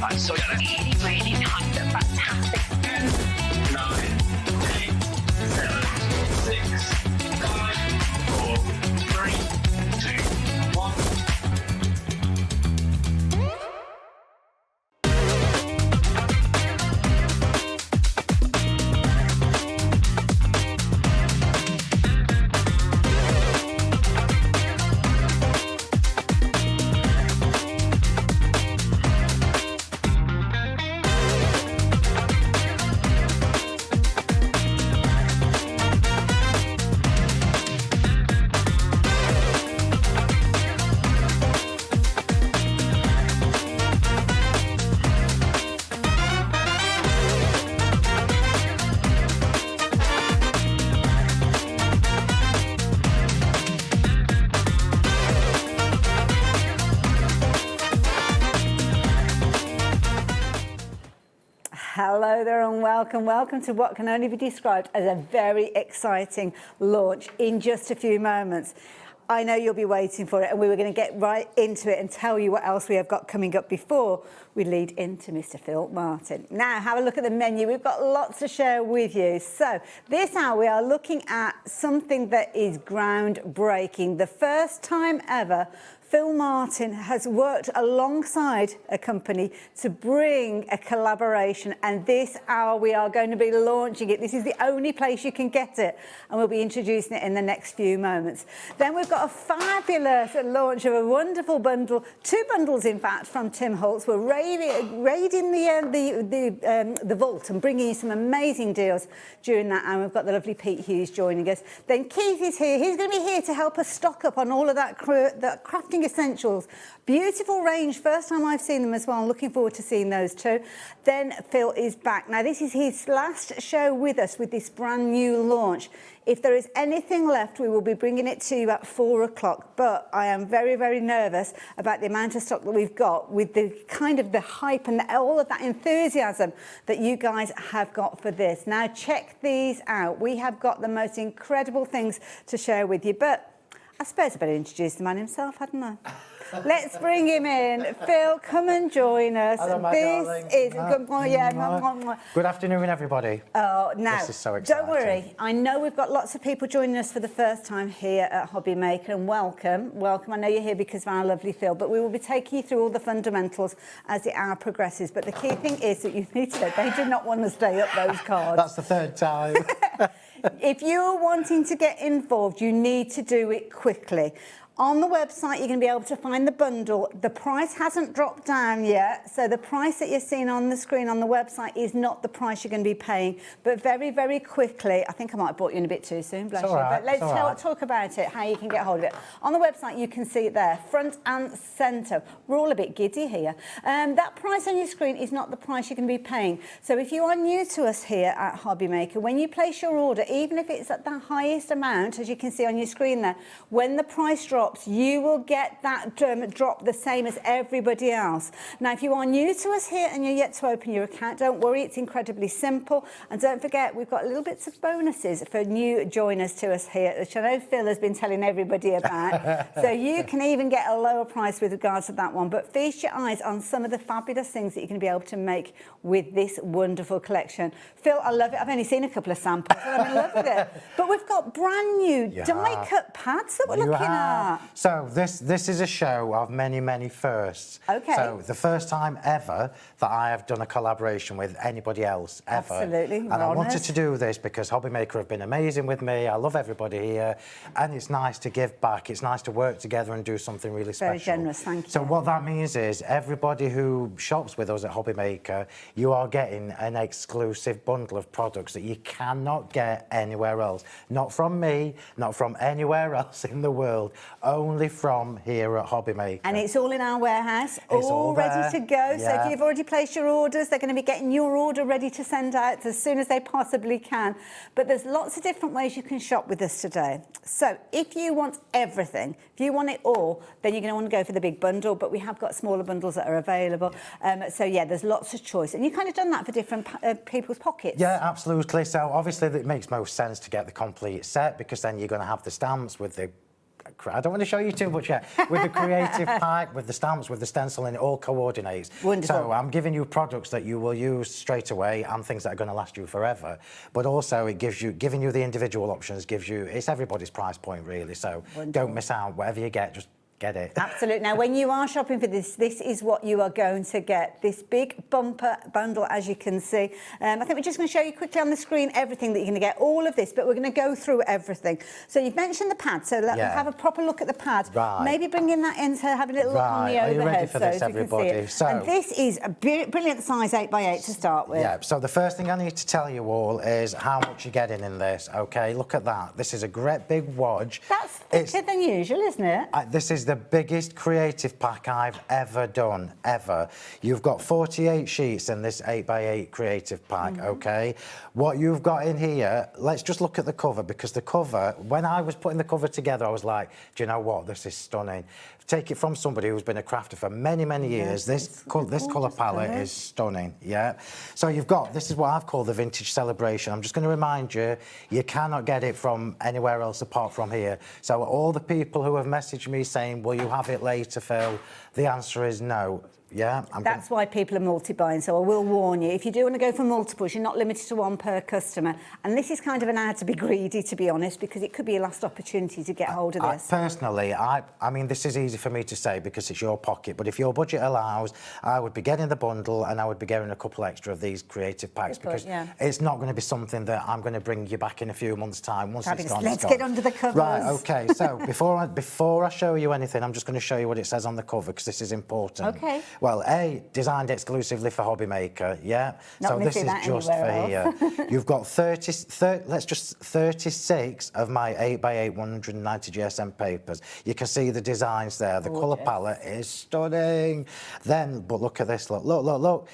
I've still got a really kind of fantastic 10, 9, 8, 7, 6, 5, 4, 3, 2, 1. Hello there and welcome to what can only be described as a very exciting launch in just a few moments. I know you'll be waiting for it, and we were going to get right into it and tell you what else we have got coming up before we lead into Mr. Phill Martin. Now, have a look at the menu. We've got lots to share with you. So this hour we are looking at something that is groundbreaking. The first time ever Phill Martin has worked alongside a company to bring a collaboration, and this hour we are going to be launching it. This is the only place you can get it, and we'll be introducing it in the next few moments. Then we've got a fabulous launch of a wonderful bundle, 2 bundles in fact, from Tim Holtz. We're raiding the vault and bringing you some amazing deals during that, and we've got the lovely Pete Hughes joining us. Then Keith is here. He's going to be here to help us stock up on all of that crafting essentials. Beautiful range. First time I've seen them as well. I'm looking forward to seeing those too. Then Phill is back. Now this is his last show with us with this brand new launch. If there is anything left, we will be bringing it to you at 4 o'clock. But I am very, very nervous about the amount of stock that we've got with the kind of the hype and all of that enthusiasm that you guys have got for this. Now check these out. We have got the most incredible things to share with you. But I suppose I better introduce the man himself, hadn't I? Let's bring him in. Phill, come and join us. Hello, my darling. Good afternoon, everybody. Oh, now, this is so exciting. Don't worry. I know we've got lots of people joining us for the first time here at Hobby Maker, and welcome. I know you're here because of our lovely Phill, but we will be taking you through all the fundamentals as the hour progresses. But the key thing is that you need to know they do not want to stay up those cards. That's the 3rd time. If you're wanting to get involved, you need to do it quickly. On the website, you're going to be able to find the bundle. The price hasn't dropped down yet, so the price that you're seeing on the screen on the website is not the price you're going to be paying. But very, very quickly, I think I might have brought you in a bit too soon, bless you. Right, but let's talk about it, how you can get hold of it. On the website, you can see it there, front and centre. We're all a bit giddy here. That price on your screen is not the price you're going to be paying. So if you are new to us here at Hobby Maker, when you place your order, even if it's at the highest amount, as you can see on your screen there, when the price drops, you will get that drop the same as everybody else. Now, if you are new to us here and you're yet to open your account, don't worry, it's incredibly simple. And don't forget, we've got little bits of bonuses for new joiners to us here, which I know Phill has been telling everybody about. So you can even get a lower price with regards to that one. But feast your eyes on some of the fabulous things that you're going to be able to make with this wonderful collection. Phill, I love it. I've only seen a couple of samples, and I'm in love with it. But we've got brand new die-cut pads that we're looking at. So this is a show of many, many firsts. Okay. So the first time ever that I have done a collaboration with anybody else ever. Absolutely. And I wanted to do this because Hobby Maker have been amazing with me. I love everybody here, and it's nice to give back. It's nice to work together and do something really special. Very generous, thank you. So what that means is everybody who shops with us at Hobby Maker, you are getting an exclusive bundle of products that you cannot get anywhere else. Not from me, not from anywhere else in the world. Only from here at Hobby Maker. And it's all in our warehouse, all ready to go. Yeah. So if you've already placed your orders, they're going to be getting your order ready to send out as soon as they possibly can. But there's lots of different ways you can shop with us today. So if you want everything, if you want it all, then you're going to want to go for the big bundle, but we have got smaller bundles that are available. So yeah, there's lots of choice. And you've kind of done that for different people's pockets. Yeah, absolutely. So obviously it makes most sense to get the complete set, because then you're going to have the stamps with the I don't want to show you too much yet. With the creative pack, with the stamps, with the stenciling, it all coordinates. Wonderful. So I'm giving you products that you will use straight away and things that are going to last you forever. But also it gives you, giving you the individual options gives you, it's everybody's price point really. So don't miss out. Whatever you get, just get it. Absolutely. Now, when you are shopping for this, this is what you are going to get. This big bumper bundle, as you can see. I think we're just going to show you quickly on the screen everything that you're going to get, all of this, but we're going to go through everything. So you've mentioned the pad, so let's have a proper look at the pad. Right. Maybe bringing that in to have a little look on the overhead. Are you ready for this, so everybody? So, and this is a brilliant size 8x8 to start with. Yeah, so the first thing I need to tell you all is how much you're getting in this, okay? Look at that. This is a great big wodge. That's thicker than usual, isn't it? This is the biggest creative pack I've ever done, ever. You've got 48 sheets in this 8x8 creative pack, okay? What you've got in here, let's just look at the cover, because the cover, when I was putting the cover together, I was like, do you know what? This is stunning. Take it from somebody who's been a crafter for many, many years. This colour palette is stunning, yeah? So you've got, this is what I've called the vintage celebration. I'm just going to remind you, you cannot get it from anywhere else apart from here. So all the people who have messaged me saying, will you have it later, Phil? The answer is no. Yeah, that's why people are multi-buying, so I will warn you, if you do want to go for multiples, you're not limited to one per customer. And this is kind of an ad to be greedy, to be honest, because it could be a last opportunity to get hold of this. Personally, I mean, this is easy for me to say because it's your pocket, but if your budget allows, I would be getting the bundle and I would be getting a couple extra of these creative packs because it's not going to be something that I'm going to bring you back in a few months' time once it's gone. Let's get under the covers. Right, OK, so before I show you anything, I'm just going to show you what it says on the cover because this is important. OK. Well, designed exclusively for Hobby Maker, yeah? Not so this is just for here. You've got 36 of my 8x8 190 GSM papers. You can see the designs there. The colour palette is stunning. Then, but look at this, look. 12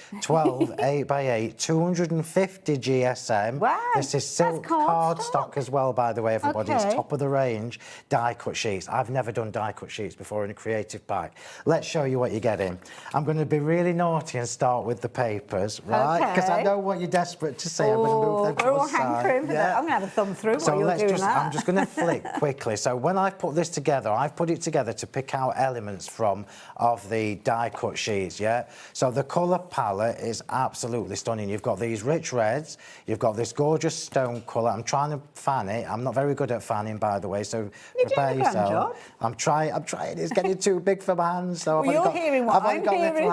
8x8, 250 GSM. Wow, this is silk cardstock as well, by the way, everybody. It's top of the range die-cut sheets. I've never done die-cut sheets before in a creative pack. Let's show you what you're getting. I'm going to be really naughty and start with the papers, right? Because I know what you're desperate to see. I'm going to move them to we're all the side. hankering for that. I'm going to have a thumb through So while you're doing that. I'm just going to flick quickly. So when I've put this together, I've put it together to pick out elements of the die-cut sheets, yeah? So the colour palette is absolutely stunning. You've got these rich reds. You've got this gorgeous stone colour. I'm trying to fan it. I'm not very good at fanning, by the way, so prepare yourself. I'm trying. It's getting too big for my hands. So well, you're hearing what I'm hearing.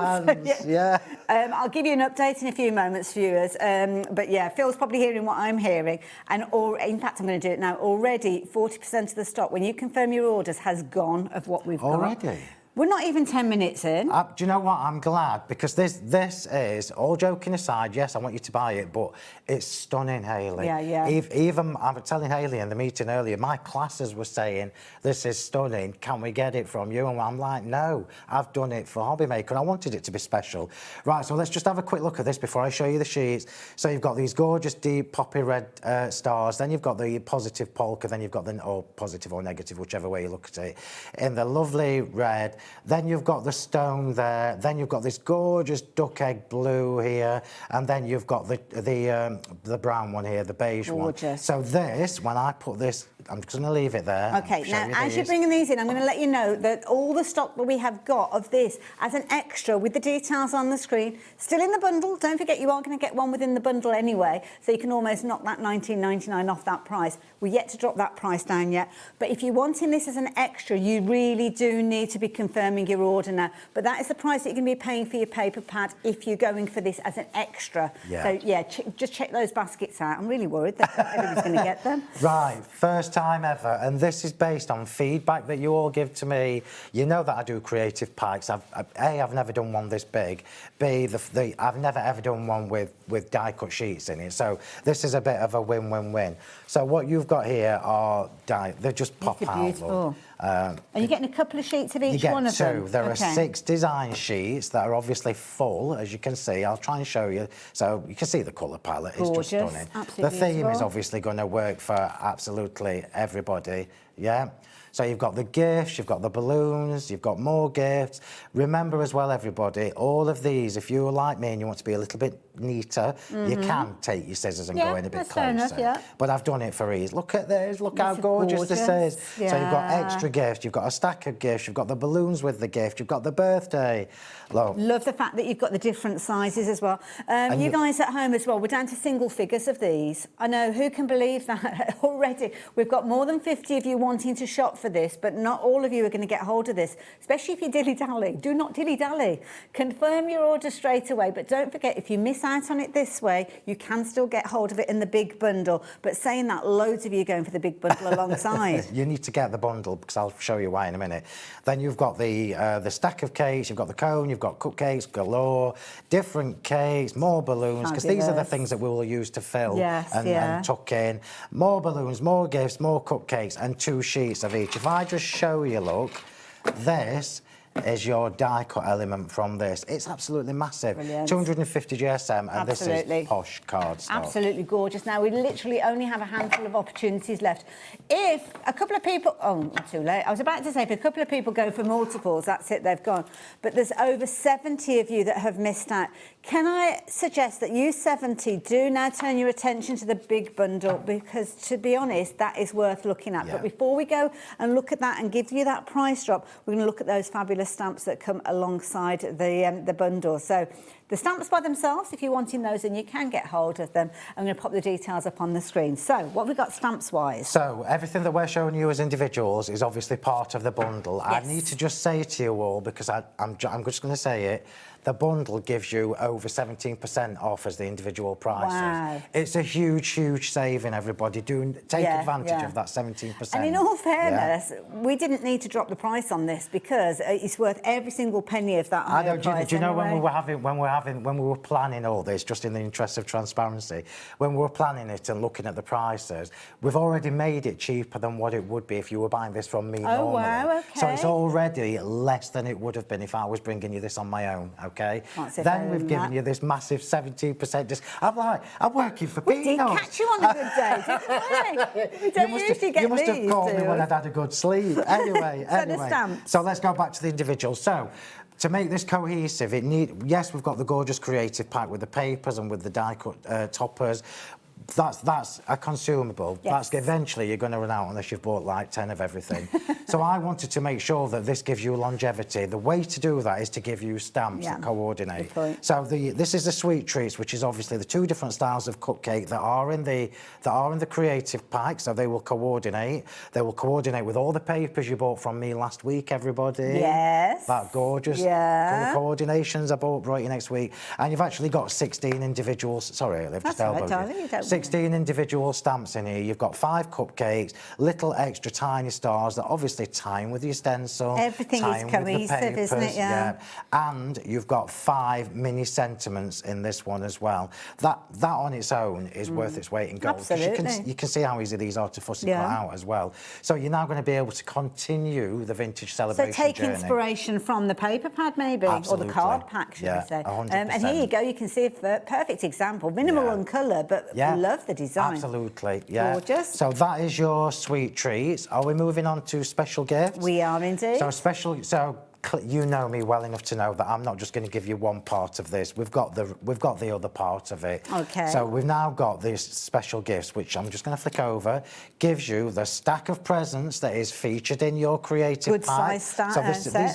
Yeah. I'll give you an update in a few moments, viewers. But yeah, Phil's probably hearing what I'm hearing. And in fact, I'm going to do it now. Already, 40% of the stock, when you confirm your orders, has gone of what we've got. Already? We're not even 10 minutes in. Do you know what? I'm glad because this is, all joking aside, yes, I want you to buy it, but it's stunning, Hayley. Yeah. Even, I was telling Hayley in the meeting earlier, my classes were saying, this is stunning, can we get it from you? And I'm like, no, I've done it for Hobby Maker and I wanted it to be special. Right, so let's just have a quick look at this before I show you the sheets. So you've got these gorgeous deep poppy red stars, then you've got the positive polka, then you've got the positive or negative, whichever way you look at it, in the lovely red. Then you've got the stone there. Then you've got this gorgeous duck egg blue here, and then you've got the brown one here, the beige one. So this, when I put this, I'm just going to leave it there. Okay, now as you're bringing these in, I'm going to let you know that all the stock that we have got of this as an extra with the details on the screen, still in the bundle. Don't forget, you are going to get one within the bundle anyway, so you can almost knock that $19.99 off that price. We're yet to drop that price down yet. But if you're wanting this as an extra, you really do need to be confirming your order now. But that is the price that you're going to be paying for your paper pad if you're going for this as an extra. Yeah. So, yeah, just check those baskets out. I'm really worried that everybody's going to get them. Right, first time ever. And this is based on feedback that you all give to me. You know that I do creative packs. I've never done one this big. B, I've never ever done one with die-cut sheets in it. So this is a bit of a win-win-win. So what you've got here are they're just pop out. Beautiful. Are you getting a couple of sheets of each one of them? You get two. There are 6 design sheets that are obviously full, as you can see. I'll try and show you. So you can see the colour palette is just stunning. Absolutely the theme beautiful. is obviously going to work for absolutely everybody. yeah? So you've got the gifts, you've got the balloons, you've got more gifts. Remember as well, everybody, all of these, if you're like me and you want to be a little bit neater, you can take your scissors and go in a bit that's closer. fair enough, yeah. But I've done it for ease. Look at this, look how gorgeous this is. Yeah. So you've got extra gifts, you've got a stack of gifts, you've got the balloons with the gift, you've got the birthday. Look. Love the fact that you've got the different sizes as well. You guys at home as well, we're down to single figures of these. I know, who can believe that already? We've got more than 50 of you wanting to shop for this, but not all of you are going to get hold of this, especially if you dilly-dally. Do not dilly-dally. Confirm your order straight away, but don't forget, if you miss out on it this way, you can still get hold of it in the big bundle. But saying that, loads of you are going for the big bundle alongside. You need to get the bundle, because I'll show you why in a minute. Then you've got the stack of cakes, you've got the cone, you've got cupcakes galore, different cakes, more balloons, because these are the things that we will use to fill and tuck in. More balloons, more gifts, more cupcakes, and 2 sheets of each. If I just show you, look, this is your die cut element from this. It's absolutely massive. Brilliant. 250 GSM, and this is posh cardstock. Absolutely gorgeous. Now, we literally only have a handful of opportunities left. If a couple of people... Oh, too late. I was about to say, if a couple of people go for multiples, that's it, they've gone. But there's over 70 of you that have missed out. Can I suggest that you 70 do now turn your attention to the big bundle, because, to be honest, that is worth looking at. But before we go and look at that and give you that price drop, we're going to look at those fabulous stamps that come alongside the bundle. So the stamps by themselves, if you're wanting those, and you can get hold of them. I'm going to pop the details up on the screen. So what have we got stamps-wise? So everything that we're showing you as individuals is obviously part of the bundle. Yes. I need to just say it to you all, because I'm just going to say it. The bundle gives you over 17% off as the individual prices. Wow. It's a huge, huge saving, everybody. Do take advantage of that 17%. And in all fairness, we didn't need to drop the price on this, because it's worth every single penny of that higher price. Do you know anyway? when we were planning all this, just in the interest of transparency, when we were planning it and looking at the prices, we've already made it cheaper than what it would be if you were buying this from me normally. Wow, okay. So it's already less than it would have been if I was bringing you this on my own, okay? Then we've given you this massive 17% discount. I'm like, I'm working for peanuts. We did catch you on a good day, didn't we? We don't usually get You must have called me when do I'd had a good sleep. Anyway, the stamps. So let's go back to the individuals. So, to make this cohesive, yes, we've got the gorgeous creative pack with the papers and with the die-cut toppers. That's a consumable. Yes. That's eventually you're going to run out unless you've bought like 10 of everything. So I wanted to make sure that this gives you longevity. The way to do that is to give you stamps that coordinate. Good point. So this is the sweet treats, which is obviously the 2 different styles of cupcake that are in the creative pack. So they will coordinate. They will coordinate with all the papers you bought from me last week, everybody. Yes. That gorgeous colour coordinations I brought you next week. And you've actually got 16 individuals. Sorry, I've just elbowed you. 16 individual stamps in here. You've got 5 cupcakes, little extra tiny stars that obviously tie in with your stencil. Everything is cohesive, isn't it? Yeah. And you've got 5 mini sentiments in this one as well. That on its own is worth its weight in gold. Absolutely. You can see how easy these are to fussy cut out as well. So you're now going to be able to continue the vintage celebration So take journey. Inspiration from the paper pad, maybe, Absolutely. or the card pack, should we say? 100%. And here you go. You can see a perfect example. Minimal on colour, but love the design. Absolutely, yeah. Gorgeous. So that is your sweet treats. Are we moving on to special gifts? We are indeed. So you know me well enough to know that I'm not just going to give you one part of this. We've got the other part of it. Okay. So we've now got these special gifts, which I'm just going to flick over. Gives you the stack of presents that is featured in your creative pack. Size So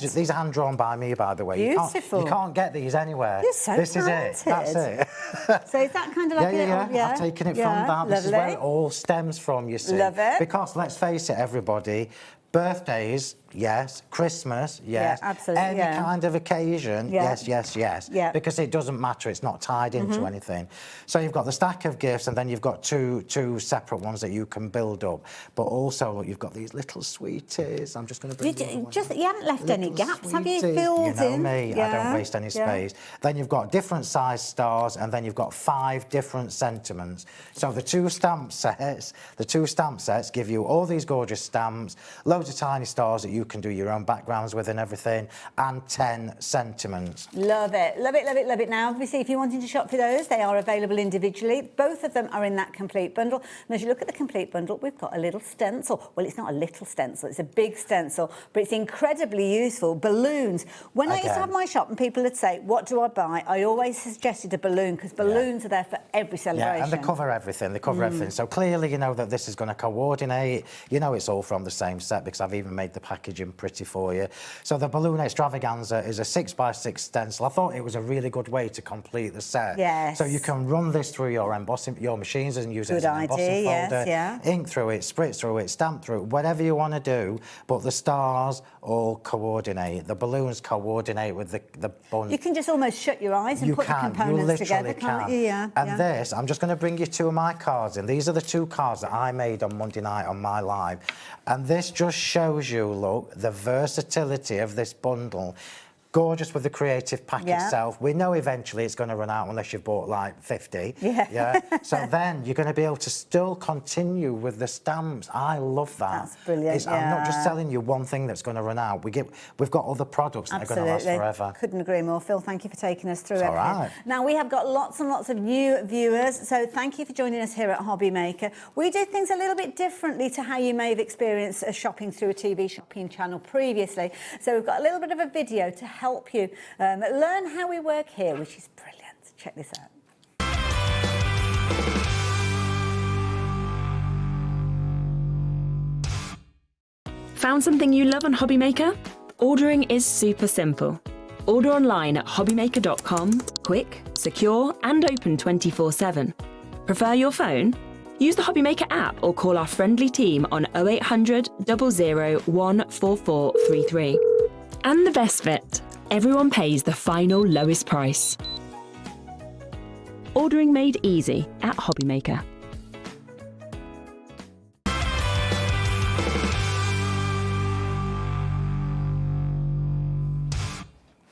these are hand drawn by me, by the way. Beautiful. You can't get these anywhere. You're so This talented. is it. That's it. So is that kind of like I've taken it from that. This is where it all stems from, you see. Love it. Because let's face it, everybody, birthdays, yes. Christmas, yes. Yeah, absolutely. Any kind of occasion, yes. Yeah. Because it doesn't matter, it's not tied into anything. So you've got the stack of gifts, and then you've got two separate ones that you can build up. But also, look, you've got these little sweeties. I'm just going to bring you haven't left any gaps, have you? sweeties. Filled You know in. me, I don't waste any space. Then you've got different size stars, and then you've got 5 different sentiments. So the two stamp sets give you all these gorgeous stamps, loads loads of tiny stars that you can do your own backgrounds with and everything, and 10 sentiments. Love it, love it, love it, love it. Now, obviously, if you're wanting to shop for those, they are available individually. Both of them are in that complete bundle. And as you look at the complete bundle, we've got a little stencil. Well, it's not a little stencil, it's a big stencil, but it's incredibly useful. Balloons. When I used to have my shop and people would say, what do I buy? I always suggested a balloon, because balloons are there for every celebration. Yeah, and they cover everything, everything. So clearly you know that this is going to coordinate. You know it's all from the same set, because I've even made the packaging pretty for you. So the balloon extravaganza is a 6x6 stencil. I thought it was a really good way to complete the set. Yes. So you can run this through your machines and use it as an embossing folder. Yes, ink through it, spritz through it, stamp through it, whatever you want to do, but the stars all coordinate. The balloons coordinate with the bun. You can just almost shut your eyes and put the components together, can't you? Yeah. And this, I'm just going to bring you two of my cards in. These are the two cards that I made on Monday night on my live. And this just shows you, look, the versatility of this bundle. Gorgeous with the creative pack itself. We know eventually it's going to run out unless you've bought like 50. Yeah. So then you're going to be able to still continue with the stamps. I love that. That's brilliant. I'm not just telling you one thing that's going to run out. We've got other products that are going to last forever. Couldn't agree more. Phill, thank you for taking us through it. All right. Now, we have got lots and lots of new viewers, so thank you for joining us here at Hobby Maker. We do things a little bit differently to how you may have experienced shopping through a TV shopping channel previously. So we've got a little bit of a video to help you learn how we work here, which is brilliant. Check this out. Found something you love on Hobby Maker? Ordering is super simple. Order online at hobbymaker.com, quick, secure and open 24/7. Prefer your phone? Use the Hobby Maker app or call our friendly team on 0800 00 14433. And the best bit, everyone pays the final lowest price. Ordering made easy at Hobby Maker.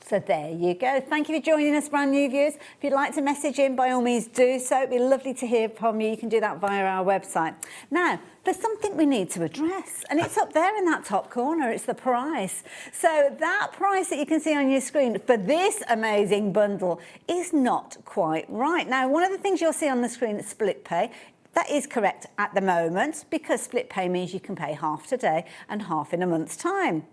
So there you go. Thank you for joining us, brand new viewers. If you'd like to message in, by all means do so. It'd be lovely to hear from you. You can do that via our website. Now, there's something we need to address, and it's up there in that top corner. It's the price. So that price that you can see on your screen for this amazing bundle is not quite right. Now, one of the things you'll see on the screen is split pay. That is correct at the moment, because split pay means you can pay half today and half in a month's time.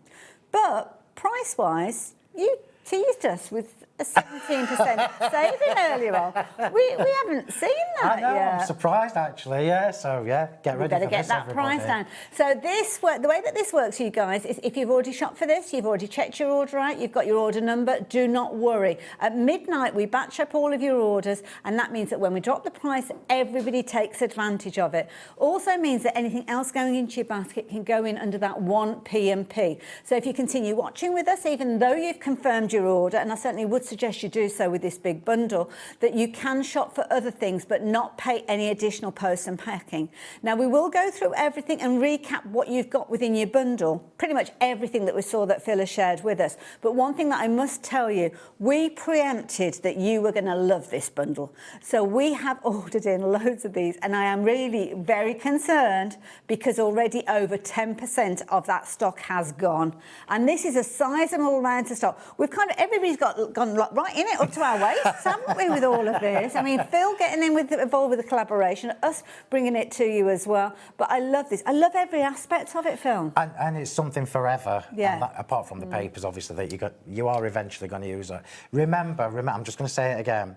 But price-wise, you teased us with a 17% saving earlier on. We haven't seen that I know, yet. I'm surprised actually, so get ready for get this, that everybody. price down. So the way that this works for you guys is if you've already shopped for this, you've already checked your order out, you've got your order number, do not worry. At midnight, we batch up all of your orders, and that means that when we drop the price, everybody takes advantage of it. Also means that anything else going into your basket can go in under that 1 P&P. So if you continue watching with us, even though you've confirmed your order, and I certainly would suggest you do so with this big bundle, that you can shop for other things but not pay any additional post and packing. Now, we will go through everything and recap what you've got within your bundle, pretty much everything that we saw that Phill has shared with us. But one thing that I must tell you, we preempted that you were going to love this bundle. So we have ordered in loads of these, and I am really very concerned because already over 10% of that stock has gone. And this is a sizable amount of stock. We've kind of, everybody's gone right in it up to our waists, haven't we, with all of this? I mean, Phill getting involved with the collaboration, us bringing it to you as well. But I love this. I love every aspect of it, Phill. And it's something forever. Yeah. And that, apart from the papers, obviously, that you are eventually going to use it. Remember, I'm just going to say it again.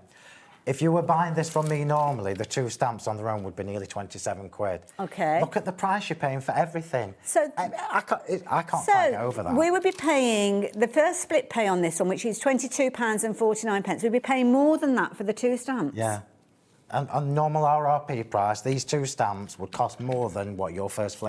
If you were buying this from me normally, the two stamps on their own would be nearly 27 quid. Okay. Look at the price you're paying for everything. So I can't quite get over that. We would be paying the first split pay on this one, which is £22.49. We'd be paying more than that for the two stamps. Yeah. And on normal RRP price, these two stamps would cost more than what your first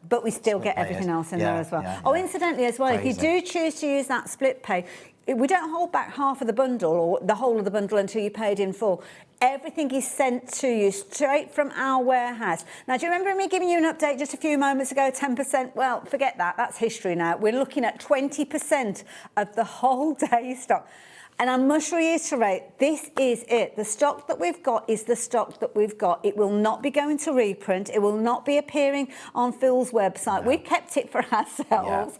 but we still get everything else in there as well. Yeah, oh, incidentally as well, Crazy. if you do choose to use that split pay, we don't hold back half of the bundle or the whole of the bundle until you paid in full. Everything is sent to you straight from our warehouse. Now, do you remember me giving you an update just a few moments ago, 10%? Well, forget that. That's history now. We're looking at 20% of the whole day stock. And I must reiterate, this is it. The stock that we've got is the stock that we've got. It will not be going to reprint. It will not be appearing on Phil's website. We've kept it for ourselves.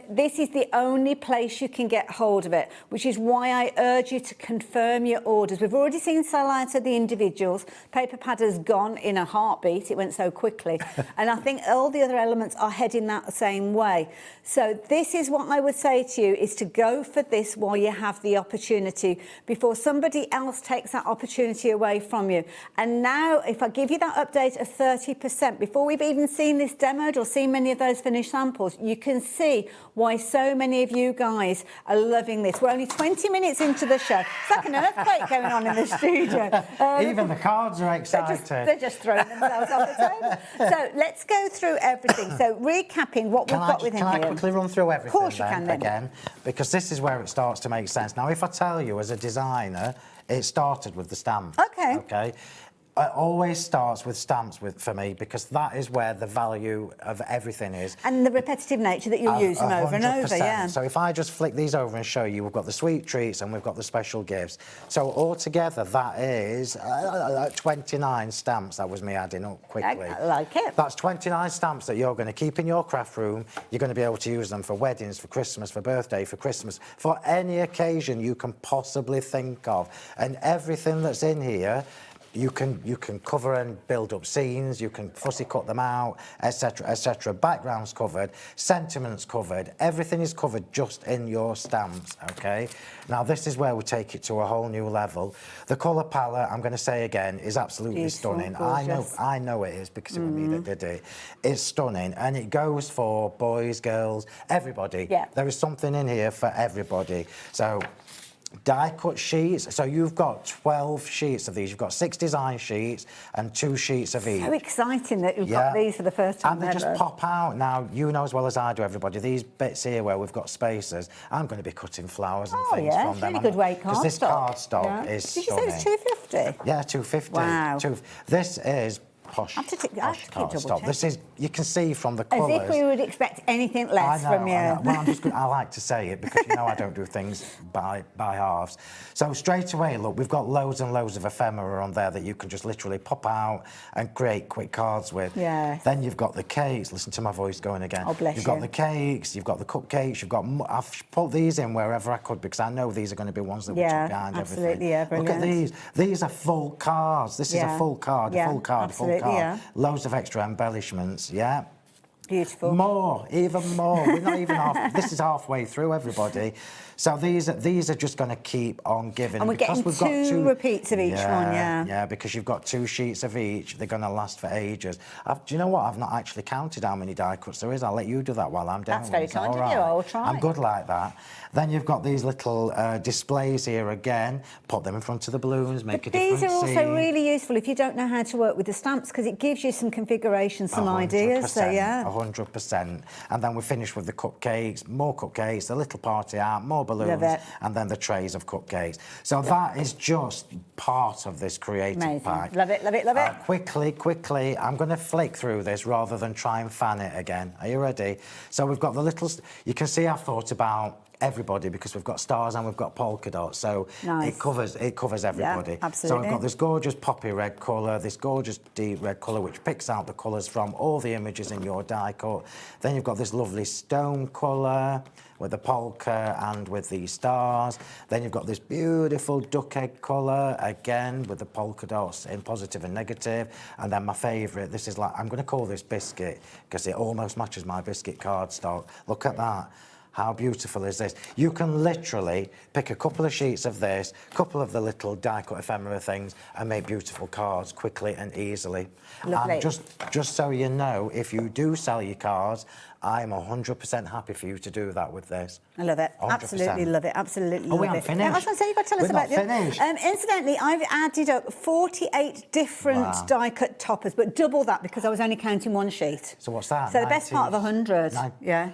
This is the only place you can get hold of it, which is why I urge you to confirm your orders. We've already seen sell out of the individuals. Paper pad has gone in a heartbeat. It went so quickly. And I think all the other elements are heading that same way. So this is what I would say to you, is to go for this while you have the opportunity, before somebody else takes that opportunity away from you. And now, if I give you that update of 30%, before we've even seen this demoed or seen many of those finished samples, you can see why so many of you guys are loving this. We're only 20 minutes into the show. It's like an earthquake going on in the studio. Even the cards are excited. They're just throwing themselves off the table. So let's go through everything. So recapping what we've got within here. Can I quickly run through everything? Of course you can, then. Again, because this is where it starts to make sense. Now, if I tell you as a designer, it started with the stamp. Okay. Okay. It always starts with stamps for me, because that is where the value of everything is. And the repetitive nature that you'll use them over and over, yeah. So if I just flick these over and show you, we've got the sweet treats and we've got the special gifts. So altogether, that is 29 stamps. That was me adding up quickly. I like it. That's 29 stamps that you're going to keep in your craft room. You're going to be able to use them for weddings, for Christmas, for birthday, for Christmas, for any occasion you can possibly think of. And everything that's in here, you can cover and build up scenes, you can fussy cut them out, etc., etc. Backgrounds covered, sentiments covered, everything is covered just in your stamps, okay? Now, this is where we take it to a whole new level. The colour palette, I'm going to say again, is absolutely beautiful, stunning. gorgeous. I know it is, because it was me that did it. It's stunning, and it goes for boys, girls, everybody. Yeah. There is something in here for everybody. So, die cut sheets. So you've got 12 sheets of these. You've got 6 design sheets and 2 sheets of each. So exciting that you've got these for the first time and they ever. just pop out. Now, you know as well as I do, everybody, these bits here where we've got spaces, I'm going to be cutting flowers and things from them. Really good weight cardstock. Because this cardstock is Did you stunning. say it's 250? Yeah, 250. Wow. This is posh. I have to keep double cardstock. check. This is, you can see from the As colours. if we would expect anything less from you. I know. Well, I'm just I like to say it, because you know I don't do things by halves. So straight away, look, we've got loads and loads of ephemera on there that you can just literally pop out and create quick cards with. Yes. Then you've got the cakes. Listen to my voice going again. Oh, bless You've got you. the cakes, you've got the cupcakes, you've got... I've put these in wherever I could, because I know these are going to be ones that we took behind absolutely, everything. yeah, brilliant. Look at these. These are full cards. This is a full card, a full card, absolutely, full card. yeah. Loads of extra embellishments, yeah. Beautiful. More, even more. We're not even half. This is halfway through, everybody. So these are just going to keep on giving. And we're getting we've got two repeats of each one, yeah. Yeah, because you've got 2 sheets of each. They're going to last for ages. Do you know what? I've not actually counted how many die cuts there is. I'll let you do that while I'm down. That's very kind of you. I'll try. I'm good like that. Then you've got these little displays here again. Put them in front of the balloons, make a different These are also scene. really useful if you don't know how to work with the stamps, because it gives you some configuration, some ideas. So, yeah. 100%. And then we finish with the cupcakes, more cupcakes, the little party art, more balloons. Love it. And then the trays of cupcakes. So that is just part of this creative Amazing. pack. Love it, love it, love it. Quickly, I'm going to flick through this rather than try and fan it again. Are you ready? So we've got the little... You can see I've thought about everybody, because we've got stars and we've got polka dots, so nice. it covers everybody. Yeah, absolutely. So we've got this gorgeous poppy red colour, this gorgeous deep red colour, which picks out the colours from all the images in your die cut. Then you've got this lovely stone colour with the polka and with the stars. Then you've got this beautiful duck egg colour, again with the polka dots in positive and negative. And then my favourite, this is like, I'm going to call this biscuit, because it almost matches my biscuit cardstock. Look at that. How beautiful is this? You can literally pick a couple of sheets of this, a couple of the little die-cut ephemera things, and make beautiful cards quickly and easily. Lovely. And just so you know, if you do sell your cards, I'm 100% happy for you to do that with this. I love it. 100%. Absolutely love it. Absolutely love we it. haven't finished. Yeah, I was going to say, you've got to tell us We're about not finished. Incidentally, I've added up 48 different die-cut toppers, but double that, because I was only counting 1 sheet. So what's that? So the best part of 100. Wow. Yeah,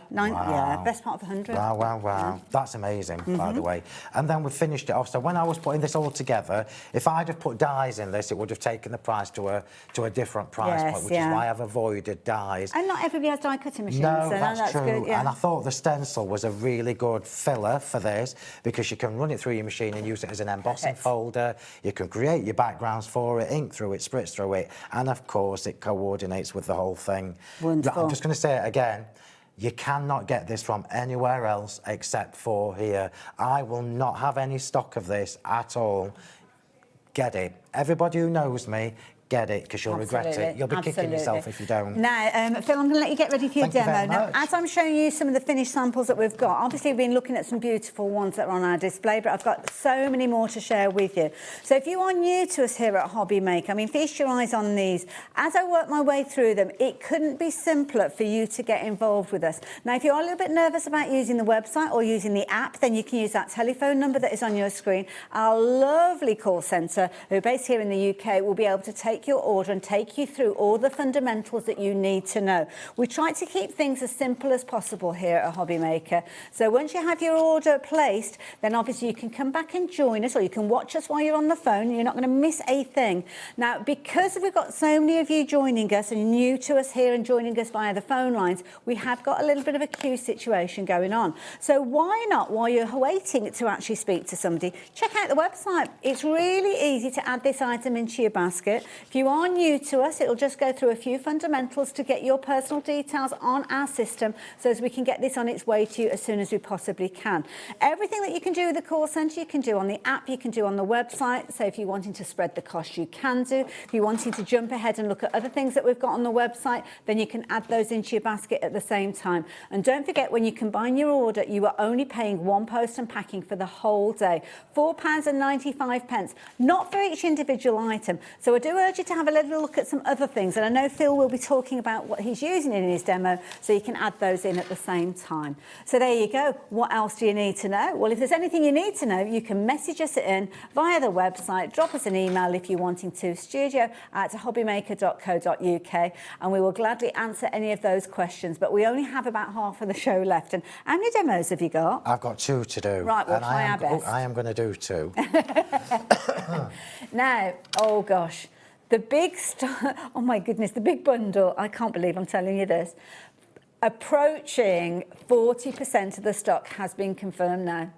best part of 100. Wow. Yeah. That's amazing, by the way. And then we finished it off. So when I was putting this all together, if I'd have put dies in this, it would have taken the price to a different price point, which is why I've avoided dies. And not everybody has die-cutting machines. So that's true. good, yeah. And I thought the stencil was a really good filler for this because you can run it through your machine and use it as an embossing folder. You can create your backgrounds for it, ink through it, spritz through it, and of course it coordinates with the whole thing. Wonderful. I'm just going to say it again. You cannot get this from anywhere else except for here. I will not have any stock of this at all. Get it. Everybody who knows me, get it, because you'll regret it. You'll be kicking yourself if you don't. Now, Phil, I'm going to let you get ready for your Thank you demo. very Now, much. as I'm showing you some of the finished samples that we've got, obviously we've been looking at some beautiful ones that are on our display, but I've got so many more to share with you. So if you are new to us here at Hobby Maker, I mean, feast your eyes on these. As I work my way through them, it couldn't be simpler for you to get involved with us. Now, if you are a little bit nervous about using the website or using the app, then you can use that telephone number that is on your screen. Our lovely call centre, who are based here in the UK, will be able to take your order and take you through all the fundamentals that you need to know. We try to keep things as simple as possible here at Hobby Maker. So once you have your order placed, then obviously you can come back and join us, or you can watch us while you're on the phone. You're not going to miss a thing. Now, because we've got so many of you joining us and new to us here and joining us via the phone lines, we have got a little bit of a queue situation going on. So why not, while you're waiting to actually speak to somebody, check out the website. It's really easy to add this item into your basket. If you are new to us, it'll just go through a few fundamentals to get your personal details on our system so as we can get this on its way to you as soon as we possibly can. Everything that you can do with the call centre, you can do on the app, you can do on the website. So if you're wanting to spread the cost, you can do. If you're wanting to jump ahead and look at other things that we've got on the website, then you can add those into your basket at the same time. And don't forget, when you combine your order, you are only paying one post and packing for the whole day. £4.95, not for each individual item. So I do urge you to have a little look at some other things, and I know Phil will be talking about what he's using in his demo, so you can add those in at the same time. So there you go. What else do you need to know? Well, if there's anything you need to know, you can message us in via the website, drop us an email if you're wanting to, studio@hobbymaker.co.uk, and we will gladly answer any of those questions. But we only have about half of the show left. And how many demos have you got? I've got 2 to do. Right, we'll try our best. I am going to do 2. Now, oh gosh. The big, oh my goodness, the big bundle, I can't believe I'm telling you this, approaching 40% of the stock has been confirmed now.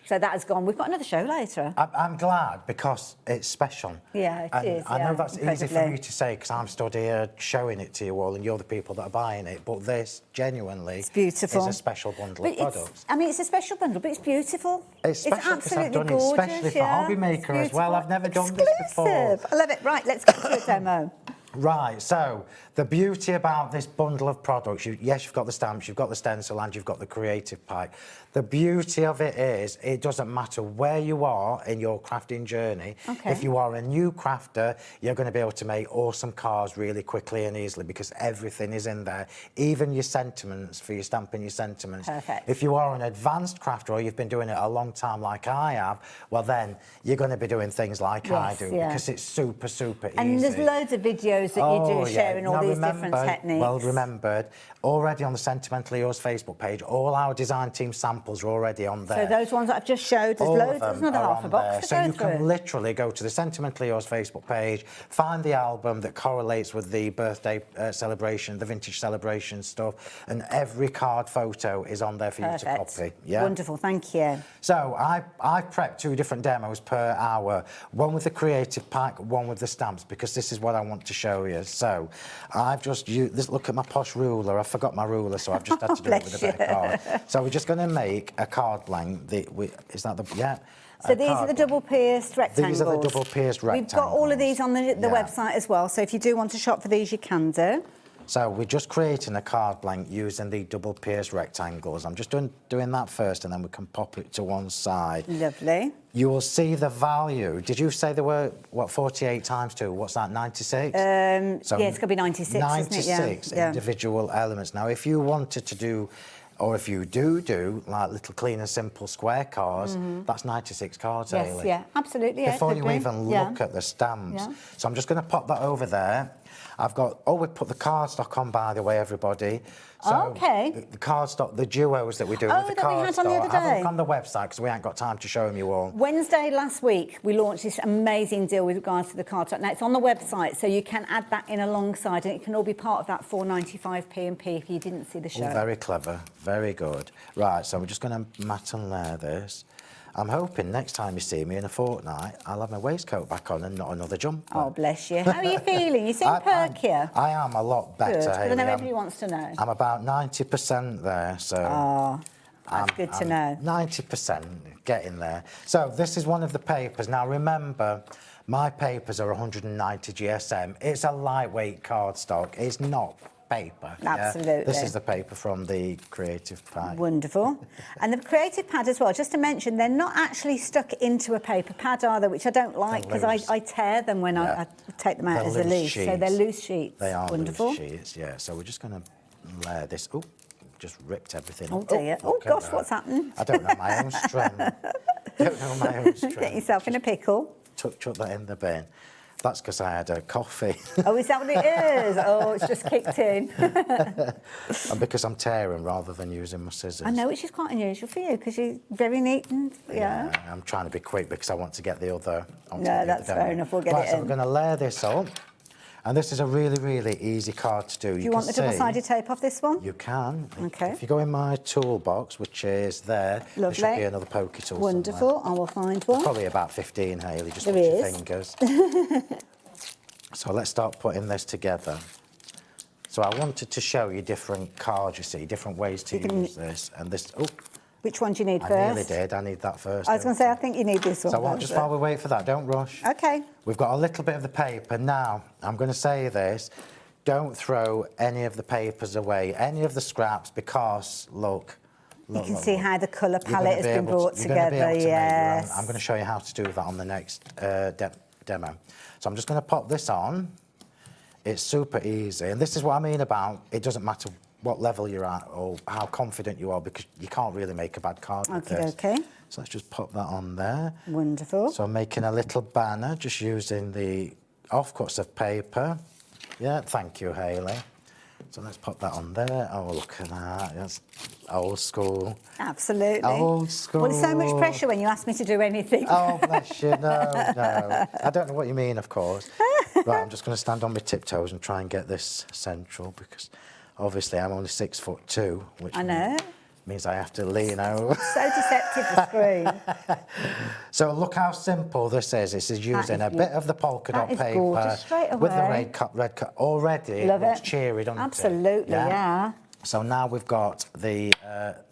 So that has gone. We've got another show later. I'm glad because it's special. Yeah, it is. I know that's easy for me incredibly. to say because I'm stood here showing it to you all and you're the people that are buying it, but this genuinely It's beautiful. is a special bundle But of products. I mean, it's a special bundle, but it's beautiful. It's special because I've absolutely done gorgeous, it especially for yeah. Hobby Maker It's as well. beautiful. I've never done this before. Exclusive. I love it. Right, let's get to a demo. Right, so the beauty about this bundle of products, yes, you've got the stamps, you've got the stencil and you've got the creative pack. The beauty of it is it doesn't matter where you are in your crafting journey. Okay. If you are a new crafter, you're going to be able to make awesome cards really quickly and easily because everything is in there, even your sentiments for your stamping your sentiments. Perfect. If you are an advanced crafter or you've been doing it a long time like I have, well then you're going to be doing things like I do because it's super, super easy. And there's loads of videos that you do sharing all these different techniques. Well remembered, already on the Sentimentally Yours Facebook page, all our design team samples are already on there. So those ones that I've just showed, there's All loads, of them there's another are half a on box there. to So go you through. can literally go to the Sentimentally Yours Facebook page, find the album that correlates with the birthday celebration, the vintage celebration stuff, and every card photo is on there for you to copy. Yeah? Wonderful, thank you. So I've prepped 2 different demos per hour, one with the creative pack, one with the stamps, because this is what I want to show you. So I've just used this. Look at my posh ruler. I forgot my ruler, so I've just had to do it with a bit of card. So we're just going to make a card blank. Is that the yeah? So these are the double-pierced rectangles. These are the double-pierced rectangles. We've got all of these on the website as well, so if you do want to shop for these, you can do. So we're just creating a card blank using the double-pierced rectangles. I'm just doing that first, and then we can pop it to one side. Lovely. You will see the value. Did you say there were, what, 48 times 2? What's that, 96? So yeah, it's going to be 96, 96 isn't it? Yeah. individual elements. Now, if you wanted to do, or if you do like little clean and simple square cards, that's 96 cards, Yes, Hayley. yeah, absolutely. Yeah, Before could you be. even look at the stamps. Yeah. So I'm just going to pop that over there. I've got, oh, we put the cardstock on, by the way, everybody. So Okay. The cardstock, the duos that we do with the that we had on the other cardstock. Have a day. look on the website because we ain't got time to show them you all. Wednesday last week, we launched this amazing deal with regards to the cardstock. Now, it's on the website, so you can add that in alongside, and it can all be part of that 4.95 P&P if you didn't see the show. Oh, very clever, very good. Right, so we're just going to mat and layer this. I'm hoping next time you see me in a fortnight, I'll have my waistcoat back on and not another jumper. Oh, bless you. How are you feeling? You seem perkier. I am a lot better, Good, 'cause I Hayley. know everybody wants to know. I'm about 90% there, so... Oh, that's good to know. 90%, getting there. So this is one of the papers. Now remember, my papers are 190 GSM. It's a lightweight cardstock. It's not paper. Absolutely. Yeah? This is the paper from the Creative Pad. Wonderful. And the Creative Pad as well, just to mention, they're not actually stuck into a paper pad, are they? Which I don't like because I tear them when I take them out as a loose. So they're loose sheets. They are wonderful. loose sheets, yeah. So we're just going to layer this. Oh, just ripped everything Oh up. dear. Oh look at gosh, that. what's happened? I don't know my own strength. Don't know my own strength. Get yourself in a pickle. Chuck that in the bin. That's because I had a coffee. Oh, is that what it is? Oh, it's just kicked in. And because I'm tearing rather than using my scissors. I know, which is quite unusual for you because you're very neat and, yeah. I'm trying to be quick because I want to get the other... No, that's fair enough. We'll get it So in. we're going to layer this up. And this is a really, really easy card to do. Do you want the double-sided tape off this one? You can. Okay. If you go in my toolbox, which is there, there should Lovely. be another pokey tool Wonderful. somewhere. I will find one. Probably about 15, Hayley, just There watch your is. fingers. So let's start putting this together. So I wanted to show you different cards, you see, different ways to use this. And this, oh, Which one do you need I first? nearly did. I need that first. I was going to say, I think you need this one. So first. just while we wait for that, don't rush. Okay. We've got a little bit of the paper. Now, I'm going to say this, don't throw any of the papers away, any of the scraps, because, look, You can see how the colour you're gonna palette has be been able brought to- you're gonna be together, able to make your own. yes. I'm going to show you how to do that on the next demo. So I'm just going to pop this on. It's super easy. And this is what I mean about it doesn't matter what level you're at or how confident you are, because you can't really make a bad card with this. Okay. So let's just pop that on there. Wonderful. So I'm making a little banner just using the offcuts of paper. Yeah, thank you, Hayley. So let's pop that on there. Oh, look at that. That's old school. Absolutely. Old school. Well, it's so much pressure when you ask me to do anything. Oh, bless you. No. I don't know what you mean, of course. Right, I'm just going to stand on my tiptoes and try and get this central, because obviously I'm only 6'2", which I know. means I have to lean over. So deceptive, the screen. So look how simple this is. This is using a bit of the polka dot That is paper gorgeous, straight with the away. red cut. Already Love it looks it. cheery, doesn't it? Absolutely, yeah. So now we've got the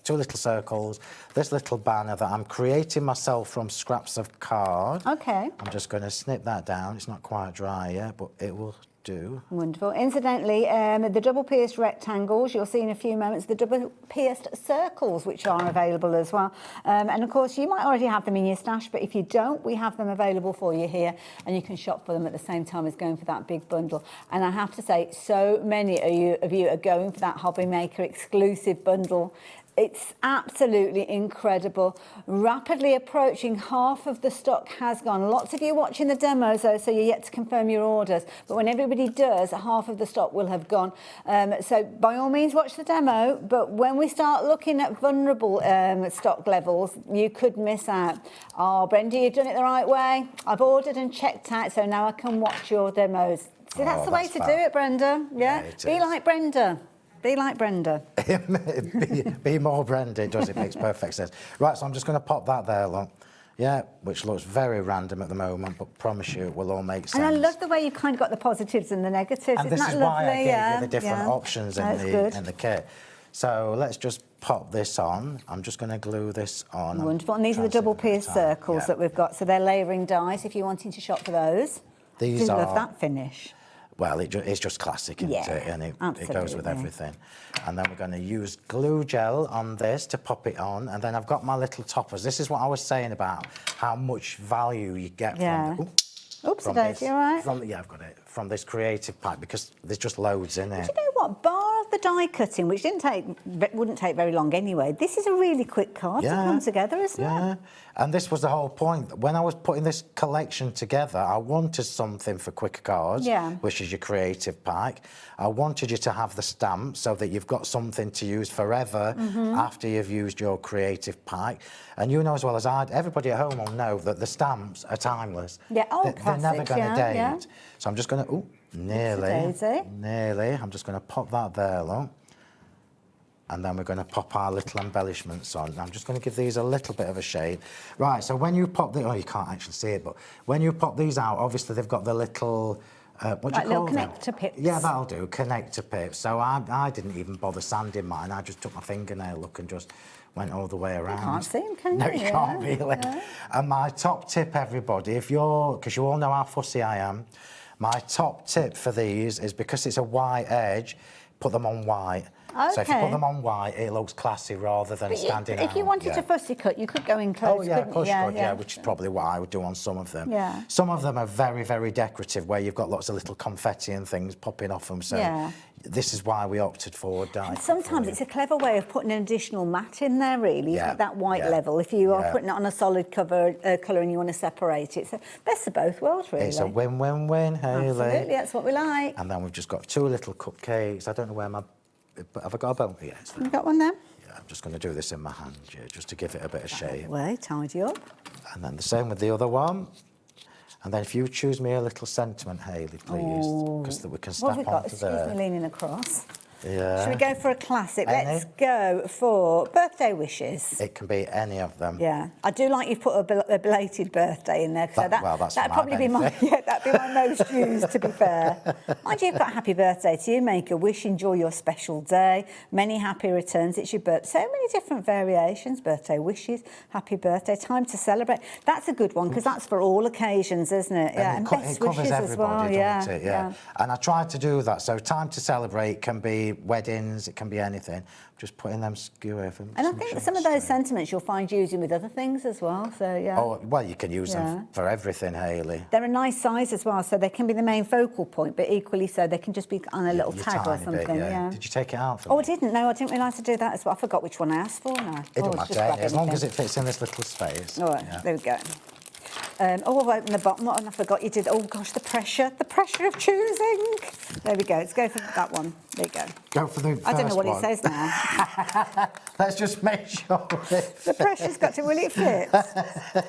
two little circles, this little banner that I'm creating myself from scraps of card. Okay. I'm just going to snip that down. It's not quite dry yet, but it will do. Wonderful. Incidentally, the double pierced rectangles, you'll see in a few moments the double pierced circles, which are available as well. And of course, you might already have them in your stash, but if you don't, we have them available for you here, and you can shop for them at the same time as going for that big bundle. And I have to say, so many of you are going for that Hobby Maker exclusive bundle. It's absolutely incredible. Rapidly approaching half of the stock has gone. Lots of you watching the demos though, so you're yet to confirm your orders. But when everybody does, half of the stock will have gone. So by all means, watch the demo. But when we start looking at vulnerable stock levels, you could miss out. Oh, Brenda, you've done it the right way. I've ordered and checked out, so now I can watch your demos. See, that's the way to do it, Brenda. Yeah, be like Brenda. Be like Brenda. be more Brenda, it does. It makes perfect sense. Right, so I'm just going to pop that there, look. Yeah, which looks very random at the moment, but promise you it will all make sense. And I love the way you've kind of got the positives and the negatives. And Isn't this that is lovely? why I gave yeah, you the different yeah. options in the kit. So let's just pop this on. I'm just going to glue this on. Wonderful. And these are the double pierced circles that we've got. So they're layering dies if you're wanting to shop for those. These I are... love that finish. Well, it's just classic, isn't it? And it goes with everything. And then we're going to use glue gel on this to pop it on. And then I've got my little toppers. This is what I was saying about how much value you get from... Oops, daisy, all right? Yeah, I've got it. from this creative pack because there's just loads in it. Do you know what? Bar the die cutting, which wouldn't take very long anyway, this is a really quick card to come together, isn't it? Yeah, and this was the whole point. When I was putting this collection together, I wanted something for quick cards, which is your creative pack. I wanted you to have the stamp so that you've got something to use forever after you've used your creative pack. And you know as well as I, everybody at home will know that the stamps are timeless. Yeah, They're never going to date. Yeah. So I'm just going to, nearly. I'm just going to pop that there, look. And then we're going to pop our little embellishments on. I'm just going to give these a little bit of a shape. Right, so when you pop the, oh, you can't actually see it, but when you pop these out, obviously they've got the little, what do you call them? Little connector pips. Yeah, that'll do, connector pips. So I didn't even bother sanding mine. I just took my fingernail, look, and just went all the way around. You can't see them, can you? No, you can't really. Yeah. And my top tip, everybody, if you're, because you all know how fussy I am, my top tip for these is because it's a white edge, put them on white. Okay. So if you put them on white, it looks classy rather than standing out. If you wanted to fussy cut, you could go in close, oh, yeah, of course you could, yeah, which is probably what I would do on some of them. Yeah. Some of them are very, very decorative, where you've got lots of little confetti and things popping off them. So this is why we opted for die. And sometimes it's a clever way of putting an additional matte in there, really, that white level. If you are putting it on a solid colour and you want to separate it. So best of both worlds, really. It's a win-win-win, Hayley. Absolutely, that's what we like. And then we've just got two little cupcakes. I don't know where my... Have I got a bone? Yeah, it's there. You got one there? Yeah, I'm just going to do this in my hand, just to give it a bit of shape. Way, tidy up. And then the same with the other one. And then if you choose me a little sentiment, Hayley, please, because we can snap onto there. Excuse me leaning across. Yeah. Should we go for a classic? Any? Let's go for birthday wishes. It can be any of them. Yeah, I do like you've put a belated birthday in there. That's that'd probably be my that'd be my most used, to be fair. Mind you, you've got happy birthday to you. Make a wish, enjoy your special day. Many happy returns. It's your birthday. So many different variations. Birthday wishes, happy birthday, time to celebrate. That's a good one because that's for all occasions, isn't it? Yeah, and it covers everybody, doesn't it? Yeah. And I tried to do that. So time to celebrate can be weddings, it can be anything. I'm just putting them skewer for and I think some of those sentiments you'll find using with other things as well. So yeah. Oh well, you can use them for everything, Hayley. They're a nice size as well, so they can be the main focal point, but equally so they can just be on a little tag or something. Bit, yeah. Did you take it out for me? I didn't. No, I didn't realise to do that as well. I forgot which one I asked for now. It doesn't matter, as long as it fits in this little space. All right, there we go. I've opened the bottom and I forgot you did. Oh gosh, the pressure of choosing. There we go. Let's go for that one. There you go. Go for the first one. I don't know what it says now. Let's just make sure the pressure's got to, will it fit?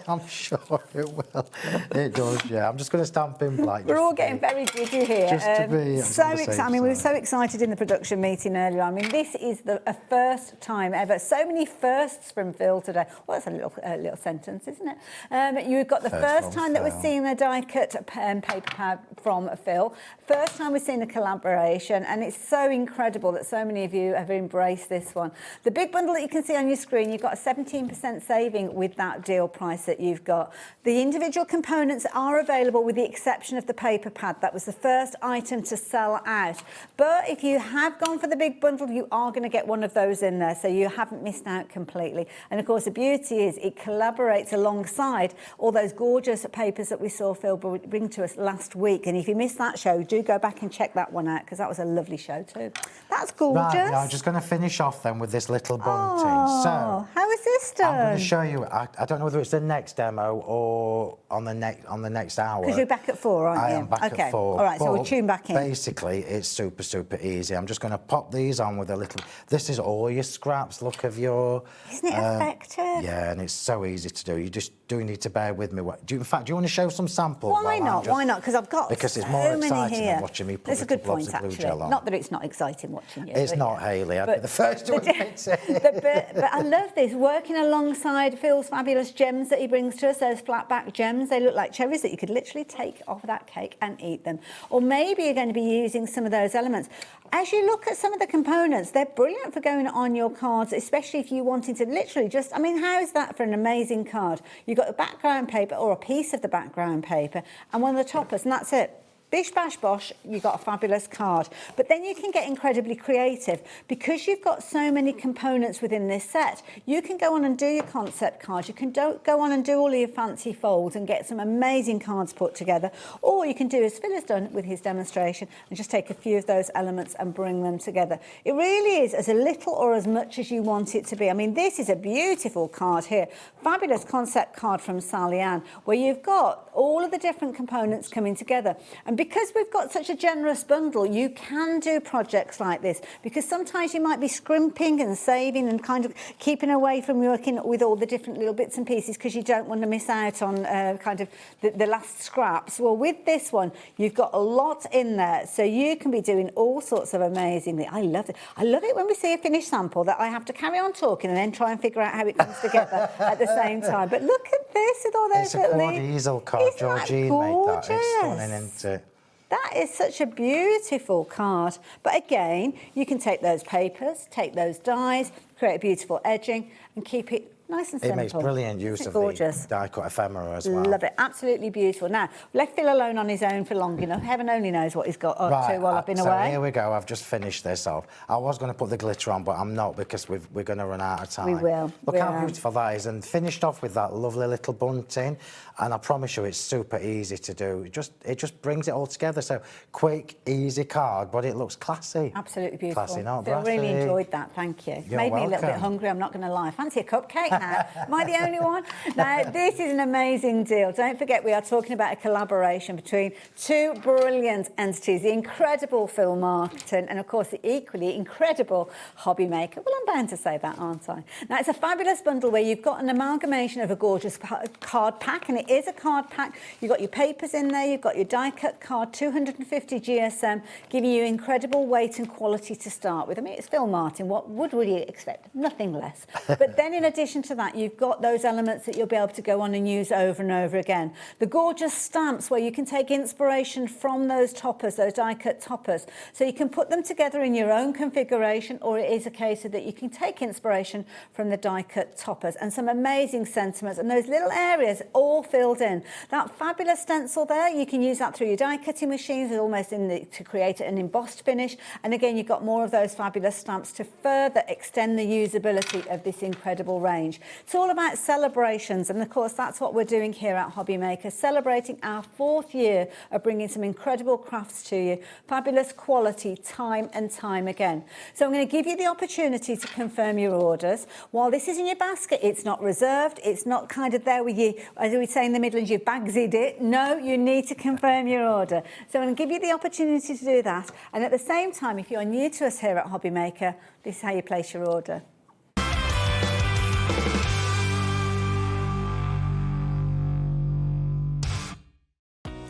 I'm sure it will. It does, yeah. I'm just going to stamp in black. We're all getting very giddy here. Just to be so excited. I mean, we were so excited in the production meeting earlier. I mean, this is a first time ever. So many firsts from Phill today. Well, that's a little sentence, isn't it? You've got the first time that we're seeing a die-cut paper pad from Phill. First time we're seeing a collaboration, and it's so incredible that so many of you have embraced this one. The big bundle that you can see on your screen, you've got a 17% saving with that deal price that you've got. The individual components are available with the exception of the paper pad. That was the first item to sell out. But if you have gone for the big bundle, you are going to get one of those in there, so you haven't missed out completely. And of course, the beauty is it collaborates alongside all those gorgeous papers that we saw Phill bring to us last week. And if you missed that show, do go back and check that one out because that was a lovely show too. That's gorgeous. Right, I'm just going to finish off then with this little bunting. So how is this done? I'm going to show you. I don't know whether it's the next demo or on the next hour. Because you're back at 4, aren't you? I am back at 4. All right, so we'll tune back in. Basically, it's super, super easy. I'm just going to pop these on with a little... This is all your scraps, look of your... Isn't it effective? Yeah, and it's so easy to do. You just do need to bear with me. In fact, do you want to show some samples? Why not? Why not? Because I've got because it's so more many exciting here. than watching me put That's a good blobs point, of glue actually. gel on. Not that it's not exciting watching you. It's not, Hayley. I'd be the first to admit it. But I love this, working alongside Phil's fabulous gems that he brings to us, those flat back gems. They look like cherries that you could literally take off that cake and eat them. Or maybe you're going to be using some of those elements. As you look at some of the components, they're brilliant for going on your cards, especially if you wanted to literally just, I mean, how is that for an amazing card? You've got the background paper or a piece of the background paper and one of the toppers, and that's it. bish bash bosh, you've got a fabulous card. But then you can get incredibly creative. Because you've got so many components within this set, you can go on and do your concept cards, you can go on and do all of your fancy folds and get some amazing cards put together, or you can do as Phill has done with his demonstration and just take a few of those elements and bring them together. It really is as a little or as much as you want it to be. I mean, this is a beautiful card here, fabulous concept card from Sally Ann, where you've got all of the different components coming together. And because we've got such a generous bundle, you can do projects like this, because sometimes you might be scrimping and saving and kind of keeping away from working with all the different little bits and pieces because you don't want to miss out on kind of the last scraps. Well, with this one, you've got a lot in there, so you can be doing all sorts of amazing things. I love it. I love it when we see a finished sample that I have to carry on talking and then try and figure out how it comes together at the same time. But look at this with all those little... It's a quad easel card. Georgine made that. It's stunning, isn't it? That is such a beautiful card. But again, you can take those papers, take those dies, create a beautiful edging and keep it nice and simple. It makes brilliant use of the die-cut ephemera as well. Love it. Absolutely beautiful. Now, left Phill alone on his own for long enough. Heaven only knows what he's got up to while I've been away. Here we go. I've just finished this off. I was going to put the glitter on, but I'm not because we're going to run out of time. We will. Look how beautiful that is. And finished off with that lovely little bunting. And I promise you, it's super easy to do. It just brings it all together. So quick, easy card, but it looks classy. Absolutely beautiful. Classy, not I really enjoyed that. Thank you. You're Made welcome. me a little bit hungry. I'm not going to lie. Fancy a cupcake now. Am I the only one? Now, this is an amazing deal. Don't forget, we are talking about a collaboration between two brilliant entities, the incredible Phill Martin and, of course, the equally incredible hobby maker. Well, I'm bound to say that, aren't I? Now, it's a fabulous bundle where you've got an amalgamation of a gorgeous card pack, and it is a card pack. You've got your papers in there, you've got your die-cut card, 250 GSM, giving you incredible weight and quality to start with. I mean, it's Phill Martin. What would you expect? Nothing less. But then, in addition to that, you've got those elements that you'll be able to go on and use over and over again. The gorgeous stamps where you can take inspiration from those toppers, those die-cut toppers. So you can put them together in your own configuration, or it is a case of that you can take inspiration from the die-cut toppers, and some amazing sentiments and those little areas all filled in. That fabulous stencil there, you can use that through your die-cutting machines, almost to create an embossed finish. And again, you've got more of those fabulous stamps to further extend the usability of this incredible range. It's all about celebrations, and of course that's what we're doing here at Hobby Maker, celebrating our 4th year of bringing some incredible crafts to you, fabulous quality time and time again. So I'm going to give you the opportunity to confirm your orders. While this is in your basket, it's not reserved, it's not kind of there with you, as we say in the Midlands, you bagsied it. No, you need to confirm your order. So I'm going to give you the opportunity to do that, and at the same time, if you're new to us here at Hobby Maker, this is how you place your order.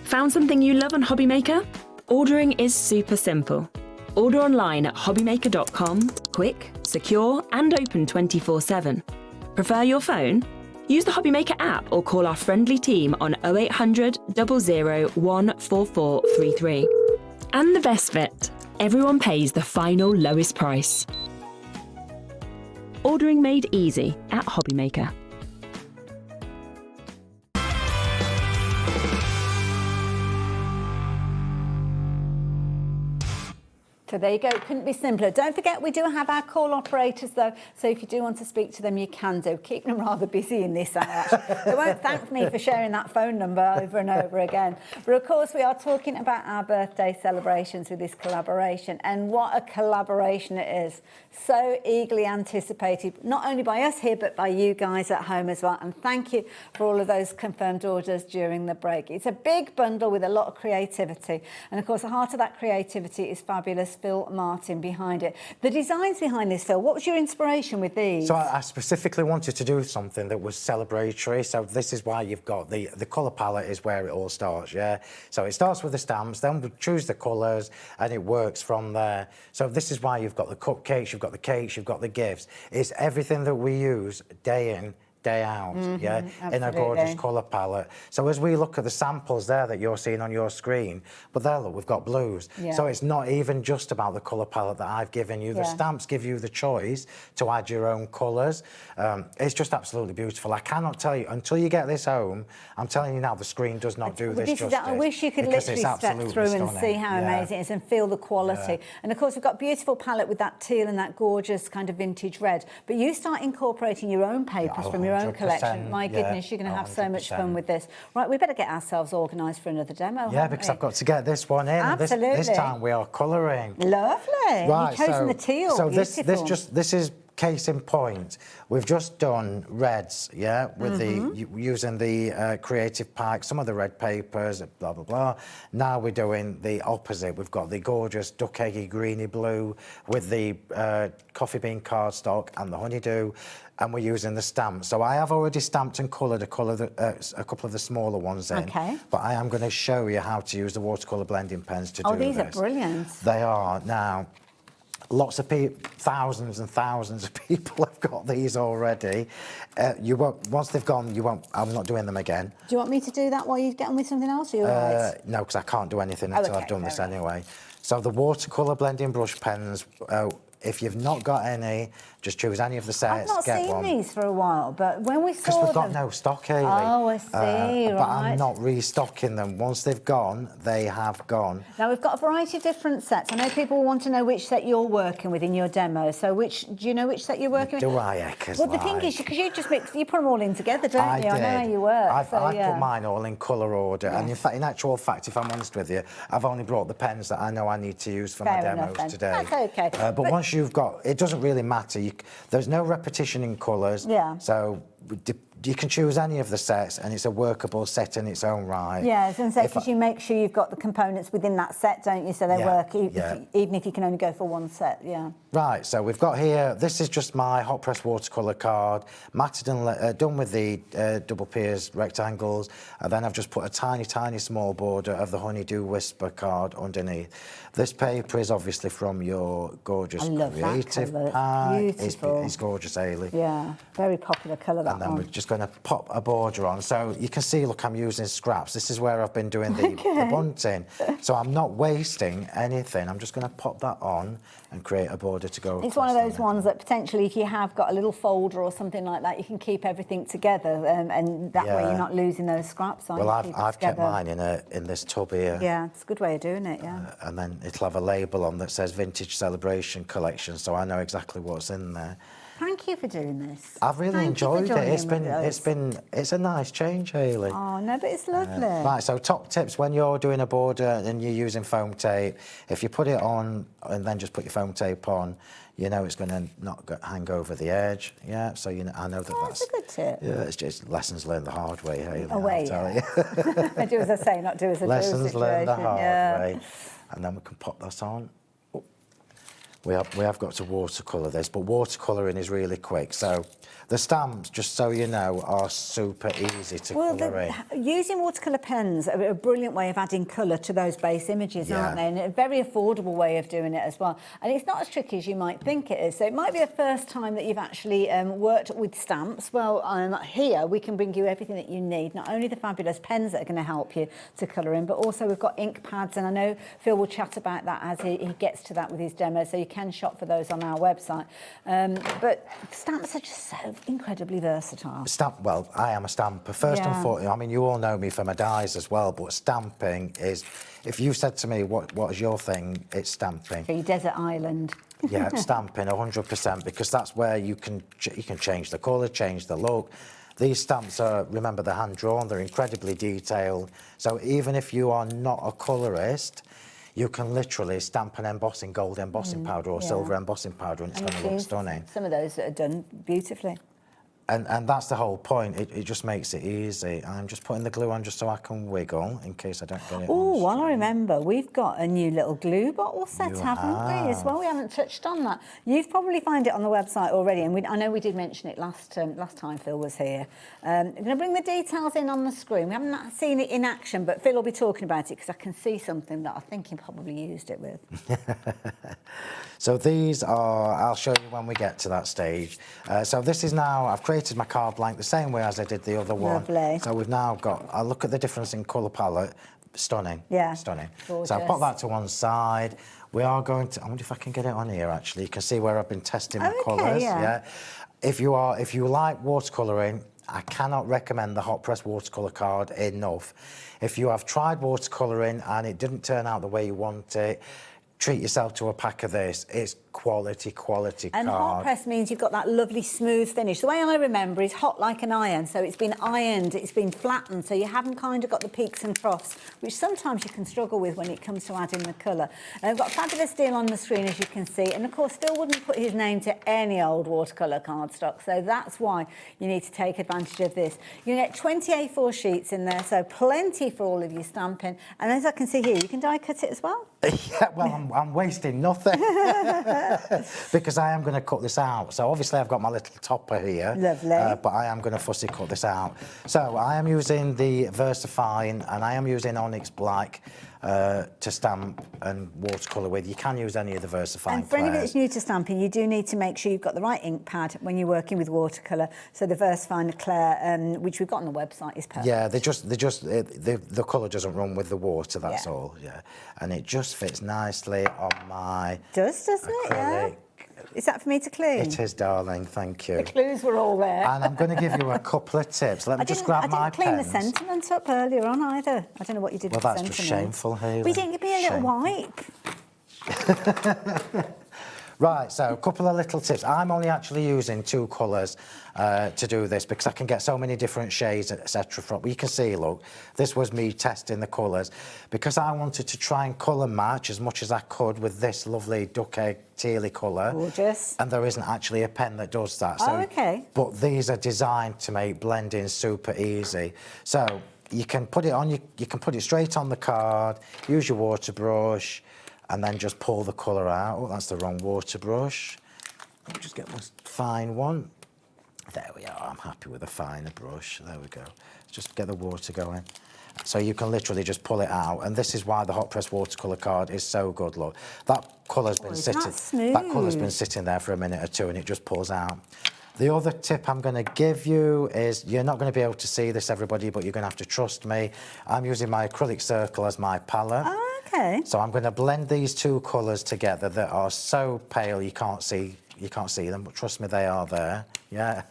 Found something you love on Hobby Maker? Ordering is super simple. Order online at hobbymaker.com, quick, secure and open 24/7. Prefer your phone? Use the Hobby Maker app or call our friendly team on 0800 00 14433. And the best bit, everyone pays the final lowest price. Ordering made easy at Hobby Maker. So there you go, it couldn't be simpler. Don't forget, we do have our call operators though, so if you do want to speak to them, you can do. Keep them rather busy in this hour. They won't thank me for sharing that phone number over and over again. But of course, we are talking about our birthday celebrations with this collaboration, and what a collaboration it is. So eagerly anticipated, not only by us here, but by you guys at home as well. And thank you for all of those confirmed orders during the break. It's a big bundle with a lot of creativity. And of course, the heart of that creativity is fabulous Phill Martin behind it. The designs behind this, Phill, what was your inspiration with these? So I specifically wanted to do something that was celebratory. So this is why you've got the colour palette is where it all starts, yeah? So it starts with the stamps, then we choose the colours, and it works from there. So this is why you've got the cupcakes, you've got the cakes, you've got the gifts. It's everything that we use day in, day out, yeah, in a absolutely. gorgeous colour palette. So as we look at the samples there that you're seeing on your screen, but there, look, we've got blues. Yeah. So it's not even just about the colour palette that I've given you. The Yeah. stamps give you the choice to add your own colours. It's just absolutely beautiful. I cannot tell you, until you get this home, I'm telling you now, the screen does not do this justice. I wish you could because literally it's step absolutely through and stunning. see how Yeah. amazing it is and feel the quality. And of course, we've got a beautiful palette with that teal and that gorgeous kind of vintage red. But you start incorporating your own papers from your own 100%, collection. My yeah, goodness, you're going to have so much 100%. fun with this. Right, we better get ourselves organised for another demo. Yeah, haven't because we? I've got to get this one in. And Absolutely. this time we are colouring. Lovely. Right, You've chosen the teal. So Beautiful. this is case in point. We've just done reds, yeah, with using the creative pack, some of the red papers, blah blah blah. Now we're doing the opposite. We've got the gorgeous duck eggy greeny blue with the coffee bean cardstock and the honeydew, and we're using the stamps. So I have already stamped and coloured a couple of the smaller ones in. Okay. But I am going to show you how to use the watercolour blending pens to do this. Oh, these are brilliant. They are. Now, lots of people, thousands and thousands of people have got these already. You won't, once they've gone, you won't, I'm not doing them again. Do you want me to do that while you get on with something else? Or you're right? No, because I can't do anything until I've done this anyway. So the watercolour blending brush pens, if you've not got any, just choose any of the sets, I've not get seen one. these for a while, but when we saw Because we've got them... no stock, Hayley. Oh, I see, But right. I'm not restocking them. Once they've gone, they have gone. Now, we've got a variety of different sets. I know people want to know which set you're working with in your demo. So do you know which set you're working with? Do I, Eckers? Well, the thing is, because you just mix, you put them all in together, don't you? I know how you work. I've yeah. put mine all in colour order, and in fact, in actual fact, if I'm honest with you, I've only brought the pens that I know I need to use for my Fair enough, demos then. today. That's okay. But once you've got, it doesn't really matter. There's no repetition in colours. Yeah. So you can choose any of the sets, and it's a workable set in its own right. Yeah, I was going to say, because you make sure you've got the components within that set, don't you? So they work, even if you can only go for one set, yeah. Right, so we've got here, this is just my hot press watercolour card, matted and done with the double piers rectangles, and then I've just put a tiny, tiny small border of the Honeydew Whisper card underneath. This paper is obviously from your gorgeous creative pack. Beautiful. It's gorgeous, Hayley. Yeah, very popular colour, that And then one. we're just going to pop a border on. So you can see, look, I'm using scraps. This is where I've been doing the bunting. So I'm not wasting anything. I'm just going to pop that on and create a border to go. It's one of those across ones that potentially, if you have got a little folder or something like that, you can keep everything together, and that way you're not losing those scraps. Well, I've kept mine in this tub here. Yeah, it's a good way of doing it. Yeah. And then it'll have a label on that says Vintage Celebration Collection, so I know exactly what's in there. Thank you for doing this. I've really Thank you for enjoyed it. joining with us. It's a nice change, Hayley. Oh no, but it's lovely. Right, so top tips when you're doing a border and you're using foam tape, if you put it on and then just put your foam tape on, you know it's going to not hang over the edge. Yeah, so you know, I know that's a good tip. Yeah, it's just lessons learned the hard way, Hayley. Oh, wait, I'll tell you. I do as I say, not do as I do. Lessons learned the hard yeah. way. And then we can pop that on. We have got to watercolour this, but watercolouring is really quick. So the stamps, just so you know, are super easy to colour in. Using watercolour pens are a brilliant way of adding colour to those base images, aren't they? And a very affordable way of doing it as well. And it's not as tricky as you might think it is. So it might be the first time that you've actually worked with stamps. Well, here we can bring you everything that you need, not only the fabulous pens that are going to help you to colour in, but also we've got ink pads, and I know Phill will chat about that as he gets to that with his demo, so you can shop for those on our website. But stamps are just so incredibly versatile. Well, I am a stamper. First and foremost, I mean, you all know me for my dies as well, but stamping is, if you said to me, what is your thing, it's stamping. For your desert island. Yeah, stamping 100%, because that's where you can change the colour, change the look. These stamps are, remember, they're hand-drawn, they're incredibly detailed. So even if you are not a colourist, you can literally stamp an embossing, gold embossing powder or silver embossing powder, and it's going to look stunning. Some of those that are done beautifully. And that's the whole point. It just makes it easy. I'm just putting the glue on just so I can wiggle in case I don't get it. Oh, well, I remember we've got a new little glue bottle set, haven't we, as well? We haven't touched on that. You've probably found it on the website already, and I know we did mention it last time Phill was here. I'm going to bring the details in on the screen. We haven't seen it in action, but Phill will be talking about it because I can see something that I think he probably used it with. So these are, I'll show you when we get to that stage. So this is now, I've created created my card blank the same way as I did the other one. Lovely. So we've now got, I look at the difference in colour palette, stunning. Yeah. Stunning. Gorgeous. So I'll put that to one side. We are going to, I wonder if I can get it on here actually. You can see where I've been testing my colours. Yeah. If you like watercolouring, I cannot recommend the hot press watercolour card enough. If you have tried watercolouring and it didn't turn out the way you want it, treat yourself to a pack of this. It's quality card. And hot press means you've got that lovely smooth finish. The way I remember is hot like an iron. So it's been ironed, it's been flattened, so you haven't kind of got the peaks and troughs, which sometimes you can struggle with when it comes to adding the colour. And I've got a fabulous deal on the screen, as you can see. And of course, Phill wouldn't put his name to any old watercolour cardstock. So that's why you need to take advantage of this. You get 20 A4 sheets in there, so plenty for all of your stamping. And as I can see here, you can die cut it as well. Yeah, well, I'm wasting nothing because I am going to cut this out. So obviously I've got my little topper here. Lovely. But I am going to fussy cut this out. So I am using the VersaFine and I am using Onyx Black to stamp and watercolour with. You can use any of the VersaFine And for anybody Clairs. that's new to stamping, you do need to make sure you've got the right ink pad when you're working with watercolour. So the VersaFine Claire, which we've got on the website, is perfect. Yeah, the colour doesn't run with the water, that's Yeah. all, yeah. And it just fits nicely on my Doesn't it? Yeah. acrylic. Is that for me to clean? It is, darling, thank you. The clues were all there. And I'm going to give you a couple of tips. Let me just grab my I didn't clean pens. the sentiment up earlier on either. I don't know what you did Well, with the that's sentiment. just shameful, Hayley. We didn't give me a little Shame. wipe. Right, so a couple of little tips. I'm only actually using 2 colours to do this because I can get so many different shades, etc. from. You can see, look, this was me testing the colours because I wanted to try and colour match as much as I could with this lovely duck egg tealy colour. Gorgeous. And there isn't actually a pen that does that. So, Oh, okay. But these are designed to make blending super easy. So you can put it on, you can put it straight on the card, use your water brush, and then just pull the colour out. Oh, that's the wrong water brush. Let me just get this fine one. There we are, I'm happy with a finer brush. There we go. Just get the water going. So you can literally just pull it out, and this is why the hot press watercolour card is so good, look. That colour's been isn't that sitting. That colour's smooth? been sitting there for a minute or two and it just pulls out. The other tip I'm going to give you is, you're not going to be able to see this, everybody, but you're going to have to trust me. I'm using my acrylic circle as my palette. Oh, okay. So I'm going to blend these 2 colours together that are so pale you can't see them, but trust me, they are there. Yeah.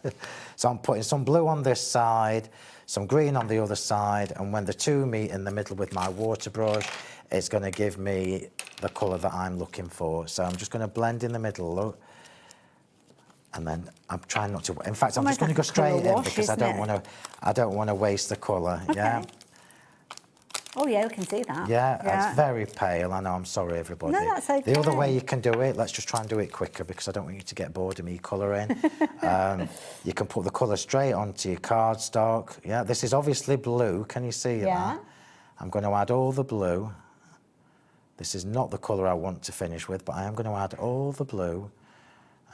So I'm putting some blue on this side, some green on the other side, and when the 2 meet in the middle with my water brush, it's going to give me the colour that I'm looking for. So I'm just going to blend in the middle, look. And then I'm trying not to. In fact, I'm just going to go straight in because I don't want to waste the colour. Okay. Yeah. Oh, yeah, we can see that. Yeah, it's very pale. I know, I'm sorry, everybody. No, that's okay. The other way you can do it, let's just try and do it quicker because I don't want you to get bored of me colouring. You can put the colour straight onto your cardstock. Yeah, this is obviously blue. Can you see that? I'm going to add all the blue. This is not the colour I want to finish with, but I am going to add all the blue.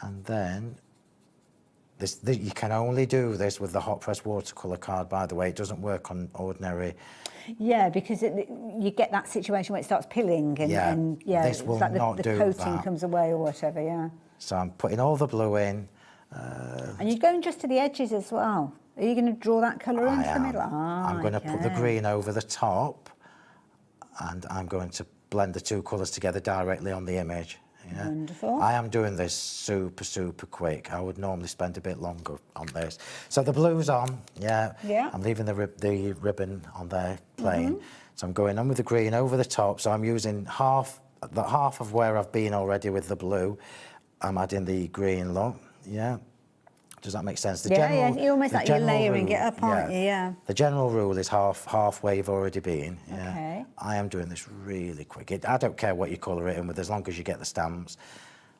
And then, you can only do this with the hot press watercolour card, by the way. It doesn't work on ordinary. Yeah, because you get that situation where it starts pilling and this will it's like not the do coating that. comes away or whatever, yeah. So I'm putting all the blue in. And you're going just to the edges as well. Are you going to draw that colour into the middle? I'm going to put the green over the top, and I'm going to blend the 2 colours together directly on the image. Yeah. Wonderful. I am doing this super, super quick. I would normally spend a bit longer on this. So the blue's on, yeah. Yeah. I'm leaving the ribbon on there plain. So I'm going on with the green over the top. So I'm using half of where I've been already with the blue. I'm adding the green look, yeah. Does that make sense? You're almost like you're layering rule, it up, aren't you? Yeah. The general rule is halfway you've already been. Yeah. Okay. I am doing this really quick. I don't care what you colour it in with, as long as you get the stamps.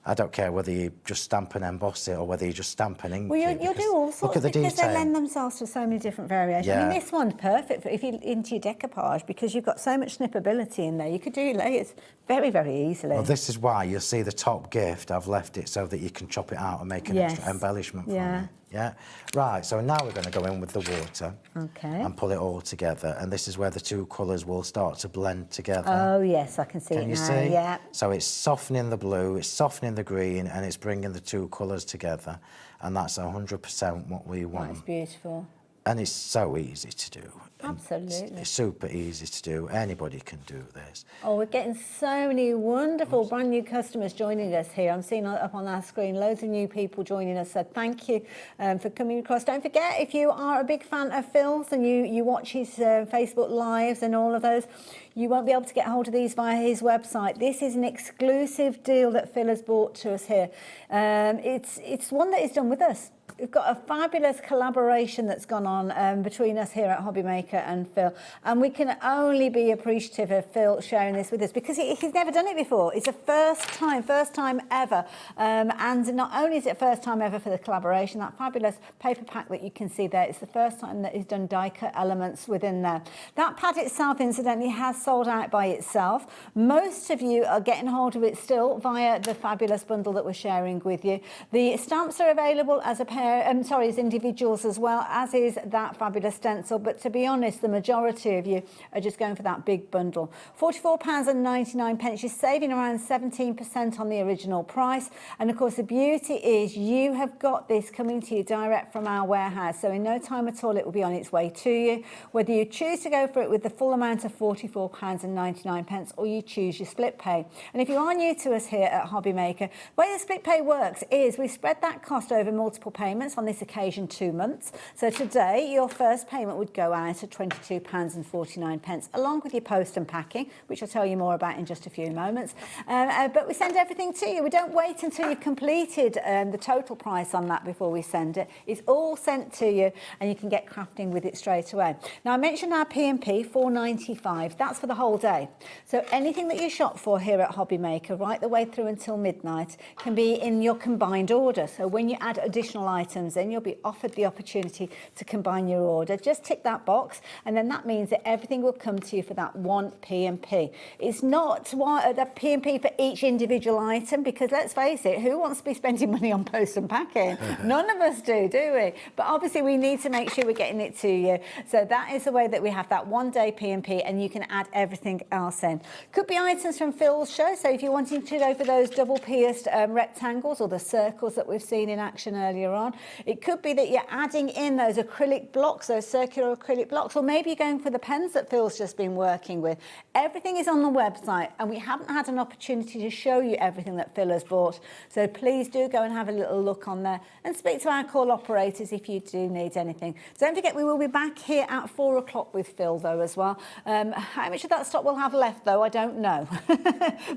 I don't care whether you just stamp and emboss it or whether you just stamp and ink Well, it. you'll do all sorts Look at the because detail. they lend themselves to so many different variations. I mean, Yeah. this one's perfect for if you're into your decoupage because you've got so much snippability in there. You could do your layers very, very easily. Well, this is why you'll see the top gift. I've left it so that you can chop it out and make an extra embellishment from it. Yeah, right, so now we're going to go in with the water Okay. and pull it all together, and this is where the two colours will start to blend together. Oh, yes, I can see it Can you now, see? yeah. So it's softening the blue, it's softening the green, and it's bringing the two colours together, and that's 100% what we want. That's beautiful. And it's so easy to do. Absolutely. It's super easy to do. Anybody can do this. Oh, we're getting so many wonderful brand new customers joining us here. I'm seeing up on our screen loads of new people joining us. So thank you for coming across. Don't forget, if you are a big fan of Phil's and you watch his Facebook Lives and all of those, you won't be able to get hold of these via his website. This is an exclusive deal that Phill has brought to us here. It's one that is done with us. We've got a fabulous collaboration that's gone on between us here at Hobbymaker and Phill, and we can only be appreciative of Phill sharing this with us because he's never done it before. It's a first time ever, and not only is it first time ever for the collaboration, that fabulous paper pack that you can see there, it's the first time that he's done die cut elements within there. That pad itself, incidentally, has sold out by itself. Most of you are getting hold of it still via the fabulous bundle that we're sharing with you. The stamps are available as a pair, as individuals as well, as is that fabulous stencil. But to be honest, the majority of you are just going for that big bundle. £44.99. You're saving around 17% on the original price. And of course, the beauty is you have got this coming to you direct from our warehouse. So in no time at all, it will be on its way to you. Whether you choose to go for it with the full amount of £44.99 or you choose your split pay. And if you are new to us here at Hobbymaker, the way the split pay works is we spread that cost over multiple payments, on this occasion 2 months. So today your first payment would go out at £22.49 along with your post and packing, which I'll tell you more about in just a few moments. But we send everything to you. We don't wait until you've completed the total price on that before we send it. It's all sent to you and you can get crafting with it straight away. Now I mentioned our P&P, £4.95. That's for the whole day. So anything that you shop for here at Hobbymaker right the way through until midnight can be in your combined order. So when you add additional items in, you'll be offered the opportunity to combine your order. Just tick that box and then that means that everything will come to you for that one P&P. It's not the P&P for each individual item because let's face it, who wants to be spending money on post and packing? None of us do we? But obviously we need to make sure we're getting it to you. So that is the way that we have that one day P&P and you can add everything else in. Could be items from Phil's show. So if you're wanting to go for those double pierced rectangles or the circles that we've seen in action earlier on, it could be that you're adding in those acrylic blocks, those circular acrylic blocks, or maybe you're going for the pens that Phil's just been working with. Everything is on the website and we haven't had an opportunity to show you everything that Phill has bought. So please do go and have a little look on there and speak to our call operators if you do need anything. So don't forget, we will be back here at 4 o'clock with Phill though as well. How much of that stock we'll have left though, I don't know.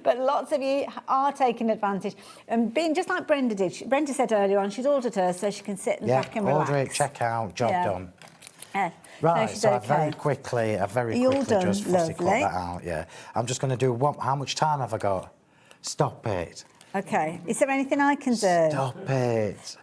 But lots of you are taking advantage and being just like Brenda did. Brenda said earlier on she's ordered hers so she can sit and back and relax. Order it, check out, job done. No, Right, so okay. I very quickly just fussy cut that out, yeah. I'm just going to do how much time have I got? Stop it. Okay, is there anything I can do? Stop it.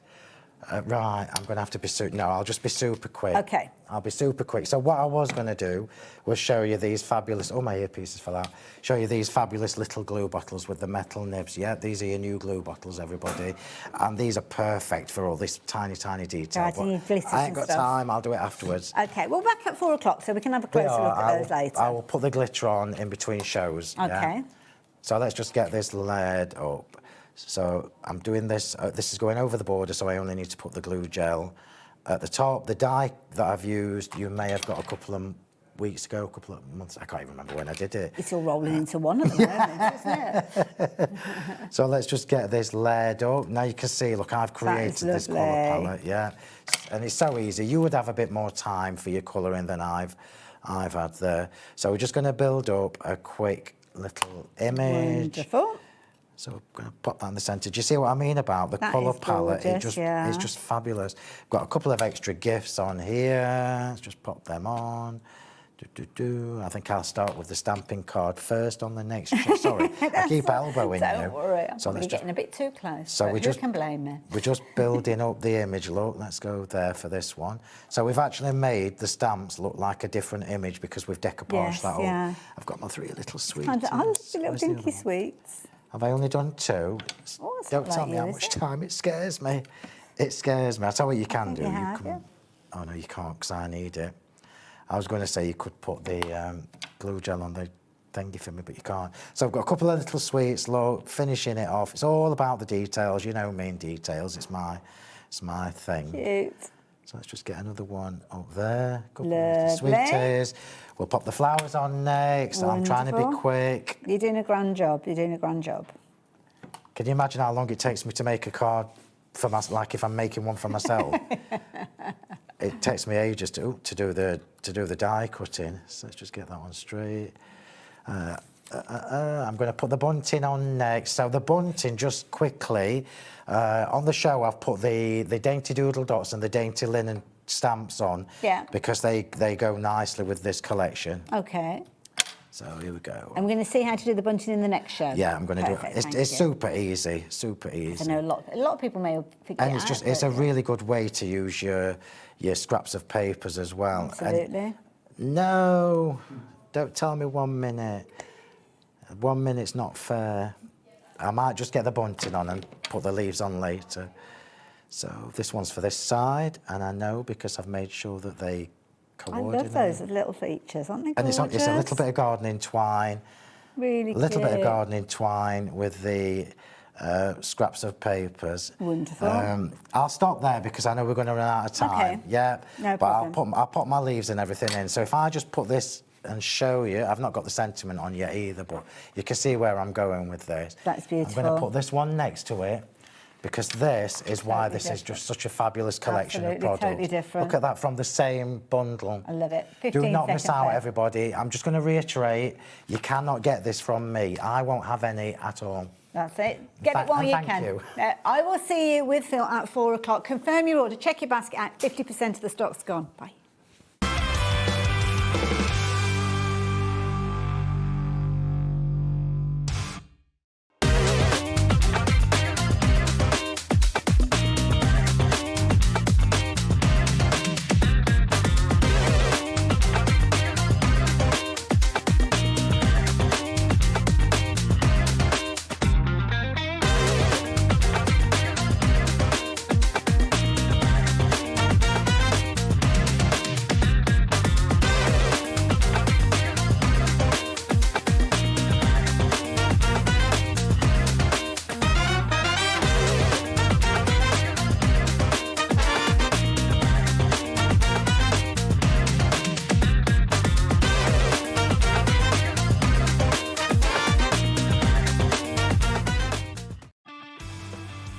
Right, I'm going to have to be I'll just be super quick. Okay. I'll be super quick. So what I was going to do was show you these fabulous, my earpieces fell out, show you these fabulous little glue bottles with the metal nibs. Yeah, these are your new glue bottles, everybody. And these are perfect for all this tiny, tiny detail. Right, and your glitters I ain't got and stuff. time, I'll do it afterwards. Okay, we're back at 4 o'clock so we can have a closer look at those later. I will put the glitter on in between shows. Okay. Yeah? So let's just get this layered up. So I'm doing this, this is going over the border, so I only need to put the glue gel at the top. The die that I've used, you may have got a couple of weeks ago, a couple of months, I can't even remember when I did it. It's all rolling into one at the moment, isn't it? So let's just get this layered up. Now you can see, look, I've created this colour palette, yeah. And it's so easy. You would have a bit more time for your colouring than I've had there. So we're just going to build up a quick little image. Wonderful. So I'm going to put that in the centre. Do you see what I mean about the colour palette? Gorgeous, It's just fabulous. Got a couple of extra gifts on here. Let's just pop them on. I think I'll start with the stamping card first on the next. Sorry, I keep elbowing you. Don't worry, I'm so probably getting a bit too close. So who can blame me? We're just building up the image. Look, let's go there for this one. So we've actually made the stamps look like a different image because we've decoupaged that up. I've got my 3 little sweets. Little dinky sweets. Have I only done 2? Oh, Don't tell me how much time, it scares me. It scares me. I tell you what you can do. you have, can, yeah. Oh no, you can't because I need it. I was going to say you could put the glue gel on the thingy for me, but you can't. So I've got a couple of little sweets, look, finishing it off. It's all about the details, you know me in details. It's my thing. Cute. So let's just get another one up there. Couple of Lovely. sweeties. We'll pop the flowers on next. I'm trying to be Wonderful. quick. You're doing a grand job. You're doing a grand job. Can you imagine how long it takes me to make a card for myself? Like if I'm making one for myself, it takes me ages to do the die cutting. So let's just get that one straight. I'm going to put the bunting on next. So the bunting, just quickly, on the show I've put the dainty doodle dots and the dainty linen stamps on. Yeah. Because they go nicely with this collection. Okay. So here we go. I'm going to see how to do the bunting in the next show. Yeah, I'm going to do it. Perfect, It's thank you. super easy, super easy. I know a lot of people may have figured And it it's out, just, it's a but- really good way to use your scraps of papers as well. Absolutely. And no, don't tell me 1 minute. 1 minute's not fair. I might just get the bunting on and put the leaves on later. So this one's for this side, and I know because I've made sure that they I coordinate. love those little features, aren't they And gorgeous? it's a little bit of gardening twine. Really A little bit of cute. gardening twine with the scraps of papers. Wonderful. I'll stop there because I know we're going to run out of time. Okay. Yeah. No but problem. I'll put my leaves and everything in. So if I just put this and show you, I've not got the sentiment on yet either, but you can see where I'm going with this. That's I'm going beautiful. to put this one next to it because this is why Totally this is different. just such a fabulous collection of Absolutely, products. totally different. Look at that from the same bundle. I love it. Do 15 not miss second out, play. everybody. I'm just going to reiterate, you cannot get this from me. I won't have any at all. That's it. Get it while and you thank can. you. I will see you with Phill at 4 o'clock. Confirm your order. Check your basket out. 50% of the stock's gone. Bye.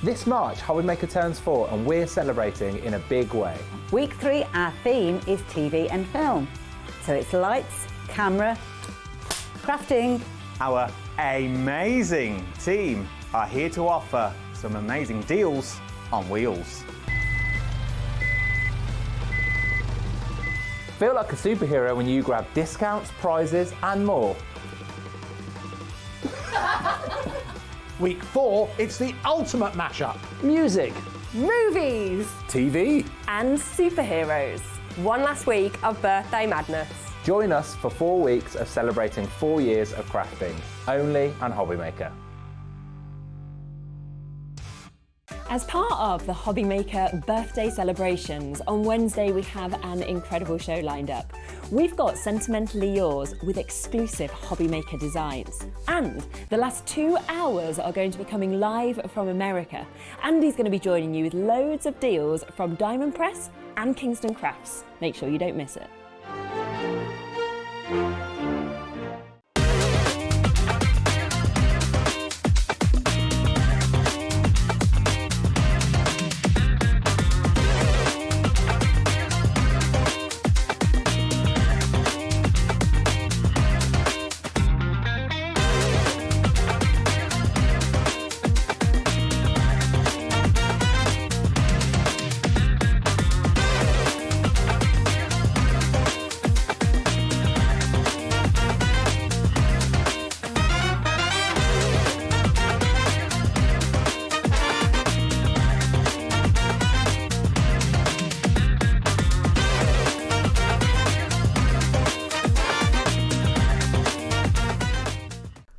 This March, Hobbymaker turns 4 and we're celebrating in a big way. Week 3, our theme is TV and film. So it's lights, camera, crafting. Our amazing team are here to offer some amazing deals on wheels. Feel like a superhero when you grab discounts, prizes and more. Week 4, it's the ultimate mashup. Music, Movies TV. and superheroes. One last week of birthday madness. Join us for 4 weeks of celebrating 4 years of crafting, only on Hobbymaker. As part of the Hobbymaker birthday celebrations, on Wednesday we have an incredible show lined up. We've got Sentimentally Yours with exclusive Hobbymaker designs. And the last 2 hours are going to be coming live from America. Andy's going to be joining you with loads of deals from Diamond Press and Kingston Crafts. Make sure you don't miss it.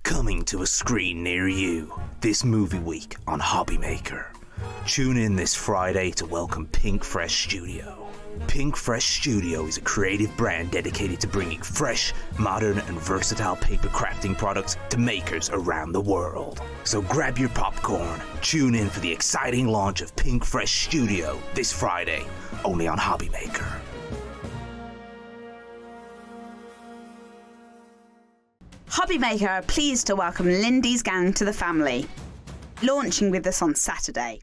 Coming to a screen near you this movie week on Hobbymaker. Tune in this Friday to welcome Pink Fresh Studio. Pink Fresh Studio is a creative brand dedicated to bringing fresh, modern, and versatile paper crafting products to makers around the world. So grab your popcorn, tune in for the exciting launch of Pink Fresh Studio this Friday, only on Hobby Maker. Hobby Maker are pleased to welcome Lindy's Gang to the family, launching with us on Saturday.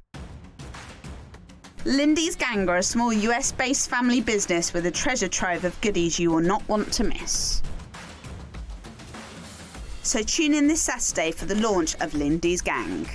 Lindy's Gang are a small US-based family business with a treasure trove of goodies you will not want to miss. So tune in this Saturday for the launch of Lindy's Gang.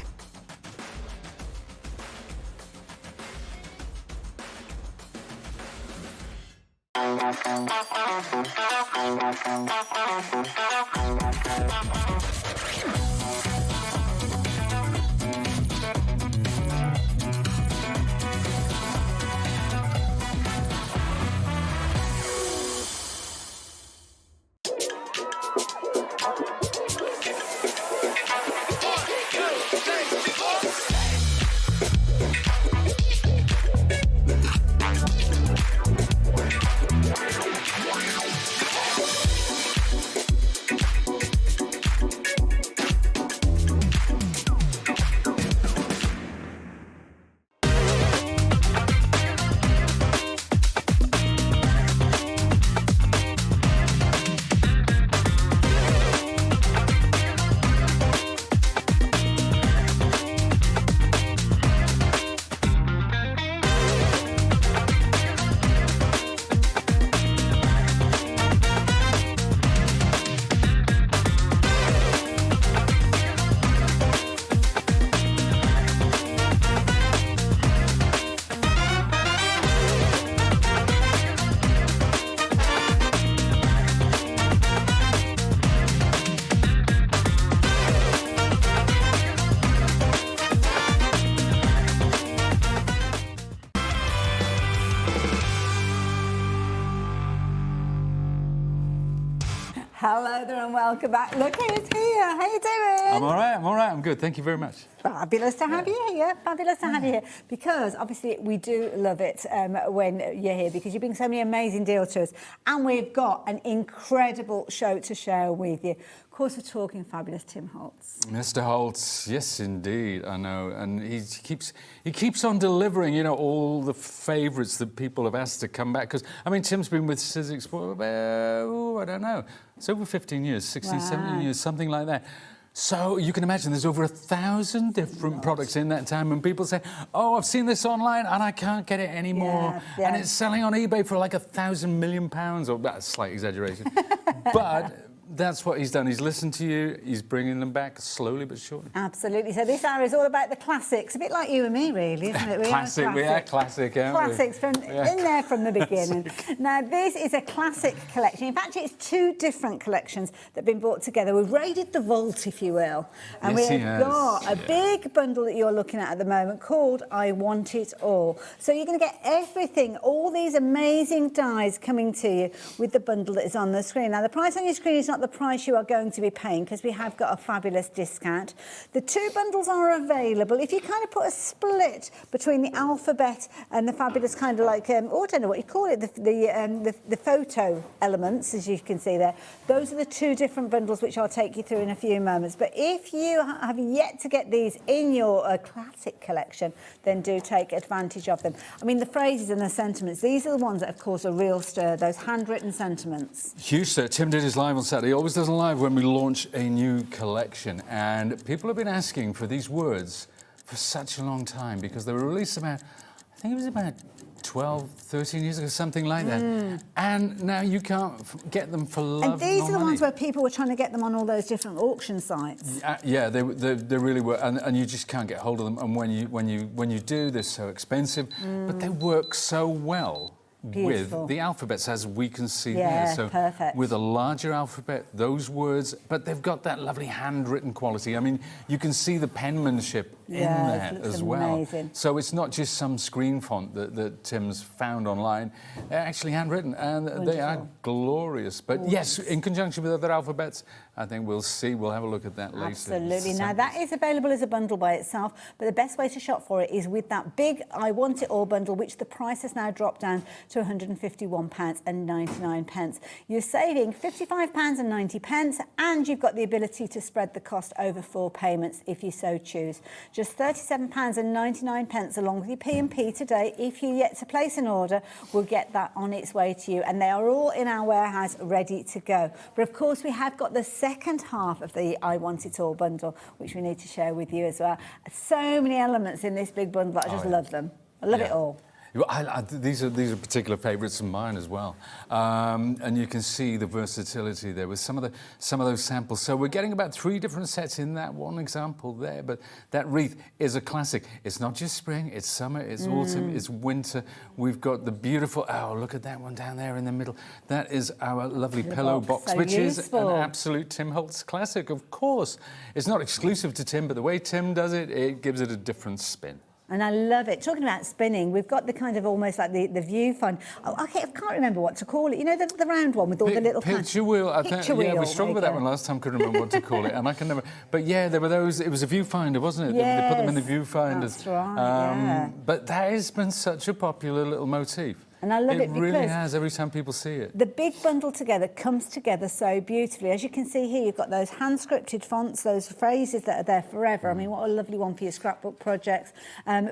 Hello there and welcome back. Look who's here. How you doing? I'm all right, I'm good. Thank you very much. Fabulous to have you here. Fabulous to have you here. Because obviously we do love it when you're here because you bring so many amazing deals to us. And we've got an incredible show to share with you. Of course, we're talking fabulous Tim Holtz. Mr. Holtz, yes, indeed, I know. And he keeps on delivering, you know, all the favourites that people have asked to come back. Because, I mean, Tim's been with Sizzix for about, I don't know, it's over 15 years, 16, 17 years, something like that. So you can imagine there's over 1,000 different products in that time, and people say, "Oh, I've seen this online and I can't get it anymore," and it's selling on eBay for like £1,000 million, or that's a slight exaggeration, but that's what he's done. He's listened to you. He's bringing them back slowly but surely. Absolutely. So this hour is all about the classics, a bit like you and me, really, isn't it? We classic. We are classic, aren't we? Classics from in there from the beginning. Now, this is a classic collection. In fact, it's two different collections that have been brought together. We've raided the vault, if you will, and yes, we've got a big bundle that you're looking at the moment called I Want It All. So you're going to get everything, all these amazing dies coming to you with the bundle that is on the screen. Now, the price on your screen is not the price you are going to be paying because we have got a fabulous discount. The two bundles are available. If you kind of put a split between the alphabet and the fabulous kind of like, oh, I don't know what you call it, the photo elements, as you can see there, those are the two different bundles which I'll take you through in a few moments. But if you have yet to get these in your classic collection, then do take advantage of them. I mean, the phrases and the sentiments, these are the ones that have caused a real stir, those handwritten sentiments. Huge stir. Tim did his live on Saturday. He always does a live when we launch a new collection, and people have been asking for these words for such a long time because they were released about, I think it was about 12, 13 years ago, something like that. And now you can't get them for love. And these nor are the money. ones where people were trying to get them on all those different auction sites. Yeah, they really were, and you just can't get hold of them. And when you do, they're so expensive, but they work so well. Beautiful. With the alphabets, as we can see here. Yeah, So perfect. with a larger alphabet, those words, but they've got that lovely handwritten quality. I mean, you can see the penmanship in there as well. Amazing. So it's not just some screen font that Tim's found online. They're actually handwritten, and they are glorious. But yes, in conjunction with other alphabets, I think we'll see. We'll have a look at that later. Absolutely. Now, that is available as a bundle by itself, but the best way to shop for it is with that big I Want It All bundle, which the price has now dropped down to £151.99. You're saving £55.90, and you've got the ability to spread the cost over 4 payments if you so choose. Just £37.99 along with your P&P today. If you yet to place an order, we'll get that on its way to you, and they are all in our warehouse ready to go. But of course, we have got the second half of the I Want It All bundle, which we need to share with you as well. So many elements in this big bundle. I just love them. I love it all. These are particular favourites of mine as well, and you can see the versatility there with some of those samples. So we're getting about 3 different sets in that one example there. But that wreath is a classic. It's not just spring; it's summer, it's autumn, it's winter. We've got the beautiful. Oh, look at that one down there in the middle. That is our lovely pillow box, so which useful. is an absolute Tim Holtz classic. Of course, it's not exclusive to Tim, but the way Tim does it, it gives it a different spin. And I love it. Talking about spinning, we've got the kind of almost like the viewfinder. Oh, I can't remember what to call it. You know, the round one with all the little... Picture wheel. Picture wheel. Yeah, we struggled with that one last time. Couldn't remember what to call it. And I can never... But yeah, there were those... It was a viewfinder, wasn't it? Yes, they put them in the viewfinders. That's right, yeah. But that has been such a popular little motif. And I love it because... It really has, every time people see it. The big bundle together comes together so beautifully. As you can see here, you've got those hand-scripted fonts, those phrases that are there forever. I mean, what a lovely one for your scrapbook projects.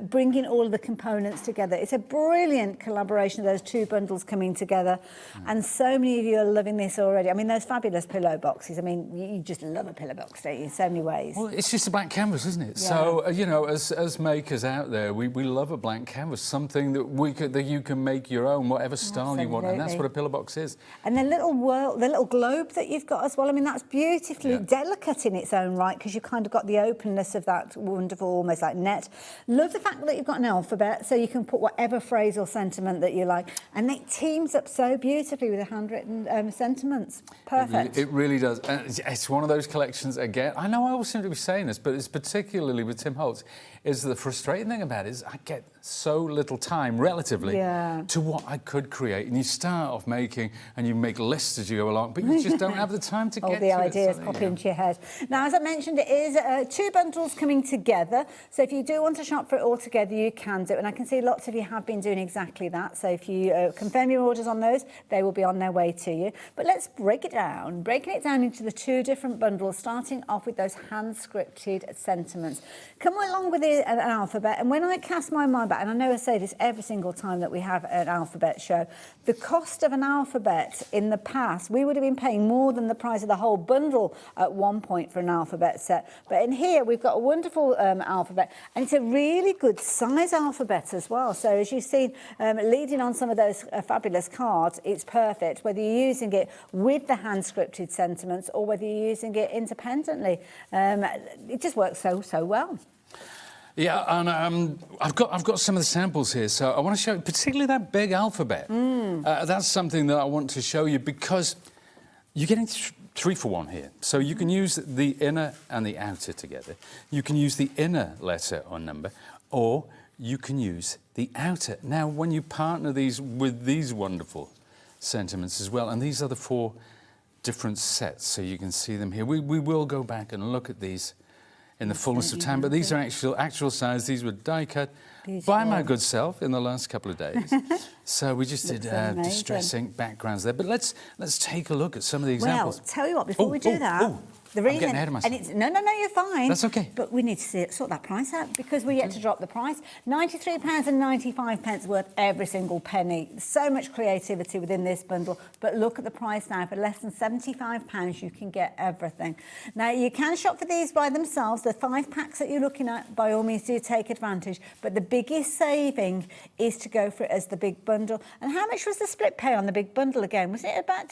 Bringing all of the components together. It's a brilliant collaboration of those 2 bundles coming together. And so many of you are loving this already. I mean, those fabulous pillow boxes. I mean, you just love a pillow box, don't you, in so many ways. Well, it's just a blank canvas, isn't it? Yeah. So, you know, as makers out there, we love a blank canvas, something that you can make your own, whatever style you want, and that's what a pillow box is. And the little globe that you've got as well, I mean, that's beautifully delicate in its own right, because you've kind of got the openness of that wonderful, almost like net. Love the fact that you've got an alphabet, so you can put whatever phrase or sentiment that you like, and it teams up so beautifully with the handwritten sentiments. Perfect. It really does. And it's one of those collections, again, I know I always seem to be saying this, but it's particularly with Tim Holtz, is the frustrating thing about it is I get so little time, relatively, to what I could create. And you start off making, and you make lists as you go along, but you just don't have the time to get to it. All the ideas pop into your head. Now, as I mentioned, it is 2 bundles coming together. So if you do want to shop for it all together, you can do it. And I can see lots of you have been doing exactly that. So if you confirm your orders on those, they will be on their way to you. But let's break it down. Breaking it down into the 2 different bundles, starting off with those hand-scripted sentiments. Come along with an alphabet. And when I cast my mind back, and I know I say this every single time that we have an alphabet show, the cost of an alphabet in the past, we would have been paying more than the price of the whole bundle at one point for an alphabet set. But in here, we've got a wonderful alphabet, and it's a really good size alphabet as well. So as you've seen, leading on some of those fabulous cards, it's perfect, whether you're using it with the hand-scripted sentiments or whether you're using it independently. It just works so well. Yeah, and I've got some of the samples here, so I want to show you, particularly that big alphabet. That's something that I want to show you because you're getting 3 for 1 here. So you can use the inner and the outer together. You can use the inner letter or number, or you can use the outer. Now, when you partner these with these wonderful sentiments as well, and these are the 4 different sets, so you can see them here. We will go back and look at these in the fullness of time, but these are actual size. These were die cut by my good self in the last couple of days. So we just did distress ink backgrounds there. But let's take a look at some of the examples. Well, tell you what, before we do that, the reason, I'm getting ahead of myself. And it's, no, you're fine. That's okay. But we need to sort that price out because we're yet to drop the price. £93.95 worth every single penny. So much creativity within this bundle. But look at the price now. For less than £75, you can get everything. Now, you can shop for these by themselves. The 5 packs that you're looking at, by all means, do take advantage. But the biggest saving is to go for it as the big bundle. And how much was the split pay on the big bundle again? Was it about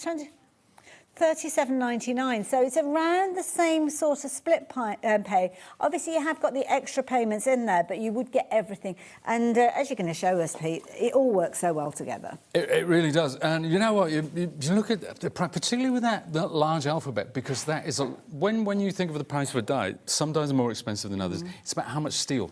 $37.99, so it's around the same sort of split pay. Obviously, you have got the extra payments in there, but you would get everything. And as you're going to show us, Pete, it all works so well together. It really does. And you know what? You look at the particularly with that large alphabet, because that is when you think of the price of a die, some dies are more expensive than others. It's about how much steel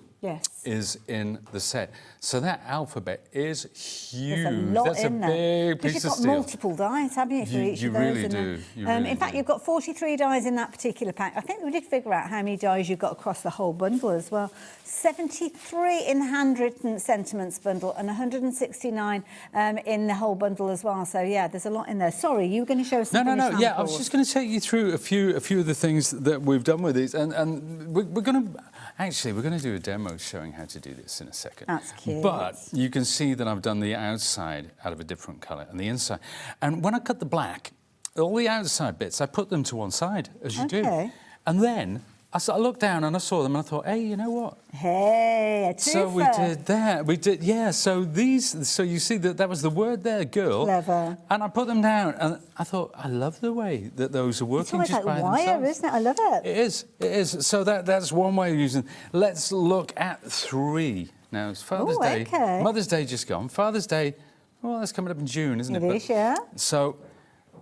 is in the set. So that alphabet is huge. There's a lot That's in a big there. piece of You've got steel. multiple dies, haven't you, for each You of those? really in do. there? You really in fact, do. you've got 43 dies in that particular pack. I think we did figure out how many dies you've got across the whole bundle as well. 73 in the handwritten sentiments bundle and 169 in the whole bundle as well. So yeah, there's a lot in there. Sorry, you were going to show us some No. samples. Yeah, I was just going to take you through a few of the things that we've done with these, and we're going to do a demo showing how to do this in a second. That's cute. But you can see that I've done the outside out of a different colour and the inside. And when I cut the black, all the outside bits, I put them to one side, as you do. And then I looked down and I saw them and I thought, hey, you know what? Hey, a twofer. So we did that. We did, yeah. So you see that was the word there, girl. Clever. And I put them down and I thought, I love the way that those are working It's just almost by like wire, themselves. isn't it? I love it. It is. So that's one way of using. Let's look at 3. Now, it's Father's Day. Okay. Mother's Day just gone. Father's Day, well, that's coming up in June, isn't it? It is, yeah. So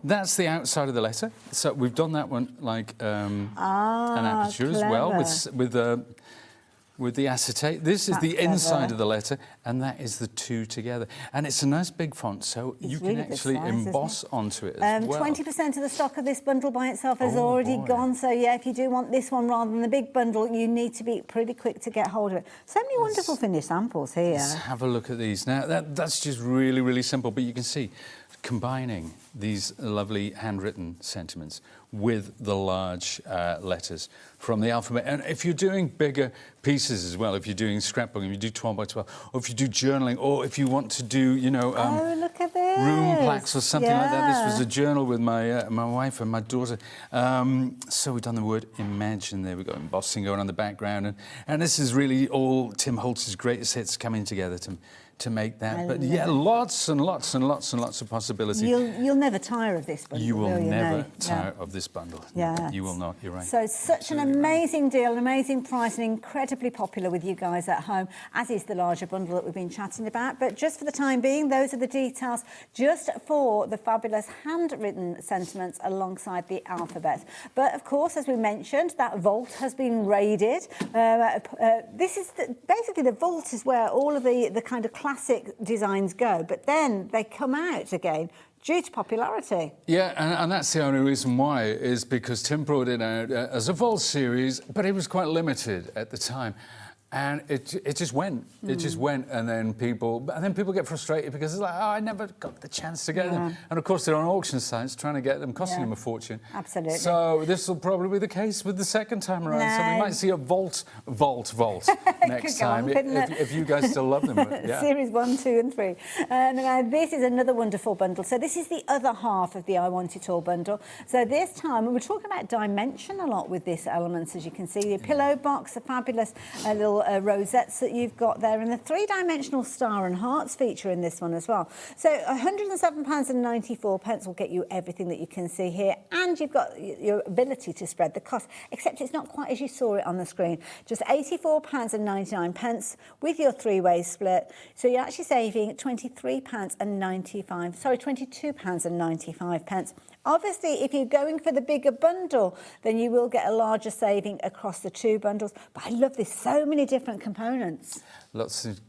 that's the outside of the letter. So we've done that one like an aperture as well with the acetate. This is the inside of the letter, and that is the 2 together. And it's a nice big font, so you can actually emboss onto it as well. 20% of the stock of this bundle by itself has already gone. So yeah, if you do want this one rather than the big bundle, you need to be pretty quick to get hold of it. So many wonderful finished samples here. Let's have a look at these. Now, that's just really, really simple, but you can see combining these lovely handwritten sentiments with the large letters from the alphabet. And if you're doing bigger pieces as well, if you're doing scrapbooking, if you do 12 by 12, or if you do journaling, or if you want to do, oh, look at this. room plaques or something like that. This was a journal with my wife and my daughter. So we've done the word imagine. There we go, embossing going on the background. And this is really all Tim Holtz's greatest hits coming together to make that. But yeah, lots and lots and lots and lots of possibilities. You'll never tire of this bundle. You will never tire Yeah. of this bundle. Yeah. You will not, you're right. So such an amazing deal, an amazing price, and incredibly popular with you guys at home, as is the larger bundle that we've been chatting about. But just for the time being, those are the details just for the fabulous handwritten sentiments alongside the alphabet. But of course, as we mentioned, that vault has been raided. This is basically the vault is where all of the kind of classic designs go, but then they come out again due to popularity. Yeah, and that's the only reason why, is because Tim brought it out as a vault series, but it was quite limited at the time. And it just went. It just went, and then people get frustrated because it's like, oh, I never got the chance to get them. And of course, they're on auction sites trying to get them, costing them a fortune. Absolutely. So this will probably be the case with the second time around. So we might see a vault next time if you guys still love them. But, yeah. Series 1, 2 and 3. Now this is another wonderful bundle. So this is the other half of the I Want It All bundle. So this time, and we're talking about dimension a lot with this elements, as you can see. The pillow box, a fabulous little rosettes that you've got there, and the 3-dimensional star and hearts feature in this one as well. So £107.94 will get you everything that you can see here, and you've got your ability to spread the cost, except it's not quite as you saw it on the screen. Just £84.99 with your 3-way split. So you're actually saving £22.95. Obviously, if you're going for the bigger bundle, then you will get a larger saving across the 2 bundles. But I love this, so many different components. Lots of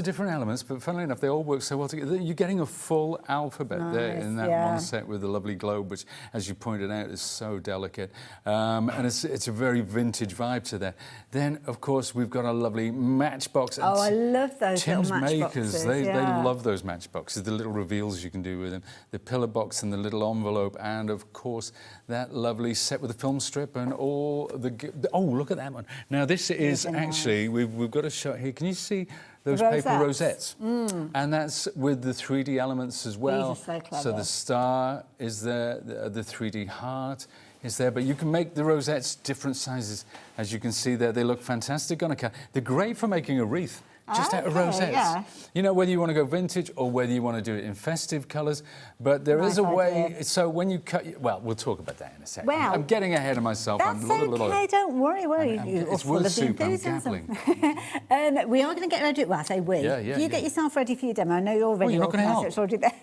different elements, but funnily enough, they all work so well together. You're getting a full alphabet there in that one set with the lovely globe, which, as you pointed out, is so delicate. And it's a very vintage vibe to that. Then, of course, we've got a lovely matchbox. Oh, I love those Tim's little matchboxes. makers, they love those matchboxes, the little reveals you can do with them, the pillar box and the little envelope, and, of course, that lovely set with the film strip and all the... Oh, look at that one. Now, this is actually... We've got a shot here. Can you see those paper rosettes? And that's with the 3D elements as well. These are so clever. So the star is there, the 3D heart is there, but you can make the rosettes different sizes. As you can see there, they look fantastic on a cut. They're great for making a wreath. Just out of rosettes. Yeah. You know, whether you want to go vintage or whether you want to do it in festive colours. But there is a way, so when you cut... Well, we'll talk about that in a second. Well, I'm getting ahead of myself. That's okay, don't worry. It's full World of Soup, I'm enthusiasm. gabbling. We are going to get ready... Well, I say we. Yeah, you get yourself ready for your demo. I know you're already you're not going to help. It's already there.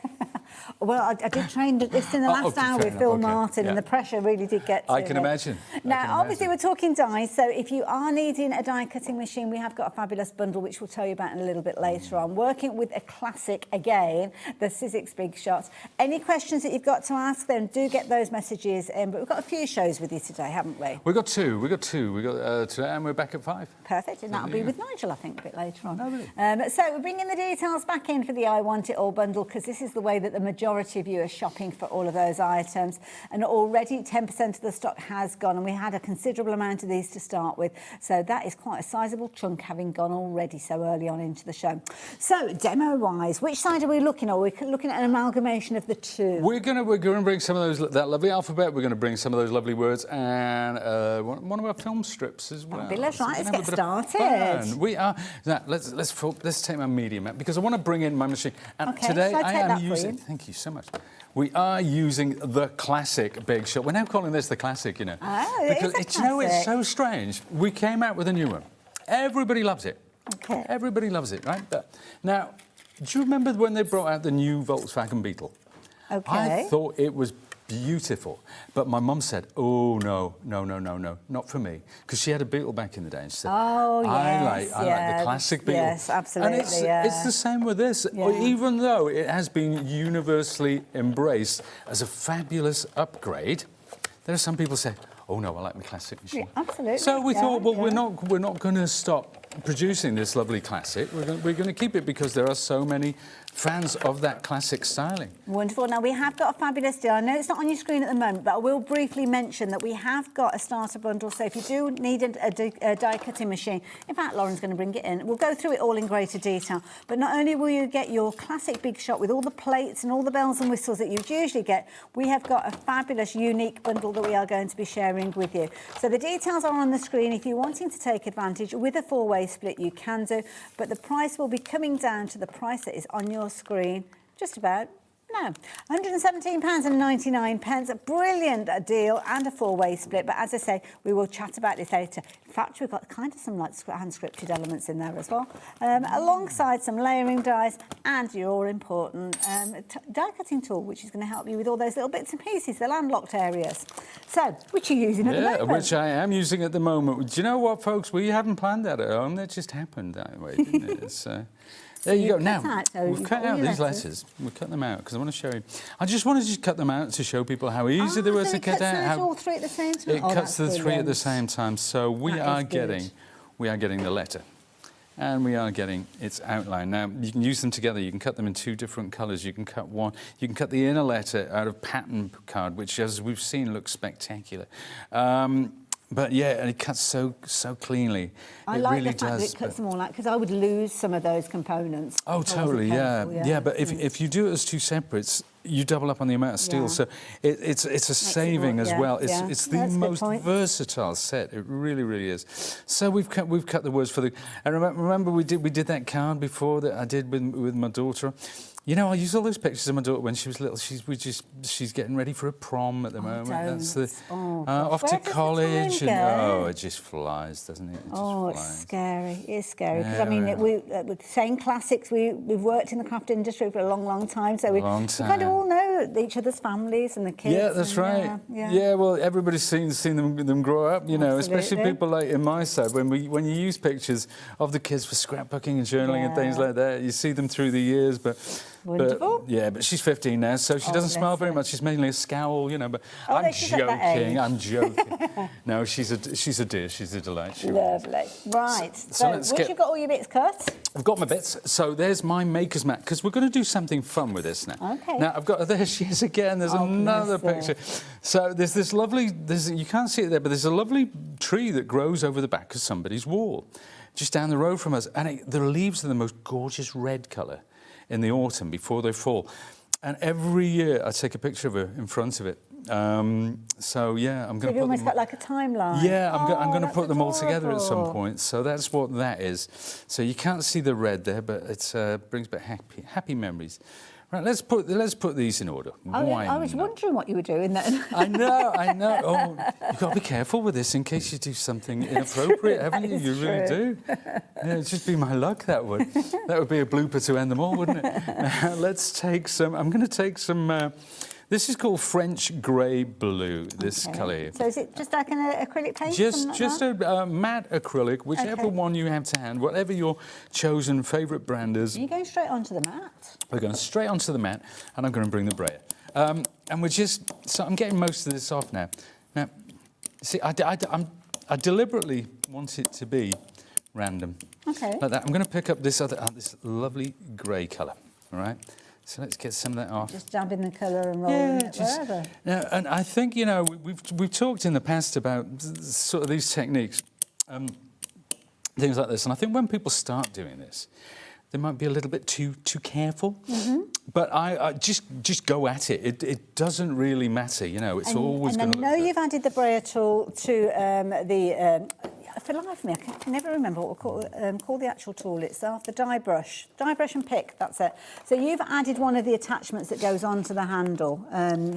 Well, I did train this in the last hour with Phill Martin, and the pressure really did get to I can imagine. Now, obviously, we're talking dies, so if you are needing a die cutting machine, we have got a fabulous bundle, which we'll tell you about in a little bit later on. Working with a classic again, the Sizzix Big Shots. Any questions that you've got to ask, then do get those messages in. But we've got a few shows with you today, haven't we? We've got two. We got today, and we're back at 5. Perfect, and that'll be with Nigel, I think, a bit later on. Oh, really? So we're bringing the details back in for the I Want It All bundle, because this is the way that the majority of you are shopping for all of those items. And already 10% of the stock has gone, and we had a considerable amount of these to start with. So that is quite a sizable chunk having gone already so early on into the show. So demo-wise, which side are we looking at? We're looking at an amalgamation of the two. We're gonna bring some of those, that lovely alphabet. We're gonna bring some of those lovely words and one of our film strips as well. Fabulous, right? Let's get started. We are now. Let's take my medium out because I want to bring in my machine. And okay, today I am using. Thank you so much. We are using the classic Big Shot. We're now calling this the classic, you know. Oh, because it's it's so strange. We came out with a new one. Everybody loves it. Okay. Everybody loves it, right? But now, do you remember when they brought out the new Volkswagen Beetle? Okay. I thought it was beautiful, but my mum said, "Oh no, not for me," because she had a Beetle back in the day, and she said, "Oh I like the classic Beetle." Yes, absolutely. And it's the same with this, even though it has been universally embraced as a fabulous upgrade. There are some people say, "Oh no, I like my classic machine." Yeah, absolutely. So we thought, well, we're not going to stop producing this lovely classic. We're going to keep it because there are so many fans of that classic styling. Wonderful. Now, we have got a fabulous deal. I know it's not on your screen at the moment, but I will briefly mention that we have got a starter bundle. So if you do need a die-cutting machine, in fact, Lauren's going to bring it in. We'll go through it all in greater detail. But not only will you get your classic Big Shot with all the plates and all the bells and whistles that you'd usually get, we have got a fabulous, unique bundle that we are going to be sharing with you. So the details are on the screen. If you're wanting to take advantage with a 4-way split, you can do. But the price will be coming down to the price that is on your screen just about now. £117.99, a brilliant deal and a 4-way split. But as I say, we will chat about this later. In fact, we've got kind of some like hand-scripted elements in there as well, alongside some layering dies and your important die-cutting tool, which is going to help you with all those little bits and pieces, the landlocked areas. So, which you're using at the moment. Which I am using at the moment. Do you know what, folks? We haven't planned that at home. That just happened that way, didn't it? It's, there you go. Now, we've cut out these letters. We'll cut them out because I want to show you. I just wanted to cut them out to show people how easy they were to cut out. How all three at the same time? It cuts the three at the same time. So we are getting the letter. And we are getting its outline. Now, you can use them together. You can cut them in 2 different colours. You can cut one. You can cut the inner letter out of pattern card, which, as we've seen, looks spectacular. But yeah, and it cuts so cleanly. I like the fact that it cuts them all out because I would lose some of those components. Oh, totally, yeah. But if you do it as 2 separates, you double up on the amount of steel, so it's a saving as well. It's the most versatile set. It really is. So we've cut the words for the. And remember we did that card before that I did with my daughter. You know, I use all those pictures of my daughter when she was little. She's getting ready for a prom at the moment. That's the off to college. It just flies, doesn't it? It just flies. It's scary. It's scary because I mean, with saying classics, we've worked in the craft industry for a long time, so we kind of all know each other's families and the kids. Yeah, that's right. Yeah, well, everybody's seen them grow up. You know, especially people like in my side when you use pictures of the kids for scrapbooking and journaling and things like that, you see them through the years, but. Wonderful. But she's 15 now, so she doesn't smile very much. She's mainly a scowl, you know. But I'm joking. I'm joking. No, she's a dear. She's a delight. Lovely. Right. So once you've got all your bits cut, I've got my bits. So there's my maker's mat because we're going to do something fun with this now. Okay. Now there she is again. There's another picture. So there's this lovely. You can't see it there, but there's a lovely tree that grows over the back of somebody's wall, just down the road from us, and the leaves are the most gorgeous red colour in the autumn before they fall. And every year I take a picture of her in front of it. So yeah, I'm going to put almost got like a timeline. Yeah, I'm going to put them all together at some point. So that's what that is. So you can't see the red there, but it brings back happy memories. Right, let's put these in order. I was wondering what you were doing then. I know. Oh, you've got to be careful with this in case you do something inappropriate, haven't you? You really do. Yeah, it'd just be my luck, that would. That would be a blooper to end them all, wouldn't it? Now, let's take some. I'm going to take some. This is called French Grey Blue, this colour here. So is it just like an acrylic paint? Just a matte acrylic, whichever one you have to hand, whatever your chosen favourite brand is. Are you going straight onto the mat? We're going straight onto the mat, and I'm going to bring the brayer. And we're just... So I'm getting most of this off now. Now, see, I deliberately want it to be random. Okay. Like that. I'm going to pick up this this lovely grey colour, all right? So let's get some of that off. Just dabbing the colour and rolling it wherever. Yeah, and I think, you know, we've talked in the past about sort of these techniques, things like this. And I think when people start doing this, they might be a little bit too careful. But I just go at it. It doesn't really matter, you know. It's always going to look And I know good. you've added the brayer tool to the... for the life of me, I can never remember what we call the actual tool itself, the die brush and pick, that's it. So you've added one of the attachments that goes onto the handle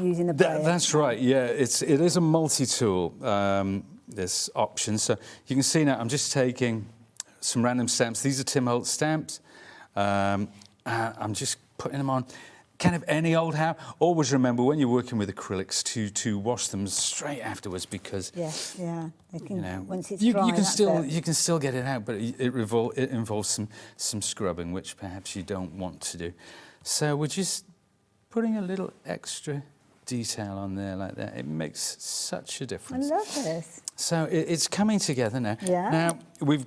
using the brayer. That's right, yeah. It is a multi-tool, this option. So you can see now I'm just taking some random stamps. These are Tim Holtz stamps. I'm just putting them on. Kind of any old how. Always remember when you're working with acrylics to wash them straight afterwards because They can, you know, once it's you dry, can still get it out, but it involves some scrubbing, which perhaps you don't want to do. So we're just putting a little extra detail on there like that. It makes such a difference. I love this. So it's coming together now. Yeah. Now we've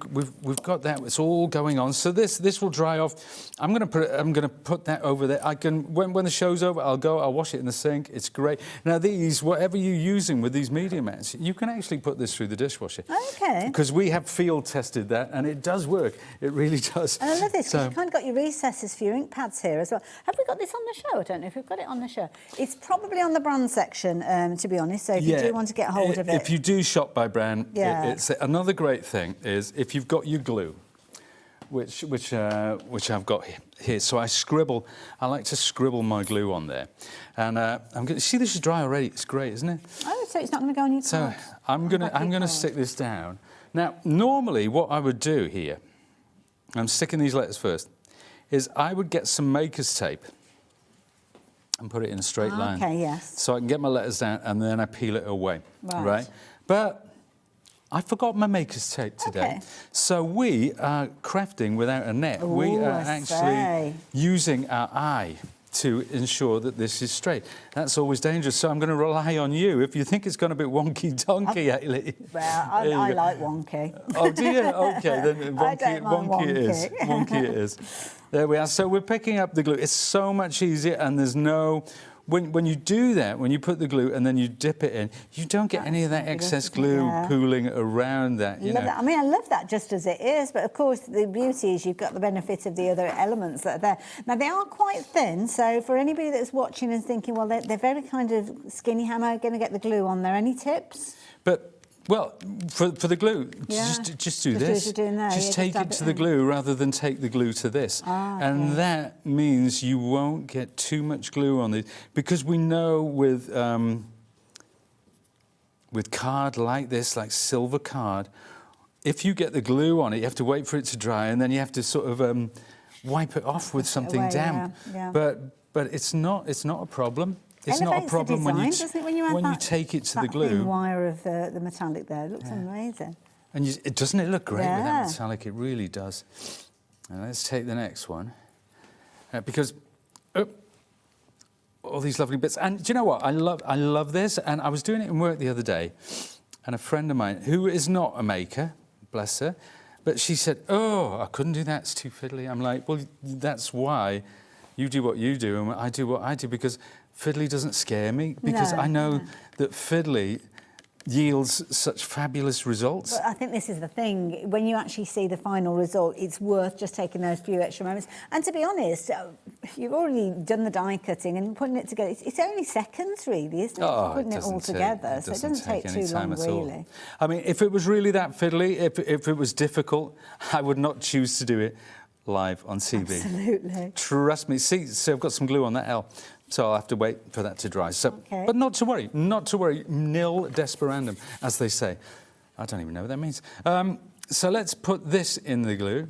got that. It's all going on. So this will dry off. I'm going to put that over there. I can when the show's over, I'll wash it in the sink. It's great. Now these, whatever you're using with these media mats, you can actually put this through the dishwasher. Okay. Because we have field tested that, and it does work. It really does. And I love this because So, you've kind of got your recesses for your ink pads here as well. Have we got this on the show? I don't know if we've got it on the show. It's probably on the brand section, to be honest. So if you do want to get hold of it, if you do shop by brand, Yeah. it's another great thing is if you've got your glue, which I've got here. So I like to scribble my glue on there, and I'm going to see this is dry already. It's great, isn't it? Oh, so it's not going to go on your So card. I'm gonna stick this down. Now, normally what I would do here, I'm sticking these letters first, is I would get some maker's tape and put it in a straight line. Okay, yes. So I can get my letters down and then I peel it away, Right. But I forgot my maker's tape today. Okay. So we are crafting without a net. We Ooh, are I actually say. using our eye to ensure that this is straight. That's always dangerous. So I'm going to rely on you. If you think it's gone a bit wonky-donkey, Hayley. Well, I like wonky. Oh, do you? Okay, then I don't mind wonky it is. wonky. Wonky it is. There we are. So we're picking up the glue. It's so much easier, and there's no... When you do that, when you put the glue and then you dip it in, you don't get any of that excess glue pooling around that. You know. That. I mean, I love that just as it is, but of course the beauty is you've got the benefit of the other elements that are there. Now, they are quite thin, so for anybody that's watching and thinking, well, they're very kind of skinny, how am I going to get the glue on there? Any tips? Well, for the glue, just do this. As you're doing there. Just take it to the glue rather than take the glue to this. Okay. And that means you won't get too much glue on it. Because we know with card like this, like silver card, if you get the glue on it, you have to wait for it to dry and then you have to sort of wipe it off with something damp. Yeah. But it's not a problem. It's not a Elevates problem the when design, you doesn't it, when you add take it to the that glue. thin wire of the metallic there. It looks amazing. And doesn't it look great with that Yeah. metallic? It really does. Now let's take the next one. Because all these lovely bits. And do you know what? I love this. And I was doing it in work the other day. And a friend of mine, who is not a maker, bless her, but she said, oh, I couldn't do that. It's too fiddly. I'm like, well, that's why you do what you do and I do what I do, because fiddly doesn't scare me, because I know that fiddly yields such fabulous results. But I think this is the thing. When you actually see the final result, it's worth just taking those few extra moments. And to be honest, you've already done the die cutting and putting it together. It's only seconds, really, isn't it? Putting it all together. So it doesn't take too long, really. I mean, if it was really that fiddly, if it was difficult, I would not choose to do it live on TV. Absolutely. Trust me. See, so I've got some glue on that L, so I'll have to wait for that to dry. So, Okay. but not to worry, nil desperandum, as they say. I don't even know what that means. So let's put this in the glue.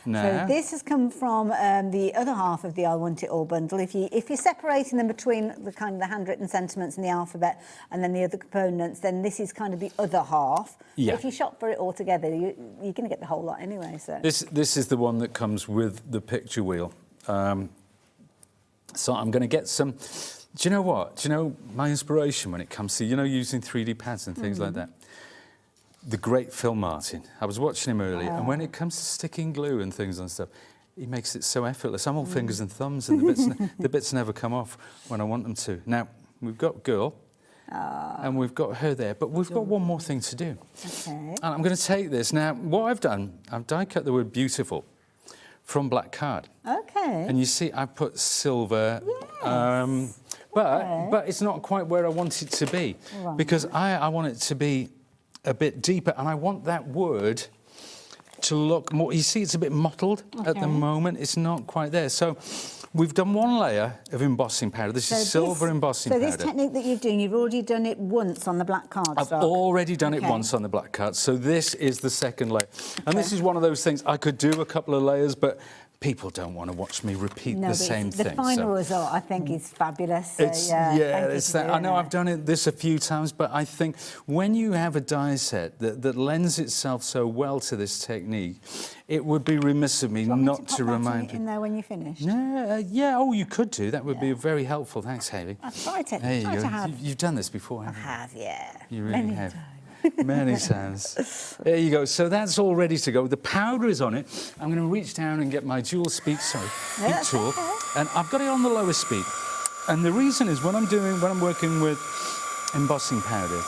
Now. So this has come from the other half of the I Want It All bundle. If you're separating them between the kind of the handwritten sentiments and the alphabet and then the other components, then this is kind of the other half. Yeah. If you shop for it all together, you're going to get the whole lot anyway. So This is the one that comes with the picture wheel. So I'm going to get some. Do you know what? Do you know my inspiration when it comes to using 3D pads and things like that? The great Phill Martin. I was watching him earlier, and when it comes to sticking glue and things and stuff, he makes it so effortless. I'm all fingers and thumbs, and the bits never come off when I want them to. Now, we've got girl, and we've got her there, but we've got one more thing to do. Okay. And I'm going to take this. Now, what I've done, I've die-cut the word beautiful from black card. Okay. And you see, I put silver, but it's not quite where I want it to be, because I want it to be a bit deeper, and I want that word to look more. You see, it's a bit mottled at the moment. It's not quite there. So we've done one layer of embossing powder. This is silver embossing powder. So this technique that you're doing, you've already done it once on the black cardstock. I've already done it once on the black card. So this is the second layer. And this is one of those things, I could do a couple of layers, but people don't want to watch me repeat the same thing. The final result, I think, is fabulous. So, It's that. I know I've done this a few times, but I think when you have a die set that lends itself so well to this technique, it would be remiss of me not to remind you. In there when you finish. Yeah. Oh, you could do. That would be very helpful. Thanks, Haley. I've tried it. There you go. You've done this before, haven't you? I have, yeah. You really have. Many times. There you go. So that's all ready to go. The powder is on it. I'm going to reach down and get my dual speed tool, and I've got it on the lowest speed. And the reason is when I'm working with embossing powders,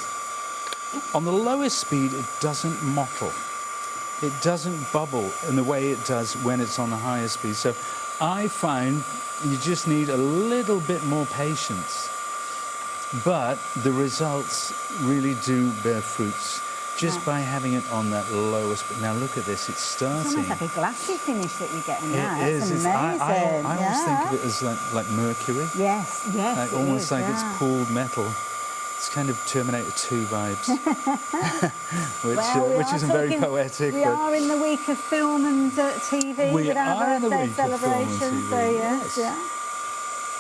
on the lowest speed it doesn't mottle. It doesn't bubble in the way it does when it's on the higher speed. So I find you just need a little bit more patience. But the results really do bear fruits just by having it on that lowest. Now look at this, it's starting. It's almost like a glassy finish that you're getting now. It is. It's amazing. I always think of it as like mercury. Yes, Like almost like it's cooled metal. It's kind of Terminator 2 vibes, which isn't very poetic. We are in the week of film and TV with our birthday celebration. So yes.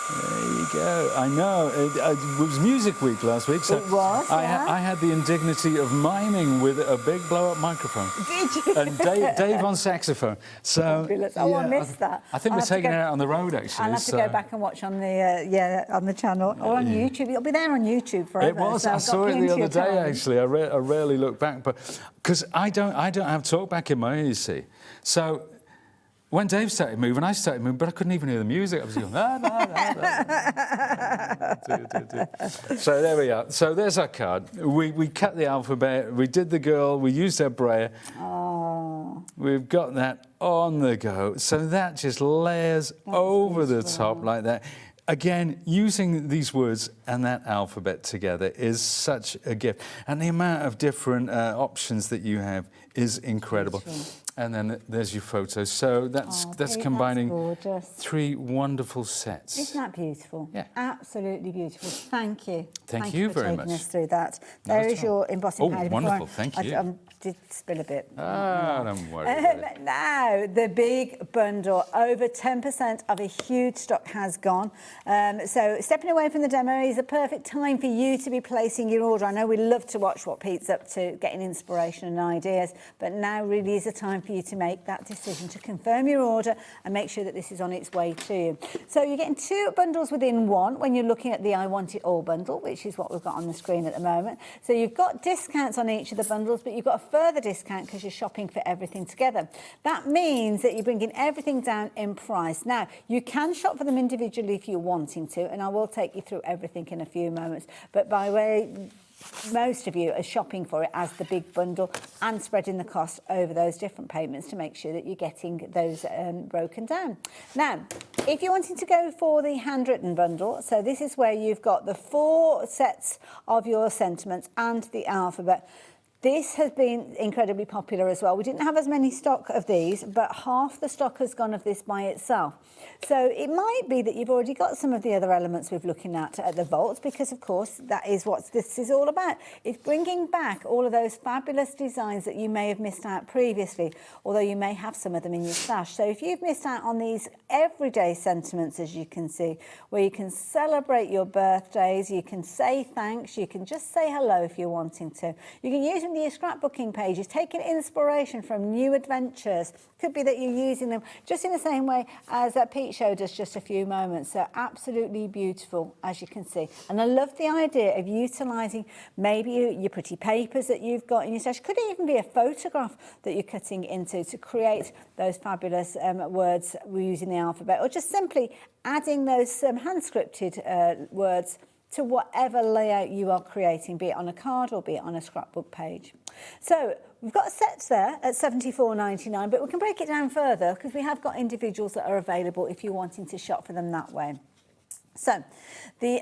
There you go. I know. It was Music Week last week, so it was, I had the indignity of miming with a big blow-up microphone. Did you? And Dave on saxophone. So I missed that. I think we're taking it out on the road, actually. I'll have to go back and watch on the on the channel or on YouTube. It'll be there on YouTube forever. It was. So I saw it the other day, time. actually. I rarely look back, but because I don't have talkback in my ear, you see. So when Dave started moving, I started moving, but I couldn't even hear the music. I was going, So there we are. So there's our card. We cut the alphabet, we did the girl, we used our brayer. Oh. We've got that on the go. So that just layers over the top like that. Again, using these words and that alphabet together is such a gift. And the amount of different options that you have is incredible. And then there's your photos. So that's combining three wonderful sets. Isn't that beautiful? Yeah. Absolutely beautiful. Thank you. Thank you very for much. taking us through that. There is your embossing powder. Wonderful. Thank you. I did spill a bit. Don't worry about it. Now, the big bundle. Over 10% of a huge stock has gone. So stepping away from the demo is a perfect time for you to be placing your order. I know we love to watch what Pete's up to, getting inspiration and ideas, but now really is a time for you to make that decision to confirm your order and make sure that this is on its way to you. So you're getting two bundles within one when you're looking at the I Want It All bundle, which is what we've got on the screen at the moment. So you've got discounts on each of the bundles, but you've got a further discount because you're shopping for everything together. That means that you're bringing everything down in price. Now, you can shop for them individually if you're wanting to, and I will take you through everything in a few moments. But by way, most of you are shopping for it as the big bundle and spreading the cost over those different payments to make sure that you're getting those broken down. Now, if you're wanting to go for the handwritten bundle, so this is where you've got the 4 sets of your sentiments and the alphabet. This has been incredibly popular as well. We didn't have as many stock of these, but half the stock has gone of this by itself. So it might be that you've already got some of the other elements we're looking at the vaults, because of course that is what this is all about. It's bringing back all of those fabulous designs that you may have missed out previously, although you may have some of them in your stash. So if you've missed out on these everyday sentiments, as you can see, where you can celebrate your birthdays, you can say thanks, you can just say hello if you're wanting to. You can use them in your scrapbooking pages, taking inspiration from new adventures. Could be that you're using them just in the same way as Pete showed us just a few moments. So absolutely beautiful, as you can see. And I love the idea of utilising maybe your pretty papers that you've got in your stash. Could even be a photograph that you're cutting into to create those fabulous words using the alphabet, or just simply adding those hand-scripted words to whatever layout you are creating, be it on a card or be it on a scrapbook page. So we've got sets there at $74.99, but we can break it down further because we have got individuals that are available if you're wanting to shop for them that way. So the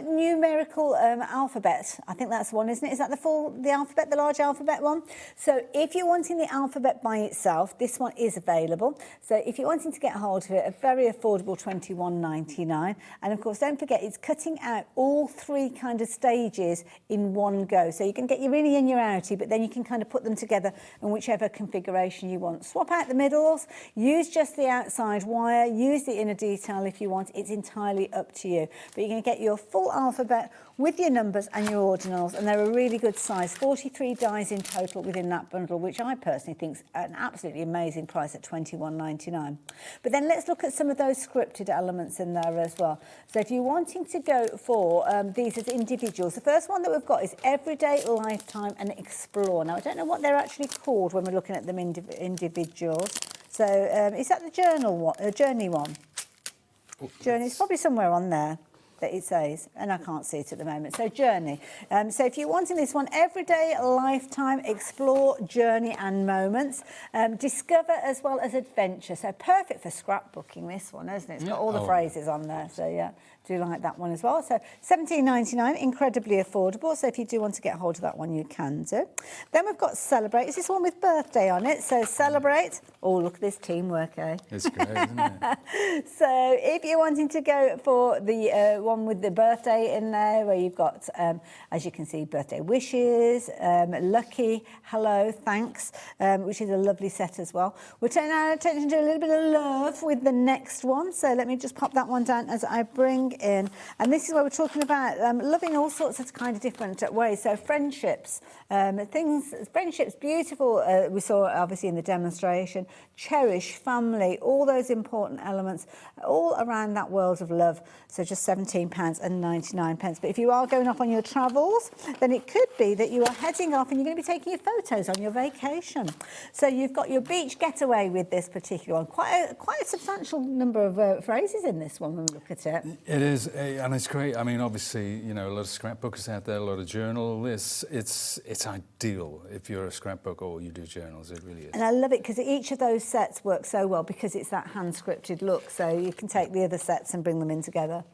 numerical alphabet, I think that's one, isn't it? Is that the alphabet, the large alphabet one? So if you're wanting the alphabet by itself, this one is available. So if you're wanting to get hold of it, a very affordable $21.99. And of course, don't forget, it's cutting out all three kind of stages in one go. So you can get your innie and your outie, but then you can kind of put them together in whichever configuration you want. Swap out the middles, use just the outside wire, use the inner detail if you want. It's entirely up to you, but you're going to get your full alphabet with your numbers and your ordinals, and they're a really good size, 43 dies in total within that bundle, which I personally think is an absolutely amazing price at $21.99. But then let's look at some of those scripted elements in there as well. So if you're wanting to go for these as individuals, the first one that we've got is Everyday, Lifetime and Explore. Now I don't know what they're actually called when we're looking at them individuals. So is that the journey one? Journey is probably somewhere on there that it says, and I can't see it at the moment. So Journey. So if you're wanting this one, Everyday, Lifetime, Explore, Journey and Moments. Discover as well as Adventure. So perfect for scrapbooking, this one, isn't it? It's got all the phrases on there. So yeah, do like that one as well. So $17.99, incredibly affordable. So if you do want to get hold of that one, you can do. Then we've got Celebrate. Is this one with birthday on it? So Celebrate. Oh, look at this teamwork, eh? It's great, isn't it? So if you're wanting to go for the one with the birthday in there, where you've got, as you can see, birthday wishes, lucky, hello, thanks, which is a lovely set as well. We're turning our attention to a little bit of love with the next one. So let me just pop that one down as I bring in. And this is where we're talking about love in all sorts of kind of different ways. So friendships, friendships, beautiful. We saw obviously in the demonstration. Cherish, family, all those important elements, all around that world of love. So just £17.99. But if you are going off on your travels, then it could be that you are heading off and you're going to be taking your photos on your vacation. So you've got your beach getaway with this particular one. Quite a substantial number of phrases in this one when we look at it. It is, and it's great. I mean, obviously, you know, a lot of scrapbookers out there, a lot of journalists. It's ideal if you're a scrapbooker or you do journals. It really is. And I love it because each of those sets work so well because it's that hand-scripted look. So you can take the other sets and bring them in together.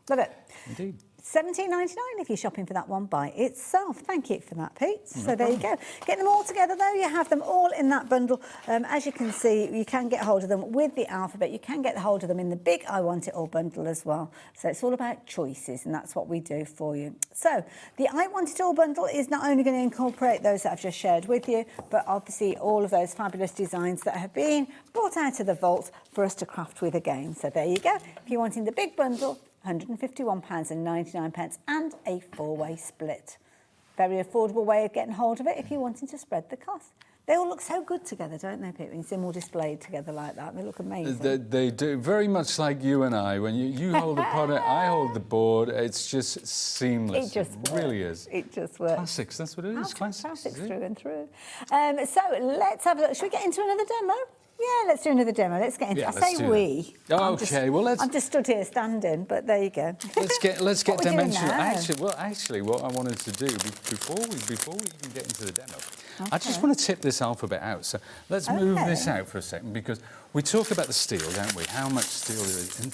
Love it. Indeed. $17.99 if you're shopping for that one by itself. Thank you for that, Pete. So there you go. Get them all together, though. You have them all in that bundle. As you can see, you can get hold of them with the alphabet. You can get hold of them in the big I Want It All bundle as well. So it's all about choices, and that's what we do for you. So the I Want It All bundle is not only going to incorporate those that I've just shared with you, but obviously all of those fabulous designs that have been brought out of the vault for us to craft with again. So there you go. If you're wanting the big bundle, £151.99 and a 4-way split. Very affordable way of getting hold of it if you're wanting to spread the cost. They all look so good together, don't they, Pete? When you see them all displayed together like that, they look amazing. They do, very much like you and I. When you hold the product, I hold the board. It's just seamless. It just really is. It just works. Classics, that's what it is. Classics through and through. So let's have a look. Should we get into another demo? Yeah, let's do another demo. Let's get into it. I say we. Okay, well, let's... I'm just stood here standing, but there you go. Let's get dimensional. Now? Actually, what I wanted to do before we even get into the demo, I just want to tip this alphabet out. So let's move this out for a second, because we talk about the steel, don't we? How much steel there is. And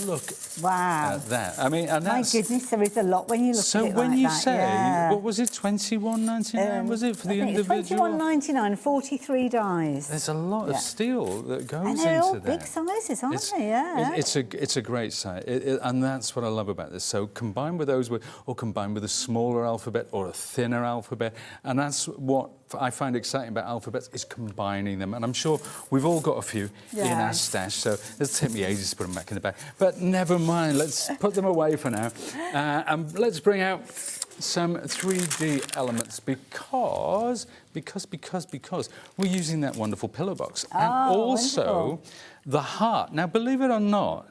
look Wow. at that. I mean, and My that's... goodness, there is a lot when you look So at it when like you that. say, yeah. what was it, $21.99, was it, for the I think individual? It's $21.99, 43 dies. There's a lot of steel that goes And they're all into that. big sizes, aren't they? Yeah. It's a great site, and that's what I love about this. So combined with those, or combined with a smaller alphabet or a thinner alphabet, and that's what I find exciting about alphabets, is combining them. And I'm sure we've all got a few in our stash, so it'll take me ages to put them back in the bag. But never mind, let's put them away for now, and let's bring out some 3D elements because we're using that wonderful pillow box. And also wonderful. the heart. Now, believe it or not,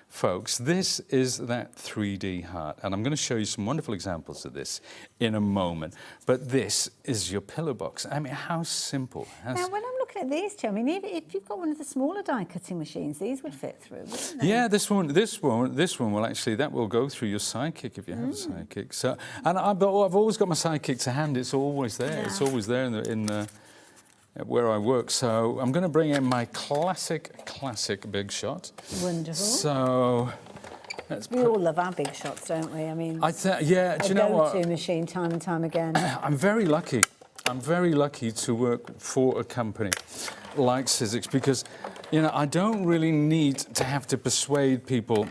folks, this is that 3D heart, and I'm going to show you some wonderful examples of this in a moment. But this is your pillow box. I mean, how simple. Now, when I'm looking at these two, I mean, if you've got one of the smaller die cutting machines, these would fit through, wouldn't they? Yeah, this one will actually, that will go through your sidekick if you have a sidekick. So, and I've always got my sidekick to hand. It's always there. Yeah. It's always there in where I work. So I'm going to bring in my classic big shot. Wonderful. So we all love our big shots, don't we? I mean, yeah. Do you know what? A go-to machine, time and time again. I'm very lucky. I'm very lucky to work for a company like Sizzix because, you know, I don't really need to have to persuade people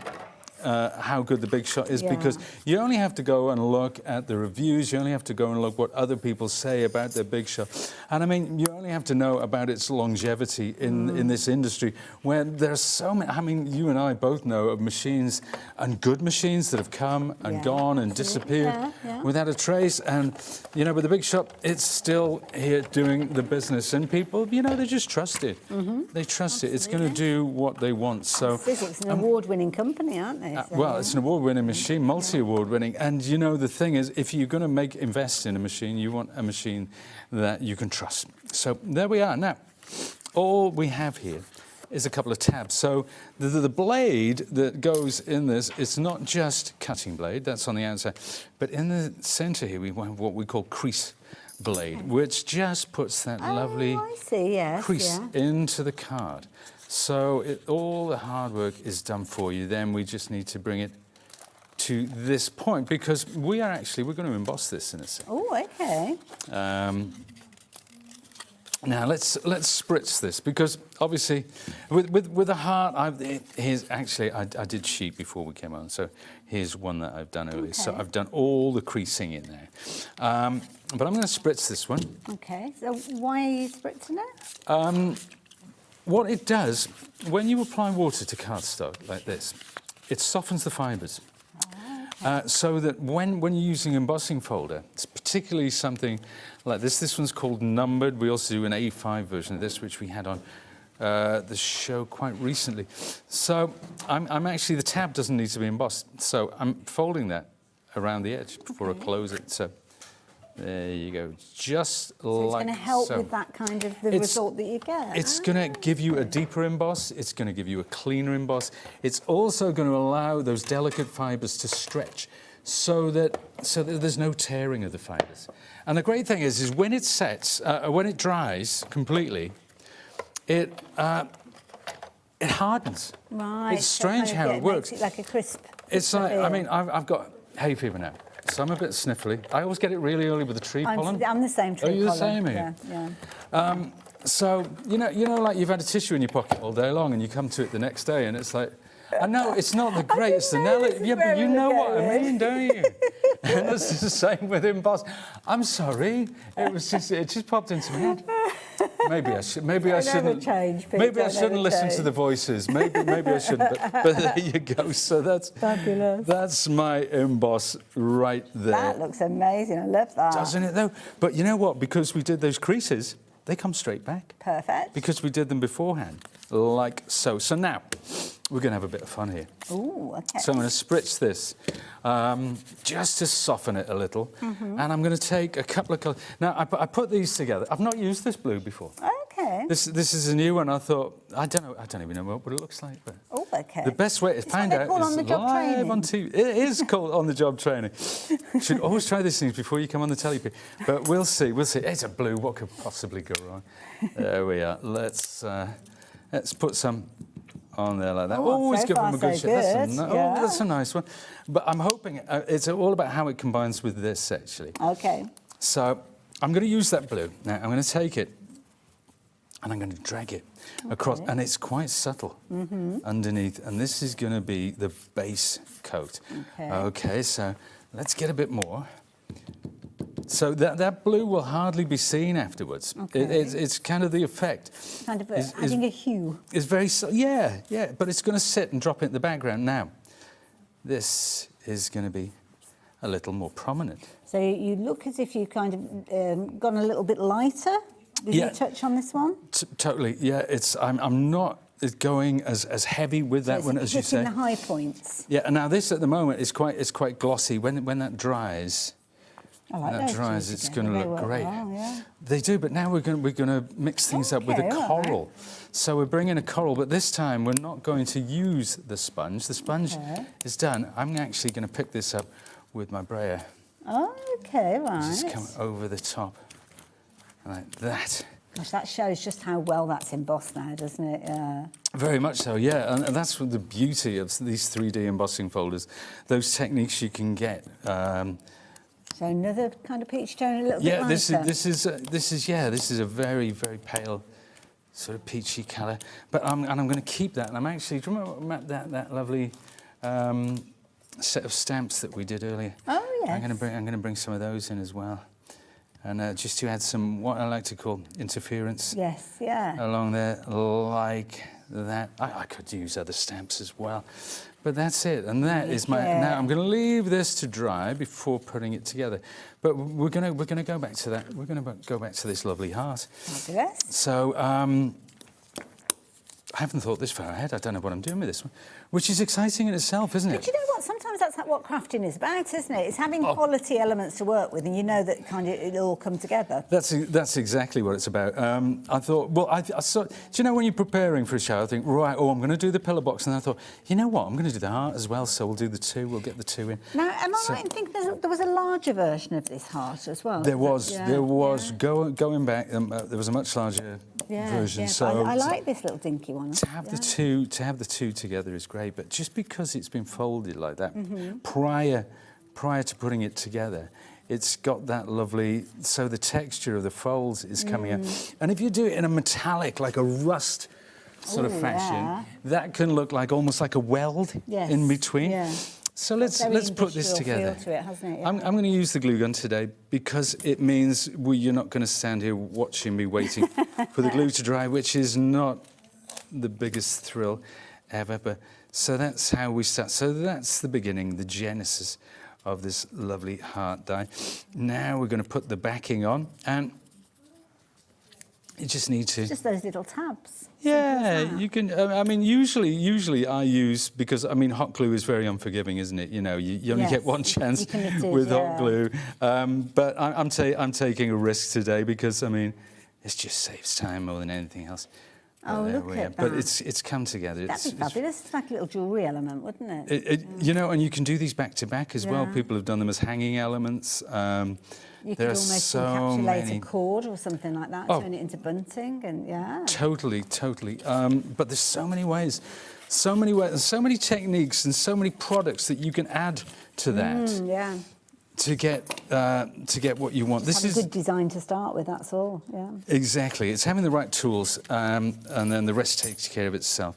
how good the big shot is, because you only have to go and look at the reviews, you only have to go and look what other people say about their big shot. And I mean, you only have to know about its longevity in this industry, where there's so many, I mean, you and I both know of machines, and good machines, that have come and gone and disappeared without a trace. And, you know, with the big shot, it's still here doing the business, and people, you know, they just trust it. They trust it. It's going to do what they want. So Sizzix, an award-winning company, aren't they? Well, it's an award-winning machine, multi-award-winning, and you know the thing is, if you're going to invest in a machine, you want a machine that you can trust. So there we are. Now, all we have here is a couple of tabs. So the blade that goes in this, it's not just cutting blade, that's on the outside, but in the centre here we have what we call crease blade, which just puts that lovely crease into the card. So all the hard work is done for you. Then we just need to bring it to this point, because we're going to emboss this in a second. Oh, okay. Now let's spritz this, because obviously with the heart, I did sheet before we came on, so here's one that I've done earlier. Okay. So I've done all the creasing in there, but I'm going to spritz this one. Okay. So why are you spritzing it? What it does, when you apply water to cardstock like this, it softens the fibres. So that when you're using embossing folder, it's particularly something like this. This one's called numbered. We also do an A5 version of this, which we had on the show quite recently. So I'm actually, the tab doesn't need to be embossed. So I'm folding that around the edge before I close it. So there you go, just so like so. It's going to help with that kind of the result that you get. It's going to give you a deeper emboss. It's going to give you a cleaner emboss. It's also going to allow those delicate fibres to stretch, so that there's no tearing of the fibres. And the great thing is when it sets, when it dries completely, it hardens. Right. It's strange how it works. Makes it like a crisp. It's like, I mean, I've got hay fever now. So I'm a bit sniffly. I always get it really early with the tree pollen. I'm the same tree pollen. Are you the same here? Yeah. So, you know, like you've had a tissue in your pocket all day long and you come to it the next day and it's like, I know it's not the greatest analogy. Yeah, but you know what I mean, don't you? And it's the same with emboss. I'm sorry. It just popped into my head. Maybe I shouldn't listen to the voices. Maybe I shouldn't. But there you go. So that's fabulous. That's my emboss right there. That looks amazing. I love that. Doesn't it though? But you know what? Because we did those creases, they come straight back. Perfect. Because we did them beforehand, like so. So now we're going to have a bit of fun here. Ooh, okay. So I'm going to spritz this just to soften it a little. And I'm going to take a couple of colours. Now, I put these together. I've not used this blue before. Okay. This is a new one. I thought, I don't even know what it looks like. But oh, okay. the best way to find out is live on TV. It is called on-the-job training. You should always try these things before you come on the telly. But we'll see. It's a blue. What could possibly go wrong? There we are. Let's Let's put some on there like that. Oh, Always so give them a far good so shake. good, yeah. Oh, that's a nice one. But I'm hoping it's all about how it combines with this, actually. Okay. So I'm going to use that blue. Now I'm going to take it and I'm going to drag it across, and it's quite subtle underneath. And this is going to be the base coat. Okay, so let's get a bit more. So that blue will hardly be seen afterwards. It's kind of the effect. Kind of adding a hue. It's very, yeah, but it's going to sit and drop it in the background now. This is going to be a little more prominent. So you look as if you kind of gone a little bit lighter with your touch on this one? Totally, yeah. I'm not going as heavy with that one as you say. Hitting the high points. Yeah, and now this at the moment is quite glossy. When that dries, I like that those dries, two it's together. going to They look work great. well, yeah. They do, but now we're going to mix things up with a coral. So we're bringing a coral, but this time we're not going to use the sponge. The sponge is done. I'm actually going to pick this up with my brayer. Oh, okay, right. Just come over the top like that. Gosh, that shows just how well that's embossed now, doesn't it? Yeah. Very much so, yeah. And that's the beauty of these 3D embossing folders. Those techniques you can get. So another kind of peach tone, a little bit lighter. Yeah, this is a very, very pale sort of peachy colour. But I'm going to keep that. And I'm actually, do you remember that lovely set of stamps that we did earlier? Oh yes. I'm going to bring some of those in as well. And just to add some, what I like to call interference. Yes, yeah. Along there, like that. I could use other stamps as well. But that's it, and that is my... Now, I'm going to leave this to dry before putting it together. But we're going to go back to that. We're going to go back to this lovely heart. Fabulous. So, I haven't thought this far ahead. I don't know what I'm doing with this one, which is exciting in itself, isn't it? But you know what? Sometimes that's what crafting is about, isn't it? It's having quality elements to work with, and you know that kind of it'll all come together. That's exactly what it's about. I thought, well, I saw. Do you know when you're preparing for a show, I think, right, I'm going to do the pillar box, and I thought, you know what, I'm going to do the heart as well, so we'll do the two. We'll get the two in. Now, am I right in thinking there was a larger version of this heart as well? There was. Going back, there was a much larger version. Yeah. So I like this little dinky one. To have the two together is great, but just because it's been folded like that prior to putting it together, it's got that lovely. So the texture of the folds is coming out, and if you do it in a metallic, like a rust sort of fashion, that can look like almost like a weld in between. Yeah. So let's put this together. Feel to it, hasn't it? Yeah. I'm going to use the glue gun today because it means you're not going to stand here watching me waiting for the glue to dry, which is not the biggest thrill ever. But so that's how we start. So that's the beginning, the genesis of this lovely heart die. Now we're going to put the backing on, and you just need to... Just those little tabs. Yeah, you can. I mean, usually I use, because I mean, hot glue is very unforgiving, isn't it? You know, you only get one chance with hot glue. But I'm taking a risk today because I mean, it just saves time more than anything else. Oh, look at that! But it's come together. That'd be fabulous. It's like a little jewellery element, wouldn't it? You know, and you can do these back to back as well. People have done them as hanging elements. You could almost encapsulate a cord or something like that, turn it into bunting, and Totally. But there's so many ways, so many techniques, and so many products that you can add to that. To get what you want. This is a good design to start with. That's all. Yeah. Exactly. It's having the right tools, and then the rest takes care of itself.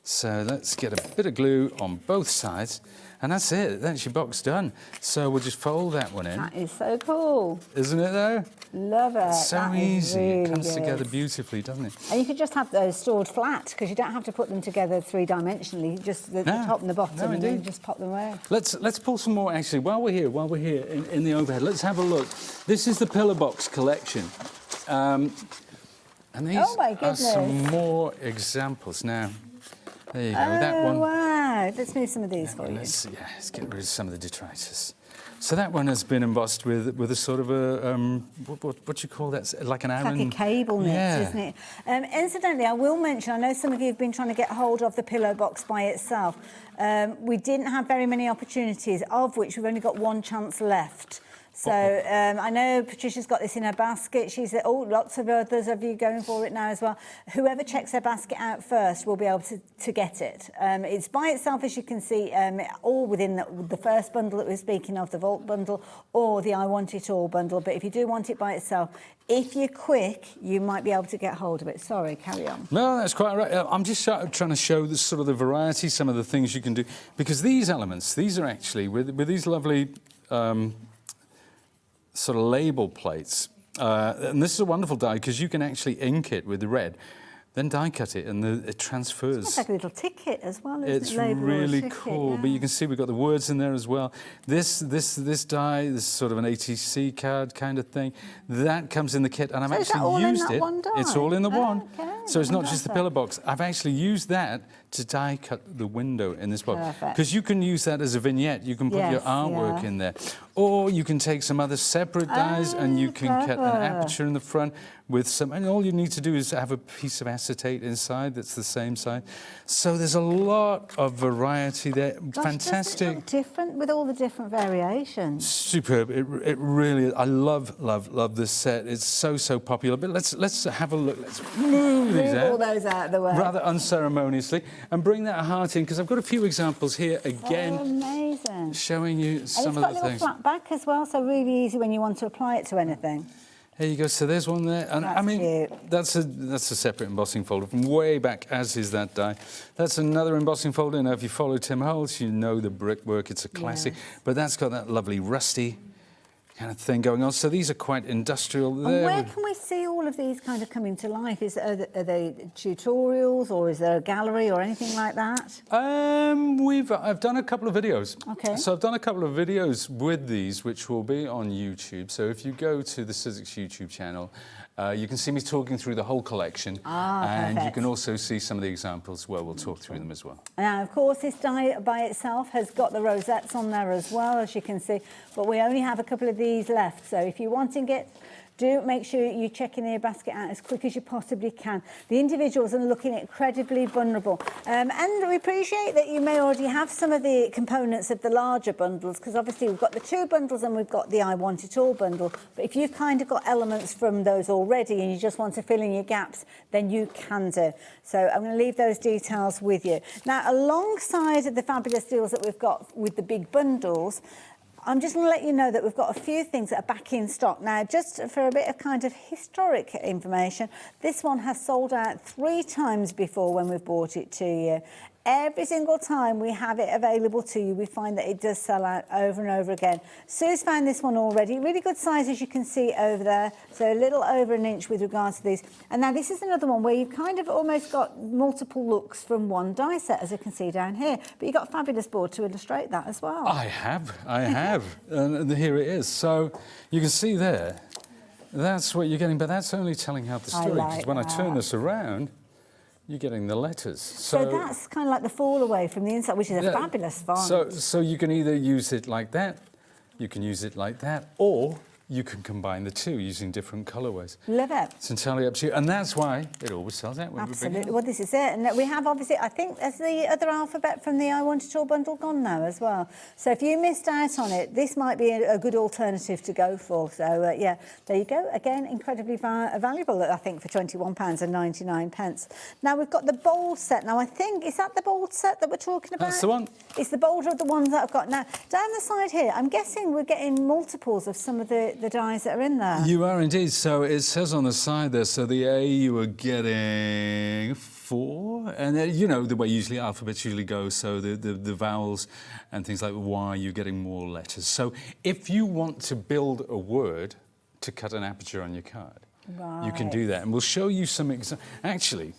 So let's get a bit of glue on both sides. And that's it. That's your box done. So we'll just fold that one in. That is so cool. Isn't it, though? Love it. It's so easy. Really it comes good. together beautifully, doesn't it? And you could just have those stored flat, because you don't have to put them together three-dimensionally. Just the top and the bottom, and then just pop them away. Let's pull some more, actually, while we're here in the overhead. Let's have a look. This is the pillar box collection. And these are some more examples. Now, there you go. That one. Wow. Let's move some of these for you. Let's get rid of some of the detritus. So that one has been embossed with a sort of a what do you call that? Like an Aran. It's like a cable knit, isn't it? Incidentally, I will mention, I know some of you have been trying to get hold of the pillow box by itself. We didn't have very many opportunities, of which we've only got one chance left. So I know Patricia's got this in her basket. She's lots of others of you going for it now as well. Whoever checks their basket out first will be able to get it. It's by itself, as you can see, all within the first bundle that we're speaking of, the Vault bundle, or the I Want It All bundle. But if you do want it by itself, if you're quick, you might be able to get hold of it. Sorry, carry on. No, that's quite right. I'm just trying to show the sort of the variety, some of the things you can do, because these elements, these are actually with these lovely sort of label plates, and this is a wonderful die because you can actually ink it with the red, then die cut it, and it transfers. It's like a little ticket as well, isn't it's it? Label really ticket, cool, yeah. but you can see we've got the words in there as well. This die, this is sort of an ATC card kind of thing. That comes in the kit, and I've So is that all actually in used that it. one die? It's all in the one. Okay, So it's not just the fantastic. pillar box. I've actually used that to die cut the window in this box. Perfect. Because you can use that as a vignette. You can put your Yes, artwork yeah. in there. Or you can take some other separate dies and you can cut an clever. aperture in the front with some, and all you need to do is have a piece of acetate inside that's the same size. So there's a lot of variety there. Gosh, doesn't it Fantastic. look different with all the different variations. Superb. It really, I love this set. It's so popular. But let's have a look. Let's move these Move all out those out of the way. rather unceremoniously and bring that heart in, because I've got a few examples here Oh, again amazing. showing you And some it's of got the a little things. flat back as well, so really easy when you want to apply it to anything. There you go. So there's one there, and That's I mean cute. that's a separate embossing folder from way back, as is that die. That's another embossing folder. Now, if you follow Tim Holtz, you know the brickwork. It's a classic, but that's got that lovely rusty kind of thing going on. So these are quite industrial. And There where we- can we see all of these kind of coming to life? Are they tutorials, or is there a gallery or anything like that? I've done a couple of videos. Okay. So I've done a couple of videos with these, which will be on YouTube. So if you go to the Sizzix YouTube channel, you can see me talking through the whole collection, and you perfect. can also see some of the examples where we'll talk through them as well. Now, of course, this die by itself has got the rosettes on there as well, as you can see, but we only have a couple of these left. So if you're wanting it, do make sure you check in your basket out as quick as you possibly can. The individuals are looking incredibly vulnerable. And we appreciate that you may already have some of the components of the larger bundles, because obviously we've got the 2 bundles and we've got the I Want It All bundle. But if you've kind of got elements from those already and you just want to fill in your gaps, then you can do. So I'm going to leave those details with you. Now, alongside of the fabulous deals that we've got with the big bundles, I'm just going to let you know that we've got a few things that are back in stock. Now, just for a bit of kind of historic information, this one has sold out 3 times before when we've brought it to you. Every single time we have it available to you, we find that it does sell out over and over again. Sue's found this one already. Really good size, as you can see over there. So a little over an inch with regards to these. And now this is another one where you've kind of almost got multiple looks from one die set, as you can see down here. But you've got a fabulous board to illustrate that as well. I have. And here it is. So you can see there, that's what you're getting, but that's only telling half the story, because when I turn this around, you're getting the letters. So that's kind of like the fall away from the inside, which is a fabulous font. So you can either use it like that, you can use it like that, or you can combine the two using different colourways. Love it. It's entirely up to you, and that's why it always sells out when we bring it Absolutely. out. Well, this is it. And we have, obviously, I think, there's the other alphabet from the I Want It All bundle gone now as well. So if you missed out on it, this might be a good alternative to go for. So, yeah, there you go. Again, incredibly valuable, I think, for £21.99. Now, we've got the bold set. Now, I think, is that the bold set that we're talking about? That's the one. It's the bolder of the ones that I've got now. Down the side here, I'm guessing we're getting multiples of some of the dies that are in there. You are indeed. So it says on the side there, so the A you are getting 4, and then, you know the way usually alphabets usually go, so the vowels and things like Y, you're getting more letters. So if you want to build a word to cut an aperture on your card, you can do that, and we'll show you some examples. Actually,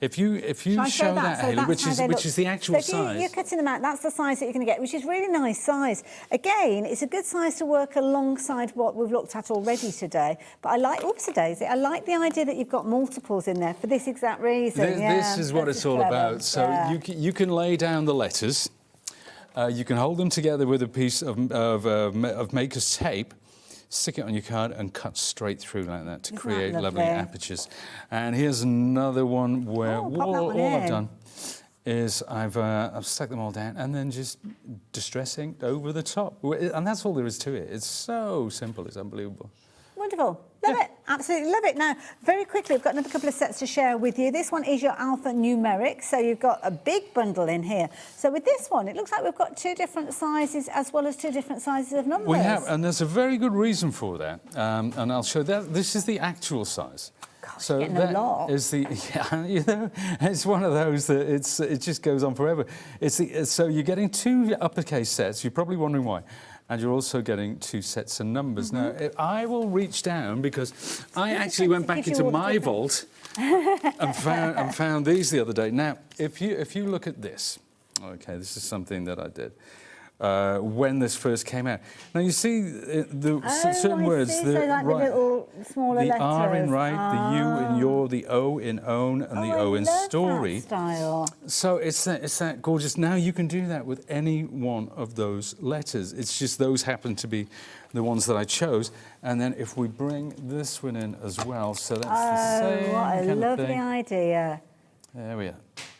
if you show that, So Hayley, that's which is the actual so size. you're cutting them out, that's the size that you're going to get, which is really nice size. Again, it's a good size to work alongside what we've looked at already today. But I like, oopsie-daisy, I like the idea that you've got multiples in there for this exact reason. This is what it's all about. So you can lay down the letters. You can hold them together with a piece of maker's tape, stick it on your card and cut straight through like that to create lovely apertures. And here's another one where all I've done is I've stuck them all down and then just distress inked over the top. And that's all there is to it. It's so simple, it's unbelievable. Wonderful. Love it. Absolutely love it. Now, very quickly, I've got another couple of sets to share with you. This one is your Alpha Numeric. So you've got a big bundle in here. So with this one, it looks like we've got 2 different sizes as well as 2 different sizes of numbers. We have, and there's a very good reason for that. And I'll show that. This is the actual size. Gosh, So getting that a lot. is the, yeah, you know, it's one of those that it just goes on forever. So you're getting 2 uppercase sets. You're probably wondering why. And you're also getting 2 sets of numbers. Now, I will reach down because I actually went back into my vault and found these the other day. Now, if you look at this, okay, this is something that I did when this first came out. Now, you see certain words. So like the little smaller the letters. R in right, the U in your, the O in own, and the O in story. That style. So it's that gorgeous. Now you can do that with any one of those letters. It's just those happen to be the ones that I chose. And then if we bring this one in as well, so that's the same what a kind of lovely thing. idea. There we are.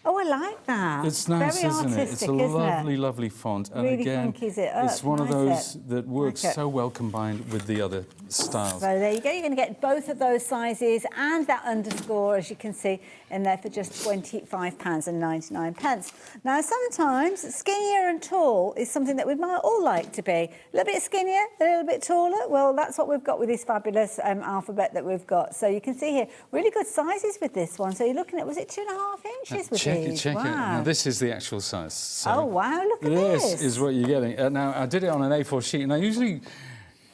Oh, I like that. It's nice, Very isn't it? artistic, It's a lovely, lovely font. And Really again, funkies it up. it's one of Nice those that works Like it. so well combined with the other styles. So there you go. You're going to get both of those sizes and that underscore, as you can see, in there for just £25.99. Now, sometimes skinnier and tall is something that we might all like to be. A little bit skinnier, a little bit taller. Well, that's what we've got with this fabulous alphabet that we've got. So you can see here, really good sizes with this one. So you're looking at, was it 2.5 inches with these? Check it. Wow. Now, this is the actual size. So Oh, wow, look at this. This is what you're getting. Now, I did it on an A4 sheet, and I usually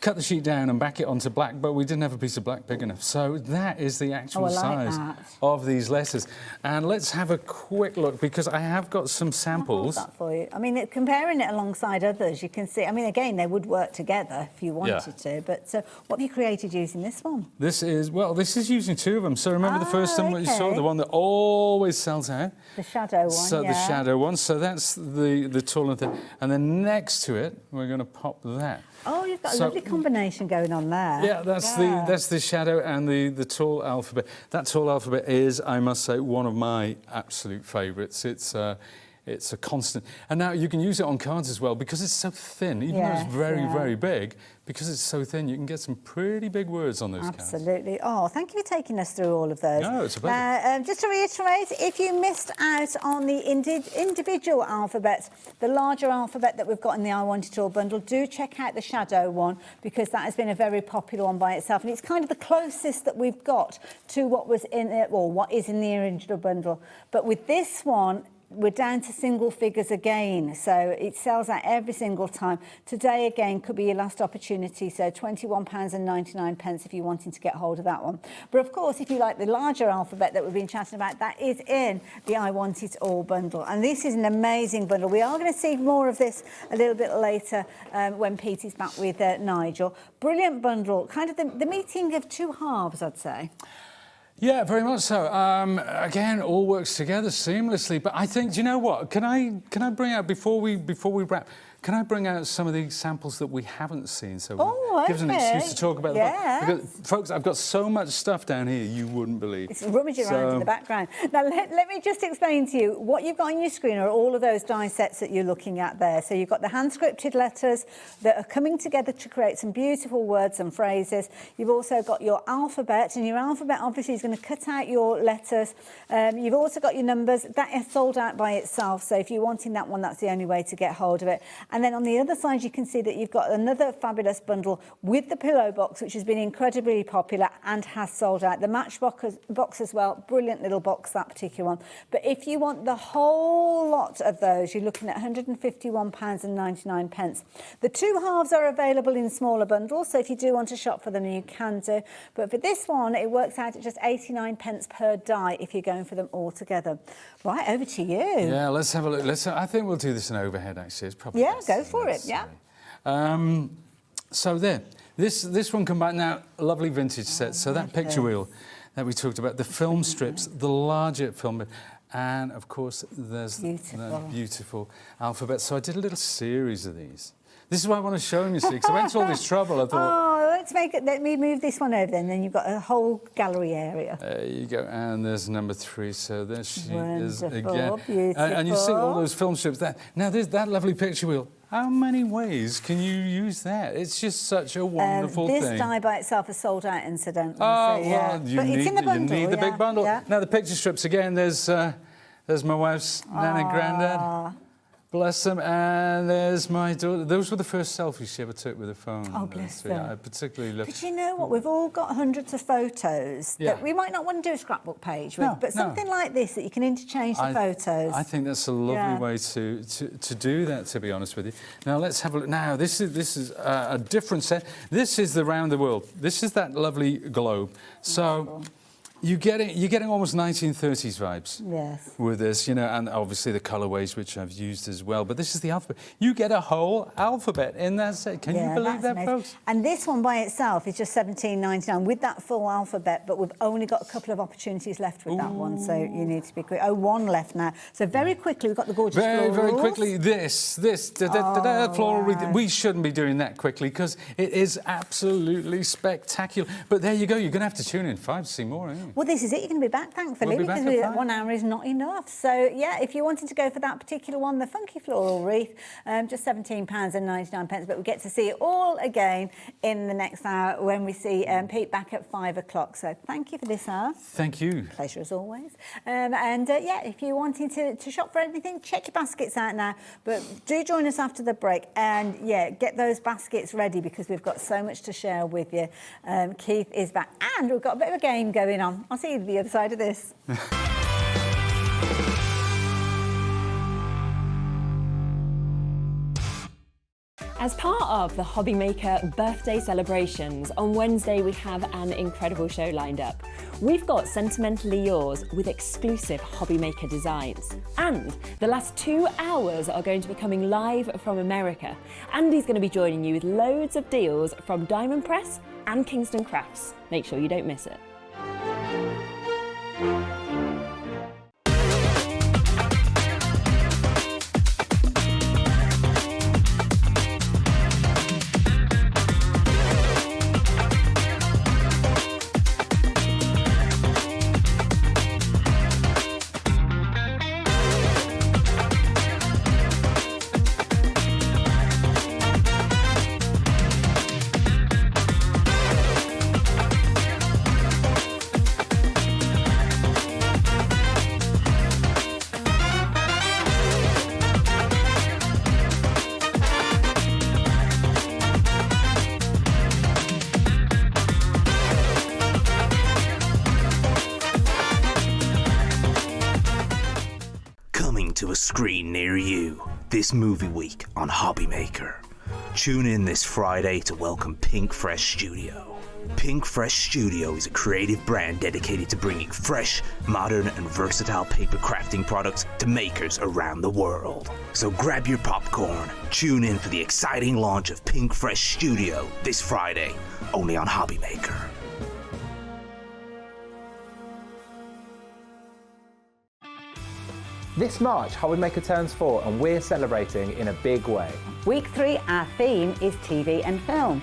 cut the sheet down and back it onto black, but we didn't have a piece of black big enough. So that is the actual size of these letters. And let's have a quick look, because I have got some samples. I'll hold that for you. I mean, comparing it alongside others, you can see, I mean, again, they would work together if you wanted to, but what have you created using this one? This is using 2 of them. So remember the first one that you saw, the one that always sells out? The shadow one, So the shadow one. So that's the taller thing. And then next to it, we're going to pop that. Oh, you've got a lovely combination going on there. Yeah, that's the shadow and the tall alphabet. That tall alphabet is, I must say, one of my absolute favourites. It's a constant. And now you can use it on cards as well because it's so thin. Even though it's very, very big, because it's so thin, you can get some pretty big words on those cards. Absolutely. Oh, thank you for taking us through all of those. No, it's a pleasure. Just to reiterate, if you missed out on the individual alphabets, the larger alphabet that we've got in the I Want It All bundle, do check out the shadow one, because that has been a very popular one by itself. And it's kind of the closest that we've got to what was in it, or what is in the original bundle. But with this one, we're down to single figures again, so it sells out every single time. Today, again, could be your last opportunity, so £21.99 if you're wanting to get hold of that one. But of course, if you like the larger alphabet that we've been chatting about, that is in the I Want It All bundle. And this is an amazing bundle. We are going to see more of this a little bit later when Pete is back with Nigel. Brilliant bundle, kind of the meeting of 2 halves, I'd say. Yeah, very much so. Again, all works together seamlessly. But I think, do you know what? Can I bring out, before we wrap, can I bring out some of these samples that we haven't seen? So it gives an excuse to talk about them. Because, folks, I've got so much stuff down here you wouldn't believe. It's rummaging around in the background. Now, let me just explain to you, what you've got on your screen are all of those die sets that you're looking at there. So you've got the hand-scripted letters that are coming together to create some beautiful words and phrases. You've also got your alphabet, and your alphabet obviously is going to cut out your letters. You've also got your numbers. That is sold out by itself, so if you're wanting that one, that's the only way to get hold of it. And then on the other side, you can see that you've got another fabulous bundle with the pillow box, which has been incredibly popular and has sold out. The matchbox as well, brilliant little box, that particular one. But if you want the whole lot of those, you're looking at £151.99. The 2 halves are available in smaller bundles, so if you do want to shop for them, you can do. But for this one, it works out at just 89p per die if you're going for them all together. Right, over to you. Yeah, let's have a look. I think we'll do this in overhead, actually. It's probably go for it, So there, this one combined now, a lovely vintage set. So that picture wheel that we talked about, the film strips, the larger film, and of course there's the beautiful alphabet. So I did a little series of these. This is why I want to show them, you see, because I went to all this trouble. I thought, let me move this one over then you've got a whole gallery area. There you go, and there's number 3, so there she is Wonderful, again. beautiful. And you see all those film strips there. Now, there's that lovely picture wheel. How many ways can you use that? It's just such a wonderful this thing. die by itself is sold out, incidentally. Oh, so, yeah. well, you But it's in the bundle, you need the big bundle. Yeah. Now, the picture strips again, there's my wife's nan and granddad. Bless them. And there's my daughter. Those were the first selfies she ever took with a phone. Oh, bless So, them. I particularly love. But you know what? We've all got hundreds of photos that we might not want to do a scrapbook page with, but something like this that you can interchange the photos. I think that's a lovely way to do that, to be honest with you. Now, let's have a look. Now, this is a different set. This is the round the world. This is that lovely globe. So you're getting almost 1930s vibes with this, you know, and obviously the colorways which I've used as well. But this is the alphabet. You get a whole alphabet in that set. Can you believe that, folks? And this one by itself is just $17.99 with that full alphabet, but we've only got a couple of opportunities left with that one, so you need to be quick. Oh, one left now. So very quickly, we've got the gorgeous florals. Very quickly, this floral wreath. We shouldn't be doing that quickly because it is absolutely spectacular. But there you go. You're going to have to tune in 5 to see more, aren't you? Well, this is it. You're going to be back, thankfully, We'll be back because at 5. 1 hour is not enough. So, yeah, if you're wanting to go for that particular one, the funky floral wreath, just £17.99. But we get to see it all again in the next hour when we see Pete back at 5 o'clock. So thank you for this hour. Thank you. Pleasure as always. Yeah, if you're wanting to shop for anything, check your baskets out now. But do join us after the break and, yeah, get those baskets ready because we've got so much to share with you. Keith is back and we've got a bit of a game going on. I'll see you the other side of this. As part of the Hobby Maker birthday celebrations, on Wednesday we have an incredible show lined up. We've got Sentimentally Yours with exclusive Hobby Maker designs. And the last 2 hours are going to be coming live from America. Andy's going to be joining you with loads of deals from Diamond Press and Kingston Crafts. Make sure you don't miss it. To a screen near you this movie week on Hobby Maker. Tune in this Friday to welcome Pink Fresh Studio. Pink Fresh Studio is a creative brand dedicated to bringing fresh, modern, and versatile paper crafting products to makers around the world. So grab your popcorn, tune in for the exciting launch of Pink Fresh Studio this Friday, only on Hobby Maker. This March, Hobby Maker turns 4 and we're celebrating in a big way. Week 3, our theme is TV and film.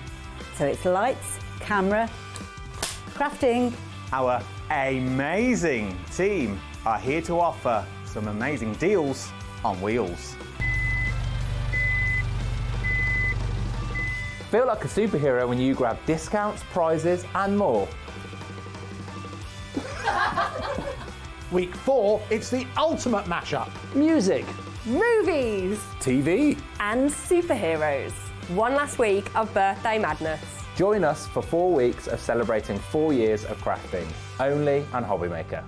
So it's lights, camera, crafting. Our amazing team are here to offer some amazing deals on wheels. Feel like a superhero when you grab discounts, prizes and more. Week 4, it's the ultimate mashup. Music, Movies TV and superheroes. One last week of birthday madness. Join us for 4 weeks of celebrating 4 years of crafting, only on Hobby Maker.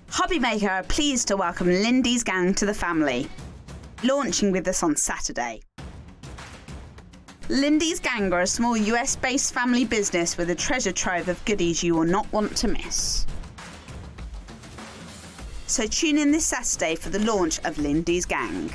Hobby Maker are pleased to welcome Lindy's gang to the family, launching with us on Saturday. Lindy's gang are a small US-based family business with a treasure trove of goodies you will not want to miss. So tune in this Saturday for the launch of Lindy's gang.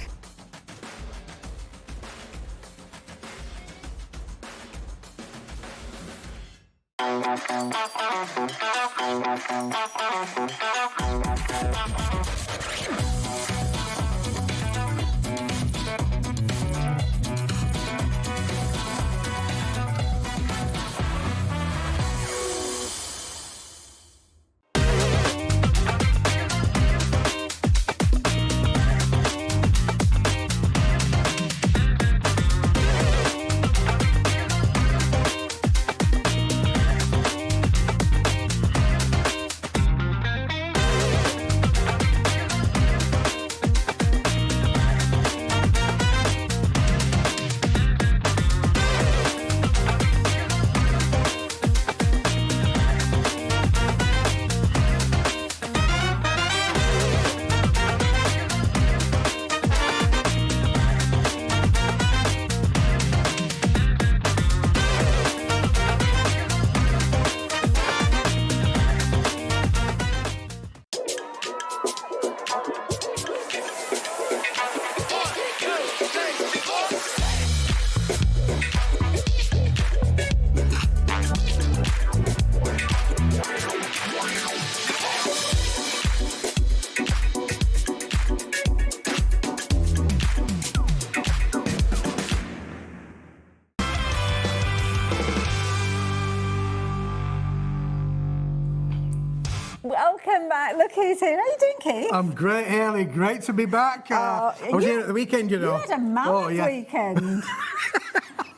Welcome back. Look who's here. How are you doing, Keith? I'm great, Hayley. Great to be back. I was here at the weekend, you know. You had a mammoth weekend.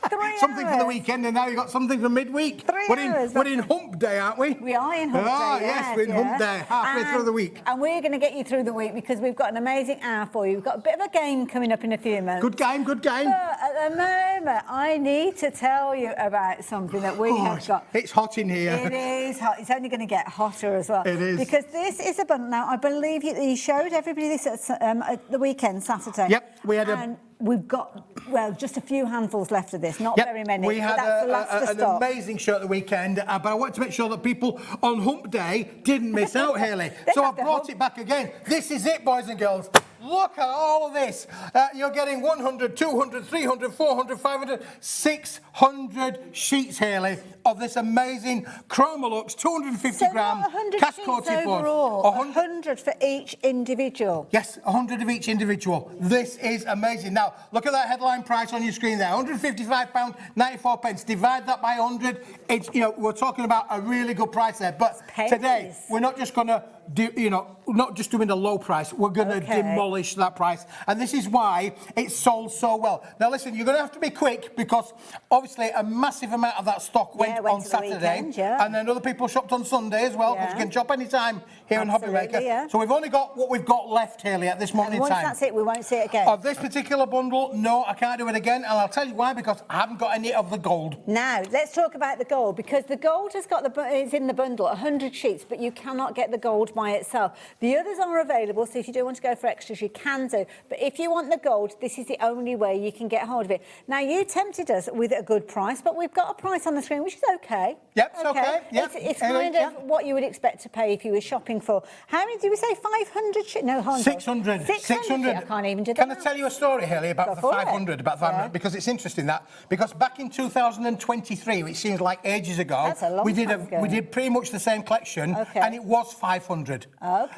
3 something hours. for the weekend, and now you've got something for midweek. 3 hours. We're in hump day, aren't we? We are in hump day. Oh, yes, we're in hump day, halfway through the week. And we're going to get you through the week because we've got an amazing hour for you. We've got a bit of a game coming up in a few minutes. Good game, good game. But at the moment, I need to tell you about something that we have got. It's hot in here. It is hot. It's only going to get hotter as well. It is. Because this is a bundle. Now, I believe you showed everybody this at the weekend, Saturday. Yep, we had we've got, well, just a few handfuls left of this, not very many. We had an stock. amazing show at the weekend, but I want to make sure that people on hump day didn't miss out, Hayley. So I brought it back again. This is it, boys and girls. Look at all of this. You're getting 100, 200, 300, 400, 500, 600 sheets, Hayley, of this amazing Chromolux 250 gram cast coated board. Overall, 100 for each individual. Yes, 100 of each individual. This is amazing. Now, look at that headline price on your screen there. £155.94. Divide that by 100. It's, you know, we're talking about a really good price there. But today, we're not just going to do, you know, not just doing a low price. We're going to demolish that price. And this is why it's sold so well. Now, listen, you're going to have to be quick because obviously a massive amount of that stock went on Saturday. Weekend, and then other people shopped on Sunday as well because you can shop any time here in Hobby Maker. So we've only got what we've got left, Hayley, at this moment in time. Once that's it, we won't see it again. Of this particular bundle, no, I can't do it again. And I'll tell you why, because I haven't got any of the gold. Now, let's talk about the gold, because the gold has got it's in the bundle, 100 sheets, but you cannot get the gold by itself. The others are available, so if you do want to go for extras, you can do. But if you want the gold, this is the only way you can get hold of it. Now, you tempted us with a good price, but we've got a price on the screen, which is okay. Yep, it's okay. Yep. It's kind of what you would expect to pay if you were shopping for. How many did we say? 500 sheets? No, 600. 600. I can't even do that. Can I tell you a story, Hayley, about the 500? About 500, because it's interesting that. Because back in 2023, which seems like ages ago, that's a long we did time ago. We did pretty much the same collection, and it was 500.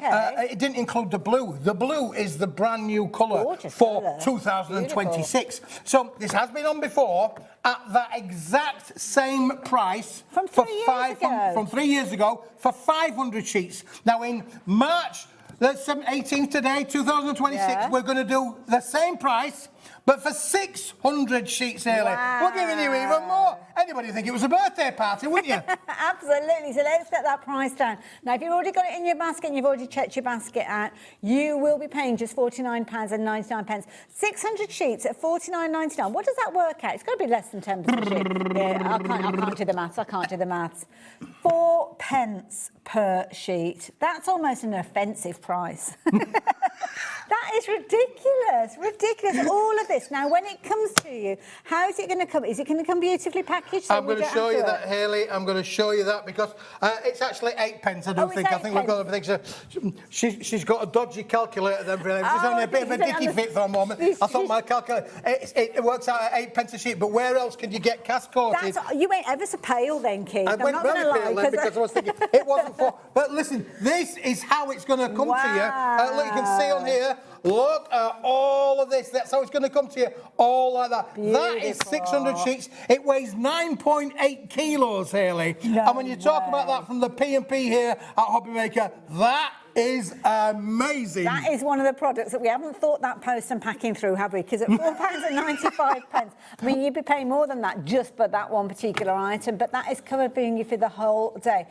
It didn't include the blue. The blue is the brand new colour for 2026. Beautiful. So this has been on before at that exact same price from 3 years ago for 500 sheets. Now in March, the 18th today, 2026, we're going to do the same price, but for 600 sheets, Hayley. Wow. We're giving you even more. Anybody would think it was a birthday party, wouldn't you? Absolutely. So let's get that price down. Now, if you've already got it in your basket and you've already checked your basket out, you will be paying just £49.99. 600 sheets at £49.99. What does that work out? It's got to be less than 10%. Yeah, I can't do the maths. I can't do the maths. 4 pence per sheet. That's almost an offensive price. That is ridiculous. Ridiculous. All of this. Now, when it comes to you, how is it going to come? Is it going to come beautifully packaged? So I'm going to show you that, Hayley. I'm going to show you that because it's actually 8 pence, I don't think. I think we've got everything. She's got a dodgy calculator then, really. It's only a bit of a dicky fit for a moment. I thought my calculator, it works out at 8 pence a sheet, but where else can you get cast coated? You went ever so pale then, Keith. I went very pale then because I was thinking it wasn't for... But listen, this is how it's going to come to you. Look, you can see on here. Look at all of this. That's how it's going to come to you, all like that. Beautiful. That is 600 sheets. It weighs 9.8 kilos, Hayley. And when you talk about that from the P&P here at Hobby Maker, that is amazing. That is one of the products that we haven't thought that post and packing through, have we? Because at £4.95, I mean, you'd be paying more than that just for that one particular item, but that is covering you for the whole day.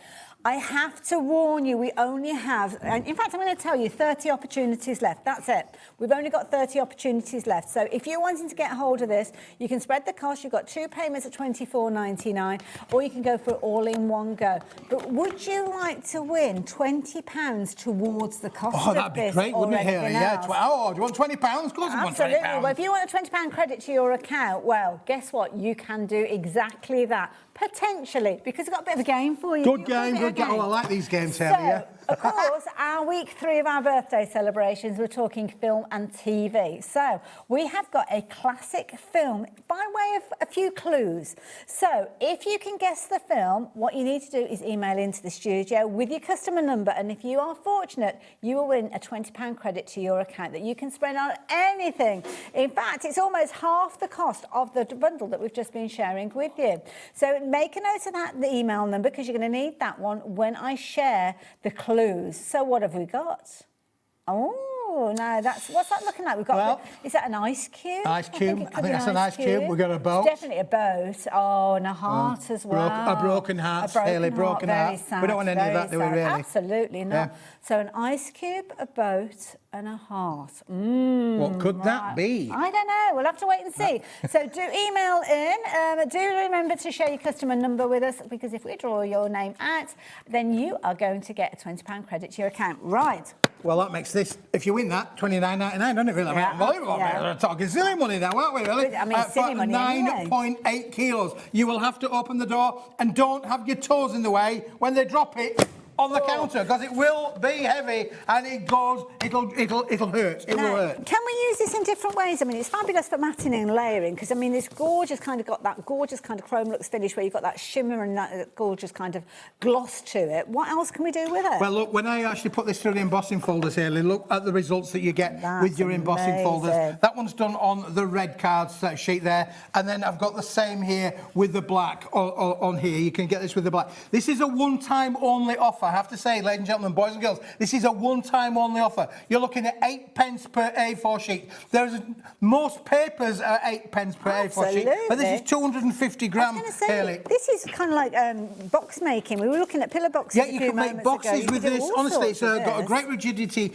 I have to warn you, we only have, and in fact, I'm going to tell you, 30 opportunities left. That's it. We've only got 30 opportunities left. So if you're wanting to get hold of this, you can spread the cost. You've got 2 payments at £24.99, or you can go for it all in one go. But would you like to win £20 towards the cost of this? Oh, that'd be great, wouldn't it, Hayley? Yeah. Do you want £20? Of course I want £20. Absolutely. Well, if you want a £20 credit to your account, well, guess what? You can do exactly that. Potentially, because we've got a bit of a game for you. Good game, good game. Oh, I like these games, Hayley, yeah. Of course, our week 3 of our birthday celebrations, we're talking film and TV. So we have got a classic film by way of a few clues. So if you can guess the film, what you need to do is email into the studio with your customer number. And if you are fortunate, you will win a £20 credit to your account that you can spend on anything. In fact, it's almost half the cost of the bundle that we've just been sharing with you. So make a note of that, the email number, because you're going to need that one when I share the clue blues. So what have we got? Oh, no, what's that looking like? We've got, is that an ice cube? Ice cube. I think that's an ice cube. cube. We've got a boat. It's definitely a boat. Oh, and a heart as well. A broken heart, Haley, broken heart. Very sad, We don't want any of that, do we, really? Absolutely not. Yeah. So an ice cube, a boat, and a heart. What could that be? I don't know. We'll have to wait and see. So do email in. Do remember to share your customer number with us, because if we draw your name out, then you are going to get a £20 credit to your account. Right. Well, that makes this, if you win that, $29.99, doesn't it, really? Yeah, Unbelievable. We're talking silly money now, aren't we, really? I mean, silly money anyway. 9.8 kilos. You will have to open the door and don't have your toes in the way when they drop it on the counter, because it will be heavy and it'll hurt. It will hurt. Can we use this in different ways? I mean, it's fabulous for matting and layering, because I mean, this gorgeous kind of got that gorgeous kind of chrome lux finish where you've got that shimmer and that gorgeous kind of gloss to it. What else can we do with it? Well, look, when I actually put this through the embossing folders here, look at the results that you get with your embossing folders. That one's done on the red cards sheet there, and then I've got the same here with the black on here. You can get this with the black. This is a one-time only offer. I have to say, ladies and gentlemen, boys and girls, this is a one-time only offer. You're looking at 8p per A4 sheet. Most papers are 8p per A4 sheet, but this is 250 gram. Haley. This is kind of like box making. We were looking at pillar boxes. Yeah, you can make boxes with this. Honestly, it's got a great rigidity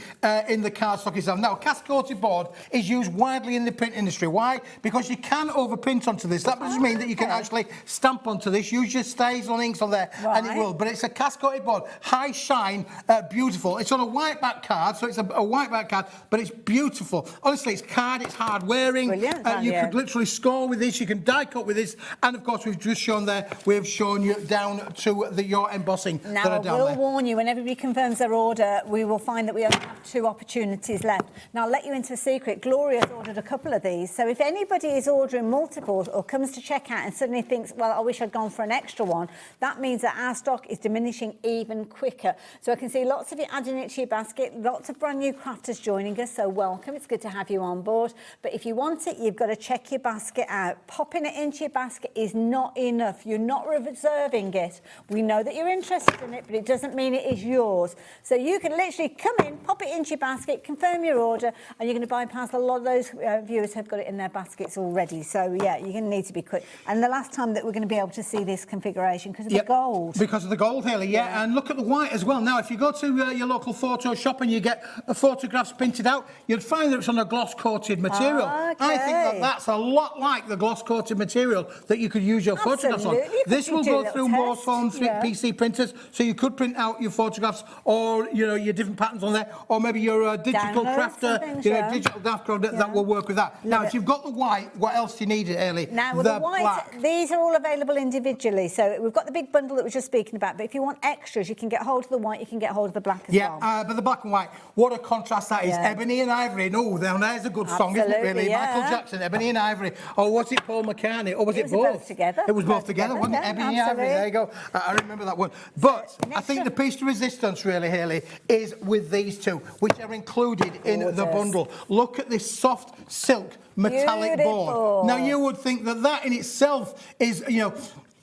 in the cardstock itself. Now, cast-coated board is used widely in the print industry. Why? Because you can overprint onto this. That doesn't mean that you can actually stamp onto this. Use your stays on inks on there, and it will. But it's a cast-coated board. High shine, beautiful. It's on a white back card, so it's a white back card, but it's beautiful. Honestly, it's card, it's hard wearing. Brilliant, you could literally score with this, you can die cut with this, and of course we've just shown there, we've shown you down to your embossing. Now, I will warn you, when everybody confirms their order, we will find that we only have 2 opportunities left. Now, I'll let you into a secret. Gloria's ordered a couple of these, so if anybody is ordering multiples or comes to checkout and suddenly thinks, well, I wish I'd gone for an extra one, that means that our stock is diminishing even quicker. So I can see lots of you adding it to your basket, lots of brand new crafters joining us, so welcome. It's good to have you on board. But if you want it, you've got to check your basket out. Popping it into your basket is not enough. You're not reserving it. We know that you're interested in it, but it doesn't mean it is yours. So you can literally come in, pop it into your basket, confirm your order, and you're going to bypass a lot of those viewers who have got it in their baskets already. So yeah, you're going to need to be quick. And the last time that we're going to be able to see this configuration because of the gold. Because of the gold, Haley, yeah. And look at the white as well. Now, if you go to your local photo shop and you get photographs printed out, you'll find that it's on a gloss-coated material. I think that's a lot like the gloss-coated material that you could use your photographs on. This will go through more foam PC printers, so you could print out your photographs or your different patterns on there, or maybe your digital crafter, digital draft crafter that will work with that. Now, if you've got the white, what else do you need, Haley? Now, with the white, black. These are all available individually. So we've got the big bundle that we were just speaking about, but if you want extras, you can get hold of the white, you can get hold of the black as well. Yeah, but the black and white, what a contrast that is. Ebony and ivory. No, there's a good song, isn't it, really? Michael Jackson, Ebony and Ivory. Or was it Paul McCartney? Or was it both? Both together. It was both together, wasn't it? Ebony and Ivory, there you go. I remember that one. But I think the piece de resistance, really, Haley, is with these two, which are included in the bundle. Look at this soft silk metallic board. Now, you would think that in itself is,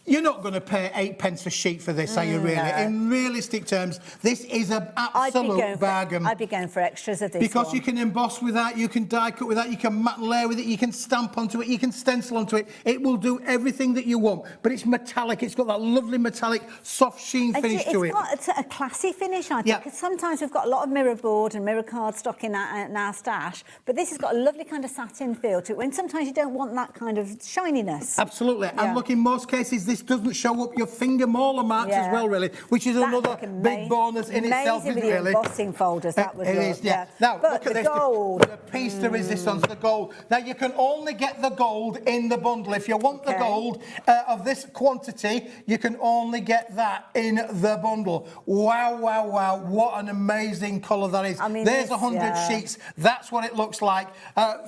you're not going to pay 8p a sheet for this, are you, really? No. In realistic terms, this is an absolute bargain. I'd be going for extras of this because you can emboss with that, you can die cut with that, you can matte and layer with it, you can stamp onto it, you can stencil onto it. It will do everything that you want, but it's metallic. It's got that lovely metallic, soft sheen finish to it. It's got a classy finish, I think, because sometimes we've got a lot of mirror board and mirror cardstock in our stash, but this has got a lovely kind of satin feel to it, when sometimes you don't want that kind of shininess. Absolutely. And look, in most cases, this doesn't show up your finger mauler marks as well, really, which is another big bonus in itself, isn't it, really? Embossing folders, that would look. Now, look at this. Gold. The piece de resistance, the gold. Now, you can only get the gold in the bundle. If you want the gold of this quantity, you can only get that in the bundle. Wow, wow, wow. What an amazing colour that is. I mean, there's 100 sheets. That's what it looks like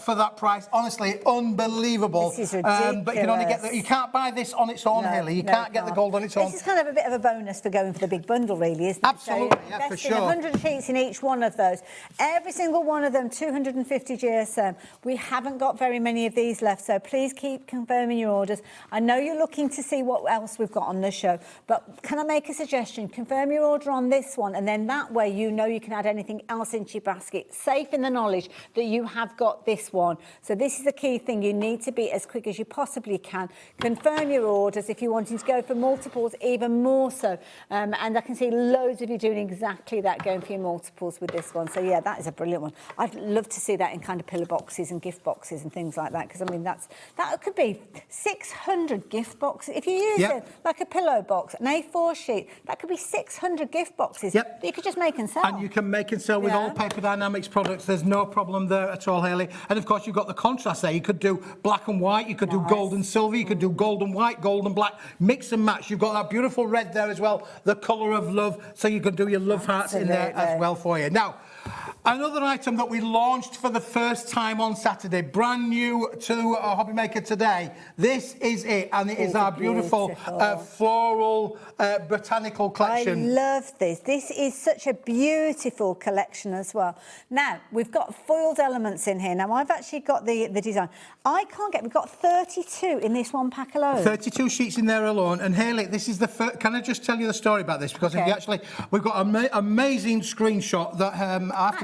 for that price. Honestly, unbelievable. This is ridiculous. But you can only get you can't buy this on its own, Haley. You can't get the gold on its own. This is kind of a bit of a bonus for going for the big bundle, really, isn't it? Absolutely, so yeah, for investing sure. 100 sheets in each one of those. Every single one of them, 250 GSM. We haven't got very many of these left, so please keep confirming your orders. I know you're looking to see what else we've got on the show, but can I make a suggestion? Confirm your order on this one, and then that way you know you can add anything else into your basket, safe in the knowledge that you have got this one. So this is the key thing. You need to be as quick as you possibly can. Confirm your orders if you're wanting to go for multiples, even more so. And I can see loads of you doing exactly that, going for your multiples with this one. So yeah, that is a brilliant one. I'd love to see that in kind of pillar boxes and gift boxes and things like that, because I mean that could be 600 gift boxes. If you use it like a pillow box, an A4 sheet, that could be 600 gift boxes that you could just make and sell. And you can make and sell with all Paper Dynamics products. There's no problem there at all, Haley. And of course, you've got the contrast there. You could do black and white, you could do gold and silver, you could do gold and white, gold and black, mix and match. You've got that beautiful red there as well, the colour of love, so you could do your love hearts in there as well for you. Now, another item that we launched for the first time on Saturday, brand new to Hobby Maker today. This is it, and it is our beautiful floral botanical collection. I love this. This is such a beautiful collection as well. Now, we've got foiled elements in here. Now, I've actually got the design. We've got 32 in this one pack alone. 32 sheets in there alone. And Haley, this is the first, can I just tell you the story about this? Because if you actually, we've got an amazing screenshot that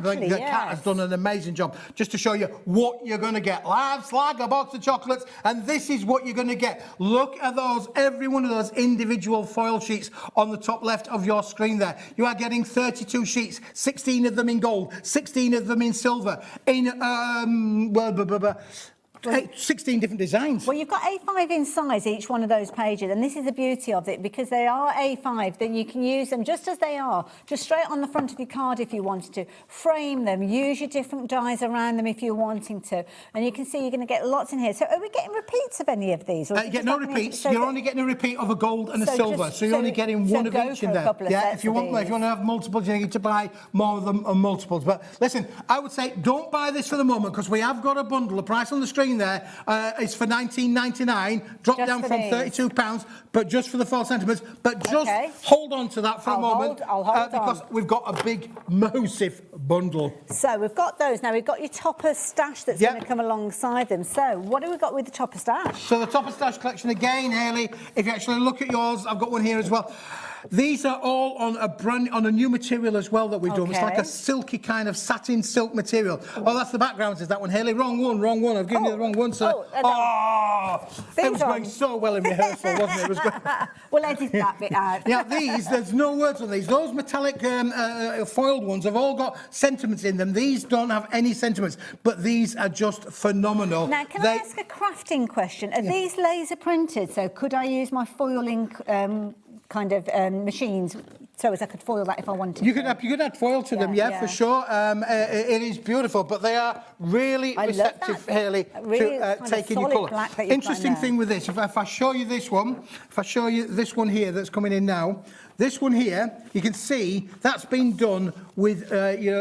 the cat has done an amazing job just to show you what you're going to get. Live slag, a box of chocolates, and this is what you're going to get. Look at those, every one of those individual foil sheets on the top left of your screen there. You are getting 32 sheets, 16 of them in gold, 16 of them in silver, in 16 different designs. Well, you've got A5 in size, each one of those pages, and this is the beauty of it, because they are A5, then you can use them just as they are, just straight on the front of your card if you wanted to. Frame them, use your different dies around them if you're wanting to, and you can see you're going to get lots in here. So are we getting repeats of any of these? You get no repeats. You're only getting a repeat of a gold and a silver, so you're only getting one of each in there. Yeah, if you want to have multiples, you need to buy more of them and multiples. But listen, I would say don't buy this for the moment, because we have got a bundle. The price on the screen there is for $19.99, dropped down from £32, but just for the foil sentiments. But just hold on to that for a moment, because we've got a big, massive bundle. So we've got those. Now we've got your topper stash that's going to come alongside them. So what have we got with the topper stash? So the topper stash collection again, Haley, if you actually look at yours, I've got one here as well. These are all on a new material as well that we've done. It's like a silky kind of satin silk material. Oh, that's the background, is that one, Haley? Wrong one. I've given you the wrong one, so. It was going so well in rehearsal, wasn't it? It was good. We'll edit that bit out. Yeah, there's no words on these. Those metallic foiled ones have all got sentiments in them. These don't have any sentiments, but these are just phenomenal. Now, can I ask a crafting question? Are these laser printed? So could I use my foiling kind of machines so as I could foil that if I wanted to? You could add foil to them, for sure. It is beautiful, but they are really receptive, Haley, to taking your colour. Interesting thing with this, if I show you this one, here that's coming in now, this one here, you can see that's been done with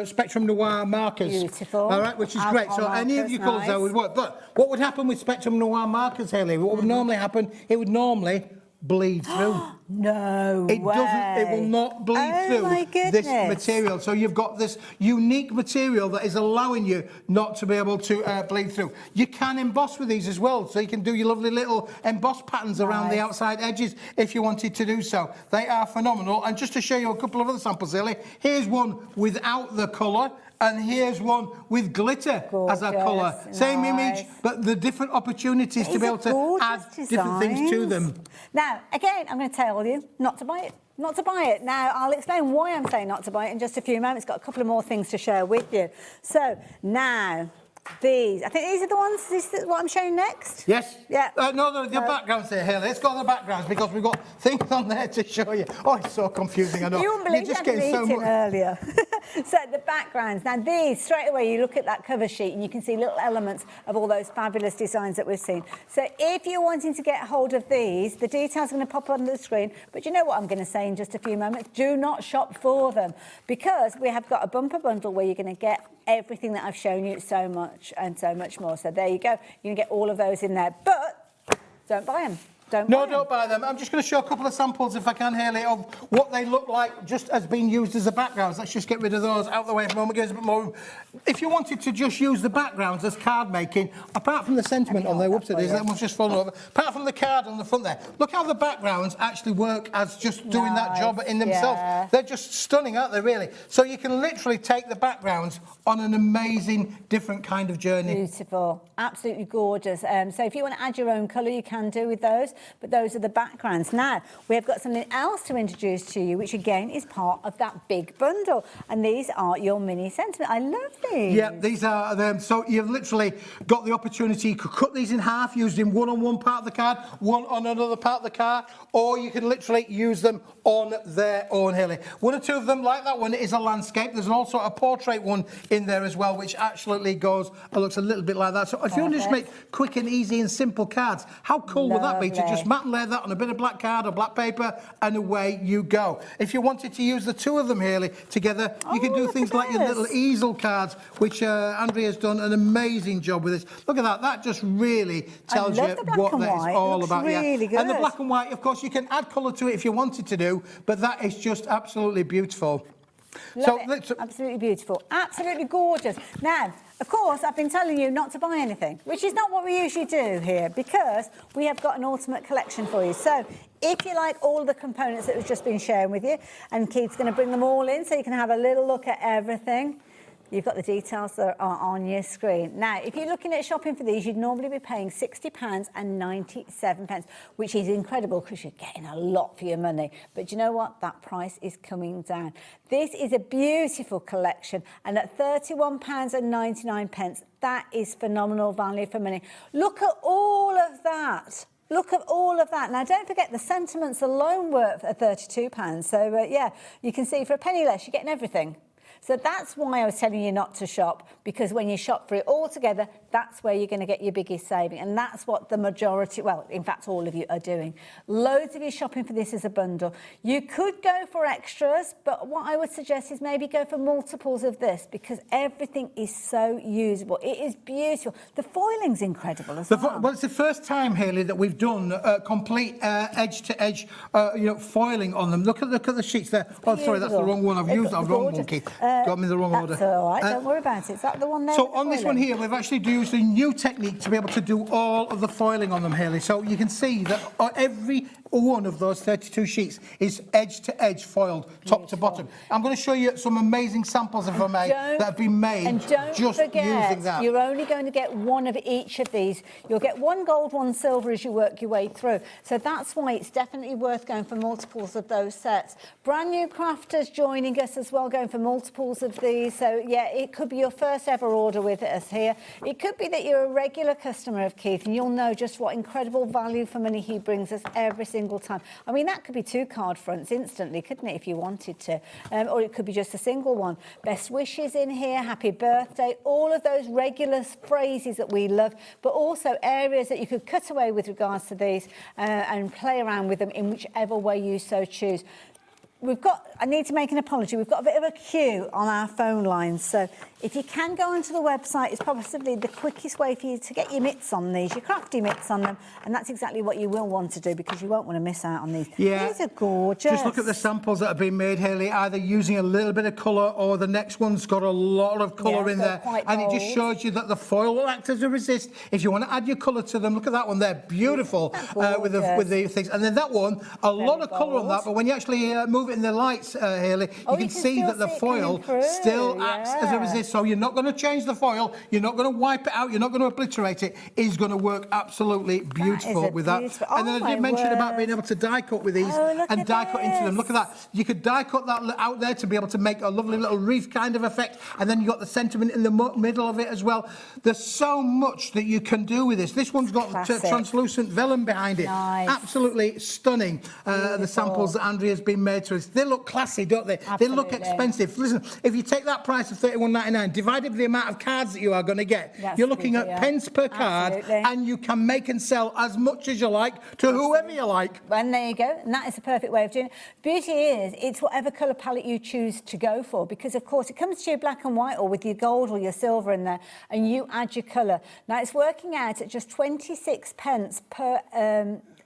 Spectrum Noir markers. Beautiful. All right, which is great. So any of your colours there would work. But what would happen with Spectrum Noir markers, Haley? What would normally happen? It would normally bleed through. No way. It will not bleed through this material. So you've got this unique material that is allowing you not to be able to bleed through. You can emboss with these as well, so you can do your lovely little emboss patterns around the outside edges if you wanted to do so. They are phenomenal. And just to show you a couple of other samples, Ellie, here's one without the colour, and here's one with glitter as our colour. Same image, but the different opportunities to be able to add different things to them. Now, again, I'm going to tell you not to buy it. Not to buy it. Now, I'll explain why I'm saying not to buy it in just a few moments. Got a couple of more things to share with you. So, now, these. I think these are the ones. Is this what I'm showing next? Yes. Yeah. No, the backgrounds there, Haley. Let's go to the backgrounds because we've got things on there to show you. Oh, it's so confusing, I know. You wouldn't believe you had a meeting earlier. So the backgrounds. Now these, straight away, you look at that cover sheet and you can see little elements of all those fabulous designs that we've seen. So if you're wanting to get hold of these, the details are going to pop on the screen. But you know what I'm going to say in just a few moments? Do not shop for them, because we have got a bumper bundle where you're going to get everything that I've shown you so much and so much more. So there you go. You can get all of those in there, but don't buy them. don't No, buy them. don't buy them. I'm just going to show a couple of samples, if I can, Hayley, of what they look like just as being used as the backgrounds. Let's just get rid of those out of the way for a moment. Give us a bit more room. If you wanted to just use the backgrounds as card making, apart from the sentiment on there, whoops, it is, that one's just fallen over. Apart from the card on the front there, look how the backgrounds actually work as just doing that job in themselves. Yeah. They're just stunning, aren't they, really? So you can literally take the backgrounds on an amazing, different kind of journey. Beautiful, absolutely gorgeous. So if you want to add your own colour, you can do with those, but those are the backgrounds. Now, we have got something else to introduce to you, which again is part of that big bundle, and these are your mini sentiment. I love these. Yeah, these are them. So you've literally got the opportunity, you could cut these in half, use them one on one part of the card, one on another part of the card, or you can literally use them on their own, Hayley. One or two of them, like that one, is a landscape. There's also a portrait one in there as well, which absolutely goes, looks a little bit like that. So if you want to just make quick and easy and simple cards, how cool would that be to just matte and lay that on a bit of black card or black paper, and away you go. If you wanted to use the two of them, Hayley, together, you can do things like your little easel cards, which Andrea's done an amazing job with this. Look at that. That just really tells you what that is all about. Really good. And the black and white, of course, you can add colour to it if you wanted to do, but that is just absolutely beautiful. Absolutely beautiful, absolutely gorgeous. Now, of course, I've been telling you not to buy anything, which is not what we usually do here, because we have got an ultimate collection for you. So if you like all the components that we've just been sharing with you, and Keith's going to bring them all in so you can have a little look at everything. You've got the details that are on your screen. Now, if you're looking at shopping for these, you'd normally be paying £60.97, which is incredible because you're getting a lot for your money. But you know what? That price is coming down. This is a beautiful collection, and at £31.99, that is phenomenal value for money. Look at all of that. Look at all of that. Now, don't forget the sentiments alone were at £32. So, yeah, you can see for a penny less, you're getting everything. So that's why I was telling you not to shop, because when you shop for it all together, that's where you're going to get your biggest saving. And that's what the majority, well, in fact, all of you are doing. Loads of you shopping for this as a bundle. You could go for extras, but what I would suggest is maybe go for multiples of this, because everything is so usable. It is beautiful. The foiling's incredible as well. Well, it's the first time, Hayley, that we've done complete edge-to-edge, foiling on them. Look at the sheets there. Oh, sorry, that's the wrong one. I've used the wrong one, Keith. Got me in the wrong order. That's all right. Don't worry about it. Is that the one there? So on this one here, we've actually used a new technique to be able to do all of the foiling on them, Hayley. So you can see that every one of those 32 sheets is edge-to-edge foiled, top to bottom. I'm going to show you some amazing samples, if I may, that have been made just using that. You're only going to get one of each of these. You'll get one gold, one silver as you work your way through. So that's why it's definitely worth going for multiples of those sets. Brand new crafters joining us as well, going for multiples of these. So yeah, it could be your first ever order with us here. It could be that you're a regular customer of Keith, and you'll know just what incredible value for money he brings us every single time. I mean, that could be 2 card fronts instantly, couldn't it, if you wanted to? Or it could be just a single one. Best wishes in here, happy birthday, all of those regular phrases that we love, but also areas that you could cut away with regards to these and play around with them in whichever way you so choose. I need to make an apology. We've got a bit of a queue on our phone lines. So if you can go onto the website, it's probably the quickest way for you to get your mitts on these, your crafty mitts on them. And that's exactly what you will want to do, because you won't want to miss out on these. Yeah. These are gorgeous. Just look at the samples that have been made, Hayley, either using a little bit of colour, or the next one's got a lot of colour in there. And it just shows you that the foil will act as a resist. If you want to add your colour to them, look at that one there. Beautiful with the things. And then that one, a lot of colour on that, but when you actually move it in the lights, Hayley, you can see that the foil still acts as a resist. So you're not going to change the foil, you're not going to wipe it out, you're not going to obliterate it. It's going to work absolutely beautiful with that. And then I did mention about being able to die cut with these and die cut into them. Look at that. You could die cut that out there to be able to make a lovely little wreath kind of effect. And then you got the sentiment in the middle of it as well. There's so much that you can do with this. This one's got translucent vellum behind it. Nice. Absolutely stunning. The samples that Andrea's been made to us. They look classy, don't they? Absolutely. They look expensive. Listen, if you take that price of £31.99, divided by the amount of cards that you are going to get, you're looking at pence per card, and you can make and sell as much as you like to whoever you like. And there you go. And that is the perfect way of doing it. Beauty is, it's whatever colour palette you choose to go for, because, of course, it comes to your black and white or with your gold or your silver in there, and you add your colour. Now, it's working out at just 26 pence per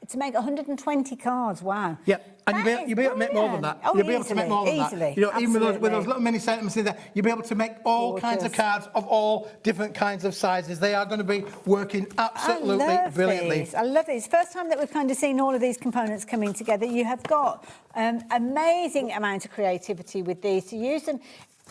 to make 120 cards. Wow. Yep. And That you'll be able to make more than brilliant. that. Oh, You'll be able to make more than easily, that. You know, even with those absolutely. little mini sentiments in there, you'll be able to make all kinds of Gorgeous. cards of all different kinds of sizes. They are going to be working absolutely I love brilliantly. These. I love these. First time that we've kind of seen all of these components coming together. You have got amazing amount of creativity with these to use them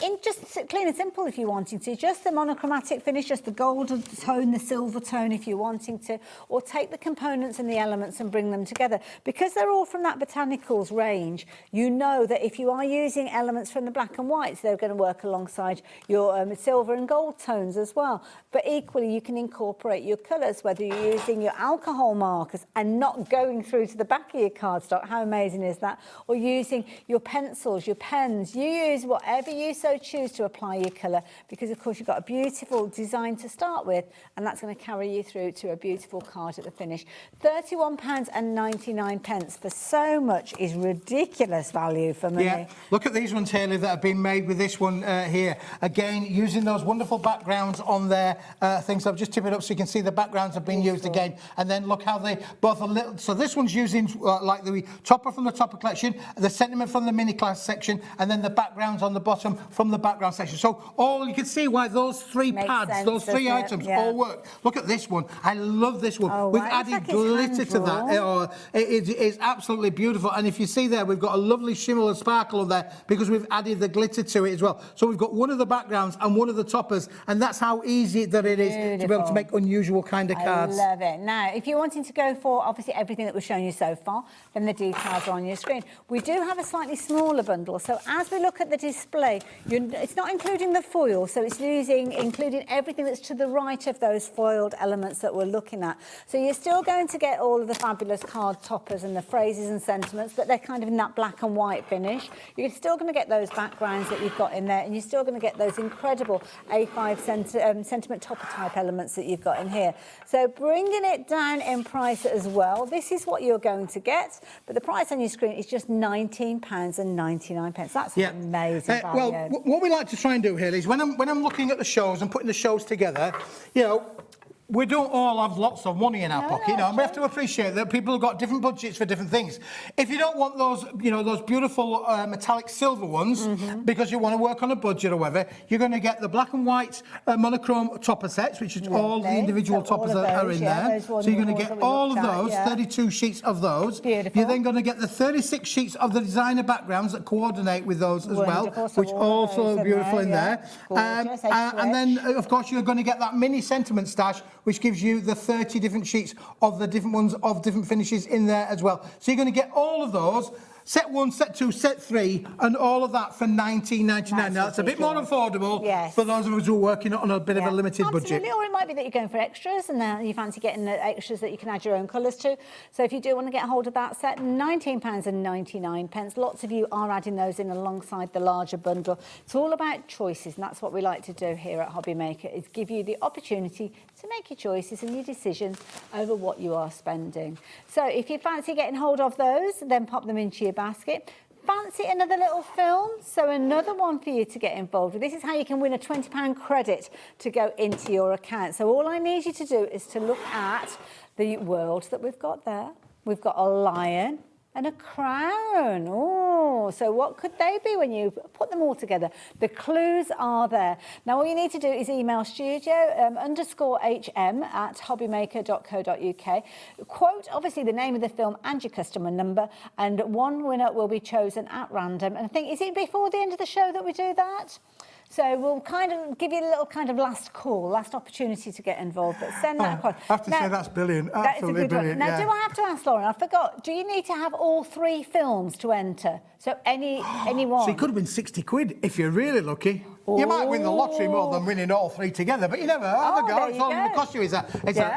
in just clean and simple if you're wanting to. Just the monochromatic finish, just the gold tone, the silver tone if you're wanting to, or take the components and the elements and bring them together. Because they're all from that botanicals range, you know that if you are using elements from the black and whites, they're going to work alongside your silver and gold tones as well. But equally, you can incorporate your colours, whether you're using your alcohol markers and not going through to the back of your cardstock. How amazing is that? Or using your pencils, your pens. You use whatever you so choose to apply your colour, because of course you've got a beautiful design to start with, and that's going to carry you through to a beautiful card at the finish. £31.99 for so much is ridiculous value for money. Yeah, look at these ones, Hayley, that have been made with this one here. Again, using those wonderful backgrounds on their things. I've just tipped it up so you can see the backgrounds have been used again. And then look how they both a little. So this one's using like the topper from the topper collection, the sentiment from the mini class section, and then the backgrounds on the bottom from the background section. So all you can see why those three Makes pads, sense, those three doesn't it? items Yeah. all work. Look at this one. I love this one. Oh, We've wow. It's added like it's glitter to that. hand-drawn. It is absolutely beautiful. And if you see there, we've got a lovely shimmer and sparkle on there because we've added the glitter to it as well. So we've got one of the backgrounds and one of the toppers, and that's how easy that it is to be able to make unusual kind of cards. I love it. Now, if you're wanting to go for obviously everything that we've shown you so far, then the details are on your screen. We do have a slightly smaller bundle. So as we look at the display, it's not including the foil, so it's including everything that's to the right of those foiled elements that we're looking at. So you're still going to get all of the fabulous card toppers and the phrases and sentiments, but they're kind of in that black and white finish. You're still going to get those backgrounds that you've got in there, and you're still going to get those incredible A5 sentiment topper type elements that you've got in here. So bringing it down in price as well, this is what you're going to get, but the price on your screen is just £19.99. That's amazing value. Well, what we like to try and do here is when I'm looking at the shows and putting the shows together, you know, we don't all have lots of money in our pocket, you know, and we have to appreciate that people have got different budgets for different things. If you don't want those, you know, those beautiful metallic silver ones, because you want to work on a budget or whatever, you're going to get the black and white monochrome topper sets, which is all the individual toppers that are in there. So you're going to get all of those, 32 sheets of those. Beautiful. You're then going to get the 36 sheets of the designer backgrounds that coordinate with those as well, So which also are beautiful in there. Gorgeous, And then, of course, you're going to get that mini sentiment stash, which gives you the 30 different sheets of the different ones of different finishes in there as well. So you're going to get all of those. Set 1, set 2, set 3, and all of that for £19.99. Now, that's a bit more affordable for those of us who are working on a bit of a limited budget. Or it might be that you're going for extras and you fancy getting the extras that you can add your own colours to. So if you do want to get hold of that set, £19.99. Lots of you are adding those in alongside the larger bundle. It's all about choices, and that's what we like to do here at Hobby Maker, is give you the opportunity to make your choices and your decisions over what you are spending. So if you fancy getting hold of those, then pop them into your basket. Fancy another little film? So another one for you to get involved with. This is how you can win a £20 credit to go into your account. So all I need you to do is to look at the world that we've got there. We've got a lion and a crown. Oh, so what could they be when you put them all together? The clues are there. Now, all you need to do is email studio_HM@hobbymaker.co.uk. Quote, obviously, the name of the film and your customer number, and one winner will be chosen at random. And I think, is it before the end of the show that we do that? So we'll kind of give you a little kind of last call, last opportunity to get involved, but send that across. I have to say that's brilliant, absolutely brilliant. Now, do I have to ask, Lauren, I forgot, do you need to have all 3 films to enter? So any one? So it could have been 60 quid if you're really lucky. You might win the lottery more than winning all 3 together, but you never have a go. It's all it costs you is a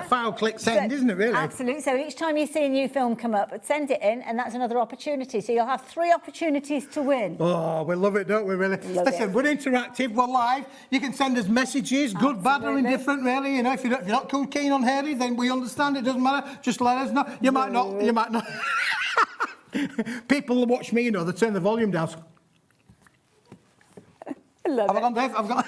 file, click, send, isn't it, really? Absolutely. So each time you see a new film come up, send it in, and that's another opportunity. So you'll have 3 opportunities to win. Oh, we love it, don't we, really? Listen, we're interactive, we're live. You can send us messages, good, bad, or indifferent, really. You know, if you're not too keen on Hayley, then we understand. It doesn't matter. Just let us know. You might not. People that watch me, you know, they turn the volume down. Love Have I gone, Dave? I've gone.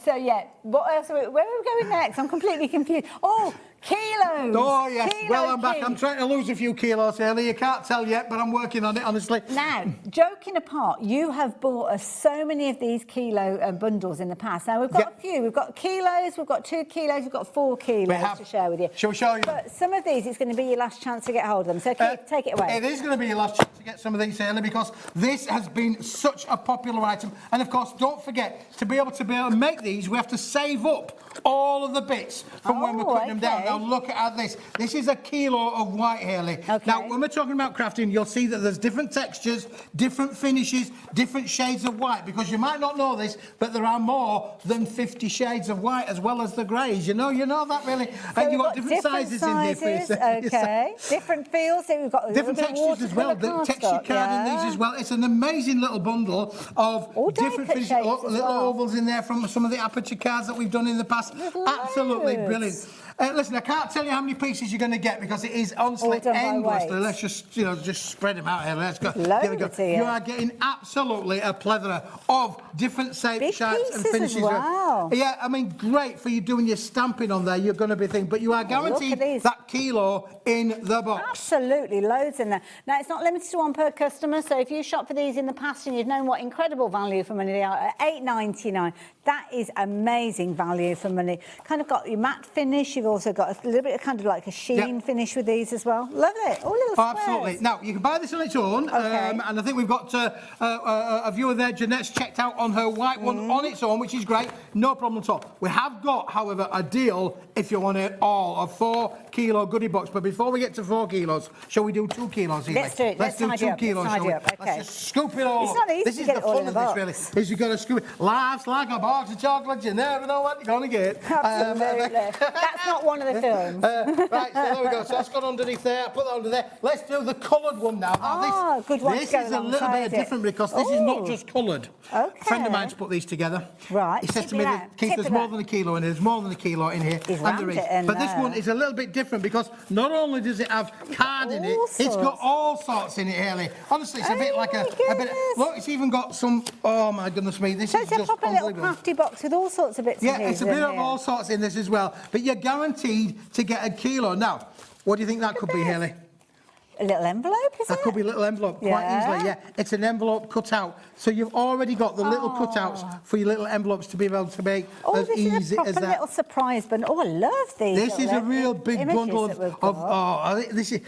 So, yeah, what else where are we going next? I'm completely confused. Oh, Kilos. Oh, yes. Kilo Well, I'm back. King. I'm trying to lose a few kilos, Hayley. You can't tell yet, but I'm working on it, honestly. Now, joking apart, you have bought us so many of these kilo bundles in the past. Now, we've got a few. We've got kilos, we've got 2 kilos, we've got 4 kilos to share with you. Shall we show you? But some of these, it's going to be your last chance to get hold of them. So, Keith, take it away. It is going to be your last chance to get some of these, Hayley, because this has been such a popular item. And, of course, don't forget, to be able to make these, we have to save up all of the bits from when we're putting them down. Now, look at this. This is a kilo of white, Hayley. Okay. Now, when we're talking about crafting, you'll see that there's different textures, different finishes, different shades of white, because you might not know this, but there are more than 50 shades of white as well as the greys. You know that, really. So and you've got different sizes in here for yourself. Okay. Different feels. So we've got a different textures as well. The texture card in these as well. It's an amazing little bundle of different finishes. Little ovals in there from some of the aperture cards that we've done in the past. Absolutely brilliant. Listen, I can't tell you how many pieces you're going to get because it is honestly endless. Let's just spread them out here. Let's go. Here we go. You are getting absolutely a plethora of different shapes and finishes. As well. Yeah, I mean, great for you doing your stamping on there. You're going to be thinking, but you are guaranteed that kilo in the box. Absolutely, loads in there. Now, it's not limited to one per customer, so if you shop for these in the past and you've known what incredible value for money they are at $8.99, that is amazing value for money. Kind of got your matte finish. You've also got a little bit of kind of like a sheen finish with these as well. Love it. All little squares. Absolutely. Now, you can buy this on its own, and I think we've got a viewer there. Jeanette's checked out on her white one on its own, which is great. No problem at all. We have got, however, a deal if you want it all, a 4 kilo goodie box. But before we get to 4 kilos, shall we do 2 kilos here? Let's do it. Let's do 2 kilos, shall we? Let's just scoop it all. It's not easy this to is get the it all fun in of a this, box. really. Is you've got to scoop it. Life's like a box of chocolates. You never know what you're going to get. Absolutely. That's not one of the films. Right, so there we go. So that's gone underneath there. Put that under there. Let's do the coloured one now. Now good one. This is a little bit different because this is not just coloured. A friend of mine's put these together. Right. He says to me, Keith, there's more than a kilo in here. There's more than a kilo in here. And there is. But this one is a little bit different because not only does it have card in it, it's got all sorts in it, Hayley. Honestly, it's a bit like a bit. Look, it's even got some. Oh my goodness me! This is it's just a proper little unbelievable. crafty box with all sorts of bits and pieces. Yeah, it's a bit of all sorts in this as well. But you're guaranteed to get a kilo. Now, what do you think that could be, Hayley? A little envelope, is it? That could be a little envelope, quite easily, yeah. It's an envelope cut out. So you've already got the little cutouts for your little envelopes to be able to make as easy as that. This is a proper little surprise bundle. Oh, I love these. This is a real big bundle of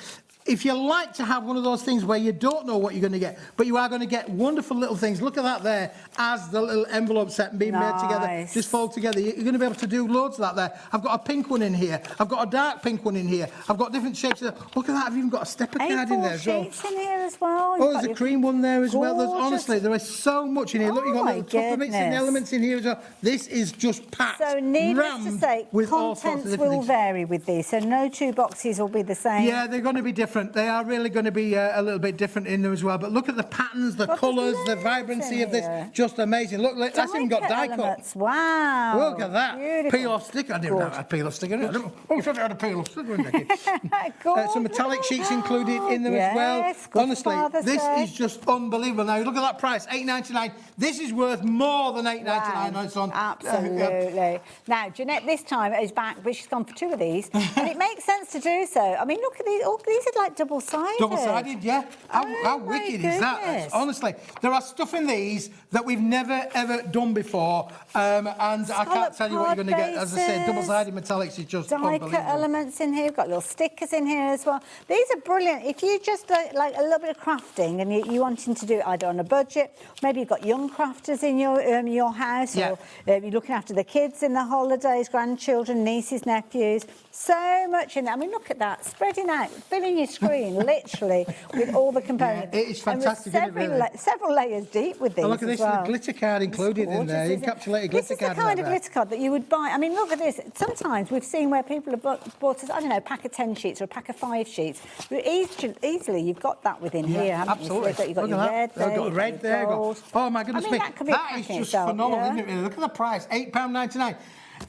if you like to have one of those things where you don't know what you're going to get, but you are going to get wonderful little things. Look at that there, as the little envelope set being made together, just fold together. You're going to be able to do loads of that there. I've got a pink one in here. I've got a dark pink one in here. I've got different shapes. Look at that. I've even got a stepper card in there as well. sheets in here as well. Oh, there's a cream one there as well. Honestly, there is so much in here. Look, you've got little tupper bits and elements in here as well. This is just packed, so needless to say, contents will vary with these. So no 2 boxes will be the same. Yeah, they're going to be different. They are really going to be a little bit different in them as well. But look at the patterns, the colours, the vibrancy of this. Just amazing. Look, that's even got die cut. Wow. Look at that. Beautiful. Peel off sticker. I didn't know I had a peel off sticker. Oh, I thought I had a peel off sticker in there. Some metallic sheets included in them as well. Honestly, this is just unbelievable. Now, look at that price, $8.99. This is worth more than $8.99 on its own. Absolutely. Now, Jeanette this time is back, but she's gone for 2 of these. And it makes sense to do so. I mean, look at these. Oh, these are like double-sided. Double-sided, yeah. How wicked is that? Honestly, there are stuff in these that we've never, ever done before. And I can't tell you what you're going to get. As I said, double-sided metallics is just unbelievable. Die-cut elements in here. We've got little stickers in here as well. These are brilliant. If you just like a little bit of crafting and you're wanting to do it either on a budget, maybe you've got young crafters in your house, or you're looking after the kids in the holidays, grandchildren, nieces, nephews. So much in there. I mean, look at that, spreading out, filling your screen, literally, with all the components. Yeah, it is fantastic, and isn't it, really? Several layers deep with these. Look at this, the glitter card included in there, encapsulated glitter card. This is the kind of glitter card that you would buy. I mean, look at this. Sometimes we've seen where people have bought us, I don't know, a pack of 10 sheets or a pack of 5 sheets. Easily, you've got that within here, haven't absolutely. you? So you've got your red there. You've got red there. Oh, my goodness me. That is just phenomenal, isn't it, really? Look at the price, £8.99.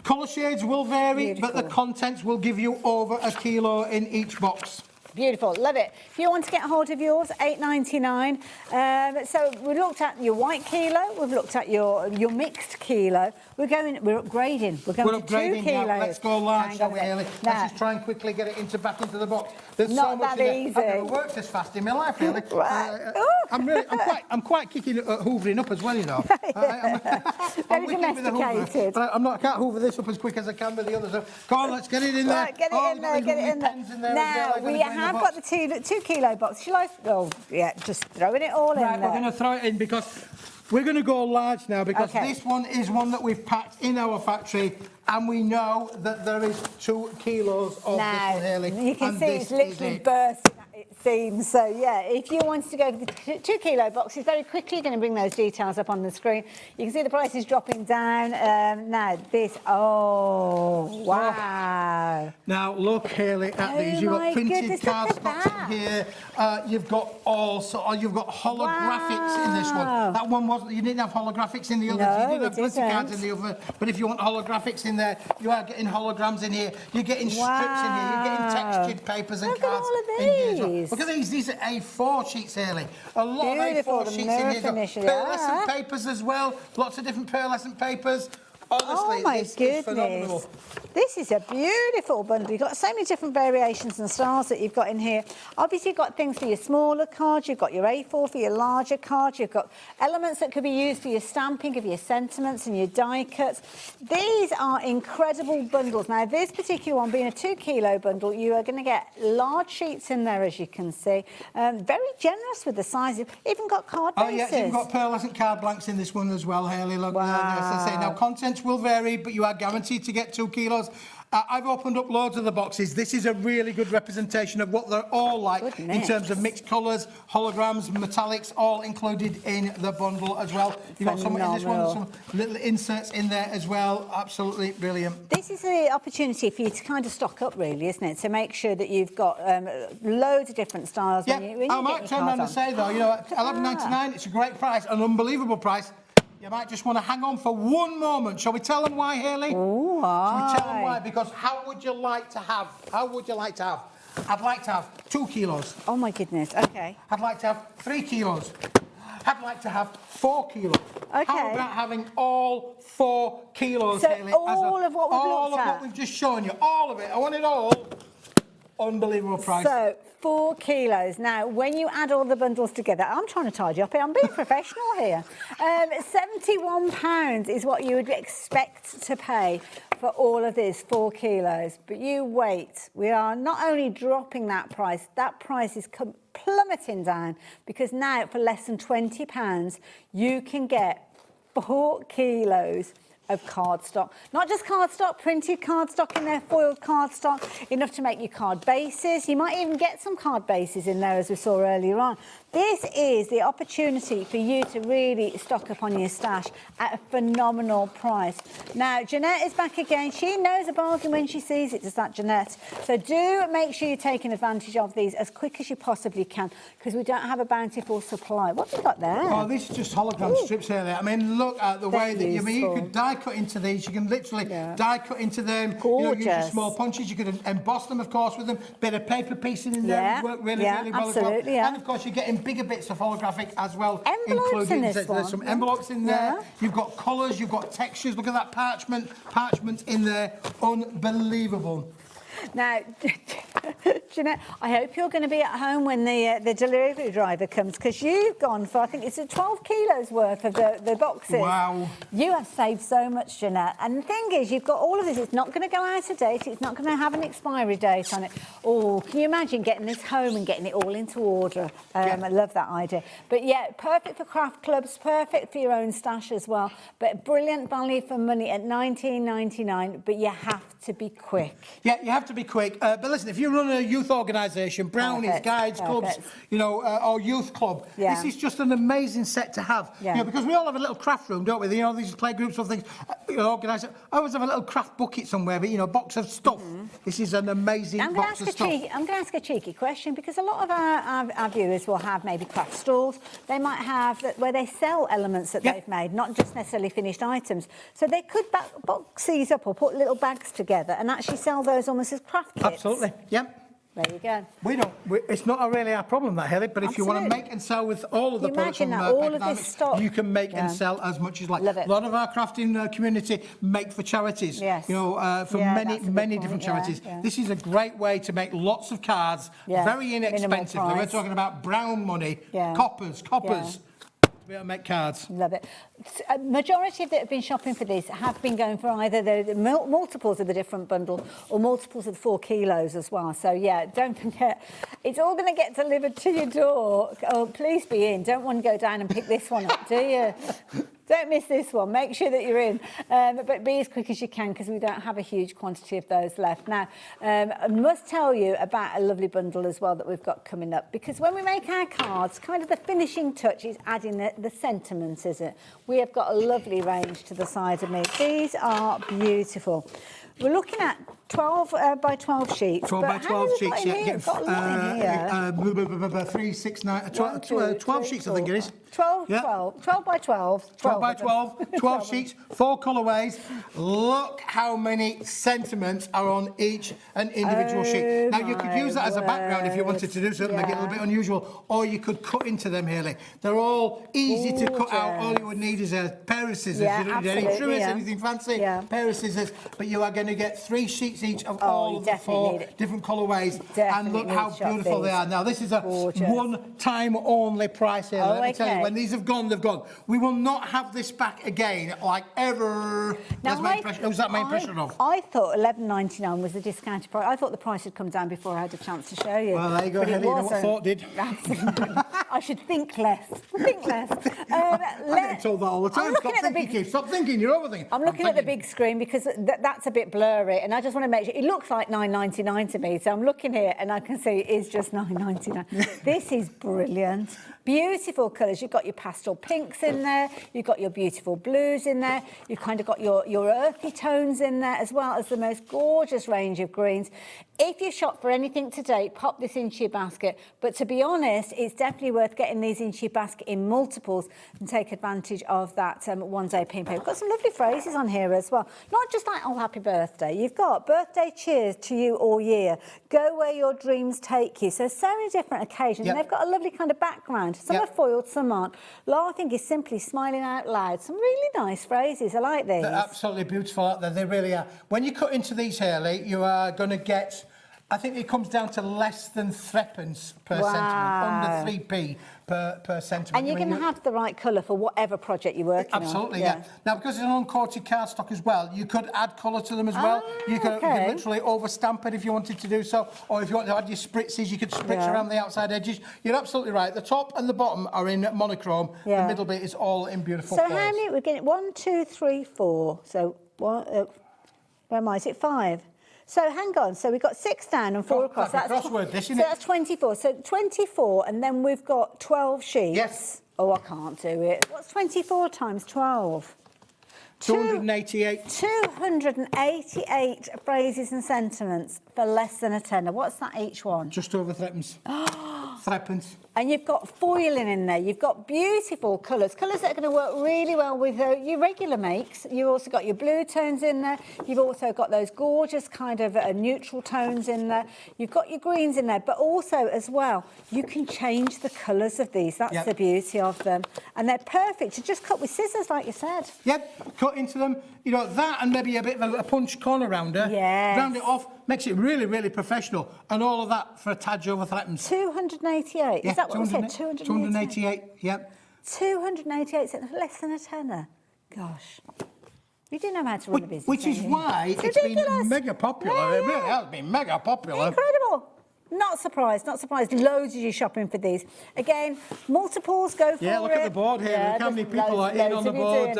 Colour shades will vary, but the contents will give you over a kilo in each box. Beautiful, love it. If you want to get hold of yours, $8.99. So we looked at your white kilo, we've looked at your mixed kilo. We're upgrading. We're going to 2 kilos. Now. Let's go large, shall we, Hayley? Let's just try and quickly get it back into the box. There's so much in there. I've never worked this fast in my life, Hayley. I'm quite kicking at hoovering up as well, you know. Very domesticated. But I can't hoover this up as quick as I can with the others. Come on, let's get it in there. Right, get it in there, get it in there. Now, we have got the 2 kilo box. Shall I? Oh, yeah, just throwing it all in there. Right, we're going to throw it in because we're going to go large now because this one is one that we've packed in our factory and we know that there is 2 kilos of this one, Hayley. You can see it's literally bursting, it seems. So, yeah, if you wanted to go for the 2 kilo boxes, very quickly going to bring those details up on the screen. You can see the price is dropping down. Now, this, oh, wow. Now, look, Hayley, at these. You've got printed cardstocks in here. You've got you've got holographics in this one. That one wasn't, you didn't have holographics in the others. No, you didn't have printed cards in the other. But if you want holographics in there, you are getting holograms in here. You're getting strips in here. You're getting textured papers and cards in here as well. Look at these. These are A4 sheets, Hayley. A lot of A4 sheets in here. Pearlescent papers as well. Lots of different pearlescent papers. Honestly, oh my this goodness. is phenomenal. This is a beautiful bundle. You've got so many different variations and styles that you've got in here. Obviously, you've got things for your smaller cards. You've got your A4 for your larger cards. You've got elements that could be used for your stamping of your sentiments and your die cuts. These are incredible bundles. Now, this particular one being a 2 kilo bundle, you are going to get large sheets in there, as you can see. Very generous with the size. You've even got card bases. Oh, yeah, you've got pearlescent card blanks in this one as well, Hayley. Look, as I say, now, content will vary, but you are guaranteed to get 2 kilos. I've opened up loads of the boxes. This is a really good representation of what they're all like in terms of mixed colours, holograms, metallics, all included in the bundle as well. You've got some in this one, some little inserts in there as well. Absolutely brilliant. This is the opportunity for you to kind of stock up, really, isn't it? To make sure that you've got loads of different styles. Yeah, I might turn around and say, though, you know, at $11.99, it's a great price, an unbelievable price. You might just want to hang on for one moment. Shall we tell them why, Hayley? Oh, why? Shall we tell them why? Because how would you like to have? I'd like to have 2 kilos. Oh, my goodness. OK. I'd like to have 3 kilos. I'd like to have 4 kilos. OK. How about having all 4 kilos, so Hayley? all of what we've all looked of at. what we've just shown you. All of it. I want it all. Unbelievable price. So 4 kilos. Now, when you add all the bundles together, I'm trying to tidy up here. I'm being professional here. £71 is what you would expect to pay for all of this 4 kilos. But you wait. We are not only dropping that price is plummeting down because now for less than £20, you can get 4 kilos of cardstock. Not just cardstock, printed cardstock in there, foiled cardstock, enough to make your card bases. You might even get some card bases in there, as we saw earlier on. This is the opportunity for you to really stock up on your stash at a phenomenal price. Now, Jeanette is back again. She knows a bargain when she sees it, does that, Jeanette? So do make sure you're taking advantage of these as quick as you possibly can, because we don't have a bountiful supply. What have we got there? Oh, this is just hologram strips here. I mean, look at the way that you could die cut into these. You can literally die cut into them. Gorgeous. You know, use small punches. You could emboss them, of course, with them. Bit of paper piecing in there would work really well as well. And of course, you're getting bigger bits of holographic as well. Envelopes in this one. There's some envelopes in there. You've got colours. You've got textures. Look at that parchment in there. Unbelievable. Now, Jeanette, I hope you're going to be at home when the delivery driver comes, because you've gone for, I think it's 12 kilos worth of the boxes. Wow. You have saved so much, Jeanette. And the thing is, you've got all of this. It's not going to go out of date. It's not going to have an expiry date on it. Oh, can you imagine getting this home and getting it all into order? I love that idea. But yeah, perfect for craft clubs, perfect for your own stash as well. But brilliant value for money at $19.99. But you have to be quick. Yeah, you have to be quick. But listen, if you run a youth organisation, brownies, guides, clubs, you know, or youth club, this is just an amazing set to have. You know, because we all have a little craft room, don't we? You know, these play groups of things. Organised. I always have a little craft bucket somewhere, but you know, box of stuff. This is an amazing box of stuff. I'm going to ask a cheeky question, because a lot of our viewers will have maybe craft stores. They might have where they sell elements that they've made, not just necessarily finished items. So they could box these up or put little bags together and actually sell those almost as craft kits. Absolutely. Yep. There you go. It's not really our problem, that, Haley, but if you want to make and sell with all of the products from all of this stock, you can make and sell as much as you like. Love it. A lot of our crafting community make for charities, yes. For many different charities. This is a great way to make lots of cards, very inexpensively. We're talking about brown money, coppers. To be able to make cards. Love it. A majority of that have been shopping for this have been going for either the multiples of the different bundle or multiples of the 4 kilos as well. So yeah, don't forget, it's all going to get delivered to your door. Oh, please be in. Don't want to go down and pick this one up, do you? Don't miss this one. Make sure that you're in. But be as quick as you can because we don't have a huge quantity of those left. Now, I must tell you about a lovely bundle as well that we've got coming up, because when we make our cards, kind of the finishing touch is adding the sentiments, is it? We have got a lovely range to the side of me. These are beautiful. We're looking at 12 by 12 sheets. 12 by 12 sheets, yeah. 3, 6, 9, 12 sheets, I think it is. 12 by 12. 12 by 12, 12 sheets, 4 colourways. Look how many sentiments are on each and individual sheet. Now, you could use that as a background if you wanted to do something, make it a little bit unusual, or you could cut into them, Haley. They're all easy to cut out. All you would need is a pair of scissors. You don't need any trimmers, anything fancy. Pair of scissors, but you are going to get 3 sheets each of all of the 4 different colourways. And look how beautiful they are. Now, this is a one-time only price here. Let me tell you, when these have gone, they've gone. We will not have this back again, like ever. Now, Who's that my impression of? I thought $11.99 was the discounted price. I thought the price had come down before I had a chance to show you. Well, there you go, Haley. You know what thought did. I should think less. Think less. I'm getting told that all the time. Stop thinking. You're overthinking. I'm looking at the big screen because that's a bit blurry, and I just want to make sure. It looks like $9.99 to me, so I'm looking here and I can see it is just $9.99. This is brilliant. Beautiful colours. You've got your pastel pinks in there. You've got your beautiful blues in there. You've kind of got your earthy tones in there, as well as the most gorgeous range of greens. If you shop for anything today, pop this into your basket. But to be honest, it's definitely worth getting these into your basket in multiples and take advantage of that one-day pin pay. We've got some lovely phrases on here as well. Not just like, oh, happy birthday. You've got birthday cheers to you all year. Go where your dreams take you. So many different occasions. And they've got a lovely kind of background. Some are foiled, some aren't. Laughing is simply smiling out loud. Some really nice phrases. I like these. They're absolutely beautiful out there. They really are. When you cut into these, Haley, you are going to get, I think it comes down to less than 3p per sentiment, under 3p per sentiment. And you can have the right colour for whatever project you're working on. Absolutely, yeah. Now, because it's an uncoated cardstock as well, you could add colour to them as well. You could literally overstamp it if you wanted to do so, or if you want to add your spritzes, you could spritz around the outside edges. You're absolutely right. The top and the bottom are in monochrome. The middle bit is all in beautiful colours. So how many? We're getting 1, 2, 3, 4. So where am I? Is it 5? So hang on, so we've got 6 down and 4 across. That's a crossword, this, isn't it? So that's 24. So 24, and then we've got 12 sheets. Yes. Oh, I can't do it. What's 24 times 12? 288. 288 phrases and sentiments for less than a tenner. What's that each one? Just over 3p. 3p. And you've got foiling in there. You've got beautiful colours. Colours that are going to work really well with your regular makes. You've also got your blue tones in there. You've also got those gorgeous kind of neutral tones in there. You've got your greens in there. But also, as well, you can change the colours of these. That's the beauty of them. And they're perfect to just cut with scissors, like you said. Yep, cut into them. You know, that and maybe a bit of a punch corner rounder. Yes. Round it off, makes it really, really professional. And all of that for a tad over 3p. 288. Yeah, Is that what we said? 288, yep. 288 cents, less than a tenner. Gosh. You do know how to run a business. Which is why it's been mega popular. It really has been mega popular. Incredible. Not surprised, not surprised. Loads of you shopping for these. Again, multiples, go for it. Yeah, look at the board here. Look how many people are in on the board.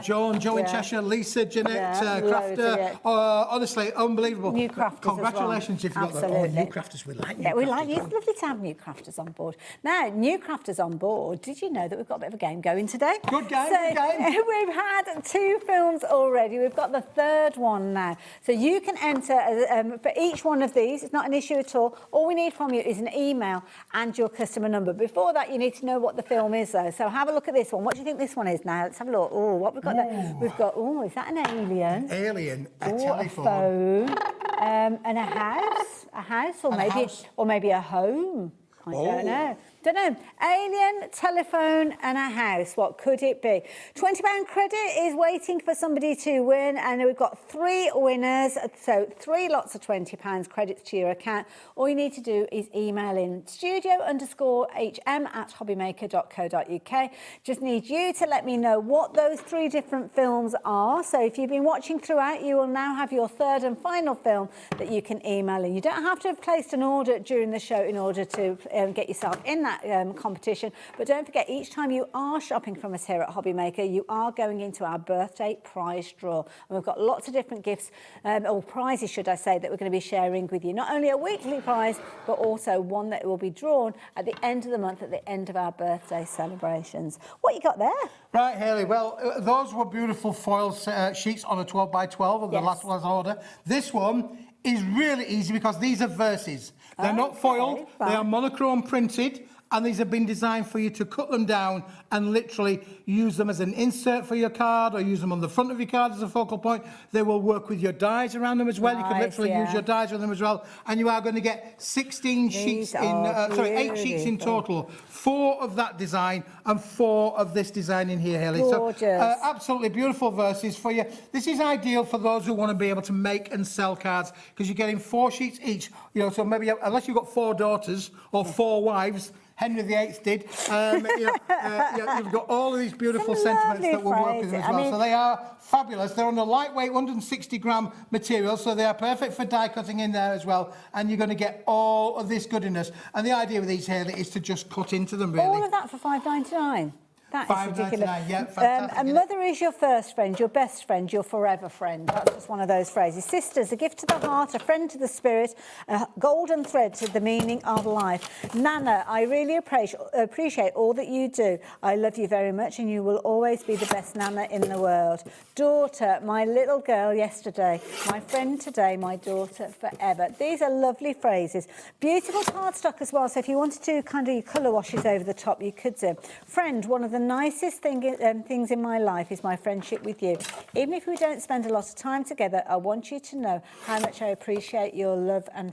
Joe in Cheshire, Lisa, Jeanette, Crafter. Honestly, unbelievable. New crafters. Congratulations if you got that. Oh, new crafters, we like new crafters. We like you. It's lovely to have new crafters on board. Now, new crafters on board. Did you know that we've got a bit of a game going today? Good game, good game. We've had 2 films already. We've got the 3rd one now. So you can enter for each one of these. It's not an issue at all. All we need from you is an email and your customer number. Before that, you need to know what the film is, though. So have a look at this one. What do you think this one is now? Let's have a look. Oh, what we've got there? We've got, is that an alien? Alien, a telephone. telephone. And a house. a house, or And a maybe house. or maybe a home. I don't know. Don't know. Alien, telephone and a house. What could it be? £20 credit is waiting for somebody to win, and we've got 3 winners, so 3 lots of £20 credits to your account. All you need to do is email in studio_hm@hobbymaker.co.uk. Just need you to let me know what those 3 different films are. So if you've been watching throughout, you will now have your 3rd and final film that you can email in. You don't have to have placed an order during the show in order to get yourself in that competition, but don't forget, each time you are shopping from us here at Hobby Maker, you are going into our birthday prize draw, and we've got lots of different gifts, or prizes should I say, that we're going to be sharing with you. Not only a weekly prize, but also one that will be drawn at the end of the month, at the end of our birthday celebrations. What you got there? Right, Hayley, well, those were beautiful foil sheets on a 12 by 12 of the last one's order. This one is really easy because these are verses. They're not foiled, they are monochrome printed, and these have been designed for you to cut them down and literally use them as an insert for your card, or use them on the front of your card as a focal point. They will work with your dies around them as well. You can literally use your dies on them as well. And you are going to get 16 sheets in, 8 sheets in total. 4 of that design and 4 of this design in here, Hayley. Gorgeous. So, absolutely beautiful verses for you. This is ideal for those who want to be able to make and sell cards, because you're getting 4 sheets each. You know, so maybe unless you've got 4 daughters or 4 wives, Henry VIII did. You've got all of these beautiful sentiments that will work with them as well. So they are fabulous. They're on a lightweight 160-gram material, so they are perfect for die cutting in there as well. And you're going to get all of this goodness. And the idea with these, Hayley, is to just cut into them, really. All of that for £5.99. That is ridiculous. Yeah, fantastic. A mother is your first friend, your best friend, your forever friend. That's just one of those phrases. Sisters, a gift to the heart, a friend to the spirit, a golden thread to the meaning of life. Nana, I really appreciate all that you do. I love you very much, and you will always be the best Nana in the world. Daughter, my little girl yesterday, my friend today, my daughter forever. These are lovely phrases. Beautiful cardstock as well, so if you wanted to kind of your colour washes over the top, you could do. Friend, one of the nicest things in my life is my friendship with you. Even if we don't spend a lot of time together, I want you to know how much I appreciate your love and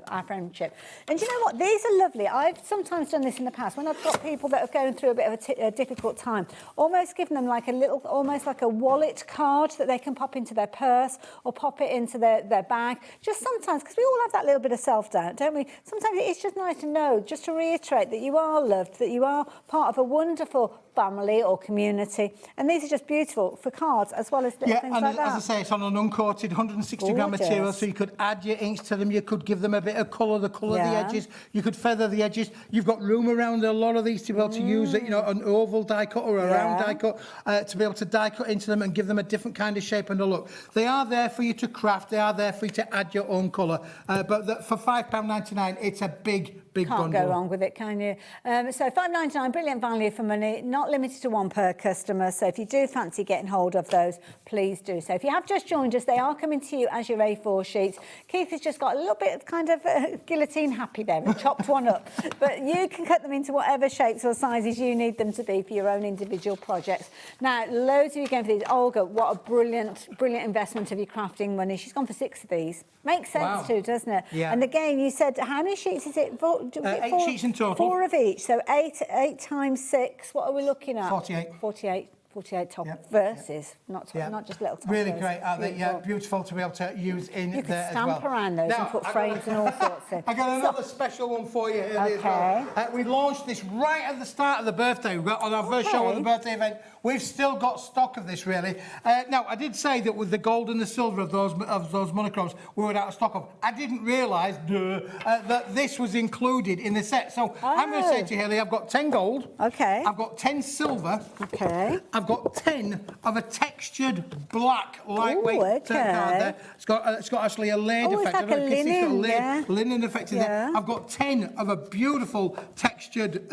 our friendship. And you know what? These are lovely. I've sometimes done this in the past when I've got people that are going through a bit of a difficult time. Almost given them like a little, almost like a wallet card that they can pop into their purse or pop it into their bag. Just sometimes, because we all have that little bit of self-doubt, don't we? Sometimes it's just nice to know, just to reiterate that you are loved, that you are part of a wonderful family or community, and these are just beautiful for cards as well as things like that. Yeah, and as I say, it's on an uncoated 160-gram material, so you could add your inks to them, you could give them a bit of colour, the edges, you could feather the edges. You've got room around a lot of these to be able to use it, you know, an oval die cut or a round die cut, to be able to die cut into them and give them a different kind of shape and a look. They are there for you to craft, they are there for you to add your own colour, but for £5.99, it's a big Can't bundle. go wrong with it, can you? So £5.99, brilliant value for money, not limited to 1 per customer. So if you do fancy getting hold of those, please do so. If you have just joined us, they are coming to you as your A4 sheets. Keith has just got a little bit of kind of guillotine happy there and chopped one up. But you can cut them into whatever shapes or sizes you need them to be for your own individual projects. Now, loads of you going for these. Olga, what a brilliant investment of your crafting money. She's gone for 6 of these. Makes sense too, doesn't it? Yeah. And again, you said, how many sheets is it? 8 sheets in total. 4 of each, so 8 times 6. What are we looking at? 48. 48 top verses, not just little top. Really great, aren't they? Yeah, beautiful to be able to use in you there could stamp around those and put frames and all sorts in. I got another special one for you here as well. We launched this right at the start of the birthday. We've got on our first show of the birthday event. We've still got stock of this, really. Now, I did say that with the gold and the silver of those monochromes, we were out of stock of. I didn't realise that this was included in the set. So I'm going to say to you, Hayley, I've got 10 gold. Okay. I've got 10 silver. Okay. I've got 10 of a textured black lightweight card there. It's got actually a layered effect. It's like a linen, linen effect in there. I've got 10 of a beautiful textured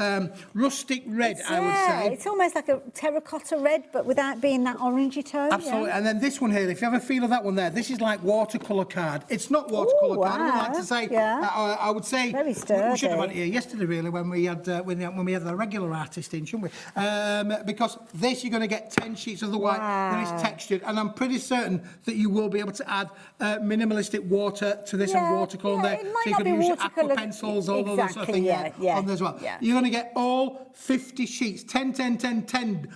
rustic red, I would say. It's almost like a terracotta red, but without being that orangey tone. Absolutely. And then this one here, if you have a feel of that one there, this is like watercolour card. It's not watercolour card. I would like to say. I would say very sturdy. We should have had it here yesterday, really, when we had the regular artist in, shouldn't we? Because this you're going to get 10 sheets of the white, then it's textured, and I'm pretty certain that you will be able to add minimalistic water to this and watercolour there. It might So you not can be use your aqua watercolour. pencils, all of that sort of thing on there as well. Yeah. You're going to get all 50 sheets, 10, 10, 10, 10.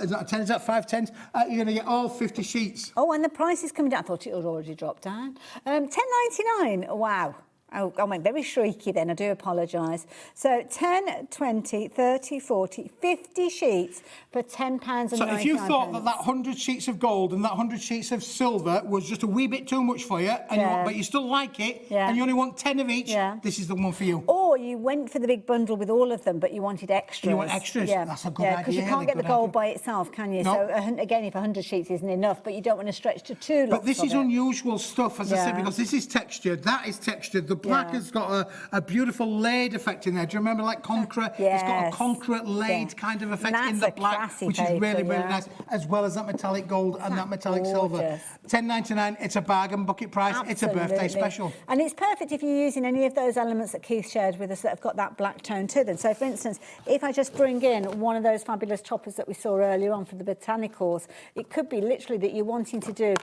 Is that 10? Is that 5 tens? You're going to get all 50 sheets. Oh, and the price is coming down. I thought it had already dropped down. $10.99. Wow. Oh, I went very shrieky then, I do apologise. So 10, 20, 30, 40, 50 sheets for £10.99. So if you thought that 100 sheets of gold and that 100 sheets of silver was just a wee bit too much for you, and but you still like it, and you only want 10 of each, this is the one for you. Or you went for the big bundle with all of them, but you wanted extras. You want extras? That's a good idea. Because you can't get the gold by itself, can you? No. So again, if 100 sheets isn't enough, but you don't want to stretch to two lots. But this is unusual stuff, as I said, because this is textured, that is textured. The black has got a beautiful laid effect in there. Do you remember, like concrete? It's got a concrete laid kind of effect in the black, which is really, really nice, as well as that metallic gold and that metallic silver. $10.99. It's a bargain bucket price. Absolutely. It's a birthday special. And it's perfect if you're using any of those elements that Keith shared with us that have got that black tone to them. So, for instance, if I just bring in one of those fabulous toppers that we saw earlier on for the botanicals, it could be literally that you're wanting to do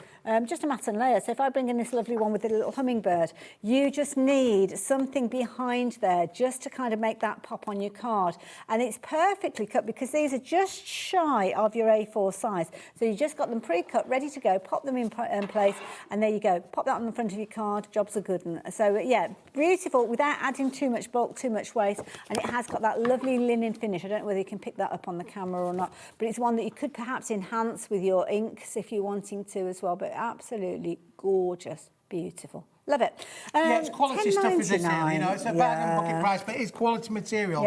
just a matte and layer. So if I bring in this lovely one with a little hummingbird, you just need something behind there just to kind of make that pop on your card. And it's perfectly cut because these are just shy of your A4 size. So you just got them pre-cut, ready to go, pop them in place, and there you go. Pop that on the front of your card, jobs are good. So, yeah, beautiful without adding too much bulk, too much waste. And it has got that lovely linen finish. I don't know whether you can pick that up on the camera or not, but it's one that you could perhaps enhance with your inks if you're wanting to as well. But absolutely gorgeous, beautiful. Love it. It's quality stuff, is this here, you know, it's a bargain bucket price, but it's quality material.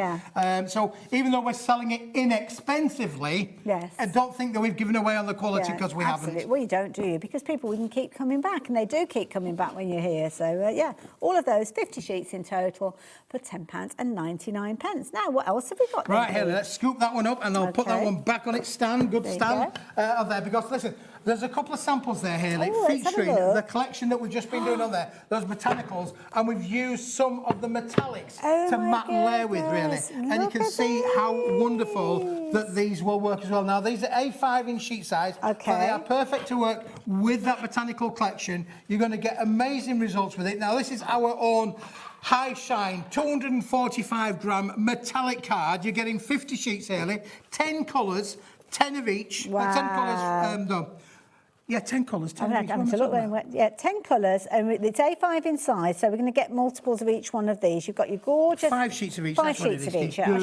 So even though we're selling it inexpensively, I don't think that we've given away on the quality because we haven't. Well, you don't, do you? Because people can keep coming back, and they do keep coming back when you're here. So, all of those, 50 sheets in total for £10.99. Now, what else have we got? Right, here, let's scoop that one up, and I'll put that one back on its stand, good stand, of there, because, listen, there's a couple of samples there, Hayley, featuring the collection that we've just been doing on there, those botanicals, and we've used some of the metallics to matte and layer with, really. And you can see how wonderful that these will work as well. Now, these are A5 in sheet size, so they are perfect to work with that botanical collection. You're going to get amazing results with it. Now, this is our own High Shine 245 gram metallic card. You're getting 50 sheets, Hayley, 10 colours, 10 of each. 10 colours, 10 colours. 10 10 colours, and it's A5 in size, so we're going to get multiples of each one of these. You've got your gorgeous... 5 sheets of each. 5 sheets of each, I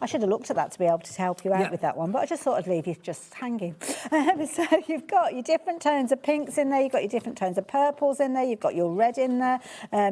should have looked at that to be able to help you out with that one, but I just thought I'd leave you just hanging. So you've got your different tones of pinks in there, you've got your different tones of purples in there, you've got your red in there,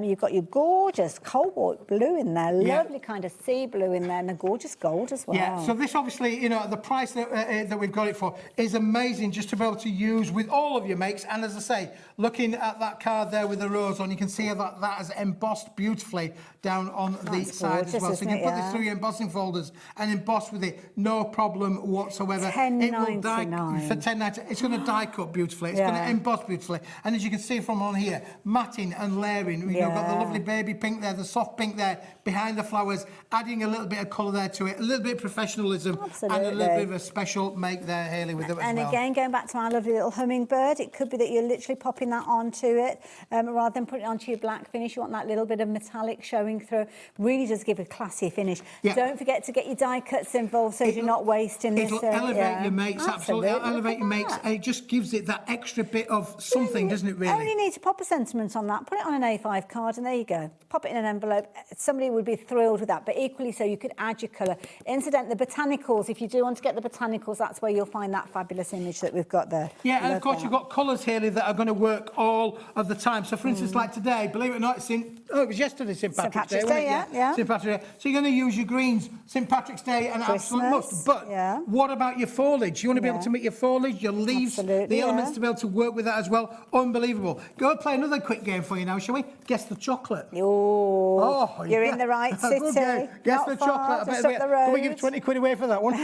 you've got your gorgeous cobalt blue in there, lovely kind of sea blue in there, and a gorgeous gold as well. Yeah, so this obviously, you know, the price that we've got it for is amazing just to be able to use with all of your makes. And as I say, looking at that card there with the rose on, you can see that that is embossed beautifully down on the side as well. So you can put this through your embossing folders and emboss with it, no problem whatsoever. It will die for $10.99. It's going to die cut beautifully. It's going to emboss beautifully. And as you can see from on here, matting and layering. You know, got the lovely baby pink there, the soft pink there behind the flowers, adding a little bit of colour there to it, a little bit of professionalism, and a little bit of a special make there, Hayley, with it as well. And again, going back to our lovely little hummingbird, it could be that you're literally popping that onto it rather than putting it onto your black finish. You want that little bit of metallic showing through. Really does give a classy finish. Don't forget to get your die cuts involved so you're not wasting this. It'll elevate your makes, absolutely. Elevate your makes, and it just gives it that extra bit of something, doesn't it, really? Only need to pop a sentiment on that, put it on an A5 card, and there you go. Pop it in an envelope. Somebody would be thrilled with that, but equally so you could add your colour. Incidentally, the botanicals, if you do want to get the botanicals, that's where you'll find that fabulous image that we've got there. Yeah, and of course you've got colours, Hayley, that are going to work all of the time. So, for instance, like today, believe it or not, it was yesterday, St. Patrick's Day, wasn't it? Yeah. St. Patrick's Day. So you're going to use your greens, St. Patrick's Day, and absolute must. But what about your foliage? You want to be able to make your foliage, your leaves, the elements to be able to work with that as well. Unbelievable. Go and play another quick game for you now, shall we? Guess the chocolate. Oh, you're in the right city. Good game. Guess the chocolate. Can we give 20 quid away for that one?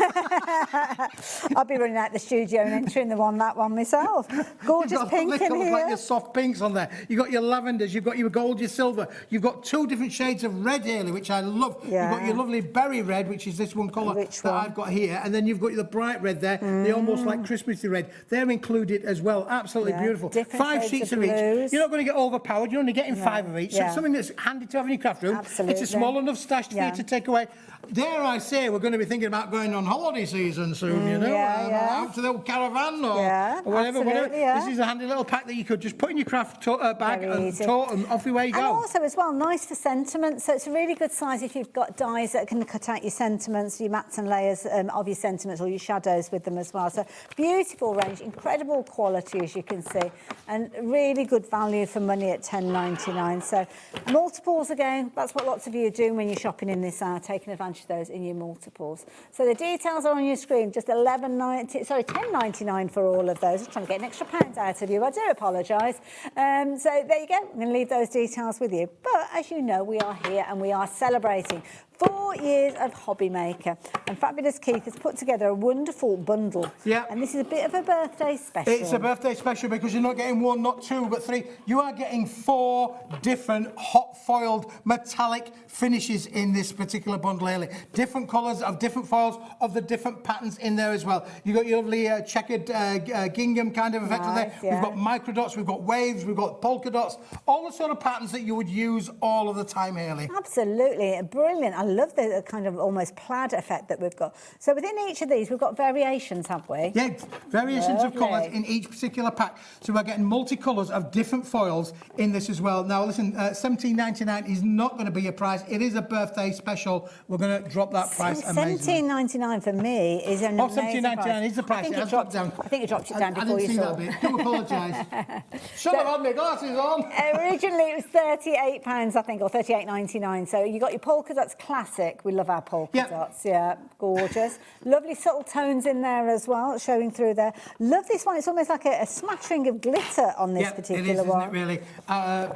I'll be running out the studio and entering that one myself. Gorgeous pink in here. Like your soft pinks on there. You've got your lavenders, you've got your gold, your silver, You've got 2 different shades of red, Hayley, which I love. Yeah. You've got your lovely berry red, which is this one colour Which that one? I've got here, and then you've got the bright red there, the almost like Christmassy red. They're included as well. Absolutely beautiful. Different 5 shades sheets of of each. blues. You're not going to get overpowered. You're only getting 5 of each. So it's something that's handy to have in your craft room. Absolutely. It's a small enough stash for you to take away. Dare I say, we're going to be thinking about going on holiday season soon, you know, out to the old caravan or whatever. This is a handy little pack that you could just put in your craft bag and tote, and off your way you go. And also as well, nice for sentiments. So it's a really good size if you've got dies that can cut out your sentiments, your mats and layers of your sentiments or your shadows with them as well. So beautiful range, incredible quality as you can see, and really good value for money at $10.99. So multiples again, that's what lots of you are doing when you're shopping in this hour, taking advantage of those in your multiples. So the details are on your screen, just $10.99 for all of those. I'm trying to get an extra pound out of you, I do apologise. So there you go, I'm going to leave those details with you. But as you know, we are here and we are celebrating 4 years of Hobby Maker, and Fabulous Keith has put together a wonderful bundle. Yeah. And this is a bit of a birthday special. It's a birthday special because you're not getting 1, not 2, but 3. You are getting 4 different hot foiled metallic finishes in this particular bundle, Hayley. Different colours of different foils of the different patterns in there as well. You've got your lovely checkered gingham kind of effect on there. We've got micro dots, we've got waves, we've got polka dots, all the sort of patterns that you would use all of the time, Hayley. Absolutely, brilliant. I love the kind of almost plaid effect that we've got. So within each of these, we've got variations, have we? Yeah, variations of colours in each particular pack. So we're getting multicolours of different foils in this as well. Now, listen, $17.99 is not going to be your price. It is a birthday special. We're going to drop that price. $17.99 for me is an amazing $17.99 is the price. I think it dropped down. I think it dropped it down before you saw. I didn't see that bit. Do apologise. Should have had my glasses on. Originally, it was £38, I think, or $38.99. So you got your polka dots classic. We love our polka dots. Yeah, gorgeous. Lovely subtle tones in there as well, showing through there. Love this one. It's almost like a smattering of glitter on this particular one. Isn't it, really?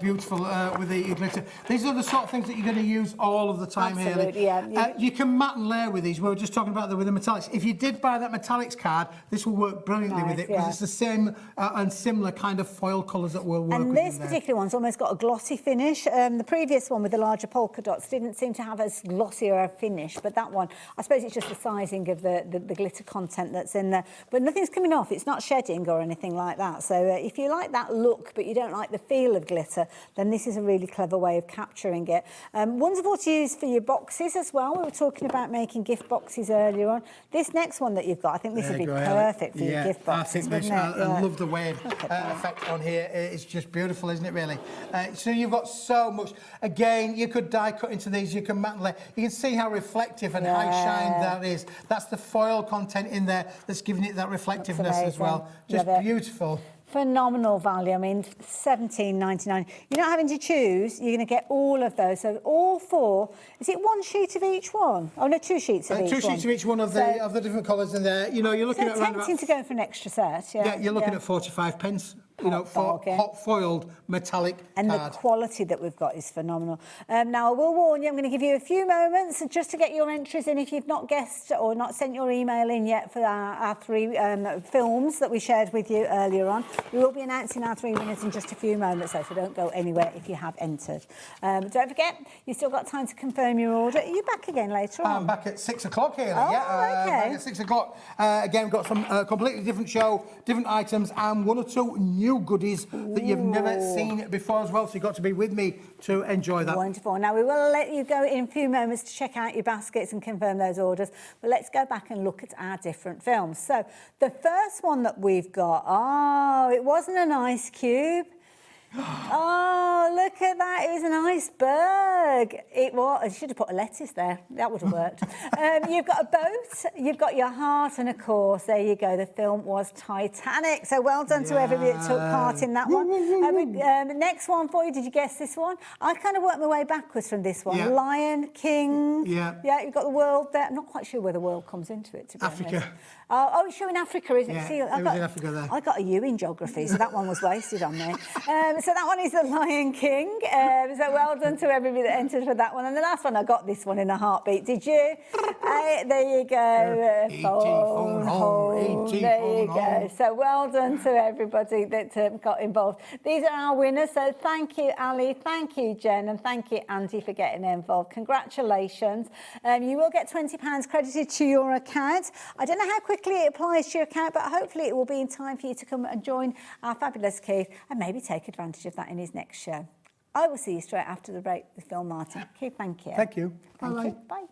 Beautiful with the glitter. These are the sort of things that you're going to use all of the time, Absolutely, Hayley. You can mat and layer with these. We were just talking about with the metallics. If you did buy that metallics card, this will work brilliantly with it because it's the same and similar kind of foil colours that will work with. And this particular one's almost got a glossy finish. The previous one with the larger polka dots didn't seem to have as glossy or a finish, but that one, I suppose it's just the sizing of the glitter content that's in there. But nothing's coming off. It's not shedding or anything like that. So if you like that look, but you don't like the feel of glitter, then this is a really clever way of capturing it. Wonderful to use for your boxes as well. We were talking about making gift boxes earlier on. This next one that you've got, I think this would be perfect for your gift boxes. I love the wave effect on here. It's just beautiful, isn't it, really? So you've got so much. Again, you could die cut into these. You can mat and layer. You can see how reflective and high shine that is. That's the foil content in there that's giving it that reflectiveness as well. Just beautiful. Phenomenal value. I mean, $17.99. You're not having to choose. You're going to get all of those. So all 4. Is it 1 sheet of each one? Oh no, 2 sheets of each one. 2 sheets of each one of the different colours in there. You know, you're looking at around tempting to go for an extra set. Yeah, you're looking at 45 pence. You know, for hot foiled metallic and card. The quality that we've got is phenomenal. Now, I will warn you, I'm going to give you a few moments just to get your entries in if you've not guessed or not sent your email in yet for our 3 films that we shared with you earlier on. We will be announcing our 3 winners in just a few moments, so don't go anywhere if you have entered. Don't forget, you've still got time to confirm your order. Are you back again later on? I'm back at 6 o'clock here. Okay. Back at 6 o'clock. Again, we've got some completely different show, different items, and 1 or 2 new goodies that you've never seen before as well, so you've got to be with me to enjoy that. Wonderful. Now, we will let you go in a few moments to check out your baskets and confirm those orders, but let's go back and look at our different films. So, the first one that we've got, it wasn't an ice cube. Oh, look at that. It was an iceberg. It was. I should have put a lettuce there. That would have worked. You've got a boat. You've got your heart. And, of course, there you go. The film was Titanic. So well done to everybody that took part in that one. The next one for you. Did you guess this one? I kind of worked my way backwards from this one. Lion King. Yeah, you've got the world there. I'm not quite sure where the world comes into it, to be honest. Africa. Oh, it's showing Africa, isn't it? See, it was in Africa there. I got a U in geography, so that one was wasted on me. So that one is The Lion King. So well done to everybody that entered for that one. And the last one, I got this one in a heartbeat. Did you? There you go. phone home, ET There phone you go. home. So well done to everybody that got involved. These are our winners. So thank you, Ali. Thank you, Jen. And thank you, Andy, for getting involved. Congratulations. You will get £20 credited to your account. I don't know how quickly it applies to your account, but hopefully it will be in time for you to come and join our fabulous Keith and maybe take advantage of that in his next show. I will see you straight after the break with Phill Martin. Keith, thank you. Thank you. Thank Bye. you. Bye.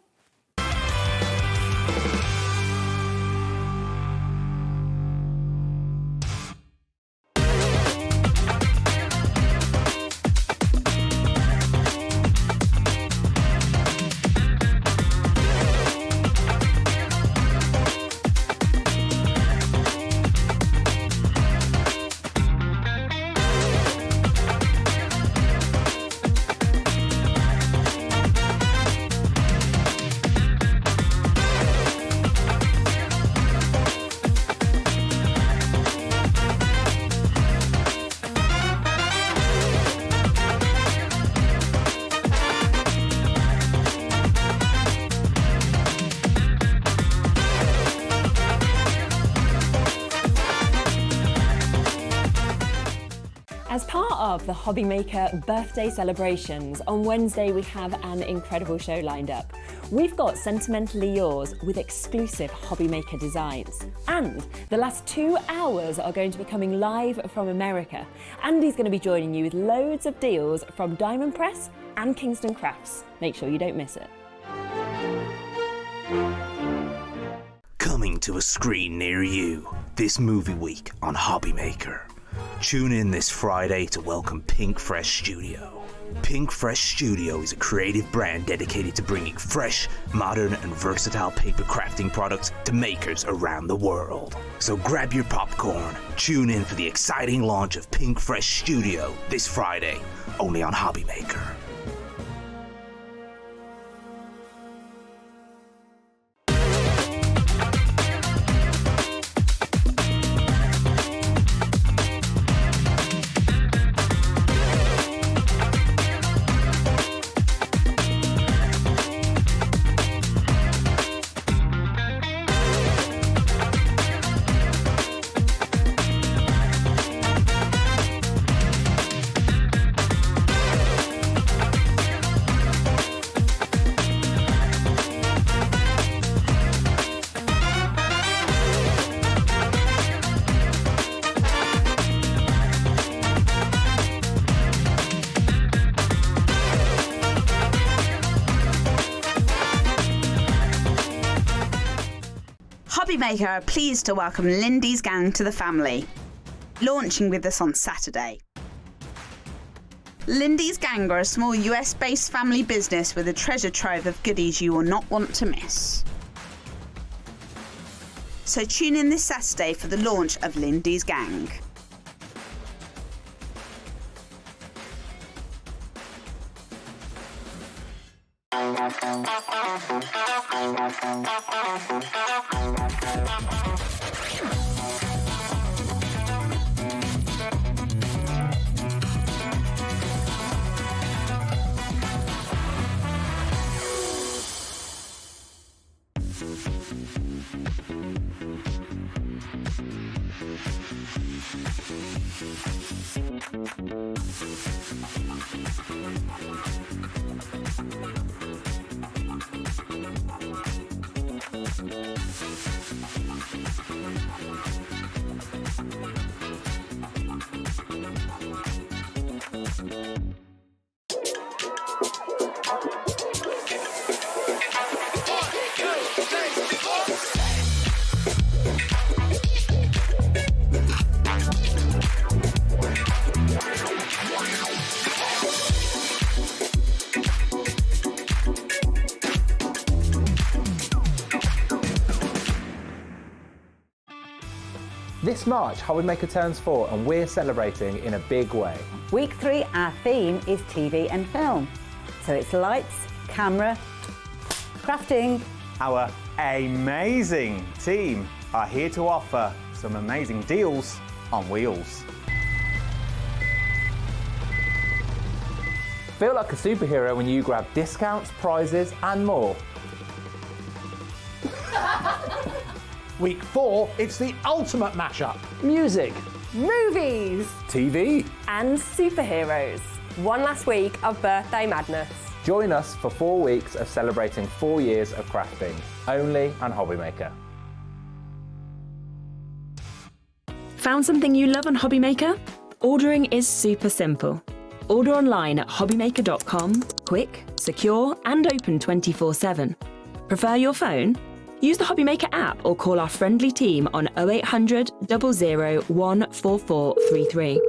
As part of the Hobby Maker birthday celebrations, on Wednesday we have an incredible show lined up. We've got Sentimentally Yours with exclusive Hobby Maker designs. And the last 2 hours are going to be coming live from America. Andy's going to be joining you with loads of deals from Diamond Press and Kingston Crafts. Make sure you don't miss it. Coming to a screen near you this movie week on Hobby Maker. Tune in this Friday to welcome Pink Fresh Studio. Pink Fresh Studio is a creative brand dedicated to bringing fresh, modern and versatile paper crafting products to makers around the world. So grab your popcorn, tune in for the exciting launch of Pink Fresh Studio this Friday, only on Hobby Maker. Hobby Maker are pleased to welcome Lindy's gang to the family, launching with us on Saturday. Lindy's gang are a small US-based family business with a treasure trove of goodies you will not want to miss. So tune in this Saturday for the launch of Lindy's gang. This March, Hobby Maker turns 4 and we're celebrating in a big way. Week 3, our theme is TV and film. So it's lights, camera, crafting. Our amazing team are here to offer some amazing deals on wheels. Feel like a superhero when you grab discounts, prizes and more. Week 4, it's the ultimate mashup. Music, Movies TV, and superheroes. One last week of birthday madness. Join us for 4 weeks of celebrating 4 years of crafting, only on HobbyMaker. Found something you love on HobbyMaker? Ordering is super simple. Order online at hobbymaker.com, quick, secure, and open 24/7. Prefer your phone? Use the HobbyMaker app or call our friendly team on 0800 001 4433.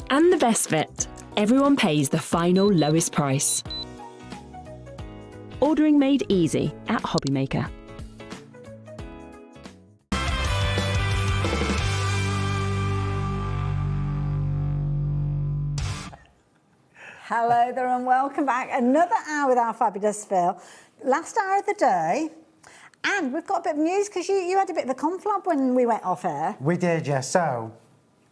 And the best bit, everyone pays the final lowest price. Ordering made easy at HobbyMaker. Hello there and welcome back. Another hour with our fabulous Phill. Last hour of the day. And we've got a bit of news because you had a bit of a conflab when we went off air. We did, yes. So,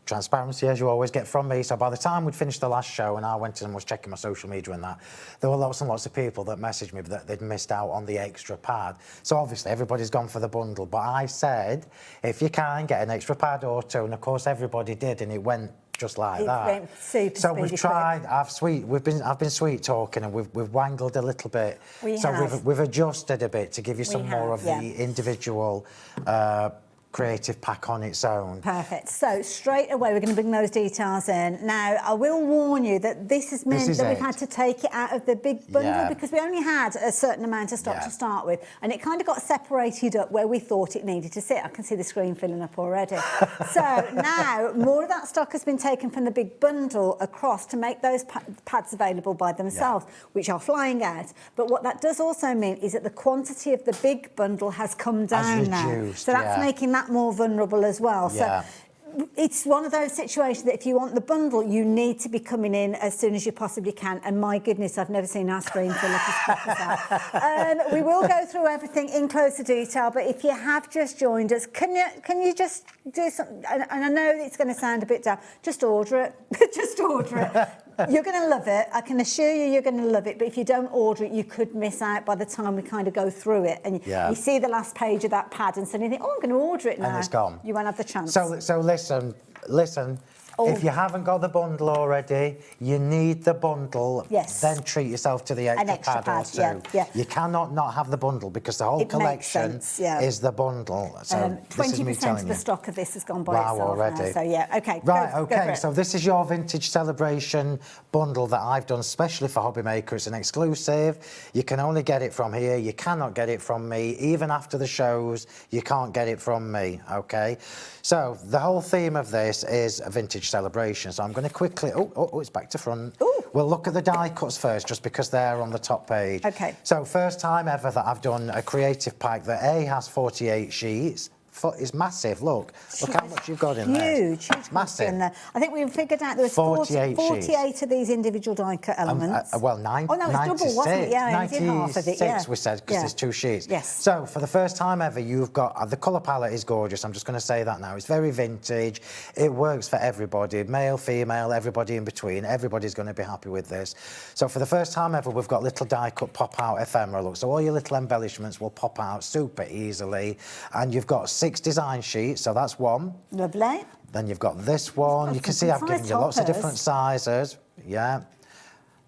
transparency as you always get from me. So by the time we'd finished the last show and I went and was checking my social media and that, there were lots and lots of people that messaged me that they'd missed out on the extra pad. So obviously everybody's gone for the bundle. But I said, if you can, get an extra pad or two. And of course everybody did, and it went just like that. Went super so we've speedy tried. I've been sweet talking, and we've wangled a little bit. We've adjusted a bit to give you some more of the individual creative pack on its own. Perfect. So straight away we're going to bring those details in. Now I will warn you that this has meant that we've had to take it out of the big bundle because we only had a certain amount of stock to start with, and it kind of got separated up where we thought it needed to sit. I can see the screen filling up already. So now more of that stock has been taken from the big bundle across to make those pads available by themselves, which are flying out. But what that does also mean is that the quantity of the big bundle has come down now. So that's making that more vulnerable as well. So it's one of those situations that if you want the bundle, you need to be coming in as soon as you possibly can. And my goodness, I've never seen our screen fill up as quick as that. We will go through everything in closer detail, but if you have just joined us, can you just do something? And I know it's going to sound a bit down. Just order it. Just order it. You're going to love it. I can assure you you're going to love it. But if you don't order it, you could miss out by the time we kind of go through it. And you see the last page of that pad and suddenly think, oh, I'm going to order it now. And it's gone. You won't have the chance. So listen. If you haven't got the bundle already, you need the bundle. Yes. Then treat yourself to the extra pad or two. You cannot not have the bundle because the whole collection is the bundle. So 20% of the stock of this has gone by itself already. Now, so okay. Right, go okay. So this is your vintage celebration bundle that I've done specially for HobbyMaker. It's an exclusive. You can only get it from here. You cannot get it from me. Even after the shows, you can't get it from me, okay? So the whole theme of this is a vintage celebration. So I'm going to quickly... Oh, it's back to front. Ooh. We'll look at the die cuts first, just because they're on the top page. Okay. So first time ever that I've done a creative pack that has 48 sheets. It's massive. Look how much you've got in there. Huge massive. In there. I think we figured out there was 48 of these individual die cut elements. Well, 96. Oh no, it's double, wasn't it? Yeah, it did half of it. Yeah, we said because there's 2 sheets. Yes. So for the first time ever, you've got the colour palette is gorgeous. I'm just going to say that now. It's very vintage. It works for everybody, male, female, everybody in between. Everybody's going to be happy with this. So for the first time ever, we've got little die cut pop out ephemera look. So all your little embellishments will pop out super easily, and you've got 6 design sheets, so that's one. Lovely. Then you've got this one. You can see I've given you lots of different sizes. Yeah.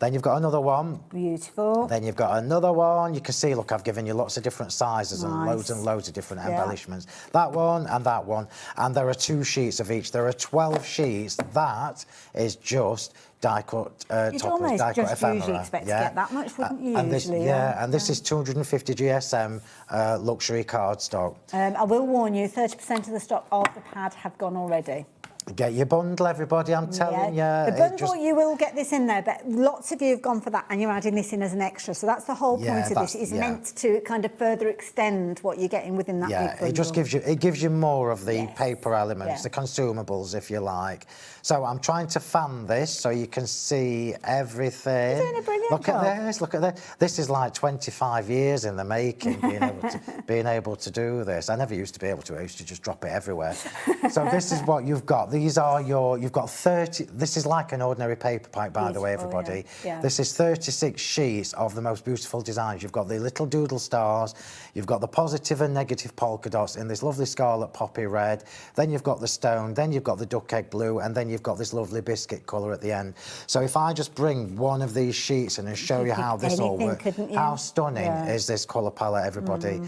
Then you've got another one. Beautiful. Then you've got another one. You can see, look, I've given you lots of different sizes and loads of different embellishments. That one and that one. And there are 2 sheets of each. There are 12 sheets. That is just die-cut toppers, You'd almost die-cut just ephemera. usually expect to get that much, wouldn't you, and this, usually? and this is 250 GSM luxury cardstock. I will warn you, 30% of the stock of the pad have gone already. Get your bundle, everybody, I'm telling you. The bundle, you will get this in there, but lots of you have gone for that and you're adding this in as an extra. So that's the whole point of this. It's meant to kind of further extend what you're getting within that big bundle. It just gives you more of the paper elements, the consumables, if you like. So I'm trying to fan this so you can see everything. You're doing a brilliant job. Look at this. This is like 25 years in the making, being able to do this. I never used to be able to. I used to just drop it everywhere. So this is what you've got. these are your, you've got 30, this is like an ordinary paper pack, by the way, everybody. Yeah. This is 36 sheets of the most beautiful designs. You've got the little doodle stars, you've got the positive and negative polka dots in this lovely scarlet poppy red, then you've got the stone, then you've got the duck egg blue, and then you've got this lovely biscuit colour at the end. So if I just bring one of these sheets in and show you how this all works, how stunning is this colour palette, everybody?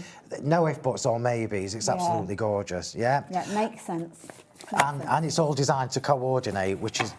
No if, buts or maybes, it's absolutely gorgeous, yeah? Yeah, it makes sense. And it's all designed to coordinate, which is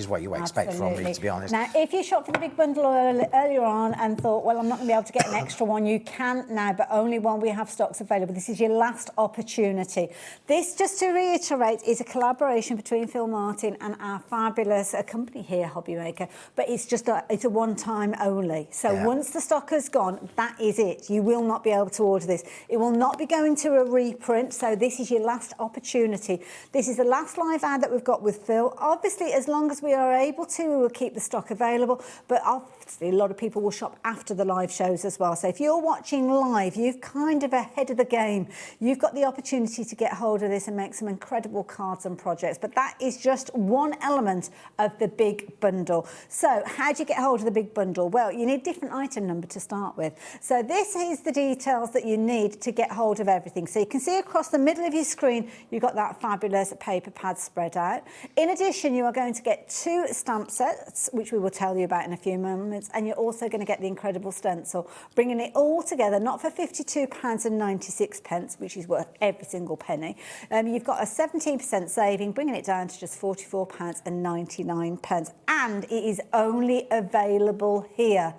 what you expect from me, to be honest. Now, if you shopped for the big bundle earlier on and thought, well, I'm not going to be able to get an extra one, you can now, but only when we have stocks available. This is your last opportunity. This, just to reiterate, is a collaboration between Phill Martin and our fabulous company here, Hobbymaker, but it's just it's a one-time only. So once the stock has gone, that is it. You will not be able to order this. It will not be going to a reprint, so this is your last opportunity. This is the last live ad that we've got with Phill. Obviously, as long as we are able to, we will keep the stock available, but obviously a lot of people will shop after the live shows as well. So if you're watching live, you've kind of ahead of the game. You've got the opportunity to get hold of this and make some incredible cards and projects, but that is just one element of the big bundle. So how do you get hold of the big bundle? Well, you need a different item number to start with. So this is the details that you need to get hold of everything. So you can see across the middle of your screen, you've got that fabulous paper pad spread out. In addition, you are going to get 2 stamp sets, which we will tell you about in a few moments, and you're also going to get the incredible stencil, bringing it all together, not for £52.96, which is worth every single penny. You've got a 17% saving, bringing it down to just £44.99, and it is only available here.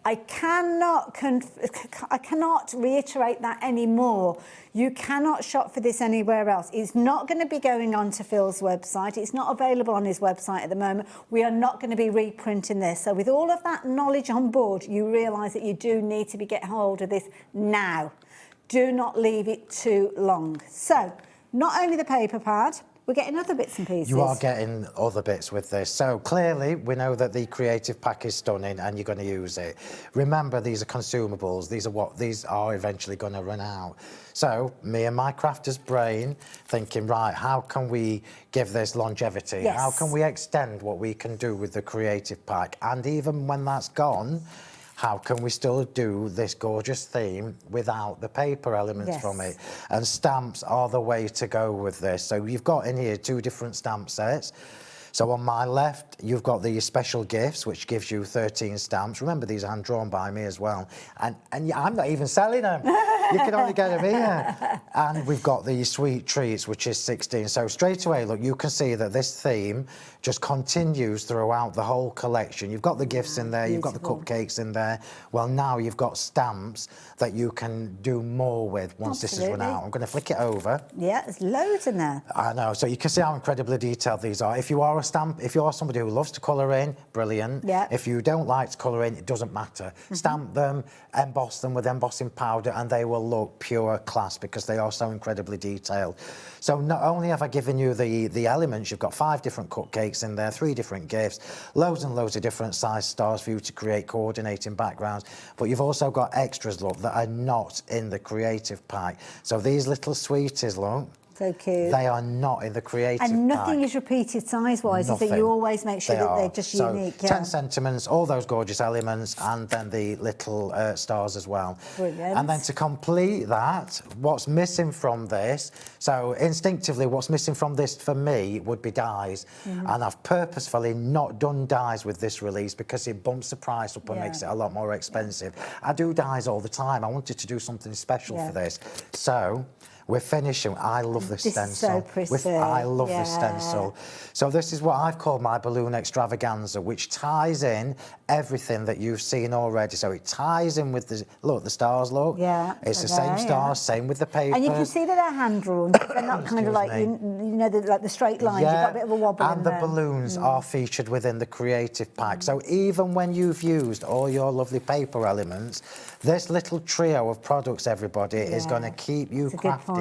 I cannot reiterate that anymore. You cannot shop for this anywhere else. It's not going to be going on to Phil's website. It's not available on his website at the moment. We are not going to be reprinting this. So with all of that knowledge on board, you realise that you do need to get hold of this now. Do not leave it too long. So not only the paper pad, we're getting other bits and pieces. You are getting other bits with this. So clearly, we know that the creative pack is stunning and you're going to use it. Remember, these are consumables. These are eventually going to run out. So me and my crafter's brain thinking, right, how can we give this longevity? Yes. How can we extend what we can do with the creative pack? And even when that's gone, how can we still do this gorgeous theme without the paper elements from it? And stamps are the way to go with this. So you've got in here 2 different stamp sets. So on my left, you've got the special gifts, which gives you 13 stamps. Remember, these are hand-drawn by me as well. And I'm not even selling them. You can only get them here. And we've got the sweet treats, which is 16. So straight away, look, you can see that this theme just continues throughout the whole collection. You've got the gifts in there, you've got the cupcakes in there. Well, now you've got stamps that you can do more with once this is run out. I'm going to flick it over. Yeah, there's loads in there. I know. So you can see how incredibly detailed these are. If you are if you're somebody who loves to colour in, brilliant. Yeah. If you don't like to colour in, it doesn't matter. Stamp them, emboss them with embossing powder, and they will look pure class because they are so incredibly detailed. So not only have I given you the elements, you've got 5 different cupcakes in there, 3 different gifts, loads and loads of different size stars for you to create coordinating backgrounds, but you've also got extras, look, that are not in the creative pack. So these little sweeties, look. So cute. They are not in the creative pack. And nothing is repeated size-wise, is it? You always make sure that they're just unique. 10 sentiments, all those gorgeous elements, and then the little stars as well. Brilliant. And then to complete that, what's missing from this, so instinctively what's missing from this for me would be dies. And I've purposefully not done dies with this release because it bumps the price up and makes it a lot more expensive. I do dies all the time. I wanted to do something special for this. So we're finishing. I love this stencil. Is so pretty. I love this stencil. So this is what I've called my balloon extravaganza, which ties in everything that you've seen already. So it ties in with the stars. Look, it's the same stars, same with the paper. And you can see that they're hand drawn. They're not kind of like you know, like the straight lines. You've got a bit of a wobble in there. And the balloons are featured within the creative pack. So even when you've used all your lovely paper elements, this little trio of products, everybody, is going to keep you crafting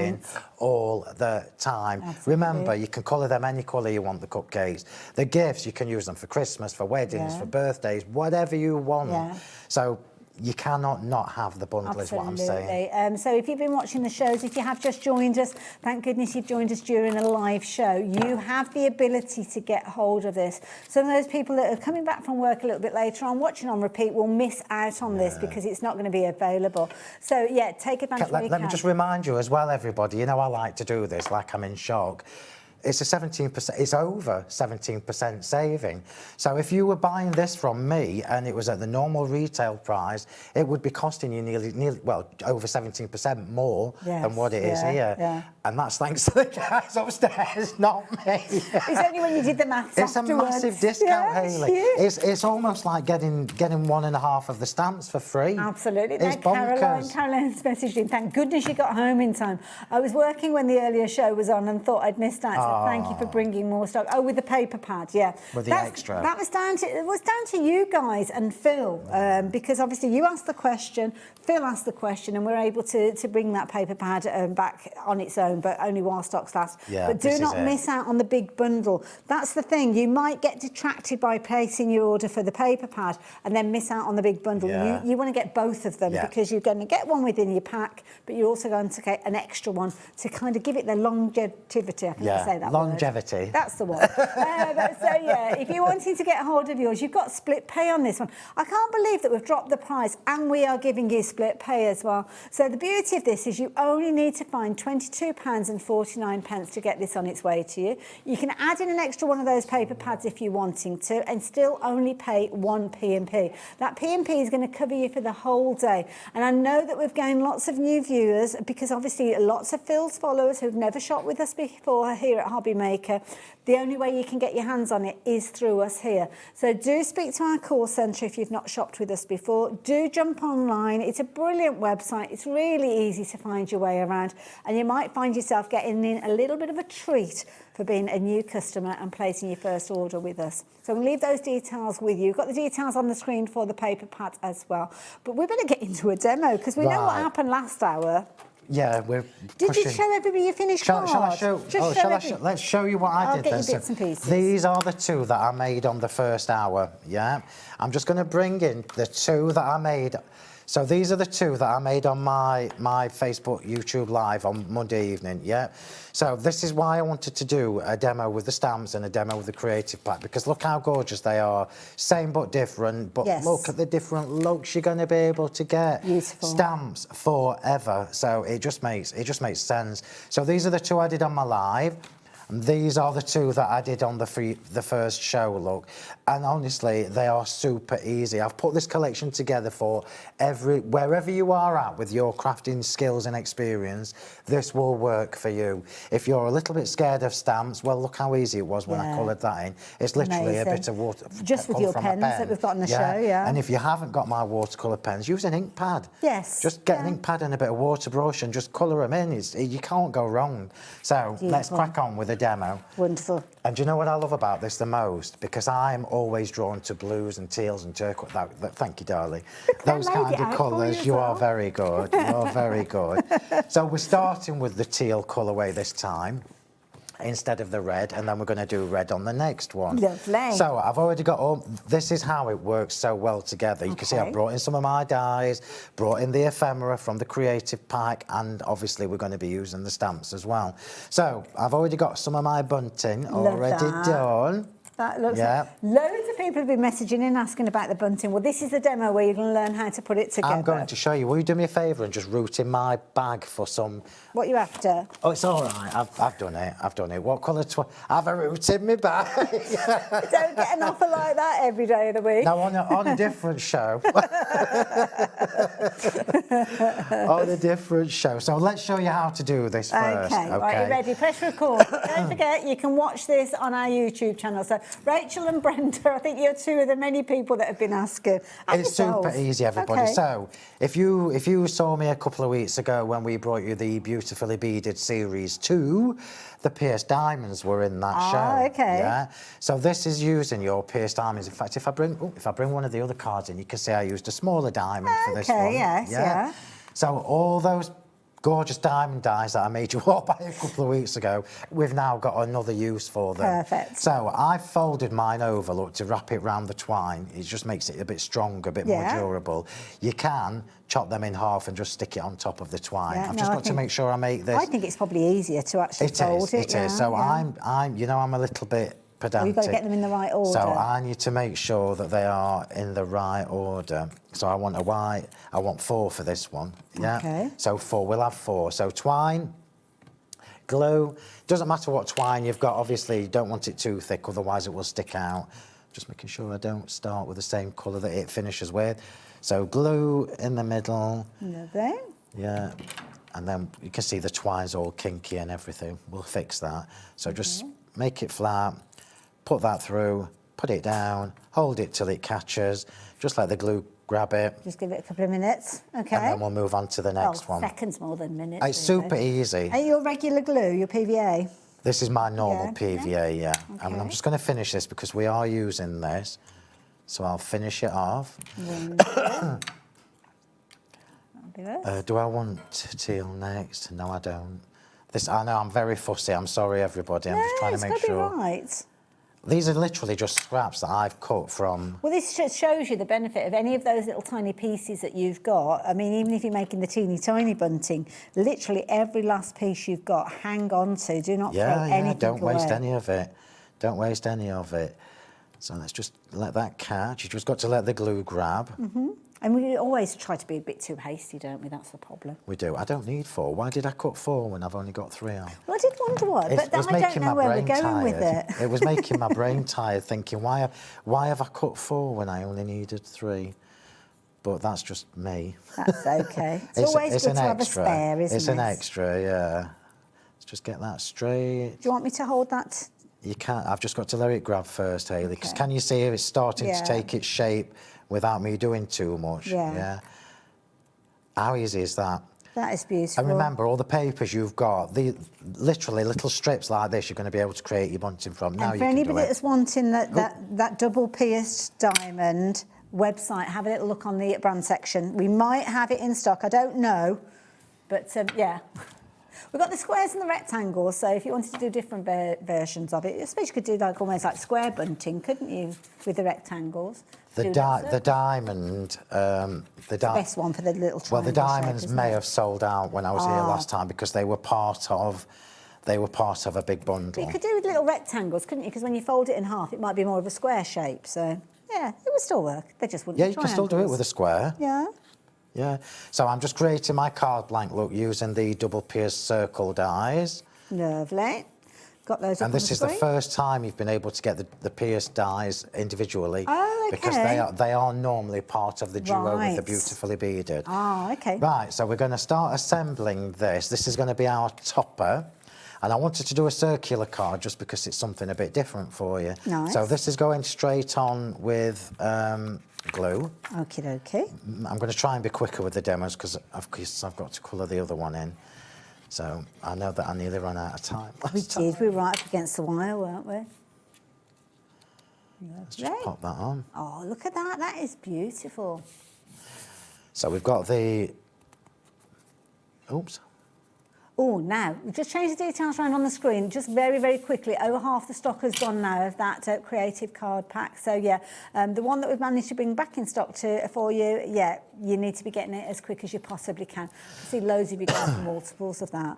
all the time. Remember, you can colour them any colour you want, the cupcakes. The gifts, you can use them for Christmas, for weddings, for birthdays, whatever you want. So you cannot not have the bundle, is what I'm saying. So if you've been watching the shows, if you have just joined us, thank goodness you've joined us during a live show. You have the ability to get hold of this. Some of those people that are coming back from work a little bit later on, watching on repeat, will miss out on this because it's not going to be available. So yeah, take advantage of it. Let me just remind you as well, everybody, you know I like to do this, like I'm in shock. It's a 17%, it's over 17% saving. So if you were buying this from me and it was at the normal retail price, it would be costing you nearly well, over 17% more than what it is here. Yeah. And that's thanks to the guys upstairs, not me. It's only when you did the maths It's afterwards. a massive discount, Hayley. Huge. It's almost like getting 1.5 of the stamps for free. Absolutely. It's bonkers. Caroline's messaged in. Thank goodness you got home in time. I was working when the earlier show was on and thought I'd missed out. So thank you for bringing more stock. Oh, with the paper pad, yeah. With the extra. That was down to you guys and Phil, because obviously you asked the question, Phil asked the question, and we're able to bring that paper pad back on its own, but only while stocks last. Yeah, but do not miss out on the big bundle. That's the thing. You might get detracted by placing your order for the paper pad and then miss out on the big bundle. Yeah. You want to get both of them because you're going to get one within your pack, but you're also going to get an extra one to kind of give it the longevity. I can never say that longevity. Word. That's the one. If you're wanting to get hold of yours, you've got split pay on this one. I can't believe that we've dropped the price and we are giving you split pay as well. So the beauty of this is you only need to find £22.49 to get this on its way to you. You can add in an extra one of those paper pads if you're wanting to and still only pay one P&P. That P&P is going to cover you for the whole day. And I know that we've gained lots of new viewers because obviously lots of Phil's followers who've never shopped with us before here at Hobby Maker. The only way you can get your hands on it is through us here. So do speak to our call centre if you've not shopped with us before. Do jump online. It's a brilliant website. It's really easy to find your way around. And you might find yourself getting in a little bit of a treat for being a new customer and placing your first order with us. So we'll leave those details with you. You've got the details on the screen for the paper pad as well. But we better get into a demo because we know what happened last hour. Yeah, we're Did pushing. you show everybody your finished card? Shall I show? Let's show you what I did. I'll get you bits and pieces. These are the two that I made on the first hour. Yeah, I'm just going to bring in the two that I made. So these are the two that I made on my Facebook, YouTube Live on Monday evening, yeah? So this is why I wanted to do a demo with the stamps and a demo with the creative pack, because look how gorgeous they are. Same but different, but look at the different looks you're going to be able to get. Beautiful. Stamps forever. So it just makes sense. So these are the two I did on my live. And these are the two that I did on the first show, look. And honestly, they are super easy. I've put this collection together for wherever you are at with your crafting skills and experience, this will work for you. If you're a little bit scared of stamps, well, look how easy it was when I coloured that in. It's literally a bit of water. Just with your pens that we've got on the show, And if you haven't got my watercolour pens, use an ink pad. Yes. Just get an ink pad and a bit of water brush and just colour them in. You can't go wrong. So let's crack on with the demo. Wonderful. And do you know what I love about this the most? Because I'm always drawn to blues and teals and turquoise. Thank you, darling. Those kind of colours. You are very good. You are very good. So we're starting with the teal colourway this time instead of the red, and then we're going to do red on the next one. Lovely. So I've already got all, this is how it works so well together. You can see I've brought in some of my dies, brought in the ephemera from the creative pack, and obviously we're going to be using the stamps as well. So I've already got some of my bunting already done. That looks like loads of people have been messaging in asking about the bunting. Well, this is the demo where you're going to learn how to put it together. I'm going to show you. Will you do me a favour and just root in my bag for some... What are you after? Oh, it's all right. I've done it. I've done it. What colour... I've a root in my bag. Don't get an offer like that every day of the week. No, on a different show. On a different show. So let's show you how to do this first. Okay, right, you ready? Press record. Don't forget, you can watch this on our YouTube channel. So Rachel and Brenda, I think you're two of the many people that have been asking. It's super easy, everybody. Okay. So if you saw me a couple of weeks ago when we brought you the Beautifully Beaded Series 2, the pierced diamonds were in that show. Okay. Yeah. So this is using your pierced diamonds. In fact, if I bring one of the other cards in, you can see I used a smaller diamond for this one. Yes, yeah. So all those gorgeous diamond dies that I made you all buy a couple of weeks ago, we've now got another use for them. Perfect. So I folded mine over, look, to wrap it around the twine. It just makes it a bit stronger, a bit more durable. You can chop them in half and just stick it on top of the twine. I've just got to make sure I make this. I think it's probably easier to actually fold it. It is. So I'm, you know, I'm a little bit pedantic. Well, you've got to get them in the right order. So I need to make sure that they are in the right order. So I want a white, I want 4 for this one, yeah? Okay. So 4, we'll have 4. So twine, glue, doesn't matter what twine you've got, obviously you don't want it too thick, otherwise it will stick out. Just making sure I don't start with the same colour that it finishes with. So glue in the middle. Lovely. Yeah. And then you can see the twine's all kinky and everything. We'll fix that. So just make it flat, put that through, put it down, hold it till it catches, just let the glue grab it. Just give it a couple of minutes, okay? And then we'll move on to the next one. Seconds more than minutes. It's super easy. Are your regular glue, your PVA? This is my normal PVA, yeah. Okay. And I'm just going to finish this because we are using this. So I'll finish it off. Do I want teal next? No, I don't. I know I'm very fussy. I'm sorry, everybody. I'm just trying to make sure. Be right. These are literally just scraps that I've cut from. Well, this just shows you the benefit of any of those little tiny pieces that you've got. I mean, even if you're making the teeny tiny bunting, literally every last piece you've got, hang on to. Do not throw anything away. Don't waste any of it. Don't waste any of it. So let's just let that catch. You just got to let the glue grab. And we always try to be a bit too hasty, don't we? That's the problem. We do. I don't need 4. Why did I cut 4 when I've only got 3 on? Well, I did wonder why, but I don't know where we're going with it. It was making my brain tired, thinking, why have I cut 4 when I only needed 3? But that's just me. That's okay. It's always good to have a spare, isn't it? It's an extra, yeah. Let's just get that straight. Do you want me to hold that? You can't. I've just got to let it grab first, Hayley, because can you see it's starting to take its shape without me doing too much? Yeah. How easy is that? That is beautiful. And remember, all the papers you've got, literally little strips like this, you're going to be able to create your bunting from. Now and for anybody that's wanting that double pierced diamond website, have a little look on the brand section. We might have it in stock. I don't know, but yeah. We've got the squares and the rectangles, so if you wanted to do different versions of it, I suppose you could do like almost like square bunting, couldn't you, with the rectangles? The diamond, the best one for the little triangle. Well, the diamonds may have sold out when I was here last time because they were part of a big bundle. But you could do with little rectangles, couldn't you? Because when you fold it in half, it might be more of a square shape. So yeah, it would still work. They just wouldn't. Yeah, you can still do it with a square. Yeah. Yeah. So I'm just creating my card blank look using the double pierced circle dies. Lovely. Got those up and this is the first time you've been able to get the pierced dies individually. Oh, okay. Because they are normally part of the duo with the beautifully beaded. Ah, okay. Right, so we're going to start assembling this. This is going to be our topper. And I wanted to do a circular card just because it's something a bit different for you. Nice. So this is going straight on with glue. Okie dokie. I'm going to try and be quicker with the demos because I've got to colour the other one in. So I know that I nearly ran out of time. We did. We were right up against the wire, weren't we? Let's just pop that on. Oh, look at that. That is beautiful. So we've got the... Oops. Oh, now, we've just changed the details around on the screen, just very, very quickly. Over half the stock has gone now of that creative card pack. So, yeah, the one that we've managed to bring back in stock for you, yeah, you need to be getting it as quick as you possibly can. I see loads of you going for multiples of that.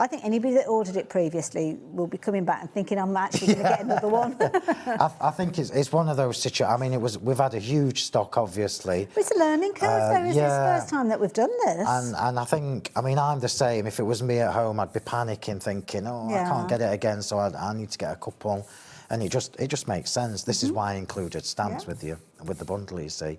I think anybody that ordered it previously will be coming back and thinking, I'm actually going to get another one. I think it's one of those situations. I mean, we've had a huge stock, obviously. It's a learning curve, though, isn't it? It's the first time that we've done this. And I think, I mean, I'm the same. If it was me at home, I'd be panicking, thinking, I can't get it again, so I need to get a couple. And it just makes sense. This is why I included stamps with the bundle, you see.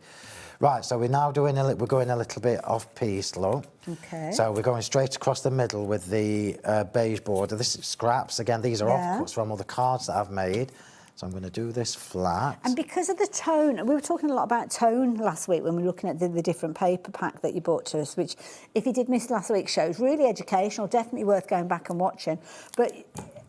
Right, so we're now going a little bit off-piece, look. Okay. So we're going straight across the middle with the beige border. This is scraps. Again, these are offcuts from other cards that I've made. So I'm going to do this flat. And because of the tone, we were talking a lot about tone last week when we were looking at the different paper pack that you brought to us, which, if you did miss last week's show, is really educational, definitely worth going back and watching. But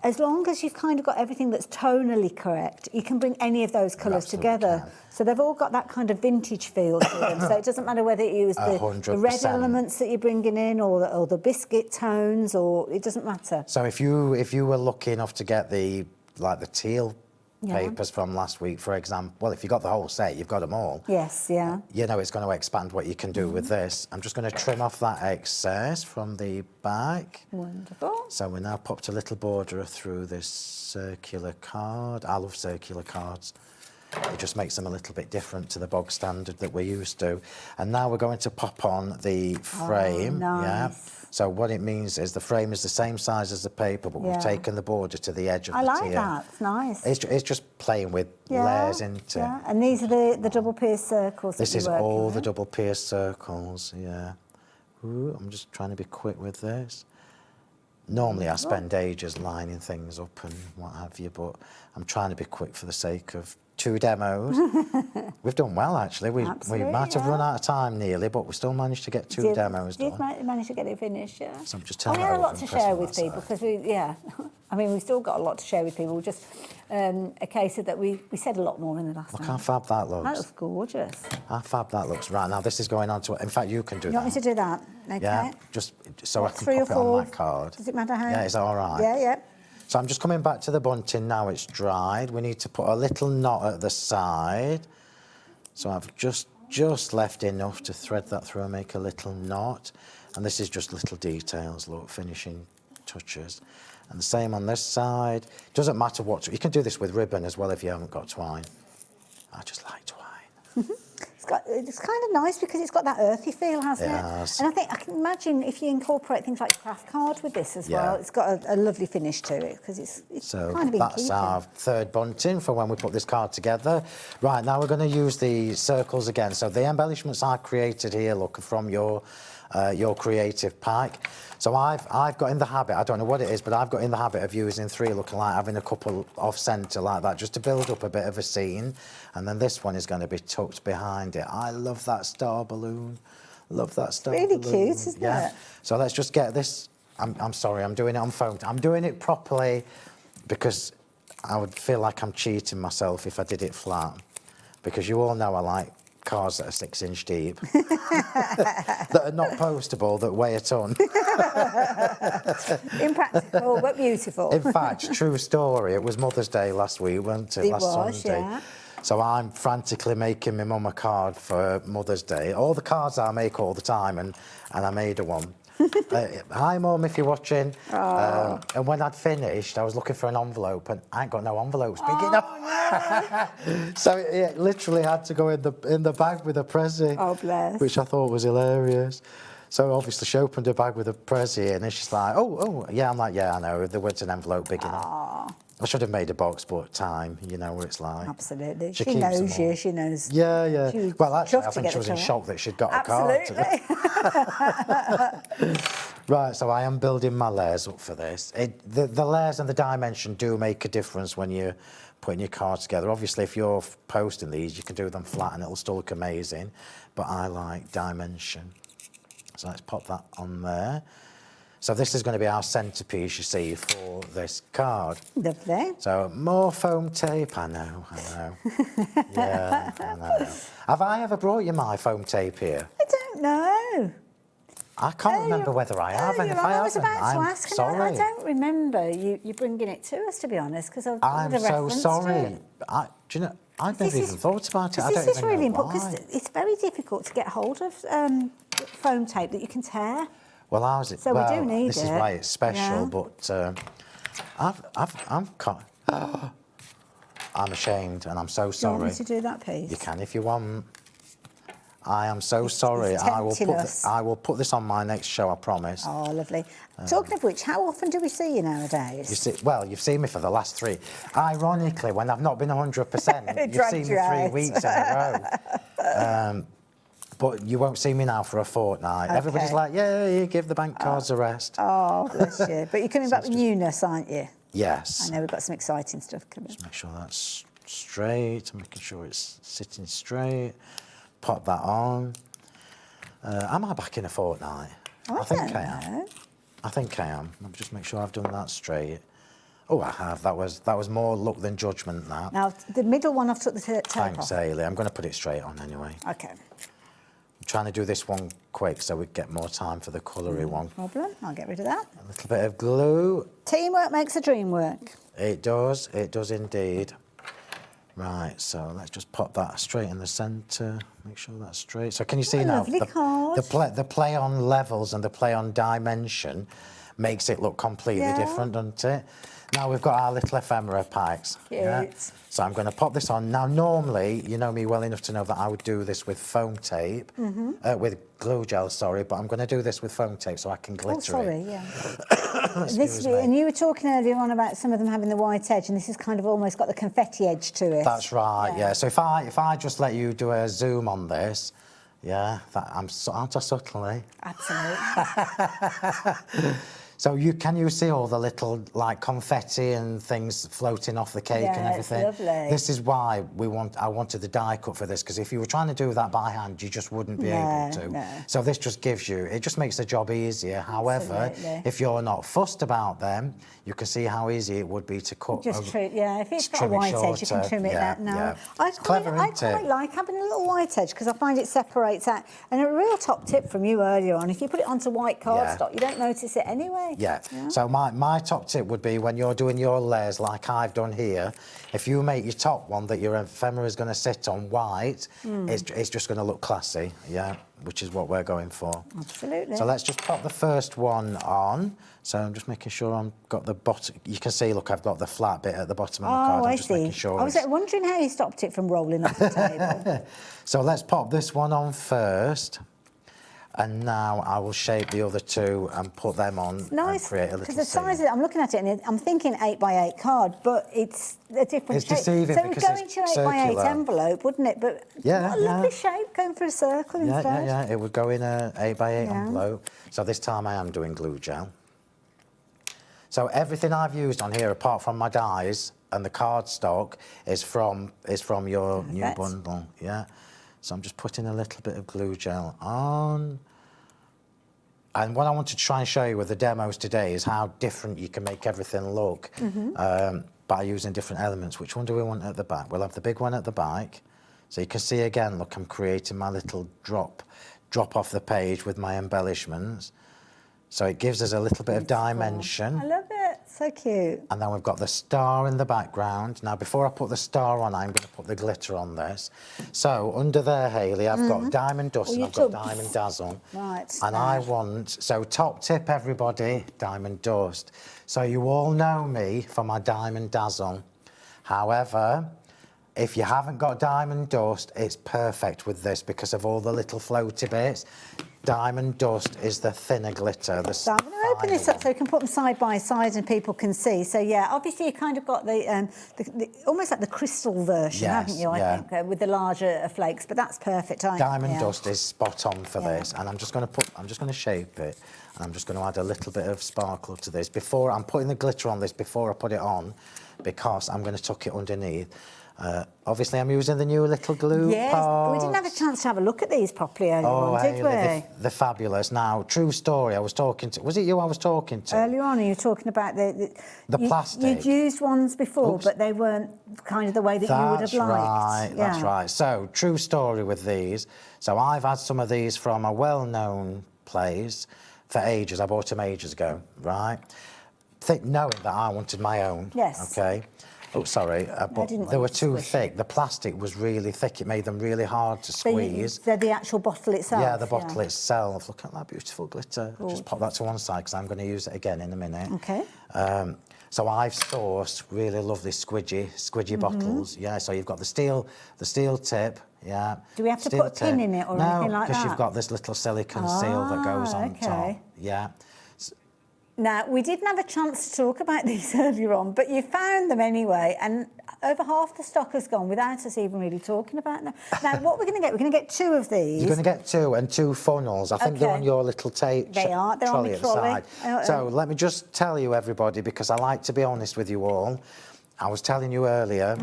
as long as you've kind of got everything that's tonally correct, you can bring any of those colours together. So they've all got that kind of vintage feel to them. So it doesn't matter whether you use the red elements that you're bringing in or the biscuit tones, or it doesn't matter. So if you were lucky enough to get the teal papers from last week, for example, well, if you got the whole set, you've got them all. Yes, yeah. You know it's going to expand what you can do with this. I'm just going to trim off that excess from the back. Wonderful. So we now popped a little border through this circular card. I love circular cards. It just makes them a little bit different to the bog standard that we're used to. And now we're going to pop on the frame. Oh, nice. Yeah. So what it means is the frame is the same size as the paper, but we've taken the border to the edge of the tier. I like that. It's nice. It's just playing with layers into. Yeah. And these are the double pierced circles. This is all the double pierced circles. Yeah. Ooh, I'm just trying to be quick with this. Normally I spend ages lining things up and what have you, but I'm trying to be quick for the sake of 2 demos. We've done well, actually. We might have run out of time nearly, but we still managed to get 2 demos done. Did manage to get it finished, yeah. So I'm just telling we had a lot to share with people because I mean, we've still got a lot to share with people. Just a case of that we said a lot more in the last Look how fab that looks. That looks gorgeous. How fab that looks. Right, now this is going on to... In fact, you can do that. You want me to do that? Okay. Yeah, just so I can 3 or pop 4? it on my card. Does it matter how? Yeah, is that all right? Yeah, yeah. So I'm just coming back to the bunting now it's dried. We need to put a little knot at the side. So I've just left enough to thread that through and make a little knot. And this is just little details, look, finishing touches. And the same on this side. Doesn't matter what, you can do this with ribbon as well if you haven't got twine. I just like twine. It's kind of nice because it's got that earthy feel, hasn't it? And I think I can imagine if you incorporate things like craft card with this as well, it's got a lovely finish to it because it's kind of in that's keeping. our third bunting for when we put this card together. Right, now we're going to use the circles again. So the embellishments I created here, look, are from your creative pack. So I've got in the habit, I don't know what it is, but I've got in the habit of using 3 looking like having a couple off centre like that, just to build up a bit of a scene. And then this one is going to be tucked behind it. I love that star balloon. Love that star balloon. Really cute, isn't it? So let's just get this. I'm sorry, I'm doing it on foam. I'm doing it properly because I would feel like I'm cheating myself if I did it flat. Because you all know I like cards that are 6 inch deep, that are not postable, that weigh a ton. Impractical, but beautiful. In fact, true story, it was Mother's Day last week, wasn't it? Last Sunday. Yeah. So I'm frantically making my mum a card for Mother's Day. All the cards I make all the time, and I made her one. Hi, Mum, if you're watching. And when I'd finished, I was looking for an envelope, and I ain't got no envelopes big enough. No. So it literally had to go in the bag with a Prezi. Oh, bless. Which I thought was hilarious. So obviously she opened her bag with a Prezi in, and she's like, oh, yeah. I'm like, yeah, I know. There wasn't an envelope big enough. I should have made a box, but time, you know what it's like. Absolutely. She keeps knows them all. you, she knows. Yeah. Well, actually, I think she was in her. shock that she'd got Absolutely. a card. Right, so I am building my layers up for this. The layers and the dimension do make a difference when you're putting your cards together. Obviously, if you're posting these, you can do them flat and it'll still look amazing, but I like dimension. So let's pop that on there. So this is going to be our centrepiece, you see, for this card. Lovely. So more foam tape, I know. Yeah, I know. Have I ever brought you my foam tape here? I don't know. I can't remember whether I have, and if I was haven't, about to I'm ask, and sorry. I don't remember you bringing it to us, to be honest, because I'm so sorry. Do you know, I've never even thought about it. I don't This is even really know important why. because it's very difficult to get hold of foam tape that you can tear. Well, ours, So we do need this is it. why it's special, Yeah. but I'm ashamed, and I'm so Do you sorry. want me to do that piece? You can if you want. I am so sorry. it's I will put this on my next show, I promise. Oh, lovely. Talking of which, how often do we see you nowadays? You see, well, you've seen me for the last 3. Ironically, when I've not been 100%, you've seen me 3 weeks in a row. But you won't see me now for a fortnight. Okay. Everybody's like, yeah, you give the bank cards a rest. Oh, bless you. But you're coming back with newness, aren't you? Yes. I know we've got some exciting stuff coming. Just make sure that's straight. I'm making sure it's sitting straight. Pop that on. Am I back in a fortnight? I think I am. I think I am. I'll just make sure I've done that straight. Oh, I have. That was more luck than judgment, that. Now, the middle one, I've took the tape off. Thanks, Hayley. I'm going to put it straight on anyway. Okay. I'm trying to do this one quick so we get more time for the coloury one. No problem. I'll get rid of that. A little bit of glue. Teamwork makes the dream work. It does indeed. Right, so let's just pop that straight in the centre. Make sure that's straight. So can you see now lovely card. the play on levels and the play on dimension makes it look completely different, doesn't it? Now we've got our little ephemera pikes. Cute. So I'm going to pop this on. Now normally, you know me well enough to know that I would do this with foam tape, with glue gel, sorry, but I'm going to do this with foam tape so I can glitter it. Yeah. And you were talking earlier on about some of them having the white edge, and this has kind of almost got the confetti edge to it. That's right, yeah. So if I just let you do a zoom on this, aren't I subtle, eh? Absolutely. So can you see all the little like confetti and things floating off the cake and everything? It's lovely. This is why I wanted the die cut for this, because if you were trying to do that by hand, you just wouldn't be able to. No. So this just it just makes the job easier. However, if you're not fussed about them, you can see how easy it would be to cut. If it's got a white edge, you can trim it out now. Yeah. I quite like having a little white edge because I find it separates out. And a real top tip from you earlier on, if you put it onto white cardstock, you don't notice it anyway. Yeah. So my top tip would be when you're doing your layers like I've done here, if you make your top one that your ephemera is going to sit on white, it's just going to look classy, which is what we're going for. Absolutely. So let's just pop the first one on. So I'm just making sure I've got the bottom. You can see, look, I've got the flat bit at the bottom of the card. I'm just making sure. I was wondering how you stopped it from rolling off the table. So let's pop this one on first. And now I will shape the other two and put them on and create a little because the size of it, I'm looking at it and I'm thinking 8x8 card, but it's a different shape. It's deceiving so it would go into your 8x8 envelope, wouldn't it? But what a lovely shape, going for a circle instead. Yeah, it would go in a 8x8 envelope. So this time I am doing glue gel. So everything I've used on here, apart from my dies and the cardstock, is from your new bundle. Yeah. So I'm just putting a little bit of glue gel on. And what I want to try and show you with the demos today is how different you can make everything look by using different elements. Which one do we want at the back? We'll have the big one at the back. So you can see again, look, I'm creating my little drop off the page with my embellishments. So it gives us a little bit of dimension. I love it, so cute. And then we've got the star in the background. Now, before I put the star on, I'm going to put the glitter on this. So under there, Hayley, I've got Diamond Dust and I've got Diamond Dazzle. Right. And I want, so top tip, everybody, Diamond Dust. So you all know me for my Diamond Dazzle. However, if you haven't got Diamond Dust, it's perfect with this because of all the little floaty bits. Diamond Dust is the thinner glitter. So I'm going to open this up so we can put them side by side and people can see. So yeah, obviously you kind of got the almost like the crystal version, haven't you? I think with the larger flakes, but that's perfect. Diamond Dust is spot on for this, and I'm just going to shape it, and I'm just going to add a little bit of sparkle to this. Before I'm putting the glitter on this, before I put it on, because I'm going to tuck it underneath. Obviously, I'm using the new little glue pots. We didn't have a chance to have a look at these properly earlier on, did we? They're fabulous. Now, true story, I was talking to... Was it you I was talking to? Earlier on, you were talking about the plastic. You'd used ones before, but they weren't kind of the way that you would have liked. That's right. So, true story with these. So, I've had some of these from a well-known place for ages. I bought them ages ago, right? Knowing that I wanted my own. Yes. Okay. Oh, sorry, but they were too thick. The plastic was really thick. It made them really hard to squeeze. So the actual bottle itself? Yeah, the bottle itself. Look at that beautiful glitter. Gorgeous. Just pop that to one side because I'm going to use it again in a minute. Okay. So I've sourced really lovely squidgy bottles. Yeah, so you've got the steel tip. Yeah. Do we have to put a pin in it or anything like that? No, because you've got this little silicone seal that goes on top. Yeah. Now, we didn't have a chance to talk about these earlier on, but you found them anyway, and over half the stock has gone without us even really talking about them. Now, what we're going to get, we're going to get 2 of these. You're going to get 2 and 2 funnels. I think they're on your little tape. They are, they're on the trolley. So let me just tell you, everybody, because I like to be honest with you all, I was telling you earlier,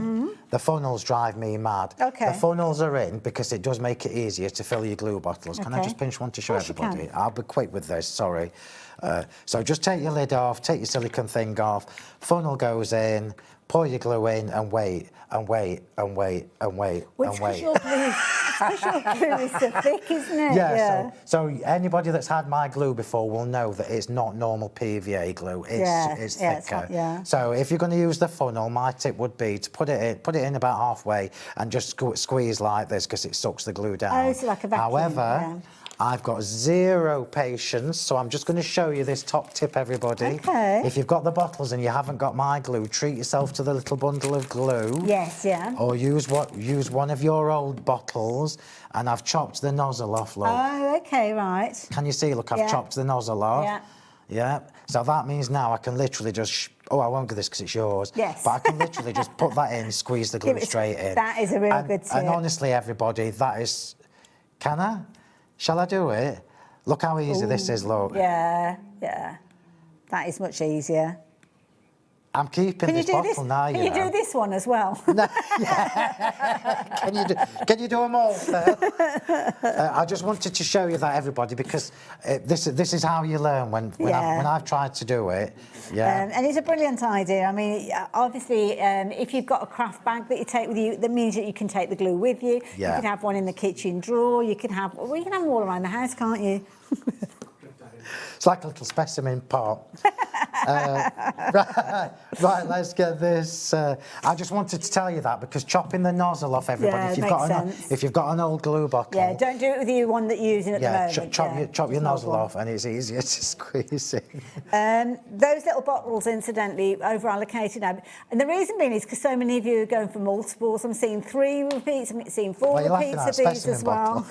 the funnels drive me mad. Okay. The funnels are in because it does make it easier to fill your glue bottles. Can I just pinch one to show everybody? I'll be quick with this, sorry. So just take your lid off, take your silicone thing off, funnel goes in, pour your glue in and wait, and wait, and wait, and wait, and wait. Your glue is so thick, isn't it? Yeah, so anybody that's had my glue before will know that it's not normal PVA glue. It's thicker. So if you're going to use the funnel, my tip would be to put it in about halfway and just squeeze like this because it sucks the glue down. Oh, so like a vacuum. However, I've got zero patience, so I'm just going to show you this top tip, everybody. Okay. If you've got the bottles and you haven't got my glue, treat yourself to the little bundle of glue. Yes, yeah. Or use one of your old bottles, and I've chopped the nozzle off, look. Oh, okay, right. Can you see? Look, I've chopped the nozzle off. Yeah. Yeah. So that means now I can literally just... Oh, I won't do this because it's yours. Yes. But I can literally just put that in, squeeze the glue straight in. That is a real good tip. And honestly, everybody, that is... Can I? Shall I do it? Look how easy this is, look. Yeah, yeah. That is much easier. I'm keeping this bottle now, you know. Can you do this one as well? No, yeah. Can you do them all, Phil? I just wanted to show you that, everybody, because this is how you learn when I've tried to do it. Yeah. And it's a brilliant idea. I mean, obviously, if you've got a craft bag that you take with you, that means that you can take the glue with you. Yeah. You can have one in the kitchen drawer. You can have them all around the house, can't you? It's like a little specimen pot. Right, let's get this. I just wanted to tell you that because chopping the nozzle off, everybody. Yeah, if you've got an old glue bottle. Yeah, don't do it with the one that you're using at the moment. Chop your nozzle off, and it's easier to squeeze in. Those little bottles, incidentally, over allocated now. And the reason being is because so many of you are going for multiples. I'm seeing 3 repeats, I'm seeing 4 repeats of these as well.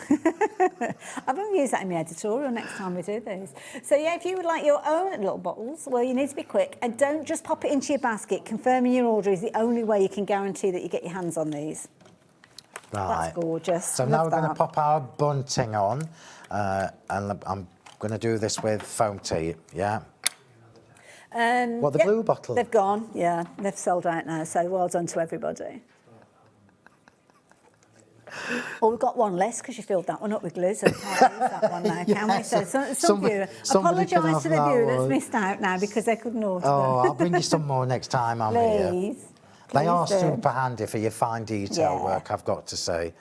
I'm going to use that in my editorial next time we do these. So yeah, if you would like your own little bottles, well, you need to be quick and don't just pop it into your basket. Confirming your order is the only way you can guarantee that you get your hands on these. Right. That's gorgeous. So now we're going to pop our bunting on, and I'm going to do this with foam tape, yeah? The glue bottle? They've gone, yeah. They've sold out now, so well done to everybody. Well, we've got one less because you filled that one up with glue, so we can't use that one now, can we? So some viewer, apologise to the viewer that's missed out now because they couldn't order them. I'll bring you some more next time I'm here. Please. They are super handy for your fine detail work, I've got to say.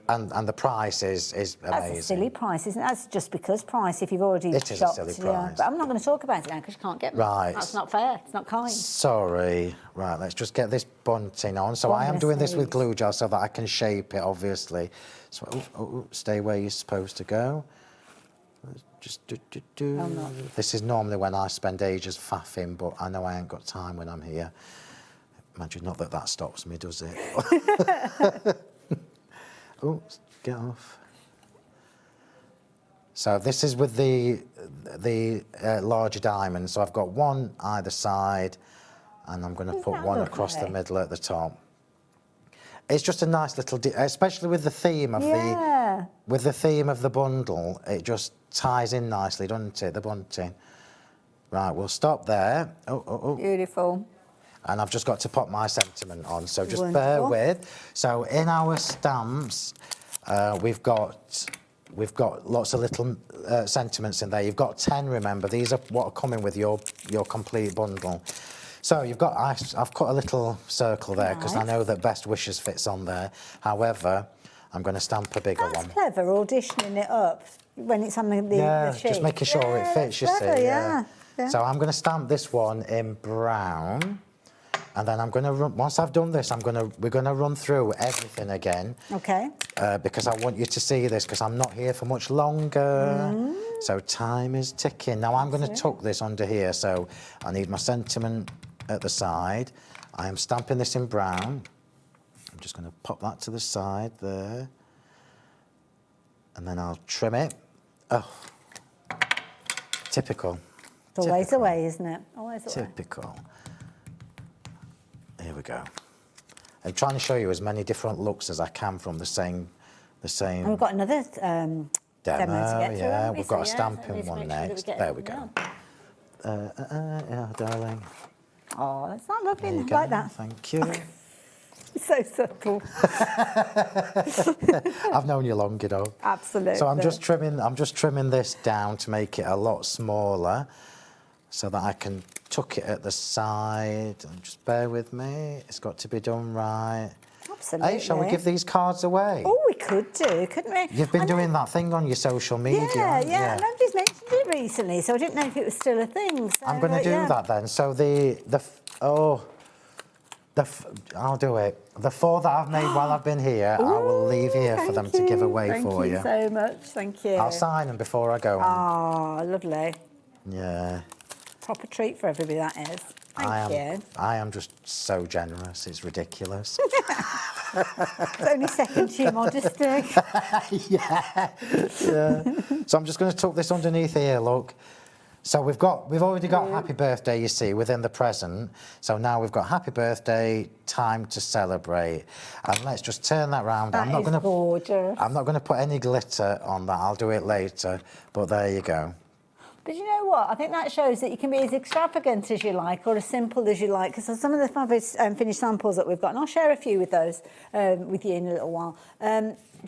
And the price is amazing. That's a silly price, isn't it? That's just because price if you've already It is a silly price. Yeah. But I'm not going to talk about it now because you can't get them. Right. That's not fair. It's not kind. Sorry. Right, let's just get this bunting on. So I am doing this with glue gel so that I can shape it, obviously. So, stay where you're supposed to go. Just do. This is normally when I spend ages faffing, but I know I ain't got time when I'm here. Imagine not that stops me, does it? Oh, get off. So this is with the larger diamond. So I've got one either side, and I'm going to put one across the middle at the top. It's just a nice little, especially with the theme of the bundle. It just ties in nicely, doesn't it? The bunting. Right, we'll stop there. Oh. Beautiful. And I've just got to pop my sentiment on, so just bear with. So in our stamps, we've got lots of little sentiments in there. You've got 10, remember. These are what are coming with your complete bundle. So you've got, I've cut a little circle there because I know that Best Wishes fits on there. However, I'm going to stamp a bigger one. That's clever, auditioning it up when it's on the sheet. Just making sure it fits, you see. Yeah. So I'm going to stamp this one in brown. And then I'm going to run, once I've done this, we're going to run through everything again. Okay. Because I want you to see this, because I'm not here for much longer. So time is ticking. Now I'm going to tuck this under here, so I need my sentiment at the side. I am stamping this in brown. I'm just going to pop that to the side there. And then I'll trim it. Oh, typical. It's always the way, isn't it? Always the way. Typical. Here we go. I'm trying to show you as many different looks as I can from the same. And we've got another demo to get through. Yeah, we've got a stamping one next. There we go. Yeah, darling. Oh, that's not lovely. There you I go. like that. Thank you. So subtle. I've known you long, you know. Absolutely. So I'm just trimming this down to make it a lot smaller, so that I can tuck it at the side. And just bear with me. It's got to be done right. Absolutely. Hey, shall we give these cards away? Oh, we could do, couldn't we? You've been doing that thing on your social media. Yeah. Nobody's mentioned it recently, so I didn't know if it was still a thing. So, I'm going to do that then. So I'll do it. The 4 that I've made while I've been here, I will leave here for them to give away for you. Thank you so much. Thank you. I'll sign them before I go. Oh, lovely. Yeah. Proper treat for everybody, that is. Thank you. I am just so generous. It's ridiculous. It's only second to your modesty. yeah. So I'm just going to tuck this underneath here, look. So we've already got happy birthday, you see, within the present. So now we've got happy birthday, time to celebrate. And let's just turn that round. That is gorgeous. I'm not going to put any glitter on that. I'll do it later. But there you go. But you know what? I think that shows that you can be as extravagant as you like or as simple as you like. Because some of the fabulous finished samples that we've got, and I'll share a few with those with you in a little while,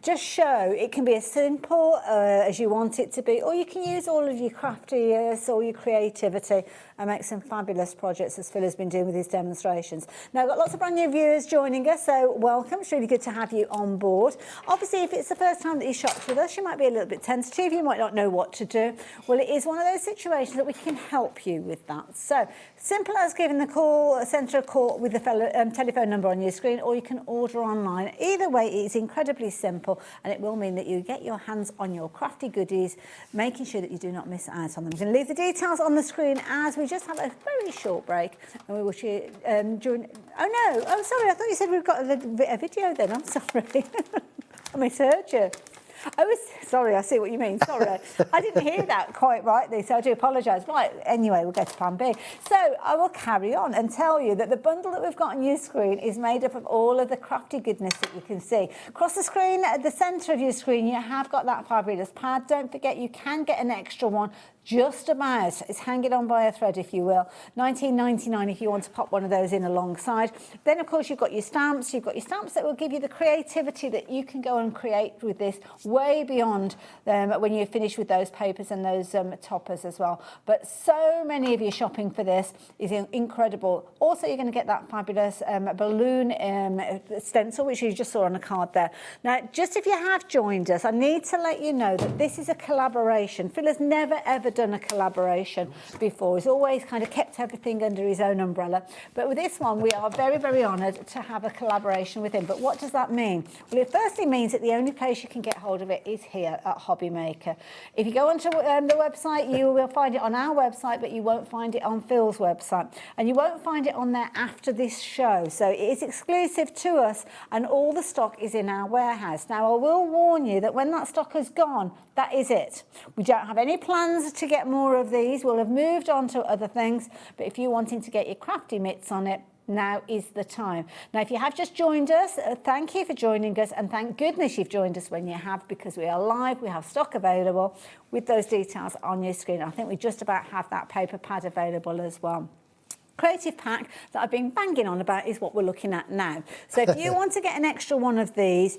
just show it can be as simple as you want it to be, or you can use all of your craftiness or your creativity and make some fabulous projects, as Phill has been doing with his demonstrations. Now, I've got lots of brand new viewers joining us, so welcome. It's really good to have you on board. Obviously, if it's the first time that you shopped with us, you might be a little bit tentative. You might not know what to do. Well, it is one of those situations that we can help you with that. So, simple as giving the call, centre a call with the telephone number on your screen, or you can order online. Either way, it is incredibly simple, and it will mean that you get your hands on your crafty goodies, making sure that you do not miss out on them. I'm going to leave the details on the screen as we just have a very short break, and we will share during. Oh no! Oh, sorry. I thought you said we've got a video. Then I'm sorry. I misheard you. Sorry, I see what you mean. Sorry. I didn't hear that quite rightly, so I do apologise. Right, anyway, we'll go to plan B. So I will carry on and tell you that the bundle that we've got on your screen is made up of all of the crafty goodness that you can see. Across the screen, at the centre of your screen, you have got that fabulous pad. Don't forget, you can get an extra one. Just about. It's hanging on by a thread, if you will. $19.99 if you want to pop one of those in alongside. Then, of course, you've got your stamps. You've got your stamps that will give you the creativity that you can go and create with this way beyond when you're finished with those papers and those toppers as well. But so many of you shopping for this is incredible. Also, you're going to get that fabulous balloon stencil, which you just saw on the card there. Now, just if you have joined us, I need to let you know that this is a collaboration. Phill has never, ever done a collaboration before. He's always kind of kept everything under his own umbrella. But with this one, we are very, very honoured to have a collaboration with him. But what does that mean? Well, it firstly means that the only place you can get hold of it is here at Hobby Maker. If you go onto the website, you will find it on our website, but you won't find it on Phil's website. And you won't find it on there after this show. So it is exclusive to us, and all the stock is in our warehouse. Now, I will warn you that when that stock has gone, that is it. We don't have any plans to get more of these. We'll have moved on to other things. But if you're wanting to get your crafty mitts on it, now is the time. Now, if you have just joined us, thank you for joining us, and thank goodness you've joined us when you have, because we are live, we have stock available with those details on your screen. I think we just about have that paper pad available as well. Creative pack that I've been banging on about is what we're looking at now. So if you want to get an extra one of these,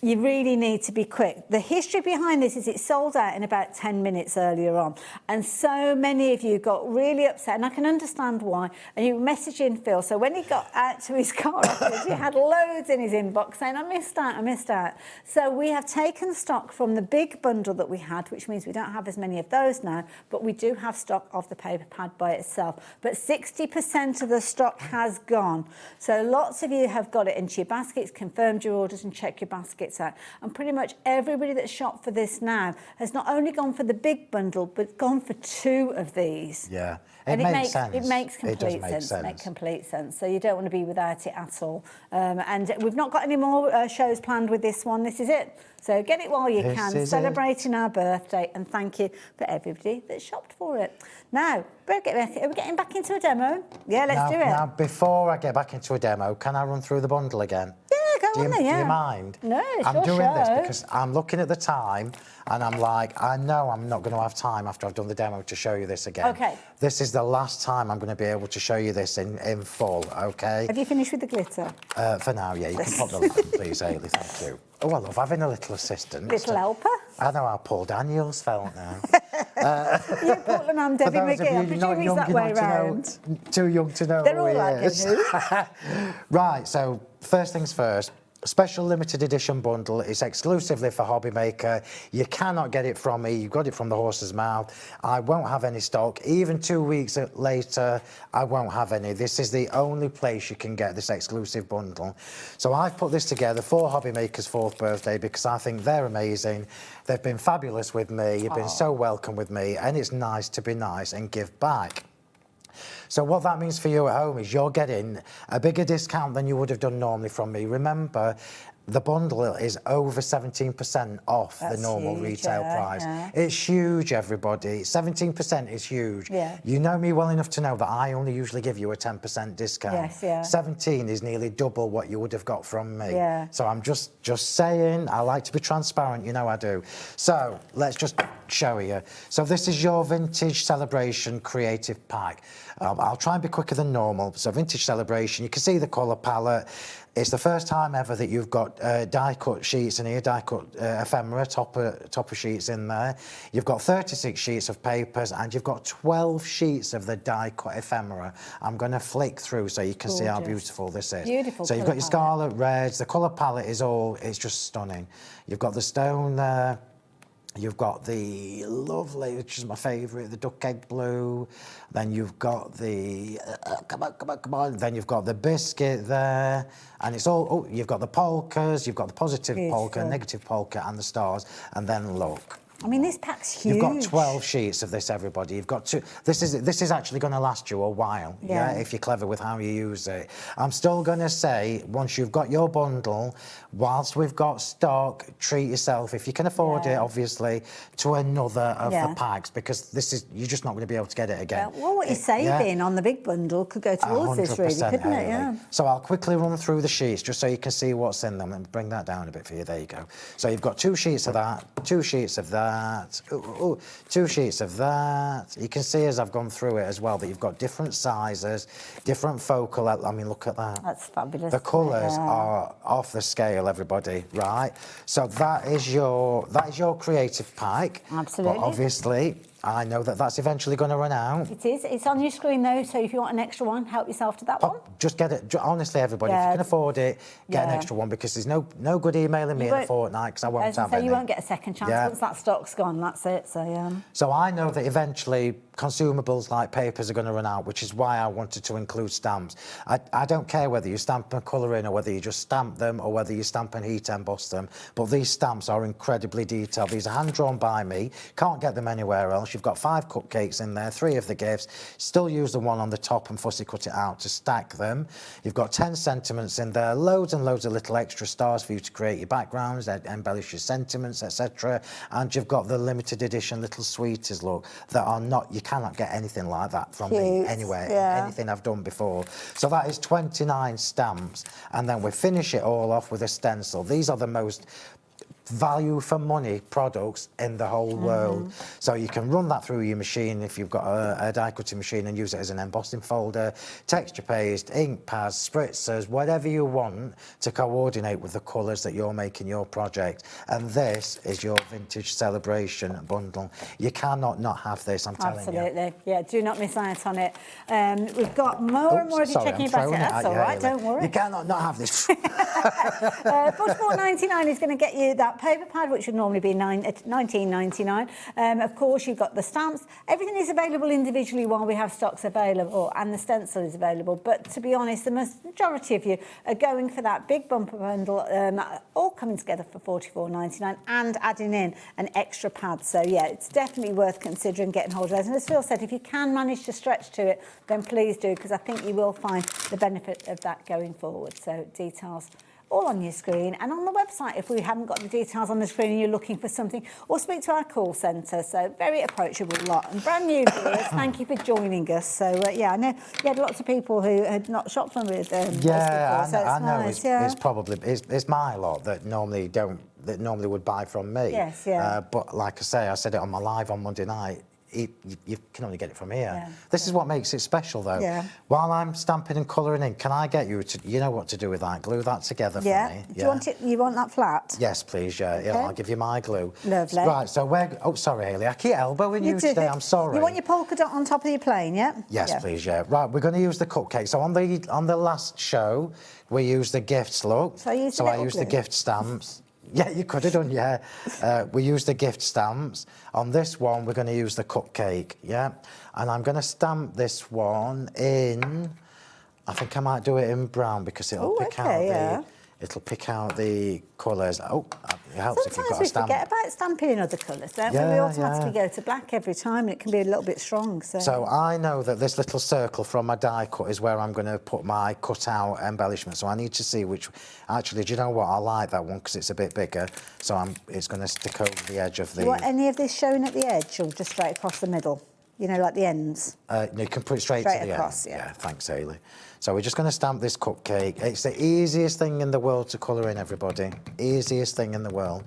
you really need to be quick. The history behind this is it sold out in about 10 minutes earlier on. And so many of you got really upset, and I can understand why. And you were messaging Phill. So when he got out to his car afterwards, he had loads in his inbox saying, I missed out. So we have taken stock from the big bundle that we had, which means we don't have as many of those now, but we do have stock of the paper pad by itself. But 60% of the stock has gone. So lots of you have got it into your baskets, confirmed your orders, and checked your baskets out. And pretty much everybody that's shopped for this now has not only gone for the big bundle, but gone for 2 of these. Yeah, it makes sense. It makes complete It does make sense. sense. It makes complete sense. So you don't want to be without it at all. And we've not got any more shows planned with this one. This is it. So get it while you can, celebrating our birthday, and thank you for everybody that shopped for it. Now, are we getting back into a demo? Yeah, let's do it. Now, before I get back into a demo, can I run through the bundle again? Yeah, go on there, Do yeah. you mind? No, it's I'm your doing this show. because I'm looking at the time and I'm like, I know I'm not going to have time after I've done the demo to show you this again. Okay. This is the last time I'm going to be able to show you this in full, okay? Have you finished with the glitter? For now, yeah. You can pop the lid on, please, Hayley. Thank you. Oh, I love having a little assistant. Little helper? I know how Paul Daniels felt now. You Portland, I'm Debbie McGee. I'm presuming it's that way round. Too young to know They're who all he like is. Right, so first things first. Special limited edition bundle. It's exclusively for Hobby Maker. You cannot get it from me. You got it from the horse's mouth. I won't have any stock. Even 2 weeks later, I won't have any. This is the only place you can get this exclusive bundle. So I've put this together for Hobby Maker's 4th birthday because I think they're amazing. They've been fabulous with me. You've been so welcome with me, and it's nice to be nice and give back. So what that means for you at home is you're getting a bigger discount than you would have done normally from me. Remember, the bundle is over 17% off the normal retail price. Yeah. It's huge, everybody. 17% is huge. Yeah. You know me well enough to know that I only usually give you a 10% discount. Yes, yeah. 17 is nearly double what you would have got from me. Yeah. So I'm just saying, I like to be transparent, you know I do. So let's just show you. So this is your Vintage Celebration Creative Pack. I'll try and be quicker than normal. So Vintage Celebration, you can see the colour palette. It's the first time ever that you've got die-cut sheets in here, die-cut ephemera, topper sheets in there. You've got 36 sheets of papers and you've got 12 sheets of the die-cut ephemera. I'm going to flick through so you can see how beautiful this is. Beautiful. So you've got your scarlet reds. The colour palette is it's just stunning. You've got the stone there. You've got the lovely, which is my favourite, the duck egg blue. Then you've got the, come on. Then you've got the biscuit there. And it's all, you've got the polkas, you've got the positive polka, negative polka, and the stars. And then look. I mean, this pack's huge. You've got 12 sheets of this, everybody. You've got two. This is actually going to last you a while, yeah, if you're clever with how you use it. I'm still going to say, once you've got your bundle, whilst we've got stock, treat yourself, if you can afford it, obviously, to another of the packs, because you're just not going to be able to get it again. Well, what you're saving on the big bundle could go towards this, really, couldn't it? Yeah. So I'll quickly run through the sheets just so you can see what's in them and bring that down a bit for you. There you go. So you've got 2 sheets of that, 2 sheets of that. 2 sheets of that. You can see as I've gone through it as well that you've got different sizes, different focal. I mean, look at that. That's fabulous. The colours are off the scale, everybody. Right. So that is your creative pack. Absolutely. But obviously, I know that that's eventually going to run out. It is. It's on your screen though, so if you want an extra one, help yourself to that one. Just get it. Honestly, everybody, if you can afford it, get an extra one, because there's no good emailing me in a fortnight because I won't have any. You won't get a second chance once that stock's gone. That's it. So yeah. So I know that eventually consumables like papers are going to run out, which is why I wanted to include stamps. I don't care whether you stamp and colour in, or whether you just stamp them, or whether you stamp and heat emboss them, but these stamps are incredibly detailed. These are hand drawn by me. Can't get them anywhere else. You've got 5 cupcakes in there, 3 of the gifts. Still use the one on the top and fussy cut it out to stack them. You've got 10 sentiments in there, loads and loads of little extra stars for you to create your backgrounds, that embellish your sentiments, etc. And you've got the limited edition little sweeties, look, that are not, you cannot get anything like that from me anywhere, anything I've done before. So that is 29 stamps. And then we finish it all off with a stencil. These are the most value for money products in the whole world. So you can run that through your machine if you've got a die cutting machine and use it as an embossing folder, texture paste, ink pads, spritzers, whatever you want to coordinate with the colours that you're making your project. And this is your Vintage Celebration bundle. You cannot not have this, I'm telling you. Absolutely, yeah, do not miss out on it. We've got more and more of you checking your basket. That's all right, don't worry. You cannot not have this. $44.99 is going to get you that paper pad, which would normally be $19.99. Of course, you've got the stamps. Everything is available individually while we have stocks available, and the stencil is available. But to be honest, the majority of you are going for that big bumper bundle, all coming together for $44.99 and adding in an extra pad. So yeah, it's definitely worth considering getting hold of those. And as Phill said, if you can manage to stretch to it, then please do, because I think you will find the benefit of that going forward. So details all on your screen and on the website if we haven't got the details on the screen and you're looking for something, or speak to our call centre. So very approachable lot. And brand new viewers, thank you for joining us. So yeah, I know you had lots of people who had not shopped from with us before, so I know. nice, yeah. It's probably it's my lot that normally would buy from me. Yes, yeah. But like I said it on my live on Monday night. You can only get it from here. Yeah. This is what makes it special, though. Yeah. While I'm stamping and colouring in, can I get you to, you know what to do with that? Glue that together for me. Do you want it? You want that flat? Yes, please. Yeah, Okay. yeah. I'll give you my glue. Lovely. Right. So we're. Oh, sorry, Hayley. I keep elbowing you today. I'm sorry. You want your polka dot on top of your plane, yeah? Yes, yeah. please. Yeah. Right. We're going to use the cupcake. So on the last show, we used the gifts. Look. So I used the gift stamps. Yeah, you could have done, yeah. We used the gift stamps. On this one, we're going to use the cupcake, yeah? And I'm going to stamp this one in, I think I might do it in brown because it'll it'll pick out the colours. Oh, it helps if you've got a stamp. Sometimes we forget about stamping in other colours, don't we? We automatically go to black every time and it can be a little bit strong, so... So I know that this little circle from my die cut is where I'm going to put my cut-out embellishment, so I need to see which... Actually, do you know what? I like that one because it's a bit bigger, so it's going to stick over the edge of the... You want any of this showing at the edge or just straight across the middle? You know, like the ends? No, you can put it straight to the across, end. yeah. Thanks, Hayley. So we're just going to stamp this cupcake. It's the easiest thing in the world to colour in, everybody. Easiest thing in the world.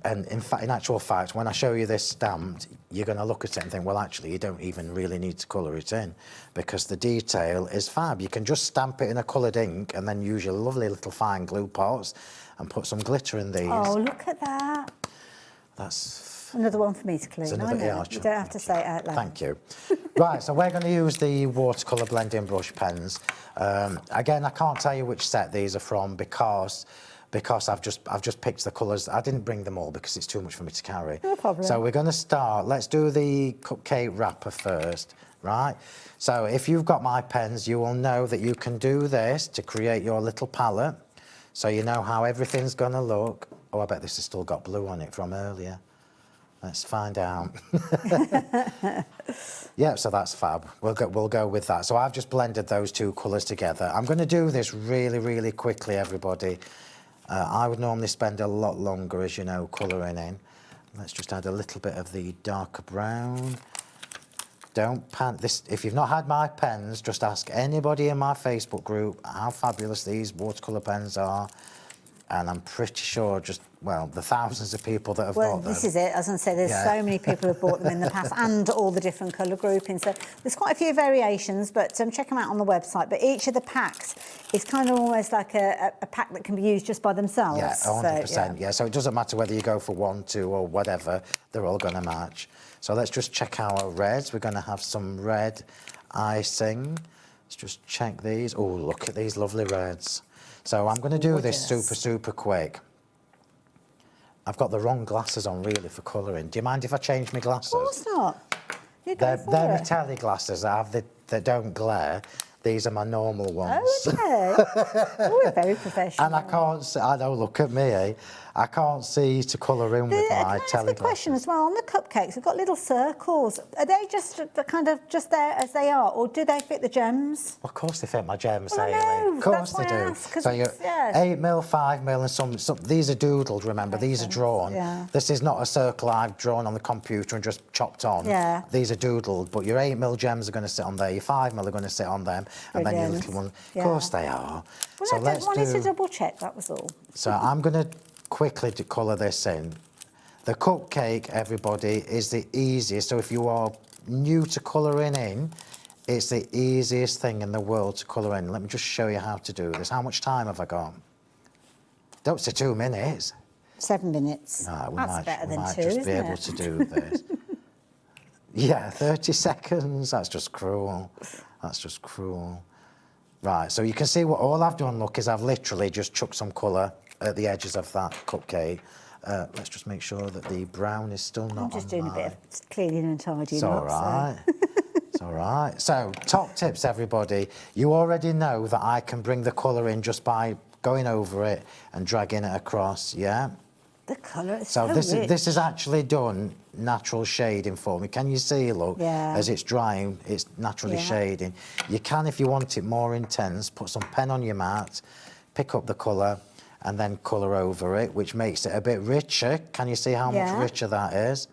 And in actual fact, when I show you this stamped, you're going to look at it and think, well, actually, you don't even really need to colour it in because the detail is fab. You can just stamp it in a coloured ink and then use your lovely little fine glue pots and put some glitter in these. Oh, look at that. That's... Another one for me to clean. Another, I know. You don't have to say it out loud. Thank you. Right, so we're going to use the watercolour blending brush pens. Again, I can't tell you which set these are from because I've just picked the colours. I didn't bring them all because it's too much for me to carry. No problem. So we're going to start. Let's do the cupcake wrapper first, right? So if you've got my pens, you will know that you can do this to create your little palette. So you know how everything's going to look. Oh, I bet this has still got blue on it from earlier. Let's find out. Yeah, so that's fab. We'll go with that. So I've just blended those two colours together. I'm going to do this really, really quickly, everybody. I would normally spend a lot longer, as you know, colouring in. Let's just add a little bit of the darker brown. Don't pan this. If you've not had my pens, just ask anybody in my Facebook group how fabulous these watercolour pens are. And I'm pretty sure the thousands of people that have bought them. Well, this is it. As I say, there's so many people who have bought them in the past and all the different colour groupings. So there's quite a few variations, but check them out on the website. But each of the packs is kind of almost like a pack that can be used just by themselves. Yeah, 100%. Yeah, so it doesn't matter whether you go for 1, 2 or whatever, they're all going to match. So let's just check our reds. We're going to have some red icing. Let's just check these. Oh, look at these lovely reds. So I'm going to do this super quick. I've got the wrong glasses on, really, for colouring. Do you mind if I change my glasses? Of course not. They're my telly glasses that don't glare. These are my normal ones. Oh, okay. We're very professional. And I can't see, I know, look at me, eh? I can't see to colour in with my telly glasses. Question as well, on the cupcakes, we've got little circles. Are they just kind of just there as they are, or do they fit the gems? Of course they fit my gems, Well, I Hayley. know, Of course that's they why I do. asked, So you're 8mm, 5mm, and some. These are doodled, remember? These are drawn. Yeah. This is not a circle I've drawn on the computer and just chopped on. Yeah. These are doodled, but your 8mm gems are going to sit on there, your 5mm are going to sit on them, and then your little one. Yeah. Of course they are. Well, So I just wanted to double check, that was all. So I'm going to quickly colour this in. The cupcake, everybody, is the easiest. So if you are new to colouring in, it's the easiest thing in the world to colour in. Let me just show you how to do this. How much time have I got? Don't say 2 minutes. 7 minutes. No, we That's better than might 2, just isn't be able it? to do this. Yeah, 30 seconds. That's just cruel. That's just cruel. Right, so you can see what all I've done, look, is I've literally just chucked some colour at the edges of that cupcake. Let's just make sure that the brown is still not on. I'm just doing a bit of cleaning and tidying It's up. all right. It's all right. So, top tips, everybody. You already know that I can bring the colour in just by going over it and dragging it across, yeah? The colour is so this rich. this is actually done natural shading for me. Can you see, look, Yeah. as it's drying, it's naturally Yeah. shading. You can, if you want it more intense, put some pen on your mat, pick up the colour and then colour over it, which makes it a bit richer. Can you see how much richer that is?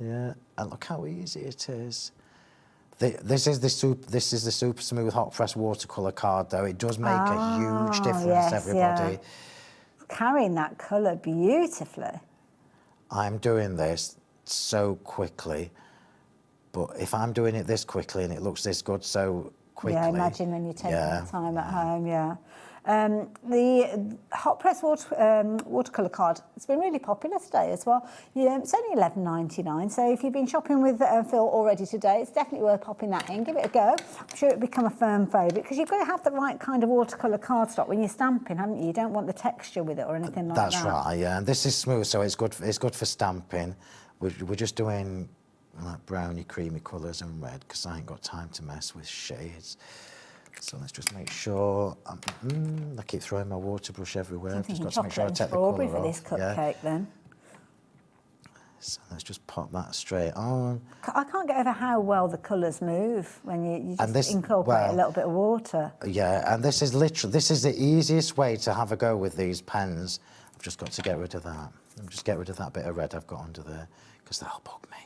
Yeah, and look how easy it is. This is the super smooth hot press watercolour card, though. It does make a huge difference, everybody. Yeah. Carrying that colour beautifully. I'm doing this so quickly, but if I'm doing it this quickly and it looks this good so quickly... Yeah, imagine when you're taking the time at home, the hot press watercolour card, it's been really popular today as well. Yeah, it's only $11.99, so if you've been shopping with Phill already today, it's definitely worth popping that in. Give it a go. I'm sure it'll become a firm favourite, because you've got to have the right kind of watercolour cardstock when you're stamping, haven't you? You don't want the texture with it or anything like that. That's right, yeah. And this is smooth, so it's good for stamping. We're just doing like browny, creamy colours and red, because I ain't got time to mess with shades. So let's just make sure. I keep throwing my water brush everywhere. I've just got to make sure I take the colour off. For this cupcake, then. So let's just pop that straight on. I can't get over how well the colours move when you just incorporate a little bit of water. Yeah, and this is the easiest way to have a go with these pens. I've just got to get rid of that. Just get rid of that bit of red I've got under there, because that'll bug me.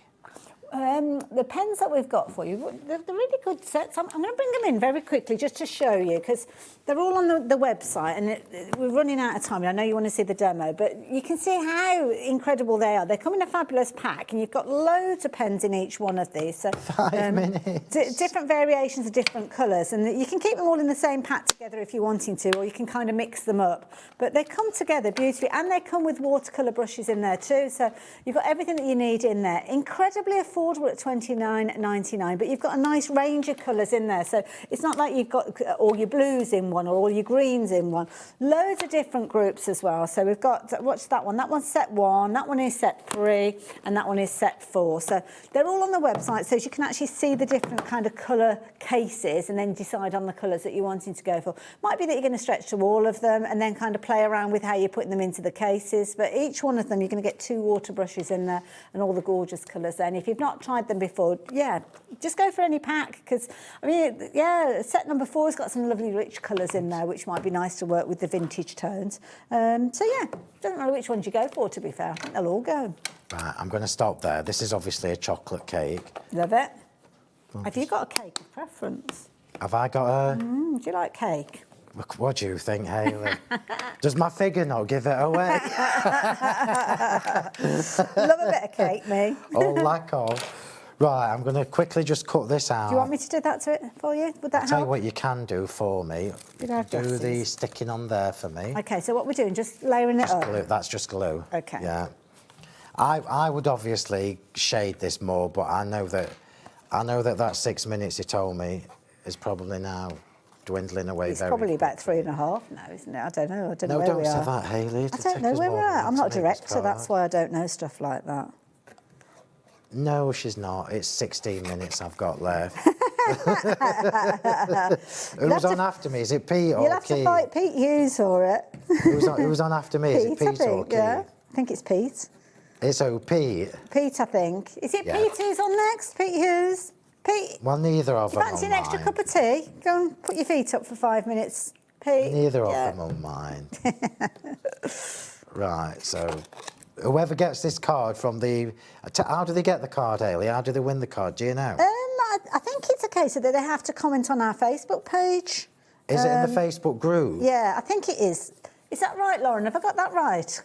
The pens that we've got for you, they're really good sets. I'm going to bring them in very quickly just to show you, because they're all on the website, and we're running out of time. I know you want to see the demo, but you can see how incredible they are. They come in a fabulous pack, and you've got loads of pens in each one of these. So, 5 minutes. Different variations of different colours, and you can keep them all in the same pack together if you're wanting to, or you can kind of mix them up. But they come together beautifully, and they come with watercolour brushes in there too. So you've got everything that you need in there. Incredibly affordable at $29.99, but you've got a nice range of colours in there, so it's not like you've got all your blues in one or all your greens in one. Loads of different groups as well. So we've got, what's that one? That one's set 1, that one is set 3, and that one is set 4. So they're all on the website, so you can actually see the different kind of colour cases and then decide on the colours that you're wanting to go for. Might be that you're going to stretch to all of them and then kind of play around with how you're putting them into the cases, but each one of them you're going to get 2 water brushes in there and all the gorgeous colours there. And if you've not tried them before, just go for any pack, because I mean, set number 4 has got some lovely rich colours in there, which might be nice to work with the vintage tones. Doesn't matter which ones you go for, to be fair. I think they'll all go. Right, I'm going to stop there. This is obviously a chocolate cake. Love it. Have you got a cake of preference? Have I got a... Do you like cake? What do you think, Hayley? Does my figure not give it away? Love a bit of cake, me. Oh, lack of. Right, I'm going to quickly just cut this out. Do you want me to do that to it for you? Would that help? Tell you what you can do for me. Do the sticking on there for me. OK, so what we're doing, just layering it up? Glue. That's just glue. OK. Yeah. I would obviously shade this more, but I know that 6 minutes you told me is probably now dwindling away. It's probably about 3.5 now, isn't it? I don't know. I don't know where we are. No, don't say that, Hayley. I don't know where we're at. I'm not a director, that's why I don't know stuff like that. No, she's not. It's 16 minutes I've got left. Who's on after me? Is it Pete or Keith? You'll have to fight Pete Hughes for it. Who's on after me? Is it Pete or Keith? Yeah, I think it's Pete. It's Pete. Pete, I think. Is it Pete who's on next? Pete Hughes? Pete? Well, neither of them. Fancy an extra cup of tea? Go and put your feet up for 5 minutes, Pete. Neither of them will mind. Right, so whoever gets this card from the... How do they get the card, Hayley? How do they win the card? Do you know? I think it's a case of that they have to comment on our Facebook page. Is it in the Facebook group? Yeah, I think it is. Is that right, Lauren? Have I got that right?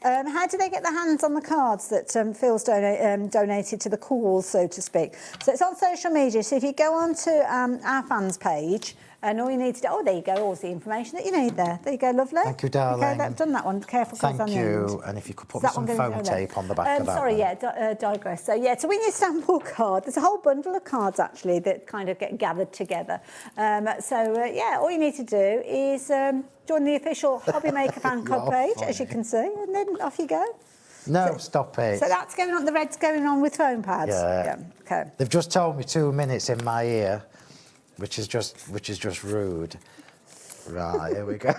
How do they get their hands on the cards that Phil's donated to the cause, so to speak? So it's on social media. So if you go on to our fans page, and all you need to do... Oh, there you go. All the information that you need there. There you go, lovely. Thank you, darling. OK, I've done that one. Careful, Thank on the end. you. And if you could put some foam tape on the back of that sorry, one. digress. So, to win your sample card, there's a whole bundle of cards, actually, that kind of get gathered together. All you need to do is join the official Hobby Maker fan club page, as you can see, and then off you go. No, stop it. So that's going on, the red's going on with foam pads? Yeah. OK. They've just told me 2 minutes in my ear, which is just rude. Right, here we go.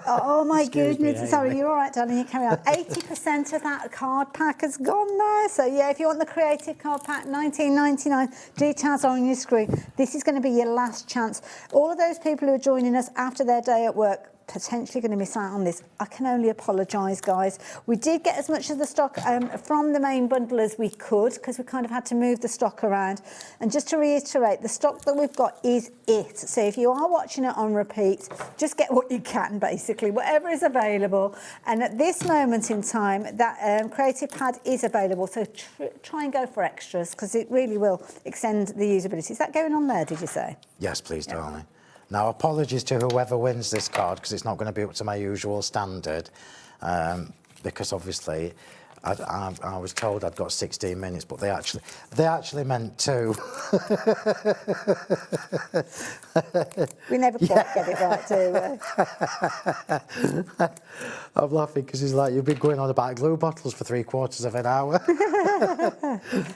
Oh my Excuse me, goodness. Sorry, Amy. you're all right, darling, you carry on. 80% of that card pack has gone now. So yeah, if you want the creative card pack, $19.99, details are on your screen. This is going to be your last chance. All of those people who are joining us after their day at work, potentially going to miss out on this. I can only apologise, guys. We did get as much of the stock from the main bundle as we could, because we kind of had to move the stock around. And just to reiterate, the stock that we've got is it. So if you are watching it on repeat, just get what you can, basically, whatever is available. And at this moment in time, that creative pad is available. So try and go for extras, because it really will extend the usability. Is that going on there, did you say? Yes, please, darling. Now, apologies to whoever wins this card, because it's not going to be up to my usual standard, because obviously I was told I'd got 16 minutes, but they actually meant 2. We never quite get it right, do we? I'm laughing because he's like, you've been going on about glue bottles for 3/4 of an hour.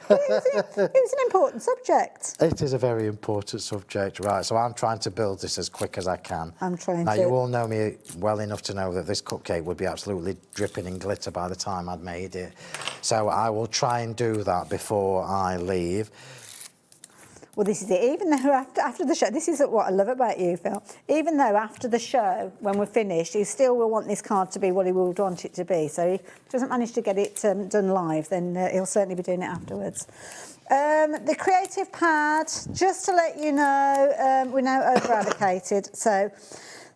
It was an important subject. It is a very important subject, right? So I'm trying to build this as quick as I can. I'm trying now, to. You all know me well enough to know that this cupcake would be absolutely dripping in glitter by the time I'd made it. So I will try and do that before I leave. Well, this is it. Even though after the show, this is what I love about you, Phil. Even though after the show, when we're finished, he still will want this card to be what he would want it to be. So if he doesn't manage to get it done live, then he'll certainly be doing it afterwards. The creative pad, just to let you know, we're now over-allocated. So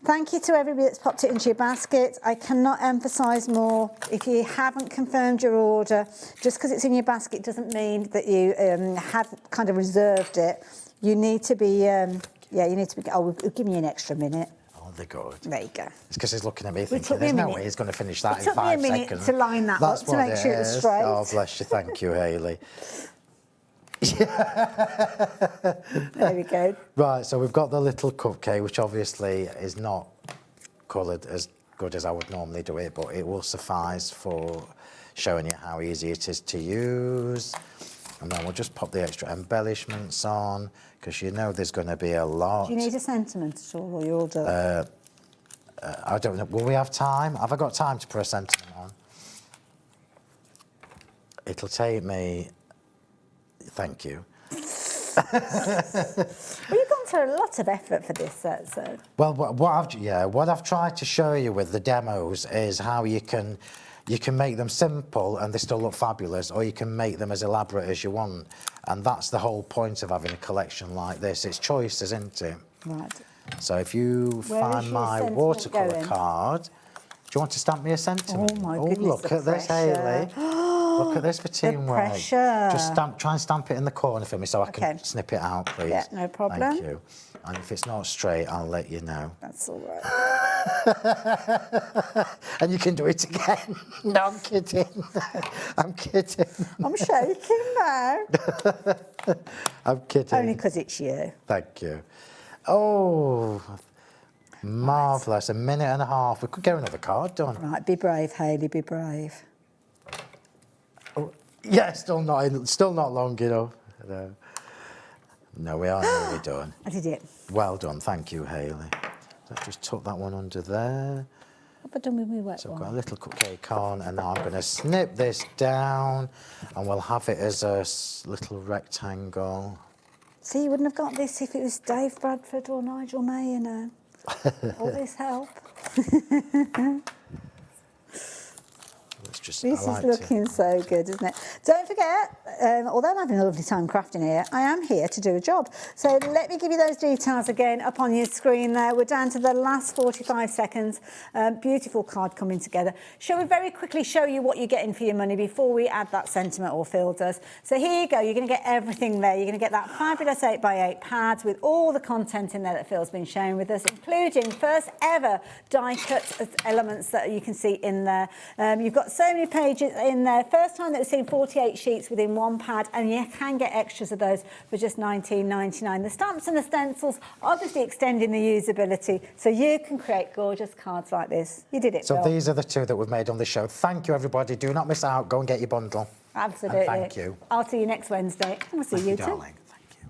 thank you to everybody that's popped it into your basket. I cannot emphasise more. If you haven't confirmed your order, just because it's in your basket doesn't mean that you have kind of reserved it. You need to be, we'll give you an extra minute. Oh, they're good. There you go. It's because he's looking at me thinking, there's no way he's going to finish that in 5 seconds. It took me a minute to line that up to make sure it was straight. Oh, bless you. Thank you, Hayley. There we go. Right, so we've got the little cupcake, which obviously is not coloured as good as I would normally do it, but it will suffice for showing you how easy it is to use. And then we'll just pop the extra embellishments on, because you know there's going to be a lot. Do you need a sentiment at all, or you're all done? I don't know. Will we have time? Have I got time to put a sentiment on? It'll take me... Thank you. Well, you've gone through a lot of effort for this, so. Well, what I've tried to show you with the demos is how you can make them simple and they still look fabulous, or you can make them as elaborate as you want. And that's the whole point of having a collection like this. It's choice, isn't it? Right. So if you find my watercolour card, do you want to stamp me a sentiment? Oh my goodness, look at this, Hayley. Look at this for teamwork. Pressure. Just try and stamp it in the corner for me so I can snip it out, please. Yeah, no problem. Thank you. And if it's not straight, I'll let you know. That's all right. And you can do it again. No, I'm kidding. I'm kidding. I'm shaking now. I'm kidding. Only because it's you. Thank you. Oh, marvellous. 1.5 minutes. We could get another card done. Right, be brave, Hayley, be brave. Oh, yeah, still not long enough. No, we are nearly done. I did it. Well done, thank you, Hayley. So just tuck that one under there. What have I done with my wet So one? I've got a little cupcake on, and now I'm going to snip this down, and we'll have it as a little rectangle. See, you wouldn't have got this if it was Dave Bradford or Nigel May, you know. All this help. This is looking so good, isn't it? Don't forget, although I'm having a lovely time crafting here, I am here to do a job. So let me give you those details again up on your screen there. We're down to the last 45 seconds. Beautiful card coming together. Shall we very quickly show you what you're getting for your money before we add that sentiment, or Phil does? So here you go. You're going to get everything there. You're going to get that fabulous 8x8 pad with all the content in there that Phil's been sharing with us, including first ever die cut elements that you can see in there. You've got so many pages in there. First time that we've seen 48 sheets within one pad, and you can get extras of those for just $19.99. The stamps and the stencils obviously extending the usability so you can create gorgeous cards like this. You did it, So Phil. these are the two that we've made on the show. Thank you, everybody. Do not miss out. Go and get your bundle. Absolutely. And thank you. I'll see you next Wednesday. And we'll see you too. Darling. Thank you.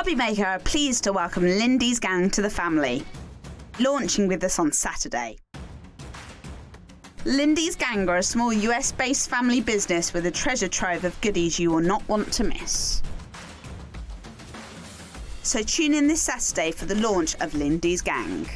Hobbymaker are pleased to welcome Lindy's gang to the family, launching with us on Saturday. Lindy's gang are a small US-based family business with a treasure trove of goodies you will not want to miss. So tune in this Saturday for the launch of Lindy's gang.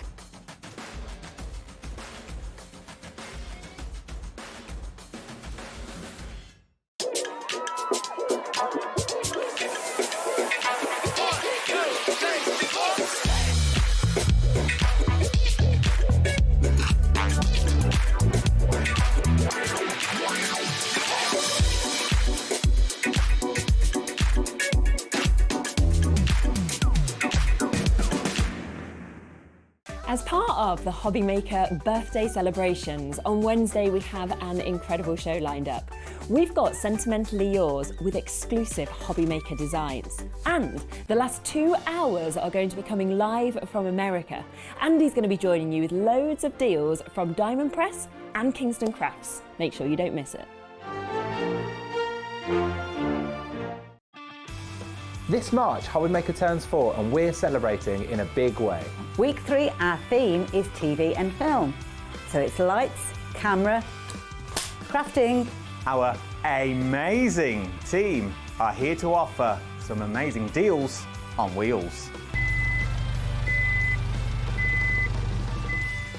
As part of the Hobbymaker birthday celebrations, on Wednesday we have an incredible show lined up. We've got Sentimentally Yours with exclusive Hobbymaker designs. And the last 2 hours are going to be coming live from America. Andy's going to be joining you with loads of deals from Diamond Press and Kingston Crafts. Make sure you don't miss it. This March, Hobbymaker turns 4 and we're celebrating in a big way. Week 3, our theme is TV and film. So it's lights, camera, crafting. Our amazing team are here to offer some amazing deals on wheels.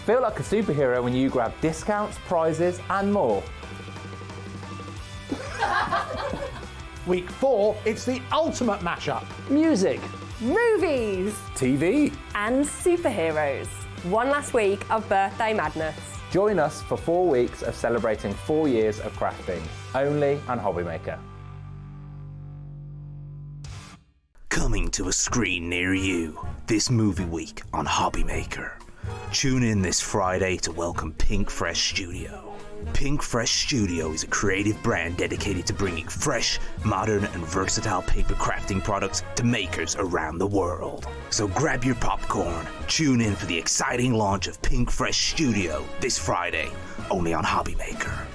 Feel like a superhero when you grab discounts, prizes and more. Week 4, it's the ultimate mashup. Music, Movies TV and superheroes. One last week of birthday madness. Join us for 4 weeks of celebrating 4 years of crafting, only on Hobbymaker. Coming to a screen near you this movie week on Hobbymaker. Tune in this Friday to welcome Pink Fresh Studio. Pink Fresh Studio is a creative brand dedicated to bringing fresh, modern and versatile paper crafting products to makers around the world. So grab your popcorn, tune in for the exciting launch of Pink Fresh Studio this Friday, only on Hobbymaker.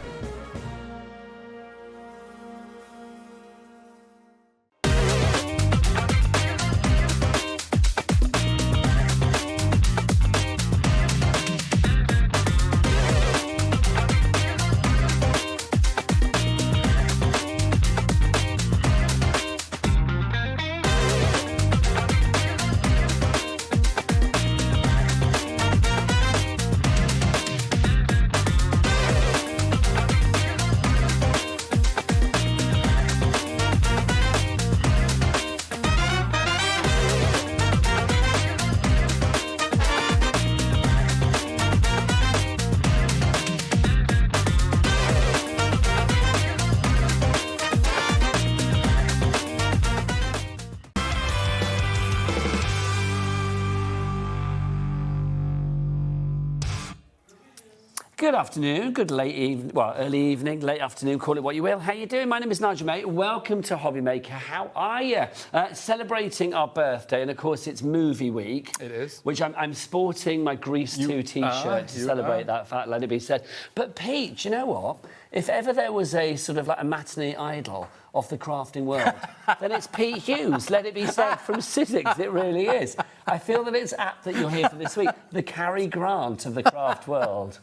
Good afternoon, good late evening, well, early evening, late afternoon, call it what you will. How you doing? My name is Nigel, mate. Welcome to Hobbymaker. How are you? Celebrating our birthday, and of course it's movie week. It is. Which I'm sporting my Grease 2 T-shirt to celebrate that fact, let it be said. But Pete, you know what? If ever there was a sort of like a matinee idol of the crafting world, then it's Pete Hughes, let it be said, from Sizzix. It really is. I feel that it's apt that you're here for this week, the Cary Grant of the craft world.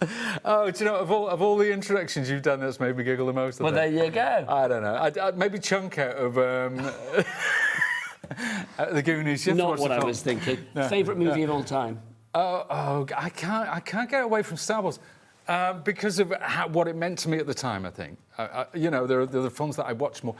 Oh, do you know, of all the introductions you've done, that's made me giggle the most. Well, there you go. I don't know. I'd maybe chunk out of The Goonies. Not what I was thinking. No. Favourite movie of all time? Oh, I can't get away from Star Wars. Because of what it meant to me at the time, I think. You know, there are the films that I watch more.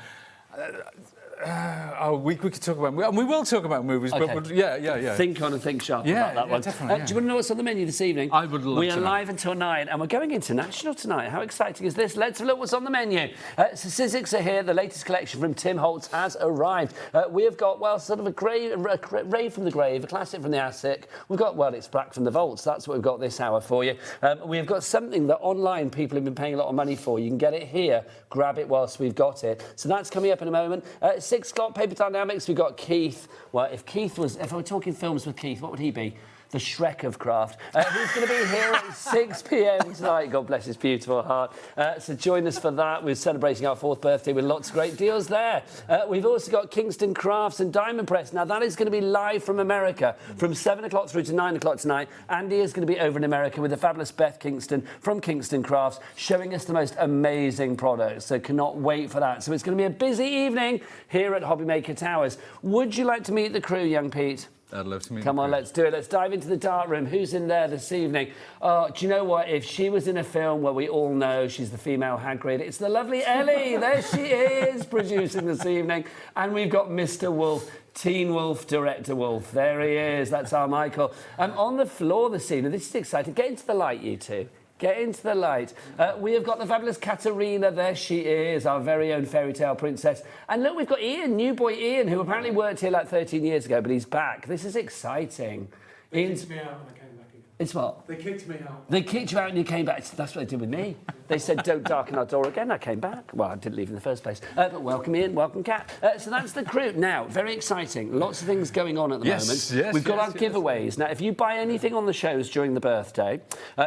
We could talk about, and we will talk about movies, okay. but yeah. Think on and think sharp about that one. Definitely, do you want to know what's on the menu this evening? I would love to. We are live until 9, and we're going international tonight. How exciting is this? Let's look what's on the menu. So Sizzix are here. The latest collection from Tim Holtz has arrived. We have got, well, sort of a rave from the grave, a classic from the attic. We've got, well, it's back from the vaults. That's what we've got this hour for you. We've got something that online people have been paying a lot of money for. You can get it here. Grab it whilst we've got it. So that's coming up in a moment. 6 o'clock, Paper Dienamics, we've got Keith. Well, if I were talking films with Keith, what would he be? the Shrek of craft. He's going to be here at 6 p.m. tonight. God bless his beautiful heart. So join us for that. We're celebrating our 4th birthday with lots of great deals there. We've also got Kingston Crafts and Diamond Press. Now, that is going to be live from America from 7 o'clock through to 9 o'clock tonight. Andy is going to be over in America with the fabulous Beth Kingston from Kingston Crafts, showing us the most amazing products. So cannot wait for that. So it's going to be a busy evening here at Hobbymaker Towers. Would you like to meet the crew, young Pete? I'd love to meet you. Come on, let's do it. Let's dive into the dark room. Who's in there this evening? Oh, do you know what? If she was in a film where we all know she's the female Hagrid, it's the lovely Ellie. There she is, producing this evening. And we've got Mr. Wolf, Teen Wolf, Director Wolf. There he is. That's our Michael. On the floor this evening, this is exciting. Get into the light, you two. Get into the light. We have got the fabulous Katerina. There she is, our very own fairy tale princess. And look, we've got Ian, new boy Ian, who apparently worked here like 13 years ago, but he's back. This is exciting. They kicked me out and I came back again. It's what? They kicked me out. They kicked you out and you came back. That's what they did with me. They said, don't darken our door again. I came back. Well, I didn't leave in the first place. But welcome Ian, welcome Kat. So that's the crew. Now, very exciting. Lots of things going on at the moment. We've got our giveaways. Now, if you buy anything on the shows during the birthday,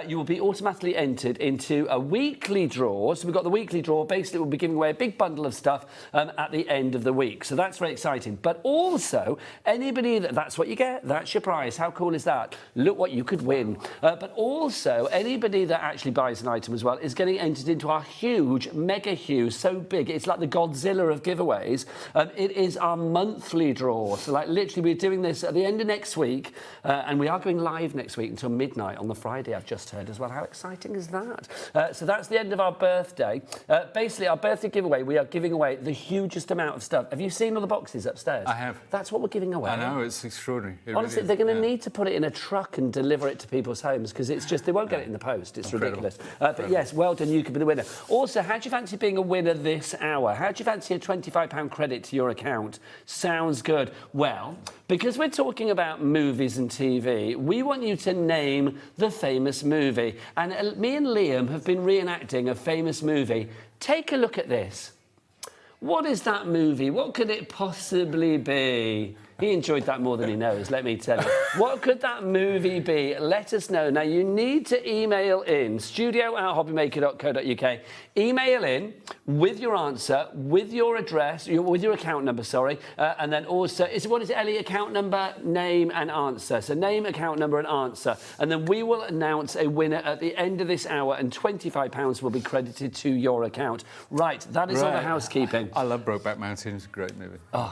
you will be automatically entered into a weekly draw. So we've got the weekly draw. Basically, we'll be giving away a big bundle of stuff at the end of the week. So that's very exciting. But also, anybody that's what you get. That's your prize. How cool is that? Look what you could win. But also, anybody that actually buys an item as well is getting entered into our huge, mega huge, so big, it's like the Godzilla of giveaways. It is our monthly draw. So, like, literally, we're doing this at the end of next week, and we are going live next week until midnight on the Friday, I've just heard as well. How exciting is that? So that's the end of our birthday. Basically, our birthday giveaway, we are giving away the hugest amount of stuff. Have you seen all the boxes upstairs? I have. That's what we're giving away. I know, it's extraordinary. It Honestly, really they're going to need to put it in a truck and deliver it to people's homes, because it's just, they won't get it in the post. It's ridiculous. But yes, well done, you could be the winner. Also, how do you fancy being a winner this hour? How do you fancy a £25 credit to your account? Sounds good. Well, because we're talking about movies and TV, we want you to name the famous movie. And me and Liam have been reenacting a famous movie. Take a look at this. What is that movie? What could it possibly be? He enjoyed that more than he knows, let me tell you. What could that movie be? Let us know. Now, you need to email in, studio@hobbymaker.co.uk. Email in with your answer, with your address, with your account number, sorry, and then also, what is it, Ellie? Account number, name and answer. So name, account number and answer. And then we will announce a winner at the end of this hour, and £25 will be credited to your account. Right, that is all the housekeeping. I love Brokeback Mountain. It's a great movie. Oh,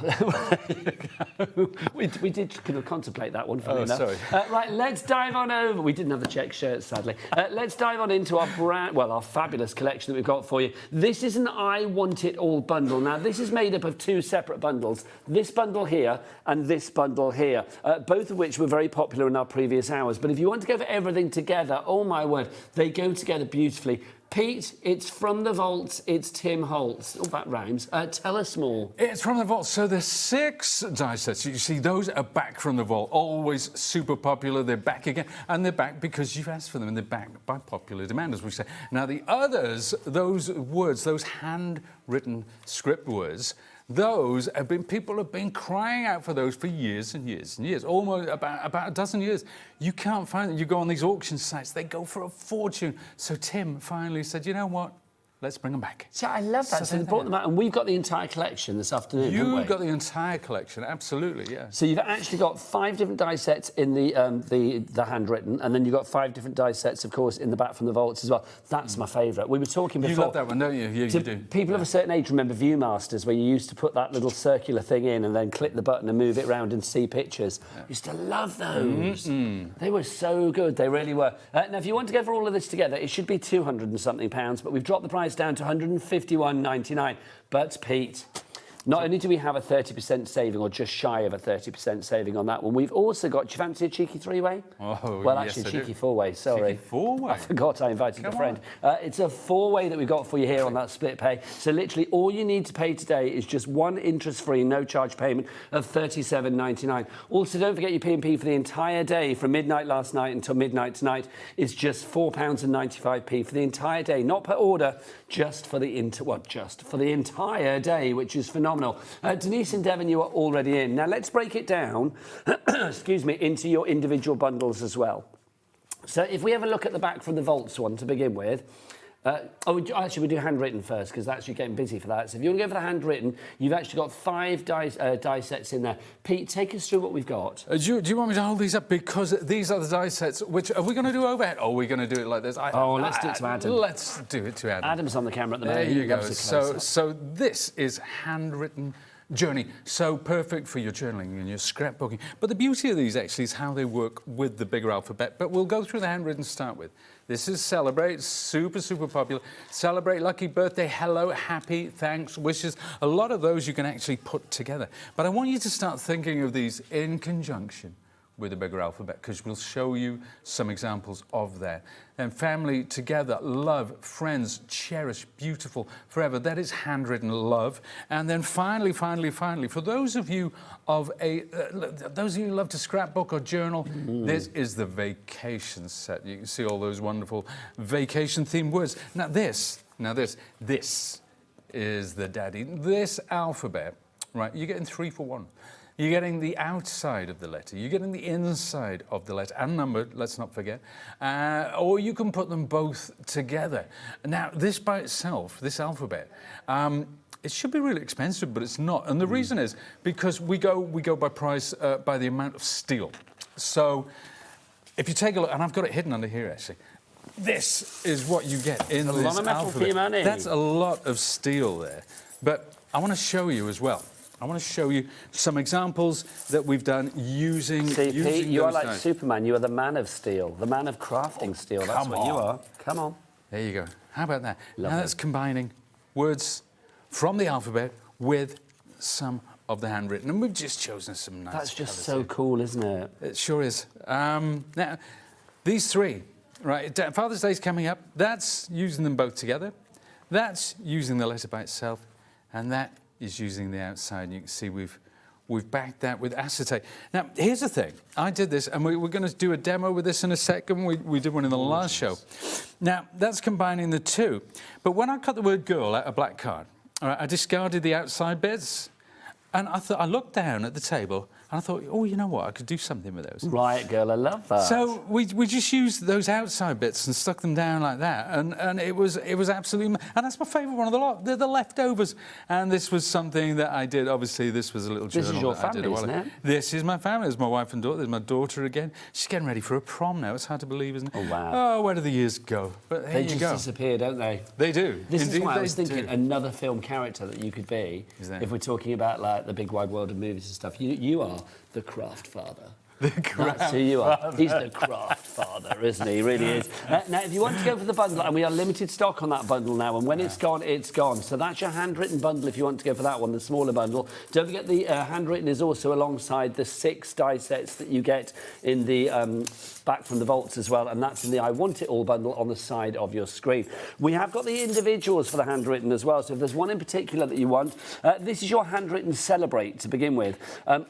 we did kind of contemplate that one, funny enough. Sorry. Right, let's dive on over. We didn't have the check shirts, sadly. Let's dive on into our our fabulous collection that we've got for you. This is an I Want It All bundle. Now, this is made up of 2 separate bundles. This bundle here and this bundle here, both of which were very popular in our previous hours. But if you want to go for everything together, oh my word, they go together beautifully. Pete, it's from the vaults, it's Tim Holtz. Oh, that rhymes. Tell us more. It's from the vault. So there's 6 die sets. You see, those are back from the vault. Always super popular. They're back again. And they're back because you've asked for them, and they're back by popular demand, as we say. Now, the others, those words, those handwritten script words, those have been, people have been crying out for those for years and years and years, almost about a dozen years. You can't find them. You go on these auction sites, they go for a fortune. So Tim finally said, you know what? Let's bring them back. So I love that. So they brought them out, and we've got the entire collection this afternoon. You've got the entire collection, absolutely, yeah. So you've actually got 5 different die sets in the handwritten, and then you've got 5 different die sets, of course, in the back from the vaults as well. That's my favourite. We were talking before. You love that one, don't you? You do. People of a certain age remember Viewmasters, where you used to put that little circular thing in and then click the button and move it around and see pictures. Yeah. Used to love those. They were so good. They really were. Now, if you want to go for all of this together, it should be £200 and something, but we've dropped the price down to £151.99. But Pete, not only do we have a 30% saving, or just shy of a 30% saving on that one, we've also got, do you fancy a cheeky 3-way? Oh, well, yes, actually, a cheeky 4-way, sorry. Cheeky 4-way? I forgot I invited a friend. It's a 4-way that we've got for you here on that split pay. So literally all you need to pay today is just one interest-free, no-charge payment of £37.99. Also, don't forget your P&P for the entire day, from midnight last night until midnight tonight, is just £4.95 for the entire day. Not per order, just for the entire day, which is phenomenal. phenomenal. Denise and Devon, you are already in. Now let's break it down, excuse me, into your individual bundles as well. So if we have a look at the back from the Volts one to begin with, actually, we do handwritten first because that's you're getting busy for that. So if you want to go for the handwritten, you've actually got 5 die sets in there. Pete, take us through what we've got. Do you want me to hold these up? Because these are the die sets, which are we going to do overhead? Or are we going to do it like this? Let's do it to Adam. Let's do it to Adam. Adam's on the camera at the moment. There you go. So this is handwritten journey. So perfect for your journaling and your scrapbooking. But the beauty of these actually is how they work with the bigger alphabet. But we'll go through the handwritten to start with. This is Celebrate, super, super popular. Celebrate, lucky birthday, hello, happy, thanks, wishes. A lot of those you can actually put together. But I want you to start thinking of these in conjunction with a bigger alphabet, because we'll show you some examples of that. And family, together, love, friends, cherish, beautiful, forever. That is handwritten love. And then finally, for those of you who love to scrapbook or journal, this is the vacation set. You can see all those wonderful vacation-themed words. Now this is the daddy. This alphabet, right, you're getting 3 for 1. You're getting the outside of the letter, you're getting the inside of the letter, and numbered, let's not forget, or you can put them both together. Now, this by itself, this alphabet, it should be really expensive, but it's not. And the reason is because we go by price, by the amount of steel. So if you take a look, and I've got it hidden under here, actually, this is what you get in this alphabet. A lot of metal for you, money. That's a lot of steel there. But I want to show you as well. I want to show you some examples that we've done using. See, Pete, you are like dies. Superman. You are the man of steel, the man of crafting steel. That's what you are. Come on. There you go. How about that? Lovely. Now that's combining words from the alphabet with some of the handwritten, and we've just chosen some nice. That's just colours so here. cool, isn't it? It sure is. Now, these 3, right? Father's Day's coming up. That's using them both together. That's using the letter by itself, and that is using the outside. You can see we've backed that with acetate. Now, here's the thing. I did this, and we're going to do a demo with this in a second. We did one in the last show. Now, that's combining the 2. But when I cut the word girl out of black card, all right, I discarded the outside bits, and I looked down at the table, and I thought, oh, you know what? I could do something with those. Right, girl, I love that. So we just used those outside bits and stuck them down like that, and it was absolutely, and that's my favourite one of the lot. They're the leftovers, and this was something that I did. Obviously, this was a little journal. This is your that I did family, a while isn't ago. it? This is my family. There's my wife and daughter. There's my daughter again. She's getting ready for a prom now. It's hard to believe, isn't it? Oh wow! Oh, where do the years go? But They just disappear, don't they? They do. This Indeed, is why I was they thinking do. another film character that you could be if we're talking about like the big wide world of movies and stuff. You are the craft father. That's who you are. He's the craft father, isn't he? He really is. Now, if you want to go for the bundle, and we are limited stock on that bundle now, and when it's gone, it's gone. So that's your handwritten bundle if you want to go for that one, the smaller bundle. Don't forget the handwritten is also alongside the 6 die sets that you get in the back from the Volts as well, and that's in the I Want It All bundle on the side of your screen. We have got the individuals for the handwritten as well, so if there's one in particular that you want, this is your handwritten Celebrate to begin with.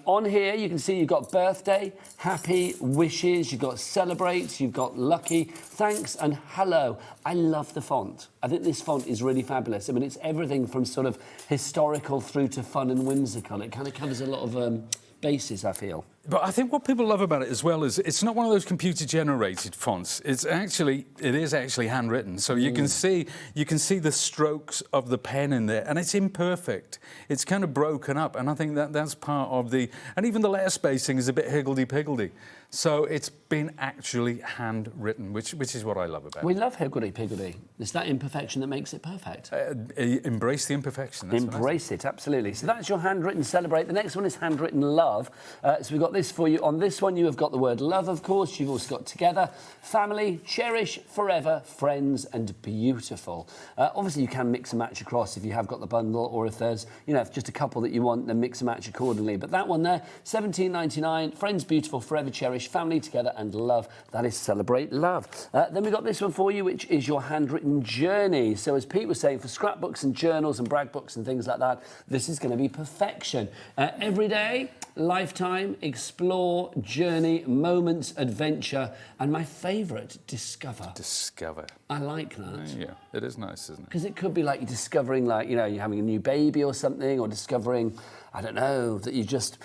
On here, you can see you've got birthday, happy, wishes, you've got celebrate, you've got lucky, thanks, and hello. I love the font. I think this font is really fabulous. I mean, it's everything from sort of historical through to fun and whimsical. It kind of covers a lot of bases, I feel. But I think what people love about it as well is it's not one of those computer-generated fonts. It is actually handwritten. So you can see the strokes of the pen in there, and it's imperfect. It's kind of broken up, and I think that's part of the. And even the letter spacing is a bit higgledy-piggledy. So it's been actually handwritten, which is what I love about it. We love higgledy-piggledy. It's that imperfection that makes it perfect. Embrace the imperfection. That's Embrace it, absolutely. So that's your handwritten Celebrate. The next one is handwritten Love. So we've got this for you. On this one, you have got the word love, of course. You've also got together, family, cherish, forever, friends, and beautiful. Obviously, you can mix and match across if you have got the bundle, or if there's, if just a couple that you want, then mix and match accordingly. But that one there, £17.99, friends, beautiful, forever, cherish, cherish family together and love. That is celebrate love. Then we've got this one for you, which is your handwritten journey. So as Pete was saying, for scrapbooks and journals and brag books and things like that, this is going to be perfection. Every day, lifetime, explore, journey, moments, adventure, and my favourite, discover. Discover. I like that. Yeah, it is nice, isn't it? Because it could be like you're discovering, like, you know, you're having a new baby or something, or discovering, I don't know, that you just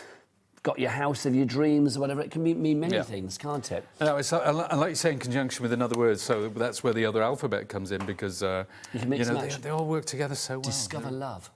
got your house of your dreams or whatever. It can mean many things, can't it? No, it's, I like you say in conjunction with another word, so that's where the other alphabet comes in, because you can mix and match. They all work together so well. Discover love.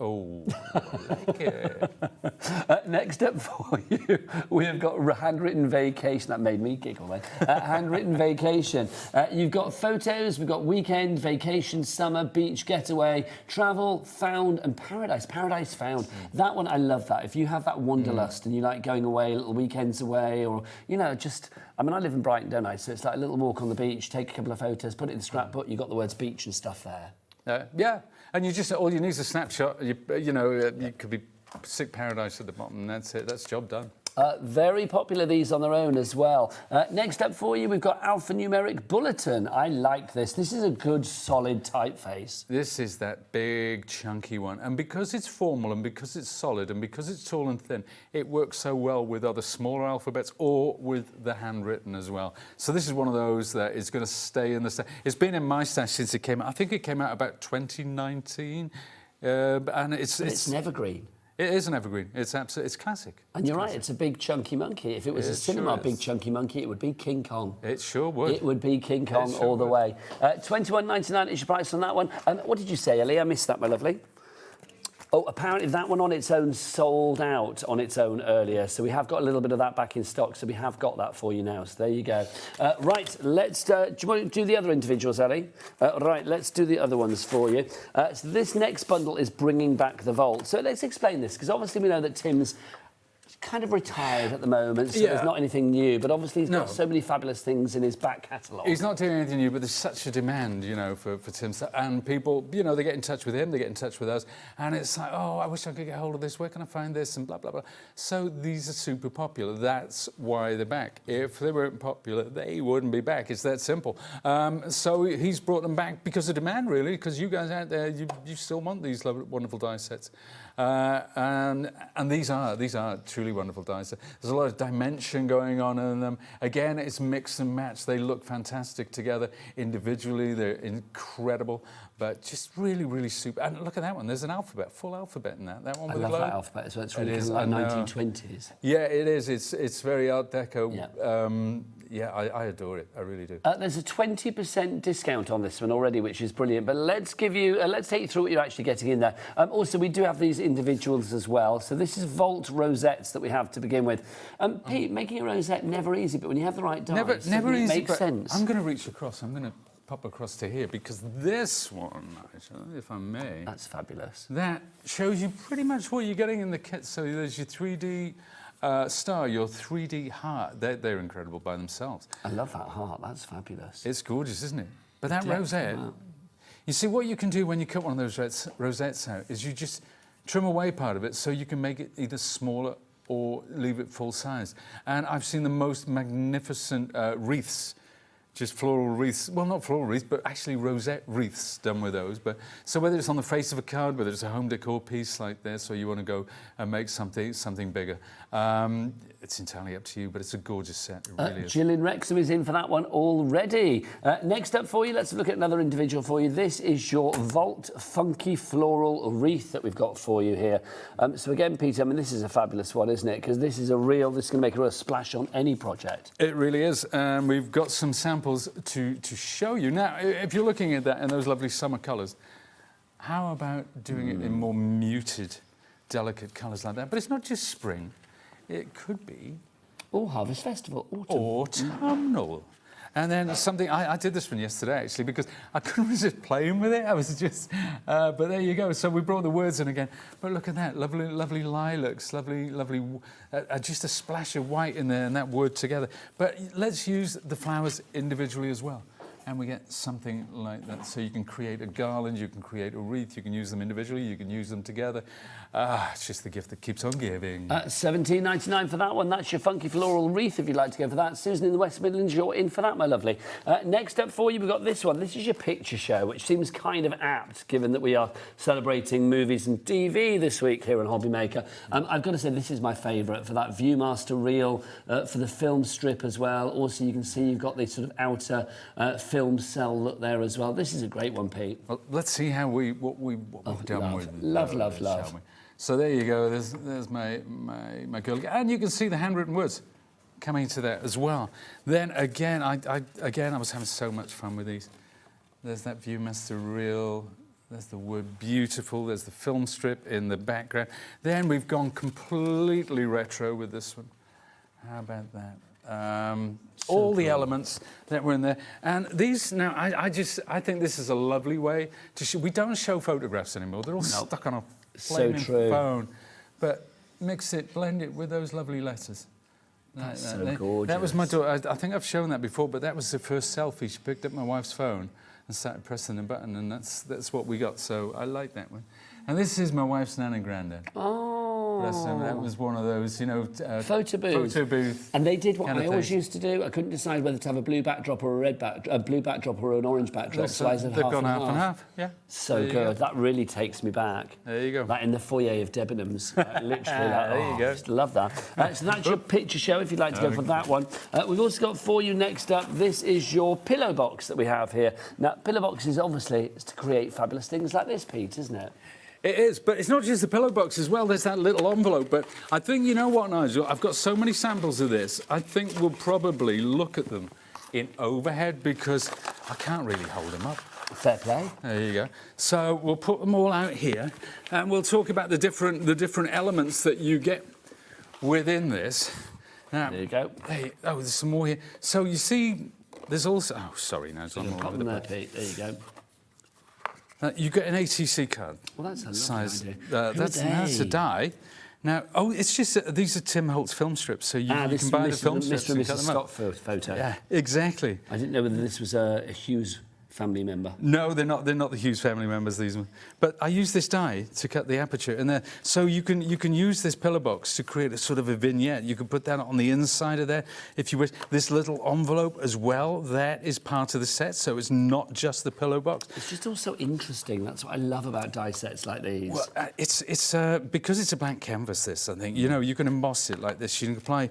Oh, I like it. Next up for you, we have got handwritten vacation. That made me giggle then. Handwritten vacation. You've got photos, we've got weekend, vacation, summer, beach, getaway, travel, found, and paradise. Paradise found. That one, I love that. If you have that wanderlust and you like going away, little weekends away, or, you know, just, I mean, I live in Brighton, don't I? So it's like a little walk on the beach, take a couple of photos, put it in the scrapbook, you've got the words beach and stuff there. Yeah, and you just, all you need is a snapshot. You know, you could be stick paradise at the bottom, and that's it. That's job done. Very popular, these on their own as well. Next up for you, we've got alphanumeric bulletin. I like this. This is a good, solid typeface. This is that big, chunky one. And because it's formal and because it's solid and because it's tall and thin, it works so well with other smaller alphabets or with the handwritten as well. So this is one of those that is going to stay in the stash. It's been in my stash since it came out. I think it came out about 2019. And it's an evergreen. It is an evergreen. It's absolutely, it's classic. And you're right, it's a big chunky monkey. If it was a cinema big chunky monkey, it would be King Kong. It sure would. It would be King Kong all the way. $21.99 is your price on that one. What did you say, Ellie? I missed that, my lovely. Oh, apparently that one on its own sold out on its own earlier. So we have got a little bit of that back in stock. So we have got that for you now. So there you go. Right, let's... do you want to do the other individuals, Ellie? Right, let's do the other ones for you. So this next bundle is bringing back the vault. So let's explain this, because obviously we know that Tim's kind of retired at the moment, so there's not anything new, but obviously he's got so many fabulous things in his back catalogue. He's not doing anything new, but there's such a demand, you know, for Tim. And people, you know, they get in touch with him, they get in touch with us, and it's like, oh, I wish I could get hold of this, where can I find this, and blah, blah, blah. So these are super popular. That's why they're back. If they weren't popular, they wouldn't be back. It's that simple. So he's brought them back because of demand, really, because you guys out there, you still want these wonderful die sets. And these are truly wonderful dies. There's a lot of dimension going on in them. Again, it's mix and match. They look fantastic together. Individually, they're incredible, but just really, really super. And look at that one. There's an alphabet, full alphabet in that. That one with I the love globe. that alphabet as well. It's really cool, like 1920s. Yeah, it is. It's very Art Deco. Yeah. I adore it. I really do. There's a 20% discount on this one already, which is brilliant. But let's give you, let's take you through what you're actually getting in there. Also, we do have these individuals as well. So this is Vault rosettes that we have to begin with. Pete, making a rosette never easy, but when you have the right dies, never easy. It makes sense. I'm going to reach across. I'm going to pop across to here because this one, if I may, that's fabulous. That shows you pretty much what you're getting in the kit. So there's your 3D. Star, your 3D heart, they're incredible by themselves. I love that heart, that's fabulous. It's gorgeous, isn't it? But that rosette, you see what you can do when you cut one of those rosettes out is you just trim away part of it so you can make it either smaller or leave it full size. And I've seen the most magnificent wreaths, just floral wreaths, well, not floral wreaths, but actually rosette wreaths done with those. But so whether it's on the face of a card, whether it's a home decor piece like this, or you want to go and make something bigger, it's entirely up to you, but it's a gorgeous set, it really is. Gillian Wrexham is in for that one already. Next up for you, let's look at another individual for you. This is your Vault Funky Floral Wreath that we've got for you here. So again, Peter, I mean, this is a fabulous one, isn't it? Because this is going to make a real splash on any project. It really is, and we've got some samples to show you. Now, if you're looking at that in those lovely summer colours, how about doing it in more muted, delicate colours like that? But it's not just spring. It could be... Harvest Festival, autumn. Autumnal. And then something... I did this one yesterday, actually, because I couldn't resist playing with it. I was just... but there you go. So we brought the words in again. But look at that. Lovely, lovely lilacs, lovely... just a splash of white in there and that word together. But let's use the flowers individually as well. and we get something like that. So you can create a garland, you can create a wreath, you can use them individually, you can use them together. It's just the gift that keeps on giving. $17.99 for that one. That's your funky floral wreath if you'd like to go for that. Susan in the West Midlands, you're in for that, my lovely. Next up for you, we've got this one. This is your picture show, which seems kind of apt, given that we are celebrating movies and TV this week here on Hobbymaker. I've got to say, this is my favourite for that Viewmaster reel, for the film strip as well. Also, you can see you've got the sort of outer film cell look there as well. This is a great one, Pete. Well, let's see how we've done with love. shall we? So there you go. There's my girl, and you can see the handwritten words coming into there as well. Then again, I was having so much fun with these. There's that Viewmaster reel. There's the word beautiful. There's the film strip in the background. Then we've gone completely retro with this one. How about that? All the elements that were in there, and these now. I think this is a lovely way to show. We don't show photographs anymore. They're all stuck on a flaming phone. But mix it, blend it with those lovely letters. That's so gorgeous. That was my daughter. I think I've shown that before, but that was the first selfie. She picked up my wife's phone and started pressing the button, and that's what we got. So I like that one. And this is my wife's nan and granddad. Oh. Bless them. That was one of those, photo booth. And they did what I always used to do. I couldn't decide whether to have a blue backdrop or a blue backdrop or an orange backdrop. So I said they've gone half and half. Yeah. So good. That really takes me back. There you go. Like in the foyer of Debenhams. Literally. There you go. Just love that. So that's your picture show if you'd like to go for that one. We've also got for you next up, this is your pillow box that we have here. Now, pillow boxes, obviously, is to create fabulous things like this, Pete, isn't it? It is, but it's not just the pillow box as well. There's that little envelope. But I think, you know what, Nigel? I've got so many samples of this. I think we'll probably look at them in overhead because I can't really hold them up. Fair play. There you go. So we'll put them all out here, and we'll talk about the different elements that you get within this. Now, there you go. There's some more here. So you see, there's also. Oh, sorry, no, it's on pop them there, Pete. There you go. You get an ATC card. Well, that's a size. idea. That's a die. Now, it's just these are Tim Holtz film strips, so you can buy the film strips and cut them up. Photo. Yeah, exactly. I didn't know whether this was a Hughes family member. No, they're not. They're not the Hughes family members. These ones. But I use this die to cut the aperture, and so you can use this pillow box to create a sort of a vignette. You can put that on the inside of there if you wish. This little envelope as well. That is part of the set, so it's not just the pillow box. It's just also interesting. That's what I love about die sets like these. Well, it's because it's a blank canvas. This I think you can emboss it like this. You can apply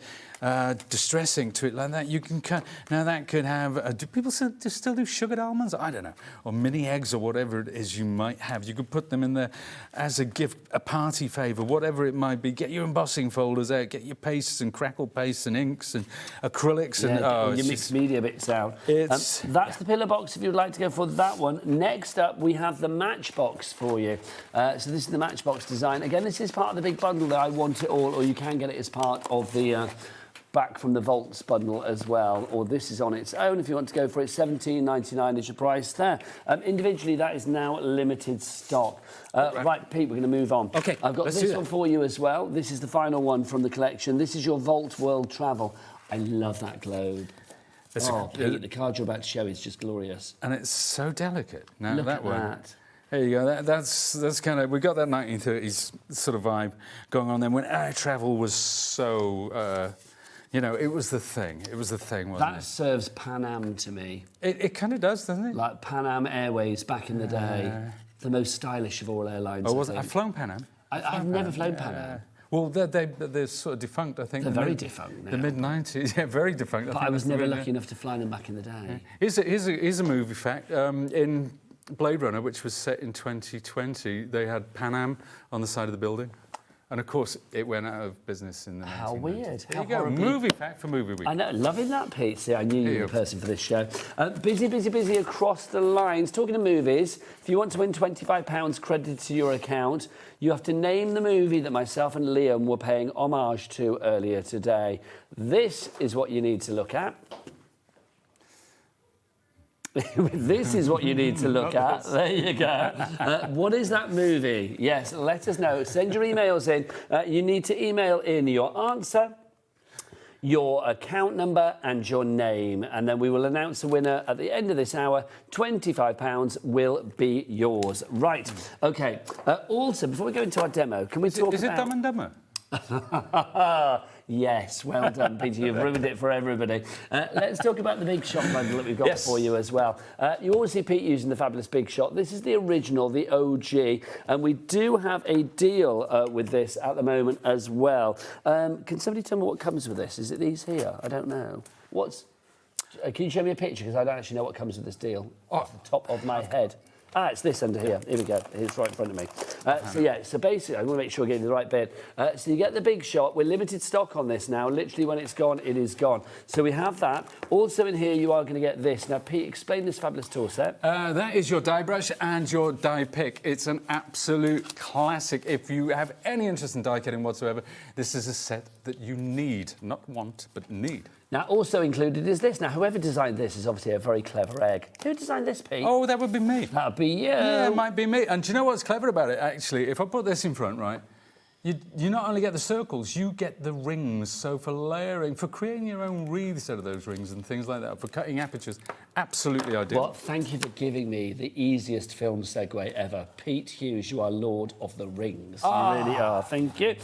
distressing to it like that. You can cut. Now that could have. Do people still do sugared almonds? I don't know, or mini eggs or whatever it is you might have. You could put them in there as a gift, a party favour, whatever it might be. Get your embossing folders out, get your pastes and crackle pastes and inks and acrylics and your mixed media bits out. That's the pillow box if you'd like to go for that one. Next up, we have the Matchbox for you. So this is the Matchbox design. Again, this is part of the big bundle that I Want It All, or you can get it as part of the back from the Vaults bundle as well, or this is on its own if you want to go for it. $17.99 is your price there. Individually, that is now limited stock. Right, Pete, we're going to move on. Okay, I've got this one for you as well. This is the final one from the collection. This is your Vault World Travel. I love that globe. Pete, the card you're about to show is just glorious. And it's so delicate. Now, Look that at one. that. There you go. That's kind of, we got that 1930s sort of vibe going on then when air travel was so. It was the thing. It was the thing, wasn't it? That serves Pan Am to me. It kind of does, doesn't it? Like Pan Am Airways back in the day. The most stylish of all airlines. Oh, was it? I've flown Pan Am. I've never flown Pan Am. Well, they're sort of defunct, I think. They're very defunct now. The mid-90s, yeah, very defunct. But I was never lucky enough to fly them back in the day. Yeah. Here's a movie fact. In Blade Runner, which was set in 2020, they had Pan Am on the side of the building. And, of course, it went out of business in the 1990s. How weird. There you go. Movie fact for Movie Week. I know. Loving that, Pete. See, I knew you were the person for this show. Busy across the lines. Talking of movies, if you want to win £25 credited to your account, you have to name the movie that myself and Liam were paying homage to earlier today. This is what you need to look at. This is what you need to look at. There you go. What is that movie? Yes, let us know. Send your emails in. You need to email in your answer, your account number and your name, and then we will announce the winner at the end of this hour. £25 will be yours. Right, okay. Also, before we go into our demo, can we talk about... Is it Dumb and Dumber? Yes, well done, Peter. You've ruined it for everybody. Let's talk about the Big Shot bundle that we've got for you as well. You always see Pete using the fabulous Big Shot. This is the original, the OG, and we do have a deal with this at the moment as well. Can somebody tell me what comes with this? Is it these here? I don't know. Can you show me a picture? Because I don't actually know what comes with this deal off the top of my head. It's this under here. Here we go. It's right in front of me. So basically, I want to make sure we're getting the right bit. So you get the Big Shot. We're limited stock on this now. Literally, when it's gone, it is gone. So we have that. Also in here, you are going to get this. Now, Pete, explain this fabulous tool set. That is your die brush and your die pick. It's an absolute classic. If you have any interest in die cutting whatsoever, this is a set that you need. Not want, but need. Now, also included is this. Now, whoever designed this is obviously a very clever egg. Who designed this, Pete? Oh, that would be me. That would be you. Yeah, it might be me. And do you know what's clever about it, actually? If I put this in front, right, you not only get the circles, you get the rings. So for layering, for creating your own wreaths out of those rings and things like that, for cutting apertures, absolutely ideal. Well, thank you for giving me the easiest film segue ever. Pete Hughes, you are Lord of the Rings. You really are. Thank you.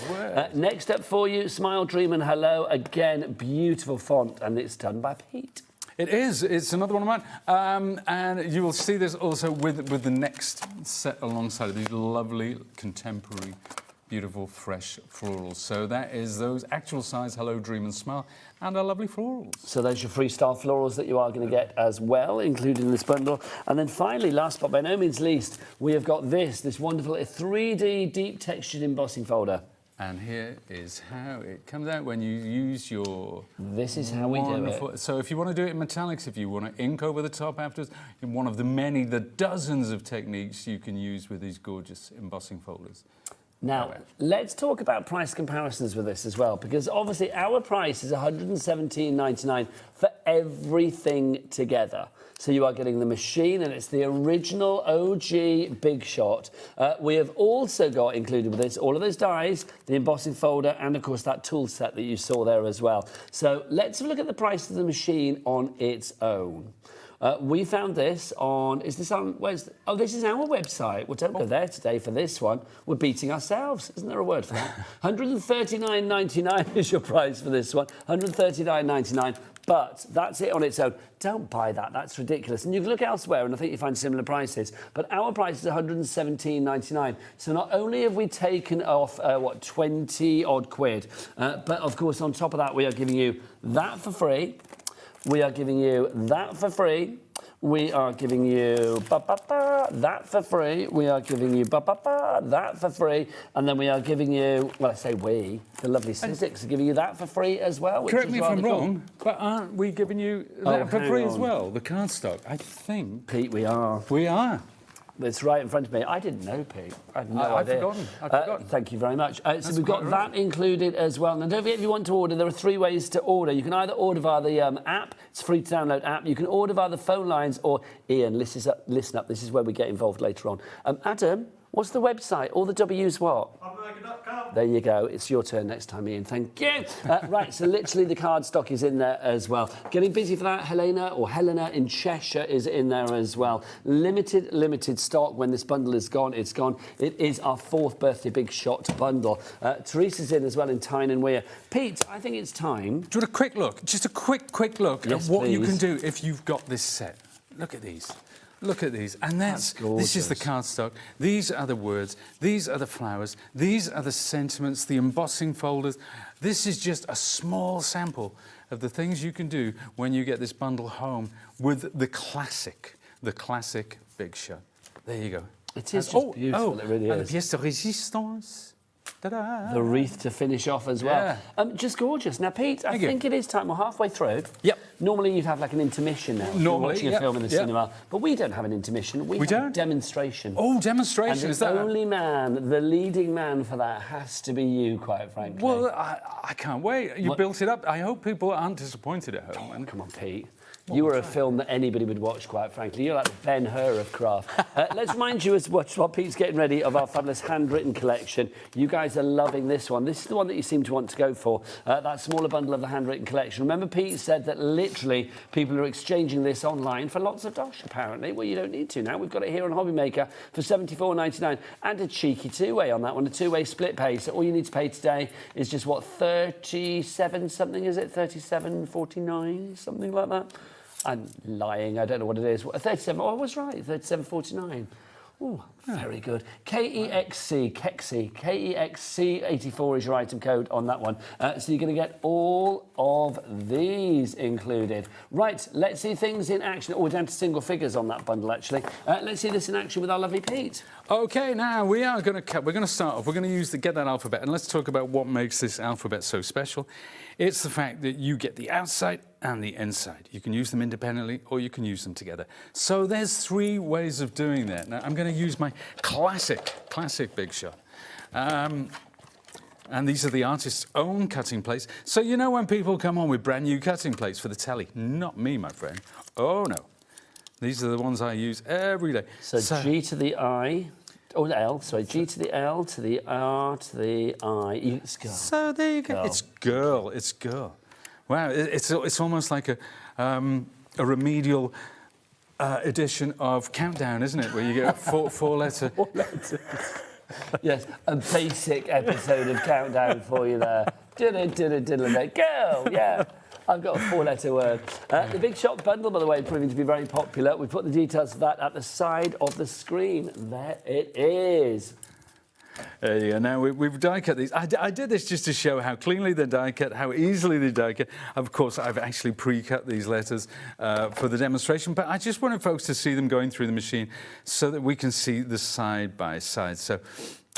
Next up for you, Smile, Dream and Hello. Again, beautiful font, and it's done by Pete. It is. It's another one of mine. And you will see this also with the next set alongside of these lovely contemporary, beautiful, fresh florals. So that is those actual size Hello, Dream and Smile and our lovely florals. So those are your freestyle florals that you are going to get as well, included in this bundle. And then finally, last but by no means least, we have got this wonderful 3D deep textured embossing folder. And here is how it comes out when you use your... This is how we do it. So if you want to do it in metallics, if you want to ink over the top afterwards, one of the dozens of techniques you can use with these gorgeous embossing folders. Now, let's talk about price comparisons with this as well, because obviously our price is £117.99 for everything together. So you are getting the machine, and it's the original OG Big Shot. We have also got included with this all of those dies, the embossing folder, and of course that tool set that you saw there as well. So let's have a look at the price of the machine on its own. We found this on, is this on, this is our website. Well, don't go there today for this one. We're beating ourselves. Isn't there a word for that? £139.99 is your price for this one. £139.99, but that's it on its own. Don't buy that. That's ridiculous. And you can look elsewhere, and I think you find similar prices. But our price is £117.99. So not only have we taken off, 20-odd quid, but of course, on top of that, we are giving you that for free. We are giving you that for free. We are giving you that for free. We are giving you that for free. And then we are giving you, well, I say we, the lovely Sizzix are giving you that for free as well. Correct me if I'm wrong, but aren't we giving you that for free as well? The cardstock, I think. Pete, we are. We are. It's right in front of me. I didn't know, Pete. I had no idea. I've forgotten. Thank you very much. So we've got that included as well. Now, don't forget, if you want to order, there are 3 ways to order. You can either order via the app. It's a free to download app. You can order via the phone lines, or Ian, listen up. This is where we get involved later on. Adam, what's the website? All the W's what? Hobbymaker.com. There you go. It's your turn next time, Ian. Thank you. Right, so literally the card stock is in there as well. Getting busy for that, Helena in Cheshire is in there as well. Limited stock. When this bundle is gone, it's gone. It is our 4th birthday Big Shot bundle. Teresa's in as well in Tyne and Weir. Pete, I think it's time. Do you want a quick look? Just a quick look at what you can do if you've got this set. Look at these. Look at these. And this is the cardstock. These are the words. These are the flowers. These are the sentiments, the embossing folders. This is just a small sample of the things you can do when you get this bundle home with the classic Big Shot. There you go. It is just beautiful. It really is. And the pièce de résistance. Ta-da. The wreath to finish off as well. Just gorgeous. Now, Pete, I think it is time. We're halfway through. Yep. Normally, you'd have like an intermission now. Normally, watching a film in the cinema. But we don't have an intermission. We have a demonstration. Oh, demonstration. And the only man, the leading man for that has to be you, quite frankly. Well, I can't wait. You built it up. I hope people aren't disappointed at home. Come on, Pete. You were a film that anybody would watch, quite frankly. You're like the Ben-Hur of craft. Let's remind you as watch while Pete's getting ready of our fabulous handwritten collection. You guys are loving this one. This is the one that you seem to want to go for, that smaller bundle of the handwritten collection. Remember, Pete said that literally people are exchanging this online for lots of dosh, apparently. Well, you don't need to now. We've got it here on Hobby Maker for $74.99 and a cheeky two-way on that one, a two-way split pay. So all you need to pay today is just, what, 37 something, is it? 37.49, something like that? I'm lying, I don't know what it is. 37, oh, I was right, 37.49. Oh, very good. KEXC, KEXC84 is your item code on that one. So you're going to get all of these included. Right, let's see things in action. Oh, we're down to single figures on that bundle, actually. Let's see this in action with our lovely Pete. Okay, now we are going to cut. We're going to start off. We're going to use get that alphabet, and let's talk about what makes this alphabet so special. It's the fact that you get the outside and the inside. You can use them independently, or you can use them together. So there's 3 ways of doing that. Now I'm going to use my classic Big Shot. And these are the artist's own cutting plates. So you know when people come on with brand new cutting plates for the telly? Not me, my friend. Oh, no. These are the ones I use every day. So G to the I, or the L, sorry, G to the L, to the R, to the I. It's girl. So there you go. Girl. It's girl. Wow, it's almost like a remedial edition of Countdown, isn't it? Where you get four letter. 4 letters. Yes, a basic episode of Countdown for you there. Diddle, girl, yeah. I've got a 4-letter word. The Big Shot bundle, by the way, proving to be very popular. We put the details of that at the side of the screen. There it is. There you go. Now, we've die cut these. I did this just to show how cleanly they're die cut, how easily they're die cut. Of course, I've actually pre-cut these letters for the demonstration, but I just wanted folks to see them going through the machine so that we can see the side by side. So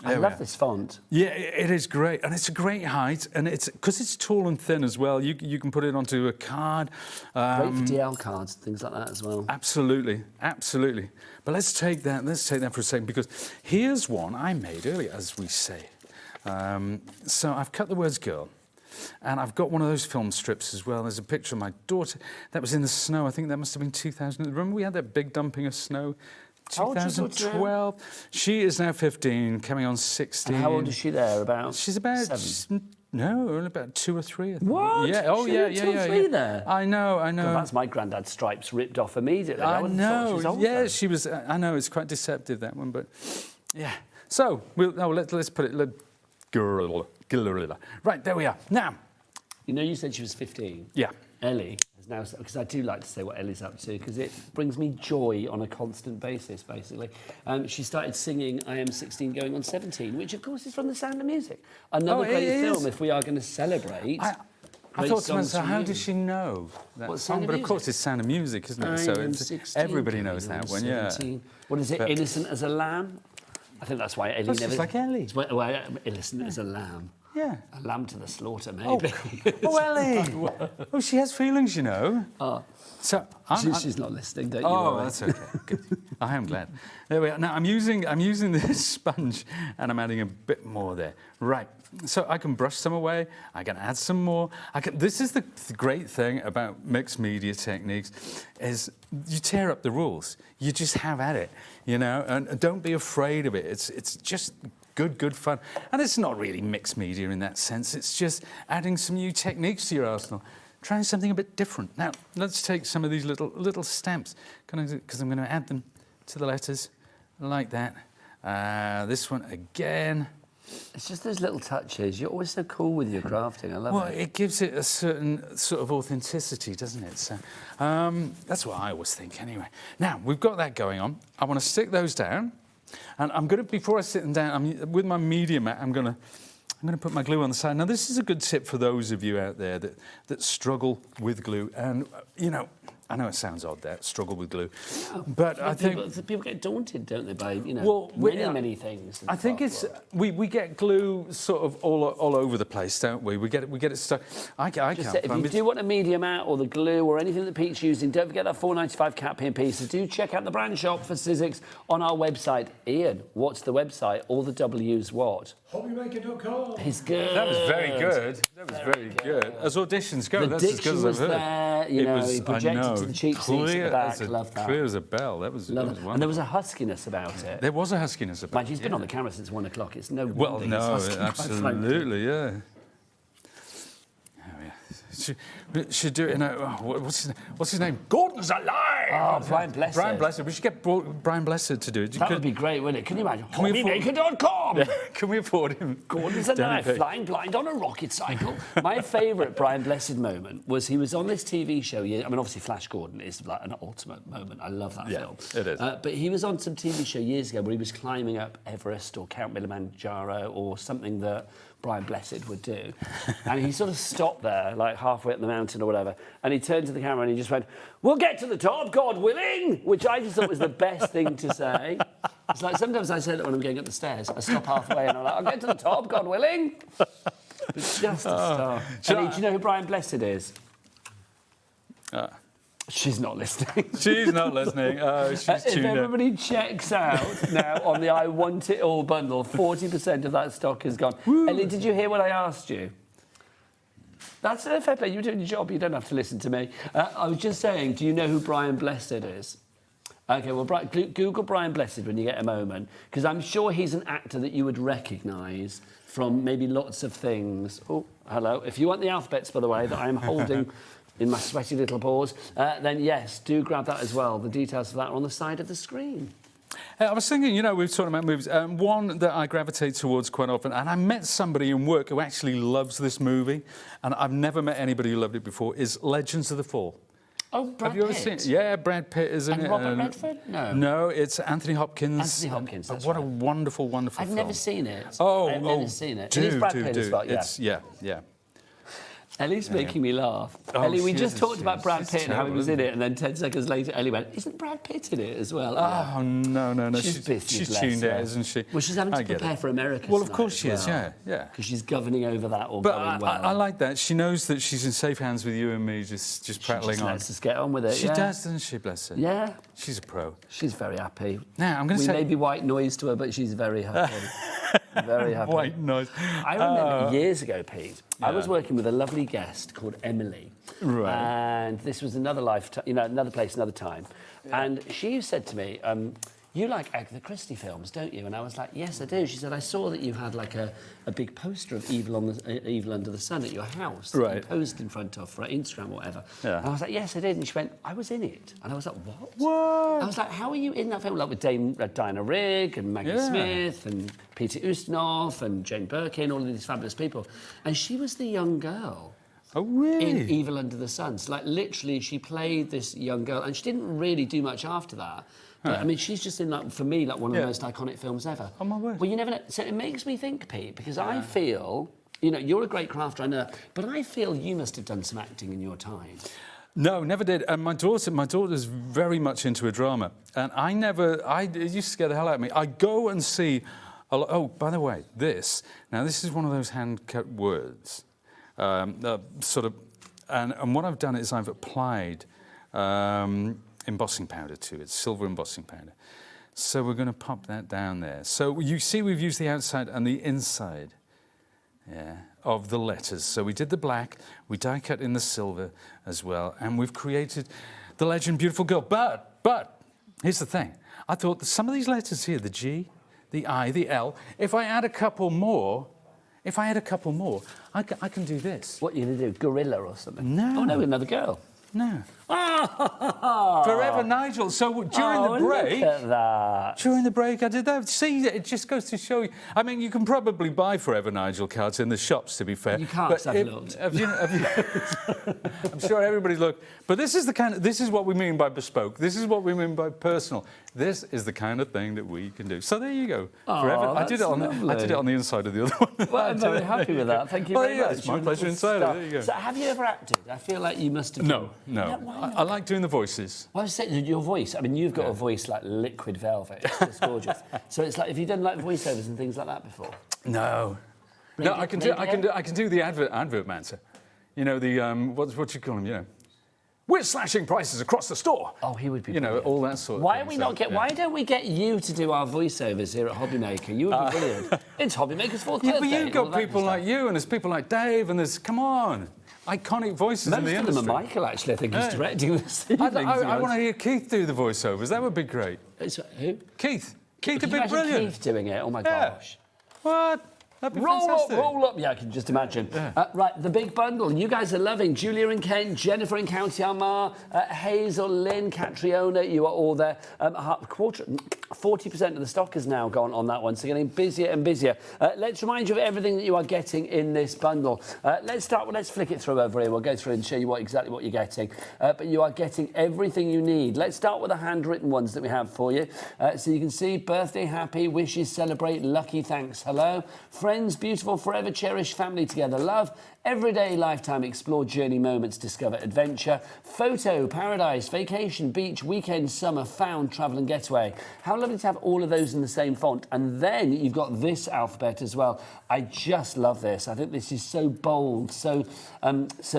I love this font. Yeah, it is great, and it's a great height, and it's because it's tall and thin as well. You can put it onto a card. Great for DL cards, things like that as well. Absolutely, absolutely. But let's take that for a second, because here's one I made earlier, as we say. So I've cut the words girl, and I've got one of those film strips as well. There's a picture of my daughter that was in the snow. I think that must have been 2000. Remember we had that big dumping of snow? 2012. She is now 15, coming on 16. And how old is she there? About? She's about 7. No, only about 2 or 3. I think. What? Yeah. Oh, yeah. 2 or 3 there. I know. God, that's my granddad's stripes ripped off immediately. I know. She's Yeah, she was. I know it's quite deceptive, that one, but yeah. So let's put it. Girl. Right, there we are. Now, you know, you said she was 15. Yeah. Ellie has now, because I do like to say what Ellie's up to, because it brings me joy on a constant basis, basically. She started singing I Am 16 Going on 17, which of course is from The Sound of Music. Another great film if we are going to celebrate. I thought to myself, how does she know that song? But of course it's Sound of Music, isn't it? So everybody knows that one, yeah. What is it, Innocent as a Lamb? I think that's why Ellie never... It's like Ellie. Well, Innocent as a lamb. Yeah. A lamb to the slaughter, maybe. Oh, Ellie! Oh, she has feelings, you know. Oh. So she's not listening, don't you? Oh, that's okay. Good. I am glad. There we are. Now I'm using this sponge, and I'm adding a bit more there. Right. So I can brush some away. I can add some more. This is the great thing about mixed media techniques, is you tear up the rules. You just have at it, you know, and don't be afraid of it. It's just good fun. And it's not really mixed media in that sense. It's just adding some new techniques to your arsenal. Trying something a bit different. Now, let's take some of these little stamps, because I'm going to add them to the letters like that. This one again. It's just those little touches. You're always so cool with your crafting. I love it. Well, it gives it a certain sort of authenticity, doesn't it? So that's what I always think, anyway. Now, we've got that going on. I want to stick those down. And I'm going to, before I sit them down, with my media mat, I'm going to put my glue on the side. Now, this is a good tip for those of you out there that struggle with glue. And, you know, I know it sounds odd, that, struggle with glue. Yeah, but I think... People get daunted, don't they, by, you know, many things. I think it's... We get glue sort of all over the place, don't we? We get it stuck. I can't If you do want a medium out or the glue or anything that Pete's using, don't forget that $4.95 cat pin piece. So do check out the brand shop for Sizzix on our website. Ian, what's the website? All the W's what? Hobbymaker.com. It's good. That was very good. That was very good. As auditions go, the that's as good as I've heard. There, you know, he projected to the cheap seats at the back. Love that. Clear as a bell. That was wonderful. And there was a huskiness about it. There was a huskiness about it. She's been on the camera since 1 o'clock. It's no well, wonder no, he's husky, absolutely, yeah. Should do it in a... what's his name? Gordon's alive! Oh, Brian Blessed. Brian Blessed. We should get Brian Blessed to do it. That would be great, wouldn't it? Can you imagine? Hobbymaker.com! Can we afford him? Gordon's alive, flying blind on a rocket cycle. My favourite Brian Blessed moment was he was on this TV show. I mean, obviously Flash Gordon is like an ultimate moment. I love that film. It is. But he was on some TV show years ago where he was climbing up Everest or Count Kilimanjaro or something that Brian Blessed would do. And he sort of stopped there, like halfway up the mountain or whatever, and he turned to the camera and he just went, "We'll get to the top, God willing," which I just thought was the best thing to say. It's like sometimes I say that when I'm going up the stairs. I stop halfway and I'm like, "I'll get to the top, God willing." But just a star. Ellie, do you know who Brian Blessed is? She's not listening. She's not listening. She's If tuned in. everybody checks out now on the I Want It All bundle, 40% of that stock is gone. Ellie, did you hear what I asked you? That's fair play. You're doing your job. You don't have to listen to me. I was just saying, do you know who Brian Blessed is? OK, well, Google Brian Blessed when you get a moment, because I'm sure he's an actor that you would recognise from maybe lots of things. Oh, hello. If you want the alphabets, by the way, that I'm holding in my sweaty little paws, then yes, do grab that as well. The details of that are on the side of the screen. I was thinking, we were talking about movies. One that I gravitate towards quite often, and I met somebody in work who actually loves this movie, and I've never met anybody who loved it before, is Legends of the Fall. Oh, Brad Have you ever Pitt? seen it? Yeah, Brad Pitt is in it. And Robert Redford? No. No, it's Anthony Hopkins. Anthony Hopkins, that's What a wonderful, wonderful I've film. never seen it. Oh, I've never seen it. Do, It is Brad do, Pitt do. as well, yeah. It's, yeah. Ellie's making me laugh. Oh, Ellie, we she just is, talked she about is. Brad It's Pitt and how he terrible, was in isn't it, and then 10 seconds later, Ellie went, "Isn't Brad Pitt in it as well?" Oh, no. She's busy, She's bless tuned her. in, isn't she? Well, she's having to I get prepare it. for America. Well, of tonight course as she is, well, yeah. Because she's governing over that all But going well. I like that. She knows that she's in safe hands with you and me, just prattling just on. lets us get on with it, She yeah. does, doesn't she, bless her? Yeah. She's a pro. She's very happy. Now, I'm going to We say... may be white noise to her, but she's very happy. Very happy. White noise. I remember years ago, Pete, I was working with a lovely guest called Emily. Right. And this was another lifetime, another place, another time. Yeah. And she said to me, "You like Agatha Christie films, don't you?" And I was like, "Yes, I do." She said, "I saw that you had like a big poster of Evil Under the Sun at your house that you posed in front of for Instagram or whatever." Yeah. And I was like, "Yes, I did." And she went, "I was in it." And I was like, "What?" What? I was like, "How are you in that film?" Like with Dame Diana Rigg and Maggie Smith and Peter Ustinov and Jane Birkin, all of these fabulous people. And she was the young girl. Oh, really? In Evil Under the Sun. So, like, literally, she played this young girl, and she didn't really do much after that. But, I mean, she's just in, like, for me, like, one of the most iconic films ever. Oh, my word. Well, you never know. So it makes me think, Pete, because I feel, you're a great crafter, I know, but I feel you must have done some acting in your time. No, never did. And my daughter's very much into a drama. And it used to scare the hell out of me. I go and see, oh, by the way, this is one of those hand-cut words. Sort of, and what I've done is I've applied embossing powder to it, silver embossing powder. So we're going to pop that down there. So you see we've used the outside and the inside of the letters. So we did the black, we die cut in the silver as well, and we've created the legend Beautiful Girl. But here's the thing. I thought that some of these letters here, the G, the I, the L, if I add a couple more, I can do this. What are you going to do? Gorilla or something? No. Oh, no, another girl. No. Forever Nigel. So during the break... Look at that. During the break, I did that. See, it just goes to show you... I mean, you can probably buy Forever Nigel cards in the shops, to be fair. You can't, because I've looked. I'm sure everybody's looked. But this is what we mean by bespoke. This is what we mean by personal. This is the kind of thing that we can do. So there you go. Oh, Forever. I that's did it on the inside of the other one. Well, I'm very happy with that. Thank you very much. It's my pleasure inside. There you go. So have you ever acted? I feel like you must have. No. I like doing the voices. Well, I was saying, your voice. I mean, you've got a voice like liquid velvet. It's just gorgeous. So it's like, have you done like voiceovers and things like that before? No. No, I can do the advert mancer. You know, the what do you call them? You know, we're slashing prices across the store. Oh, he would be. You know, all that sort of Why thing. are we not get? Yeah. Why don't we get you to do our voiceovers here at Hobbymaker? You would be brilliant. It's Hobbymaker's fourth Yeah, birthday. but you've and all got that people good like stuff. you, and there's people like Dave, and there's, come on, iconic voices in the Most of industry. them are Michael, actually, I think, who's directing this evening. I want to hear Keith do the voiceovers. That would be great. Who? Keith. Keith Could would you be imagine brilliant. Keith doing it? Oh, my Yeah. gosh. What? That'd be Roll fantastic. up, roll up. Yeah, I can just imagine. Right, the big bundle. You guys are loving. Julia in Kent, Jennifer in County Armagh, Hazel, Lynn, Catriona. You are all there. 40% of the stock has now gone on that one, so getting busier and busier. Let's remind you of everything that you are getting in this bundle. Let's flick it through over here. We'll go through and show you exactly what you're getting. But you are getting everything you need. Let's start with the handwritten ones that we have for you. So you can see birthday, happy, wishes, celebrate, lucky, thanks, hello. Friends, beautiful, forever cherished, family together, love, everyday, lifetime, explore, journey, moments, discover, adventure, photo, paradise, vacation, beach, weekend, summer, found, travel and getaway. How lovely to have all of those in the same font. And then you've got this alphabet as well. I just love this. I think this is so bold, so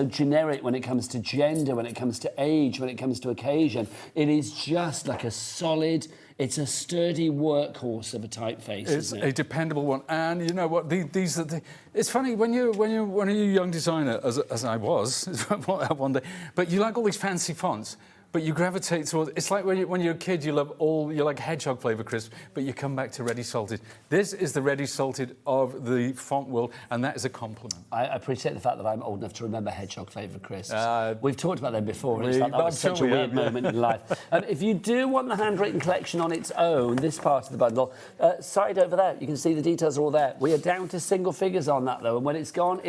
generic when it comes to gender, when it comes to age, when it comes to occasion. It is just like a solid... It's a sturdy workhorse of a typeface, isn't it? It's a dependable one, and you know what? These are the. It's funny when you're a young designer, as I was one day, but you like all these fancy fonts. But you gravitate towards... It's like when you're a kid, you like hedgehog flavour crisp, but you come back to ready salted. This is the ready salted of the font world, and that is a compliment. I appreciate the fact that I'm old enough to remember hedgehog flavour crisps. We've talked about them before, and it's like that was such a weird moment in life. If you do want the handwritten collection on its own, this part of the bundle, side over there, you can see the details are all there. We are down to single figures on that, though, and when it's gone,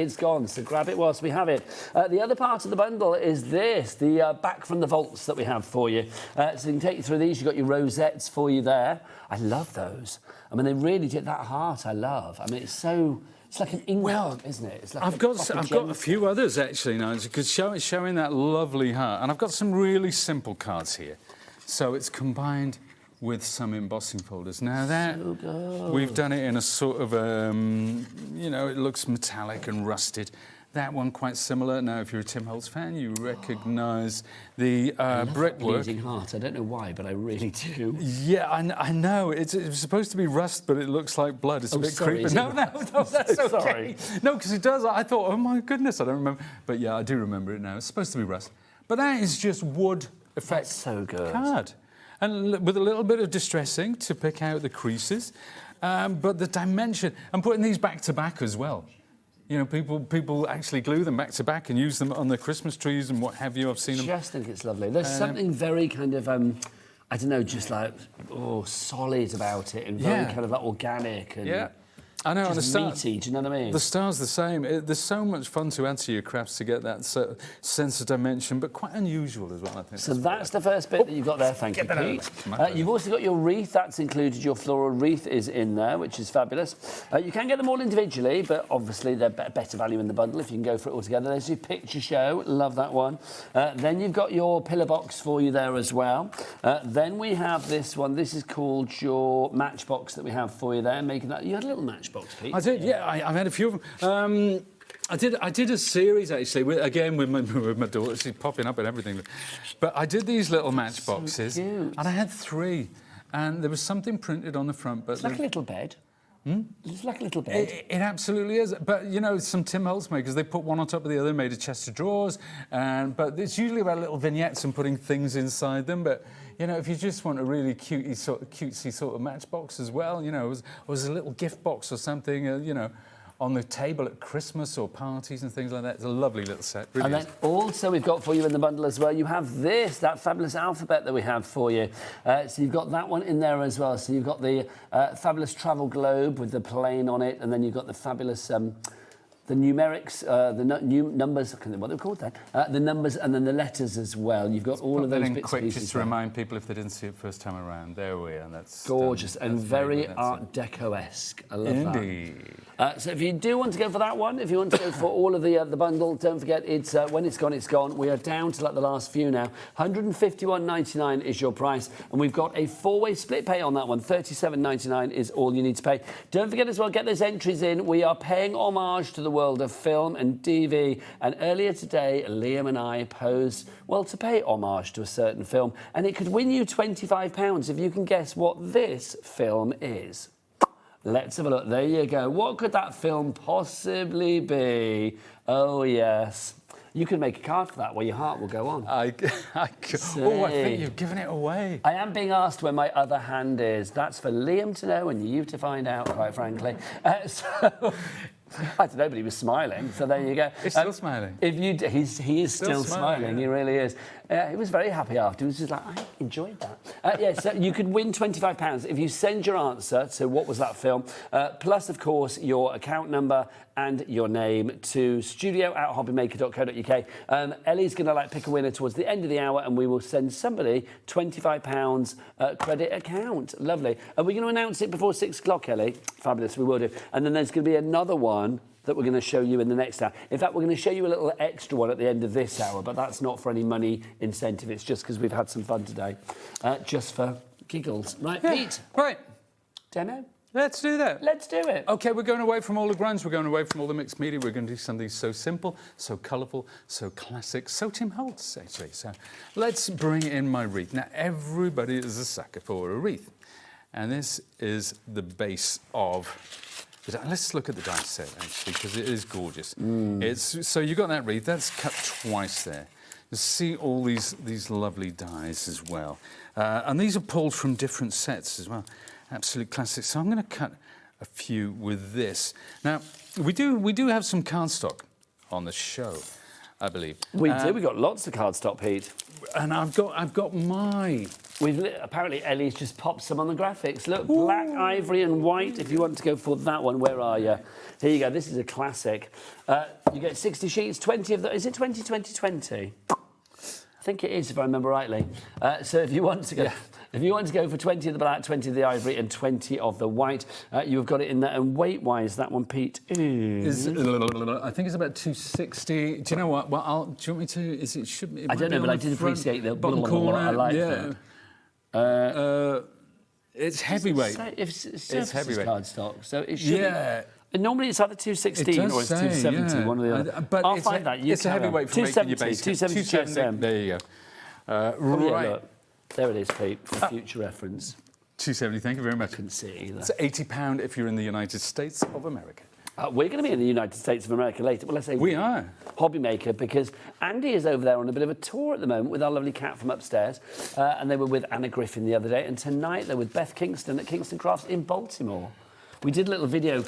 so grab it whilst we have it. The other part of the bundle is this, the back from the vaults that we have for you. So you can take you through these. You've got your rosettes for you there. I love those. I mean, they really did that heart. I love. I mean, it's like an ingot, isn't it? It's like I've got a few others actually now, because showing that lovely heart, and I've got some really simple cards here. So it's combined with some embossing folders. Now that we've done it in a sort of you know, it looks metallic and rusted. That one quite similar. Now, if you're a Tim Holtz fan, you recognise the brickwork. Bleeding heart. I don't know why, but I really do. Yeah, I know. It's supposed to be rust, but it looks like blood. It's a bit creepy. No, that's okay. Sorry. No, because it does. I thought, oh my goodness, I don't remember. But yeah, I do remember it now. It's supposed to be rust. But that is just wood effect. That's so good. Card. And with a little bit of distressing to pick out the creases. But the dimension, and putting these back to back as well. You know, people actually glue them back to back and use them on their Christmas trees and what have you. I've seen them. I just think it's lovely. There's something very kind of, I don't know, just like, solid about it and very kind of like organic and... Yeah. I know, just meaty, do you know what I mean? The star's the same. There's so much fun to add to your crafts to get that sense of dimension, but quite unusual as well, I think. So that's the first bit that you've got there, thank you, Pete. You've also got your wreath, that's included. Your floral wreath is in there, which is fabulous. You can get them all individually, but obviously they're better value in the bundle if you can go for it all together. There's your picture show, love that one. Then you've got your pillar box for you there as well. Then we have this one. This is called your matchbox that we have for you there, making that... You had a little matchbox. Pete. I did, yeah. I've had a few of them. I did a series actually, with my daughter. She's popping up and everything. But I did these little matchboxes, so cute. and I had 3, and there was something printed on the front. But it's like a little bed. It's like a little bed. It absolutely is. But, you know, some Tim Holtz makers, they put one on top of the other, made a chest of drawers. But it's usually about little vignettes and putting things inside them. But, you know, if you just want a really cutesy sort of matchbox as well, you know, it was a little gift box or something, you know, on the table at Christmas or parties and things like that. It's a lovely little set. Really and then also we've got for you in the bundle as well, you have that fabulous alphabet that we have for you. So you've got that one in there as well. So you've got the fabulous travel globe with the plane on it, and then you've got the fabulous... the numerics, new numbers, I can't think what they're called then. The numbers and then the letters as well. You've got all of those bits quick and pieces. Just to remind people if they didn't see it first time around. There we are. That's gorgeous and very Art Deco-esque. I love that. Indeed. So if you do want to go for that one, if you want to go for all of the bundle, don't forget it's when it's gone, it's gone. We are down to like the last few now. $151.99 is your price, and we've got a 4-way split pay on that one. $37.99 is all you need to pay. Don't forget as well, get those entries in. We are paying homage to the world of film and DV, and earlier today, Liam and I posed, well, to pay homage to a certain film, and it could win you £25 if you can guess what this film is. Let's have a look. There you go. What could that film possibly be? Oh, yes. You can make a card for that where your heart will go on. I think you've given it away. I am being asked where my other hand is. That's for Liam to know and you to find out, quite frankly. So... I don't know, but he was smiling, so there you go. He's still smiling. He is still smiling, he really is. He was very happy after. He was just like, I enjoyed that. Yeah, so you could win £25 if you send your answer, so what was that film, plus, of course, your account number and your name to studio@hobbymaker.co.uk. Ellie's going to pick a winner towards the end of the hour, and we will send somebody £25 credit account. Lovely. Are we going to announce it before 6 o'clock, Ellie? Fabulous, we will do. And then there's going to be another one that we're going to show you in the next hour. In fact, we're going to show you a little extra one at the end of this hour, but that's not for any money incentive. It's just because we've had some fun today, just for giggles. Right, yeah. Pete? Right. Demo? Let's do that. Let's do it. OK, we're going away from all the grunge. We're going away from all the mixed media. We're going to do something so simple, so colourful, so classic, so Tim Holtz, actually. So let's bring in my wreath. Now, everybody is a sucker for a wreath. And this is the base of... Let's look at the dice set, actually, because it is gorgeous. So you got that wreath. That's cut twice there. You see all these lovely dies as well. And these are pulled from different sets as well. Absolute classic. So I'm going to cut a few with this. Now, we do have some cardstock on the show, I believe. We do. We've got lots of cardstock, Pete. And I've got my... Apparently, Ellie's just popped some on the graphics. Look, black, ivory and white, if you want to go for that one. Where are you? Here you go. This is a classic. You get 60 sheets, 20 of them. Is it 20, 20, 20? I think it is, if I remember rightly. So if you want to go... Yeah. If you want to go for 20 of the black, 20 of the ivory and 20 of the white, you've got it in there. And weight-wise, that one, Pete, is... I think it's about 260. Do you know what? Well, do you want me to... It should be... I don't know, but I did appreciate the bottom corner. I like that. It's heavyweight. It's heavyweight cardstock, so it should be... Normally it's either 216 or it's 270, one or the other. But I'll find that. It's a heavyweight for making your base. 270. There you go. Right. Look. There it is, Pete, for future reference. 270, thank you very much. I couldn't see it either. It's £80 if you're in the United States of America. We're going to be in the United States of America later. Well, let's say we are. Hobbymaker, because Andy is over there on a bit of a tour at the moment with our lovely cat from upstairs. And they were with Anna Griffin the other day. And tonight they're with Beth Kingston at Kingston Crafts in Baltimore. We did a little video...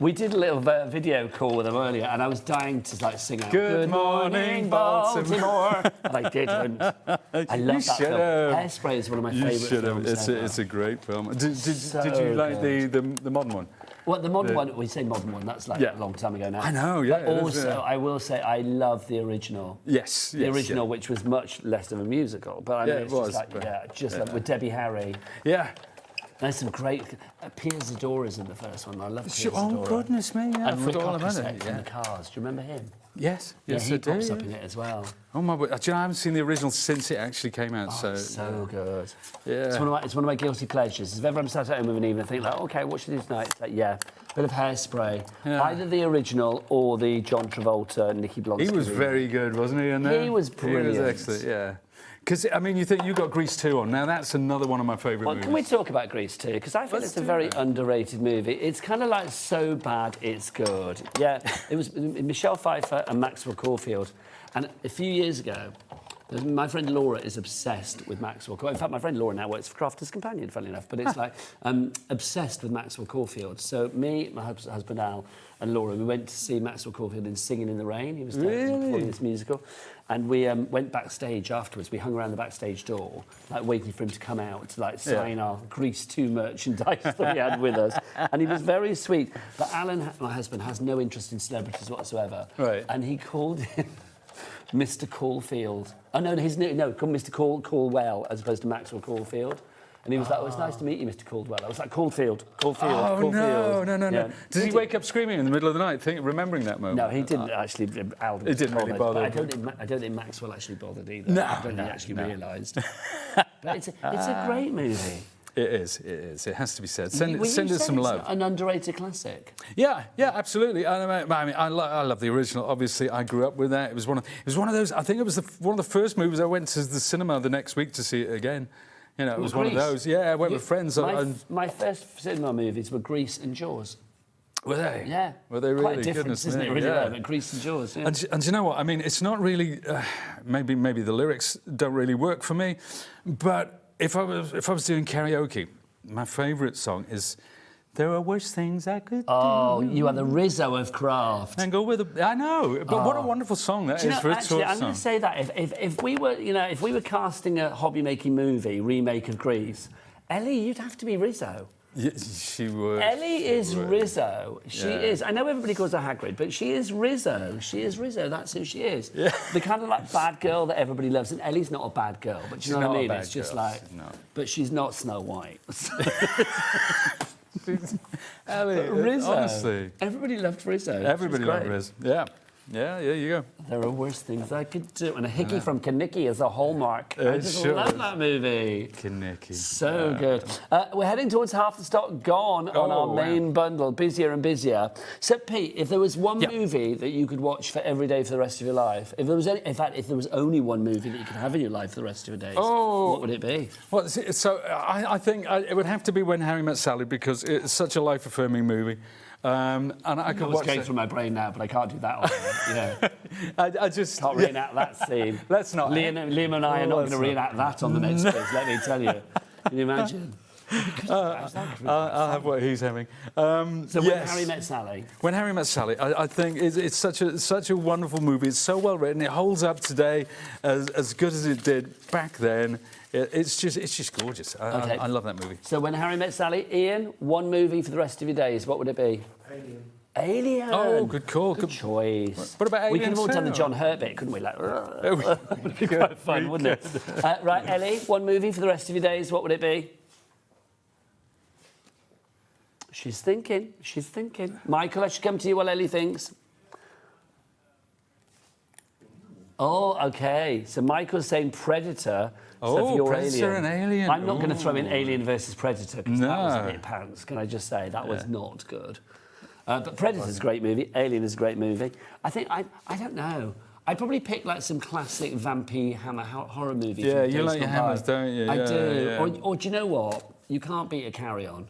video call with them earlier, and I was dying to sing out Good morning, Baltimore. And I didn't. I love that film. Hairspray is one of my favourite films. It's a great film. Did you like the modern one? Well, the modern one, we say modern one, that's a long time ago now. I know, yeah. But also, I will say I love the original. Yes, the original, which was much less of a musical. But I know it was. With Debbie Harry. Yeah. There's some great... Piers Zadora's in the first one. I love Piers Zadora. Oh, goodness me, yeah. And Rick Ocasek in the Cars. Do you remember him? Yes, yes, he pops up in it as well. Oh, my word. Do you know, I haven't seen the original since it actually came out. So good. Yeah. It's one of my guilty pleasures. If ever I'm sat at home with an evening, I think, OK, what should I do tonight? It's like, bit of Hairspray. Yeah. Either the original or the John Travolta, Nicky Blonsky. He was very good, wasn't he? He was brilliant. He was excellent, yeah. Because, I mean, you think you got Grease 2 on. Now, that's another one of my favourite movies. Can we talk about Grease 2? Because I feel it's a very underrated movie. It's kind of like so bad it's good. Yeah, it was Michelle Pfeiffer and Maxwell Caulfield. And a few years ago, my friend Laura is obsessed with Maxwell Caulfield. In fact, my friend Laura now works for Crafter's Companion, funnily enough. But it's obsessed with Maxwell Caulfield. So me, my husband Al, and Laura, we went to see Maxwell Caulfield in Singing in the Rain. He was performing this musical. And we went backstage afterwards. We hung around the backstage door, waiting for him to come out to sign our Grease 2 merchandise that we had with us. And he was very sweet. But Alan, my husband, has no interest in celebrities whatsoever. Right. And he called him Mr. Caulfield. Oh, no, called Mr. Caldwell as opposed to Maxwell Caulfield. And he was like, "Oh, it's nice to meet you, Mr. Caldwell." I was like, "Caulfield, Caulfield, Oh, Caulfield." no. Yeah. Did he wake up screaming in the middle of the night, remembering that moment? No, he didn't actually. Al It didn't really bother. I don't think Maxwell actually bothered either. No, I don't think he actually realised. But it's a great movie. It is. It has to be said. Send You us some said love. it's an underrated classic. Yeah, absolutely. I mean, I love the original. Obviously, I grew up with that. It was one of those. I think it was one of the first movies I went to the cinema the next week to see it again. You know, it was one of those. Yeah, I went with friends. My first cinema movies were Grease and Jaws. Were they? Yeah. Were they really? Quite a difference, isn't it? Really, yeah. but Grease and Jaws. Yeah. And you know what? I mean, it's not really. Maybe the lyrics don't really work for me, but if I was doing karaoke, my favourite song is "There Are Worse Things I Could Do." Oh, you are the Rizzo of craft. And go with I know, but what a wonderful song that is for a tour song. I'm going to say that if we were casting a hobby making movie remake of Grease, Ellie, you'd have to be Rizzo. Yeah, she would. Ellie is would. Rizzo. She is. I know everybody calls her Hagrid, but she is Rizzo. She is Rizzo. That's who she is. Yeah. The kind of like bad girl that everybody loves. And Ellie's not a bad girl, but you know what I mean? It's just girl. like. But she's not Snow White. Ellie, Rizzo. honestly. Everybody loved Rizzo. Everybody loved Rizzo. Yeah. Yeah, you go. There are worse things I could do. And a hickey from Kinnicky is a hallmark. I just love that movie. Kinnicky. So good. We're heading towards half the stock gone on our main bundle, busier and busier. So, Pete, if there was one movie that you could watch for every day for the rest of your life, if there was only one movie that you could have in your life for the rest of your days, what would it be? Well, so I think it would have to be When Harry Met Sally because it's such a life-affirming movie. And I could watch going through my brain now, but I can't do that. Yeah, I just can't reenact that scene. Let's not. Liam and I are not going to reenact that on the next quiz. Let me tell you. Can you imagine? I'll have what he's having. So When Harry Met Sally. When Harry Met Sally, I think it's such a wonderful movie. It's so well written. It holds up today as good as it did back then. It's just gorgeous. I love that movie. So When Harry Met Sally, Ian, one movie for the rest of your days. What would it be? Alien. Oh, good call. Good choice. What about Alien? We could have all done the John Hurt bit, couldn't we? Like, would be quite fun, wouldn't it? Right, Ellie, one movie for the rest of your days. What would it be? She's thinking. Michael, I should come to you while Ellie thinks. Oh, OK. So Michael's saying Predator. So for Predator and Alien. I'm not going to throw in Alien versus Predator because that was a bit pants. Can I just say that was not good? But Predator's a great movie. Alien is a great movie. I think I don't know. I'd probably pick like some classic vampy hammer horror movies. Yeah, you like your hammers, don't you? I do. Yeah. Or do you know what? You can't beat a Carry On.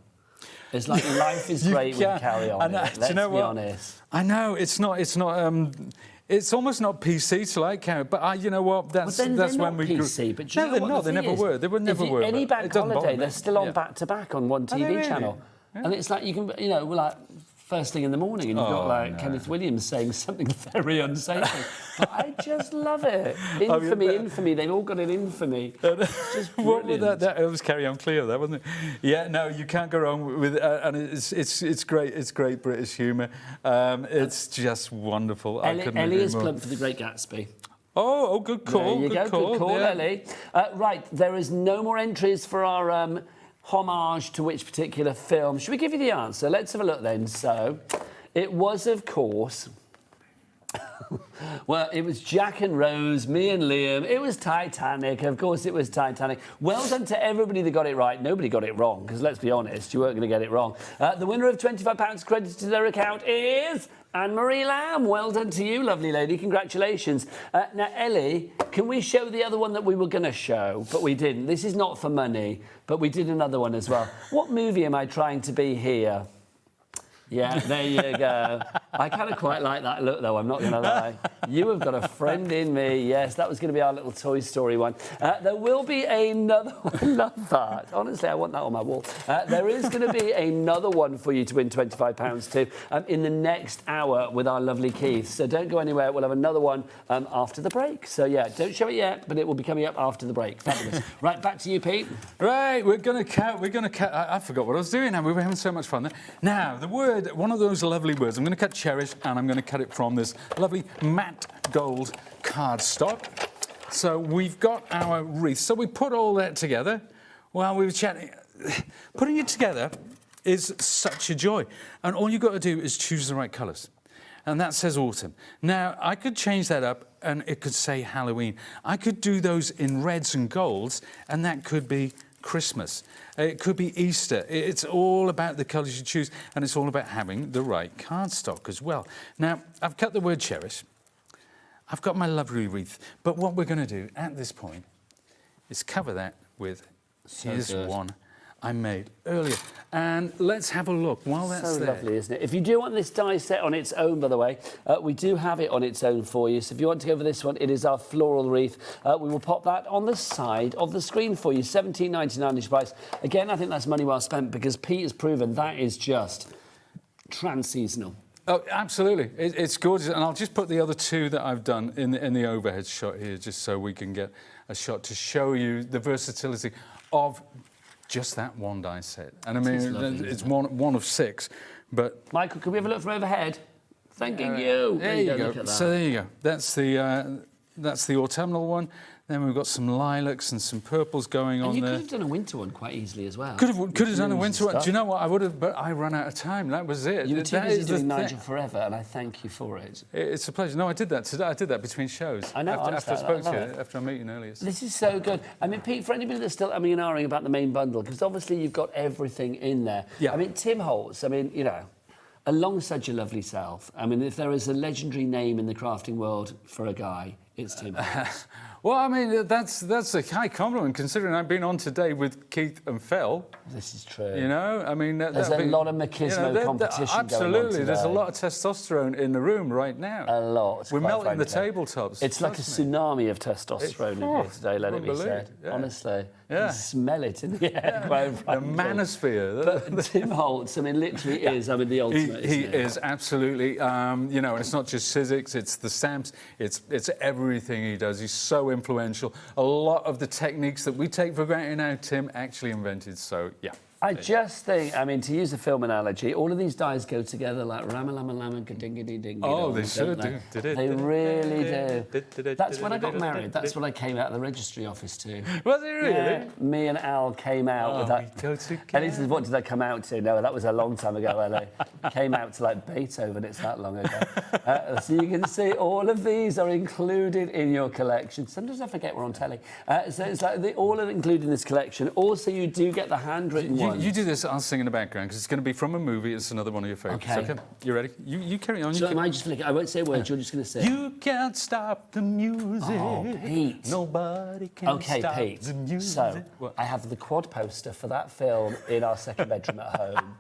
It's like life is great with Carry On. Let's be honest. I know it's not. It's almost not PC to like Carry, but you know what? That's when we grew. PC, but no, they're not. They never were. They would never were. Any bank holiday, they're still on back to back on one TV channel, and it's like you can, like first thing in the morning, and you've got Kenneth Williams saying something very unsafe. But I just love it. Infamy. They've all got an infamy. Just what was that? It was Carry On Cleo, that wasn't it? Yeah, no, you can't go wrong with it. And it's great. It's great British humour. It's just wonderful. Ellie is plugged for The Great Gatsby. Oh, good call. There you go. Good call, Ellie. Right, there is no more entries for our homage to which particular film. Should we give you the answer? Let's have a look then. So, it was, of course... Well, it was Jack and Rose, me and Liam. It was Titanic. Of course, it was Titanic. Well done to everybody that got it right. Nobody got it wrong, because let's be honest, you weren't going to get it wrong. The winner of £25 credited to their account is Anne-Marie Lamb. Well done to you, lovely lady. Congratulations. Now, Ellie, can we show the other one that we were going to show, but we didn't? This is not for money, but we did another one as well. What movie am I trying to be here? Yeah, there you go. I kind of quite like that look, though, I'm not going to lie. You have got a friend in me. Yes, that was going to be our little Toy Story one. There will be another one. I love that. Honestly, I want that on my wall. There is going to be another one for you to win £25 to in the next hour with our lovely Keith. So don't go anywhere. We'll have another one after the break. So, yeah, don't show it yet, but it will be coming up after the break. Fabulous. Right, back to you, Pete. Right, we're going to cut. I forgot what I was doing now. We were having so much fun there. Now, the word... One of those lovely words. I'm going to cut cherish, and I'm going to cut it from this lovely matte gold cardstock. So we've got our wreath. So we put all that together. Well, we were chatting. Putting it together is such a joy. And all you've got to do is choose the right colours. And that says autumn. Now, I could change that up and it could say Halloween. I could do those in reds and golds, and that could be Christmas. It could be Easter. It's all about the colours you choose, and it's all about having the right cardstock as well. Now, I've cut the word cherish. I've got my lovely wreath. But what we're going to do at this point is cover that with, here's one I made earlier. And let's have a look while that's so there. lovely, isn't it? If you do want this die set on its own, by the way, we do have it on its own for you. So if you want to go for this one, it is our floral wreath. We will pop that on the side of the screen for you. $17.99 each price. Again, I think that's money well spent because Pete has proven that is just trans-seasonal. Oh, absolutely. It's gorgeous. And I'll just put the other two that I've done in the overhead shot here, just so we can get a shot to show you the versatility of just that one die set. And I mean, it's one of 6, but... Michael, can we have a look from overhead? Thanking you. There you go. Look at that. So there you go. That's the autumnal one. Then we've got some lilacs and some purples going on And you there. could have done a winter one quite easily as well. Could have done a winter one. Do you know what? I would have, but I ran out of time. That was it. You were too That busy is the doing thing. Nigel Forever, and I thank you for it. It's a pleasure. No, I did that today. I did that between shows. I know, After I I spoke to love you, it. after I met you earlier. This is so good. I mean, Pete, for anybody that's still umming and ahhing about the main bundle, because obviously you've got everything in there. Yeah. I mean, Tim Holtz, I mean, you know, alongside your lovely self, I mean, if there is a legendary name in the crafting world for a guy, it's Tim Holtz. Well, I mean, that's a high compliment, considering I've been on today with Keith and Phil. This is true. You know, I mean... There's a lot of machismo competition going on absolutely, today. there's a lot of testosterone in the room right now. A lot. We're quite melting the frankly. tabletops. It's like a tsunami of testosterone in here today, let it be said. Yeah. Honestly. Yeah. You can smell it in the air, quite The frankly. manosphere. But Tim Holtz, I mean, literally is, I mean, the ultimate, He isn't it? is, absolutely. You know, and it's not just Sizzix, it's the stamps, it's everything he does. He's so influential. A lot of the techniques that we take for granted now, Tim actually invented, so yeah. I just think, I mean, to use a film analogy, all of these dies go together like rama-lama-lama, ka-ding-a-ding-ding. Oh, they should do. They really do. That's when I got married. That's when I came out of the registry office too. Was it really? Yeah, me and Al came out with that. we go together. And he says, what did I come out to? No, that was a long time ago, LA. Came out to like Beethoven, it's that long ago. So you can see all of these are included in your collection. Sometimes I forget we're on telly. So it's like they all are included in this collection. Also, you do get the handwritten one. You do this, I'll sing in the background, because it's going to be from a movie. It's another one of your favourites. Okay. You ready? You carry on. So am I just flicking? I won't say words, you're just going to say. You can't stop the music. Oh, Pete. Nobody can stop Pete. the music. So, What? I have the quad poster for that film in our second bedroom at home.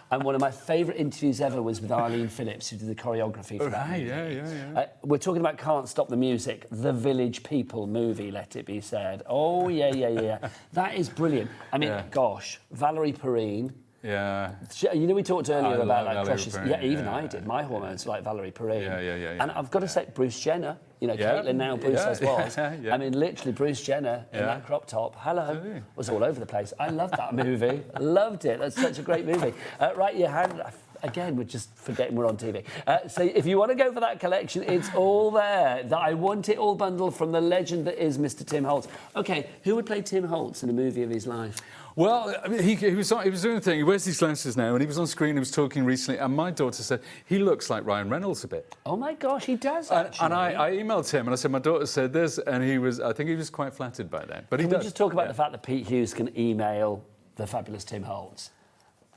And one of my favourite interviews ever was with Arlene Phillips, who did the choreography for that movie. Yeah. We're talking about Can't Stop the Music, the Village People movie, let it be said. Oh, yeah. That is brilliant. I mean, gosh, Valerie Perrine. Yeah. You know, we talked earlier I about love like Valerie crushes. Perrine, Yeah, even yeah, I did. My hormones like Valerie Perrine. Yeah. And I've got to say, Bruce Jenner. You know, Yeah. Caitlin now, Bruce Yeah, as was. yeah. I mean, literally, Bruce Jenner in that crop top. Hello. Was all over the place. I loved that movie. Loved it. That's such a great movie. Right, your hand. Again, we're just forgetting we're on TV. So if you want to go for that collection, it's all there. The I Want It All bundle from the legend that is Mr. Tim Holtz. OK, who would play Tim Holtz in a movie of his life? Well, I mean, he was doing the thing. He wears these glasses now, and he was on screen. He was talking recently, and my daughter said he looks like Ryan Reynolds a bit. Oh my gosh, he does actually. And I emailed him, and I said my daughter said this, and I think he was quite flattered by that. But Can he we does. just talk about the fact that Pete Hughes can email the fabulous Tim Holtz?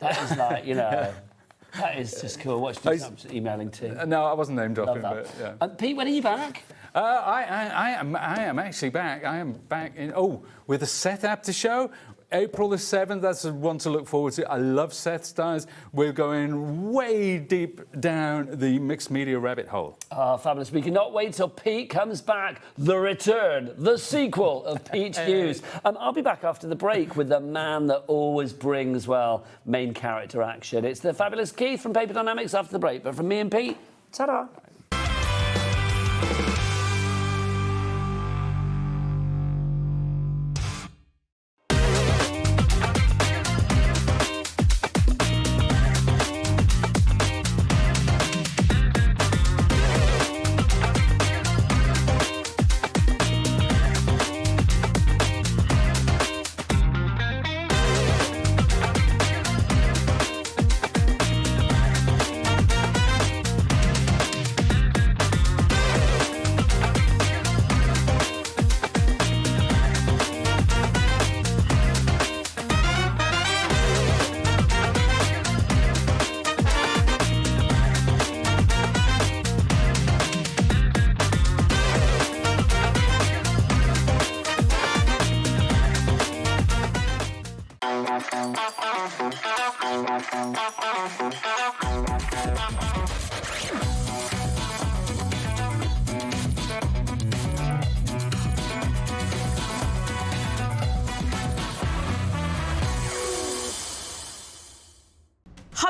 That is like, you know. That is just cool. Watch this emailing Tim. No, I wasn't named off him, Love but that. Pete, when are you back? I am actually back. I am back with a set app to show. April the 7th, that's one to look forward to. I love Seth's dies. We're going way deep down the mixed media rabbit hole. Oh, fabulous. We cannot wait till Pete comes back. The return, the sequel of Pete Hughes. I'll be back after the break with the man that always brings, well, main character action. It's the fabulous Keith from Paper Dynamics after the break. But from me and Pete, ta-da.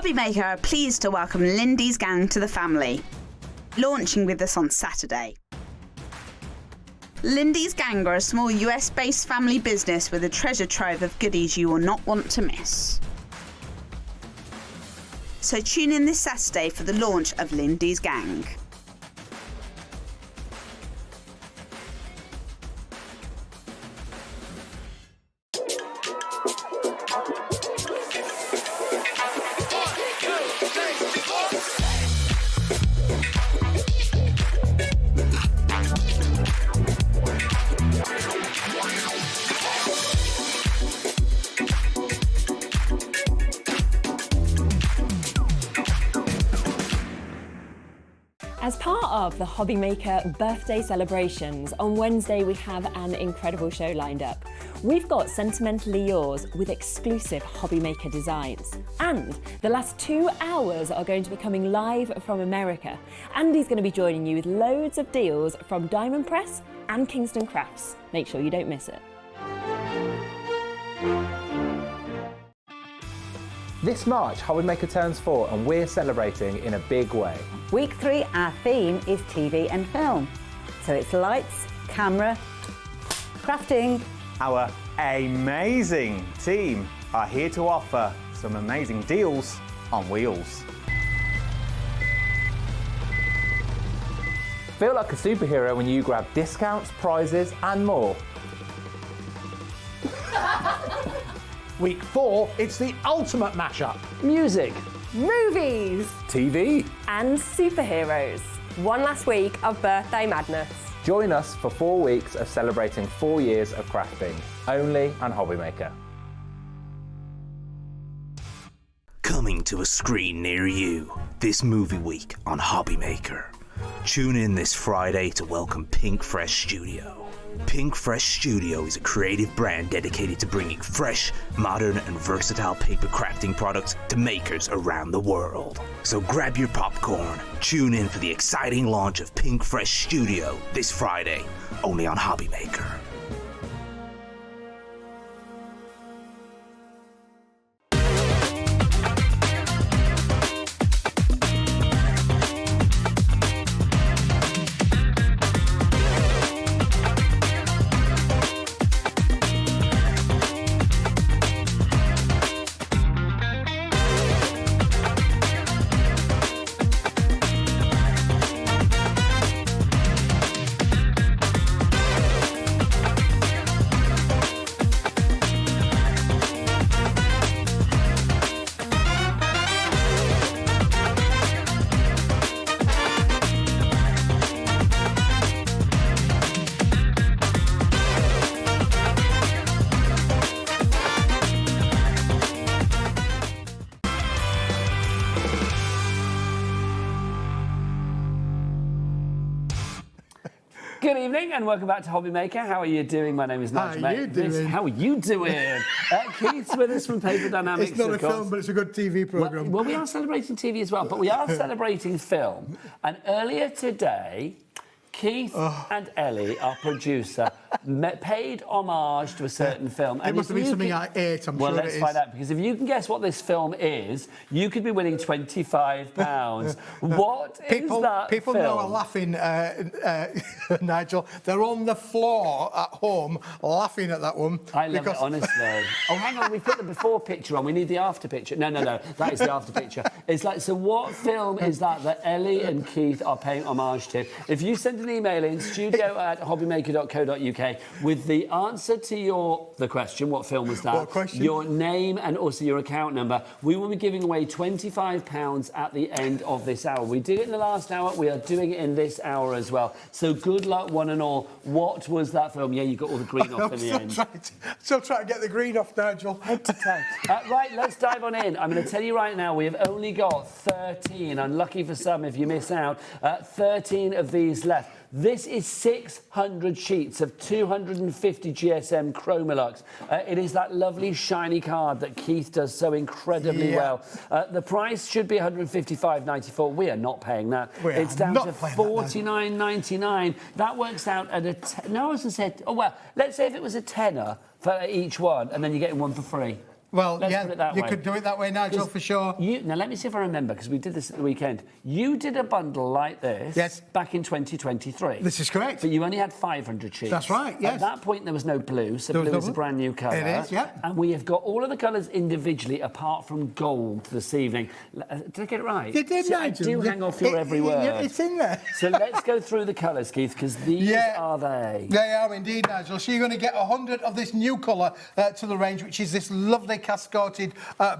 Hobbymaker are pleased to welcome Lindy's gang to the family, launching with us on Saturday. Lindy's gang are a small US-based family business with a treasure trove of goodies you will not want to miss. So tune in this Saturday for the launch of Lindy's gang. As part of the Hobbymaker birthday celebrations, on Wednesday we have an incredible show lined up. We've got Sentimentally Yours with exclusive Hobbymaker designs. And the last 2 hours are going to be coming live from America. Andy's going to be joining you with loads of deals from Diamond Press and Kingston Crafts. Make sure you don't miss it. This March, Hobbymaker turns 4 and we're celebrating in a big way. Week 3, our theme is TV and film. So it's lights, camera, crafting. Our amazing team are here to offer some amazing deals on wheels. Feel like a superhero when you grab discounts, prizes and more. Week 4, it's the ultimate mashup. Music, Movies TV, and superheroes. One last week of birthday madness. Join us for 4 weeks of celebrating 4 years of crafting, only on Hobbymaker. Coming to a screen near you this movie week on Hobbymaker. Tune in this Friday to welcome Pink Fresh Studio. Pink Fresh Studio is a creative brand dedicated to bringing fresh, modern and versatile paper crafting products to makers around the world. So grab your popcorn, tune in for the exciting launch of Pink Fresh Studio this Friday, only on Hobbymaker. Good evening and welcome back to Hobbymaker. How are you doing? My name is Nigel. How are you doing? How are you doing? Keith's with us from Paper Dienamics. It's not a film, but it's a good TV programme. Well, we are celebrating TV as well, but we are celebrating film. And earlier today, Keith and Ellie, our producer, paid homage to a certain film. It must have been something I ate, I'm sure it is. Well, let's find out, because if you can guess what this film is, you could be winning £25. What is that People film? now are laughing, Nigel. They're on the floor at home laughing at that one. I love it, honestly. Oh, hang on, we put the before picture on. We need the after picture. No, that is the after picture. It's like, so what film is that Ellie and Keith are paying homage to? If you send an email in studio@hobbymaker.co.uk with the answer to the question, what film was that? What question? Your name and also your account number. We will be giving away £25 at the end of this hour. We did it in the last hour. We are doing it in this hour as well. So good luck, one and all. What was that film? Yeah, you got all the green off in the end. Still trying to get the green off, Nigel. Head to toe. Right, let's dive on in. I'm going to tell you right now, we have only got 13. Unlucky for some if you miss out. 13 of these left. This is 600 sheets of 250 GSM Chromolux. It is that lovely shiny card that Keith does so incredibly well. The price should be £155.94. We are not paying that. It's down to £49.99. That works out at a... No, I was going to say... Oh, well, let's say if it was a tenner for each one, and then you're getting one for free. Well, Let's yeah, put it that you way. could do it that way, Nigel, for sure. Now, let me see if I remember, because we did this at the weekend. You did a bundle like this back in 2023. This is correct. But you only had 500 sheets. That's right, yes. At that point, there was no blue, so There was blue no is a blue. brand new colour. It is, yeah. And we have got all of the colours individually, apart from gold this evening. Did I get it right? You did, See, Nigel. I do hang off your every word. Yeah, it's in there. So let's go through the colours, Keith, because these are they. They are indeed, Nigel. So you're going to get 100 of this new colour to the range, which is this lovely cascaded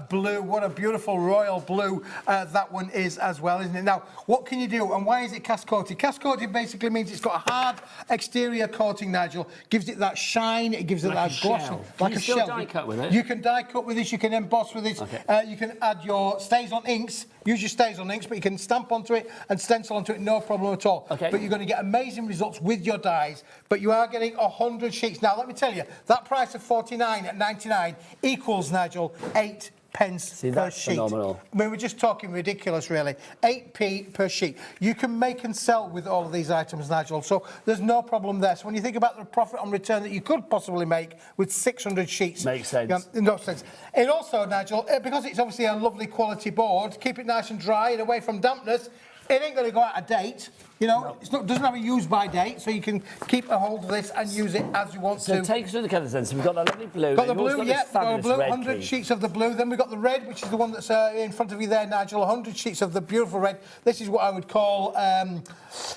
blue. What a beautiful royal blue that one is as well, isn't it? Now, what can you do, and why is it cascaded? Cascaded basically means it's got a hard exterior coating, Nigel. Gives it that shine, it gives it Like that a gloss. shell. Like Can you a still shell. die cut with it? You can die cut with this, you can emboss with it. Okay. You can add your stays on inks. Use your stays on inks, but you can stamp onto it and stencil onto it, no problem at all. Okay. But you're going to get amazing results with your dies, but you are getting 100 sheets. Now, let me tell you, that price of $49.99 equals, Nigel, 8 pence See, per that's sheet. phenomenal. I mean, we're just talking ridiculous, really. 8p per sheet. You can make and sell with all of these items, Nigel, so there's no problem there. So when you think about the profit on return that you could possibly make with 600 sheets... Makes sense. No sense. It also, Nigel, because it's obviously a lovely quality board, keep it nice and dry and away from dampness, it ain't going to go out of date. You know, it's not, doesn't have a use-by date, so you can keep a hold of this and use it as you want to. So take us through the colours then. So we've got that lovely blue. Got the You've also blue, got this yeah. Got the fabulous blue, red 100 key. sheets of the blue. Then we've got the red, which is the one that's in front of you there, Nigel. 100 sheets of the beautiful red. This is what I would call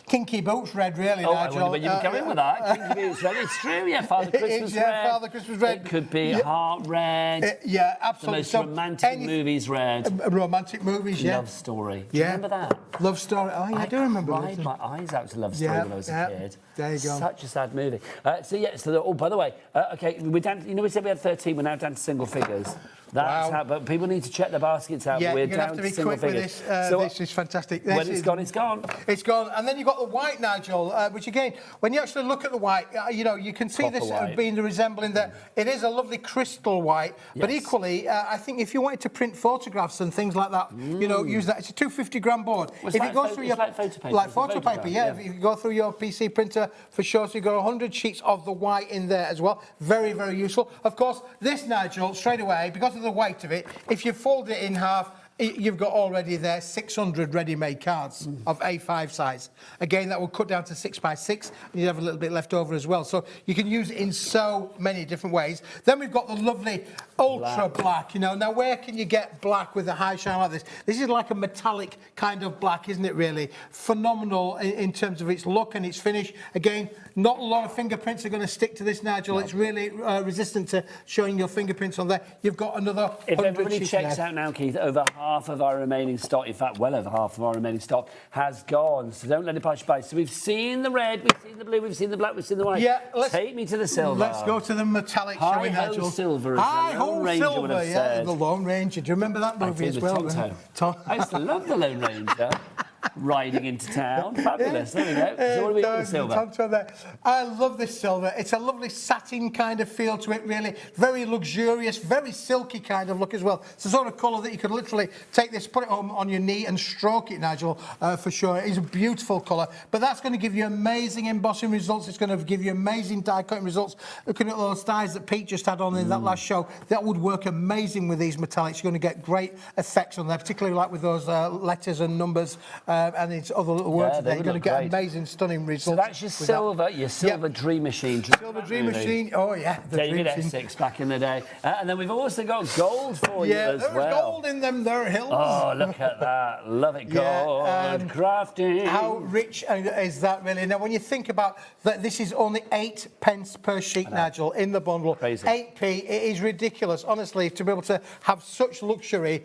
kinky boots red, really, Oh, Nigel. I wonder, but you can come in with that. Kinky boots red. It's true, yeah. Father It Christmas is, yeah, red. Father Christmas red. It could be heart red. Yeah, The absolutely. most So romantic movies red. romantic movies, yeah. Love Story. Do you remember that? Love Story. Oh, yeah, I do remember. I cried my eyes out to Love Story when I was a kid. There you go. Such a sad movie. Oh, by the way, okay, we're down. You know, we said we had 13. We're now down to single figures. That's how. But people need to check their baskets out. Yeah, we're you're going to down have to be single quick with figures. this. So This is fantastic. when it's gone, it's gone. It's gone. And then you've got the white, Nigel, which again, when you actually look at the white, you know, you can see Proper this white. being resembling that. It is a lovely crystal white, but Yes. equally, I think if you wanted to print photographs and things like that, you know, use that. It's a 250-gram board. Well, it's if like it goes photo- through it's your like photo paper. like It's a photo photograph, paper, yeah. If you go through your PC printer, for sure, so you've got 100 sheets of the white in there as well. Very, very useful. Of course, this, Nigel, straight away, because of the weight of it, if you fold it in half, you've got already there 600 ready-made cards of A5 size. Again, that will cut down to 6x6, and you'd have a little bit left over as well. So you can use it in so many different ways. Then we've got the lovely ultra black, you know. Now, where can you get black with a high shine like this? This is like a metallic kind of black, isn't it, really? Phenomenal in terms of its look and its finish. Again, not a lot of fingerprints are going to stick to this, Nigel. It's really resistant to showing your fingerprints on there. You've got another If 100 everybody sheets checks there. out now, Keith, over half of our remaining stock, in fact, well over half of our remaining stock, has gone. So don't let it pass you by. So we've seen the red, we've seen the blue, we've seen the black, we've seen the white. Yeah, Take me to the silver. Let's go to the metallic, shall we, Hi-ho Nigel? silver, as the Hi-ho Lone Ranger silver, would have yeah, said. the Lone Ranger. Do you remember that movie did as with well? Tonto. I used to love the Lone Ranger. Riding into town. Fabulous. There we go. So what do we got with silver? Tonto there. I love this silver. It's a lovely satin kind of feel to it, really. Very luxurious, very silky kind of look as well. It's the sort of colour that you could literally take this, put it on your knee and stroke it, Nigel, for sure. It is a beautiful colour. But that's going to give you amazing embossing results. It's going to give you amazing die cutting results. Looking at those dies that Pete just had on in that last show, that would work amazing with these metallics. You're going to get great effects on there, particularly like with those letters and numbers and its other little words Yeah, there. You're going to look get great. amazing, stunning results. So that's your silver, your silver dream machine. Silver dream machine. Oh, yeah. The David dream machine. Essex back in the day. And then we've also got gold for you as there's well. gold in them there hills. Oh, look at that. Love it. Gold crafting. How rich is that, really? Now, when you think about that, this is only 8 pence per sheet, Nigel, in the bundle. Crazy. 8p. It is ridiculous, honestly, to be able to have such luxury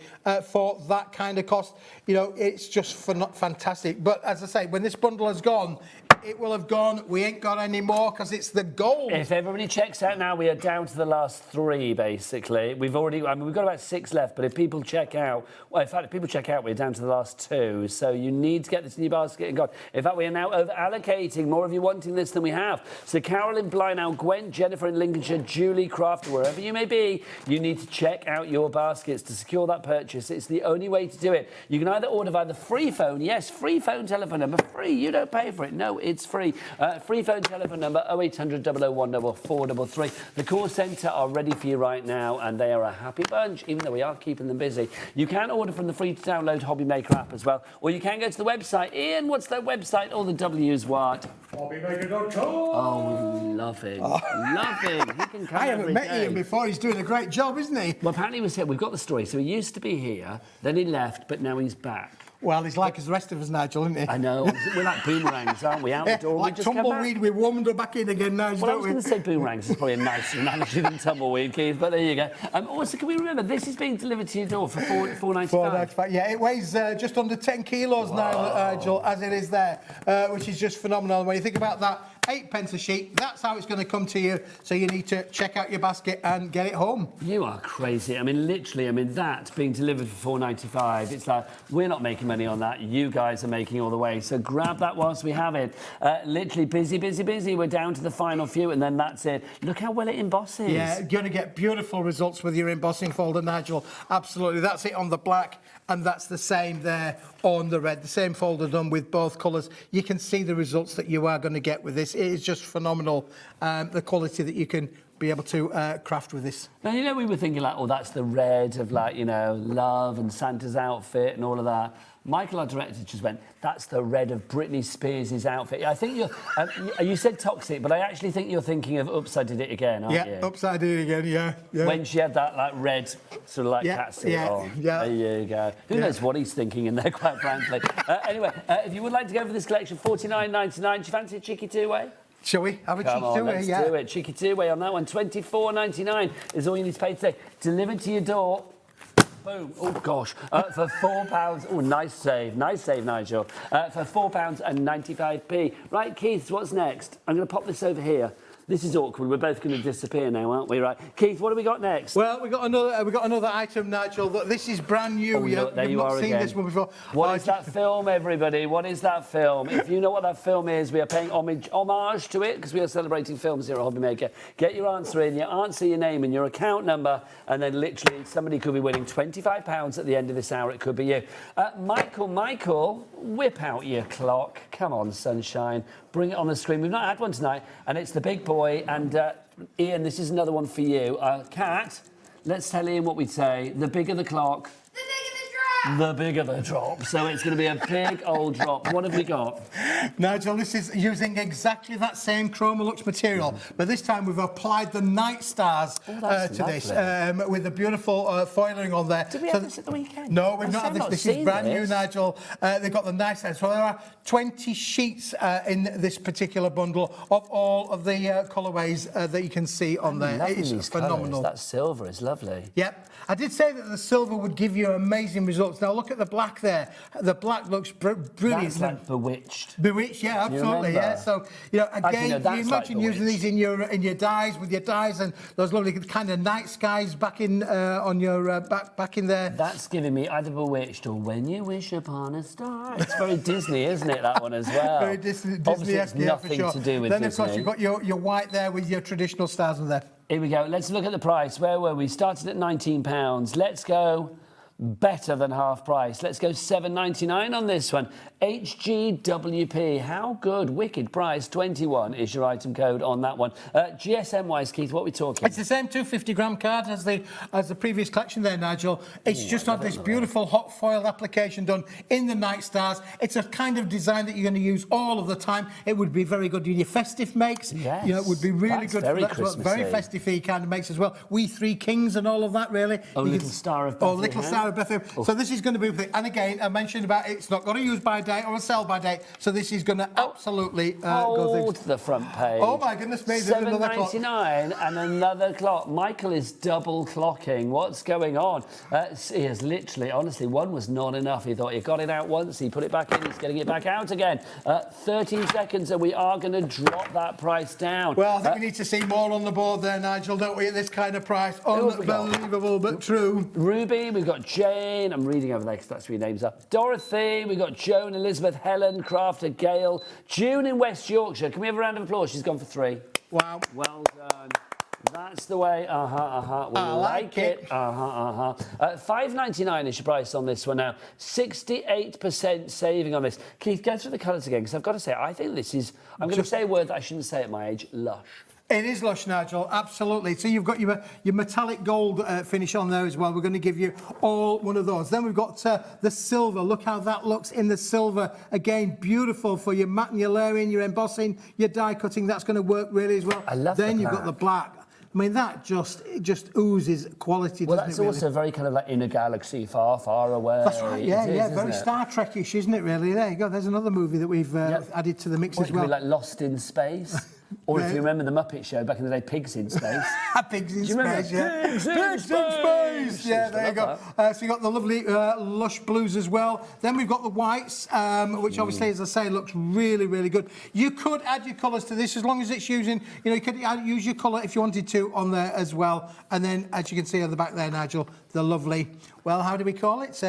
for that kind of cost. You know, it's just fantastic. But as I say, when this bundle has gone, it will have gone. We ain't got any more because it's the gold. If everybody checks out now, we are down to the last 3, basically. We've got about 6 left, but if people check out, well, in fact, if people check out, we're down to the last 2. So you need to get this in your basket and go. In fact, we are now over-allocating more of you wanting this than we have. So Carolyn, Blynow, Gwen, Jennifer in Lincolnshire, Julie, Craft, wherever you may be, you need to check out your baskets to secure that purchase. It's the only way to do it. You can either order via the free phone. Yes, free phone telephone number, free. You don't pay for it. No, it's It's free. Free phone telephone number 0800 001 433. The call centre are ready for you right now, and they are a happy bunch, even though we are keeping them busy. You can order from the free-to-download Hobby Maker app as well, or you can go to the website. Ian, what's that website? All the W's what? Hobbymaker.com. Oh, love him. Love him. He can come I haven't every met day. Ian before. He's doing a great job, isn't he? Well, apparently we said we've got the story. So he used to be here, then he left, but now he's back. Well, he's like as the rest of us, Nigel, isn't he? I know. We're like boomerangs, aren't we? Out the door. Like we just come back. tumbleweed, we warmed her back in again, Nigel, Well, I don't was we? going to say boomerangs is probably a nicer analogy than tumbleweed, Keith, but there you go. Also, can we remember, this is being delivered to your door for $4.95? $4.95, yeah. It weighs just under 10 kilos now, Nigel, as it is there, which is just phenomenal. When you think about that, 8 pence a sheet, that's how it's going to come to you, so you need to check out your basket and get it home. You are crazy. I mean, literally, that being delivered for $4.95, it's like, we're not making money on that. You guys are making all the way. So grab that whilst we have it. Literally busy, busy, busy. We're down to the final few, and then that's it. Look how well it embosses. Yeah, you're going to get beautiful results with your embossing folder, Nigel. Absolutely. That's it on the black, and that's the same there on the red. The same folder done with both colours. You can see the results that you are going to get with this. It is just phenomenal, the quality that you can be able to craft with this. Now, you know, we were thinking like, oh, that's the red of like, you know, love and Santa's outfit and all of that. Michael, our director, just went, that's the red of Britney Spears' outfit. I think you said toxic, but I actually think you're thinking of Oops, I Did It Again, aren't you? Yeah, Oops, I Did It Again, yeah. When she had that, like, red sort of like catsuit on. Yeah. There you go. Who knows what he's thinking in there, quite frankly. Anyway, if you would like to go for this collection, $49.99. Do you fancy a cheeky two-way? Shall we have a cheeky Come on, two-way? let's do it. Cheeky two-way on that one. $24.99 is all you need to pay today. Delivered to your door. Boom. Oh, gosh. For £4. Oh, nice save, Nigel. For £4.95. Right, Keith, what's next? I'm going to pop this over here. This is awkward. We're both going to disappear now, aren't we? Right, Keith, what have we got next? Well, we got another item, Nigel. This is brand new. Oh, look, there you've you not are seen again. this one before. What is that film, everybody? What is that film? If you know what that film is, we are paying homage to it because we are celebrating films here at Hobby Maker. Get your answer in, your answer, your name, and your account number, and then literally somebody could be winning £25 at the end of this hour. It could be you. Michael, whip out your clock. Come on, sunshine. Bring it on the screen. We've not had one tonight, and it's the big boy. And Ian, this is another one for you. Kat, let's tell Ian what we'd say. The bigger the clock, the bigger the drop. So it's going to be a big old drop. What have we got? Nigel, this is using exactly that same Chromolux material, but this time we've applied the night stars to this with the beautiful foiling on there. Did we have this at the weekend? No, we've not had this. This is brand new, Nigel. They've got the night stars. So there are 20 sheets in this particular bundle of all of the colourways that you can see on there. It is phenomenal. That silver is lovely. Yep. I did say that the silver would give you amazing results. Now look at the black there. The black looks brilliant. That's like Bewitched. Bewitched, yeah, absolutely, yeah. So, you know, again, you imagine using these in your dyes, with your dyes and those lovely kind of night skies back in on your back in there. That's giving me either Bewitched or When You Wish Upon a Star. It's very Disney, isn't it, that one as well? Very Disney-esque, yeah, for sure. Nothing to do with then, Disney. of course, you've got your white there with your traditional stars on there. Here we go. Let's look at the price. Where were we? Started at £19. Let's go better than half price. Let's go $7.99 on this one. HGWP. How good? Wicked price. 21 is your item code on that one. GSM-wise, Keith, what are we talking? It's the same 250-gram card as the previous collection there, Nigel. It's just had this beautiful hot foil application done in the night stars. It's a kind of design that you're going to use all of the time. It would be very good in your festive makes. Yes, you know, it would be really good very for that. Christmassy. Very festive-y kind of makes as well. We Three Kings and all of that, really. Oh, Little Star of Bethlehem. Oh, Little Star of Bethlehem. Oh. So this is going to be... And again, I mentioned about it's not got a use by date or a sell by date. So this is going to absolutely go to the front page. Oh, my goodness me. There's another clock. $7.99 and another clock. Michael is double clocking. What's going on? He has literally, honestly, one was not enough. He thought he got it out once. He put it back in. He's getting it back out again. 13 seconds and we are going to drop that price down. Well, I think we need to see more on the board there, Nigel, don't we, at this kind of price? Unbelievable, but true. Ruby, we've got Jane. I'm reading over there because that's where your names are. Dorothy, we've got Joan, Elizabeth, Helen, Crafter, Gail. June in West Yorkshire. Can we have a round of applause? She's gone for 3. Wow. Well done. That's the way. We like it. $5.99 is your price on this one now. 68% saving on this. Keith, go through the colours again, because I've got to say, I think this is, I'm going to say a word that I shouldn't say at my age, lush. It is lush, Nigel, absolutely. So you've got your metallic gold finish on there as well. We're going to give you all one of those. Then we've got the silver. Look how that looks in the silver. Again, beautiful for your matte and your layering, your embossing, your die cutting. That's going to work really as well. I love Then the you've got the black. I mean, that just oozes quality, Well, doesn't that's it, really? also very kind of like in a galaxy far, far away. That's right, yeah, It is, very isn't it? Star Trek-ish, isn't it, really? There you go. There's another movie that we've added to the mix Or as it could well. be like Lost in Space. Or if you remember the Muppet Show back in the day, Pigs in Space. Pigs in Do you remember Space, yeah. Pigs in Pigs in Space! Yeah, there you go. that. So you've got the lovely lush blues as well. Then we've got the whites, which obviously, as I say, looks really, really good. You could add your colours to this as long as it's using, you could use your colour if you wanted to on there as well. And then, as you can see on the back there, Nigel, the lovely, well, how do we call it?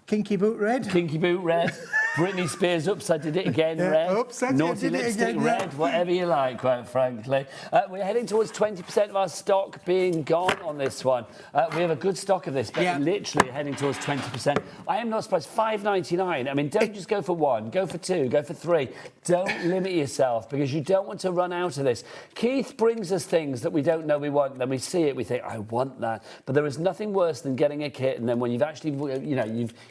Kinky boot red. Kinky boot red. Britney Spears, oops, I did it again, red. Oops, I Naughty did it lipstick again, red, whatever you like, quite frankly. We're heading towards 20% of our stock being gone on this one. We have a good stock of this, but literally heading towards 20%. I am not surprised. $5.99. I mean, don't just go for one, go for two, go for three. Don't limit yourself, because you don't want to run out of this. Keith brings us things that we don't know we want. Then we see it, we think, I want that. But there is nothing worse than getting a kit, and then when you've actually,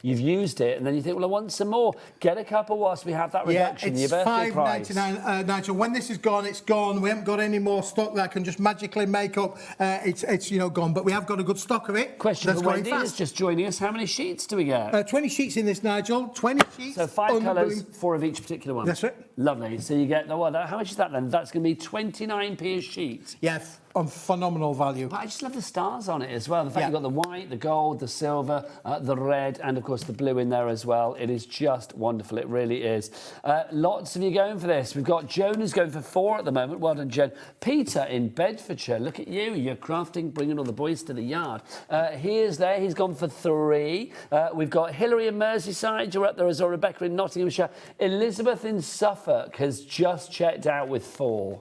you've used it, and then you think, well, I want some more. Get a couple whilst we have that reduction, your birthday price. $5.99, Nigel. When this is gone, it's gone. We haven't got any more stock that can just magically make up. It's gone. But we have got a good stock of it. Question for Wendy is just joining us. How many sheets do we get? 20 sheets in this, Nigel. 20 sheets. So 5 colours, 4 of each particular one. That's it. Lovely. So you get, how much is that then? That's going to be 29p a sheet. Yeah, on phenomenal value. But I just love the stars on it as well. The fact you've got the white, the gold, the silver, the red, and of course the blue in there as well. It is just wonderful. It really is. Lots of you going for this. We've got Joan who's going for 4 at the moment. Well done, Joan. Peter in Bedfordshire. Look at you. You're crafting, bringing all the boys to the yard. He's gone for 3. We've got Hilary in Merseyside. You're up there as well. Rebecca in Nottinghamshire. Elizabeth in Suffolk has just checked out with 4.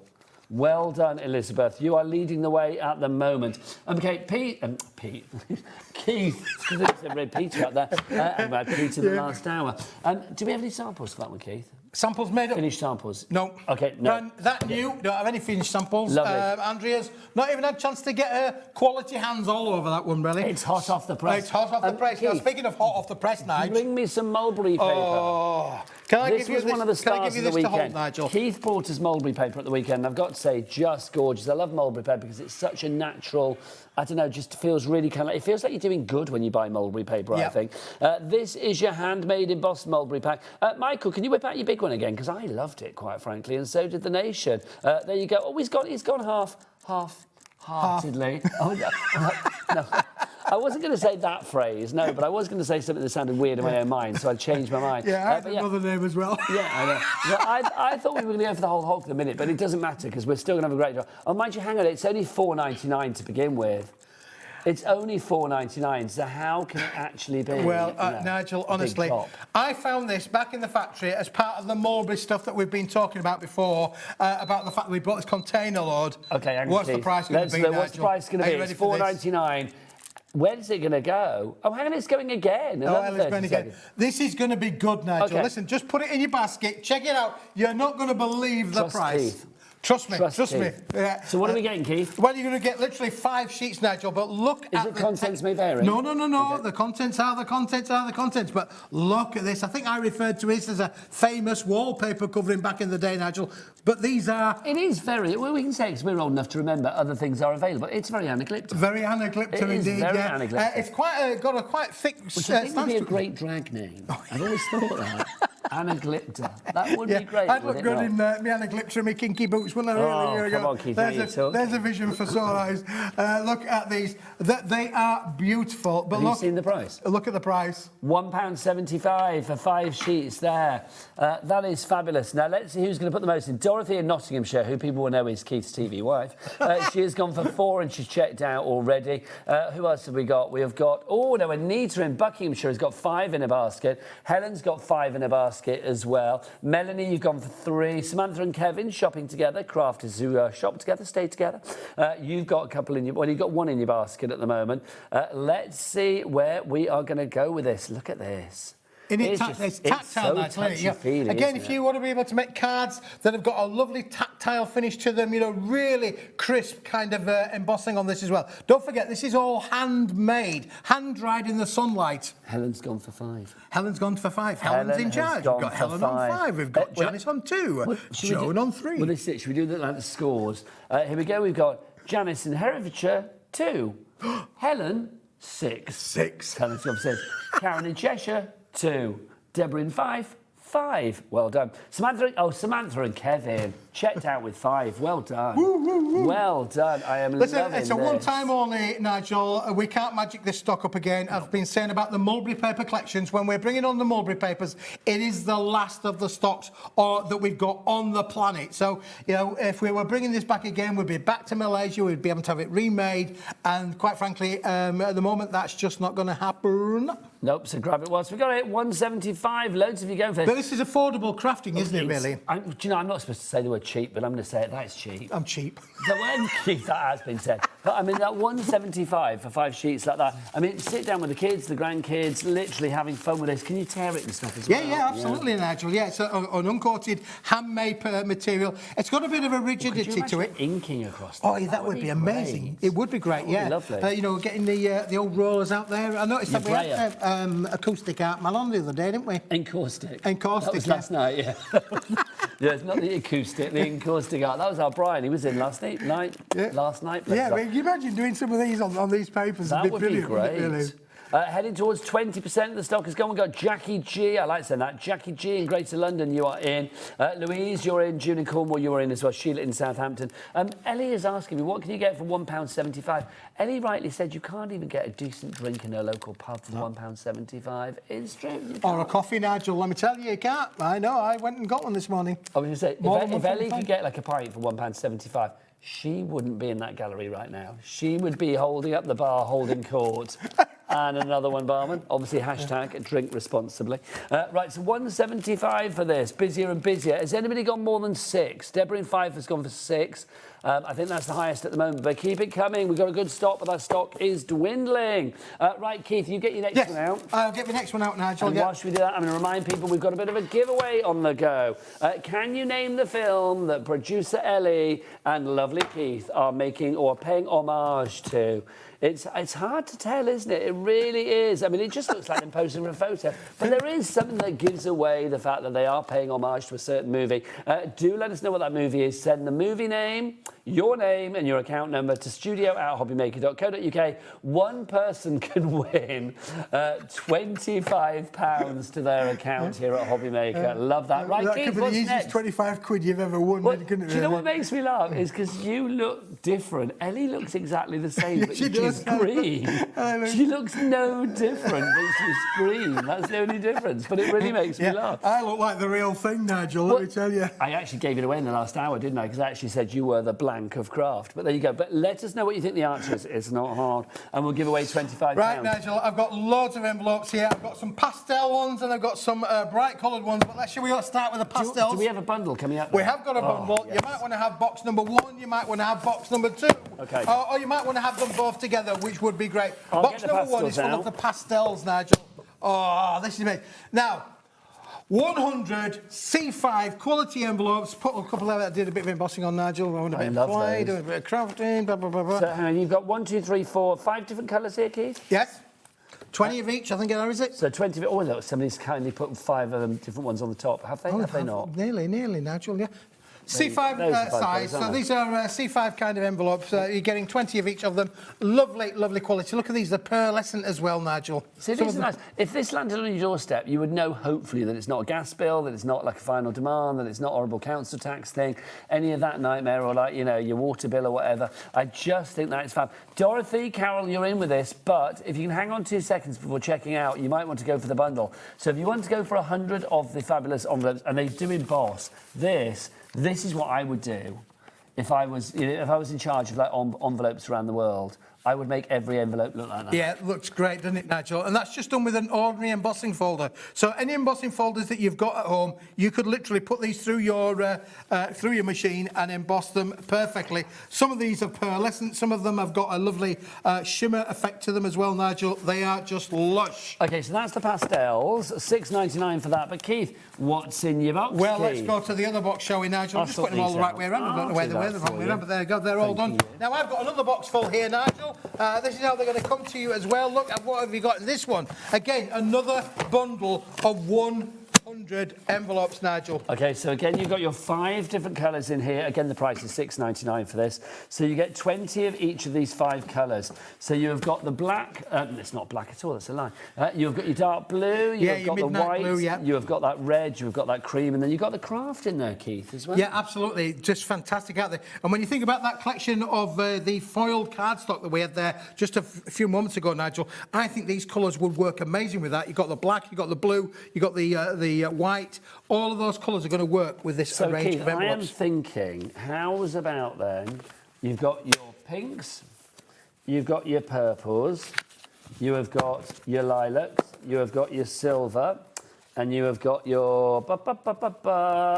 Well done, Elizabeth. You are leading the way at the moment. Okay, Keith, because I said Red Peter out there, and we had Peter the last hour. Do we have any samples for that one, Keith? Samples made up? Finished samples? No. Okay, no. That new, don't have any finished samples. Lovely. Andrea's not even had a chance to get her quality hands all over that one, really. It's hot off the press. It's hot off the press. Now, speaking of hot off the press, Nigel. Bring me some mulberry paper. Oh. Can I This give you was this? one of the Can I stars give of you the this to hold, weekend. Nigel? Keith brought us mulberry paper at the weekend. I've got to say, just gorgeous. I love mulberry paper because it's such a natural, I don't know, just feels really kind of, it feels like you're doing good when you buy mulberry paper, I think. This is your handmade embossed mulberry pack. Michael, can you whip out your big one again? Because I loved it, quite frankly, and so did the nation. There you go. Oh, he's gone half-heartedly. Oh, no. I wasn't going to say that phrase, no, but I was going to say something that sounded weird in my own mind, so I changed my mind. Yeah, I had another name as well. Yeah, I know. I thought we were going to go for the whole hog for the minute, but it doesn't matter because we're still going to have a great job. Oh, mind you, hang on, it's only $4.99 to begin with. It's only $4.99, so how can it actually be? Well, Nigel, honestly, I found this back in the factory as part of the mulberry stuff that we've been talking about before, about the fact that we bought this container load. Okay, hang on, what's the price going to be, Nigel? What's the price going to be? It's $4.99. Where's it going to go? Oh, hang on, it's going again. It's going again. This is going to be good, Nigel. Okay. Listen, just put it in your basket, check it out. You're not going to believe the price. Keith. Trust me. Yeah. So what are we getting, Keith? Well, you're going to get literally 5 sheets, Nigel, but look at the contents may vary? No. Okay. The contents are the contents. But look at this. I think I referred to this as a famous wallpaper covering back in the day, Nigel. But these are... It is very... Well, we can say, because we're old enough to remember other things are available. It's very anaglypta. Very anaglypta indeed, very anaglypta. It's got a quite thick... Which I think would be a great drag name. I've always thought that. Anaglypta. That would be great. I'd look good in my anaglypta and my kinky boots, wouldn't I? Really? Come on, Keith. There's a vision for sore eyes. Look at these. They are beautiful. But Have you seen the price? Look at the price. £1.75 for 5 sheets there. That is fabulous. Now, let's see who's going to put the most in. Dorothy in Nottinghamshire, who people will know is Keith's TV wife. She has gone for 4 and she's checked out already. Who else have we got? We have got... Oh, no, Anita in Buckinghamshire has got 5 in a basket. Helen's got 5 in a basket. basket as well. Melanie, you've gone for 3. Samantha and Kevin shopping together. Crafters who shop together, stay together. You've got a couple in your... Well, you've got 1 in your basket at the moment. Let's see where we are going to go with this. Look at this. It's tactile, so touchy-feely, Again, isn't if you want to be able to make cards that have got a lovely tactile finish to them, you know, really crisp kind of embossing on this as well. Don't forget, this is all handmade, hand-dried in the sunlight. Helen's gone for 5. Helen's gone for 5. Helen's in charge. We've got Helen on 5. We've got Janice on 2. Joan on 3. Well, this is it. Should we do like the scores? Here we go. We've got Janice in Herefordshire, 2. Helen, 6. 6. Helen's gone for 6. Karen in Cheshire, 2. Deborah in 5. 5. Well done. Samantha and Kevin checked out with 5. Well done. Well done. I am Listen, loving it's a this. one-time only, Nigel. We can't magic this stock up again. I've been saying about the mulberry paper collections. When we're bringing on the mulberry papers, it is the last of the stocks that we've got on the planet. So, you know, if we were bringing this back again, we'd be back to Malaysia. We'd be able to have it remade. And quite frankly, at the moment, that's just not going to happen. Nope, so grab it whilst we got it. 175. Loads of you going for this. But this is affordable crafting, isn't it, really? Do you know, I'm not supposed to say the word cheap, but I'm going to say it. That is cheap. I'm cheap. The word cheap, that has been said. But I mean, that 175 for 5 sheets like that. I mean, sit down with the kids, the grandkids, literally having fun with this. Can you tear it and stuff as well? Yeah, absolutely, Nigel. Yeah, it's an uncoated, handmade material. It's got a bit of a rigidity to it. Inking across. Oh, yeah, that would be amazing. It would be great. Yeah, lovely. You know, getting the old rollers out there. I noticed that we had acoustic art malon the other day, didn't we? Encaustic. Encaustic. That was last night. Yeah. Yeah, it's not the acoustic, the encaustic art. That was our Brian. He was in last night. Last night. Yeah, can you imagine doing some of these on these papers? That would be brilliant, great. Really? Heading towards 20% of the stock has gone. We've got Jackie G. I like saying that. Jackie G in Greater London, you are in. Louise, you're in. June in Cornwall, you are in as well. Sheila in Southampton. Ellie is asking me, what can you get for £1.75? Ellie rightly said you can't even get a decent drink in a local pub for £1.75. It's true. Or a coffee, Nigel. Let me tell you, you can't. I know. I went and got one this morning. I was going to say, if Ellie could get like a pint for £1.75, she wouldn't be in that gallery right now. She would be holding up the bar, holding court. And another one, barman. Obviously, hashtag drink responsibly. Right, so 175 for this. Busier and busier. Has anybody gone more than 6? Deborah in 5 has gone for 6. I think that's the highest at the moment, but keep it coming. We've got a good stock, but that stock is dwindling. Right, Keith, you get your next one out. I'll get my next one out, Nigel. And whilst we do that, I'm going to remind people we've got a bit of a giveaway on the go. Can you name the film that producer Ellie and lovely Keith are making or paying homage to? It's hard to tell, isn't it? It really is. I mean, it just looks like them posing for a photo. But there is something that gives away the fact that they are paying homage to a certain movie. Do let us know what that movie is. Send the movie name, your name and your account number to studio@hobbymaker.co.uk. One person can win £25 to their account here at Hobbymaker. Love that. Right, that Keith, could be what's the easiest next? 25 quid you've ever won. Well, do you know what makes me laugh? Is because you look different. Ellie looks exactly the same, but she's green. She looks no different, but she's green. That's the only difference. But it really makes me laugh. I look like the real thing, Nigel, let me tell you. I actually gave it away in the last hour, didn't I? Because I actually said you were the blank of craft. But there you go. But let us know what you think the answer is. It's not hard. And we'll give away £25. Right, Nigel, I've got loads of envelopes here. I've got some pastel ones and I've got some bright coloured ones. But let's start with the pastels. Do we have a bundle coming out? We have got a bundle. Yes. You might want to have box number 1. You might want to have box number 2. Okay. Or you might want to have them both together, which would be great. I'll Box get the number 1 is full pastels of the pastels, Nigel. Oh, this is amazing. Now, 100 C5 quality envelopes. Put a couple of that. I did a bit of embossing on, Nigel. I bit of clay, do a bit of crafting, blah, blah, blah, blah. So you've got 1, 2, 3, 4, 5 different colours here, Keith? Yes. 20 of each, I think, is it? So 20 of it. Oh, look, somebody's kindly put 5 of them, different ones on the top. Have they? Have they not? Nearly, Nigel, yeah. C5 size, so these are C5 kind of envelopes. You're getting 20 of each of them. Lovely, lovely quality. Look at these, they're pearlescent as well, Nigel. See, this is nice. If this landed on your doorstep, you would know, hopefully, that it's not a gas bill, that it's not like a final demand, that it's not a horrible council tax thing, any of that nightmare, or like, you know, your water bill or whatever. I just think that is fab. Dorothy, Carol, you're in with this, but if you can hang on 2 seconds before checking out, you might want to go for the bundle. So if you want to go for 100 of the fabulous envelopes, and they do emboss, this is what I would do if I was in charge of like envelopes around the world. I would make every envelope look like that. Yeah, it looks great, doesn't it, Nigel? And that's just done with an ordinary embossing folder. So any embossing folders that you've got at home, you could literally put these through your machine and emboss them perfectly. Some of these are pearlescent, some of them have got a lovely shimmer effect to them as well, Nigel. They are just lush. Okay, so that's the pastels, $6.99 for that. But Keith, what's in your box? Well, Keith? let's go to the other box, shall we, Nigel? I'm just putting them all the right way around. I don't know where they're the wrong way around, but there you go, they're all done. Now, I've got another box full here, Nigel. This is how they're going to come to you as well. Look at what have you got in this one. Again, another bundle of 100 envelopes, Nigel. Okay, so again, you've got your 5 different colours in here. Again, the price is $6.99 for this. So you get 20 of each of these 5 colours. So you've got the black, it's not black at all, that's a lie. You've got your dark blue, you've got the white, blue, yeah. you've got that red, you've got that cream, and then you've got the craft in there, Keith, as well. Yeah, absolutely. Just fantastic out there. And when you think about that collection of the foiled cardstock that we had there just a few moments ago, Nigel, I think these colours would work amazing with that. You've got the black, you've got the blue, you've got the white. All of those colours are going to work with this range Keith, of envelopes. I am thinking, how's about then, you've got your pinks, you've got your purples, you have got your lilacs, you have got your silver, and you have got your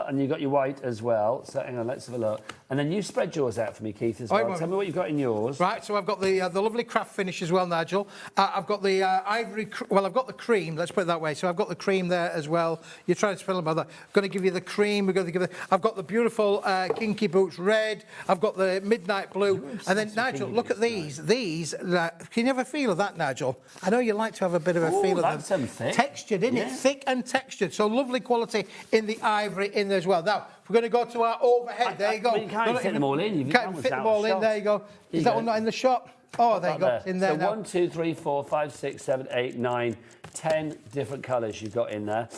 and you've got your white as well. So hang on, let's have a look. And then you spread yours out for me, Keith, as well. Tell me what you've got in yours. Right, so I've got the lovely craft finish as well, Nigel. I've got the ivory, well, I've got the cream, let's put it that way. So I've got the cream there as well. You're trying to spell about that. I'm going to give you the cream. We're going to give it. I've got the beautiful Kinky Boots red. I've got the midnight blue. And then, Nigel, look at these. These, can you have a feel of that, Nigel? I know you like to have a bit of a feel of them. That's some thick. Textured, isn't it? Thick and textured. So lovely quality in the ivory in there as well. Now, we're going to go to our overhead. There you go. You can't fit them all in. You can't fit them all in. There you go. Is that one not in the shop? Oh, there you go. It's in there so now. 1, 2, 3, 4, 5, 6, 7, 8, 9, 10 different colours you've got in there.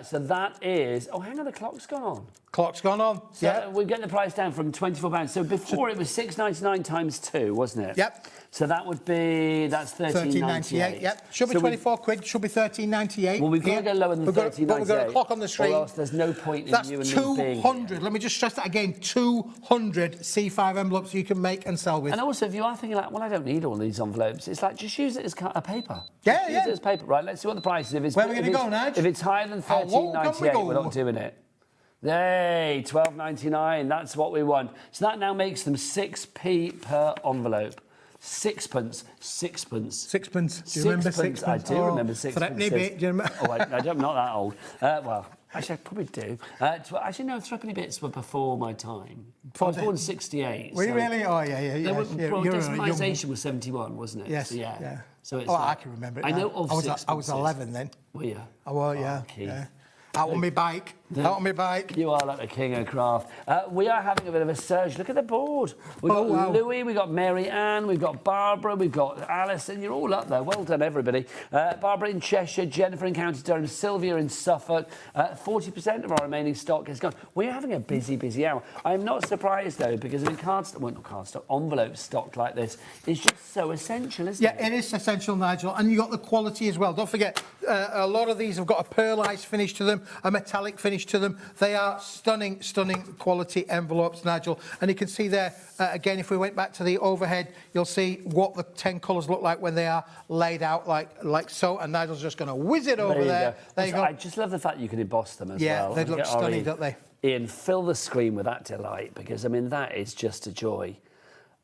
So that is... Oh, hang on, the clock's gone on. Clock's gone on. So yeah. We're getting the price down from £24. So before it was $6.99 times 2, wasn't it? Yep. So that would be... That's $13.98. Yep. Should be 24 quid. Should be $13.98. Well, we've got to go lower than $13.98. But we've got a clock on the screen. Or else there's no point in That's you and 200. me being here. Let me just stress that again. 200 C5 envelopes you can make and sell with. And also, if you are thinking like, well, I don't need all these envelopes, it's like, just use it as a paper. Yeah, Use it as paper. Right, let's see what the price is. If it's, where are we going to go, Nige? If it's higher than $13.98, we're not doing it. Hey, $12.99, that's what we want. So that now makes them 6p per envelope. Sixpence. Sixpence. Do you remember sixpence? I do remember sixpence. Do you remember? Oh, I'm not that old. Well, actually, I probably do. Actually, no, threepenny bits were before my time. I was born in 68. Were you really? Oh, yeah. Decimalisation was 71, wasn't it? Yes. So, yeah. So it's I can remember it. I know of sixpences. I was 11 then. Were you? I was, yeah. Out on my bike. You are like the king of craft. We are having a bit of a surge. Look at the board. We've got Louis, we've got Mary Ann, we've got Barbara, we've got Alison. You're all up there. Well done, everybody. Barbara in Cheshire, Jennifer in County Durham, Sylvia in Suffolk. 40% of our remaining stock is gone. We're having a busy hour. I'm not surprised, though, because envelope stock like this is just so essential, isn't it? Yeah, it is essential, Nigel. And you got the quality as well. Don't forget, a lot of these have got a pearlized finish to them, a metallic finish to them. They are stunning quality envelopes, Nigel. And you can see there, again, if we went back to the overhead, you'll see what the 10 colours look like when they are laid out like so. And Nigel's just going to whiz it over there. There you go. I just love the fact you can emboss them as well. Yeah, they look stunning, don't they? Ian, fill the screen with that delight, because, I mean, that is just a joy.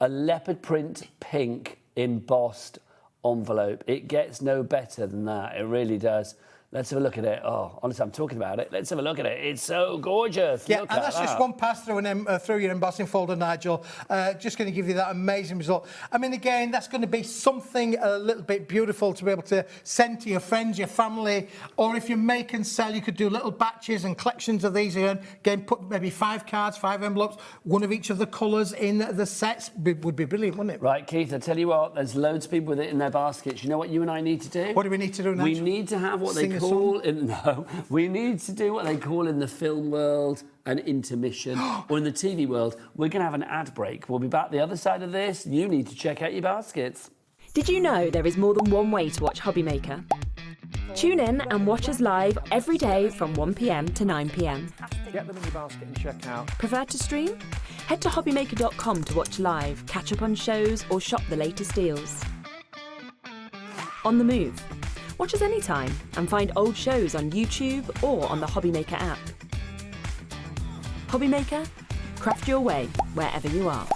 A leopard print pink embossed envelope. It gets no better than that. It really does. Let's have a look at it. Oh, honestly, I'm talking about it. Let's have a look at it. It's so gorgeous. Yeah, look and that's just one pass through through your embossing folder, Nigel. Just going to give you that amazing result. I mean, again, that's going to be something a little bit beautiful to be able to send to your friends, your family, or if you make and sell, you could do little batches and collections of these. Again, put maybe 5 cards, 5 envelopes, one of each of the colours in the sets. Would be brilliant, wouldn't it? Right, Keith, I tell you what, there's loads of people with it in their baskets. You know what you and I need to do? What do we need to do, Nigel? We need to have what we need to do what they call in the film world an intermission, or in the TV world, we're going to have an ad break. We'll be back the other side of this. You need to check out your baskets. Did you know there is more than one way to watch Hobbymaker? Tune in and watch us live every day from 1 p.m. to 9 p.m. Get them in your basket and check out. Prefer to stream? Head to hobbymaker.com to watch live, catch up on shows, or shop the latest deals. On the move. Watch us anytime and find old shows on YouTube or on the Hobbymaker app. Hobbymaker, craft your way wherever you are.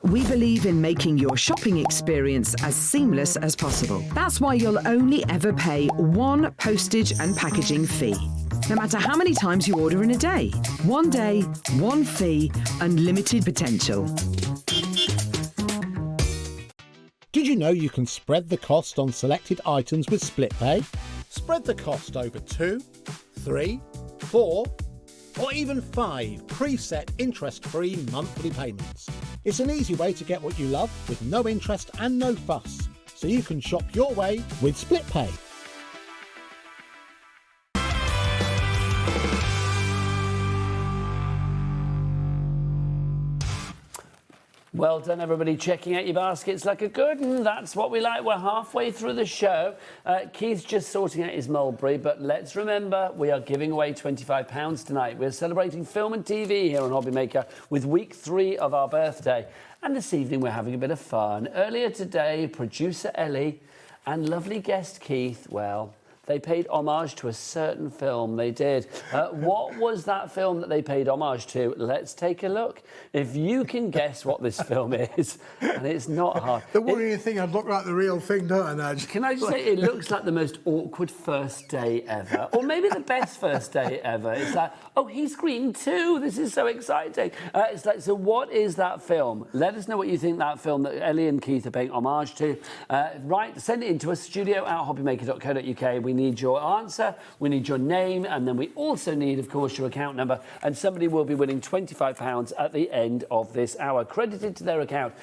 We believe in making your shopping experience as seamless as possible. That's why you'll only ever pay one postage and packaging fee. No matter how many times you order in a day. One day, one fee, unlimited potential. Did you know you can spread the cost on selected items with split pay? Spread the cost over 2, 3, 4, or even 5 preset interest-free monthly payments. It's an easy way to get what you love with no interest and no fuss, so you can shop your way with split pay. Well done, everybody, checking out your baskets like a good one. That's what we like. We're halfway through the show. Keith's just sorting out his mulberry, but let's remember we are giving away £25 tonight. We're celebrating film and TV here on Hobbymaker with week 3 of our birthday. And this evening we're having a bit of fun. Earlier today, producer Ellie and lovely guest Keith, well, they paid homage to a certain film. They did. What was that film that they paid homage to? Let's take a look. If you can guess what this film is, and it's not hard. The worrying thing, I'd look like the real thing, don't I, Nige? Can I just say, it looks like the most awkward first day ever. Or maybe the best first day ever. It's like, oh, he's green too. This is so exciting. It's like, so what is that film? Let us know what you think that film that Ellie and Keith are paying homage to. Right, send it into us, studio@hobbymaker.co.uk. We need your answer, we need your name, and then we also need, of course, your account number, and somebody will be winning £25 at the end of this hour, credited to their account.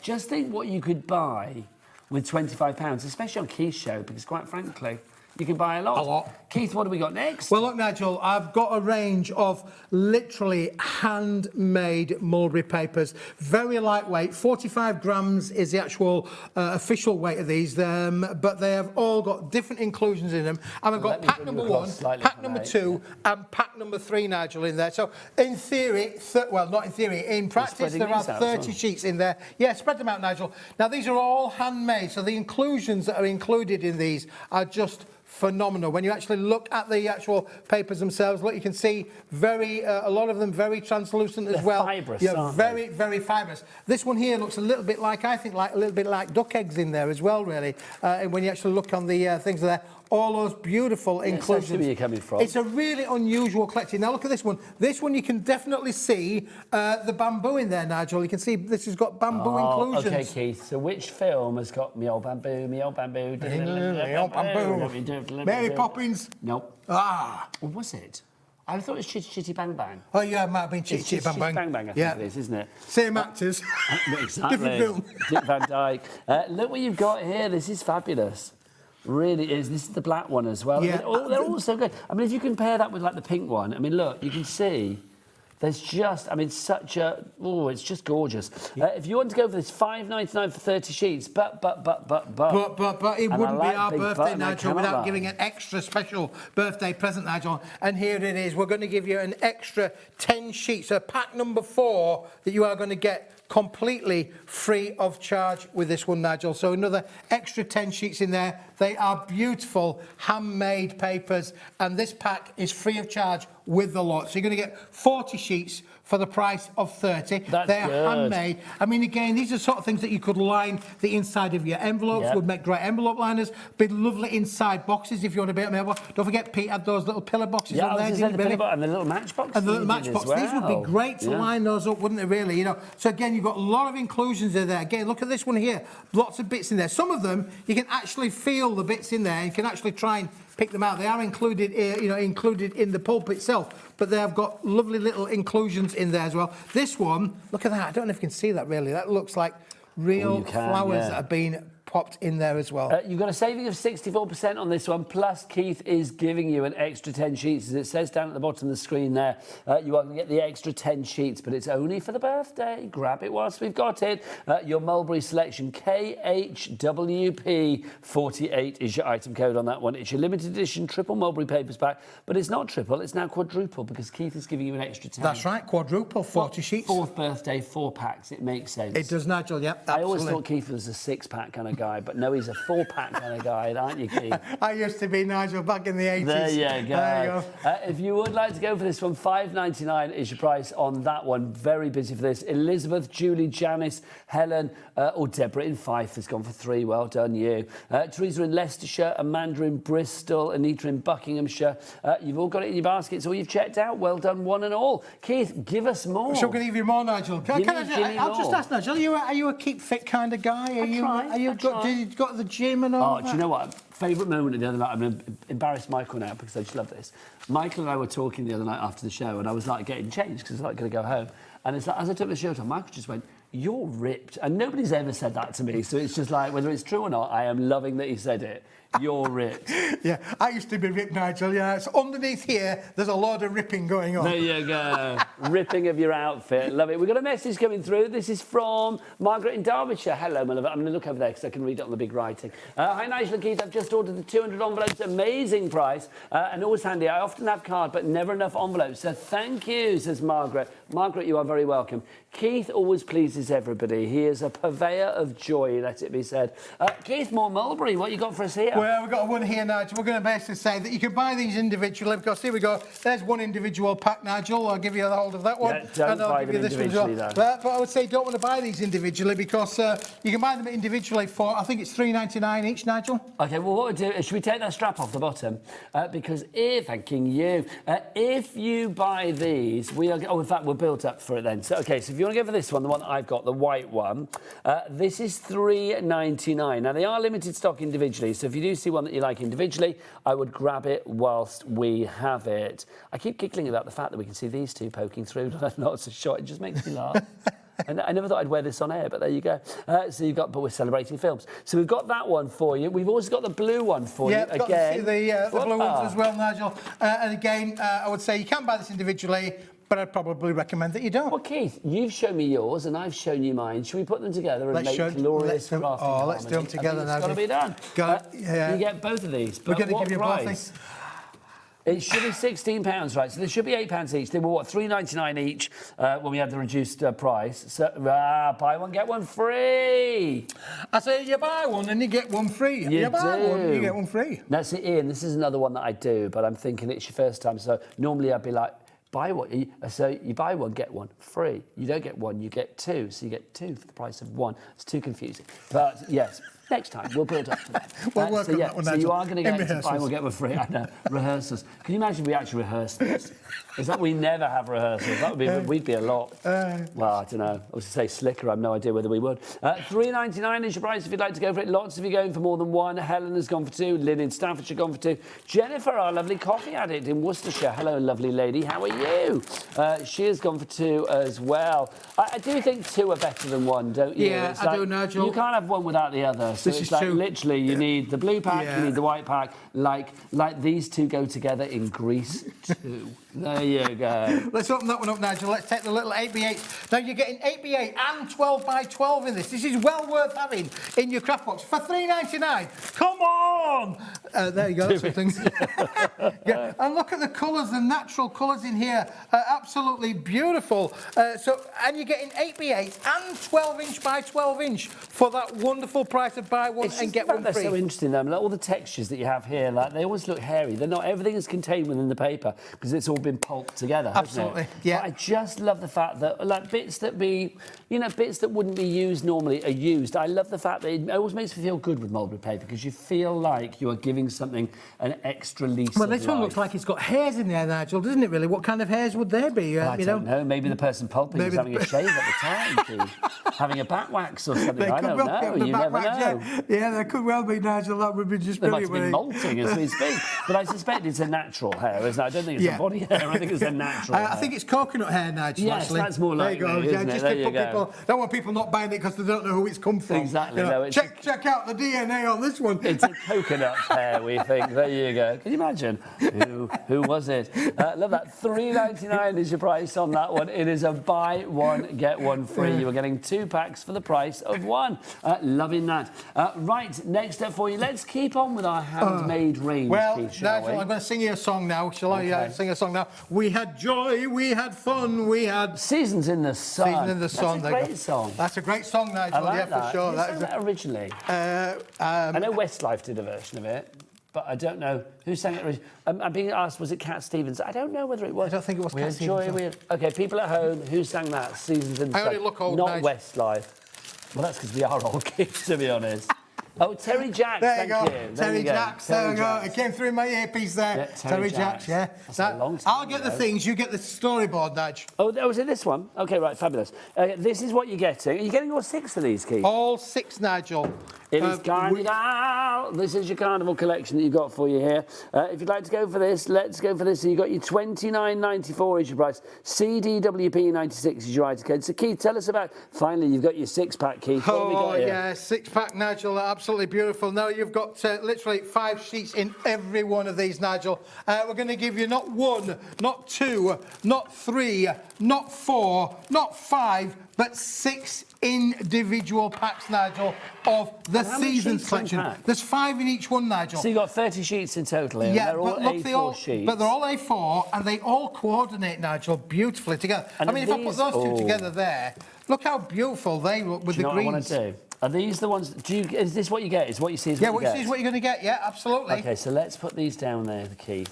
Just think what you could buy with £25, especially on Keith's show, because quite frankly, you can buy a lot. A lot. Keith, what do we got next? Well, look, Nigel, I've got a range of literally handmade mulberry papers. Very lightweight. 45 grams is the actual official weight of these, but they have all got different inclusions in them. And I've got pack number 1, pack number 2, and pack number 3, Nigel, in there. So, in theory, well, not in theory, in practice, there are 30 sheets in there. Yeah, spread them out, Nigel. Now, these are all handmade, so the inclusions that are included in these are just phenomenal. When you actually look at the actual papers themselves, look, you can see a lot of them very translucent as well. Fibrous, yeah, very, very fibrous. This one here looks a little bit like, I think, like a little bit like duck eggs in there as well, really. And when you actually look on the things there, all those beautiful inclusions. Where you're coming from. It's a really unusual collection. Now look at this one. This one you can definitely see the bamboo in there, Nigel. You can see this has got bamboo inclusions. Okay, Keith. So which film has got me old bamboo, me old bamboo? Me old bamboo. Mary Poppins. Nope. Ah. Or was it? I thought it was Chitty Chitty Bang Bang. Oh, yeah, it might have been Chitty Chitty Bang Bang. Bang Bang, I think it is, isn't it? Same actors. Exactly. Different film. Dick Van Dyke. Look what you've got here. This is fabulous. Really is. This is the black one as well. Yeah. I mean, they're all so good. I mean, if you compare that with like the pink one, I mean, look, you can see there's just, I mean, such a, oh, it's just gorgeous. Yeah. If you want to go for this, $5.99 for 30 sheets, but it wouldn't be our birthday, Nigel, without giving an extra special birthday present, Nigel. And here it is. We're going to give you an extra 10 sheets. So pack number 4 that you are going to get completely free of charge with this one, Nigel. So another extra 10 sheets in there. They are beautiful handmade papers, and this pack is free of charge with the lot. So you're going to get 40 sheets for the price of 30. They're good. Handmade. I mean, again, these are sort of things that you could line the inside of your envelopes, would make great envelope liners, be lovely inside boxes if you want to be able to. Don't forget, Pete had those little pillar boxes on there, didn't he, and the little matchbox. And the little matchbox. Well. These would be great to line those up, wouldn't they, really? You know. So again, you've got a lot of inclusions in there. Again, look at this one here. Lots of bits in there. Some of them, you can actually feel the bits in there. You can actually try and pick them out. They are included, included in the pulp itself, but they have got lovely little inclusions in there as well. This one, look at that. I don't know if you can see that really. That looks like real flowers that have been popped in there as well. You've got a saving of 64% on this one, plus Keith is giving you an extra 10 sheets. As it says down at the bottom of the screen there, you are going to get the extra 10 sheets, but it's only for the birthday. Grab it whilst we've got it. Your Mulberry selection, KHWP48 is your item code on that one. It's your limited edition triple Mulberry papers pack, but it's not triple, it's now quadruple because Keith is giving you an extra 10. That's right, quadruple, 40 sheets. 4th birthday, 4 packs, it makes sense. It does, Nigel, yep, absolutely. I always thought Keith was a 6-pack kind of guy, but no, he's a 4-pack kind of guy, aren't you, Keith? I used to be, Nigel, back in the 80s. There you go. There you go. If you would like to go for this one, $5.99 is your price on that one. Very busy for this. Elizabeth, Julie, Janice, Helen, or Deborah in Fife has gone for 3. Well done, you. Teresa in Leicestershire, Amanda in Bristol, Anita in Buckinghamshire. You've all got it in your baskets, or you've checked out. Well done, one and all. Keith, give us more. So I'm going to give you more, Nigel. I'll just ask, Nigel, are you a keep fit kind of guy? Do you go to the gym and all that? Do you know what? Favourite moment of the other night, I'm going to embarrass Michael now because I just love this. Michael and I were talking the other night after the show, and I was like getting changed because I was like going to go home. And it's like, as I took the shirt on, Michael just went, "You're ripped." And nobody's ever said that to me. So it's just like, whether it's true or not, I am loving that he said it. You're ripped. Yeah, I used to be ripped, Nigel. Yeah, so underneath here, there's a lot of ripping going on. There you go. Ripping of your outfit. Love it. We've got a message coming through. This is from Margaret in Derbyshire. Hello, my love. I'm going to look over there because I can read it on the big writing. Hi, Nigel and Keith. I've just ordered the 200 envelopes. Amazing price and always handy. I often have card, but never enough envelopes. So thank you, says Margaret. Margaret, you are very welcome. Keith always pleases everybody. He is a purveyor of joy, let it be said. Keith, more Mulberry. What you got for us here? Well, we've got one here, Nigel. We're going to basically say that you can buy these individually because here we go. There's one individual pack, Nigel. I'll give you the hold of that one. Yeah, don't buy them individually, though. But I would say don't want to buy these individually because you can buy them individually for, I think it's $3.99 each, Nigel. OK, well, what we'll do is, should we take that strap off the bottom? Because thanking you, if you buy these, we are... Oh, in fact, we're built up for it then. So, OK, so if you want to go for this one, the one that I've got, the white one, this is $3.99. Now, they are limited stock individually, so if you do see one that you like individually, I would grab it whilst we have it. I keep giggling about the fact that we can see these two poking through. Not so short, it just makes me laugh. And I never thought I'd wear this on air, but there you go. So you've got, but we're celebrating films. So we've got that one for you. We've also got the blue one for you again. Yeah, the blue ones as well, Nigel. And again, I would say you can buy this individually, but I'd probably recommend that you don't. Well, Keith, you've shown me yours and I've shown you mine. Should we put them together and make glorious crafting harmony? Let's do them together now. It's got to be done. Yeah. You get both of these. We're going to give you price? both. It should be £16, right? So there should be £8 each. They were, what, $3.99 each when we had the reduced price. So, buy one, get one free. I say you buy one and you get one free. You buy one, you get one free. Now, see, Ian, this is another one that I do, but I'm thinking it's your first time. So normally I'd be like, buy one. So you buy one, get one free. You don't get one, you get two. So you get two for the price of one. It's too confusing. But yes, next time we'll build up to that. We'll work on that one, so you are going to get to buy one, get one free. I know, rehearsals. Can you imagine we actually rehearse this? Is that we never have rehearsals? That would be, we'd be a lot. Well, I don't know. I was going to say slicker. I have no idea whether we would. $3.99 is your price if you'd like to go for it. Lots of you going for more than one. Helen has gone for two. Lynn in Staffordshire gone for two. Jennifer, our lovely coffee addict in Worcestershire. Hello, lovely lady. How are you? She has gone for two as well. I do think two are better than one, don't you? Yeah, I do, Nigel. You can't have one without the other. So this it's is like true. Literally, you need the blue pack, you need the white pack. Like these two go together in Greece too. There you go. Let's open that one up, Nigel. Let's take the little 8x8. Now, you're getting 8x8 and 12x12 in this. This is well worth having in your craft box for $3.99. Come on! There you go. That's something. Yeah. And look at the colours, the natural colours in here. Absolutely beautiful. And you're getting 8x8 and 12-inch by 12-inch for that wonderful price of buy one and get one free. They're so interesting, though. Like, all the textures that you have here, like they always look hairy. They're not. Everything is contained within the paper because it's all been pulped together. Absolutely, yeah. But I just love the fact that, like, bits that wouldn't be used normally are used. I love the fact that it always makes me feel good with mulberry paper because you feel like like you are giving something an extra lease. Well, this one looks like it's got hairs in there, Nigel, doesn't it, really? What kind of hairs would they be? Well, I don't know. Maybe the person pulping was having a shave at the time, Keith. Having a back wax or something. I don't know. You never know. Yeah, there could well be, Nigel. That would be just They might brilliant. have been molting as we speak. But I suspect it's a natural hair, isn't it? I don't think it's a body hair. I think it's a natural hair. I think it's coconut hair, Nigel, yes, actually. That's more likely, there you go. isn't Just it? to There put you people, don't want people not buying it because they don't know who it's come from. Exactly. You know, No, check out the DNA on this one. It's a coconut hair, we think. There you go. Can you imagine? Who was it? Love that. $3.99 is your price on that one. It is a buy one, get one free. You are getting 2 packs for the price of 1. Loving that. Right, next up for you. Let's keep on with our handmade range, Well, Keith, shall Nigel, we? I'm going to sing you a song now. Shall I sing a song now? We had joy, we had fun, we had... Seasons in the Sun. Seasons in the Sun. That's a great song. That's a great song, Nigel. I like yeah, that. for sure. Who sang that originally? I know Westlife did a version of it, but I don't know who sang it originally. I'm being asked, was it Cat Stevens? I don't know whether it was. I don't think it was We Cat had joy, Stevens. Okay, people at home, who sang that? Seasons in the I Sun. only look old, Not Nigel. Westlife. Well, that's because we are old kids, to be honest. Oh, Terry Jacks, There you go. There Terry you go. Jacks, there we go. It came through in my earpiece there. Yeah, Terry Jacks. Yeah. That's a long time I'll get the ago. things, you get the storyboard, Nigel. Oh, was it this one? Okay, right, fabulous. This is what you're getting. Are you getting all 6 of these, Keith? All 6, Nigel. It is Carnival. This is your Carnival collection that you've got for you here. If you'd like to go for this, let's go for this. So you've got your $29.94 is your price. CDWP 96 is your item code. So Keith, tell us about, finally, you've got your 6-pack, Keith. What have we got here? Yeah, 6-pack, Nigel. Absolutely beautiful. Now you've got literally 5 sheets in every one of these, Nigel. We're going to give you not 1, not 2, not 3, not 4, not 5, but 6 individual packs, Nigel, of the Seasons collection. There's 5 in each one, Nigel. So you've got 30 sheets in total here. Yeah, They're all but look, A4 sheets. But they're all A4 and they all coordinate, Nigel, beautifully together. And I mean, if I put those two together there, look how beautiful they look with the greens. Do you know what I want to do? Are these the ones? Is this what you get? Is what you see is what you get? Yeah, what you see is what you're going to get. Yeah, absolutely. Okay, so let's put these down there, the key.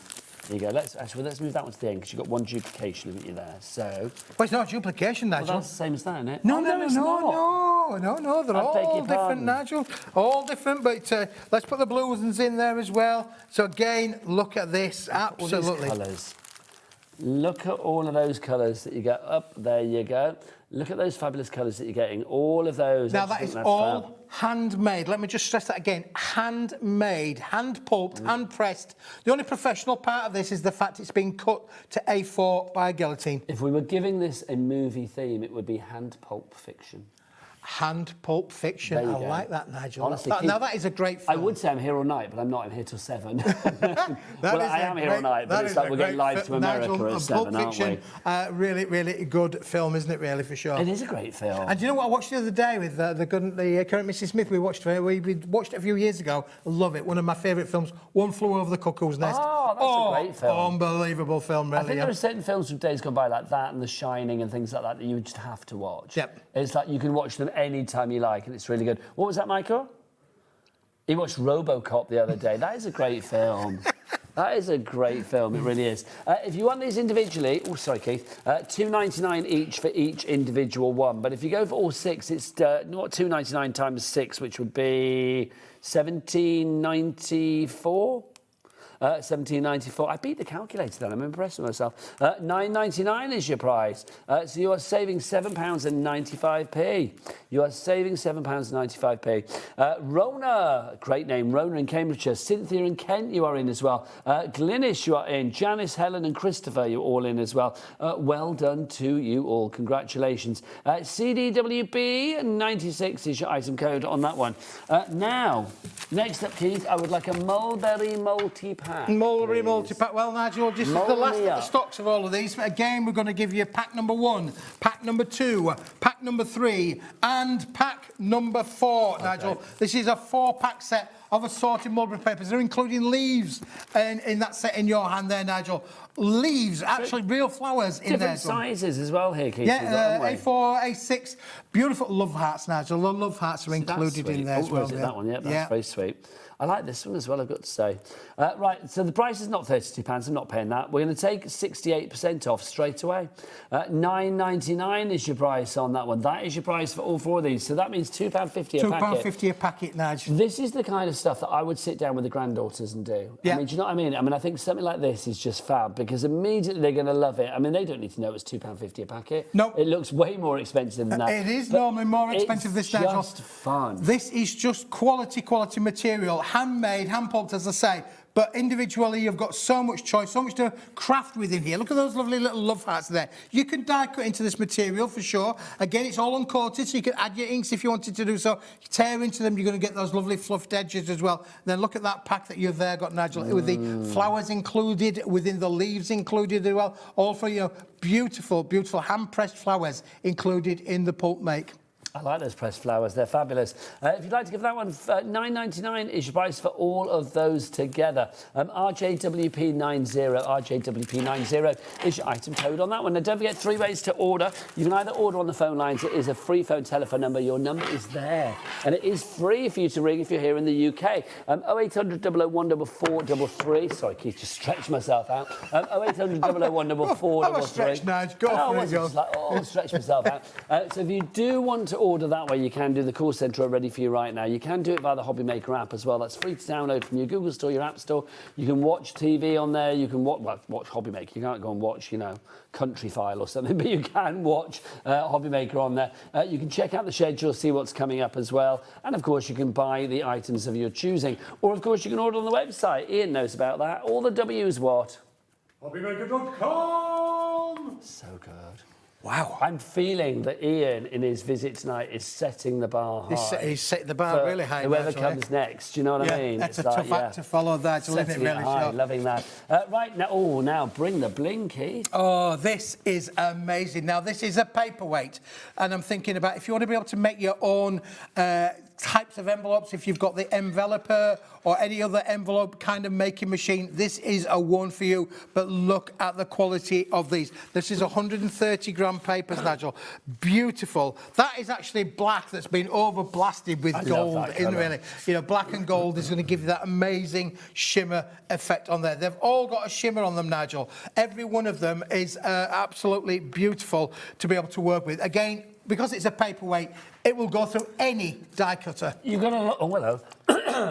There you go. Let's move that one to the end because you've got one duplication of you there. So. Well, it's not duplication, Nigel. Well, that's the same as that, isn't it? No, They're all different, Nigel. All different, but let's put the blue ones in there as well. So again, look at this. Absolutely. All these colours. Look at all of those colours that you get up. There you go. Look at those fabulous colours that you're getting. All of those. Now, that is all handmade. Let me just stress that again. Handmade, hand-pulped, hand-pressed. The only professional part of this is the fact it's been cut to A4 by a guillotine. If we were giving this a movie theme, it would be hand pulp fiction. Hand pulp fiction. I like that, Nigel. Honestly, now that is a great film. I would say I'm here all night, but I'm not. I'm here till 7. Well, I am here all night, but it's like we're getting live to America Nigel, at 7, Pulp Fiction, aren't we? really, really good film, isn't it? Really, for sure. It is a great film. And do you know what I watched the other day with the current Mrs. Smith? We watched it a few years ago. Love it. One of my favourite films. One Flew Over the Cuckoo's Nest. Oh, that's a great film. Unbelievable film, really. I think there are certain films from days gone by like that and The Shining and things like that that you would just have to watch. Yep. It's like you can watch them any time you like and it's really good. What was that, Michael? He watched RoboCop the other day. That is a great film. That is a great film, it really is. If you want these individually, oh, sorry, Keith, $2.99 each for each individual one. But if you go for all 6, it's not $2.99 times 6, which would be $17.94. $17.94. I beat the calculator then. I'm impressed with myself. $9.99 is your price. So you are saving £7.95p. You are saving £7.95p. Rona, great name. Rona in Cambridgeshire. Cynthia in Kent, you are in as well. Glynis, you are in. Janice, Helen, and Christopher, you're all in as well. Well done to you all. Congratulations. CDWB 96 is your item code on that one. Now, next up, Keith, I would like a mulberry multi-pack. Mulberry multi-pack. Well, Nigel, this is the last of the stocks of all of these. But again, we're going to give you pack number 1, pack number 2, pack number 3, and pack number 4, Nigel. This is a 4-pack set of assorted mulberry papers. They're including leaves in that set in your hand there, Nigel. Leaves, actually real flowers in there. Different sizes as well here, Keith. Yeah, A4, A6. Beautiful love hearts, Nigel. Love hearts are included in there as well. That one, yeah, that's very sweet. I like this one as well, I've got to say. Right, so the price is not £32. I'm not paying that. We're going to take 68% off straight away. $9.99 is your price on that one. That is your price for all 4 of these. So that means £2.50 a packet. £2.50 a packet, Nige. This is the kind of stuff that I would sit down with the granddaughters and do. Yeah. I mean, do you know what I mean? I mean, I think something like this is just fab because immediately they're going to love it. I mean, they don't need to know it's £2.50 a packet. No. It looks way more expensive than that. It is normally more expensive, this Nigel. It's just fun. This is just quality material, handmade, hand-pulled, as I say. But individually, you've got so much choice, so much to craft within here. Look at those lovely little love hearts there. You can die cut into this material for sure. Again, it's all uncoated, so you can add your inks if you wanted to do so. You tear into them, you're going to get those lovely fluffed edges as well. Then look at that pack that you've there got, Nigel, with the flowers included, within the leaves included as well. All for, you know, beautiful, beautiful hand-pressed flowers included in the pulp make. I like those pressed flowers, they're fabulous. If you'd like to give that one, $9.99 is your price for all of those together. RJWP90, RJWP90 is your item code on that one. Now don't forget 3 ways to order. You can either order on the phone lines, it is a free phone telephone number, your number is there. And it is free for you to ring if you're here in the UK. 0800 001 4433, sorry Keith, just stretched myself out. 0800 001 4433. Have a stretch, Nige, go for it, go. Stretch myself out. So if you do want to order that way, you can do. The call centre are ready for you right now. You can do it via the Hobby Maker app as well. That's free to download from your Google Store, your App Store. You can watch TV on there. You can watch Hobby Maker. You can't go and watch, you know, Country File or something, but you can watch Hobby Maker on there. You can check out the schedule, see what's coming up as well. And, of course, you can buy the items of your choosing. Or, of course, you can order on the website. Ian knows about that. All the W's what? Hobbymaker.com. So good. Wow. I'm feeling that Ian, in his visit tonight, is setting the bar high. He's set the bar really high. Whoever actually. comes next, do you know what I mean? That's It's a tough act to follow that, isn't it, setting really? high, Sure. loving that. Right, now bring the bling, Keith. Oh, this is amazing. Now, this is a paperweight, and I'm thinking about if you want to be able to make your own types of envelopes, if you've got the enveloper or any other envelope kind of making machine, this is a one for you. But look at the quality of these. This is 130 gram papers, Nigel. Beautiful. That is actually black that's been over blasted with gold in really. You know, black and gold is going to give you that amazing shimmer effect on there. They've all got a shimmer on them, Nigel. Every one of them is absolutely beautiful to be able to work with. Again, because it's a paperweight, it will go through any die cutter. You've got a lot. Oh, hello.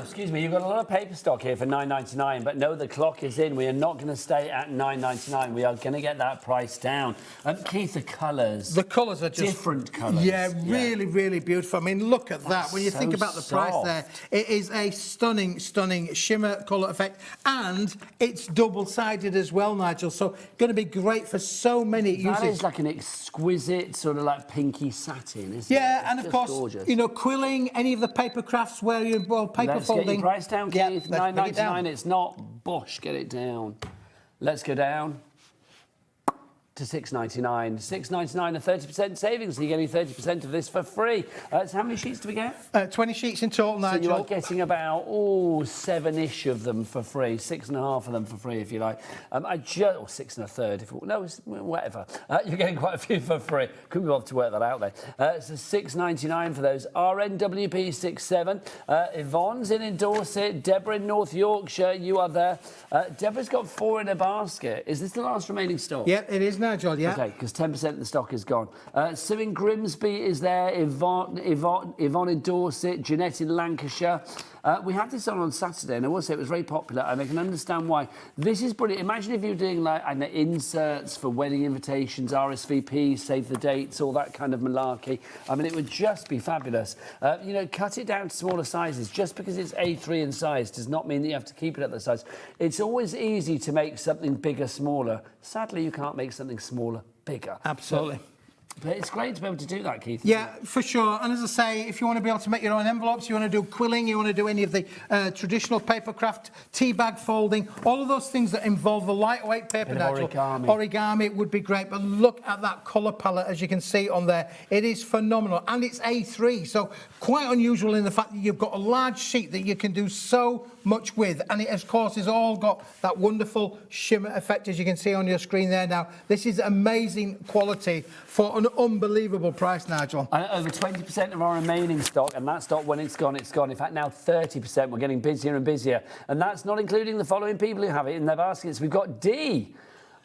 Excuse me. You've got a lot of paper stock here for $9.99, but no, the clock is in. We are not going to stay at $9.99. We are going to get that price down. Keith, the colours. The colours are just different colours. Yeah, really, really beautiful. I mean, look at that. When you think about the price there, it is a stunning, stunning shimmer colour effect, and it's double-sided as well, Nigel. So going to be great for so many uses. That is like an exquisite sort of like pinky satin, isn't it? Yeah, and of course, gorgeous. You know, quilling, any of the paper crafts where you paper Let's folding. Get your price down, Keith. Yeah, $9.99. It's not. Bosh, get it down. Let's go down to $6.99. $6.99, a 30% savings. So you're getting 30% of this for free. So how many sheets do we get? 20 sheets in total, Nigel. So you are getting about 7-ish of them for free, 6.5 of them for free, if you like. or 6 1/3. Whatever. You're getting quite a few for free. Couldn't be bothered to work that out there. So $6.99 for those. RNWP 67. Yvonne's in Dorset. Deborah in North Yorkshire. You are there. Deborah's got 4 in a basket. Is this the last remaining stock? Yeah, it is. Nigel, yeah. Okay, because 10% of the stock is gone. Sue in Grimsby is there, Yvonne in Dorset, Jeanette in Lancashire. We had this on Saturday, and I will say it was very popular, and I can understand why. This is brilliant. Imagine if you were doing like inserts for wedding invitations, RSVP, save the dates, all that kind of malarkey. I mean, it would just be fabulous. You know, cut it down to smaller sizes. Just because it's A3 in size does not mean that you have to keep it at the size. It's always easy to make something bigger, smaller. Sadly, you can't make something smaller, bigger. Absolutely. But it's great to be able to do that, Keith. Yeah, for sure. And as I say, if you want to be able to make your own envelopes, you want to do quilling, you want to do any of the traditional paper craft, tea bag folding, all of those things that involve the lightweight paper, Nigel. Origami would be great. But look at that colour palette, as you can see on there. It is phenomenal. And it's A3, so quite unusual in the fact that you've got a large sheet that you can do so much with. And it, of course, has all got that wonderful shimmer effect, as you can see on your screen there now. This is amazing quality for an unbelievable price, Nigel. And over 20% of our remaining stock, and that stock, when it's gone, it's gone. In fact, now 30%. We're getting busier and busier. And that's not including the following people who have it in their baskets. We've got D.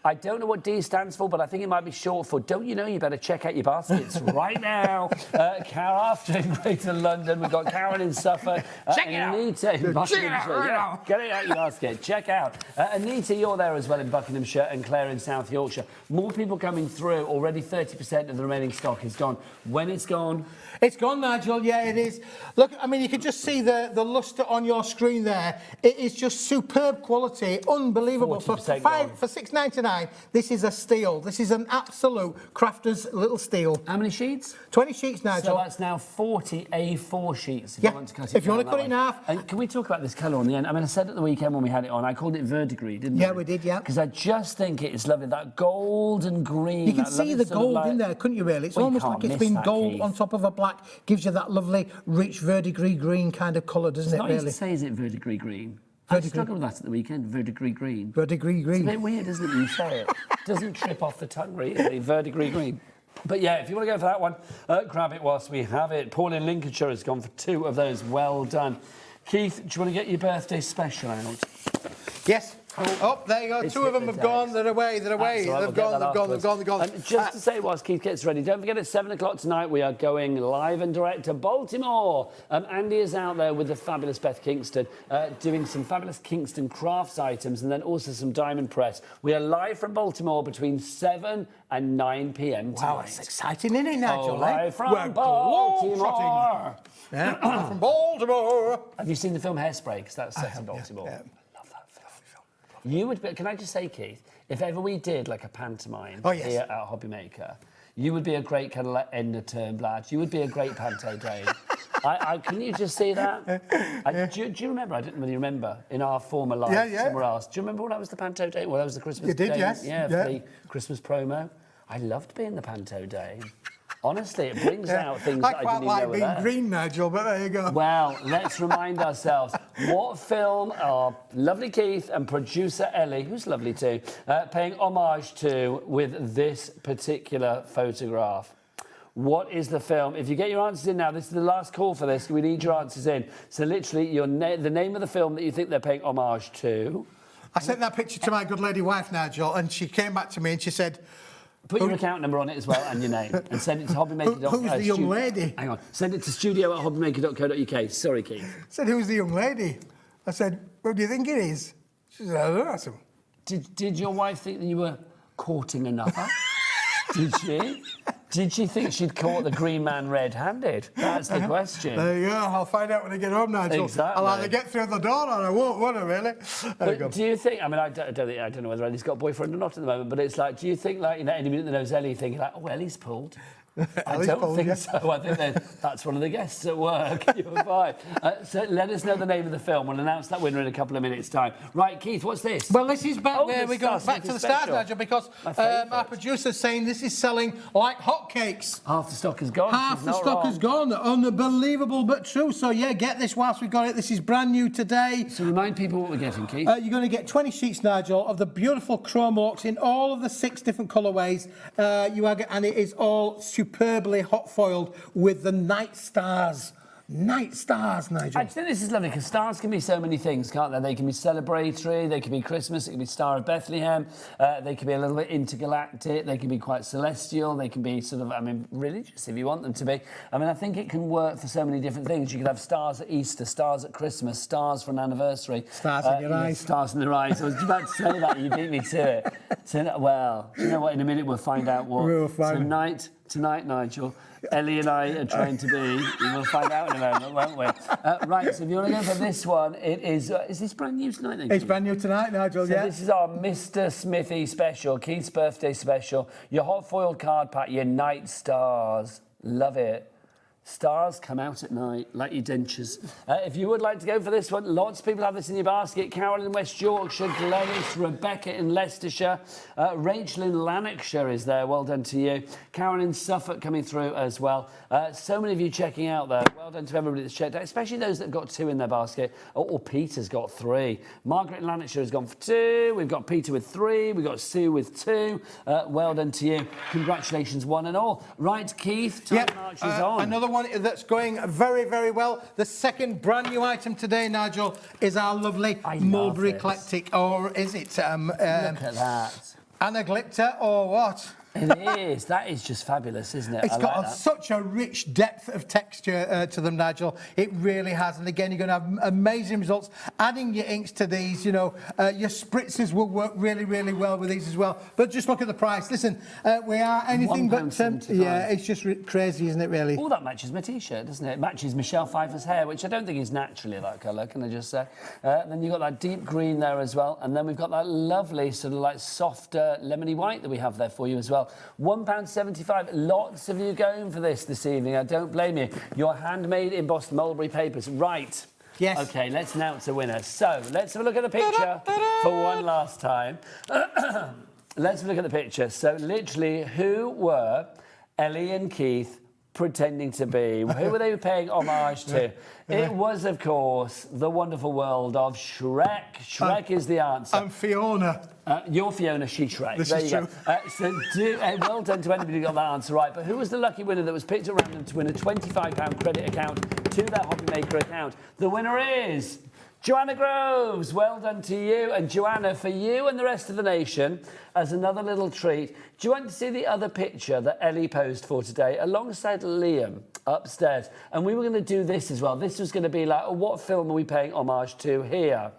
I don't know what D stands for, but I think it might be short for don't you know you better check out your baskets right now. After in Greater London, we've got Karen in Suffolk. Check it out. Anita in Buckinghamshire. Yeah, get it out your basket. Check out. Anita, you're there as well in Buckinghamshire, and Claire in South Yorkshire. More people coming through. Already 30% of the remaining stock is gone. When it's gone? It's gone, Nigel. Yeah, it is. Look, I mean, you can just see the lustre on your screen there. It is just superb quality, unbelievable. For $6.99, this is a steal. This is an absolute crafter's little steal. How many sheets? 20 sheets, Nigel. So that's now 40 A4 sheets. If Yeah, you want to cut it if you want to cut it in half. And can we talk about this colour on the end? I mean, I said at the weekend when we had it on, I called it verdigris, didn't I? Yeah, we did, yeah. Because I just think it is lovely. That gold and green. You can see the gold in there, couldn't you, really? It's almost like it's been gold on top of a black. Gives you that lovely, rich verdigris green kind of colour, doesn't it, really? It's not easy to say, is it verdigris green? I struggled with that at the weekend, verdigris green. Verdigris green. It's a bit weird, isn't it, when you say it? Doesn't trip off the tongue, really, verdigris green. But yeah, if you want to go for that one, grab it whilst we have it. Paul in Lincolnshire has gone for 2 of those. Well done. Keith, do you want to get your birthday special out? Yes. Oh, there you go. 2 of them have gone. They're away. They're away. They've gone. And just to say, whilst Keith gets ready, don't forget at 7 o'clock tonight we are going live and direct to Baltimore. Andy is out there with the fabulous Beth Kingston, doing some fabulous Kingston Crafts items and then also some diamond press. We are live from Baltimore between 7 and 9 p.m. tonight. Wow, it's exciting, isn't it, Nigel? Live from Baltimore. Yeah, from Baltimore. Have you seen the film Hairspray? Because that's set in Baltimore. Yeah. You would be, can I just say, Keith, if ever we did like a pantomime here at Hobbymaker, you would be a great kind of like end of term lad. You would be a great panto Dave. Can you just see that? Do you remember? I didn't really remember in our former life somewhere else. Do you remember when I was the panto Dave? Well, that was the Christmas Day. You did, yes. Yeah, for the Christmas promo. I loved being the panto Dave. Honestly, it brings out things that I didn't even know were there. I quite like being green, Nigel, but there you go. Well, let's remind ourselves what film are lovely Keith and producer Ellie, who's lovely too, paying homage to with this particular photograph. What is the film? If you get your answers in now, this is the last call for this. We need your answers in. So literally, the name of the film that you think they're paying homage to. I sent that picture to my good lady wife, Nigel, and she came back to me and she said... Put your account number on it as well and your name and send it to hobbymaker.co.uk. Who's the young lady? Hang on. Send it to studio@hobbymaker.co.uk. Sorry, Keith. I said, who's the young lady? I said, what do you think it is? She said, I don't know. Did your wife think that you were courting another? Did she? Did she think she'd caught the green man red-handed? That's the question. There you go. I'll find out when I get home, Nigel. Exactly. I'll either get through the door or I won't, won't I, really? But do you think, I mean, I don't know whether Ellie's got a boyfriend or not at the moment, but it's like, do you think, like, you know, any minute that knows Ellie thinking, like, oh, Ellie's pulled? I don't think so. I think that's one of the guests at work. You're fine. So let us know the name of the film. We'll announce that winner in a couple of minutes' time. Right, Keith, what's this? Well, this is back where we go back to the start, Nigel, because our producer's saying this is selling like hotcakes. Half the stock is gone. Half the stock is gone. Unbelievable, but true. So, yeah, get this whilst we've got it. This is brand new today. So remind people what we're getting, Keith. You're going to get 20 sheets, Nigel, of the beautiful chrome oaks in all of the 6 different colourways. And it is all superbly hot foiled with the night stars. Night stars, Nigel. I think this is lovely because stars can be so many things, can't they? They can be celebratory, they can be Christmas, it can be Star of Bethlehem, they can be a little bit intergalactic, they can be quite celestial, they can be sort of, I mean, religious if you want them to be. I mean, I think it can work for so many different things. You could have stars at Easter, stars at Christmas, stars for an anniversary. Stars in your eyes. Stars in their eyes. I was about to say that, you beat me to it. So, well, do you know what? In a minute we'll find out what. We'll find Tonight, Nigel, Ellie and I are trying to be. We will find out in a moment, won't we? Right, so if you want to go for this one, it is this brand new tonight, then? It's brand new tonight, Nigel, so this is our Mr. Smithy special, Keith's birthday special. Your hot foiled card pack, your night stars. Love it. Stars come out at night, like your dentures. If you would like to go for this one, lots of people have this in your basket. Carol in West Yorkshire, Glenys, Rebecca in Leicestershire, Rachel in Lanarkshire is there. Well done to you. Karen in Suffolk coming through as well. So many of you checking out there. Well done to everybody that's checked out, especially those that have got 2 in their basket. Or Peter's got 3. Margaret in Lanarkshire has gone for 2. We've got Peter with 3. We've got Sue with 2. Well done to you. Congratulations, one and all. Right, Keith, time marches on. Another one that's going very, very well. The second brand new item today, Nigel, is our lovely Mulberry Eclectic, or is it? Look at that. Anna Glitter, or what? It is. That is just fabulous, isn't it? It's got such a rich depth of texture to them, Nigel. It really has. And again, you're going to have amazing results. Adding your inks to these, you know, your spritzers will work really, really well with these as well. But just look at the price. Listen, we are anything but... yeah, it's just crazy, isn't it, really? Oh, that matches my T-shirt, doesn't it? It matches Michelle Pfeiffer's hair, which I don't think is naturally that colour, can I just say? Then you've got that deep green there as well. And then we've got that lovely sort of like softer lemony white that we have there for you as well. £1.75. Lots of you going for this evening. I don't blame you. Your handmade embossed mulberry papers. Right. Yes. OK, let's announce a winner. So, let's have a look at the picture for one last time. Let's have a look at the picture. So, literally, who were Ellie and Keith pretending to be? Who were they paying homage to? It was, of course, the wonderful world of Shrek. Shrek is the answer. I'm Fiona. You're Fiona, she's Shrek. This there is you true. Go. Well done to anybody who got that answer right. But who was the lucky winner that was picked at random to win a £25 credit account to their Hobbymaker account? The winner is... Joanna Groves, well done to you. And Joanna, for you and the rest of the nation, as another little treat, do you want to see the other picture that Ellie posed for today alongside Liam upstairs? And we were going to do this as well. This was going to be like, oh, what film are we paying homage to here?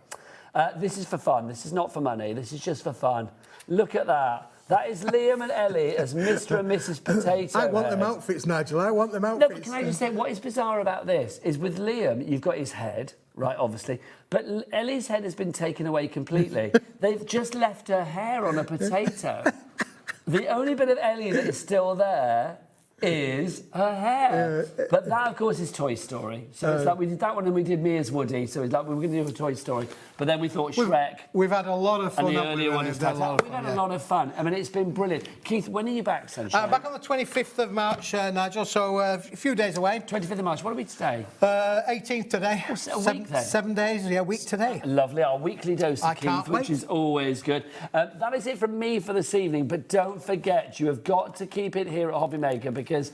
This is for fun. This is not for money. This is just for fun. Look at that. That is Liam and Ellie as Mr. and Mrs. Potato I want Head. them outfits, Nigel. I want them outfits. No, but can I just say, what is bizarre about this is with Liam, you've got his head, right, obviously, but Ellie's head has been taken away completely. They've just left her hair on a potato. The only bit of Ellie that is still there is her hair. But that, of course, is Toy Story. So it's like we did that one and we did me as Woody. So it's like we were going to do a Toy Story. But then we thought Shrek. We've had a lot of fun. And the earlier one is Titanic. We've had a lot of fun. I mean, it's been brilliant. Keith, when are you back, Sunshine? Back on the 25th of March, Nigel, so a few days away. 25th of March. What are we today? 18th today. A week then? 7 days, yeah, a week today. Lovely. Our weekly dose of Keith, which is always good. That is it from me for this evening. But don't forget, you have got to keep it here at Hobbymaker because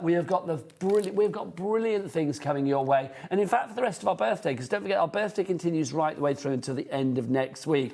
we have got brilliant things coming your way. And in fact, for the rest of our birthday, because don't forget, our birthday continues right the way through until the end of next week.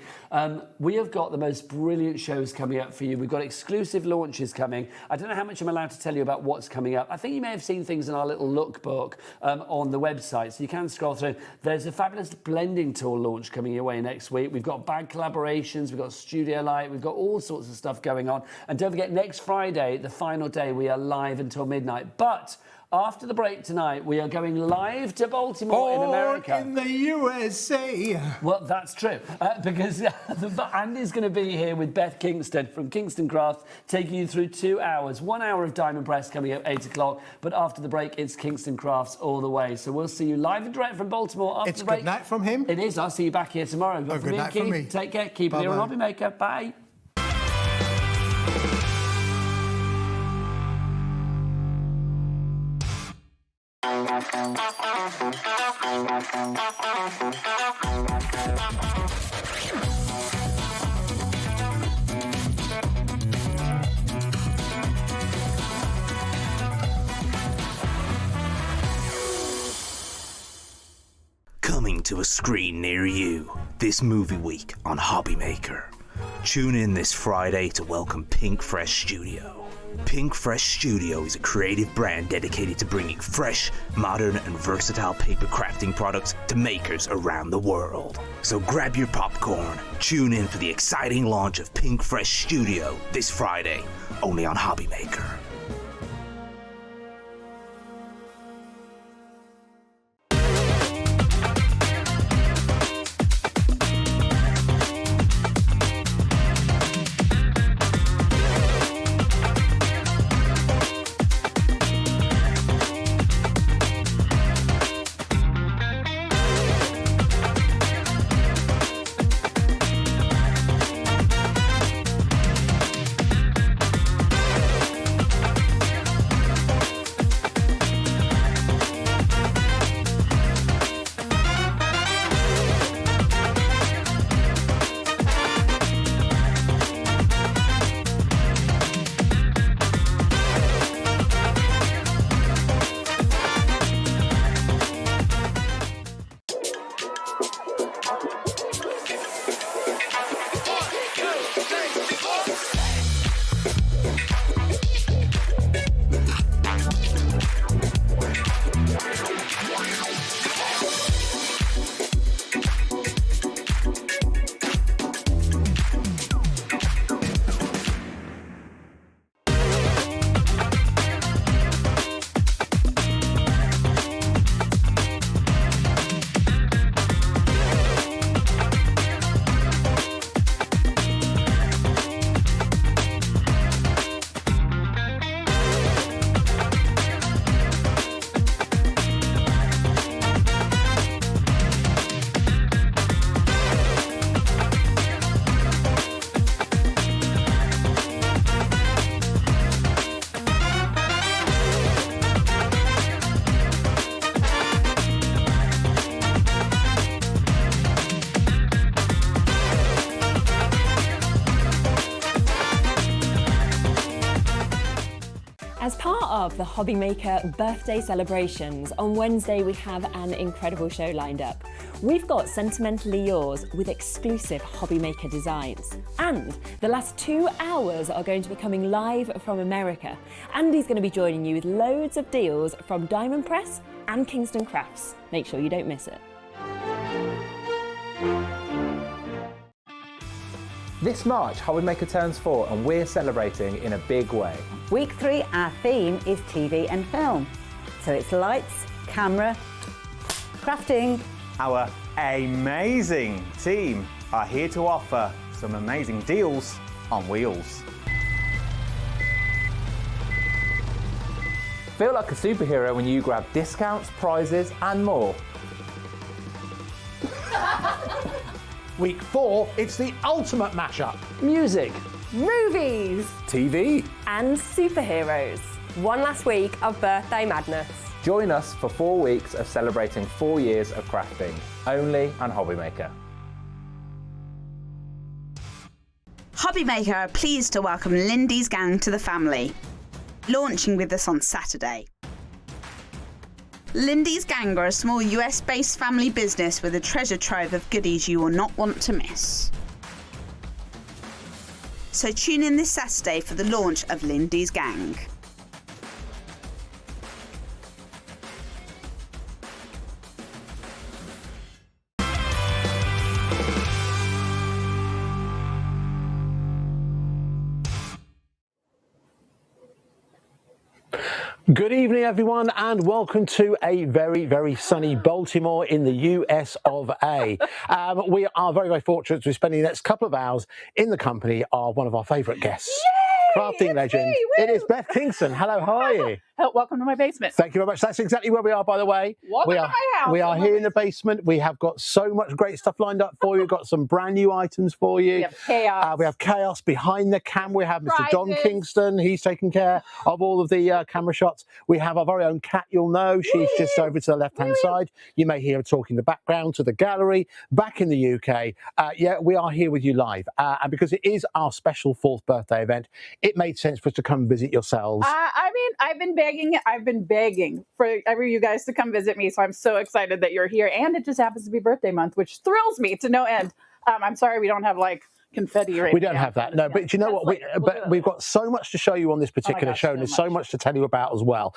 We have got the most brilliant shows coming up for you. We've got exclusive launches coming. I don't know how much I'm allowed to tell you about what's coming up. I think you may have seen things in our little lookbook on the website, so you can scroll through. There's a fabulous blending tool launch coming your way next week. We've got bag collaborations, we've got Studio Light, we've got all sorts of stuff going on. And don't forget, next Friday, the final day, we are live until midnight. But after the break tonight, we are going live to Baltimore in America. In the USA. Well, that's true, because Andy's going to be here with Beth Kingston from Kingston Crafts, taking you through 2 hours. 1 hour of Diamond Press coming up 8 o'clock, but after the break, it's Kingston Crafts all the way. So we'll see you live and direct from Baltimore after the break. It's good night from him. It is. I'll see you back here tomorrow. But Good night from me. Take care. Keep it here on Hobbymaker. Bye. Coming to a screen near you this movie week on Hobbymaker. Tune in this Friday to welcome Pink Fresh Studio. Pink Fresh Studio is a creative brand dedicated to bringing fresh, modern, and versatile paper crafting products to makers around the world. So grab your popcorn, tune in for the exciting launch of Pink Fresh Studio this Friday, only on Hobbymaker. As part of the Hobby Maker birthday celebrations, on Wednesday we have an incredible show lined up. We've got Sentimentally Yours with exclusive Hobby Maker designs. And the last 2 hours are going to be coming live from America. Andy's going to be joining you with loads of deals from Diamond Press and Kingston Crafts. Make sure you don't miss it. This March, Hobby Maker turns 4 and we're celebrating in a big way. Week 3, our theme is TV and film. So it's lights, camera, crafting. Our amazing team are here to offer some amazing deals on wheels. Feel like a superhero when you grab discounts, prizes and more. Week 4, it's the ultimate mashup. Music, Movies TV, and superheroes. One last week of birthday madness. Join us for 4 weeks of celebrating 4 years of crafting, only on Hobby Maker. Hobby Maker are pleased to welcome Lindy's gang to the family, launching with us on Saturday. Lindy's gang are a small US-based family business with a treasure trove of goodies you will not want to miss. So tune in this Saturday for the launch of Lindy's gang. Good evening, everyone, and welcome to a very, very sunny Baltimore in the US of A. We are very, very fortunate to be spending the next couple of hours in the company of one of our favourite guests. Yay! Crafting legend. It is Beth Kingston. Hello, how are you? Welcome to my basement. Thank you very much. That's exactly where we are, by the way. Welcome to my house. We are here in the basement. We have got so much great stuff lined up for you. We've got some brand new items for you. We have chaos. We have chaos behind the cam. We have Mr. Don Prizes. Kingston. He's taking care of all of the camera shots. We have our very own Kat, you'll know. She's just over to the left-hand side. You may hear her talking in the background to the gallery. Back in the UK, yeah, we are here with you live. And because it is our special 4th birthday event, it made sense for us to come visit yourselves. I mean, I've been begging for you guys to come visit me, so I'm so excited that you're here. And it just happens to be birthday month, which thrills me to no end. I'm sorry we don't have like confetti or anything. We don't have that, no. But you know what? We've got so much to show you on this particular show, and there's so much to tell you about as well.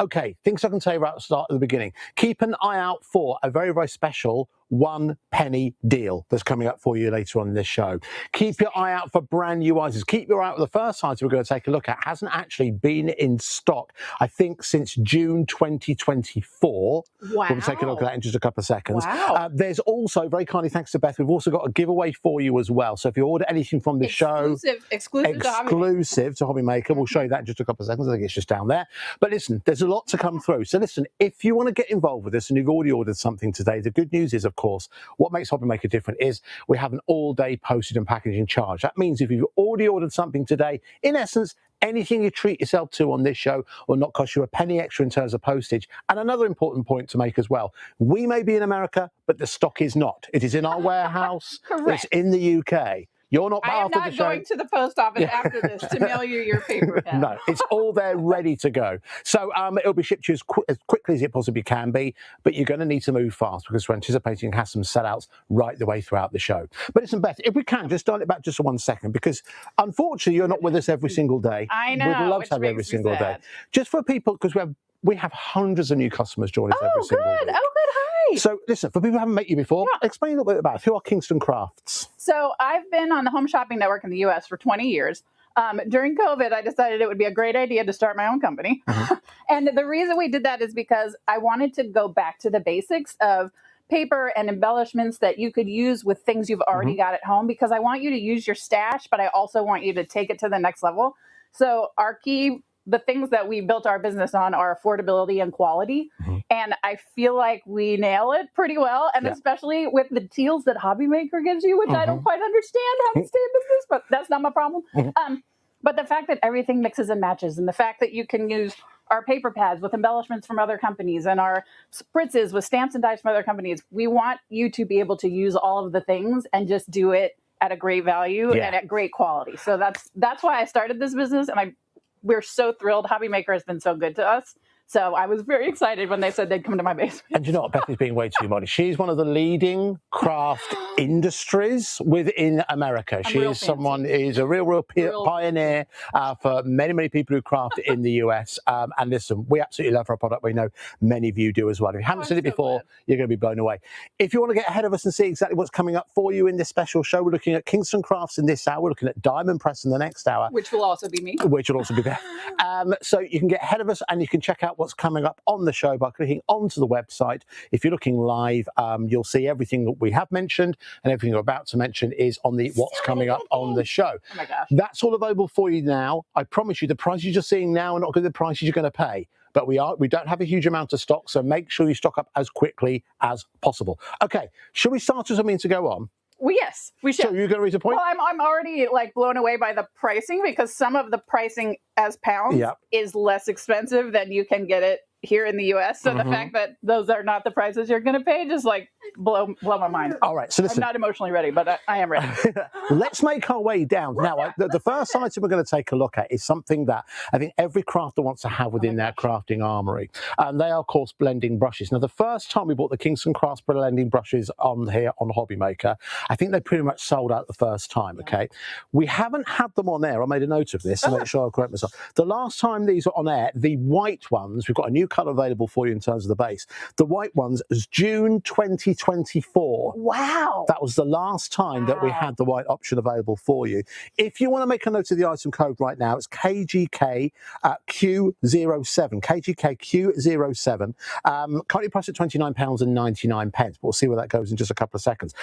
Okay, things I can tell you about at the start at the beginning. Keep an eye out for a very, very special 1 penny deal that's coming up for you later on in this show. Keep your eye out for brand new items. Keep your eye out for the first item we're going to take a look at. Hasn't actually been in stock, I think, since June 2024. Wow. We'll take a look at that in just a couple of seconds. Wow. There's also, very kindly thanks to Beth, we've also got a giveaway for you as well. So if you order anything from the show, exclusive to Hobby Maker, we'll show you that in just a couple of seconds. I think it's just down there. But listen, there's a lot to come through. So listen, if you want to get involved with this and you've already ordered something today, the good news is, of course, what makes Hobby Maker different is we have an all-day postage and packaging charge. That means if you've already ordered something today, in essence, anything you treat yourself to on this show will not cost you a penny extra in terms of postage. And another important point to make as well, we may be in America, but the stock is not. It is in our warehouse. It's in the UK. You're not part of the show. I am not going to the post office after this to mail you your paper pad. No, it's all there ready to go. So it'll be shipped to you as quickly as it possibly can be, but you're going to need to move fast because we're anticipating to have some sellouts right the way throughout the show. But listen, Beth, if we can, just dial it back just for 1 second, because unfortunately you're not with us every single day. I know. We'd love to have you every single day. Just for people, because we have hundreds of new customers joining us every single week. Oh, good. Hi. So listen, for people who haven't met you before, explain a little bit about who are Kingston Crafts. So I've been on the Home Shopping Network in the US for 20 years. During COVID, I decided it would be a great idea to start my own company. And the reason we did that is because I wanted to go back to the basics of paper and embellishments that you could use with things you've already got at home, because I want you to use your stash, but I also want you to take it to the next level. So the things that we built our business on are affordability and quality. And I feel like we nail it pretty well. And especially with the deals that Hobby Maker gives you, which I don't quite understand how to stay in business, but that's not my problem. But the fact that everything mixes and matches, and the fact that you can use our paper pads with embellishments from other companies and our spritzes with stamps and dies from other companies, we want you to be able to use all of the things and just do it at a great value and at great quality. So that's why I started this business, and I we're so thrilled. Hobby Maker has been so good to us. So I was very excited when they said they'd come to my basement. And you know what? Bethany's being way too modest. She's one of the leading craft industries within America. She is someone, is a real pioneer for many, many people who craft in the US. And listen, we absolutely love her product. We know many of you do as well. If you haven't seen it before, you're going to be blown away. If you want to get ahead of us and see exactly what's coming up for you in this special show, we're looking at Kingston Crafts in this hour. We're looking at Diamond Press in the next hour. Which will also be me. Which will also be there. So you can get ahead of us and you can check out what's coming up on the show by clicking onto the website. If you're looking live, you'll see everything that we have mentioned, and everything we're about to mention is on the what's coming up on the show. Oh my gosh. That's all available for you now. I promise you the prices you're seeing now are not going to be the prices you're going to pay. But we don't have a huge amount of stock, so make sure you stock up as quickly as possible. Okay, should we start as I mean to go on? Well, yes, we should. So you're going to read a point? Well, I'm already like blown away by the pricing, because some of the pricing as pounds is less expensive than you can get it here in the US. So the fact that those are not the prices you're going to pay just like blow my mind. All right, so listen. I'm not emotionally ready, but I am ready. Let's make our way down. Now, the first item we're going to take a look at is something that I think every crafter wants to have within their crafting armory. And they are, of course, blending brushes. Now, the first time we bought the Kingston Crafts blending brushes on here on Hobby Maker, I think they pretty much sold out the first time, okay? We haven't had them on air. I made a note of this to make sure I correct myself. The last time these were on air, the white ones, we've got a new colour available for you in terms of the base. The white ones is June 2024. Wow. That was the last time that we had the white option available for you. If you want to make a note of the item code right now, it's KGK Q07. KGK Q07. Currently priced at £29.99. But we'll see where that goes in just a couple of seconds.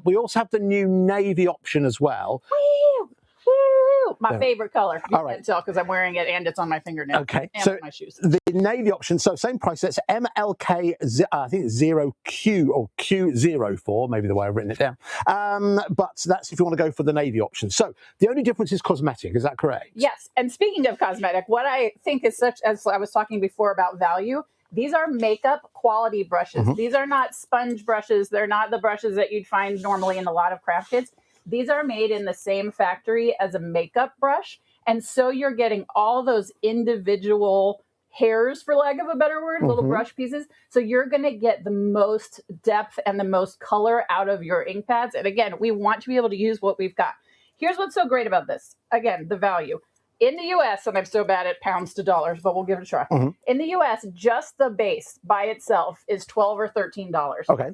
We also have the new navy option as well. Woo! Woo! My Yeah. favorite color. You All right. can't tell because I'm wearing it and it's on my fingernail. Okay, And so on my shoes. the navy option, so same price, that's MLK, I think it's 0Q or Q04, maybe the way I've written it down. But that's if you want to go for the navy option. So the only difference is cosmetic, is that correct? Yes. And speaking of cosmetic, what I think is such, as I was talking before about value, these are makeup quality brushes. These are not sponge brushes. They're not the brushes that you'd find normally in a lot of craft kits. These are made in the same factory as a makeup brush. And so you're getting all those individual hairs, for lack of a better word, little brush pieces. So you're going to get the most depth and the most color out of your ink pads. And again, we want to be able to use what we've got. Here's what's so great about this. Again, the value. In the US, and I'm so bad at pounds to dollars, but we'll give it a try. In the US, just the base by itself is $12 or $13. Okay.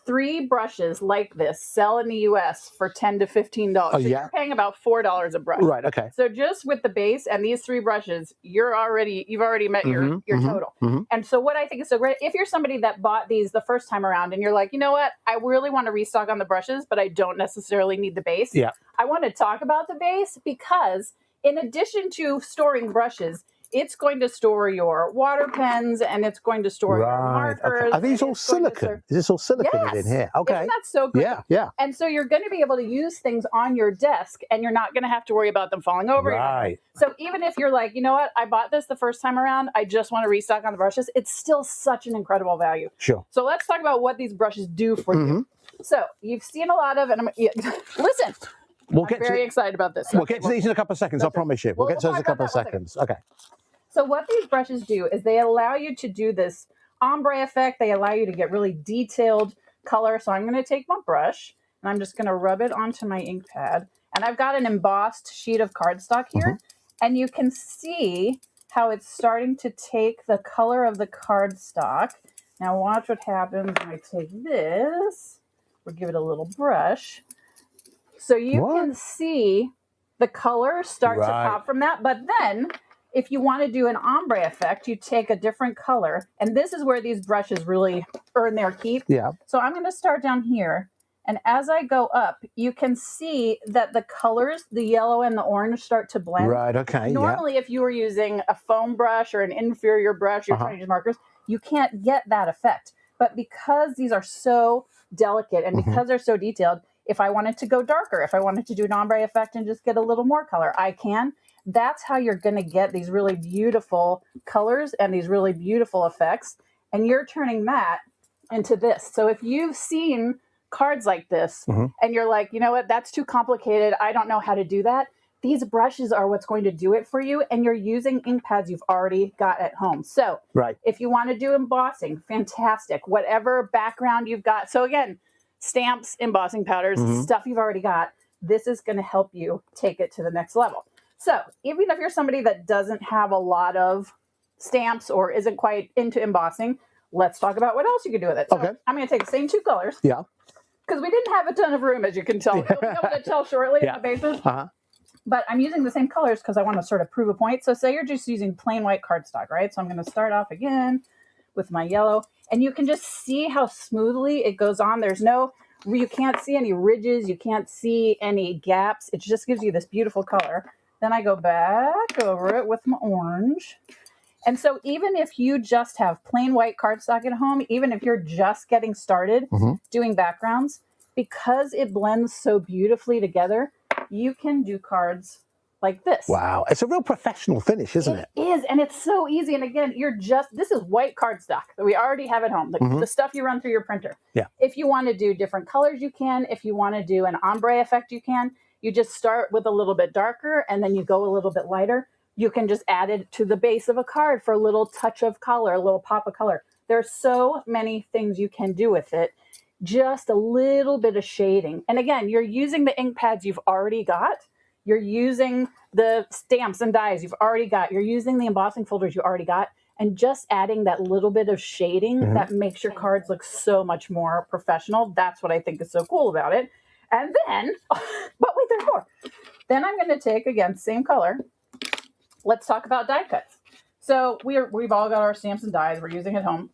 3 brushes like this sell in the US for $10 to $15. So you're paying about $4 a brush. Right, okay. So just with the base and these 3 brushes, you've already met your total. And so what I think is so great, if you're somebody that bought these the first time around and you're like, you know what, I really want to restock on the brushes, but I don't necessarily need the base. Yeah. I want to talk about the base because in addition to storing brushes, it's going to store your water pens and it's going to store your markers. Okay. Are these all silicon? Is this all silicon in here? Okay. Isn't that so great? Yeah, yeah. And so you're going to be able to use things on your desk and you're not going to have to worry about them falling over. Right. So even if you're like, you know what, I bought this the first time around, I just want to restock on the brushes, it's still such an incredible value. Sure. So let's talk about what these brushes do for you. So you've seen a lot of, and listen. I'm very excited about this. We'll get to these in a couple of seconds, I promise you. We'll get to those in a couple of seconds. Okay. So what these brushes do is they allow you to do this ombre effect. They allow you to get really detailed color. So I'm going to take my brush and I'm just going to rub it onto my ink pad. And I've got an embossed sheet of cardstock here. And you can see how it's starting to take the color of the cardstock. Now watch what happens when I take this. We'll give it a little brush. So you can see the color start to pop from that. But then if you want to do an ombre effect, you take a different color. And this is where these brushes really earn their keep. Yeah. So I'm going to start down here. And as I go up, you can see that the colors, the yellow and the orange, start to blend. Right, okay. Normally, if you were using a foam brush or an inferior brush, you're trying to use markers, you can't get that effect. But because these are so delicate and because they're so detailed, if I wanted to go darker, if I wanted to do an ombre effect and just get a little more color, I can. That's how you're going to get these really beautiful colors and these really beautiful effects. And you're turning that into this. So if you've seen cards like this and you're like, you know what, that's too complicated, I don't know how to do that. these brushes are what's going to do it for you, and you're using ink pads you've already got at home. So if you want to do embossing, fantastic. Whatever background you've got. So again, stamps, embossing powders, stuff you've already got. This is going to help you take it to the next level. So even if you're somebody that doesn't have a lot of stamps or isn't quite into embossing, let's talk about what else you can do with it. So I'm going to take the same two colors. Yeah. Because we didn't have a ton of room, as you can tell. You'll be able to tell shortly in the basis. But I'm using the same colors because I want to sort of prove a point. So say you're just using plain white cardstock, right? So I'm going to start off again with my yellow. And you can just see how smoothly it goes on. There's no, you can't see any ridges. You can't see any gaps. It just gives you this beautiful color. Then I go back over it with my orange. And so even if you just have plain white cardstock at home, even if you're just getting started doing backgrounds, because it blends so beautifully together, you can do cards like this. Wow. It's a real professional finish, isn't it? It is, and it's so easy. And again, this is white cardstock that we already have at home, the stuff you run through your printer. Yeah. If you want to do different colors, you can. If you want to do an ombre effect, you can. You just start with a little bit darker, and then you go a little bit lighter. You can just add it to the base of a card for a little touch of color, a little pop of color. There's so many things you can do with it. Just a little bit of shading. And again, you're using the ink pads you've already got. You're using the stamps and dies you've already got. You're using the embossing folders you already got. And just adding that little bit of shading that makes your cards look so much more professional. That's what I think is so cool about it. And then, but wait, there's more. Then I'm going to take, again, same color. Let's talk about die cuts. So we've all got our stamps and dies we're using at home.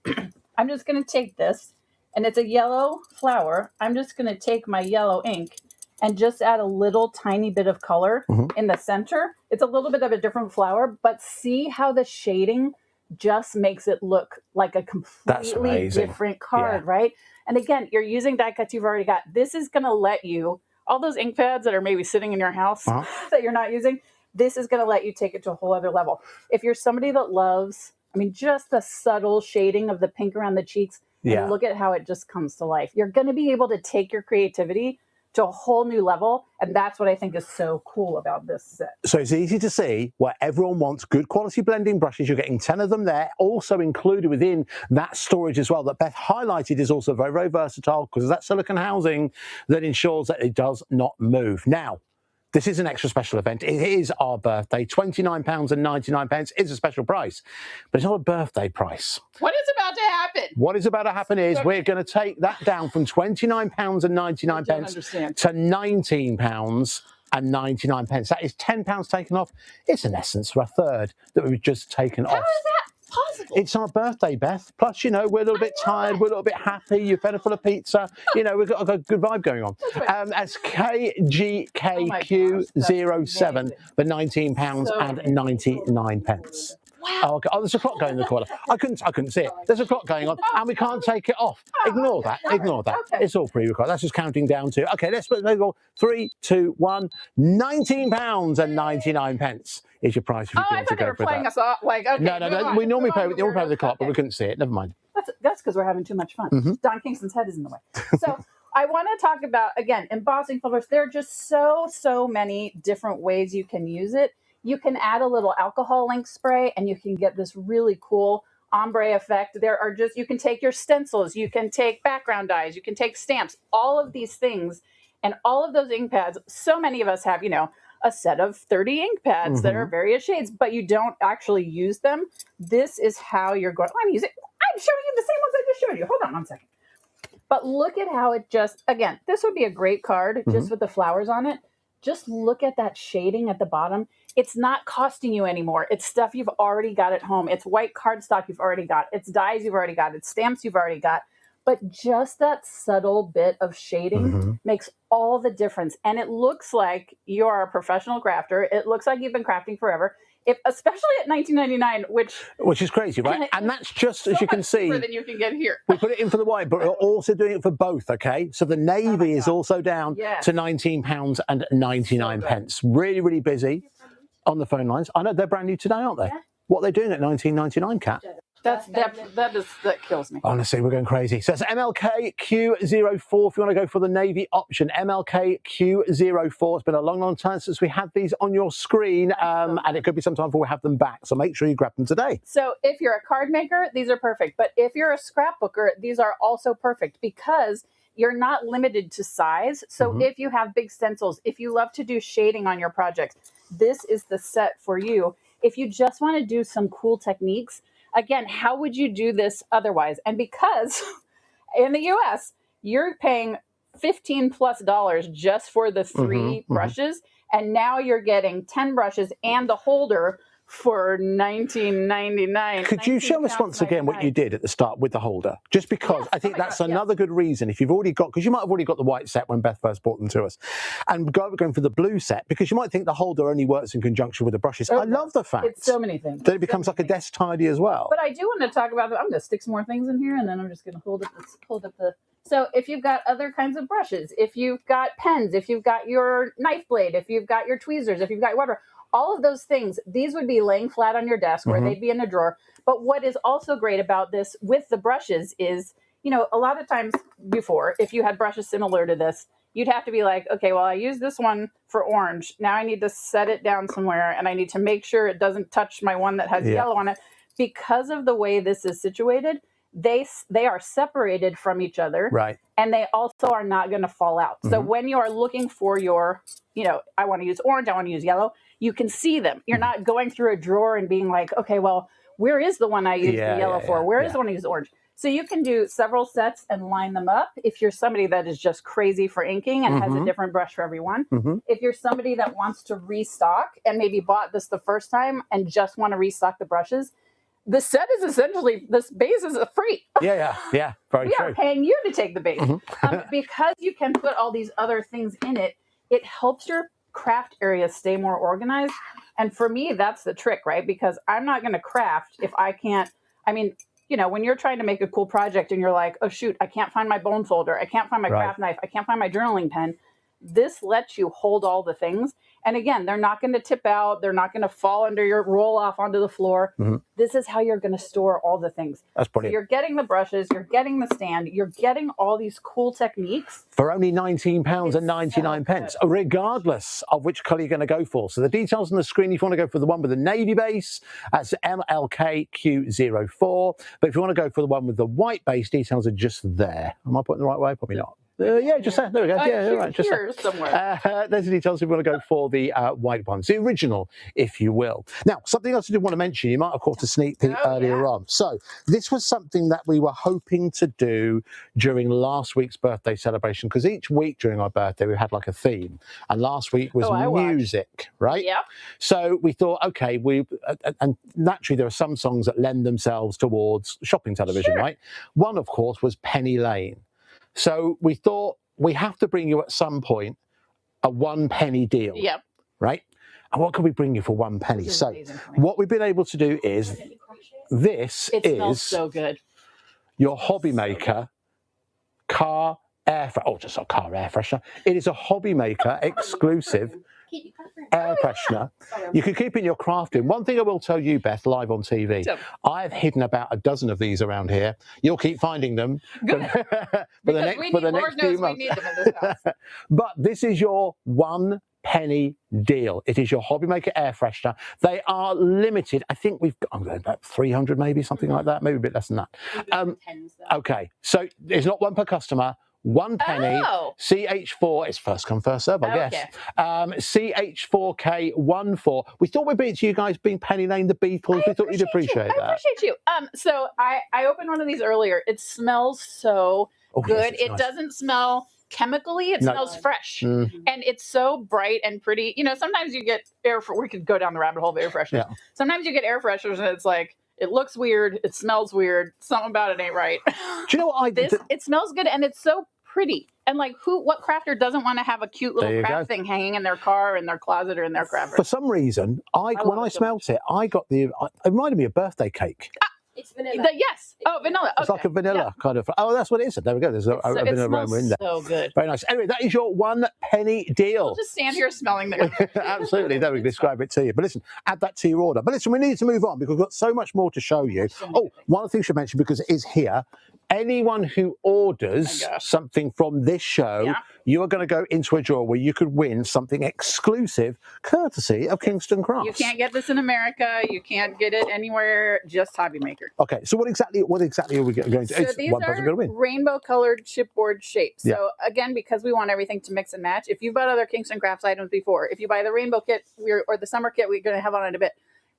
I'm just going to take this, and it's a yellow flower. I'm just going to take my yellow ink and just add a little tiny bit of color in the center. It's a little bit of a different flower, but see how the shading just makes it look like a completely different card, right? And again, you're using die cuts you've already got. This is going to let you, all those ink pads that are maybe sitting in your house that you're not using, this is going to let you take it to a whole other level. If you're somebody that loves, I mean, just the subtle shading of the pink around the cheeks, and look at how it just comes to life. You're going to be able to take your creativity to a whole new level, and that's what I think is so cool about this set. So it's easy to see where everyone wants good quality blending brushes. You're getting 10 of them there. Also included within that storage as well that Beth highlighted is also very, very versatile because that silicone housing that ensures that it does not move. Now, this is an extra special event. It is our birthday. £29.99 is a special price, but it's not a birthday price. What is about to happen? What is about to happen is we're going to take that down from £29.99 to £19.99. That is £10 taken off. It's in essence a third that we've just taken off. How is that possible? It's our birthday, Beth. Plus, you know, we're a little bit tired. We're a little bit happy. You're fed up full of pizza. You know, we've got a good vibe going on. That's KGKQ07 for £19.99. Wow. Oh, okay. Oh, there's a clock going in the corner. I couldn't see it. There's a clock going on, and we can't take it off. Ignore that. Ignore that. Okay. It's all pre-recorded. That's just counting down to. Okay, let's go. 3, 2, 1. £19.99 is your price. Oh, I thought they were playing us off. Like, okay. No. We normally play with the clock, but we couldn't see it. Never mind. That's because we're having too much fun. Don Kingston's head is in the way. So I want to talk about, again, embossing folders. There are just so many different ways you can use it. You can add a little alcohol ink spray and you can get this really cool ombre effect. There are just, you can take your stencils, you can take background dies, you can take stamps, all of these things, and all of those ink pads. So many of us have, you know, a set of 30 ink pads that are various shades, but you don't actually use them. This is how you're going. I'm showing you the same ones I just showed you. Hold on one second. But look at how it just, again, this would be a great card just with the flowers on it. Just look at that shading at the bottom. It's not costing you anymore. It's stuff you've already got at home. It's white cardstock you've already got. It's dies you've already got. It's stamps you've already got. But just that subtle bit of shading makes all the difference. And it looks like you're a professional crafter. It looks like you've been crafting forever. Especially at $19.99, which is crazy, right? And that's just, as you can see, cheaper than you can get here. We put it in for the white, but we're also doing it for both, okay? So the navy is also down to £19.99. Really, really busy on the phone lines. I know they're brand new today, aren't they? What are they doing at $19.99, Kat? That kills me. Honestly, we're going crazy. So it's MLK Q04 if you want to go for the navy option. MLK Q04. It's been a long time since we had these on your screen, and it could be some time before we have them back. So make sure you grab them today. So if you're a card maker, these are perfect. But if you're a scrapbooker, these are also perfect because you're not limited to size. So if you have big stencils, if you love to do shading on your projects, this is the set for you. If you just want to do some cool techniques, again, how would you do this otherwise? And because in the US, you're paying $15+ just for the 3 brushes, and now you're getting 10 brushes and the holder for $19.99. Could you show us once again what you did at the start with the holder? Just because I think that's another good reason. If you've already got, because you might have already got the white set when Beth first brought them to us, and going for the blue set, because you might think the holder only works in conjunction with the brushes. I love the fact it's so many things. That it becomes like a desk tidy as well. But I do want to talk about, I'm going to stick some more things in here, and then I'm just going to hold up the. So if you've got other kinds of brushes, if you've got pens, if you've got your knife blade, if you've got your tweezers, if you've got whatever, all of those things, these would be laying flat on your desk or they'd be in a drawer. But what is also great about this with the brushes is, you know, a lot of times before, if you had brushes similar to this, you'd have to be like, okay, well, I use this one for orange. Now I need to set it down somewhere and I need to make sure it doesn't touch my one that has yellow on it. Because of the way this is situated, they are separated from each other. Right. And they also are not going to fall out. So when you are looking for your, you know, I want to use orange, I want to use yellow, you can see them. You're not going through a drawer and being like, okay, well, where is the one I use the yellow for? Where is the one I use the orange? So you can do several sets and line them up if you're somebody that is just crazy for inking and has a different brush for everyone. If you're somebody that wants to restock and maybe bought this the first time and just want to restock the brushes, the set is essentially, this base is free. Yeah, very we true. are paying you to take the base. Because you can put all these other things in it, it helps your craft area stay more organized. And for me, that's the trick, right? Because I'm not going to craft if I can't, I mean, you know, when you're trying to make a cool project and you're like, oh shoot, I can't find my bone folder, I can't find my craft knife, I can't find my journaling pen. This lets you hold all the things. And again, they're not going to tip out. They're not going to fall under your roll off onto the floor. This is how you're going to store all the things. That's brilliant. So you're getting the brushes, you're getting the stand, you're getting all these cool techniques. For only £19.99, regardless of which colour you're going to go for. So the details on the screen, if you want to go for the one with the navy base, that's MLKQ04. But if you want to go for the one with the white base, details are just there. Am I putting it the right way? Probably not. Yeah, just there. There we go. Right, just here somewhere. There's the details if you want to go for the white ones, the original, if you will. Now, something else I did want to mention, you might have caught a sneak peek earlier on. So this was something that we were hoping to do during last week's birthday celebration, because each week during our birthday, we had like a theme. And last week was music, right? Yeah. So we thought, okay, and naturally there are some songs that lend themselves towards shopping television, right? One, of course, was Penny Lane. So we thought we have to bring you at some point a 1 penny deal. Yep. Right? And what can we bring you for 1 penny? So what we've been able to do is It smells so good. Your Hobby Maker car air freshener. Oh, just a car air freshener. It is a Hobby Maker exclusive air freshener. You can keep in your crafting. One thing I will tell you, Beth, live on TV, I've hidden about a dozen of these around here. You'll keep finding them for the next few months. We need them in this house. But this is your 1 penny deal. It is your Hobby Maker air freshener. They are limited. I think we've got about 300, maybe something like that, maybe a bit less than that. Okay, so it's not one per customer. 1 penny, CH4, it's first come, first serve, I guess. CH4K14. We thought we'd beat you guys being Penny Lane, the Beatles. We thought you'd appreciate that. I appreciate you. So I opened one of these earlier. It smells so good. Yes, it doesn't smell chemically. It smells fresh. And it's so bright and pretty. You know, sometimes you get we could go down the rabbit hole of air fresheners. Yeah. Sometimes you get air fresheners and it's like, it looks weird. It smells weird. Something about it ain't right. Do you know what It smells good and it's so pretty. And like, what crafter doesn't want to have a cute little craft thing hanging in their car, in their closet, or in their craft room? For some reason, when I smelt it, I got it reminded me of birthday cake. It's vanilla. Yes. Oh, vanilla. It's like a vanilla kind of. Oh, that's what it is. There we go. There's a vanilla aroma in there. So good. Very nice. Anyway, that is your 1 penny deal. I'll just stand here smelling the. Absolutely. There we can describe it to you. But listen, add that to your order. But listen, we need to move on because we've got so much more to show you. Oh, one of the things you mentioned, because it is here, anyone who orders something from this show, you are going to go into a draw where you could win something exclusive, courtesy of Kingston Crafts. You can't get this in America. You can't get it anywhere. Just Hobby Maker. Okay, so what exactly are we going to? So these one person are going to win. rainbow-colored chipboard shapes. Yeah. So again, because we want everything to mix and match. If you've bought other Kingston Crafts items before, if you buy the rainbow kit or the summer kit, we're going to have on it a bit.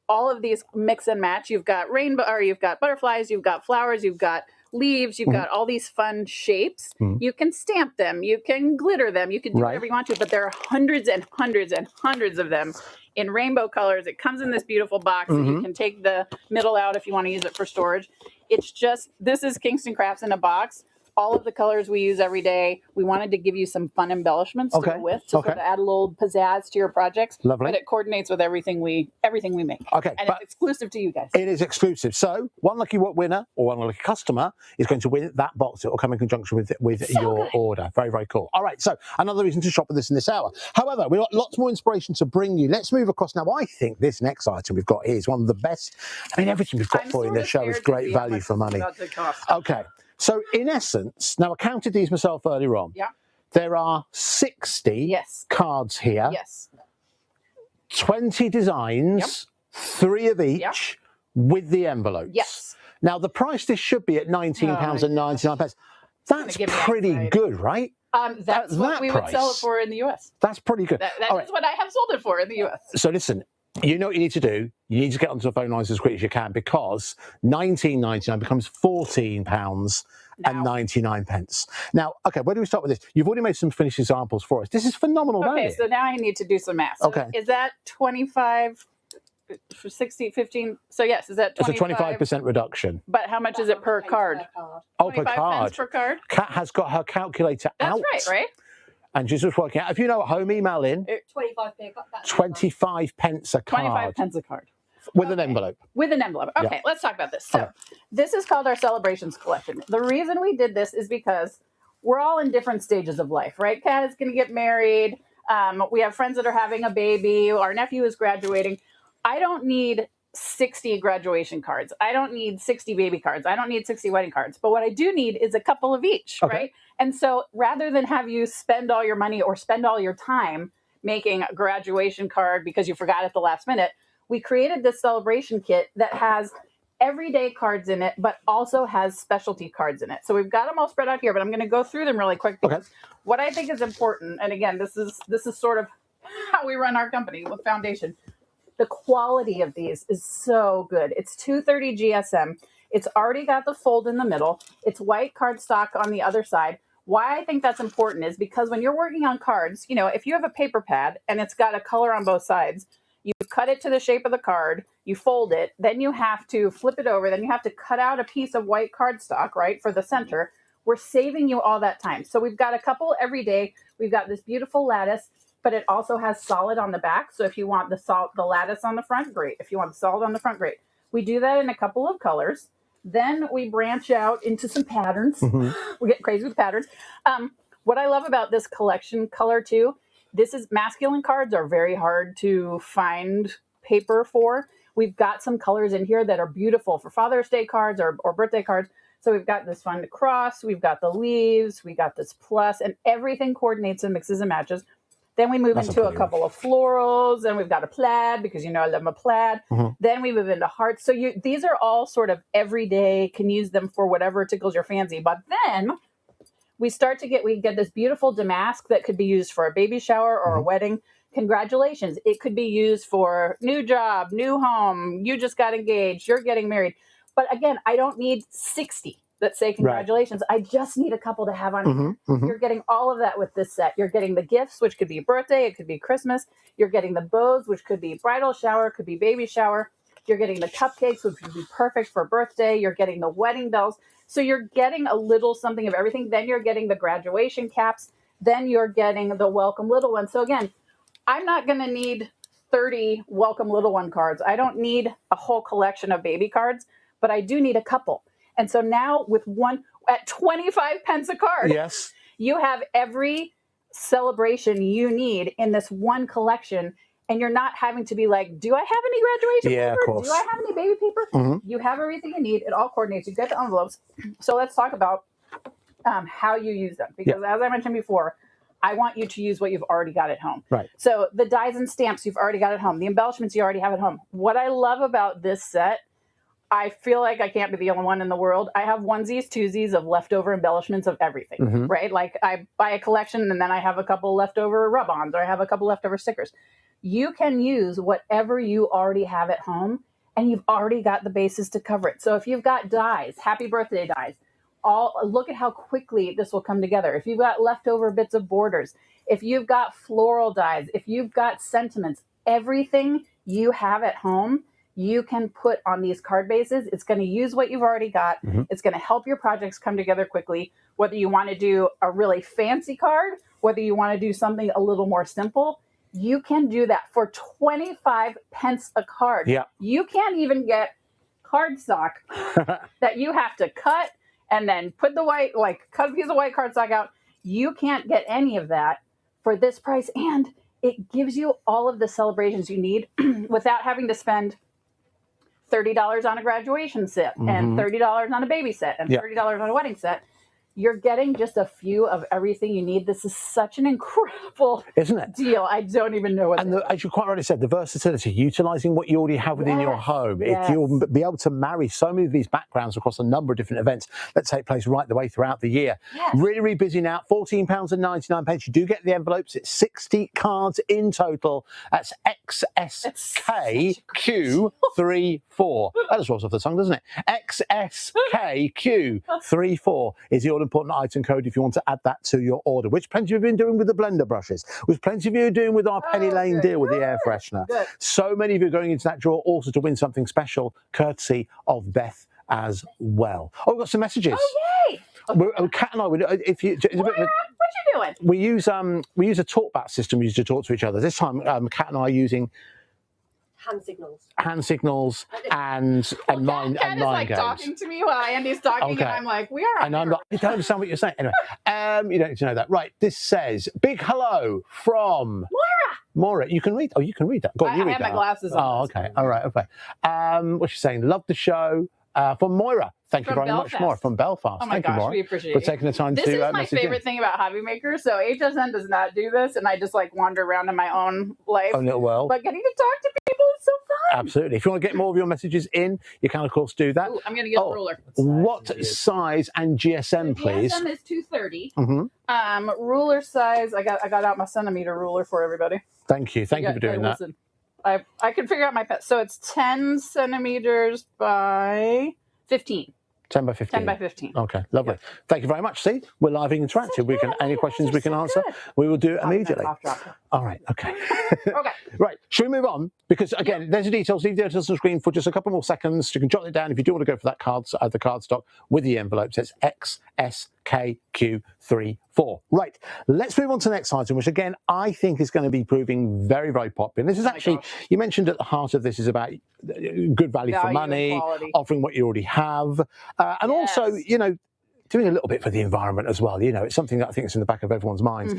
All of these mix and match. You've got rainbow, or you've got butterflies, you've got flowers, you've got leaves, you've got all these fun shapes. You can stamp them, you can glitter them, you can do whatever you want to, but there are hundreds and hundreds and hundreds of them in rainbow colors. It comes in this beautiful box and you can take the middle out if you want to use it for storage. It's just, this is Kingston Crafts in a box. All of the colors we use every day. We wanted to give you some fun embellishments to go with, to sort of add a little pizzazz to your projects. Lovely. But it coordinates with everything we make. Okay, and it's exclusive to you guys. It is exclusive. So one lucky winner or one lucky customer is going to win that box. It will come in conjunction with your order. Very, very cool. All right, so another reason to shop with this in this hour. However, we've got lots more inspiration to bring you. Let's move across now. I think this next item we've got here is one of the best. I mean, everything we've got for you in this show is great value for money. Okay. So in essence, now I counted these myself earlier on. Yeah. There are 60 cards here. Yes. 20 designs, 3 of each with the envelopes. Yes. Now the price this should be at £19.99. That's pretty good, right? That's what we would sell it for in the US. That's pretty good. That is what I have sold it for in the US. So listen, you know what you need to do? You need to get onto the phone lines as quick as you can, because £19.99 becomes £14.99. Now, okay, where do we start with this? You've already made some finished examples for us. This is phenomenal value. Okay, so now I need to do some math. So is that 25 for 60, 15? So yes, is that 25? It's a 25% reduction. But how much is it per card? Oh, per 25 card. pence per card? Kat has got her calculator out. That's right? And she's just working out. If you know at home, email in. 25 pence a card. 25 pence a card. With an envelope. With an envelope. Okay, let's talk about this. So this is called our Celebrations Collection. The reason we did this is because we're all in different stages of life, right? Kat is going to get married. We have friends that are having a baby. Our nephew is graduating. I don't need 60 graduation cards. I don't need 60 baby cards. I don't need 60 wedding cards. But what I do need is a couple of each, right? And so rather than have you spend all your money or spend all your time making a graduation card because you forgot at the last minute, we created this celebration kit that has everyday cards in it, but also has specialty cards in it. So we've got them all spread out here, but I'm going to go through them really quick because what I think is important, and again, this is sort of how we run our company with Foundation. The quality of these is so good. It's 230 GSM. It's already got the fold in the middle. It's white cardstock on the other side. Why I think that's important is because when you're working on cards, you know, if you have a paper pad and it's got a color on both sides, you cut it to the shape of the card, you fold it, then you have to flip it over, then you have to cut out a piece of white cardstock, right, for the center. We're saving you all that time. So we've got a couple every day. We've got this beautiful lattice, but it also has solid on the back. So if you want the lattice on the front, great. If you want the solid on the front, great. We do that in a couple of colors. Then we branch out into some patterns. We get crazy with patterns. What I love about this collection color too, this is masculine cards are very hard to find paper for. We've got some colors in here that are beautiful for Father's Day cards or birthday cards. So we've got this fun cross, we've got the leaves, we got this plus, and everything coordinates and mixes and matches. Then we move into a couple of florals, and we've got a plaid because, you know, I love my plaid. Then we move into hearts. So these are all sort of everyday, can use them for whatever tickles your fancy. But then we get this beautiful damask that could be used for a baby shower or a wedding. Congratulations. It could be used for new job, new home. You just got engaged. You're getting married. But again, I don't need 60 that say congratulations. I just need a couple to have on here. You're getting all of that with this set. You're getting the gifts, which could be birthday, it could be Christmas. You're getting the bows, which could be bridal shower, could be baby shower. You're getting the cupcakes, which would be perfect for birthday. You're getting the wedding bells. So you're getting a little something of everything. Then you're getting the graduation caps. Then you're getting the welcome little one. So again, I'm not going to need 30 welcome little one cards. I don't need a whole collection of baby cards. but I do need a couple. And so now with one at 25 pence a card, yes, you have every celebration you need in this one collection. And you're not having to be like, do I have any graduation Yeah, of paper? course. Do I have any baby paper? Mhm. You have everything you need. It all coordinates. You get the envelopes. So let's talk about how you use them. Because as I mentioned before, I want you to use what you've already got at home. Right. So the dies and stamps you've already got at home. The embellishments you already have at home. What I love about this set, I feel like I can't be the only one in the world. I have onesies, twosies of leftover embellishments of everything, Mhm. right? Like I buy a collection and then I have a couple leftover rub-ons or I have a couple leftover stickers. You can use whatever you already have at home and you've already got the bases to cover it. So if you've got dies, happy birthday dies, look at how quickly this will come together. If you've got leftover bits of borders, if you've got floral dies, if you've got sentiments, everything you have at home, you can put on these card bases. It's going to use what you've already got. Mhm. It's going to help your projects come together quickly. Whether you want to do a really fancy card, whether you want to do something a little more simple, you can do that for 25 pence a card. Yeah. You can't even get cardstock that you have to cut and then put the white, like cut a piece of white cardstock out. You can't get any of that for this price. And it gives you all of the celebrations you need without having to spend $30 on a graduation set and Mhm. $30 on a baby set and Yeah. $30 on a wedding set. You're getting just a few of everything you need. This is such an incredible Isn't it? deal. I don't even know what. And as you quite rightly said, the versatility, utilising what you already have within your home. yes. If you'll be able to marry so many of these backgrounds across a number of different events that take place right the way throughout the year. Yes. Really, really busy now. £14.99. You do get the envelopes. It's 60 cards in total. That's XSKQ34. That just rolls off the tongue, doesn't it? XSKQ34 is the all-important item code if you want to add that to your order, which plenty of you have been doing with the blender brushes, which plenty of you are doing with our Penny Lane deal with the air freshener. Good. So many of you are going into that draw also to win something special, courtesy of Beth as well. Oh, we've got some messages. Oh, yay! Kat and I, if you, it's a bit of a- What you doing? we use a talkback system we use to talk to each other. This time, Kat and I are using Hand signals. and mind Kat and is mind like games. talking to me while Andy's talking, Okay. and I'm like, we are. And I'm not, I don't understand what you're saying. Anyway, you don't need to know that. Right, this says, big hello from Moira. You can read. Oh, you can read that. Go on, I you read have that. my glasses on. Oh, okay. All right, okay. What's she saying? Love the show. From Moira. Thank you From very much, Belfast. Moira. From Belfast. Oh my Thank gosh, you, Moira, we appreciate for it. taking the time This to is my message in. favorite thing about Hobby Maker. So HSN does not do this, and I just like wander around in my own life. Own little world. But getting to talk to people is so fun. Absolutely. If you want to get more of your messages in, you can, of course, do that. Ooh, I'm going to get a ruler. What size and GSM, please? GSM is 230. Mhm. Ruler size. I got out my centimeter ruler for everybody. Thank you. Thank you for doing that. Listen, I can figure out my pet. So it's 10 centimeters by 15. 10 by 15. 10 by 15. Okay, lovely. Thank you very much. See, we're live and interactive. We can any questions we can answer, we will do it immediately. All right, okay. Okay. Right, should we move on? Because again, there's the details. Leave the details on the screen for just a couple more seconds. You can jot it down if you do want to go for that the card stock with the envelopes. It's XSKQ34. Right, let's move on to the next item, which again I think is going to be proving very, very popular. This is actually, you mentioned at the heart of this is about good value for Value and money, quality. offering what you already have, and also, you know, doing a little bit for the environment as well. You know, it's something that I think is in the back of everyone's minds.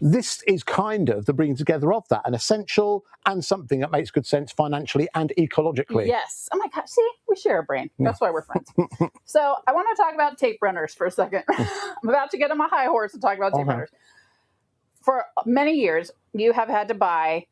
This is kind of the bringing together of that, an essential and something that makes good sense financially and ecologically. Yes. Oh my God. See, we share a brain. That's why we're friends. So I want to talk about tape runners for a second. I'm about to get on my high horse and talk about tape runners. For many years, you have had to buy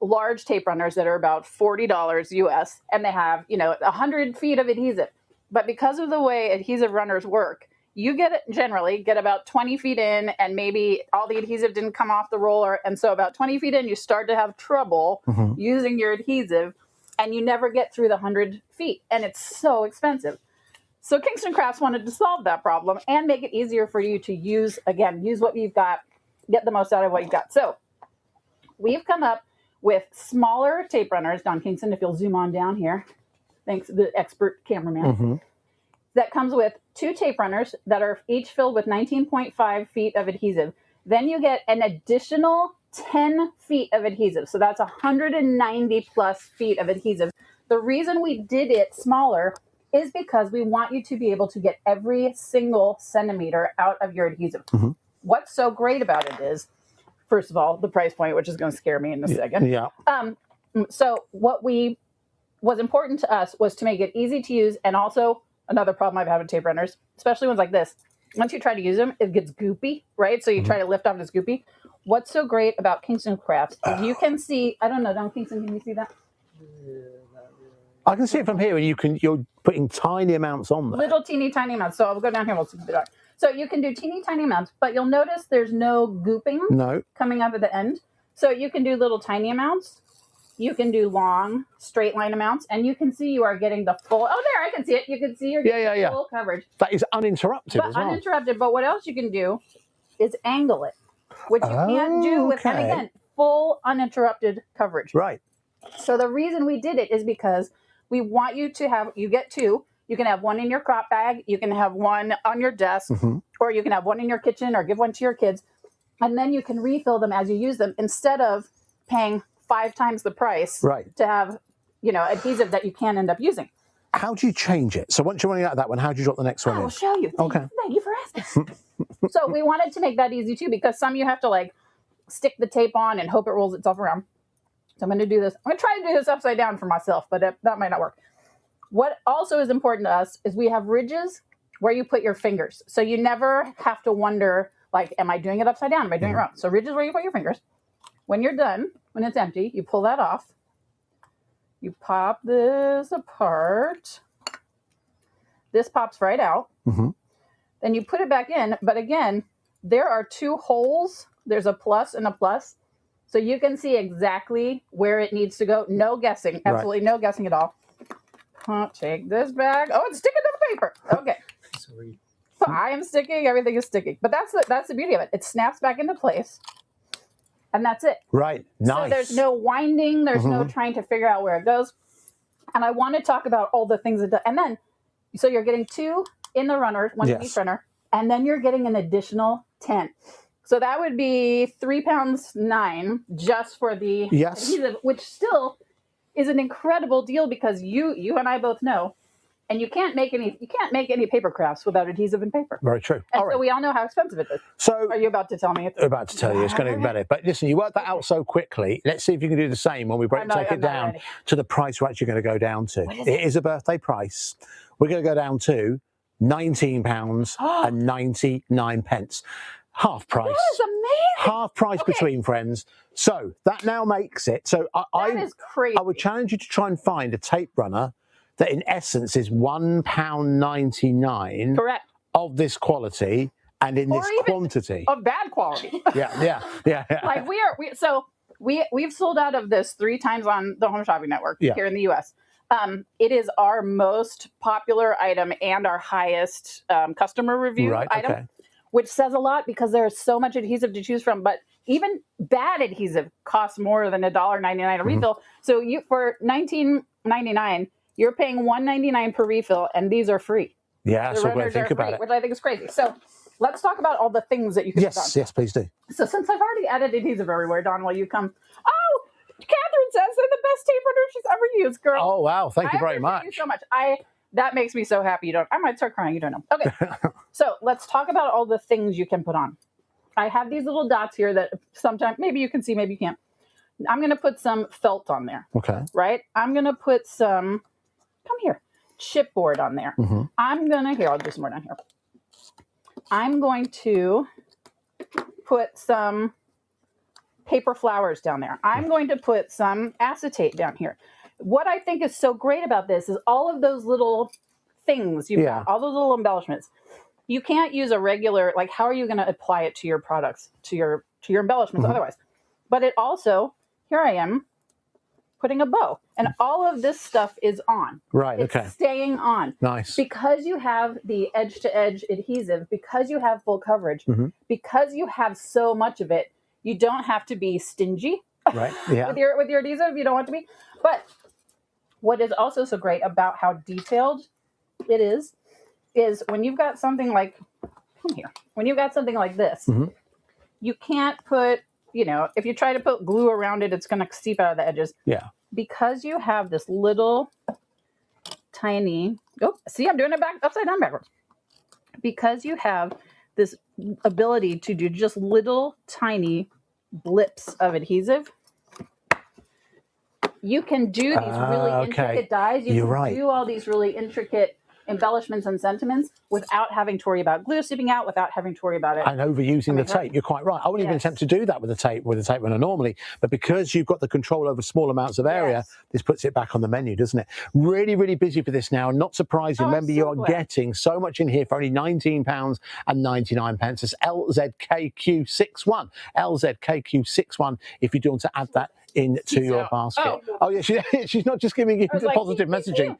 large tape runners that are about $40 US, and they have, 100 feet of adhesive. But because of the way adhesive runners work, you generally get about 20 feet in, and maybe all the adhesive didn't come off the roller. And so about 20 feet in, you start to have trouble using your adhesive, and you never get through the 100 feet. And it's so expensive. So Kingston Crafts wanted to solve that problem and make it easier for you to use what you've got, get the most out of what you've got. So we've come up with smaller tape runners. Don Kingston, if you'll zoom on down here. Thanks, the expert cameraman. That comes with 2 tape runners that are each filled with 19.5 feet of adhesive. Then you get an additional 10 feet of adhesive. So that's 190 plus feet of adhesive. The reason we did it smaller is because we want you to be able to get every single centimeter out of your adhesive. What's so great about it is, first of all, the price point, which is going to scare me in a second. Yeah. So what was important to us was to make it easy to use, and also another problem I've had with tape runners, especially ones like this. Once you try to use them, it gets goopy, right? So you try to lift off, it's goopy. What's so great about Kingston Crafts is you can see, I don't know, Don Kingston, can you see that? I can see it from here, and you're putting tiny amounts on there. Little teeny tiny amounts. So I'll go down here and we'll see the dark. So you can do teeny tiny amounts, but you'll notice there's no gooping coming up at the end. So you can do little tiny amounts. You can do long straight line amounts, and you can see you are getting the full. Oh, there, I can see it. You can see you're getting full coverage. That is uninterrupted as well. Uninterrupted. But what else you can do is angle it, which you can't do with, and again, full uninterrupted coverage. Right. So the reason we did it is because we want you to have, you get two. You can have one in your crop bag. You can have one on your desk, or you can have one in your kitchen, or give one to your kids. And then you can refill them as you use them instead of paying 5 times the price to have, adhesive that you can end up using. How do you change it? So once you're running out of that one, how do you drop the next one in? I'll show you. Thank you for asking. So we wanted to make that easy too, because some you have to like stick the tape on and hope it rolls itself around. So I'm going to do this. I'm going to try to do this upside down for myself, but that might not work. What also is important to us is we have ridges where you put your fingers. So you never have to wonder, like, am I doing it upside down? Am I doing it wrong? So ridges where you put your fingers. When you're done, when it's empty, you pull that off. You pop this apart. This pops right out. Then you put it back in. But again, there are 2 holes. There's a plus and a plus. So you can see exactly where it needs to go. No guessing. Absolutely no guessing at all. Take this bag. Oh, it's sticking to the paper. Okay. Sorry. So I am sticking. Everything is sticking. But that's the beauty of it. It snaps back into place. And that's it. Right. Nice. So there's no winding. There's no trying to figure out where it goes. And I want to talk about all the things that do. And then, so you're getting 2 in the runner, 1 in each runner. And then you're getting an additional 10. So that would be £3.09 just for the adhesive, which still is an incredible deal because you and I both know, and you can't make any paper crafts without adhesive and paper. Very true. And so we all know how expensive it is. So are you about to tell me? I'm about to tell you it's going to be better. But listen, you worked that out so quickly. Let's see if you can do the same when we take it down to the price we're actually going to go down to. It is a birthday price. We're going to go down to £19.99. Half price. That is amazing. Half price between friends. So that now makes it. So that is crazy. I would challenge you to try and find a tape runner that in essence is £1.99 correct of this quality and in this quantity. Of bad quality. Yeah. Like we've sold out of this 3 times on the Home Shopping Network here in the US. It is our most popular item and our highest customer review item. Which says a lot because there's so much adhesive to choose from. But even bad adhesive costs more than $1.99 a refill. So for $19.99, you're paying $1.99 per refill, and these are free. Yeah, so great. Think about it. Which I think is crazy. So let's talk about all the things that you can put on. Yes, please do. So since I've already added adhesive everywhere, Don, will you come? Oh, Catherine says they're the best tape runner she's ever used, girl. Oh, wow. Thank you very much. Thank you so much. That makes me so happy. I might start crying. You don't know. Okay. So let's talk about all the things you can put on. I have these little dots here that sometimes maybe you can see, maybe you can't. I'm going to put some felt on there. Okay. Right? I'm going to put some, come here, chipboard on there. I'll do some more down here. I'm going to put some paper flowers down there. I'm going to put some acetate down here. What I think is so great about this is all of those little things you've got, all those little embellishments. You can't use a regular, like, how are you going to apply it to your products, to your embellishments otherwise? But it also, here I am, putting a bow. And all of this stuff is on. Right, it's staying on. Nice. Because you have the edge-to-edge adhesive, because you have full coverage, because you have so much of it, you don't have to be stingy right. Yeah. with your adhesive. You don't want to be. But what is also so great about how detailed it is when you've got something like, come here, when you've got something like this, you can't put, if you try to put glue around it, it's going to seep out of the edges. Yeah. Because you have this little tiny, Oh, see, I'm doing it upside down backwards. Because you have this ability to do just little tiny blips of adhesive, you can do these really intricate dies. You can do all these really intricate embellishments and sentiments without having to worry about glue seeping out, without having to worry about it. And overusing the tape. You're quite right. I wouldn't even attempt to do that with a tape runner normally, but because you've got the control over small amounts of area, this puts it back on the menu, doesn't it? Really, really busy for this now. Not surprising. Remember, you are getting so much in here for only £19.99. It's LZKQ61. LZKQ61 if you do want to add that into your basket. Oh yeah, she's not just giving you positive messaging.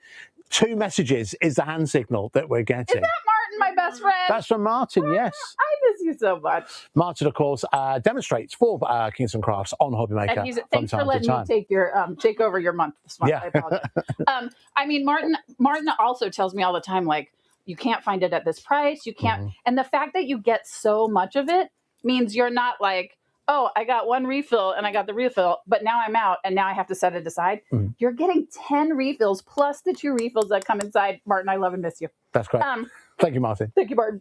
2 messages is the hand signal that we're getting. Is that Martin, my best friend? That's from Martin, yes. I miss you so much. Martin, of course, demonstrates for Kingston Crafts on Hobby Maker. And thanks for letting me take over your month this month. I apologize. I mean, Martin also tells me all the time, like, you can't find it at this price. You can't. And the fact that you get so much of it means you're not like, oh, I got 1 refill and I got the refill, but now I'm out and now I have to set it aside. You're getting 10 refills plus the 2 refills that come inside. Martin, I love and miss you. That's great. Thank you, Martin. Thank you, Martin.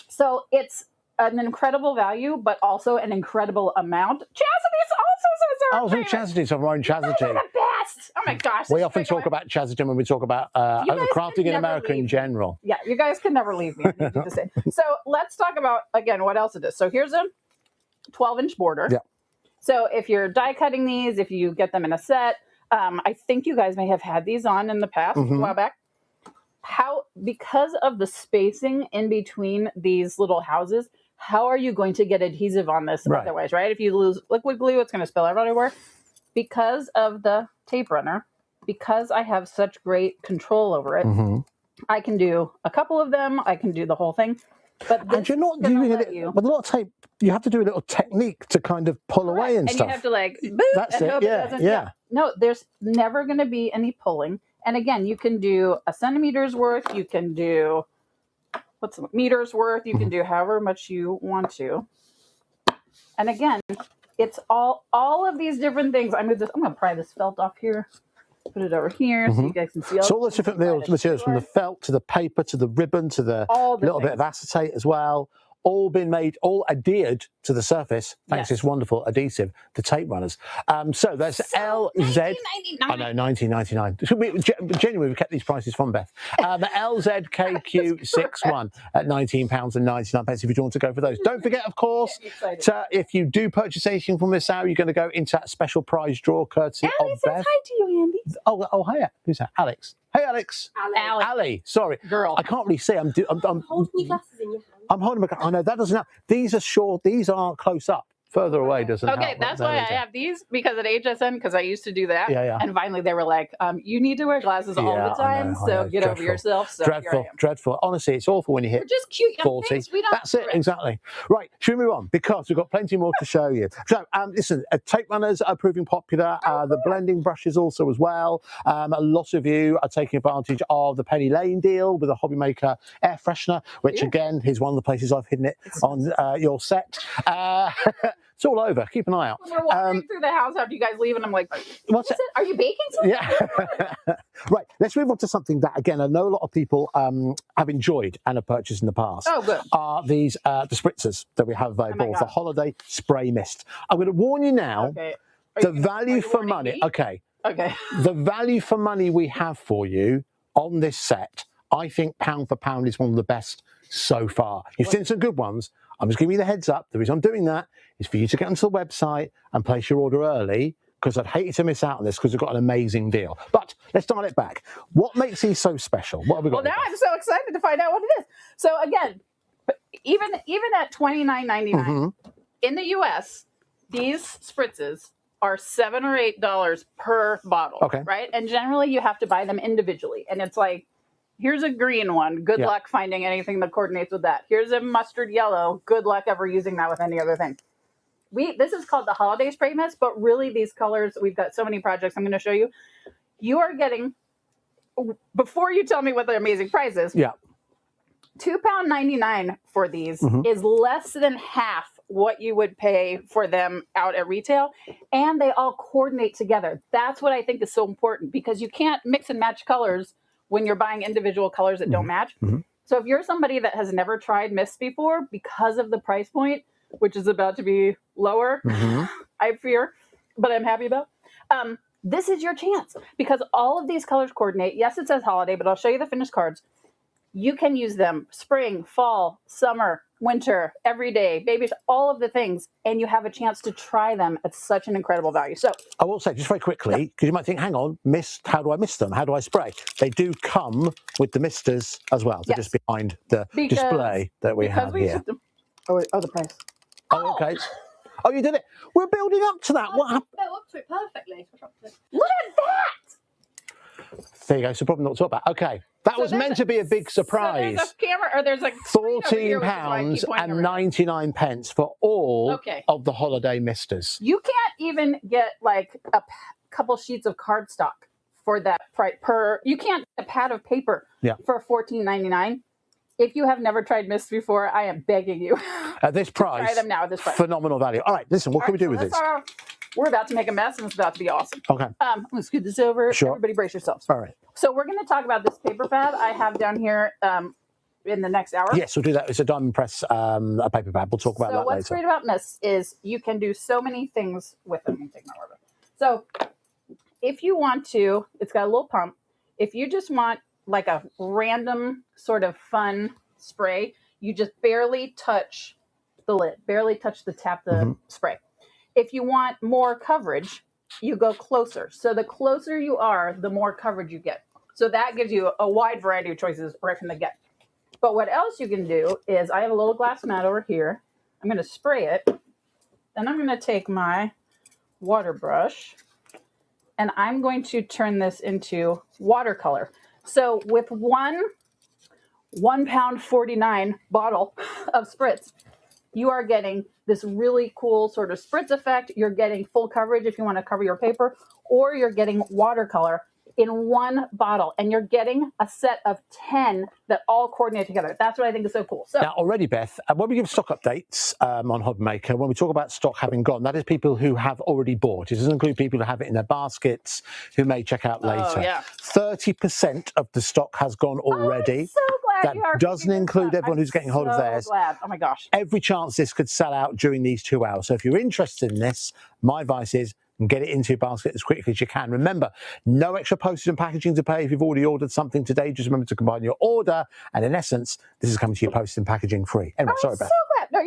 So it's an incredible value, but also an incredible amount. Chastity also says Oh, so Chastity, so we're on Chastity. the best. Oh my gosh. We often talk about Chastity when we talk about crafting in America in general. Yeah, you guys can never leave me. I need you to say. So let's talk about, again, what else it is. So here's a 12-inch border. Yeah. So if you're die cutting these, if you get them in a set, I think you guys may have had these on in the past, a while back. Because of the spacing in between these little houses, how are you going to get adhesive on this otherwise, right? If you lose liquid glue, it's going to spill everywhere. Because of the tape runner, because I have such great control over it, I can do a couple of them. I can do the whole thing. But and you're not doing it with a lot of tape. You have to do a little technique to kind of pull away and stuff. And you have to like, boop, that's and it. hope it doesn't. Yeah. No, there's never going to be any pulling. And again, you can do a centimeter's worth. You can do meters worth. You can do however much you want to. And again, it's all of these different things. I'm going to pry this felt off here. Put it over here so you guys can see all the different materials from the felt to the paper to the ribbon to the little bit of acetate as well. All been made, all adhered to the surface thanks to this wonderful adhesive, the tape runners. So that's LZ. I know, 19.99. Genuinely, we've kept these prices from Beth. The LZKQ61 at £19.99 if you want to go for those. Don't forget, of course, if you do purchase anything from this hour, you're going to go into that special prize draw courtesy of Beth. Hi to you, Andy. Oh, hiya. Who's that? Alex. Hey, Alex. Ali. Sorry. Girl. I can't really see. I'm holding your glasses in your hand. I'm holding my. I know that doesn't help. These are short. These aren't close up. Further away doesn't help. Okay, that's why I have these, because at HSN, because I used to do that. Yeah. And finally they were like, you need to wear glasses all the time, I know. Get over yourself. So dreadful. Honestly, it's awful when you hit just cute young 40. things. We don't That's it, exactly. Right, should we move on? Because we've got plenty more to show you. So, listen, tape runners are proving popular. The blending brushes also as well. A lot of you are taking advantage of the Penny Lane deal with a Hobby Maker air freshener, which again is one of the places I've hidden it on your set. It's all over. Keep an eye out. When we're walking through the house after you guys leave, and I'm like, what's it? Are you baking something? Yeah. Right. Let's move on to something that, again, I know a lot of people have enjoyed and have purchased in the past. Oh, good. Are these the spritzers that we have available for holiday spray mist. I'm going to warn you now. Okay. The value for money. Okay. The value for money we have for you on this set, I think pound for pound is one of the best so far. You've seen some good ones. I'm just giving you the heads up. The reason I'm doing that is for you to get onto the website and place your order early, because I'd hate you to miss out on this, because we've got an amazing deal. But let's dial it back. What makes these so special? What have we got? Well, now I'm so excited to find out what it is. So again, even at $29.99 in the US, these spritzes are $7 or $8 per bottle. Okay. Right? And generally you have to buy them individually. And it's like, here's a green one. Good luck finding anything that coordinates with that. Here's a mustard yellow. Good luck ever using that with any other thing. This is called the Holiday Spray Mist, but really these colors, we've got so many projects I'm going to show you. You are getting, before you tell me what the amazing price is, £2.99 for these is less than half what you would pay for them out at retail, and they all coordinate together. That's what I think is so important, because you can't mix and match colors when you're buying individual colors that don't match. So if you're somebody that has never tried mists before, because of the price point, which is about to be lower, I fear, but I'm happy about, this is your chance because all of these colors coordinate. Yes, it says holiday, but I'll show you the finished cards. You can use them spring, fall, summer, winter, every day, babies, all of the things, and you have a chance to try them at such an incredible value. So I will say, just very quickly, because you might think, hang on, mist, how do I mist them? How do I spray? They do come with the misters as well. They're just behind the display that we have here. Oh, the price. Oh, okay. Oh, you did it. We're building up to that. What happened? Up to it perfectly. Look at that! There you go. So problem not to talk about. Okay. That was meant to be a big surprise. So there's a camera, or there's like £14.99 for all of the holiday misters. You can't even get like a couple sheets of cardstock for that price you can't get a pad of paper for $14.99. If you have never tried mists before, I am begging you. At this price, try them now at this price. Phenomenal value. All right, listen, what can we do with this? We're about to make a mess, and it's about to be awesome. Okay. I'm going to scoot this over. Sure. Everybody brace yourselves. All right. So we're going to talk about this paper pad I have down here in the next hour. Yes, we'll do that. It's a diamond press a paper pad. We'll talk about that later. So what's great about mists is you can do so many things with them. Let me take my rubber. So if you want to, it's got a little pump. If you just want like a random sort of fun spray, you just barely touch the lid, barely touch the tap the spray. If you want more coverage, you go closer. So the closer you are, the more coverage you get. So that gives you a wide variety of choices right from the get. But what else you can do is I have a little glass mat over here. I'm going to spray it. Then I'm going to take my water brush and I'm going to turn this into watercolor. So with £1.49 bottle of spritz, you are getting this really cool sort of spritz effect. You're getting full coverage if you want to cover your paper, or you're getting watercolor in one bottle, and you're getting a set of 10 that all coordinate together. That's what I think is so cool. So now, already, Beth, when we give stock updates on Hobby Maker, when we talk about stock having gone, that is people who have already bought. It doesn't include people who have it in their baskets who may check out later. Oh, yeah. 30% of the stock has gone already. I'm so glad you are. That doesn't include everyone who's getting hold of theirs. Glad. Oh my gosh. Every chance this could sell out during these 2 hours. So if you're interested in this, my advice is get it into your basket as quickly as you can. Remember, no extra postage and packaging to pay if you've already ordered something today. Just remember to combine your order, and in essence, this is coming to your postage and packaging free. Anyway, sorry, Beth. So glad. No,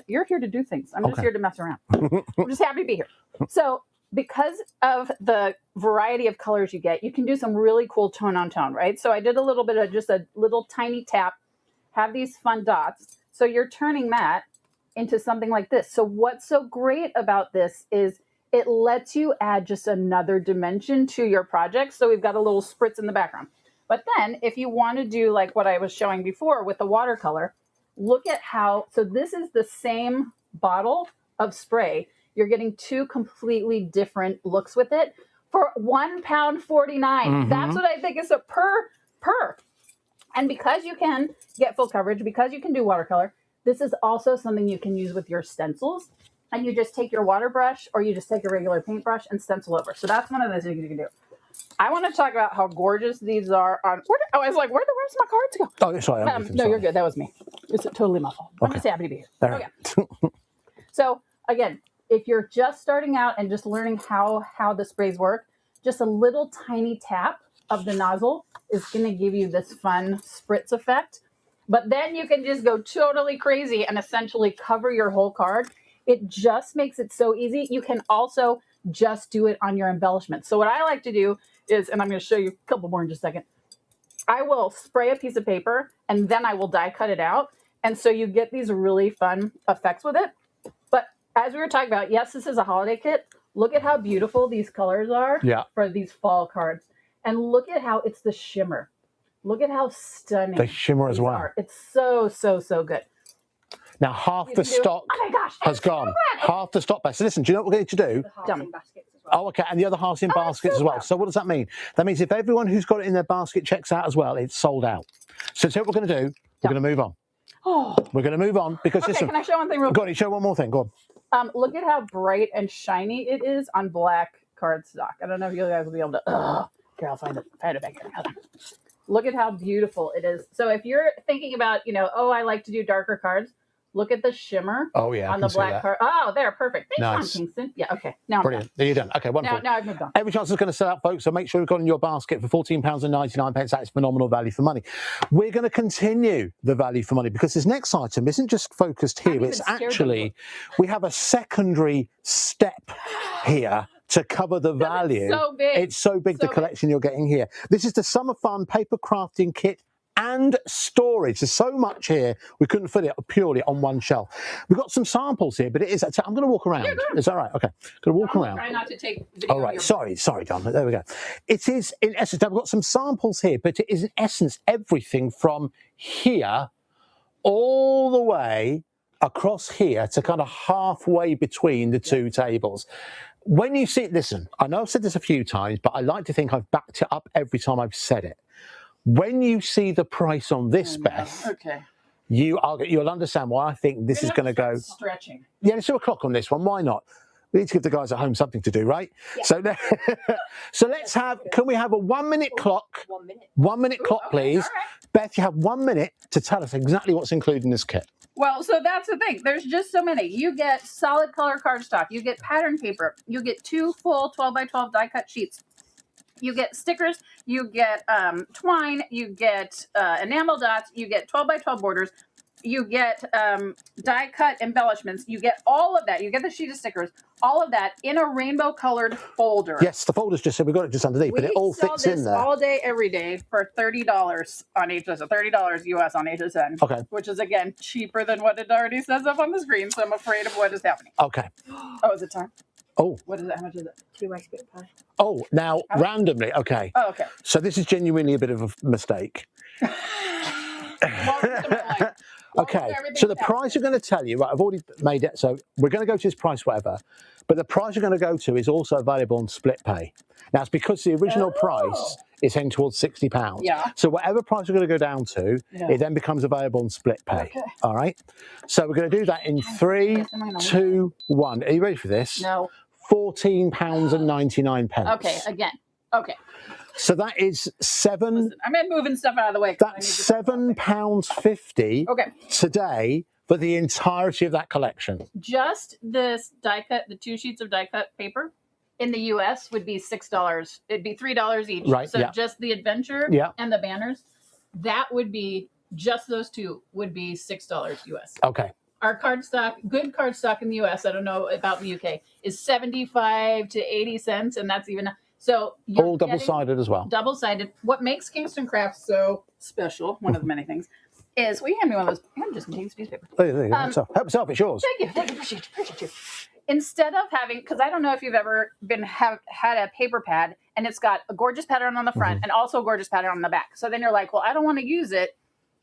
you're here to do things. I'm just here to mess around. I'm just happy to be here. So because of the variety of colors you get, you can do some really cool tone on tone, right? So I did a little bit of just a little tiny tap, have these fun dots. So you're turning that into something like this. So what's so great about this is it lets you add just another dimension to your project. So we've got a little spritz in the background. But then if you want to do like what I was showing before with the watercolor, look at how, so this is the same bottle of spray. You're getting two completely different looks with it for £1.49. That's what I think is a per. And because you can get full coverage, because you can do watercolor, this is also something you can use with your stencils. And you just take your water brush or you just take a regular paintbrush and stencil over. So that's one of those things you can do. I want to talk about how gorgeous these are on. I was like, where's my cards go? Oh, sorry. No, you're good. That was me. It's totally my fault. I'm just happy to be here. Right. Okay. So again, if you're just starting out and just learning how the sprays work, just a little tiny tap of the nozzle is going to give you this fun spritz effect. But then you can just go totally crazy and essentially cover your whole card. It just makes it so easy. You can also just do it on your embellishment. So what I like to do is, and I'm going to show you a couple more in just a second, I will spray a piece of paper and then I will die cut it out. And so you get these really fun effects with it. But as we were talking about, yes, this is a holiday kit. Look at how beautiful these colors are for these fall cards. And look at how it's the shimmer. Look at how stunning they shimmer as well. It's so, so, so good. Now, half the stock has gone. Half the stock back. So listen, do you know what we're going to do? Oh, okay. And the other half's in baskets as well. So what does that mean? That means if everyone who's got it in their basket checks out as well, it's sold out. So what we're going to do, we're going to move on. Oh. We're going to move on because listen. Can I show one thing real quick? Go on, show one more thing. Go on. Look at how bright and shiny it is on black cardstock. I don't know if you guys will be able to. Here, I'll find it back here. Hold on. Look at how beautiful it is. So if you're thinking about, oh, I like to do darker cards, look at the shimmer on the black card. Oh, there, perfect. Thanks, Kingston. Yeah, okay. Now Brilliant. There you're done. Okay, wonderful. Now I've moved on. Every chance is going to sell out, folks, so make sure you've got in your basket for £14.99. That's phenomenal value for money. We're going to continue the value for money because this next item isn't just focused here. It's actually, we have a secondary step here to cover the value. It's so big. It's so big, the collection you're getting here. This is the Summer Fun Paper Crafting Kit and storage. There's so much here, we couldn't fit it purely on one shelf. We've got some samples here, but it is, I'm going to walk around. Is that right? Okay, going to walk around. Try not to take video. All right, sorry, John. There we go. It is, in essence, I've got some samples here, but it is in essence everything from here all the way across here to kind of halfway between the two tables. When you see it, listen, I know I've said this a few times, but I like to think I've backed it up every time I've said it. When you see the price on this, Beth, you'll understand why I think this is going to go. Stretching. Yeah, it's 2 o'clock on this one. Why not? We need to give the guys at home something to do, right? Yeah. So let's have. Can we have a 1 minute clock? 1 minute. 1 minute clock, please. All right. Beth, you have 1 minute to tell us exactly what's included in this kit. Well, so that's the thing. There's just so many. You get solid color cardstock. You get pattern paper. You get 2 full 12x12 die cut sheets. You get stickers, you get twine, you get enamel dots, you get 12x12 borders, you get die cut embellishments, you get all of that. You get the sheet of stickers, all of that in a rainbow colored folder. Yes, the folder's just said we've got it just underneath, but it all fits in there. All day, every day for $30 on HSN, $30 US on HSN. Okay. Which is again cheaper than what it already says up on the screen, so I'm afraid of what is happening. Okay. Oh, is it time? Oh. What is it? How much is it? 2 ice cream pie. Oh, now randomly, okay. Oh, okay. So this is genuinely a bit of a mistake. Okay, so the price we're going to tell you, right, I've already made it, so we're going to go to this price, whatever, but the price we're going to go to is also available on split pay. Now, it's because the original price is heading towards £60. Yeah. So whatever price we're going to go down to, it then becomes available on split pay. Okay. All right? So we're going to do that in 3, 2, 1. Are you ready for this? No. £14.99. Okay, again. Okay. So that is I'm moving stuff out of the way. That's £7.50 today for the entirety of that collection. Just this die cut, the 2 sheets of die cut paper in the US would be $6. It'd be $3 each. Right, so just the adventure and the banners, that would be just those 2 would be $6 US. Okay. Our cardstock, good cardstock in the US, I don't know about the UK, is 75 to 80 cents, and that's even. So all double-sided as well. Double-sided. What makes Kingston Crafts so special, one of the many things, is will you hand me one of those? I'm just going to take this piece of paper. Oh, there you go. Help yourself, it's yours. Thank you. Appreciate you. Instead of having, because I don't know if you've ever had a paper pad and it's got a gorgeous pattern on the front and also a gorgeous pattern on the back. So then you're like, well, I don't want to use it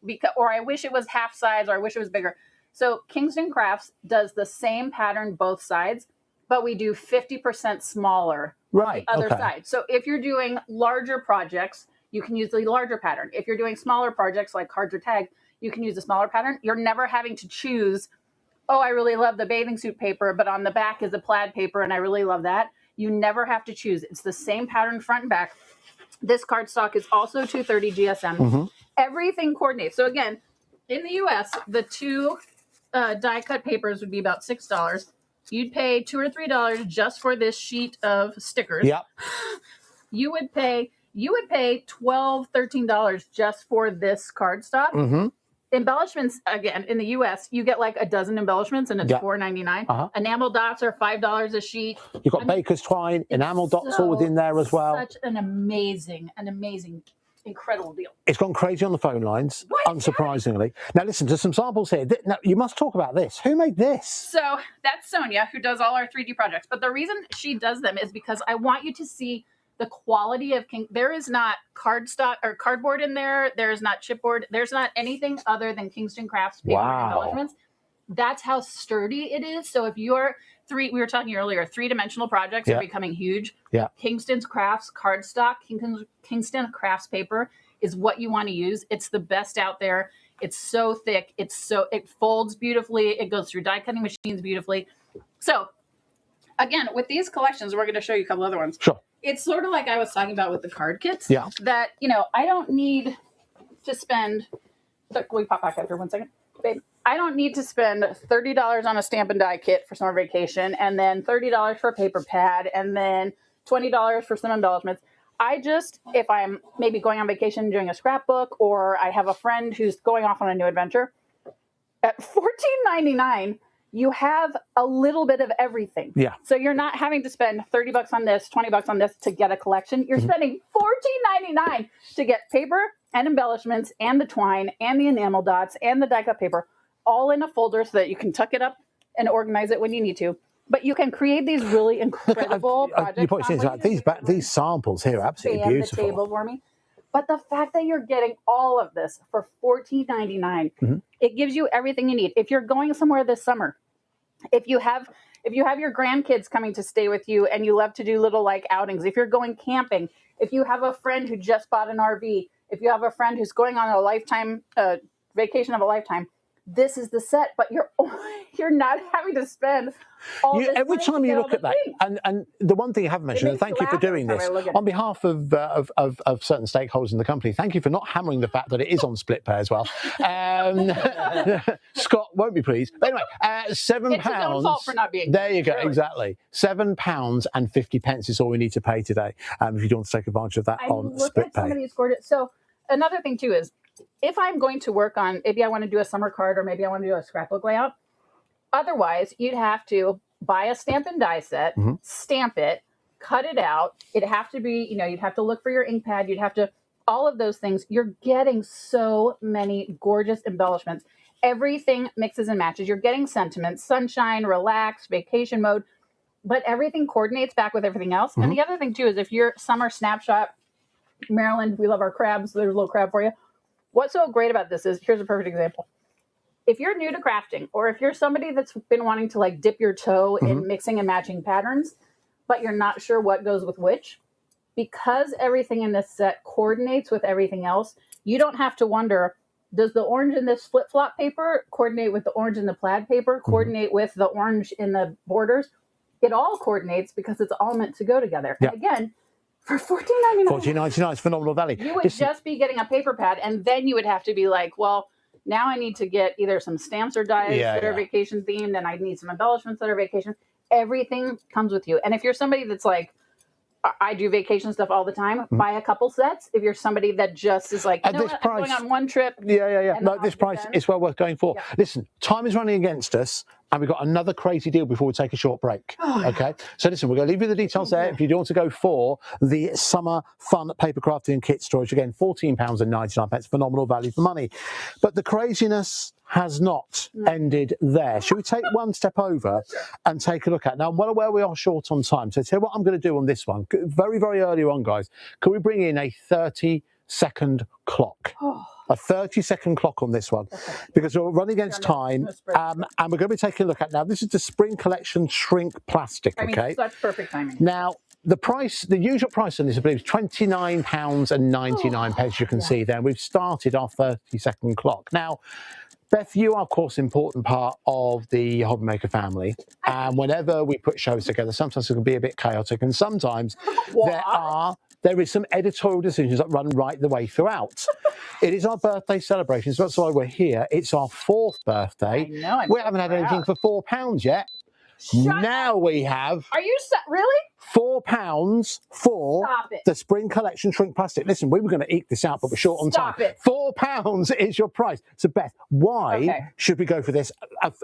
because, or I wish it was half size, or I wish it was bigger. So Kingston Crafts does the same pattern both sides, but we do 50% smaller on the other side. So if you're doing larger projects, you can use the larger pattern. If you're doing smaller projects like cards or tags, you can use a smaller pattern. You're never having to choose, oh, I really love the bathing suit paper, but on the back is a plaid paper and I really love that. You never have to choose. It's the same pattern front and back. This cardstock is also 230 GSM. Everything coordinates. So again, in the US, the 2 die cut papers would be about $6. You'd pay $2 or $3 just for this sheet of stickers. Yep. You would pay $12, $13 just for this cardstock. Embellishments, again, in the US, you get like a dozen embellishments and it's $4.99. Enamel dots are $5 a sheet. You've got baker's twine, enamel dots all within there as well. Such an amazing, incredible deal. It's gone crazy on the phone lines, unsurprisingly. Now listen, to some samples here. Now, you must talk about this. Who made this? So that's Sonia, who does all our 3D projects. But the reason she does them is because I want you to see the quality of there is not cardstock or cardboard in there. There is not chipboard. There's not anything other than Kingston Crafts paper embellishments. That's how sturdy it is. So if you're we were talking earlier, 3-dimensional projects are becoming huge. Kingston's Crafts cardstock, Kingston Crafts paper is what you want to use. It's the best out there. It's so thick. It folds beautifully. It goes through die cutting machines beautifully. So again, with these collections, we're going to show you a couple other ones. Sure. it's sort of like I was talking about with the card kits. Yeah. That, I don't need to spend, can we pop back after 1 second? Babe, I don't need to spend $30 on a stamp and die kit for summer vacation, and then $30 for a paper pad, and then $20 for some embellishments. If I'm maybe going on vacation doing a scrapbook, or I have a friend who's going off on a new adventure, at $14.99, you have a little bit of everything. Yeah. So you're not having to spend $30 on this, $20 on this to get a collection. You're spending $14.99 to get paper and embellishments and the twine and the enamel dots and the die cut paper all in a folder so that you can tuck it up and organize it when you need to. But you can create these really incredible projects. You probably see these samples here are absolutely beautiful. The table for me. But the fact that you're getting all of this for $14.99, it gives you everything you need. If you're going somewhere this summer, if you have your grandkids coming to stay with you and you love to do little like outings, if you're going camping, if you have a friend who just bought an RV, if you have a friend who's going on a lifetime vacation of a lifetime, this is the set, but you're not having to spend all this every money time to you get look all at that, and the one thing you haven't mentioned, and thank you for doing this on behalf of certain stakeholders in the company, thank you for not hammering the fact that it is on split pay as well. Scott won't be pleased. But anyway, £7. It's his own fault for not being there you go, really. Exactly. £7.50 is all we need to pay today. If you don't want to take advantage of that on split pay. Somebody scored it. So another thing too is, if I'm going to work on, maybe I want to do a summer card, or maybe I want to do a scrapbook layout. Otherwise, you'd have to buy a stamp and die set, stamp it, cut it out. It'd have to be, you'd have to look for your ink pad. You'd have to, all of those things. You're getting so many gorgeous embellishments. Everything mixes and matches. You're getting sentiments, sunshine, relax, vacation mode, but everything coordinates back with everything else. And the other thing too is, if you're summer snapshot, Maryland, we love our crabs. There's a little crab for you. What's so great about this is, here's a perfect example. If you're new to crafting, or if you're somebody that's been wanting to like dip your toe in mixing and matching patterns, but you're not sure what goes with which, because everything in this set coordinates with everything else, you don't have to wonder, does the orange in this flip-flop paper coordinate with the orange in the plaid paper, coordinate with the orange in the borders? It all coordinates because it's all meant to go together. Yeah. And again, for $14.99. $14.99 is phenomenal value. You would just be getting a paper pad, and then you would have to be like, well, now I need to get either some stamps or dies that are vacation themed, and I need some embellishments that are vacation. Everything comes with you. And if you're somebody that's like, I do vacation stuff all the time, buy a couple sets. If you're somebody that just is like, you know what, I'm going on one trip. No, this price is well worth going for. Listen, time is running against us, and we've got another crazy deal before we take a short break. Okay, so listen, we're going to leave you the details there. If you do want to go for the summer fun paper crafting and kit storage, again, £14.99, phenomenal value for money. But the craziness has not ended there. Should we take one step over and take a look at? Now, I'm well aware we are short on time, so tell you what I'm going to do on this one. Very, very early on, guys, can we bring in a 30-second clock? A 30-second clock on this one, because we're running against time, and we're going to be taking a look at, now, this is the spring collection shrink plastic, I mean, such perfect timing. Now, the price, the usual price on this, I believe, is £29.99, you can see there. We've started our 30-second clock. Now, Beth, you are, of course, an important part of the Hobby Maker family. And whenever we put shows together, sometimes it can be a bit chaotic. And sometimes there is some editorial decisions that run right the way throughout. It is our birthday celebration, so that's why we're here. It's our 4th birthday. We haven't had anything for £4 yet. Now we have... Are you really? £4 for the spring collection shrink plastic. Listen, we were going to eke this out, but we're short on time. £4 is your price. So, Beth, why should we go for this?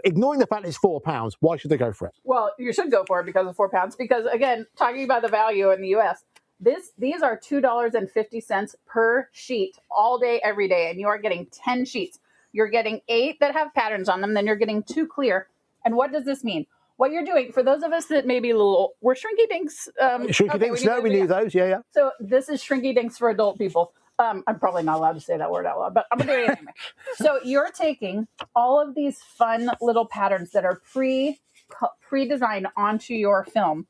Ignoring the fact it's £4, why should they go for it? Well, you should go for it because of £4. Because, again, talking about the value in the U.S., these are $2.50 per sheet all day, every day, and you are getting 10 sheets. You're getting 8 that have patterns on them, then you're getting 2 clear. And what does this mean? What you're doing, for those of us that may be a little, we're Shrinky Dinks. Shrinky Dinks, we knew those, yeah. So this is Shrinky Dinks for adult people. I'm probably not allowed to say that word out loud, but I'm going to do it anyway. So you're taking all of these fun little patterns that are pre-designed onto your film.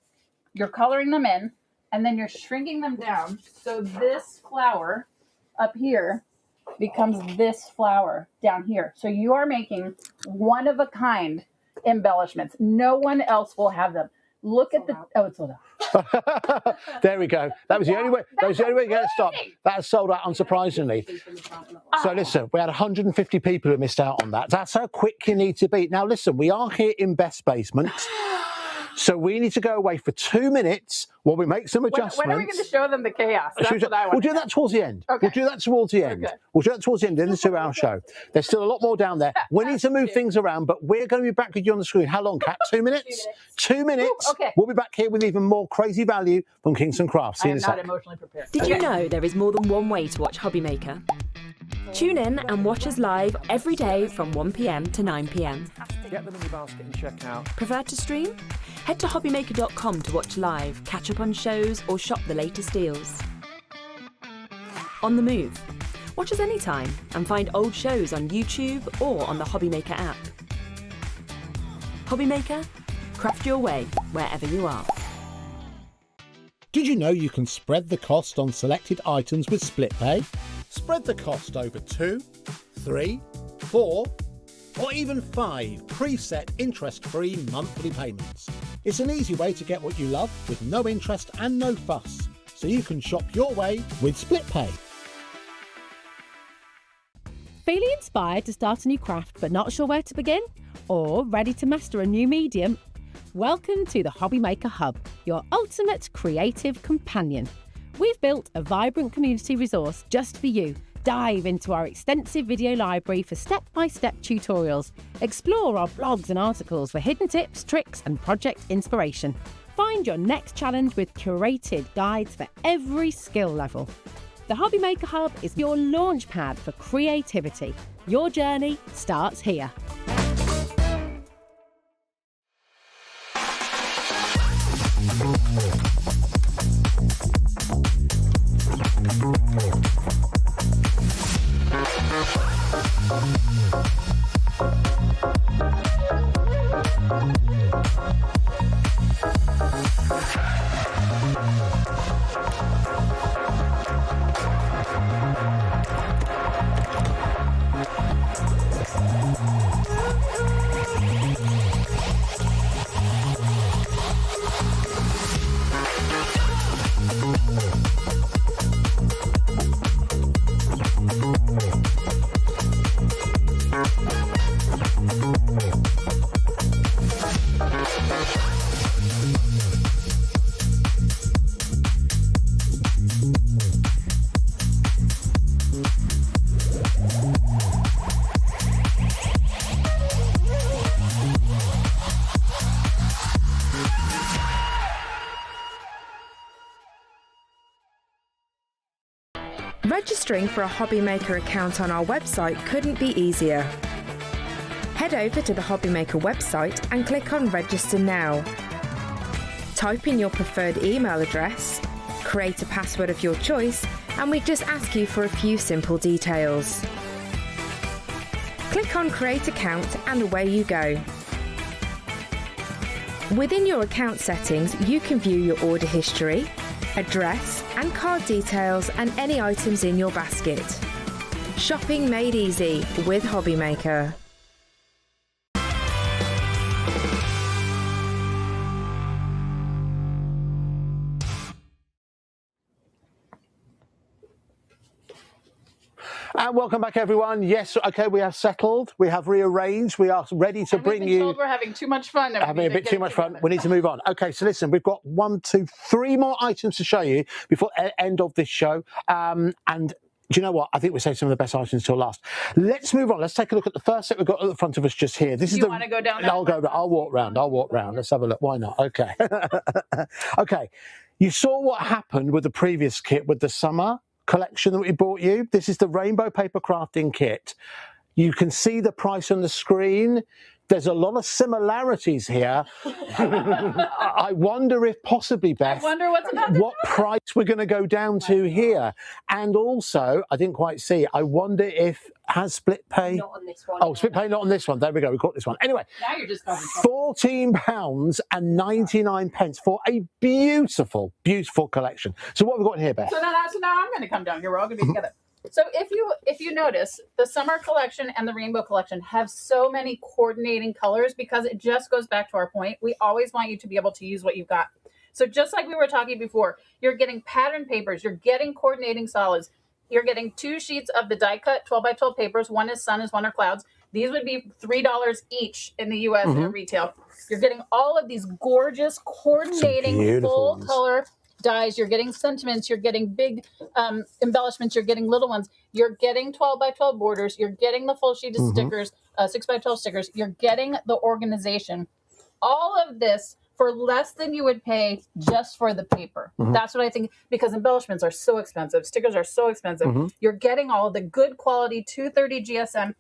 You're coloring them in, and then you're shrinking them down. So this flower up here becomes this flower down here. So you are making one-of-a-kind embellishments. No one else will have them. Look at the... Oh, it's sold out. There we go. That was the only way. That was the only way to get it stopped. That has sold out unsurprisingly. So listen, we had 150 people who missed out on that. That's how quick you need to be. Now listen, we are here in Best Basement. So we need to go away for 2 minutes while we make some adjustments. When are we going to show them the chaos? That's what I want. We'll do that towards the end. Okay. We'll do that towards the end. Okay. We'll do that towards the end in the 2-hour show. There's still a lot more down there. We need to move things around, but we're going to be back with you on the screen. How long, Kat? 2 minutes? 2 minutes. Ooh, okay. We'll be back here with even more crazy value from Kingston Crafts. See you in a sec. I'm not emotionally prepared. Did you know there is more than one way to watch Hobbymaker? Tune in and watch us live every day from 1 p.m. to 9 p.m. Get them in your basket and check out. Prefer to stream? Head to hobbymaker.com to watch live, catch up on shows, or shop the latest deals. On the move? Watch us anytime and find old shows on YouTube or on the Hobbymaker app. Hobbymaker? Craft your way wherever you are. Did you know you can spread the cost on selected items with split pay? Spread the cost over 2, 3, 4, or even 5 preset interest-free monthly payments. It's an easy way to get what you love with no interest and no fuss, so you can shop your way with split pay. Feeling inspired to start a new craft but not sure where to begin? Or ready to master a new medium? Welcome to the Hobbymaker Hub, your ultimate creative companion. We've built a vibrant community resource just for you. Dive into our extensive video library for step-by-step tutorials. Explore our blogs and articles for hidden tips, tricks and project inspiration. Find your next challenge with curated guides for every skill level. The Hobbymaker Hub is your launch pad for creativity. Your journey starts here. Registering for a Hobbymaker account on our website couldn't be easier. Head over to the Hobbymaker website and click on Register Now. Type in your preferred email address, create a password of your choice, and we just ask you for a few simple details. Click on Create Account and away you go. Within your account settings, you can view your order history, address and card details and any items in your basket. Shopping made easy with Hobbymaker. And welcome back, everyone. Yes, okay, we have settled, we have rearranged, we are ready to bring you. We're having too much fun. Having a bit too much fun. We need to move on. Okay, so listen, we've got 1, 2, 3 more items to show you before the end of this show. And do you know what? I think we saved some of the best items till last. Let's move on. Let's take a look at the first set we've got at the front of us just here. This is want to go down that? I'll walk round. I'll walk round. Let's have a look. Why not? Okay. Okay. You saw what happened with the previous kit with the summer collection that we brought you. This is the rainbow paper crafting kit. You can see the price on the screen. There's a lot of similarities here. I wonder if possibly, Beth, what price we're going to go down to here. And also, I didn't quite see, I wonder if has split pay. Not on this one. Oh, split pay not on this one. There we go. We've got this one. Anyway, Now you're just £14.99 for a beautiful, beautiful collection. So what have we got here, Beth? So now I'm going to come down here. We're all going to be together. So if you notice, the summer collection and the rainbow collection have so many coordinating colors because it just goes back to our point. We always want you to be able to use what you've got. So just like we were talking before, you're getting pattern papers, you're getting coordinating solids, you're getting 2 sheets of the die cut 12 by 12 papers. One is sun, one are clouds. These would be $3 each in the US at retail. You're getting all of these gorgeous coordinating full color dies. You're getting sentiments, you're getting big embellishments, you're getting little ones. You're getting 12 by 12 borders, you're getting the full sheet of stickers, 6 by 12 stickers. You're getting the organization. All of this for less than you would pay just for the paper. That's what I think, because embellishments are so expensive. Stickers are so expensive. You're getting all the good quality 230 GSM.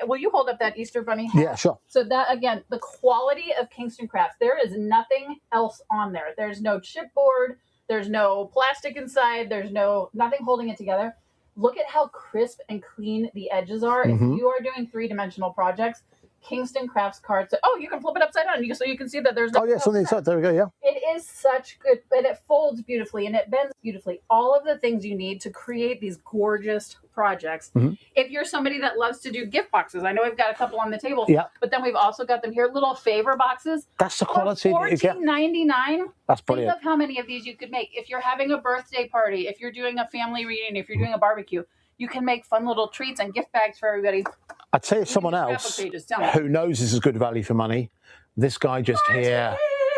Will you hold up that Easter Bunny hat? Yeah, sure. So that, again, the quality of Kingston Crafts, there is nothing else on there. There's no chipboard. There's no plastic inside. There's nothing holding it together. Look at how crisp and clean the edges are. If you are doing 3-dimensional projects, Kingston Crafts cards. Oh, you can flip it upside down so you can see that there's no. Oh, yeah, it's on the inside. There we go, yeah. It is such good, and it folds beautifully and it bends beautifully. All of the things you need to create these gorgeous projects. If you're somebody that loves to do gift boxes, I know we've got a couple on the table, but then we've also got them here, little favor boxes. That's the quality that you get. $14.99. That's brilliant. Think of how many of these you could make. If you're having a birthday party, if you're doing a family reunion, if you're doing a barbecue, you can make fun little treats and gift bags for everybody. I'd tell you someone else who knows this is good value for money. This guy just here.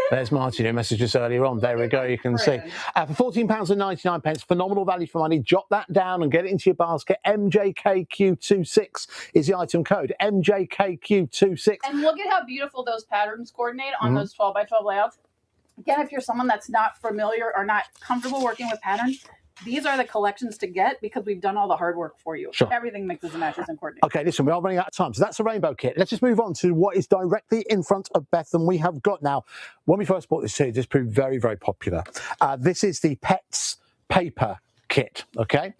There's Martin who messaged us earlier on. There we go, you can see. For £14.99, phenomenal value for money. Jot that down and get it into your basket. MJKQ26 is the item code. MJKQ26. And look at how beautiful those patterns coordinate on those 12 by 12 layouts. Again, if you're someone that's not familiar or not comfortable working with patterns, these are the collections to get because we've done all the hard work for you. Sure. Everything mixes and matches and coordinates. Okay, listen, we are running out of time. So that's the rainbow kit. Let's just move on to what is directly in front of Beth. And we have got now, when we first bought this too, this proved very, very popular. This is the Pets paper kit, okay?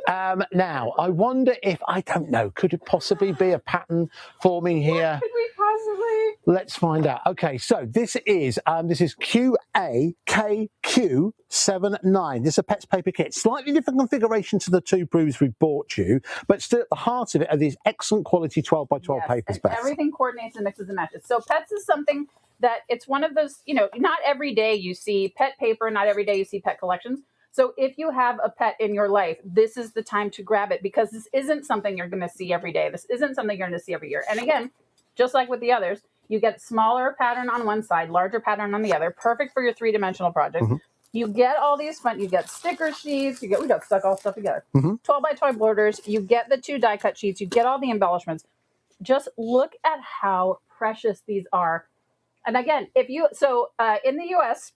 Now, I wonder if, I don't know, could it possibly be a pattern forming here? What could we possibly? Let's find out. Okay, so this is QAKQ79. This is a Pets paper kit. Slightly different configuration to the 2 brews we bought you, but still at the heart of it are these excellent quality 12 by 12 papers, Beth. Everything coordinates and mixes and matches. So Pets is something that it's one of those, you know, not every day you see pet paper, not every day you see pet collections. So if you have a pet in your life, this is the time to grab it because this isn't something you're going to see every day. This isn't something you're going to see every year. And again, just like with the others, you get smaller pattern on one side, larger pattern on the other, perfect for your 3-dimensional projects. You get all these fun, you get sticker sheets, we got stuck all stuff together. 12 by 12 borders, you get the 2 die cut sheets, you get all the embellishments. Just look at how precious these are. And again, if you, in the US,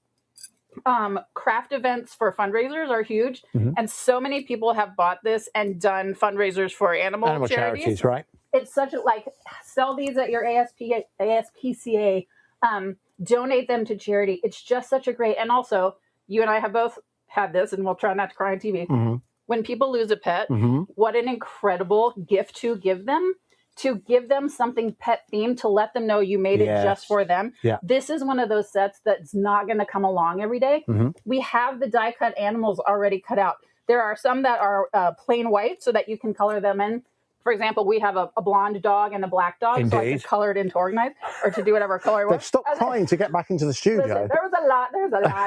craft events for fundraisers are huge, and so many people have bought this and done fundraisers for animal charities, right? It's such a, like, sell these at your ASPCA, donate them to charity. It's just such a great, and also you and I have both had this, and we'll try not to cry on TV. When people lose a pet, what an incredible gift to give them something pet themed to let them know you made it just for them. This is one of those sets that's not going to come along every day. We have the die cut animals already cut out. There are some that are plain white so that you can color them in. For example, we have a blonde dog and a black dog, so I can color it in to organize or to do whatever color I want. They've stopped trying to get back into the studio. Listen, there was a lot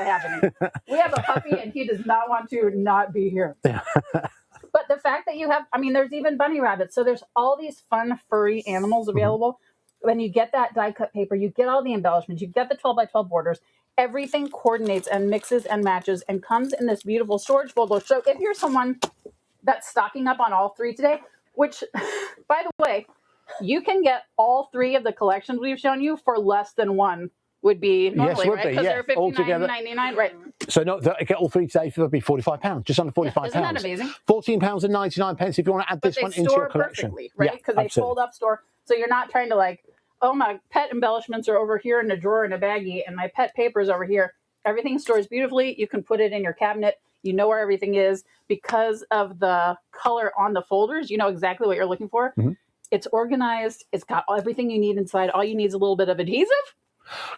happening. We have a puppy and he does not want to not be here. But the fact that you have, I mean, there's even bunny rabbits. So there's all these fun, furry animals available. When you get that die cut paper, you get all the embellishments, you get the 12 by 12 borders, everything coordinates and mixes and matches and comes in this beautiful storage folder. So if you're someone that's stocking up on all 3 today, which, by the way, you can get all 3 of the collections we've shown you for less than 1 would be normally, right? Because they're $59.99, right? So get all 3 today for be £45, just under £45. Isn't that amazing? £14.99 if you want to add this one into your collection. Perfectly, right? Because they fold up, store. So you're not trying to like, oh, my pet embellishments are over here in a drawer in a baggie, and my pet paper's over here. Everything stores beautifully. You can put it in your cabinet. You know where everything is. Because of the color on the folders, you know exactly what you're looking for. It's organized. It's got everything you need inside. All you need is a little bit of adhesive.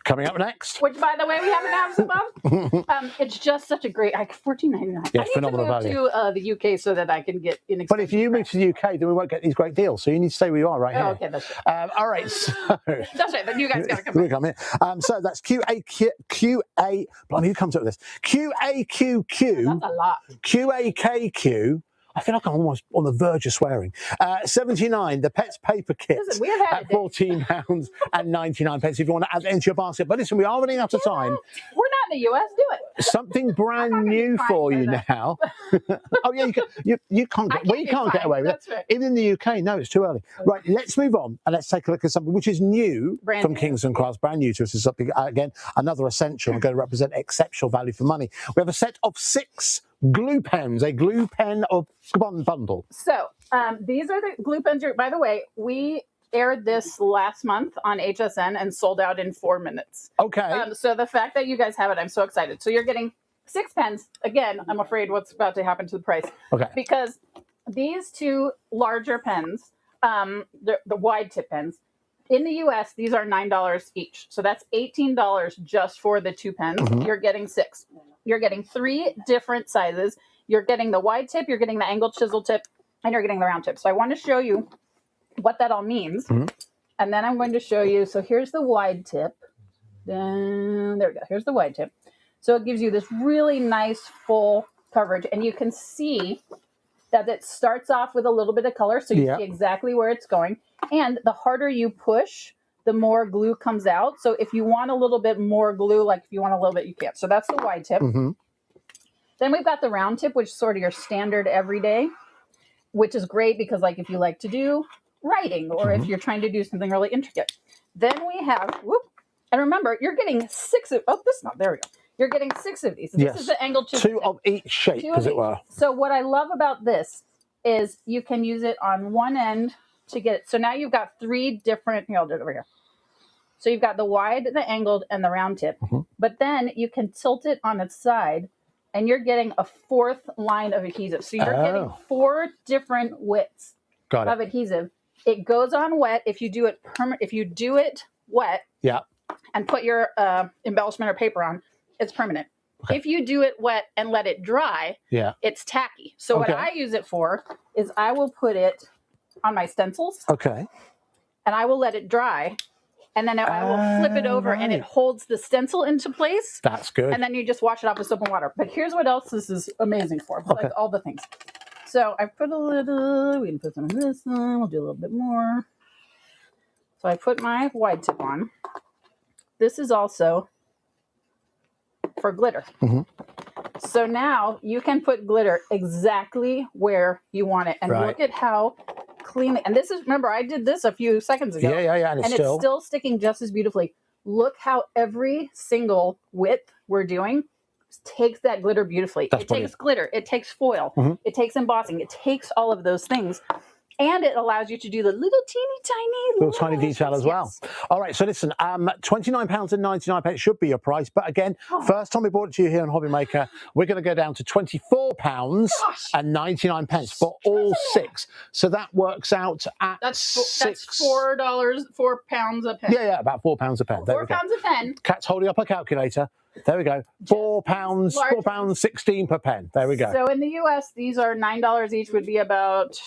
Coming up next. Which, by the way, we haven't had some of. It's just such a great, like $14.99. Yeah, I need phenomenal to move value. to the UK so that I can get inexpensive. But if you move to the UK, then we won't get these great deals. So you need to stay where you are right here. Oh, okay, that's right. All right. So, That's right, but you guys got to come we back. come here. So that's QA. Blimey, who comes up with this? QAQQ. That's a lot. QAKQ. I feel like I'm almost on the verge of swearing. 79, the Pets Paper Kit Listen, we have had at £14 and 99 pence if you want to add it into your basket. But listen, we are running out of time. We're not in the US, do it. Something brand new for you now. Oh yeah, you can't get, we can't get away with it. Right. Even in the UK, no, it's too early. Right, let's move on and let's take a look at something which is new from Kingston Crafts, brand new to us. Is something again, another essential and going to represent exceptional value for money. We have a set of 6 glue pens, a glue pen of one bundle. So these are the glue pens. By the way, we aired this last month on HSN and sold out in 4 minutes. Okay. So the fact that you guys have it, I'm so excited. So you're getting 6 pens. Again, I'm afraid what's about to happen to the price. Okay. Because these 2 larger pens, the wide tip pens, in the US, these are $9 each. So that's $18 just for the 2 pens. You're getting 6. You're getting 3 different sizes. You're getting the wide tip, you're getting the angled chisel tip, and you're getting the round tip. So I want to show you what that all means. And then I'm going to show you, so here's the wide tip. Then, there we go. Here's the wide tip. So it gives you this really nice full coverage. And you can see that it starts off with a little bit of color. So you see exactly where it's going. And the harder you push, the more glue comes out. So if you want a little bit more glue, like if you want a little bit, you can't. So that's the wide tip. Then we've got the round tip, which is sort of your standard everyday, which is great because like if you like to do writing or if you're trying to do something really intricate. Then we have, and remember, you're getting 6 of, there we go. You're getting 6 of these. This is the angled chisel. 2 of each shape, as it were. So what I love about this is you can use it on one end to get it. So now you've got 3 different, here, I'll do it over here. So you've got the wide, the angled, and the round tip. But then you can tilt it on its side, and you're getting a 4th line of adhesive. So you're getting 4 different widths of adhesive. It goes on wet if you do it if you do it wet and put your embellishment or paper on, it's permanent. If you do it wet and let it dry, it's tacky. So what I use it for is I will put it on my stencils. And I will let it dry. And then I will flip it over and it holds the stencil into place. That's good. And then you just wash it off with soap and water. But here's what else this is amazing for, besides all the things. So I put a little, we can put some of this on, we'll do a little bit more. So I put my wide tip on. This is also for glitter. So now you can put glitter exactly where you want it. And look at how clean, and this is, remember, I did this a few seconds ago. And it's still sticking just as beautifully. Look how every single width we're doing takes that glitter beautifully. It takes glitter, it takes foil, it takes embossing, it takes all of those things. And it allows you to do the little teeny tiny detail as well. All right, so listen, £29 and 99 pence should be your price. But again, first time we brought it to you here on Hobby Maker, we're going to go down to £24 and 99 pence for all 6. So that works out at that's $4, £4 a pen. Yeah, about £4 a pen. There we go. £4 a pen. Kat's holding up a calculator. There we go. £4.16 per pen. There we go. So in the US, these are $9 each, would be about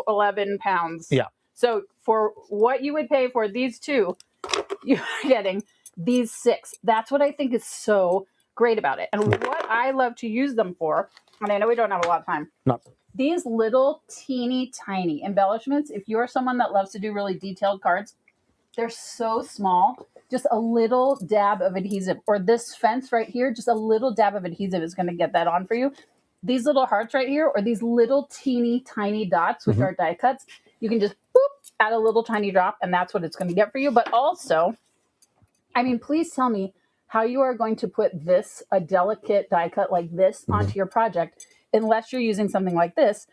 11 pounds. Yeah. So for what you would pay for these 2, you're getting these 6. That's what I think is so great about it. And what I love to use them for, and I know we don't have a lot of time. No. These little teeny tiny embellishments, if you're someone that loves to do really detailed cards, they're so small. Just a little dab of adhesive, or this fence right here, just a little dab of adhesive is going to get that on for you. These little hearts right here, or these little teeny tiny dots, which are die cuts, you can just boop, add a little tiny drop, and that's what it's going to get for you. But also, I mean, please tell me how you are going to put this, a delicate die cut like this, onto your project, unless you're using something like this.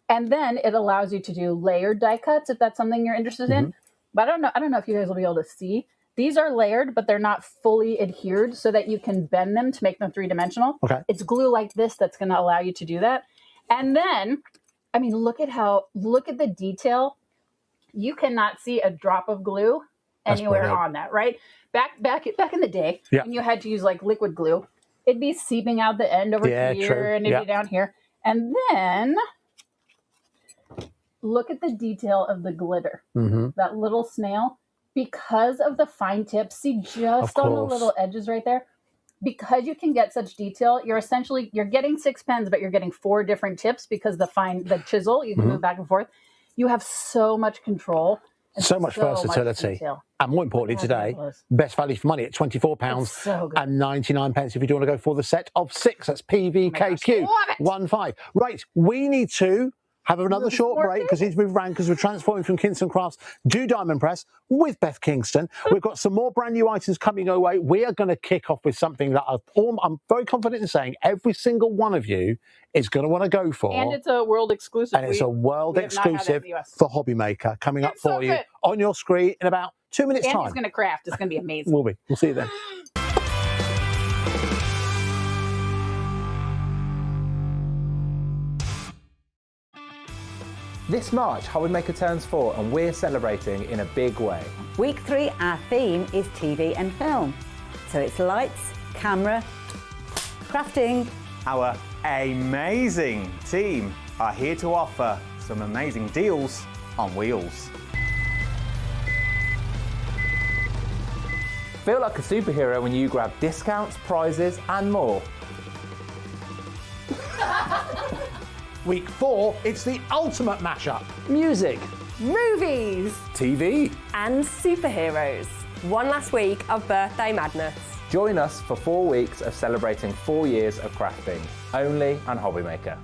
And then it allows you to do layered die cuts if that's something you're interested in. But I don't know if you guys will be able to see. These are layered, but they're not fully adhered so that you can bend them to make them 3-dimensional. It's glue like this that's going to allow you to do that. And then, I mean, look at the detail. You cannot see a drop of glue anywhere brilliant. on that, right? Back in the day, Yeah. when you had to use like liquid glue, it'd be seeping out the end over Yeah, here, true. and it'd Yeah. be down here. And then look at the detail of the glitter. Mhm. That little snail, because of the fine tips, see just on the course. little edges right there, because you can get such detail, you're getting 6 pens, but you're getting 4 different tips because the chisel, you can Mhm. move back and forth. You have so much control. And So much versatility. detail. And more importantly Yeah, today, fabulous. best value for money at £24 It's so good. and 99 pence if you do want to go for the set of 6. That's PVKQ. Oh my gosh, love it. 15. Right, we need to have another short more break because we've ran because we're transforming from Kingston Crafts to Diamond Press with Beth Kingston. We've got some more brand new items coming our way. We are going to kick off with something that I'm very confident in saying every single one of you is going to want to go for. And it's a world exclusive. And it's a world we have not had that in exclusive the US. for Hobby Maker coming up It's so for you good. on your screen in about 2 minutes' And time. he's going to craft. It's going to be amazing. We'll be. We'll see you then. This March, Hobby Maker turns 4 and we're celebrating in a big way. Week 3, our theme is TV and film. So it's lights, camera, crafting. Our amazing team are here to offer some amazing deals on wheels. Feel like a superhero when you grab discounts, prizes and more. Week 4, it's the ultimate mashup. Music, Movies TV. and superheroes. One last week of birthday madness. Join us for 4 weeks of celebrating 4 years of crafting, only on Hobby Maker.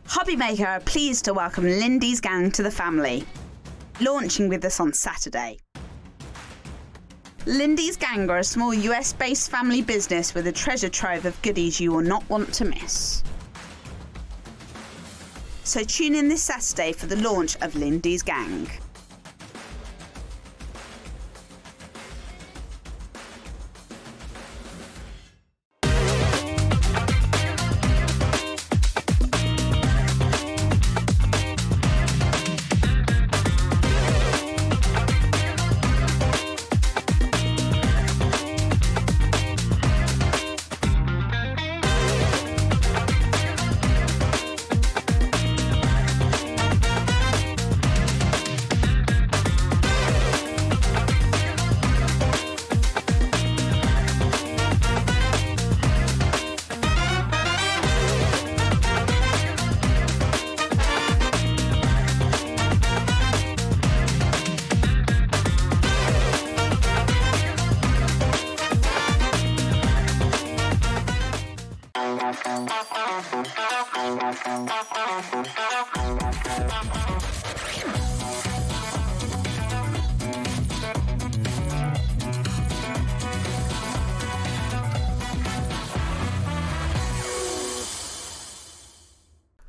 Hobby Maker are pleased to welcome Lindy's gang to the family, launching with us on Saturday. Lindy's gang are a small US-based family business with a treasure trove of goodies you will not want to miss. So tune in this Saturday for the launch of Lindy's gang.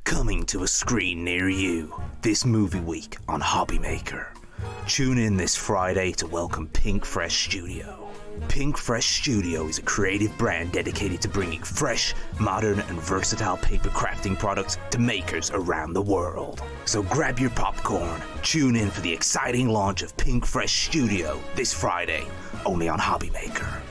Coming to a screen near you this movie week on Hobby Maker. Tune in this Friday to welcome Pink Fresh Studio. Pink Fresh Studio is a creative brand dedicated to bringing fresh, modern, and versatile paper crafting products to makers around the world. So grab your popcorn, tune in for the exciting launch of Pink Fresh Studio this Friday, only on Hobby Maker.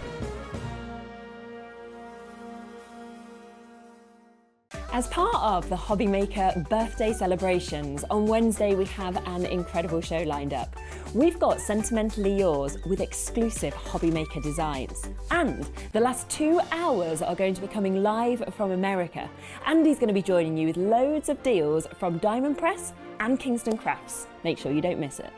As part of the Hobby Maker birthday celebrations, on Wednesday we have an incredible show lined up. We've got Sentimentally Yours with exclusive Hobby Maker designs. And the last 2 hours are going to be coming live from America. Andy's going to be joining you with loads of deals from Diamond Press and Kingston Crafts. Make sure you don't miss it.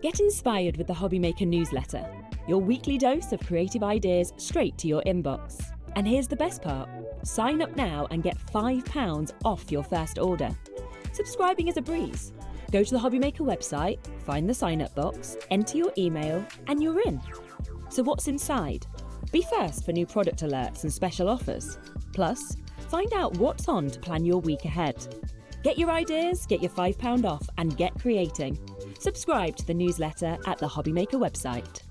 Get inspired with the Hobby Maker newsletter, your weekly dose of creative ideas straight to your inbox. And here's the best part. Sign up now and get £5 off your first order. Subscribing is a breeze. Go to the Hobby Maker website, find the sign up box, enter your email, and you're in. So what's inside? Be first for new product alerts and special offers. Plus, find out what's on to plan your week ahead. Get your ideas, get your £5 off, and get creating. Subscribe to the newsletter at the Hobby Maker website.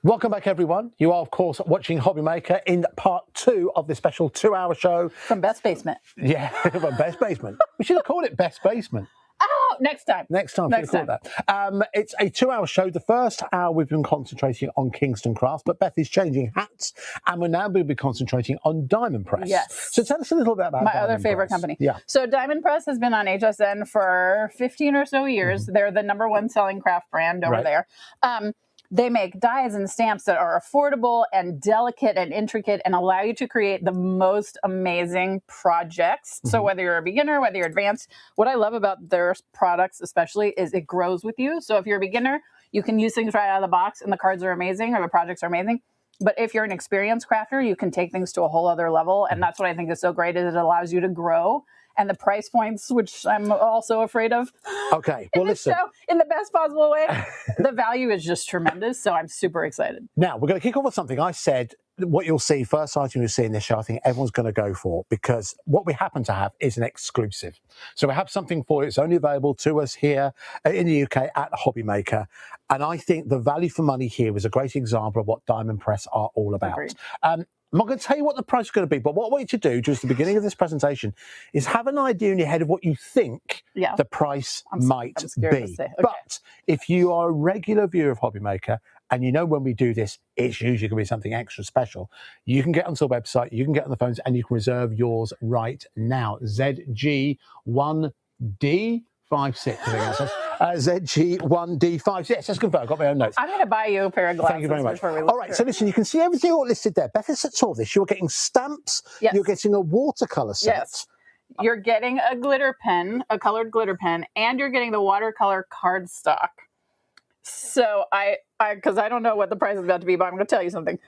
Welcome back, everyone. You are, of course, watching Hobby Maker in part 2 of this special 2-hour show. From Best Basement. Yeah, from Best Basement. We should have called it Best Basement. Oh, next time. Next time. It's a 2-hour show. The first hour we've been concentrating on Kingston Crafts, but Beth is changing hats, and we're now going to be concentrating on Diamond Press. Yes. So tell us a little bit about my Diamond other favorite Press. company. Yeah. So Diamond Press has been on HSN for 15 or so years. They're the #1 selling craft brand over there. They make dies and stamps that are affordable and delicate and intricate and allow you to create the most amazing projects. So whether you're a beginner, whether you're advanced, what I love about their products especially is it grows with you. So if you're a beginner, you can use things right out of the box and the cards are amazing or the projects are amazing. But if you're an experienced crafter, you can take things to a whole other level. And that's what I think is so great, is it allows you to grow. And the price points, which I'm also afraid of. Okay, well, listen. In the best possible way. The value is just tremendous, so I'm super excited. Now, we're going to kick off with something I said. What you'll see, first item you'll see in this show, I think everyone's going to go for, because what we happen to have is an exclusive. So we have something for you. It's only available to us here in the UK at Hobby Maker. And I think the value for money here is a great example of what Diamond Press are all about. I'm not going to tell you what the price is going to be, but what I want you to do just at the beginning of this presentation is have an idea in your head of what you think the price might be. But if you are a regular viewer of Hobby Maker and you know when we do this, it's usually going to be something extra special, you can get onto the website, you can get on the phones, and you can reserve yours right now. ZG1D56, I think it says. ZG1D5. Yes, just confirm. I've got my own notes. I'm going to buy you a pair of glasses. Thank you very much. Before we look All right, so listen, you can see everything all listed there. Beth has saw this. You're getting stamps. Yes. You're getting a watercolour set. Yes. You're getting a glitter pen, a colored glitter pen, and you're getting the watercolor cardstock. So because I don't know what the price is about to be, but I'm going to tell you something.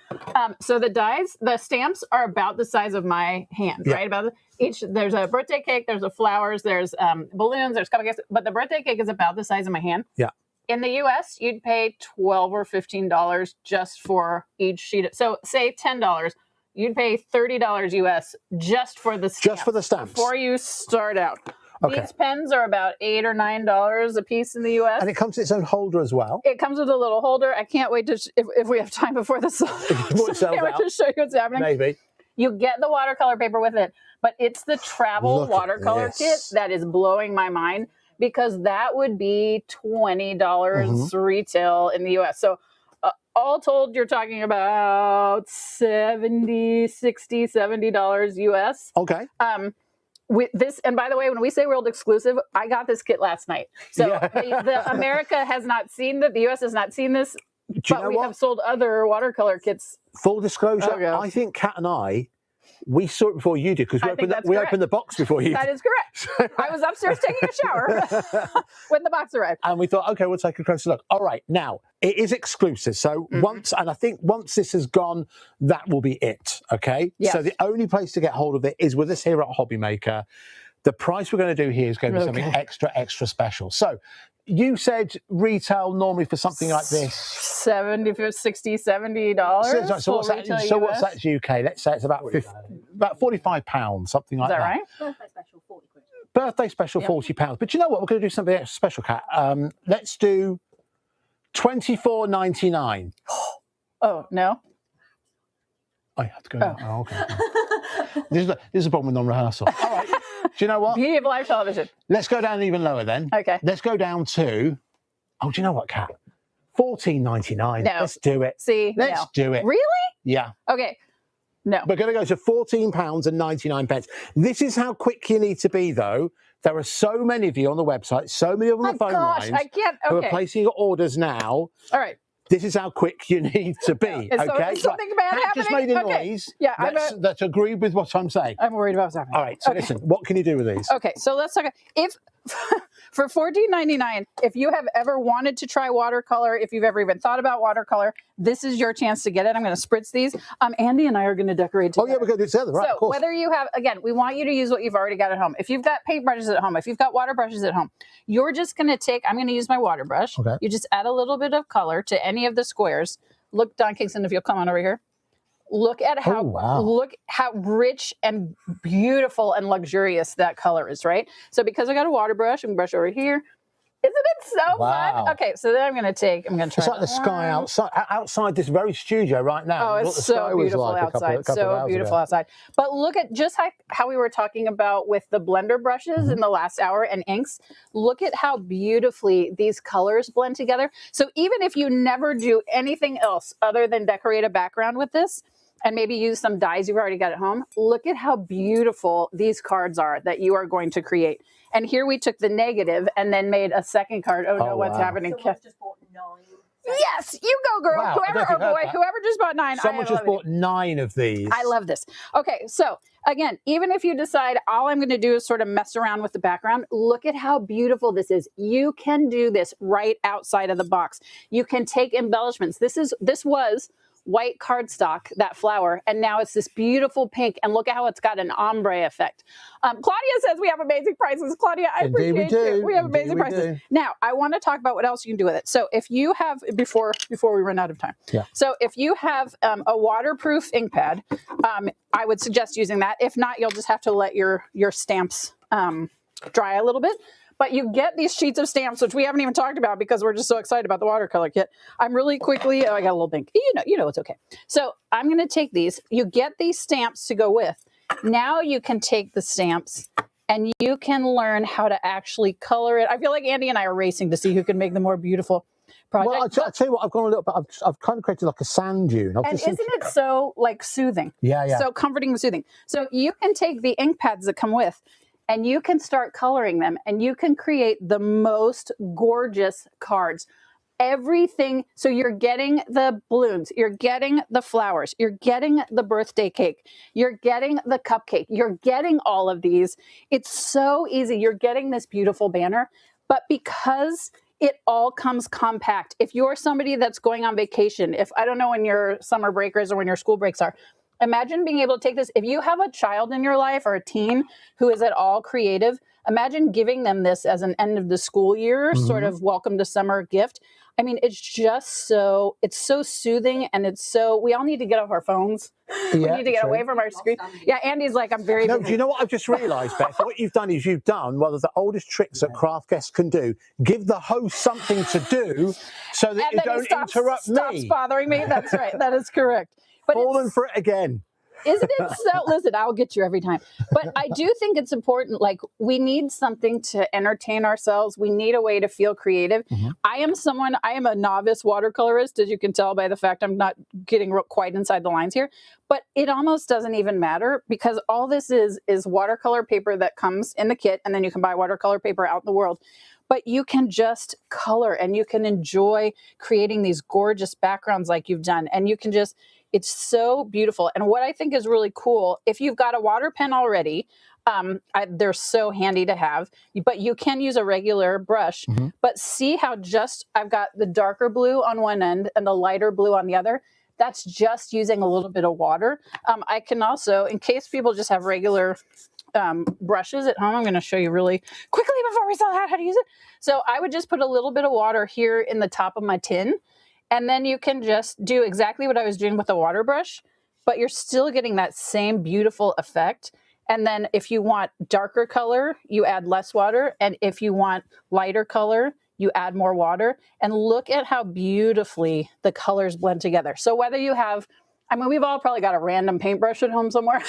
So the stamps are about the size of my hand, right? About each. There's a birthday cake, there's a flowers, there's balloons, there's cupcakes, but the birthday cake is about the size of my hand. Yeah. In the U.S., you'd pay $12 or $15 just for each sheet. So say $10. You'd pay $30 US just for the stamps. Just for the stamps. Before you start out. Okay. These pens are about $8 or $9 a piece in the U.S. And it comes with its own holder as well. It comes with a little holder. I can't wait to, if we have time before this sells out, to show you what's happening. Maybe. You get the watercolor paper with it, but it's the travel watercolor kit that is blowing my mind, because that would be $20 retail in the U.S. So all told, you're talking about $70 US. Okay. With this, and by the way, when we say world exclusive, I got this kit last night. So the America has not seen that, the US has not seen this, but we have sold other watercolor kits. Full disclosure, I think Kat and I, we saw it before you did, because we opened the box before you. That is correct. I was upstairs taking a shower when the box arrived. And we thought, okay, we'll take a closer look. All right, now, it is exclusive. So once this has gone, that will be it, okay? Yes. So the only place to get hold of it is with us here at Hobby Maker. The price we're going to do here is going to be something extra, extra special. So you said retail normally for something like this $70, $60, $70. So what's that? So what's that UK? Let's say it's about £45, something like that. Is that right? Birthday special, 40 quid. Birthday special, £40. But you know what? We're going to do something extra special, Kat. Let's do $24.99. Oh no. I have to go. Oh, okay. This is a problem with non-rehearsal. All right. you know what? Beauty of live television. Let's go down even lower then. Okay. Let's go down to, oh, do you know what, Kat? $14.99. No. Let's do it. See, Let's do it. Really? Yeah. Okay. No. We're going to go to £14.99. This is how quick you need to be, though. There are so many of you on the website, so many of them on the phone lines I can't. who Okay. are placing your orders now. All right. This is how quick you need to be. Is Okay. something bad Kat just happening? made a Okay. noise. Yeah, That's agreed with what I'm saying. I'm worried about what's happening. All right. So Okay. listen, what can you do with these? Okay, so let's talk. If for $14.99, if you have ever wanted to try watercolor, if you've ever even thought about watercolor, this is your chance to get it. I'm going to spritz these. Andy and I are going to decorate together. Oh, yeah, we're going to do it together, right? So Of course. whether you have, again, we want you to use what you've already got at home. If you've got paintbrushes at home, if you've got water brushes at home, you're just going to take, I'm going to use my water brush. Okay. You just add a little bit of color to any of the squares. Look, Don Kingston, if you'll come on over here. Look at how look how rich and beautiful and luxurious that color is, right? So because I got a water brush, I'm going to brush over here. Isn't it so fun? Okay, so then I'm going to try. It's like the sky outside this very studio right now. Oh, it's so beautiful outside. So beautiful outside. But look at just how we were talking about with the blender brushes in the last hour and inks. Look at how beautifully these colors blend together. So even if you never do anything else other than decorate a background with this, and maybe use some dyes you've already got at home, look at how beautiful these cards are that you are going to create. And here we took the negative and then made a second card. Oh no, what's happening? Yes, you go, girl. Wow, Whoever, oh boy, whoever just bought 9. Someone just bought 9 of these. I love this. Okay, so again, even if you decide all I'm going to do is sort of mess around with the background, look at how beautiful this is. You can do this right outside of the box. You can take embellishments. This was white cardstock, that flower, and now it's this beautiful pink, and look at how it's got an ombre effect. Claudia says we have amazing prices. Claudia, I appreciate you. We have amazing prices. Now, I want to talk about what else you can do with it. So if you have, before we run out of time, so if you have a waterproof ink pad, I would suggest using that. If not, you'll just have to let your stamps dry a little bit. But you get these sheets of stamps, which we haven't even talked about because we're just so excited about the watercolor kit. I'm really quickly, I got a little pink. You know it's okay. So I'm going to take these. You get these stamps to go with. Now you can take the stamps and you can learn how to actually color it. I feel like Andy and I are racing to see who can make the more beautiful project. Well, I'll tell you what, I've gone a little bit, I've kind of created like a sand dune. And isn't it so like soothing? Yeah. So comforting and soothing. So you can take the ink pads that come with, and you can start coloring them, and you can create the most gorgeous cards. Everything, so you're getting the balloons, you're getting the flowers, you're getting the birthday cake, you're getting the cupcake, you're getting all of these. It's so easy. You're getting this beautiful banner, but because it all comes compact. If you're somebody that's going on vacation, if I don't know when your summer break is or when your school breaks are, imagine being able to take this. If you have a child in your life or a teen who is at all creative, imagine giving them this as an end of the school year, sort of welcome to summer gift. I mean, it's just it's so soothing, and we all need to get off our phones. We need to get away from our screen. Yeah, Andy's like, I'm very busy. Do you know what I've just realised, Beth? What you've done is one of the oldest tricks that craft guests can do. Give the host something to do so that you don't interrupt me. Stops bothering me. That's right. That is correct. But falling for it again. Isn't it so? Listen, I'll get you every time. But I do think it's important. Like, we need something to entertain ourselves. We need a way to feel creative. I am a novice watercolorist, as you can tell by the fact I'm not getting quite inside the lines here. But it almost doesn't even matter, because all this is watercolor paper that comes in the kit, and then you can buy watercolor paper out in the world. But you can just color, and you can enjoy creating these gorgeous backgrounds like you've done. And you can just, it's so beautiful. And what I think is really cool, if you've got a water pen already, they're so handy to have, but you can use a regular brush. But see how I've got the darker blue on one end and the lighter blue on the other. That's just using a little bit of water. I can also, in case people just have regular brushes at home, I'm going to show you really quickly before we sell out how to use it. So I would just put a little bit of water here in the top of my tin, and then you can just do exactly what I was doing with the water brush, but you're still getting that same beautiful effect. And then if you want darker color, you add less water. And if you want lighter color, you add more water. And look at how beautifully the colors blend together. So whether you have I mean, we've all probably got a random paintbrush at home somewhere.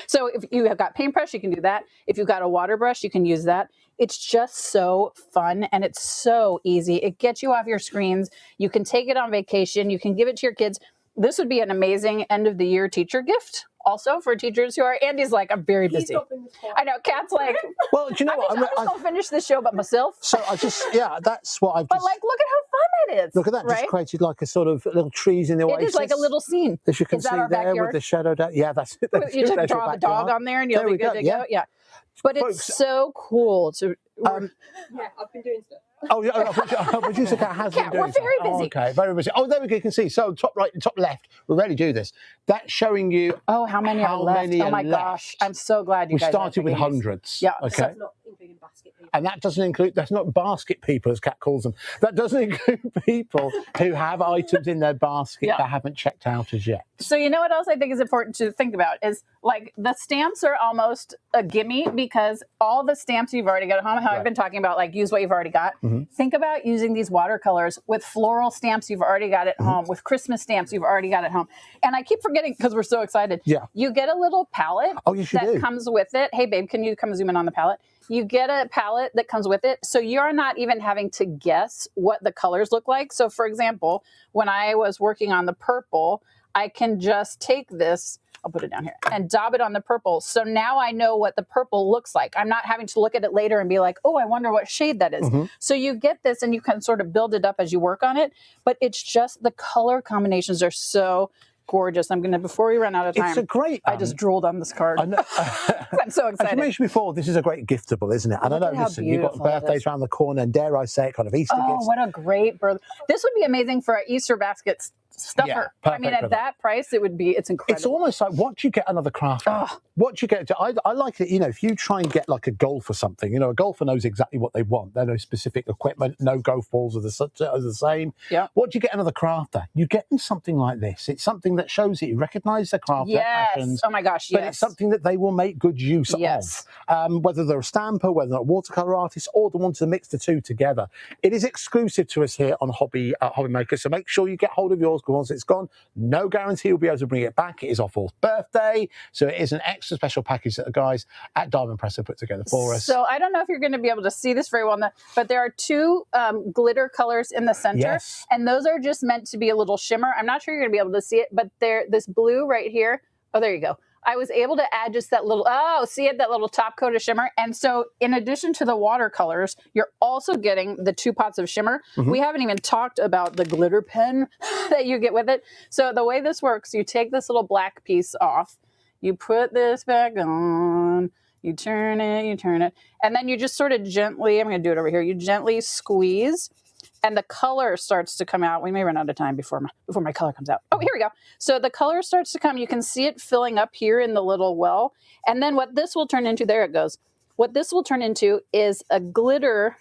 So if you have got paintbrush, you can do that. If you've got a water brush, you can use that. It's just so fun and it's so easy. It gets you off your screens. You can take it on vacation. You can give it to your kids. This would be an amazing end of the year teacher gift. Also for teachers who are, Andy's like, I'm very busy. I know, Kat's like, well, do you know what? I'm just going to finish this show by myself. So I just, yeah, that's what I've But just... like, look at how fun it is. Look at that, right? just created like a sort of little trees in the oasis. It is like a little scene. As you can Is see that our there backyard? with the shadow down. Yeah, that's it. You just draw the dog on there and you'll be good to go. Yeah. But it's so cool to... yeah, I've been doing stuff. Oh, yeah, our producer Kat has been doing we're very stuff. busy. Oh, okay, very busy. Oh, there we go. You can see. So top right and top left, we're ready to do this. That's showing you how many are left. Oh my gosh, I'm so glad you we guys started with thinking these. hundreds. Yeah. Okay. So it's not including basket people. And that doesn't include, that's not basket people, as Kat calls them. That doesn't include people who have items in their basket that haven't checked out as yet. So you know what else I think is important to think about is like the stamps are almost a gimme because all the stamps you've already got at home, how I've been talking about like use what you've already got. Think about using these watercolors with floral stamps you've already got at home, with Christmas stamps you've already got at home. And I keep forgetting because we're so excited. Yeah. You get a little palette that comes with it. Hey babe, can you come zoom in on the palette? You get a palette that comes with it. So you're not even having to guess what the colors look like. So for example, when I was working on the purple, I can just take this, I'll put it down here, and dab it on the purple. So now I know what the purple looks like. I'm not having to look at it later and be like, oh, I wonder what shade that is. So you get this and you can sort of build it up as you work on it. But it's just the color combinations are so gorgeous. I'm going to, before we run out of time, It's a great... I just drooled on this card. I know. I'm so excited. As you mentioned before, this is a great giftable, isn't it? And I Look know, at how listen, you've got beautiful it birthdays is. around the corner, and dare I say it, kind of Easter Oh, gifts. what a great birth. This would be amazing for an Easter basket stuffer. Yeah, I mean, perfect for at that price, it would be, it's incredible. It's almost like, what do you get another craft? What do you get? I like it, you know, if you try and get like a golf or something, you know, a golfer knows exactly what they want. They know specific equipment, no golf balls are the same. Yeah. What do you get another crafter? You get them something like this. It's something that shows that you recognise their craft, their passions. Oh my gosh, But it's something that they will make good use of. Whether they're a stamper, whether they're a watercolour artist, or the one to mix the two together. It is exclusive to us here on Hobby Maker, so make sure you get hold of yours, because once it's gone, no guarantee you'll be able to bring it back. It is our 4th birthday, so it is an extra special package that the guys at Diamond Press have put together for us. So I don't know if you're going to be able to see this very well, but there are 2 glitter colors in the center, and those are just meant to be a little shimmer. I'm not sure you're going to be able to see it, but this blue right here, oh, there you go. I was able to add just that little, see it, that little top coat of shimmer. And so in addition to the watercolors, you're also getting the 2 pots of shimmer. We haven't even talked about the glitter pen that you get with it. So the way this works, you take this little black piece off, you put this back on, you turn it, and then you just sort of gently, I'm going to do it over here, you gently squeeze, and the color starts to come out. We may run out of time before my color comes out. Oh, here we go. So the color starts to come. You can see it filling up here in the little well. And then what this will turn into, there it goes. What this will turn into is a glitter,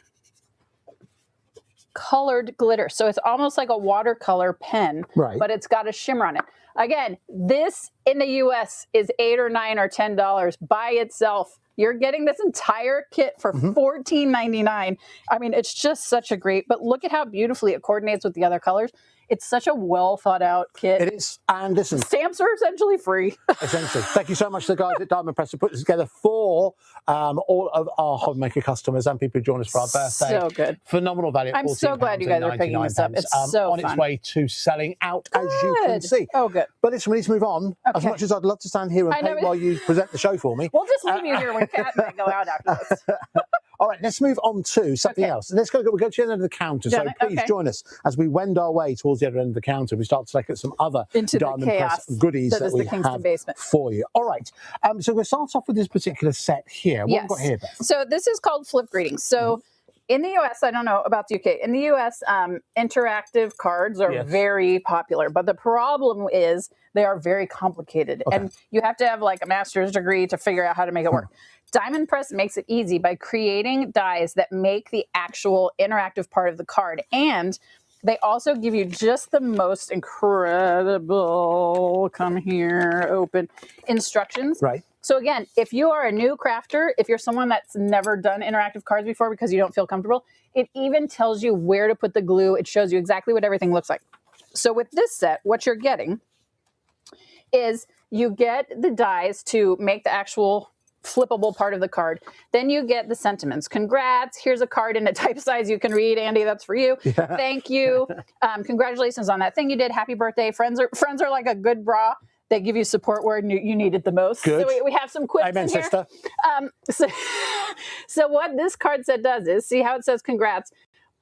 colored glitter. So it's almost like a watercolor pen, but it's got a shimmer on it. Again, this in the US is $8 or $9 or $10 by itself. You're getting this entire kit for $14.99. I mean, it's just such a great, but look at how beautifully it coordinates with the other colors. It's such a well thought out kit. It is. And listen, stamps are essentially free. Essentially. Thank you so much to the guys at Diamond Press for putting this together for all of our Hobby Maker customers and people who join us for our birthday. So good. Phenomenal value. I'm so glad you guys are picking this up. It's so on fun. its way to selling out, as you can see. Oh, good. But listen, we need to move on. As much as I'd love to stand here and paint while you present the show for me. We'll just leave you here when Kat and I go out after this. All right, let's move on to something else. We'll go to the end of the counter. So please join us as we wend our way towards the other end of the counter. We start to look at some other Diamond Press goodies that we have for you. All right, so we'll start off with this particular set here. What have we got here, Beth? So this is called Flip Greetings. So in the US, I don't know about the UK, in the US, interactive cards are very popular, but the problem is they are very complicated and you have to have like a master's degree to figure out how to make it work. Diamond Press makes it easy by creating dies that make the actual interactive part of the card. And they also give you just the most incredible, come here, open instructions. Right. So again, if you are a new crafter, if you're someone that's never done interactive cards before because you don't feel comfortable, it even tells you where to put the glue. It shows you exactly what everything looks like. So with this set, what you're getting is you get the dies to make the actual flippable part of the card. Then you get the sentiments. Congrats. Here's a card in a type size you can read. Andy, that's for you. Yeah. Thank you. Congratulations on that thing you did. Happy birthday. Friends are like a good bra. They give you support where you need it the most. Good. So we have some quips Amen, in here. sister. So what this card set does is, see how it says congrats,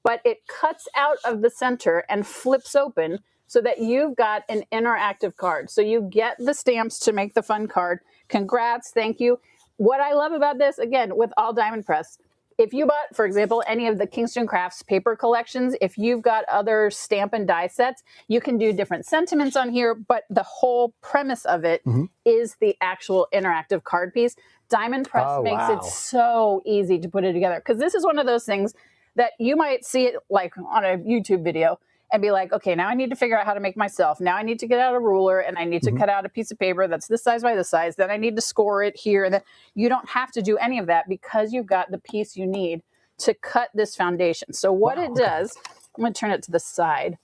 but it cuts out of the center and flips open so that you've got an interactive card. So you get the stamps to make the fun card. Congrats. Thank you. What I love about this, again, with all diamond press, if you bought, for example, any of the Kingston Crafts paper collections, if you've got other stamp and die sets, you can do different sentiments on here, but the whole premise of it is the actual interactive card piece. Diamond press makes it so easy to put it together, because this is one of those things that you might see it like on a YouTube video and be like, okay, now I need to figure out how to make myself. Now I need to get out a ruler and I need to cut out a piece of paper that's this size by this size. Then I need to score it here. And then you don't have to do any of that because you've got the piece you need to cut this foundation. So what it does, I'm going to turn it to the side.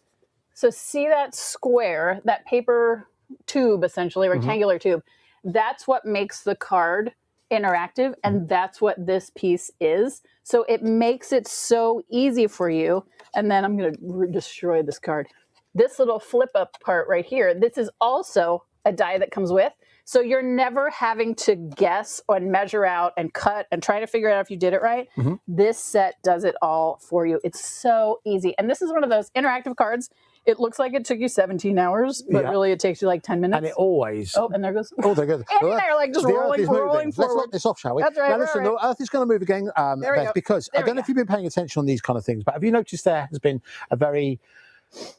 So see that square, that paper tube, essentially, rectangular tube, that's what makes the card interactive. And that's what this piece is. So it makes it so easy for you. And then I'm going to destroy this card. This little flip up part right here, this is also a die that comes with. So you're never having to guess or measure out and cut and try to figure out if you did it right. This set does it all for you. It's so easy. And this is one of those interactive cards. It looks like it took you 17 hours, but really it takes you like 10 minutes. And it always... Oh, and there goes... Oh, there goes... Andy and I are like just rolling forward. Let's lock this off, shall we? That's right. Now, listen, the Earth is going to move again, Beth, because I don't know if you've been paying attention on these kind of things, but have you noticed there has been a very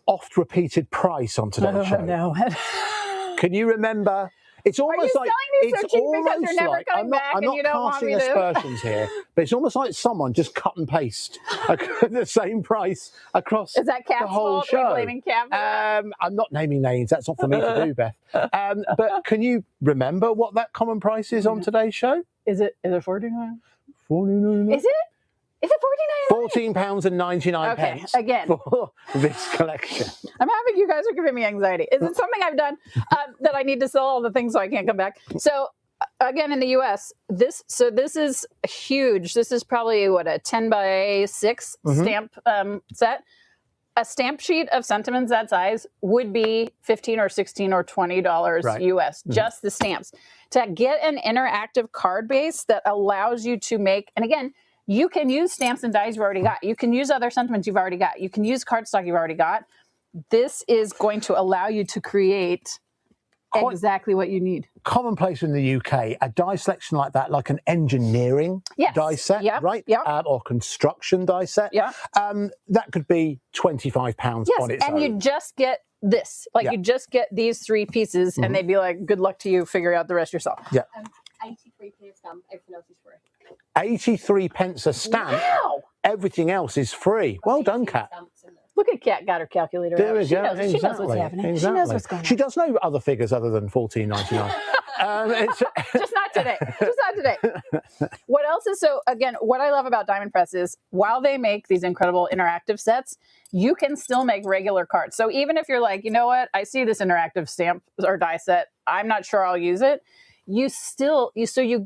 oft-repeated price on today's show? No. Can you remember... It's almost like it's almost like I'm not casting aspersions here, but it's almost like someone just cut and paste the same price across the whole show. Blaming Cat? I'm not naming names. That's not for me to do, Beth. But can you remember what that common price is on today's show? Is it $49? $49. Is it? Is it £14.99 Okay, again. for this collection. I'm having, you guys are giving me anxiety. Is it something I've done that I need to sell all the things so I can't come back? So again, in the US, this is huge. This is probably what, a 10 by 6 stamp set. A stamp sheet of sentiments that size would be $15 or $16 or $20 US, just the stamps. To get an interactive card base that allows you to make, and again, you can use stamps and dies you've already got. You can use other sentiments you've already got. You can use cardstock you've already got. This is going to allow you to create exactly what you need. Commonplace in the UK, a die selection like that, like an engineering die set, right? Or construction die set. That could be £25 on its own. And you just get this. Like you just get these 3 pieces and they'd be like, good luck to you, figure out the rest yourself. 83p a stamp, everything else is free. 83 pence a stamp. Wow. Everything else is free. Well done, Kat. Look at Kat, got her calculator. There we She go. knows, she knows what's happening. Exactly. She knows what's going on. She does know other figures other than $14.99. Just not today. Just not today. What else is again, what I love about Diamond Press is while they make these incredible interactive sets, you can still make regular cards. So even if you're like, you know what, I see this interactive stamp or die set, I'm not sure I'll use it. You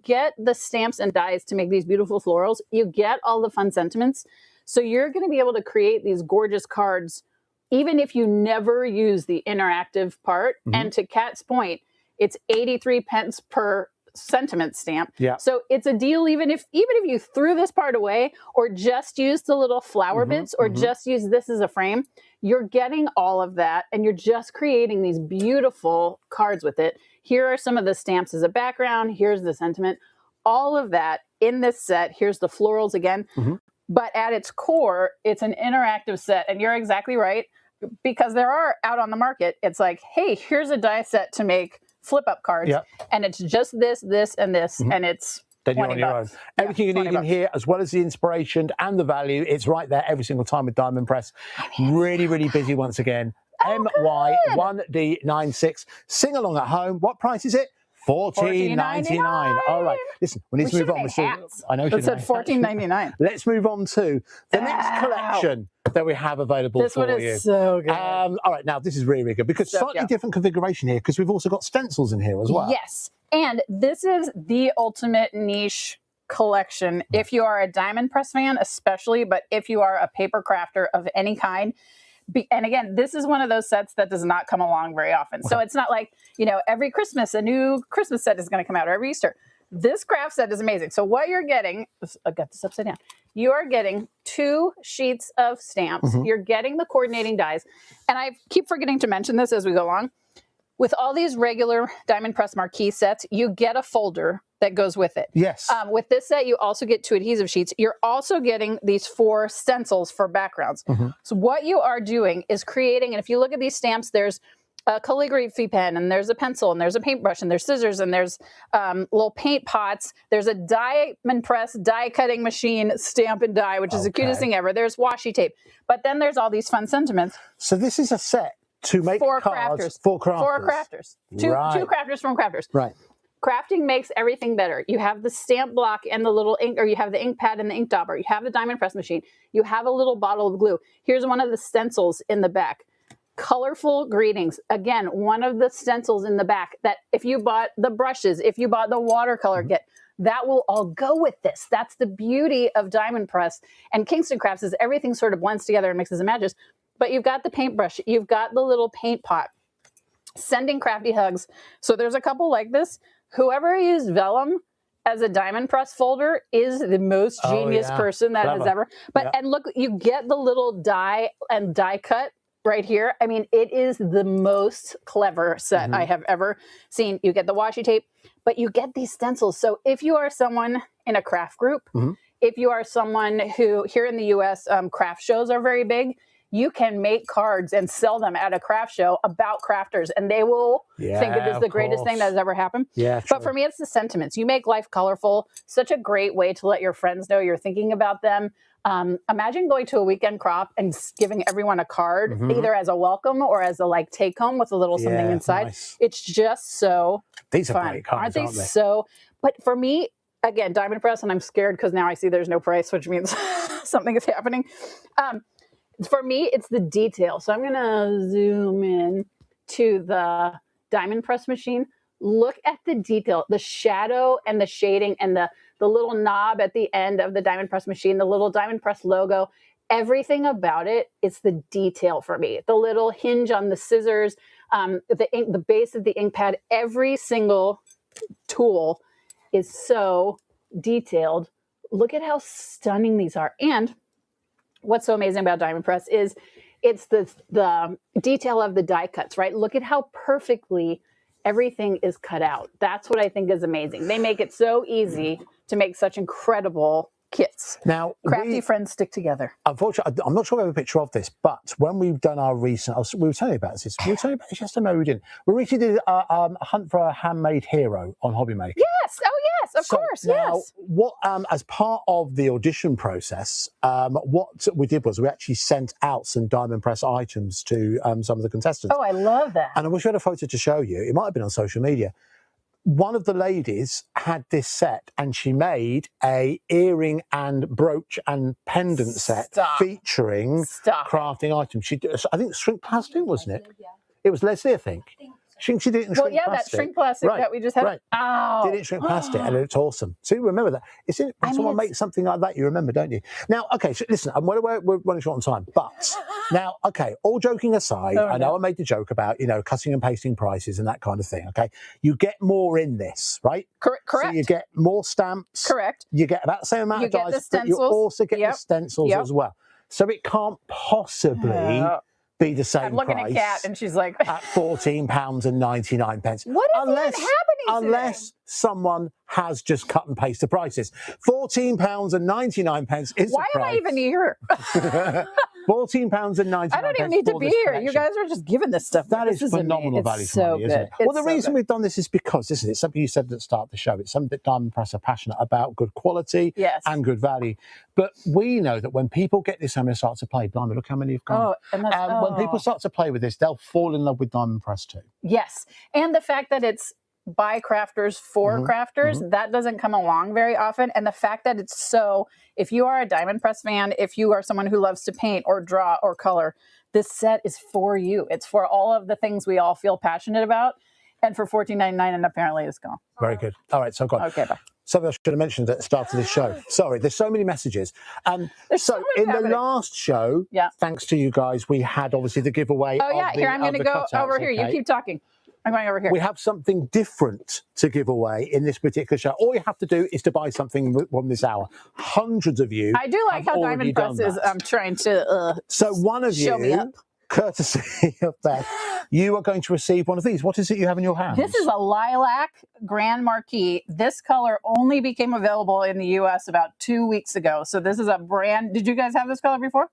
get the stamps and dies to make these beautiful florals. You get all the fun sentiments. So you're going to be able to create these gorgeous cards, even if you never use the interactive part. And to Kat's point, it's 83 pence per sentiment stamp. So it's a deal even if you threw this part away or just use the little flower bits or just use this as a frame, you're getting all of that and you're just creating these beautiful cards with it. Here are some of the stamps as a background. Here's the sentiment. All of that in this set. Here's the florals again. But at its core, it's an interactive set. And you're exactly right, because there are out on the market. It's like, hey, here's a die set to make flip up cards. And it's just this, and this. And it's then you're on your own. Everything you need in here, as well as the inspiration and the value, it's right there every single time with Diamond Press. Really, really busy once again. MY1D96. Sing along at home. What price is it? $14.99. All right. Listen, we need to move on. I know. It said $14.99. Let's move on to the next collection that we have available this for you. This one is so good. All right, now this is really, really good because So slightly cute. different configuration here because we've also got stencils in here as well. Yes. And this is the ultimate niche collection. If you are a diamond press fan, especially, but if you are a paper crafter of any kind, and again, this is one of those sets that does not come along very often. So it's not like, you know, every Christmas, a new Christmas set is going to come out, or every Easter. This craft set is amazing. So what you're getting, I got this upside down. You are getting 2 sheets of stamps. You're getting the coordinating dies. And I keep forgetting to mention this as we go along. With all these regular diamond press marquee sets, you get a folder that goes with it. Yes. With this set, you also get 2 adhesive sheets. You're also getting these 4 stencils for backgrounds. So what you are doing is creating, and if you look at these stamps, there's a calligraphy pen, and there's a pencil, and there's a paintbrush, and there's scissors, and there's little paint pots. There's a diamond press die cutting machine, stamp and die, which is the cutest thing ever. There's washi tape. But then there's all these fun sentiments. So this is a set to make cards for crafters. 4 crafters. Two crafters from crafters. Right. Crafting makes everything better. You have the stamp block and the little ink, or you have the ink pad and the ink dauber. You have the diamond press machine. You have a little bottle of glue. Here's one of the stencils in the back. Colorful greetings. Again, one of the stencils in the back that if you bought the brushes, if you bought the watercolor kit, that will all go with this. That's the beauty of diamond press and Kingston Crafts is everything sort of blends together and mixes and matches. But you've got the paintbrush, you've got the little paint pot, sending crafty hugs. So there's a couple like this. Whoever used vellum as a diamond press folder is the most genius person that has ever. But and look, you get the little die and die cut right here. I mean, it is the most clever set I have ever seen. You get the washi tape, but you get these stencils. So if you are someone in a craft group, if you are someone who, here in the US, craft shows are very big, you can make cards and sell them at a craft show about crafters, and they will think it is the greatest thing that has ever happened. But for me, it's the sentiments. You make life colorful. Such a great way to let your friends know you're thinking about them. Imagine going to a weekend crop and giving everyone a card, either as a welcome or as a like take home with a little something inside. Nice. It's just so These are fun. great cards, aren't they? So, but for me, again, diamond press, and I'm scared because now I see there's no price, which means something is happening. For me, it's the detail. So I'm going to zoom in to the diamond press machine. Look at the detail, the shadow and the shading and the little knob at the end of the diamond press machine, the little diamond press logo, everything about it, it's the detail for me. The little hinge on the scissors, the base of the ink pad, every single tool is so detailed. Look at how stunning these are. And what's so amazing about diamond press is it's the detail of the die cuts, right? Look at how perfectly everything is cut out. That's what I think is amazing. They make it so easy to make such incredible kits. Now, crafty friends stick together. Unfortunately, I'm not sure we have a picture of this, but when we've done our recent, we were telling you about this. We were telling you about this yesterday. No, we didn't. We recently did a hunt for a handmade hero on Hobby Maker. Yes. Oh, yes. Of course. Now, yes. what as part of the audition process, what we did was we actually sent out some diamond press items to some of the contestants. Oh, I love that. And I wish we had a photo to show you. It might have been on social media. One of the ladies had this set and she made a earring and brooch and pendant set featuring crafting items. She did, I think shrink plastic, wasn't it? It was Leslie, I think. She did it in shrink plastic. That shrink plastic that we just had. Right. Oh. Did it in shrink plastic and it's awesome. So you remember that. It's in, when someone makes something like that, you remember, don't you? Now, okay, so listen, we're running short on time, but now, okay, all joking aside, I know I made the joke about, you know, cutting and pasting prices and that kind of thing, okay? You get more in this, right? Correct. So you get more stamps. Correct. You get about the same amount of get dies, the but you also get the stencils Yep. as well. So it can't possibly be the same I'm looking price at Kat and she's like at £14.99. What is even happening unless someone has just cut and pasted the prices. £14.99 is Why the am price. I even here? £14.99. I don't even need to be here. You guys are just giving this stuff. That is phenomenal value for money, isn't it? Well, the reason we've done this is because, isn't it? Something you said at the start of the show. It's something that Diamond Press are passionate about, good quality and good value. But we know that when people get this and they start to play, blimey, look how many have gone. When people start to play with this, they'll fall in love with Diamond Press too. Yes. And the fact that it's by crafters for crafters. That doesn't come along very often. And the fact that it's so, if you are a diamond press fan, if you are someone who loves to paint or draw or color, this set is for you. It's for all of the things we all feel passionate about. And for $14.99, and apparently it's gone. Very good. All right, so I've got Okay, bye. something I should have mentioned at the start of this show. Sorry, there's so many messages. So in the last show, thanks to you guys, we had obviously the giveaway. Oh, yeah. Here, I'm going to go over here. You keep talking. I'm going over here. We have something different to give away in this particular show. All you have to do is to buy something from this hour. Hundreds of you. I do like how Diamond Press is trying to so one of show me up. Courtesy of Beth, you are going to receive one of these. What is it you have in your hands? This is a lilac Grand Marquis. This color only became available in the U.S. about 2 weeks ago. So this is a brand. Did you guys have this color before?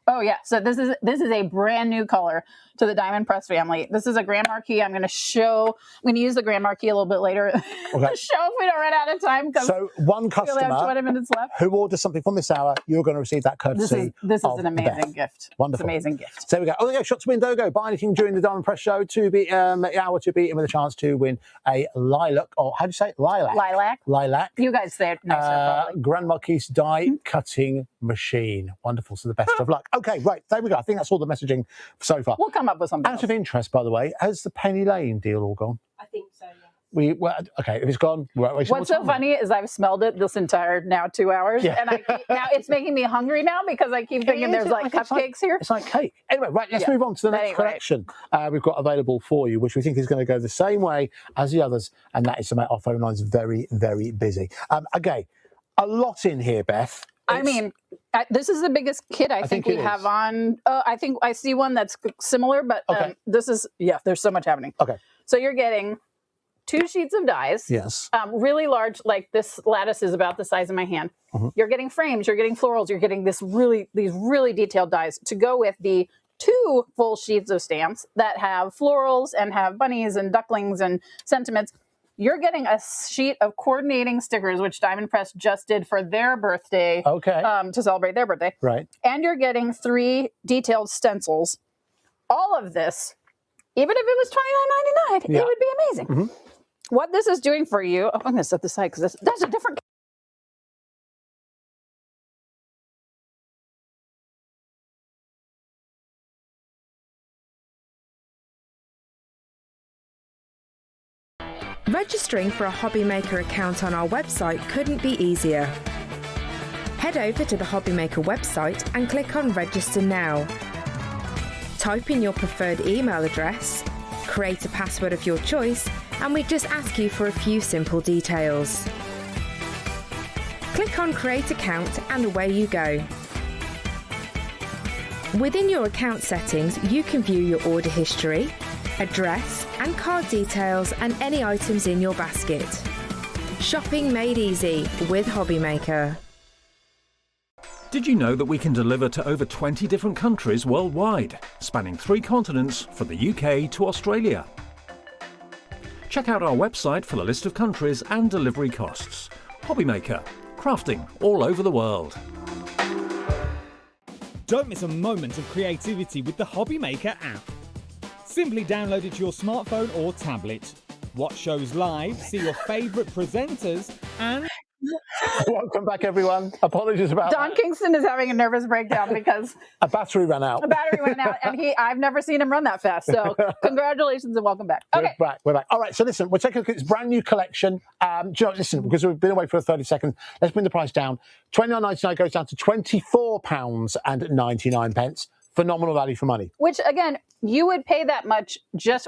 Oh yeah. So this is a brand new color to the Diamond Press family. This is a Grand Marquis. I'm going to use the Grand Marquis a little bit later. Okay. Show if we don't run out of time. So one customer we only have 20 minutes left. who orders something from this hour, you're going to receive that courtesy. This is an amazing gift. Wonderful. It's an amazing gift. So there we go. Oh, there we go. Shot to win, Dogo. Buy anything during the Diamond Press show to be hour to be in with a chance to win a lilac, or how do you say it? Lilac. Lilac. You guys say it nicer, probably. Grand Marquis die cutting machine. Wonderful. So the best of luck. Okay, right. There we go. I think that's all the messaging so far. We'll come up with something Out of interest, by the way, has the Penny Lane deal all gone? I think so, yeah. Okay, if it's gone, we're What's so funny is I've smelled it this entire now 2 hours, and now it's making me hungry now because I keep thinking there's like cupcakes here. It's like cake. Anyway, right, let's move on to the next collection we've got available for you, which we think is going to go the same way as the others, and that is to make our phone lines very, very busy. Okay, a lot in here, Beth. I mean, this is the biggest kit I think we have on. I think I see one that's similar, but this is, there's so much happening. Okay. So you're getting 2 sheets of dies. Yes. Really large, like this lattice is about the size of my hand. You're getting frames, you're getting florals, you're getting these really detailed dies to go with the 2 full sheets of stamps that have florals and have bunnies and ducklings and sentiments. You're getting a sheet of coordinating stickers, which Diamond Press just did for their birthday, to celebrate their birthday. Right. And you're getting 3 detailed stencils. All of this, even if it was $29.99, it would be amazing. What this is doing for you, I'm going to set this aside because that's a different. Registering for a Hobby Maker account on our website couldn't be easier. Head over to the Hobby Maker website and click on Register Now. Type in your preferred email address, create a password of your choice, and we just ask you for a few simple details. Click on Create Account and away you go. Within your account settings, you can view your order history, address and card details and any items in your basket. Shopping made easy with Hobby Maker. Did you know that we can deliver to over 20 different countries worldwide, spanning 3 continents from the UK to Australia? Check out our website for the list of countries and delivery costs. Hobby Maker, crafting all over the world. Don't miss a moment of creativity with the Hobby Maker app. Simply download it to your smartphone or tablet. Watch shows live, see your favourite presenters, and... Welcome back, everyone. Apologies about Don Kingston is having a nervous breakdown because a battery ran out. A battery ran out, and I've never seen him run that fast. So congratulations and welcome back. Okay. We're back. All right, so listen, we'll take a look at this brand new collection. Listen, because we've been away for 30 seconds, let's bring the price down. $29.99 goes down to £24.99. Phenomenal value for money. Which, again, you would pay that much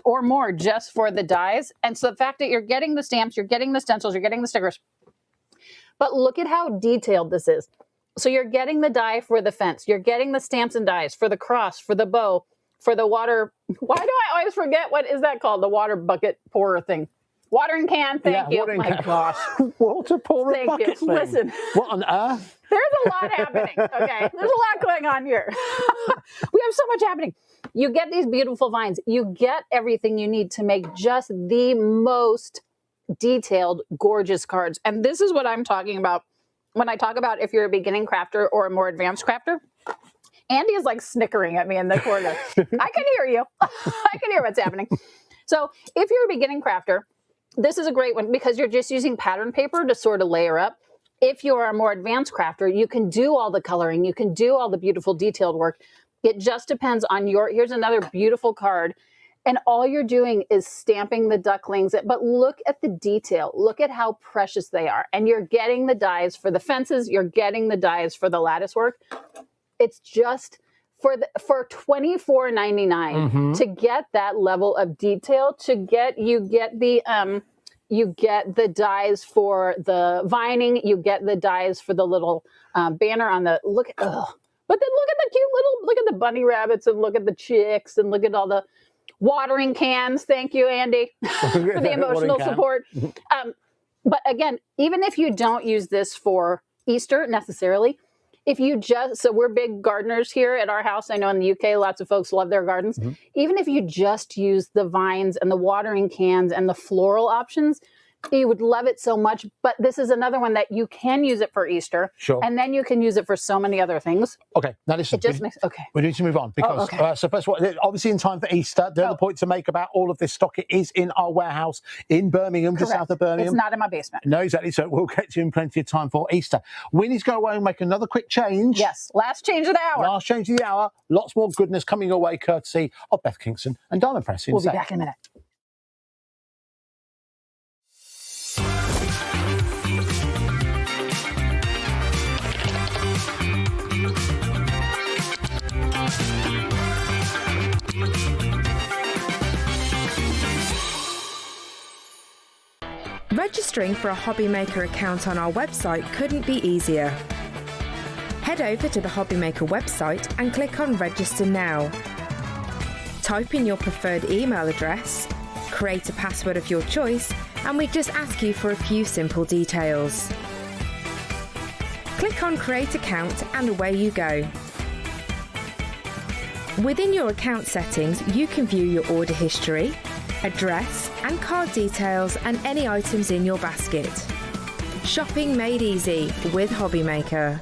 or more just for the dies. And so the fact that you're getting the stamps, you're getting the stencils, you're getting the stickers. But look at how detailed this is. So you're getting the die for the fence. You're getting the stamps and dies for the cross, for the bow, for the water. Why do I always forget? What is that called? The water bucket pourer thing. Watering can. Thank you. Watering can. Gosh. Water pourer bucket thing. Listen. What on earth? There's a lot happening. Okay. There's a lot going on here. We have so much happening. You get these beautiful vines. You get everything you need to make just the most detailed, gorgeous cards. And this is what I'm talking about when I talk about if you're a beginning crafter or a more advanced crafter. Andy is like snickering at me in the corner. I can hear you. I can hear what's happening. So if you're a beginning crafter, this is a great one because you're just using pattern paper to sort of layer up. If you're a more advanced crafter, you can do all the coloring, you can do all the beautiful detailed work. It just depends on here's another beautiful card. And all you're doing is stamping the ducklings. But look at the detail. Look at how precious they are. And you're getting the dies for the fences. You're getting the dies for the lattice work. It's just for $24.99 to get that level of detail. You get the dies for the vining. You get the dies for the little banner on the But then look at the cute look at the bunny rabbits and look at the chicks and look at all the watering cans. Thank you, Andy, for the emotional support. But again, even if you don't use this for Easter necessarily, so we're big gardeners here at our house. I know in the UK, lots of folks love their gardens. Even if you just use the vines and the watering cans and the floral options, you would love it so much. But this is another one that you can use it for Easter. Sure. And then you can use it for so many other things. Okay, now listen. It just makes, okay. We need to move on because, so first of all, obviously in time for Easter, the other point to make about all of this stock, it is in our warehouse in Birmingham, just south of Birmingham. It's not in my basement. No, exactly. So we'll get to you in plenty of time for Easter. We need to go away and make another quick change. Yes, last change of the hour. Last change of the hour. Lots more goodness coming your way, courtesy of Beth Kingston and Diamond Press. We'll be back in a minute. Registering for a Hobby Maker account on our website couldn't be easier. Head over to the Hobby Maker website and click on Register Now. Type in your preferred email address, create a password of your choice, and we just ask you for a few simple details. Click on Create Account and away you go. Within your account settings, you can view your order history, address and card details and any items in your basket. Shopping made easy with Hobby Maker.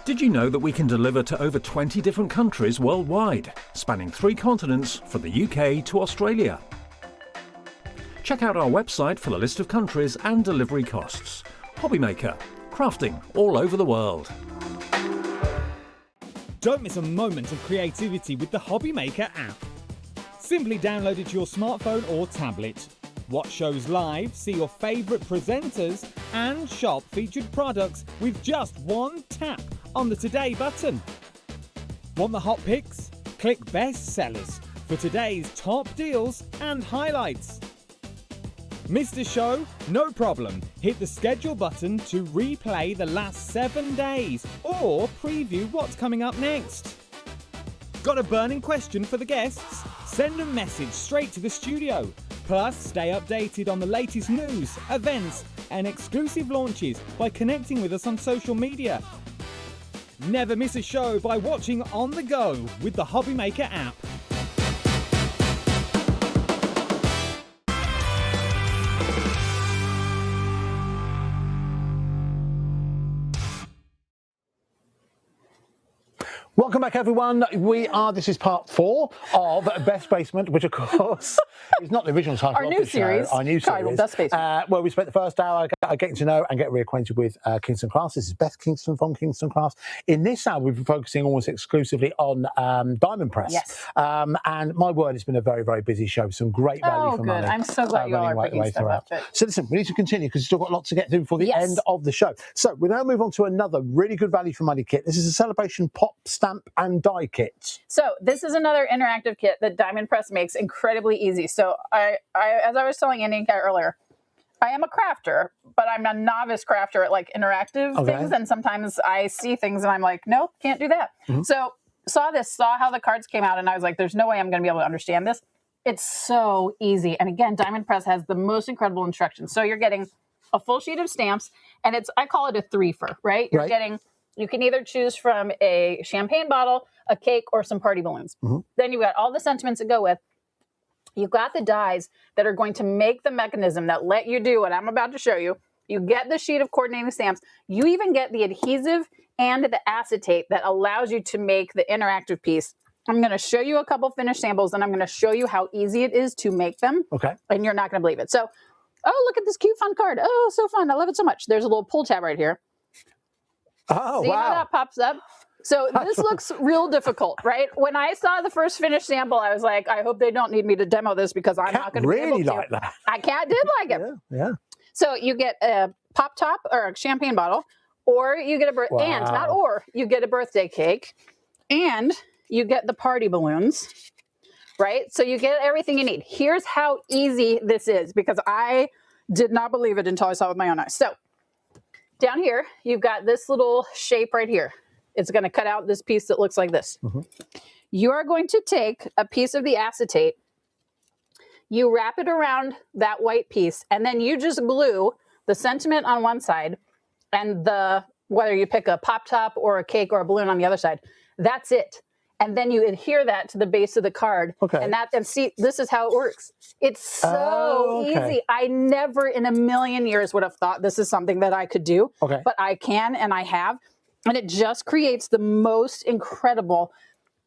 Did you know that we can deliver to over 20 different countries worldwide, spanning 3 continents from the UK to Australia? Check out our website for the list of countries and delivery costs. Hobby Maker, crafting all over the world. Don't miss a moment of creativity with the Hobby Maker app. Simply download it to your smartphone or tablet. Watch shows live, see your favourite presenters, and shop featured products with just one tap on the Today button. Want the hot picks? Click Best Sellers for today's top deals and highlights. Missed a show? No problem. Hit the schedule button to replay the last 7 days or preview what's coming up next. Got a burning question for the guests? Send a message straight to the studio. Plus, stay updated on the latest news, events, and exclusive launches by connecting with us on social media. Never miss a show by watching on the go with the Hobby Maker app. Welcome back, everyone. This is part 4 of Best Basement, which, of course, is not the original title Our of new the series, show. Our new titled series. Best Basement. Where we spent the first hour getting to know and get reacquainted with Kingston Crafts. This is Beth Kingston from Kingston Crafts. In this hour, we've been focusing almost exclusively on Diamond Press. Yes. And my word, it's been a very, very busy show. Some great value for money. I'm so glad you all are picking stuff up. So listen, we need to continue because we've still got lots to get through before the end of the show. So we now move on to another really good value for money kit. This is a celebration pop, stamp and die kit. So this is another interactive kit that Diamond Press makes incredibly easy. So I as I was telling Andy and Kat earlier, I am a crafter, but I'm a novice crafter at like interactive things. And sometimes I see things and I'm like, nope, can't do that. So saw how the cards came out and I was like, there's no way I'm going to be able to understand this. It's so easy. And again, Diamond Press has the most incredible instructions. So you're getting a full sheet of stamps and I call it a threefer, right? You're getting, you can either choose from a champagne bottle, a cake, or some party balloons. Then you've got all the sentiments that go with. You've got the dies that are going to make the mechanism that let you do what I'm about to show you. You get the sheet of coordinating stamps. You even get the adhesive and the acetate that allows you to make the interactive piece. I'm going to show you a couple finished samples, and I'm going to show you how easy it is to make them. Okay. And you're not going to believe it. So, oh, look at this cute fun card. Oh, so fun. I love it so much. There's a little pull tab right here. Oh, See wow. how that pops up? So this looks real difficult, right? When I saw the first finished sample, I was like, I hope they don't need me to demo this because I'm not going to be able to. Really like that. Cat did like it. Yeah. So you get a pop top or a champagne bottle, or you get you get a birthday cake, and you get the party balloons, right? So you get everything you need. Here's how easy this is, because I did not believe it until I saw it with my own eyes. So down here, you've got this little shape right here. It's going to cut out this piece that looks like this. You are going to take a piece of the acetate, you wrap it around that white piece, and then you just glue the sentiment on one side and whether you pick a pop top or a cake or a balloon on the other side. That's it. And then you adhere that to the base of the card. Okay. And see, this is how it works. It's so easy. I never in a million years would have thought this is something that I could do. Okay. But I can, and I have. And it just creates the most incredible.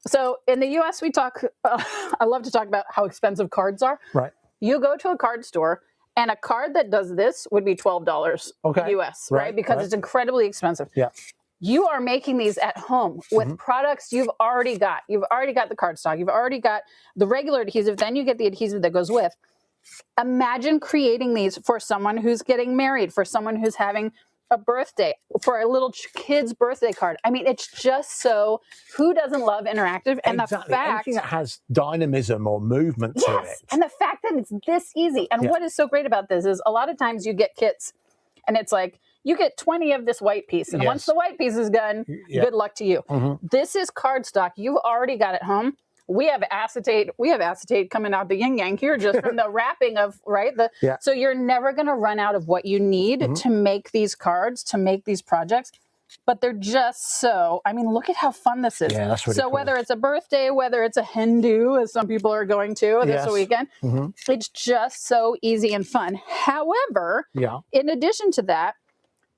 So in the US, we talk, I love to talk about how expensive cards are. Right. You go to a card store, and a card that does this would be $12 US, right? Because it's incredibly expensive. Yeah. You are making these at home with products you've already got. You've already got the cardstock. You've already got the regular adhesive. Then you get the adhesive that goes with. Imagine creating these for someone who's getting married, for someone who's having a birthday, for a little kid's birthday card. I mean, it's just so, who doesn't love interactive? And the fact, anything that has dynamism or movement to it. And the fact that it's this easy. And what is so great about this is a lot of times you get kits and it's like, you get 20 of this white piece. And once the white piece is done, good luck to you. This is cardstock. You've already got it home. We have acetate. We have acetate coming out the yin yang here just from the wrapping of, right? So you're never going to run out of what you need to make these cards, to make these projects. But they're just so, I mean, look at how fun this is. Yeah, that's really cool. Whether it's a birthday, whether it's a hen do, as some people are going to this weekend, it's just so easy and fun. However, in addition to that,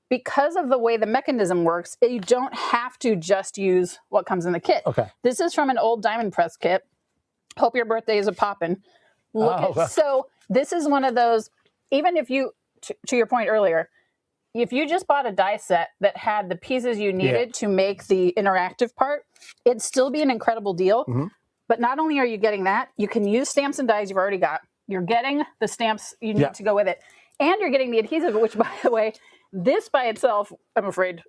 because of the way the mechanism works, you don't have to just use what comes in the kit. Okay. This is from an old diamond press kit. Hope your birthday is a poppin'. So this is one of those, even if you, to your point earlier, if you just bought a die set that had the pieces you needed to make the interactive part, it'd still be an incredible deal. But not only are you getting that, you can use stamps and dies you've already got. You're getting the stamps you need to go with it. And you're getting the adhesive, which, by the way, this by itself, I'm afraid,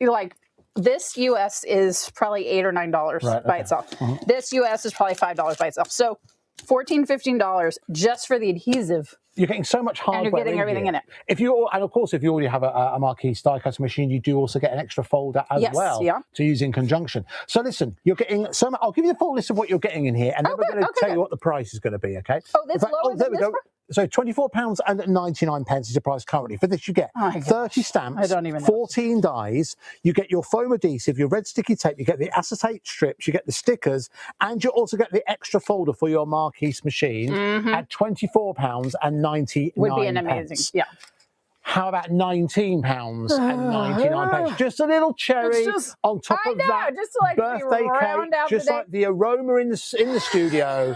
like this US is probably $8 or $9 by itself. This US is probably $5 by itself. So $14, $15 just for the adhesive. You're getting so much hardware. And you're getting everything in it. And of course, if you already have a Marquise die cutting machine, you do also get an extra folder as well to use in conjunction. So listen, you're getting so much. I'll give you the full list of what you're getting in here, and then we're going to tell you what the price is going to be. Okay? Oh, that's lower than this. So £24.99 is the price currently. For this, you get 30 stamps, 14 dies, you get your foam adhesive, your red sticky tape, you get the acetate strips, you get the stickers, and you also get the extra folder for your Marquise machine at £24.99. Would be an amazing, How about £19.99? Just a little cherry on top of that just to like birthday cake, just like the aroma in the studio.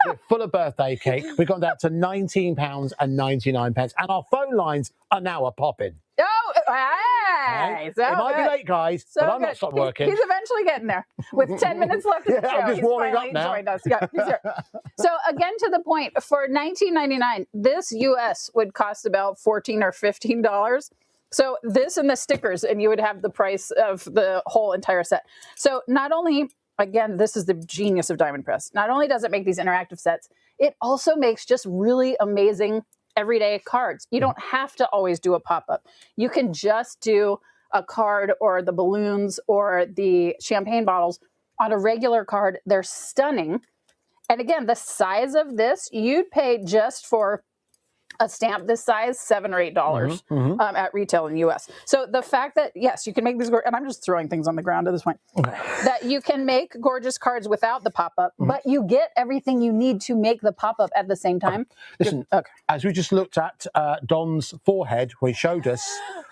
We're full of birthday cake. We've gone down to £19.99, and our phone lines are now popping. Oh, hey! It might be late, guys, but I'm not stopped working. He's eventually getting there. With 10 minutes left of the show, I'm just warming up now. Joined us. Yeah, he's here. So again, to the point, for $19.99, this US would cost about $14 or $15. So this and the stickers, and you would have the price of the whole entire set. So not only, again, this is the genius of Diamond Press. Not only does it make these interactive sets, it also makes just really amazing everyday cards. You don't have to always do a pop-up. You can just do a card or the balloons or the champagne bottles on a regular card. They're stunning. And again, the size of this, you'd pay just for a stamp this size $7 or $8 at retail in the US. So the fact that, yes, you can make these, and I'm just throwing things on the ground at this point, that you can make gorgeous cards without the pop-up, but you get everything you need to make the pop-up at the same time. Listen, as we just looked at Don's forehead, where he showed us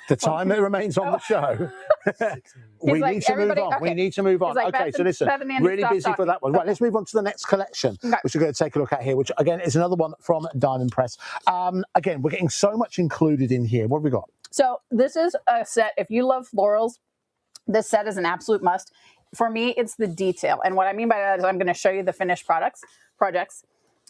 The time that remains on the show. We like, need to move everybody- on. We okay. need to move on. He's like, Okay, Beth so and- listen, Beth and Andy, really stop busy for talking. that one. Right, let's move on to the next collection, which we're going to take a look at here, which again is another one from Diamond Press. Again, we're getting so much included in here. What have we got? So this is a set. If you love florals, this set is an absolute must. For me, it's the detail. And what I mean by that is I'm going to show you the finished projects.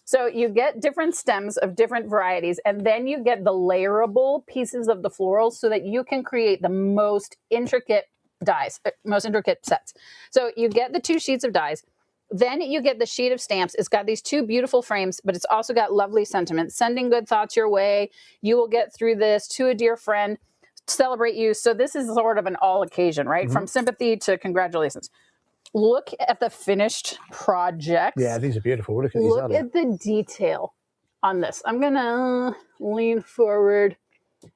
So you get different stems of different varieties, and then you get the layerable pieces of the florals so that you can create the most intricate dies, most intricate sets. So you get the 2 sheets of dies. Then you get the sheet of stamps. It's got these 2 beautiful frames, but it's also got lovely sentiments. Sending good thoughts your way. You will get through this. To a dear friend. Celebrate you. So this is sort of an all occasion, right? From sympathy to congratulations. Look at the finished projects. Yeah, these are beautiful. Look at these. Look at the detail on this. I'm going to lean forward.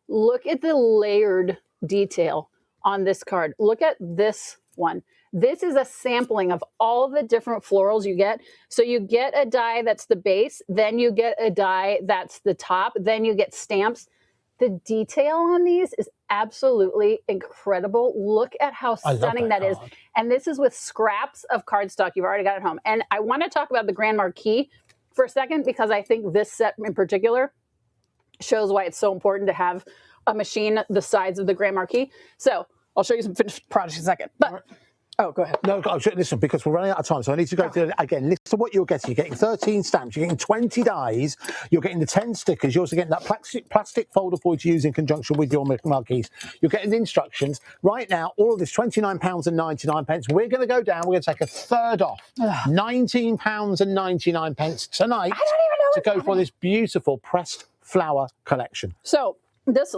Look at the layered detail on this card. Look at this one. This is a sampling of all the different florals you get. So you get a die that's the base, then you get a die that's the top, then you get stamps. The detail on these is absolutely incredible. Look at how stunning that is. And this is with scraps of cardstock you've already got at home. And I want to talk about the Grand Marquis for a second, because I think this set in particular shows why it's so important to have a machine the size of the Grand Marquis. So I'll show you some finished products in a second. But oh, go ahead. No, listen, because we're running out of time, so I need to go through it again. Listen to what you're getting. You're getting 13 stamps, you're getting 20 dies, you're getting the 10 stickers, you're also getting that plastic folder for you to use in conjunction with your marquees. You're getting the instructions. Right now, all of this £29.99. We're going to go down, we're going to take a third off. £19.99 tonight to go for this beautiful pressed flower collection. So this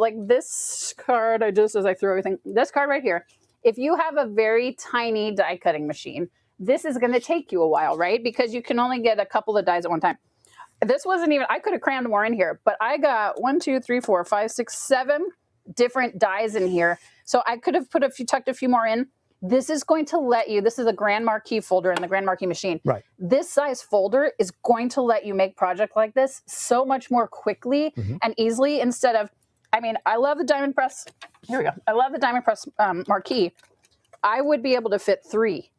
card, as I throw everything, this card right here, if you have a very tiny die cutting machine, this is going to take you a while, right? Because you can only get a couple of dies at one time. This wasn't even, I could have crammed more in here, but I got 1, 2, 3, 4, 5, 6, 7 different dies in here. So I could have tucked a few more in. This is going to let you, this is a Grand Marquis folder in the Grand Marquis machine. Right. This size folder is going to let you make projects like this so much more quickly and easily, instead of, I mean, I love the Diamond Press. Here we go. I love the Diamond Press Marquis. I would be able to fit 3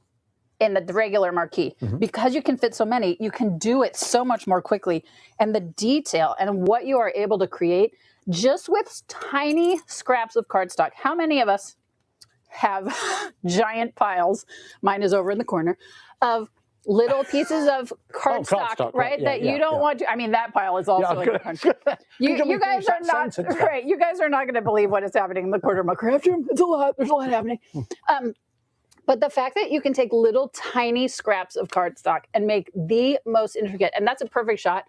in the regular Marquis. Because you can fit so many, you can do it so much more quickly. And the detail and what you are able to create just with tiny scraps of cardstock. How many of us have giant piles, mine is over in the corner, of little pieces of cardstock, right? That you don't want to. I mean, that pile is also in the corner. You guys are not right. You guys are not going to believe what is happening in the corner of my craft room. It's a lot. There's a lot happening. But the fact that you can take little tiny scraps of cardstock and make the most intricate, and that's a perfect shot.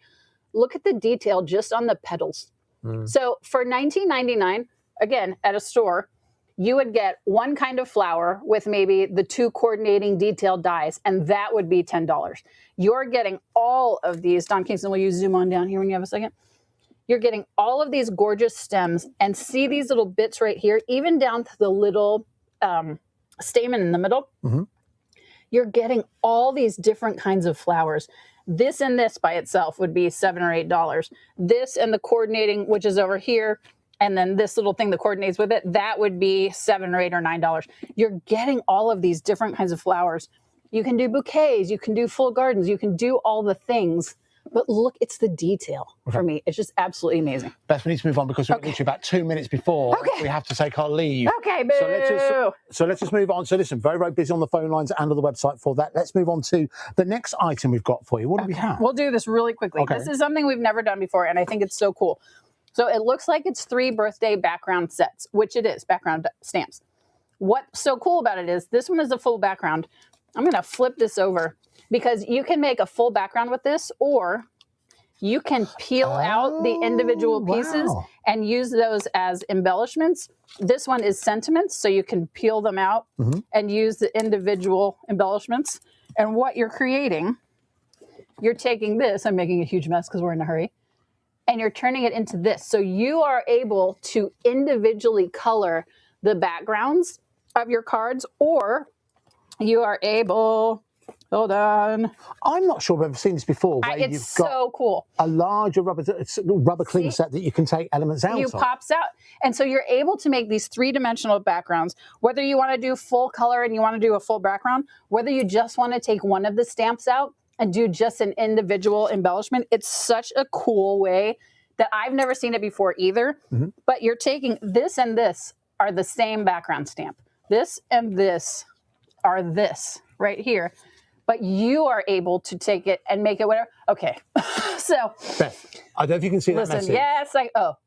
Look at the detail just on the petals. So for $19.99, again, at a store, you would get one kind of flower with maybe the 2 coordinating detailed dies, and that would be $10. You're getting all of these. Don Kingston, will you zoom on down here when you have a second? You're getting all of these gorgeous stems, and see these little bits right here, even down to the little stamen in the middle. You're getting all these different kinds of flowers. This and this by itself would be $7 or $8. This and the coordinating, which is over here, and then this little thing that coordinates with it, that would be $7 or $8 or $9. You're getting all of these different kinds of flowers. You can do bouquets, you can do full gardens, you can do all the things. But look, it's the detail for me. It's just absolutely amazing. Beth, we need to move on because we're literally about 2 minutes before we have to take our leave. Okay, boo. So let's just move on. So listen, very, very busy on the phone lines and on the website for that. Let's move on to the next item we've got for you. What do we have? We'll do this really quickly. This is something we've never done before, and I think it's so cool. So it looks like it's 3 birthday background sets, which it is, background stamps. What's so cool about it is this one is a full background. I'm going to flip this over because you can make a full background with this, or you can peel out the individual pieces and use those as embellishments. This one is sentiments, so you can peel them out and use the individual embellishments. And what you're creating, you're taking this, I'm making a huge mess because we're in a hurry, and you're turning it into this. So you are able to individually color the backgrounds of your cards, or you are able Hold on. I'm not sure I've ever seen this before. Where It's you've so got cool. a larger rubber cleaner set that you can take elements out It of. pops out. And so you're able to make these three-dimensional backgrounds, whether you want to do full color and you want to do a full background, whether you just want to take one of the stamps out and do just an individual embellishment. It's such a cool way that I've never seen it before either. But you're taking this and this are the same background stamp. This and this are this right here. But you are able to take it and make it whatever. Okay. So, Beth, I don't know if you can see that listen, message. yes,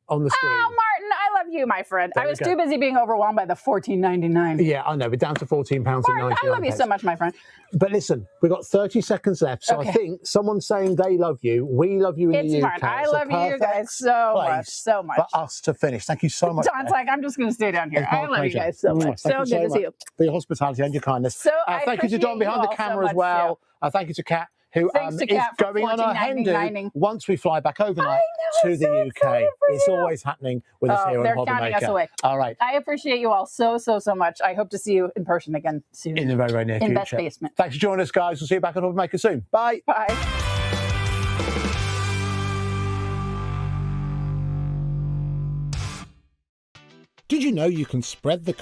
on the screen. Oh, Martin, I love you, my friend. There I we was go. too busy being overwhelmed by the $14.99. Yeah, I know. We're down to £14.99. Martin, I love you so much, my friend. But listen, we've got 30 seconds left, so Okay. I think someone's saying they love you. We love you in It's the UK. Martin. I It's a love you guys perfect so much, place so much. for us to finish. Thank you so much. Don's like, I'm just going to stay down here. It's my I love pleasure. you guys so much. Thank So you good to much see you. for your hospitality and your kindness. So thank you to Don appreciate behind you the all so camera as much, well. Thank you to Kat, who Thanks to is Kat for going on a hen do $14.99. once we fly back overnight to the UK. It's always happening with us here on they're Hobby counting us Maker. away. All right. I appreciate you all so much. I hope to see you in person again soon. In the very, very near in future. Beth's basement. Thanks for joining us, guys. We'll see you back on Hobby Maker soon. Bye. Bye. Did you know you can spread the cost